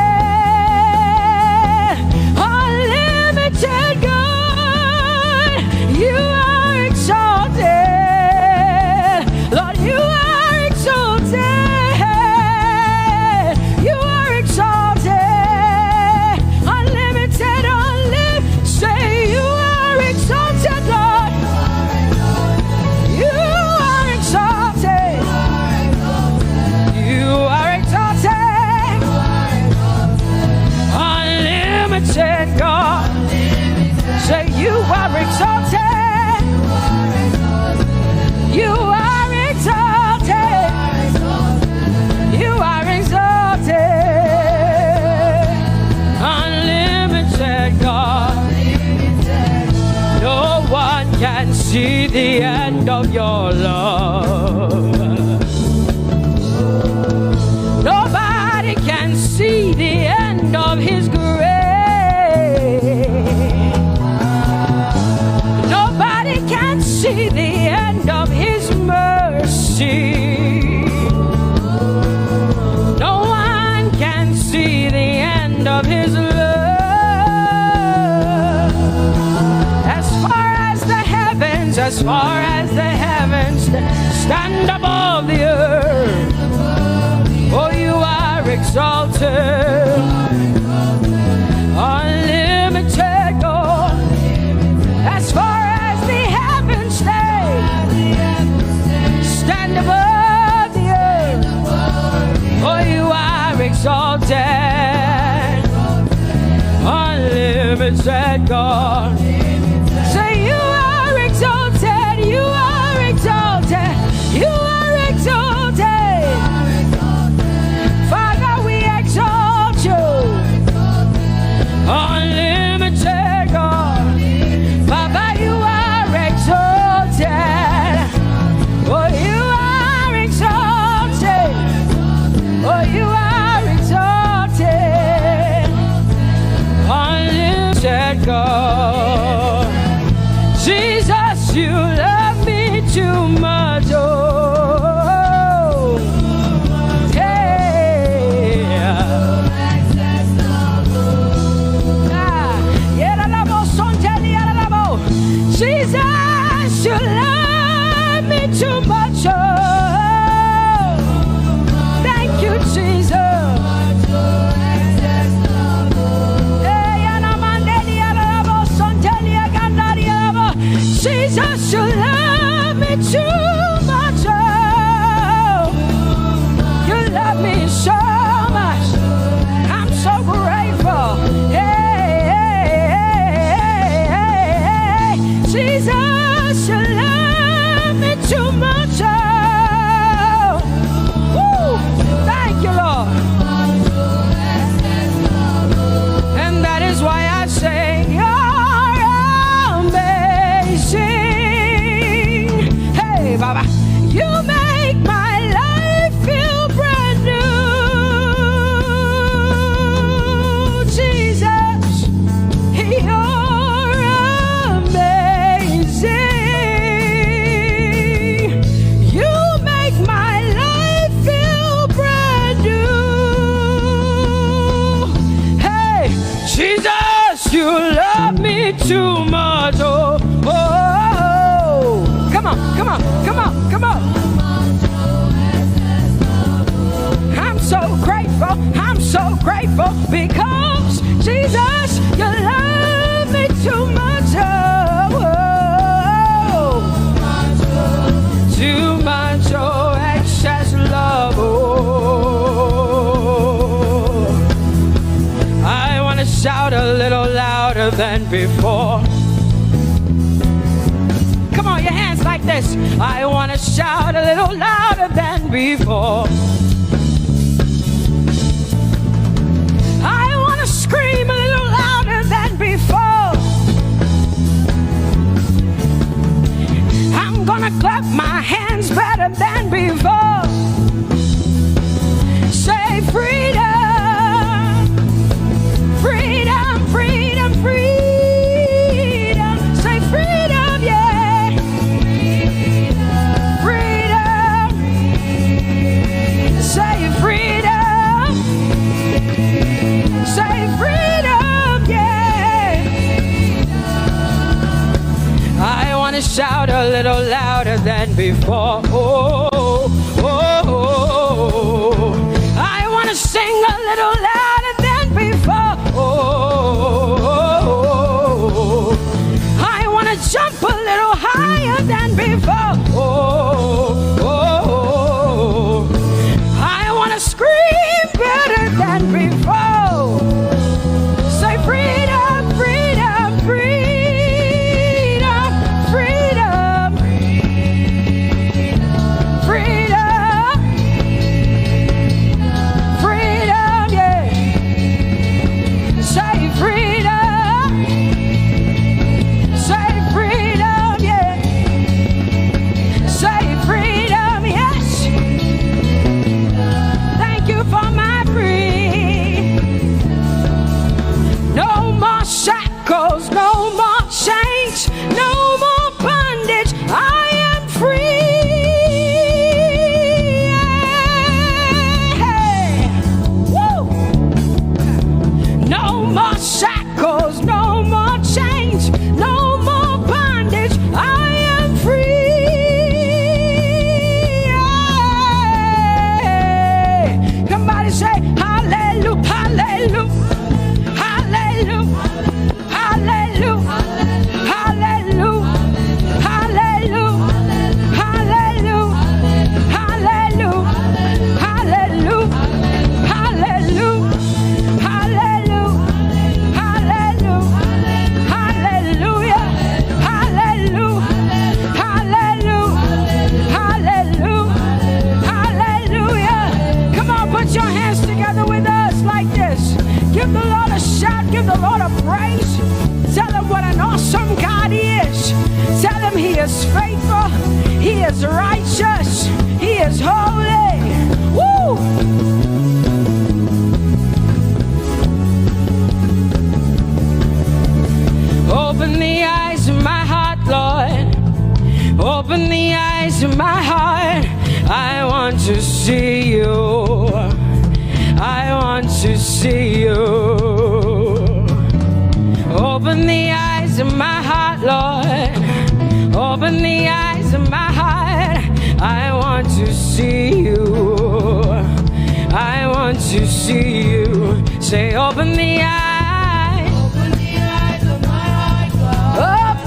Unlimited God, you are exalted. Lord, you are exalted. You are exalted. Unlimited, unlimited. Say you are exalted, Lord. You are exalted. You are exalted. Unlimited God. Say you are exalted. You are exalted. You are exalted. Unlimited God. No one can see the end of your love. Nobody can see the end of his grace. Nobody can see the end of his mercy. No one can see the end of his love. As far as the heavens stand above the earth, oh, you are exalted. Unlimited God. As far as the heavens stand above the earth, oh, you are exalted. Unlimited God. Say you are exalted. You are exalted. You are exalted. Father, we exalt you. Unlimited God. Father, you are exalted. Oh, you are exalted. Oh, you are exalted. Unlimited God. Jesus, you love me too much. Woo! Thank you, Lord. And that is why I say you're amazing. Hey, Baba, you make my life feel brand new. Jesus, you're amazing. You make my life feel brand new. Hey, Jesus, you love me too much. Oh, oh, oh. Come on, come on, come on, come on. I'm so grateful because Jesus, you love me too much. Oh, oh. Too much, oh, excess love. Oh, I want to shout a little louder than before. Come on, your hands like this. I want to shout a little louder than before. I want to scream a little louder than before. I'm gonna clap my hands better than before. Say freedom, freedom, freedom, freedom. Say freedom, yeah. Freedom. Say freedom. Say freedom, yeah. I want to shout a little louder than before. Oh, oh, oh, oh. I want to sing a little louder than before. Oh, oh, oh. I want to jump a little higher than before. Oh, oh, oh. I want to scream better than before. Say freedom, freedom, freedom, freedom, freedom, freedom, yeah. Say freedom, say freedom, yeah. Say freedom, yes. Thank you for my freedom. No more shackles, no more chains, no more bondage. I am free. Hey. Woo. No more shackles, no more chains, no more bondage. I am free. Somebody say hallelujah, hallelujah. Hallelujah, hallelujah, hallelujah, hallelujah, hallelujah, hallelujah, hallelujah, hallelujah, hallelujah, hallelujah, hallelujah, hallelujah, hallelujah, hallelujah. Come on, put your hands together with us like this. Give the Lord a shout, give the Lord a praise. Tell him what an awesome God he is. Tell him he is faithful, he is righteous, he is holy. Woo! Open the eyes of my heart, Lord. Open the eyes of my heart. I want to see you. I want to see you. Open the eyes of my heart, Lord. Open the eyes of my heart. I want to see you. I want to see you. Say, open the eyes. Open the eyes of my heart, God.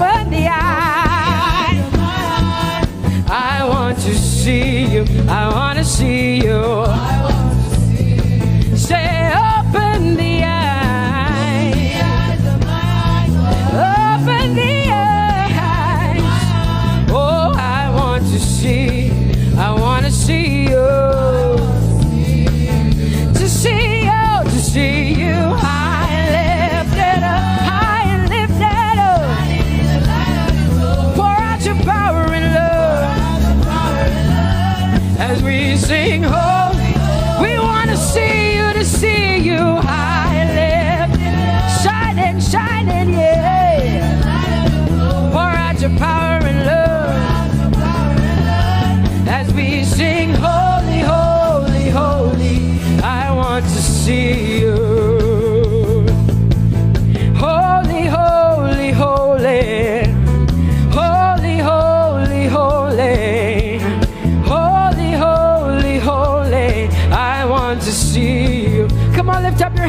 Open the eyes of my heart. I want to see you. I want to see you. I want to see you. Say, open the eyes. The eyes of my heart, God. Open the eyes. My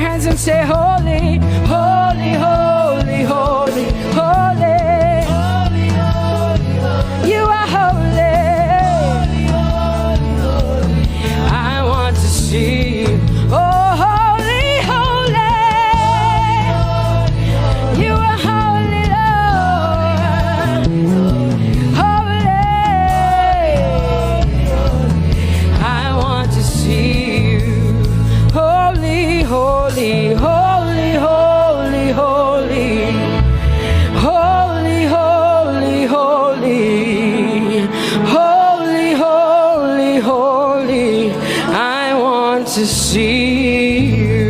hands and say, holy, holy, holy, holy, holy. You are holy. I want to see you. Oh, holy, holy. You are holy, Lord. Holy. I want to see you. Holy, holy, holy, holy, holy. Holy, holy, holy. Holy, holy, holy. I want to see you.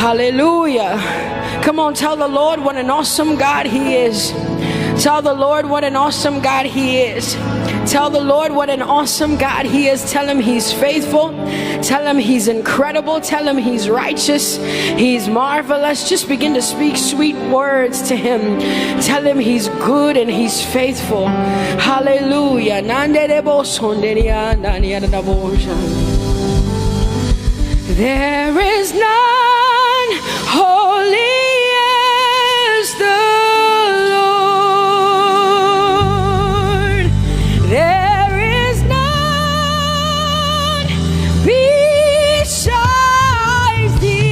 Hallelujah. Come on, tell the Lord what an awesome God He is. Tell the Lord what an awesome God He is. Tell the Lord what an awesome God He is. Tell Him He's faithful. Tell Him He's incredible. Tell Him He's righteous. He's marvelous. Just begin to speak sweet words to Him. Tell Him He's good and He's faithful. Hallelujah. There is none holy as the Lord. There is none besides Thee.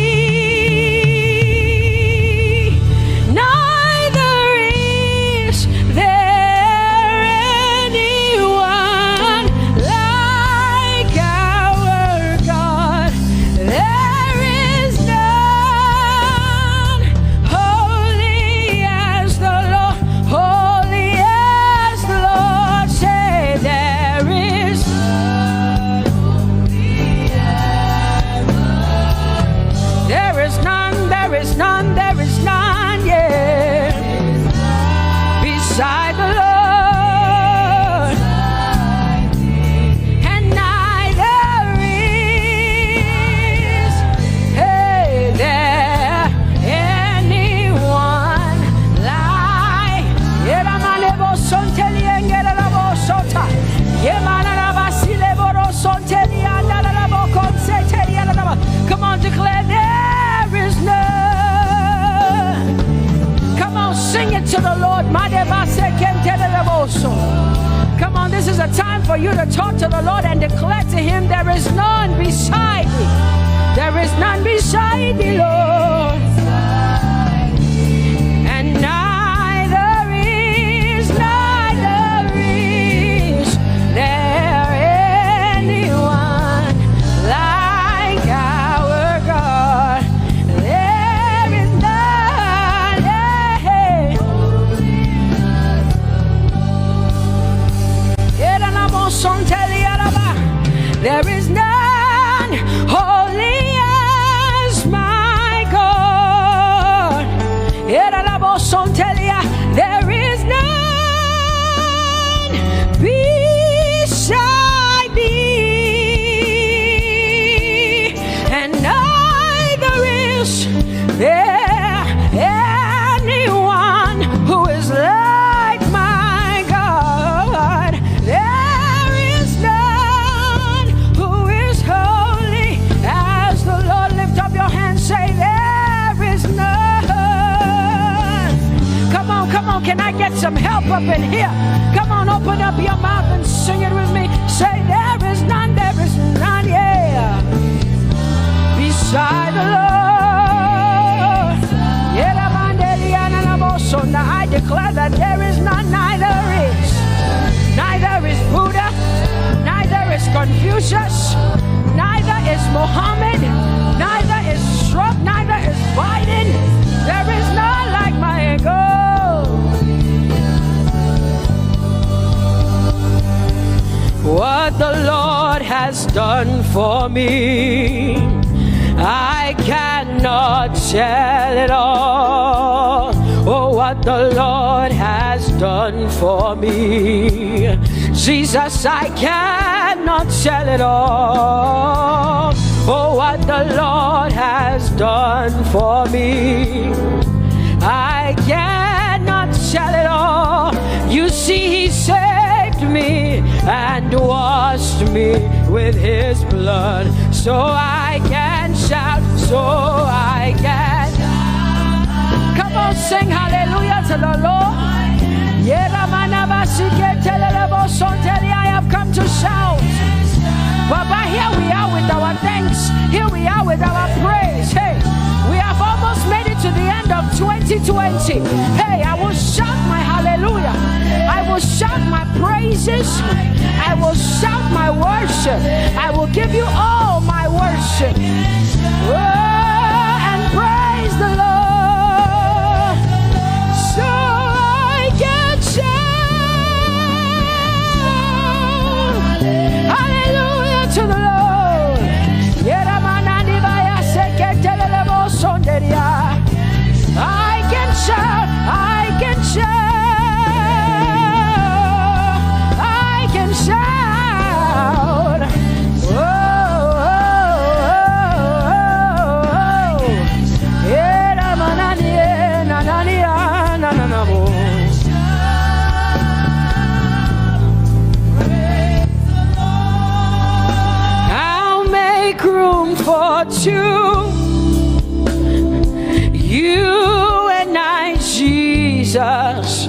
Neither is there anyone like our God. There is none holy as the Lord, holy as the Lord. Say there is none holy as the Lord. There is none, there is none, there is none, yeah, beside the Lord. And neither is there anyone like Come on, declare there is none. Come on, sing it to the Lord. Come on, this is a time for you to talk to the Lord and declare to Him there is none beside Thee. There is none beside Thee, Lord. And neither is there anyone like our God. There is none, there is none holy as my God. There is none beside Thee, and neither is there anyone who is like my God. There is none who is holy as the Lord. Lift up your hands, say there is none. Come on, can I get some help up in here? Come on, open up your mouth and sing it with me. Say there is none, yeah, beside the Lord. Now I declare that there is none, neither is Buddha, neither is Confucius, neither is Muhammad, neither is Trump, neither is Biden. There is none like my God. What the Lord has done for me, I cannot tell it all. Oh, what the Lord has done for me, Jesus, I cannot tell it all. Oh, what the Lord has done for me, I cannot tell it all. You see, He saved me and and washed me with his blood, so I can shout, so I can. Come on, sing hallelujah to the Lord. I have come to shout. Baba, here we are with our thanks. Here we are with our praise. Hey, we have almost made it to the end of 2020. Hey, I will shout my hallelujah. I will shout my praises. I will shout my worship. I will give you all my worship. Oh, and praise the Lord. So I can shout. Hallelujah to the Lord. I can shout, I can shout, I can shout. Oh, oh, oh, oh. I'll make room for two. You and I, Jesus,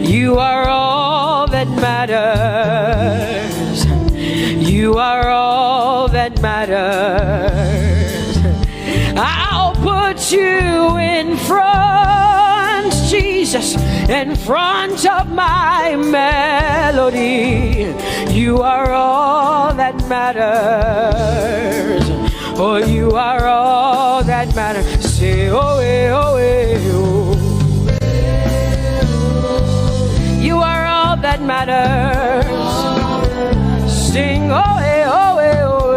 you are all that matters. You are all that matters. I'll put you in front, Jesus, in front of my melody. You are all that matters. Oh, you are all that matters. Say, oh, oh, oh. You are all that matters. Sing, oh, oh, oh,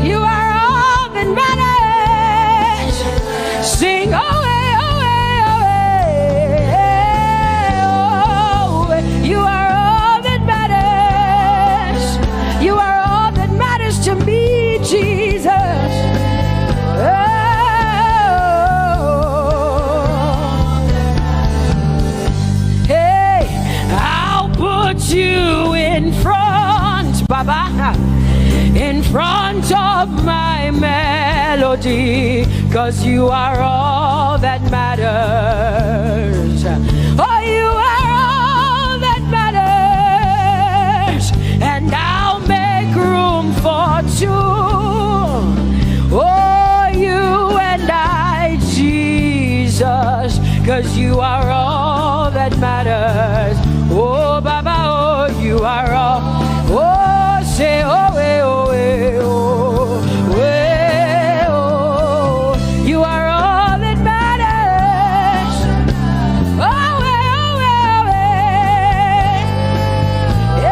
you are all that matters. Sing, oh, oh, oh, you are all that matters. You are all that matters to me, Jesus. You in front, Baba, in front of my melody, 'cause you are all that matters. Oh, you are all that matters, and I'll make room for two. Oh, you and I, Jesus, 'cause you are all that matters. Oh, Baba, oh, you are all. Oh, say, oh, oh, oh, oh, you are all that matters. Oh, oh, oh, yeah.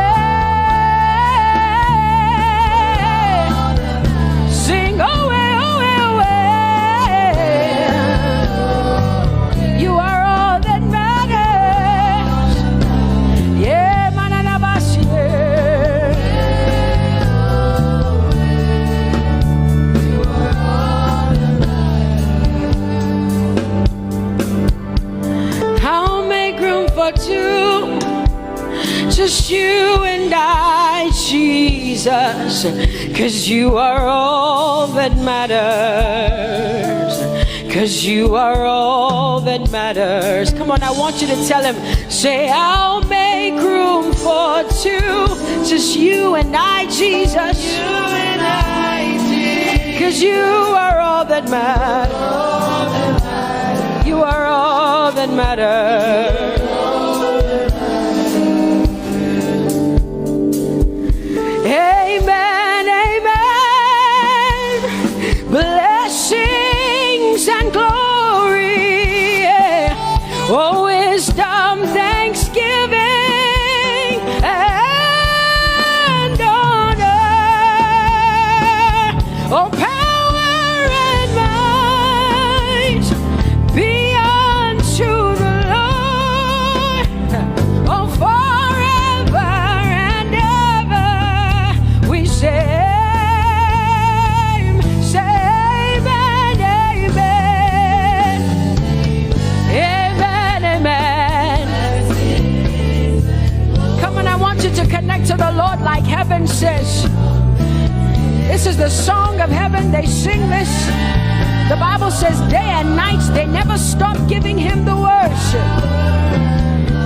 Sing, oh, oh, oh, you are all that matters. Yeah, manana bashi. I'll make room for two, just you and I, Jesus, 'cause you are all that matters. 'Cause you are all that matters. Come on, I want you to tell him, say, I'll make room for two, just you and I, Jesus. You and I, Jesus. 'Cause you are all that matters. You are all that matters. Amen, amen. Blessings and glory, yeah. Oh, wisdom, thanksgiving, and honor. Oh, power and might be unto the Lord. says, this is the song of heaven. They sing this. The Bible says day and night they never stop giving him the worship.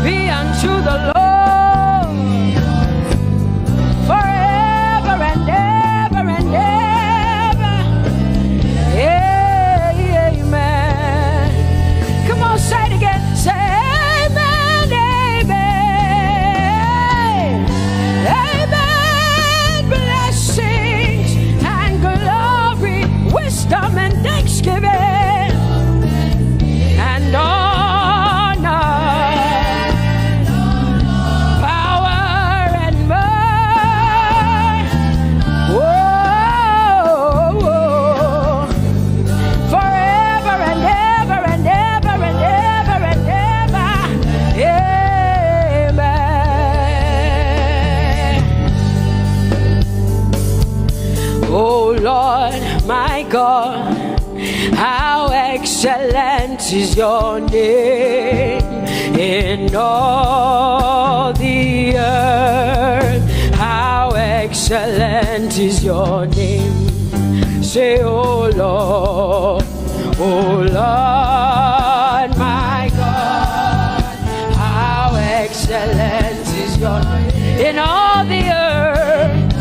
Be unto the Lord forever and ever and ever. Amen. Come on, say it again. Say amen, amen. Amen. Blessings and glory, wisdom and thanksgiving and honor, power and might. Whoa, forever and ever and ever and ever and ever. Amen. Oh Lord, my God, how excellent is your name in all the earth. How excellent is your name. Say, oh Lord, my God, how excellent is your name in all the earth.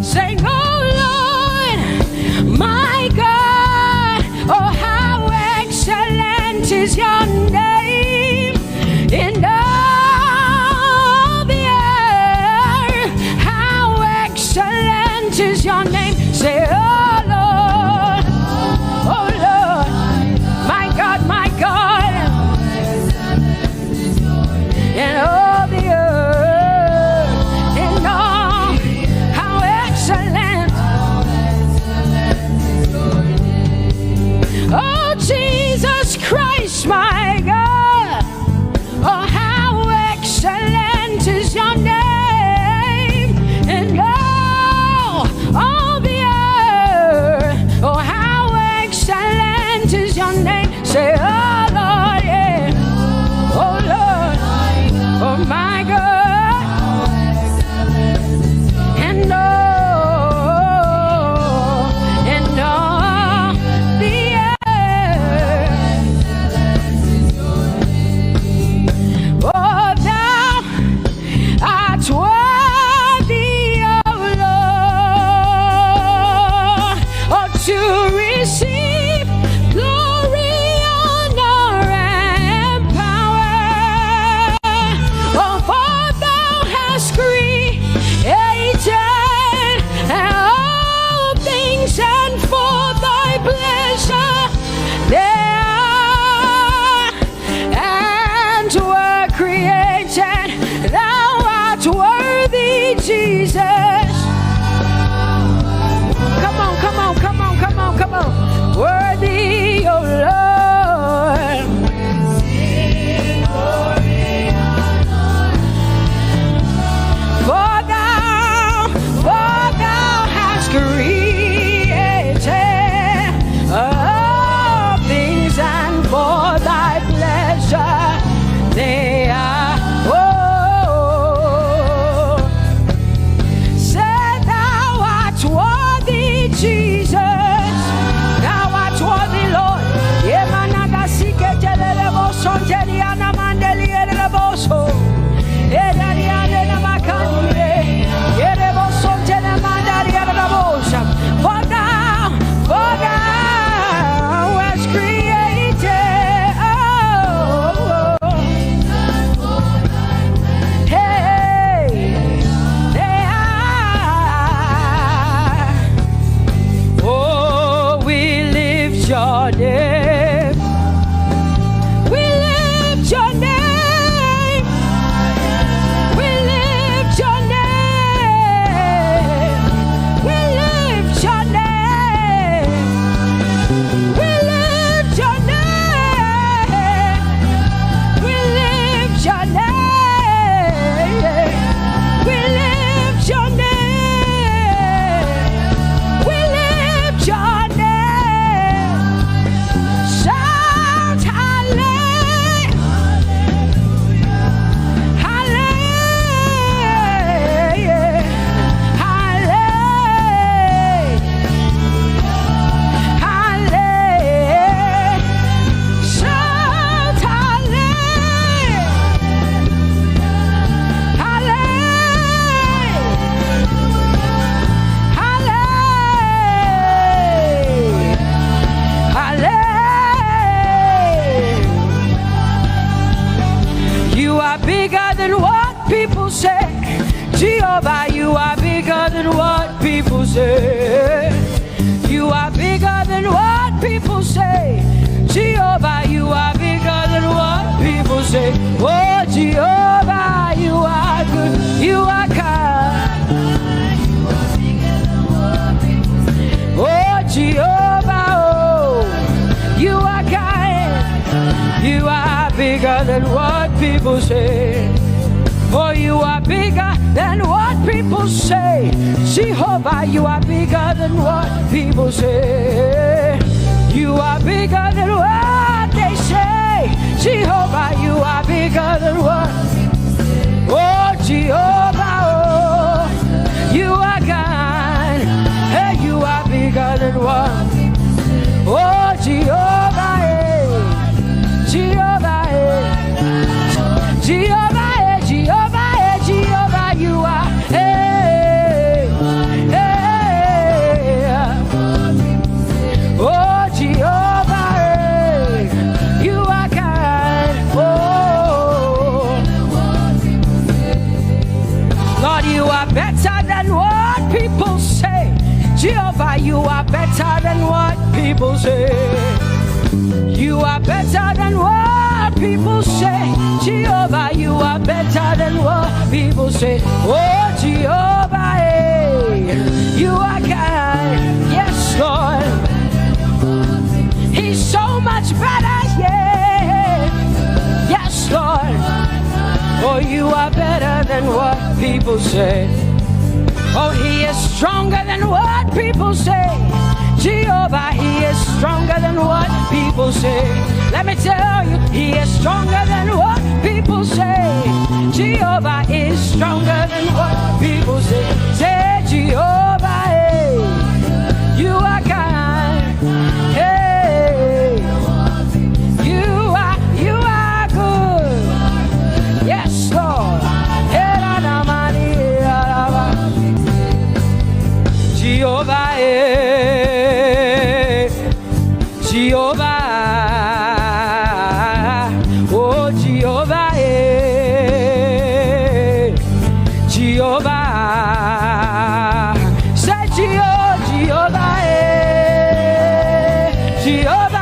Sing, oh Lord, my God, oh how excellent is your name in all the earth. How excellent people say. Oh, you are bigger than what people say. Jehovah, you are bigger than what people say. You are bigger than what they say. Jehovah, you are bigger than what. Oh, Jehovah, oh, you are God. Hey, you are bigger than what. Oh, Jehovah, hey. Jehovah, hey. Jehovah, hey. Jehovah, hey. Jehovah, you are. Hey, hey. Oh, Jehovah, hey. You are God. Oh, Lord, you are better than what people say. Jehovah, you are better than what people say. You are better than what people say. Jehovah, you are better than what people say. Oh, Jehovah, hey, you are God. Yes, Lord. He's so much better, yeah. Yes, Lord. Oh, you are better than what people say. Oh, he is stronger than what people say. Jehovah, he is stronger than what people say. Let me tell you, he is stronger than what people say. Jehovah is stronger than what people say. Say, Jehovah, hey, you are God. Hey, you are good. Yes, Lord. Jehovah, Jehovah, oh Jehovah, Jehovah, say Jehovah, Jehovah,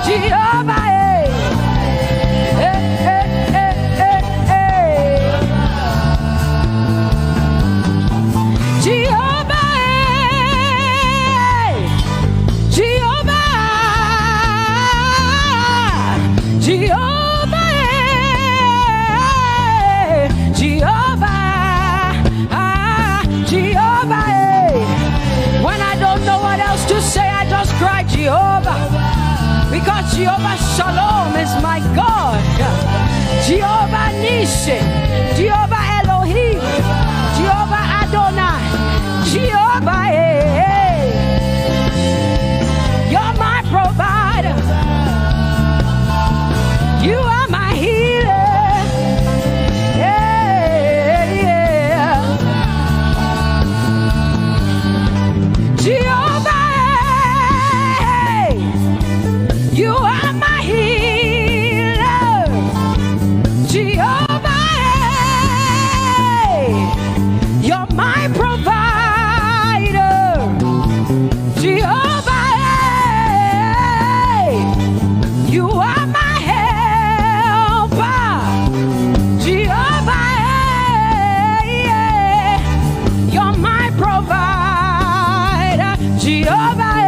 Jehovah, Jehovah, because Jehovah Shalom is my God. Jehovah Nissi, Jehovah Elohim, Jehovah Adonai, Jehovah, hey, you're my provider. You are my healer. Yeah, yeah. Jehovah, you are my healer, Jehovah, you're my provider, Jehovah, you are my helper, Jehovah, you're my provider, Jehovah.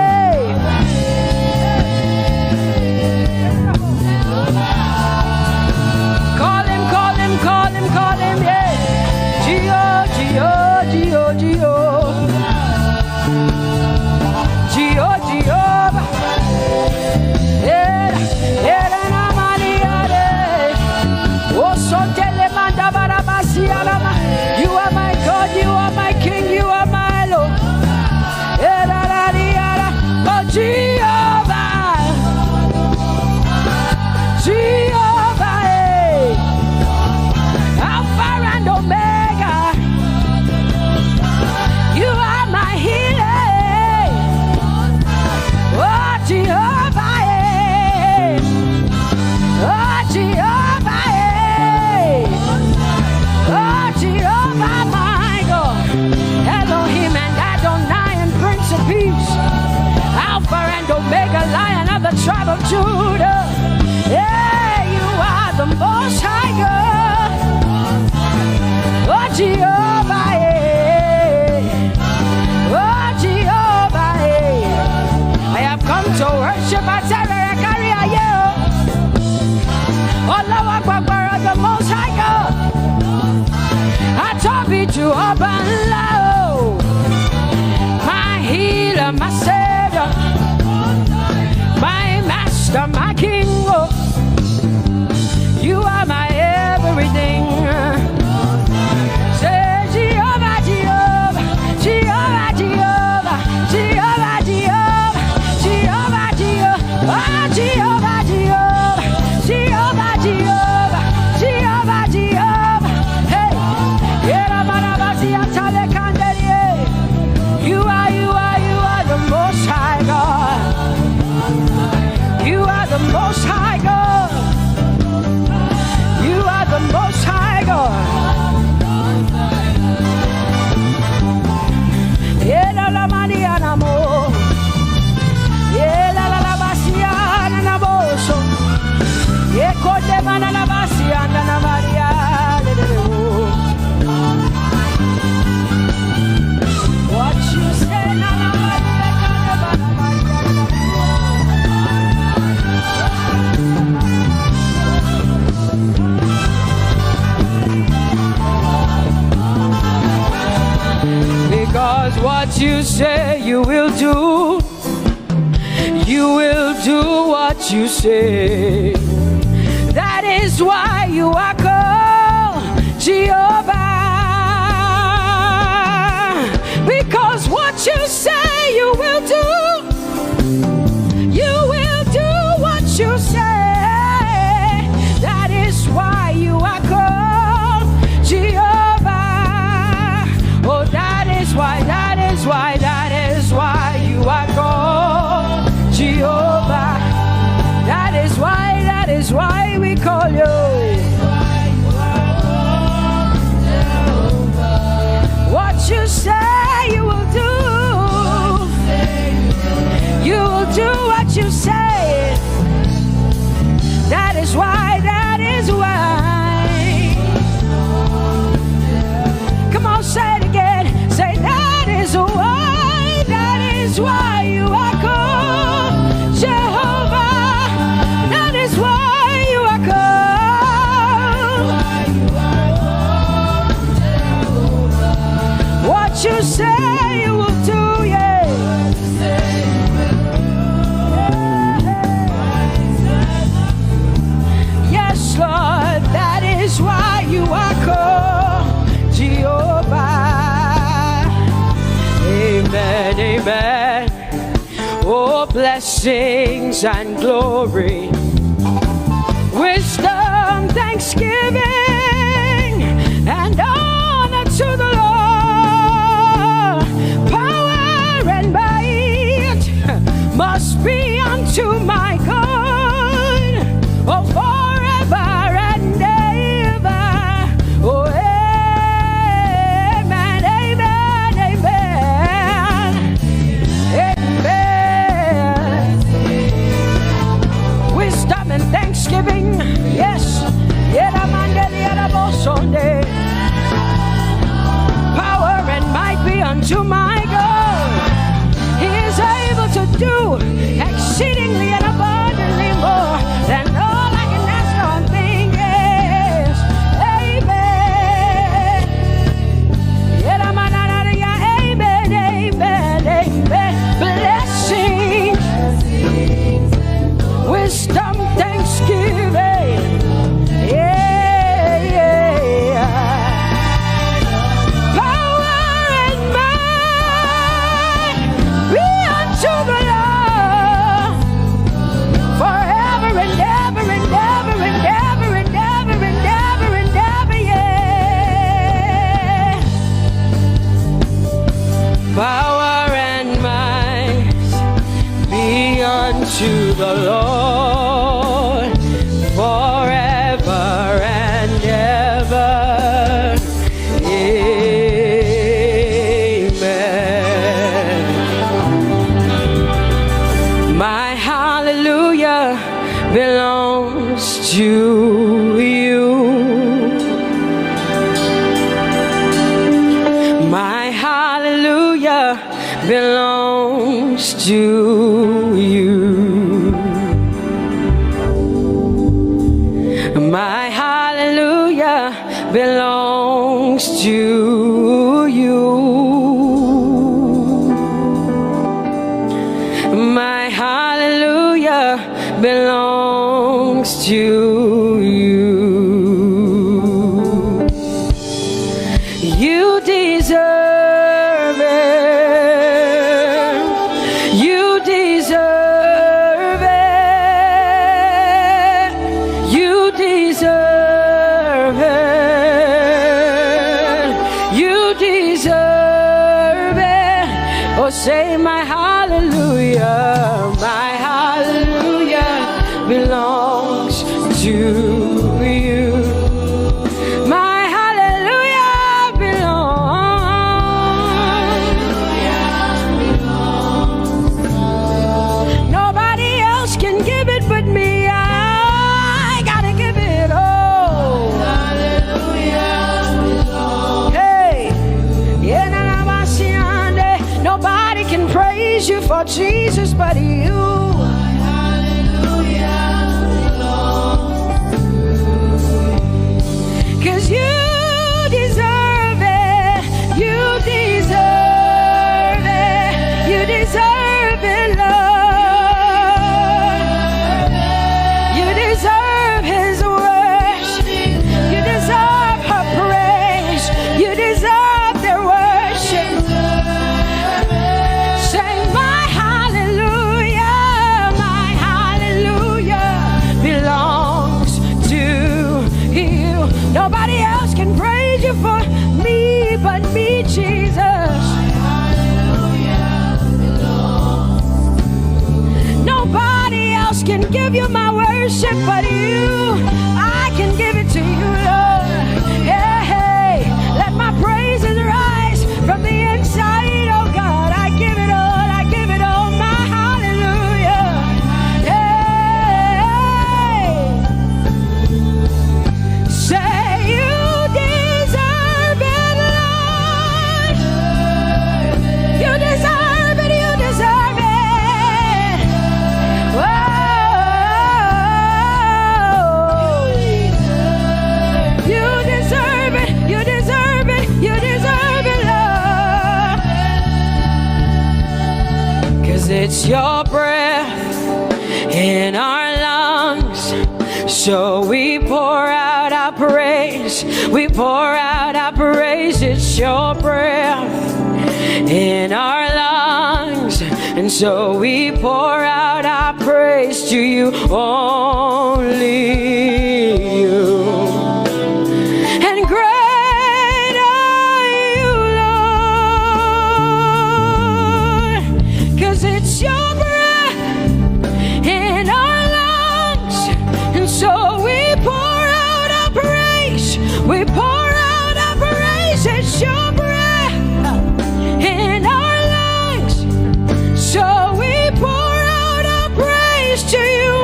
Call him, yeah. Jehovah. You are my God, you are my King, you are my Lord. Oh, Jehovah. Jehovah, hey. Alpha and Omega. to open low. My healer, my savior, my master, my king. Oh, you are my everything. Say Jehovah, Jehovah, Jehovah, Jehovah, Jehovah, Jehovah, Jehovah, Jehovah, Jehovah, Jehovah, Jehovah, Jehovah, Jehovah. Hey, you are the Most High God. You are the Most High God. You are the Most High God. Yeah, la Maria namo. Yeah, la Basia namoso. Yeah, kote mana la Basia na Maria. What you say na Maria na because what you say you will do. You will do what you say. That is why you are called Jehovah. Because what you say you will do. You will do what you say. That is why you are called Jehovah. Oh, that is why you are called Jehovah. That is why we call you. What you say you will do. You will do what you say. That is why. Come on, say it again. Say that is why you are called Jehovah. That is why you are called. What you say you will do, yeah. Yes, Lord, that is why you are called Jehovah. Amen, amen. Oh, blessings and glory, wisdom, thanksgiving, and honor to the Lord. Power and might must be unto my God. Oh, forever and ever. Oh, amen, amen, amen. Amen. Wisdom and thanksgiving, yes. Power and might be unto my God. He is able to do exceedingly and abundantly more than all I can ask or think. Yes. Amen. Amen, amen, amen. Blessings, wisdom, thanksgiving. Yeah, yeah. Power and might be unto the Lord forever and ever and ever and ever and ever and ever and ever, yeah. Power and might be unto the Lord forever and ever. Amen. My hallelujah belongs to you. My hallelujah belongs to you. My hallelujah belongs to to you. You deserve it. You deserve it. You deserve it. You deserve it. Oh, say my hallelujah. My hallelujah belongs to you. My hallelujah belongs. Nobody else can give it but me. I gotta give it all. Hey, nobody can praise you for Jesus but you. Can give you my worship but you. I can give it to you, Lord. Yeah, hey, let my praises rise from the inside, oh God. I give it all, I give it all, my hallelujah. Hey, say you deserve it, Lord. You deserve it, you deserve it. Whoa. It's your breath in our lungs, so we pour out our praise. We pour out our praise. It's your breath in our lungs, and so we pour out our praise to you, only you. And great are you, Lord, 'cause it's your breath in our lungs, and so we pour out our praise. We pour out our praise. It's your breath in our lungs, so we pour out our praise to you,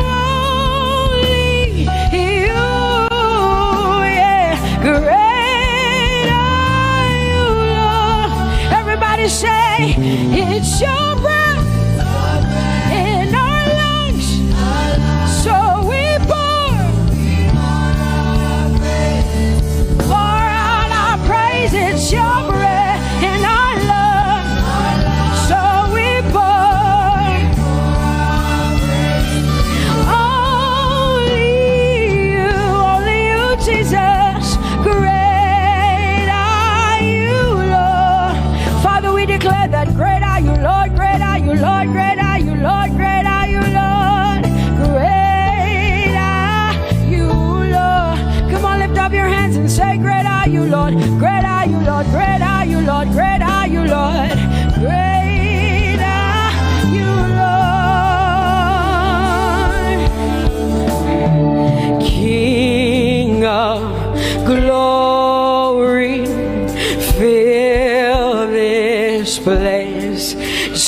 only you. Yeah, great are you, Lord. Everybody say, it's your breath. It's your breath in our lungs, so we pour. Only you, Jesus. Great are you, Lord. Father, we declare that great are you, Lord. Great are you, Lord. Great are you, Lord. Great are you, Lord. Great are you, Lord. Come on, lift up your hands and say, great are you, Lord. Great are you, Lord. Great are you, Lord. Great are you, Lord. Great are you, Lord. King of glory, fill this place.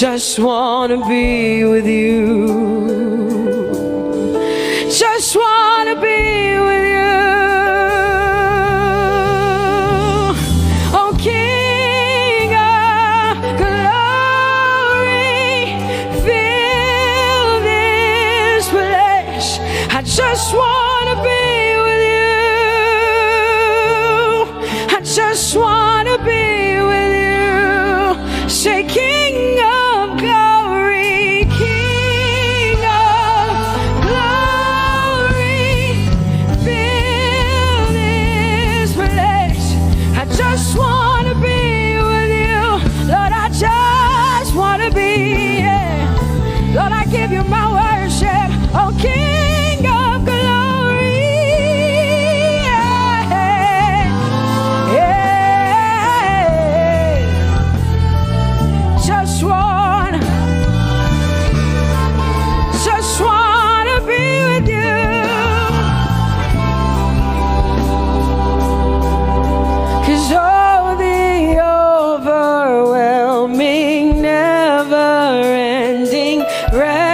Just want to be with you. Just want to be with you. Just want to be with you. I just want to be with you. Say, King of glory, King of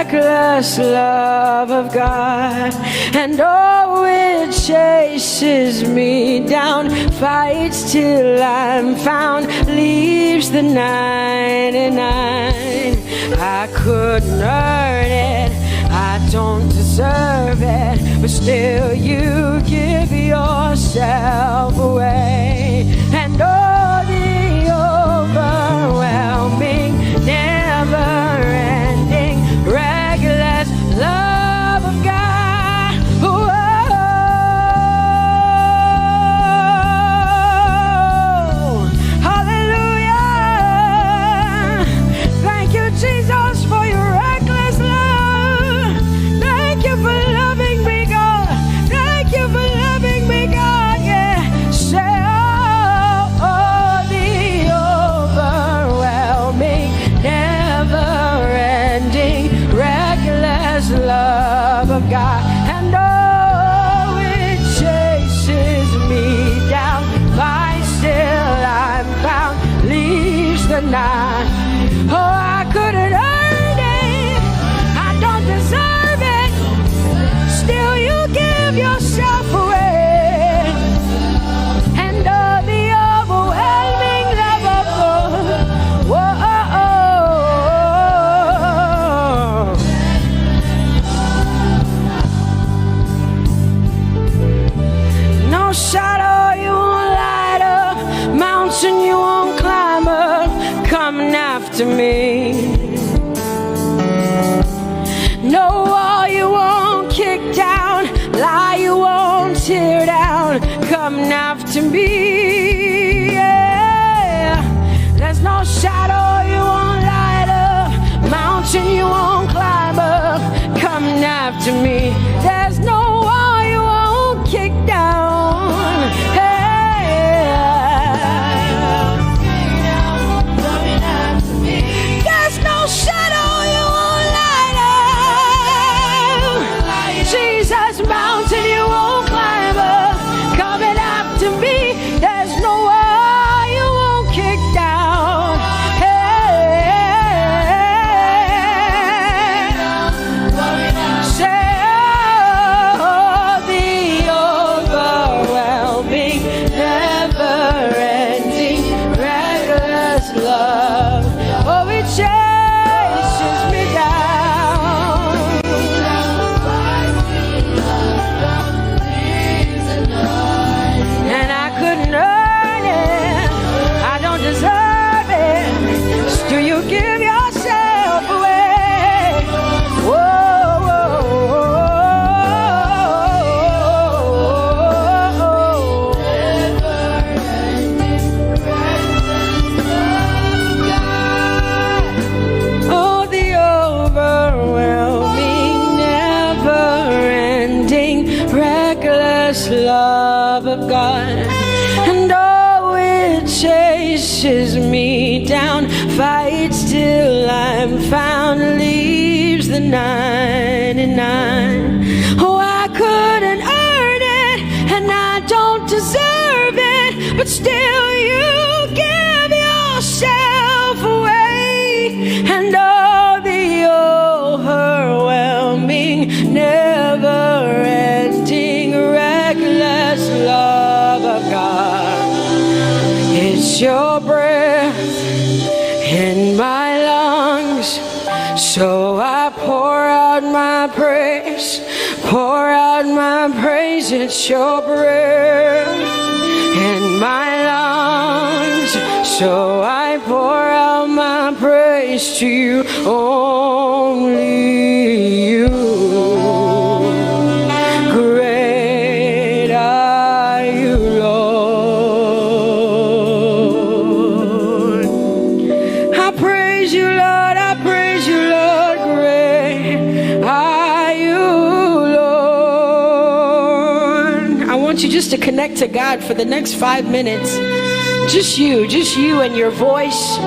reckless love of God. And oh, it chases me down, fights till I'm found, leaves the 99. I couldn't earn it, I don't deserve it, but still you give yourself away. And oh, the overwhelming, never-ending, reckless love of God. Whoa. Hallelujah. Thank you, Jesus, for your reckless love. Thank you for loving me, God. Thank you for loving me, God. Yeah. Say, oh, the overwhelming, never-ending, reckless love of God. And oh, it chases me down, finds till I'm found, leaves the 9. Oh, I couldn't earn it, I don't deserve it, still you give yourself away. And oh, the overwhelming love of God. Whoa. No shadow you won't light up, mountain you won't climb up, coming after me. No wall you won't kick down, lie you won't tear down, coming after me. Yeah. There's no shadow you won't light up, mountain you won't climb up, coming after me. There's no wall you won't kick down. Hey. There's no shadow you won't light up. Jesus, mountain you won't climb up, coming after me. There's no wall you won't kick down. Hey. Say, oh, the overwhelming, never-ending, reckless love. Oh, it chases me down. And I couldn't earn it, I don't deserve it, still you give yourself away. Whoa, whoa, oh, the overwhelming, never-ending, reckless love of God. And oh, it chases me down, fights till I'm found, leaves the 99. Oh, I couldn't earn it, and I don't deserve it, but still you give yourself away. And oh, the overwhelming, never-ending, reckless love of God. It's your breath in my lungs, so I pour out my praise, pour out my praise. It's your breath in my lungs, so I pour out my praise to you, only you. Great are you, Lord. I praise you, Lord, I praise you, Lord. Great are you, Lord. I want you just to connect to God for the next 5 minutes. Just you and your voice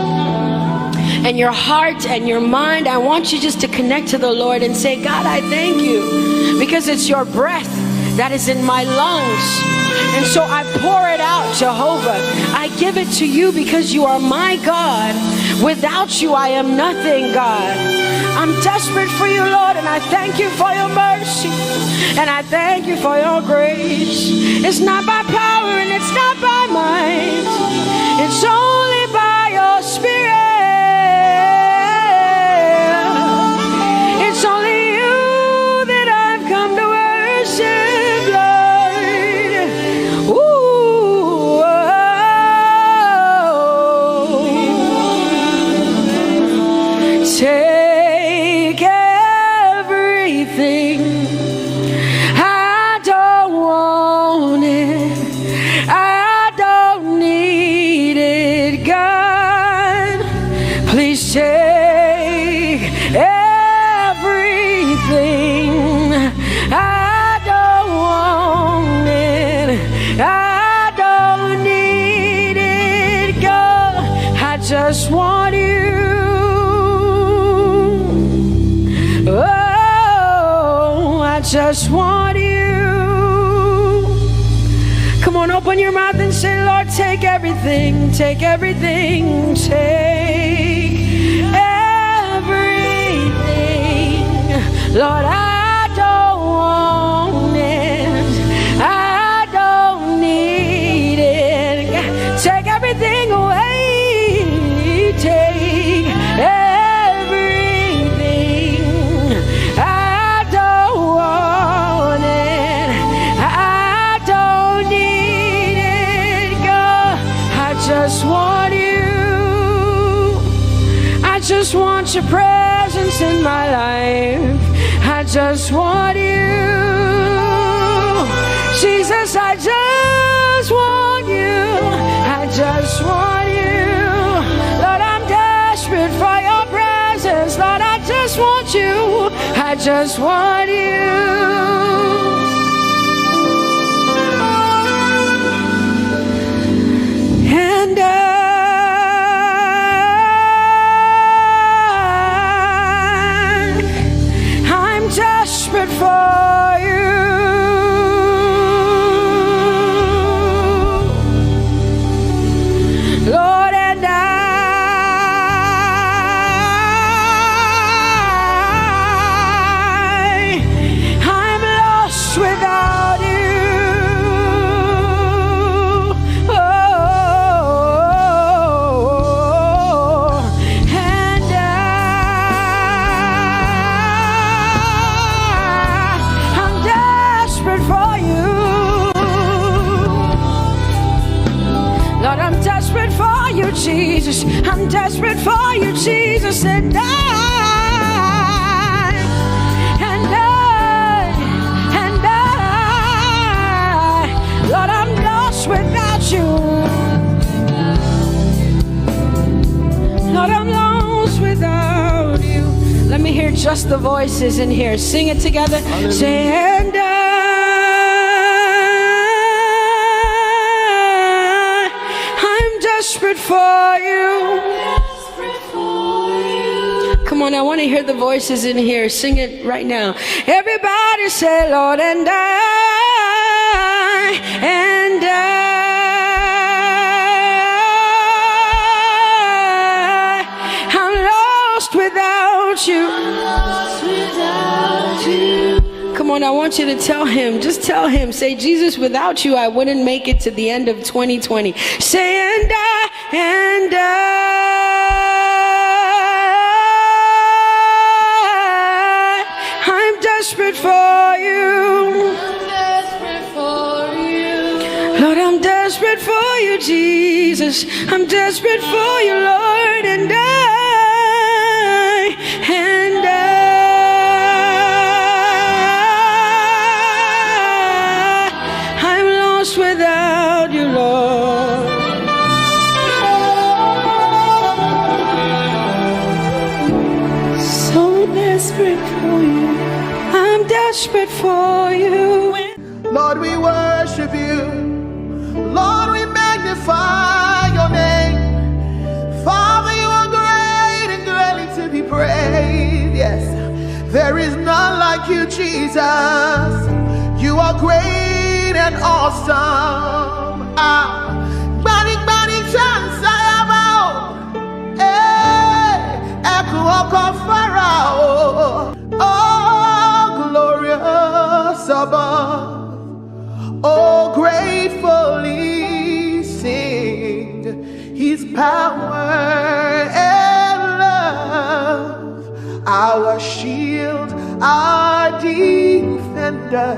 and your heart and your mind. I want you just to connect to the Lord and say, God, I thank you because it's your breath that is in my lungs. And so I pour it out, Jehovah. I give it to you because you are my God. Without you, I am nothing, God. I'm desperate for you, Lord, and I thank you for your mercy, and I thank you for your grace. It's not by power and it's not by might. It's only by your Spirit. It's only you that I've come to worship, Lord. Ooh, take everything. I don't want it. I don't need it, God. Please take everything. I don't want it. I don't need it, God. I just want you. Oh, I just want you. Come on, open your mouth and say, Lord, take everything, take everything, take everything. Lord, I don't want it. I don't need it. Take everything away. Take everything. I don't want it. I don't need it, God. I just want you. I just want your presence in my life. I just want you. Jesus, I just want you. I just want you. Lord, I'm desperate for your presence. Lord, I just want you. I just want you. And I'm desperate for you. Lord, and I'm lost without you. Oh, and I'm desperate for you. Lord, I'm desperate for you, Jesus. I'm desperate for you, Jesus. And Lord, I'm lost without you. Lord, I'm lost without you. Let me hear just the voices in here. Sing it together. Say, and I'm desperate for you. Come on, I want to hear the voices in here. Sing it right now. Everybody say, Lord, and I'm lost without you. Come on, I want you to tell him. Just tell him. Say, Jesus, without you, I wouldn't make it to the end of 2020. Say, and I'm desperate for you. Lord, I'm desperate for you, Jesus. I'm desperate for you, Lord, and I'm lost without you, Lord. So desperate for you. I'm desperate for you. Lord, we worship you. Lord, we magnify your name. Father, you are great and greatly to be praised. Yes, there is none like you, Jesus. You are great and awesome. Bani chance I am out. walk on Pharaoh. Oh, glorious above. Oh, gratefully sing his power and love. Our shield, our defender,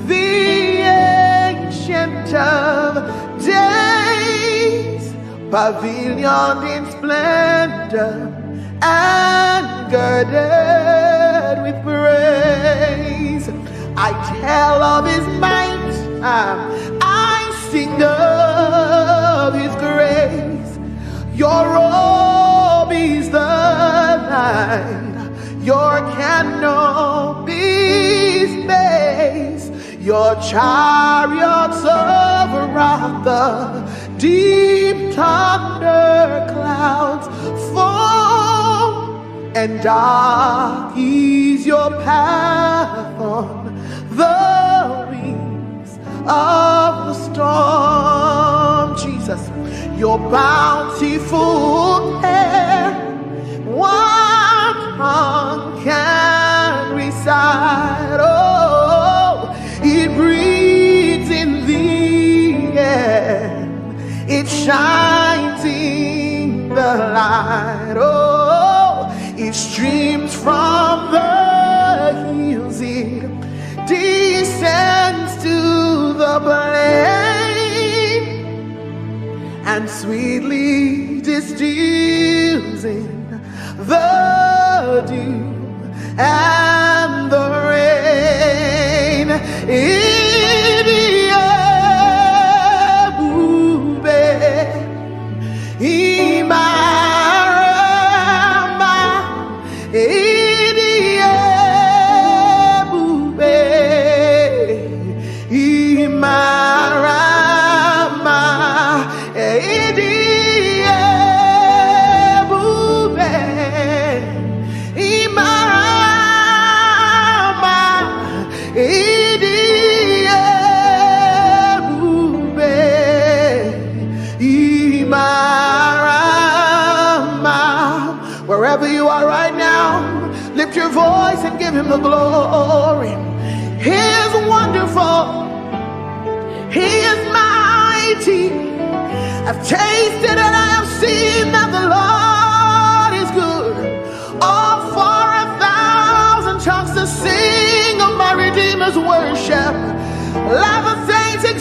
the ancient of days, pavilioned in splendor and girded with praise. I tell of his might, I sing of his grace. Your robe is the light, your canopy's base, your chariots of wrath, the deep thunder clouds fall, and dark is your path on the wings of the storm. Jesus, your bountiful care, what tongue can recite? Oh, it breathes in the air, it shines in the light. Oh, it streams from the hills, it descends to the plain, and sweetly distills in the dew and the rain. Wherever you are right now, lift your voice and give him the glory. He is wonderful. He is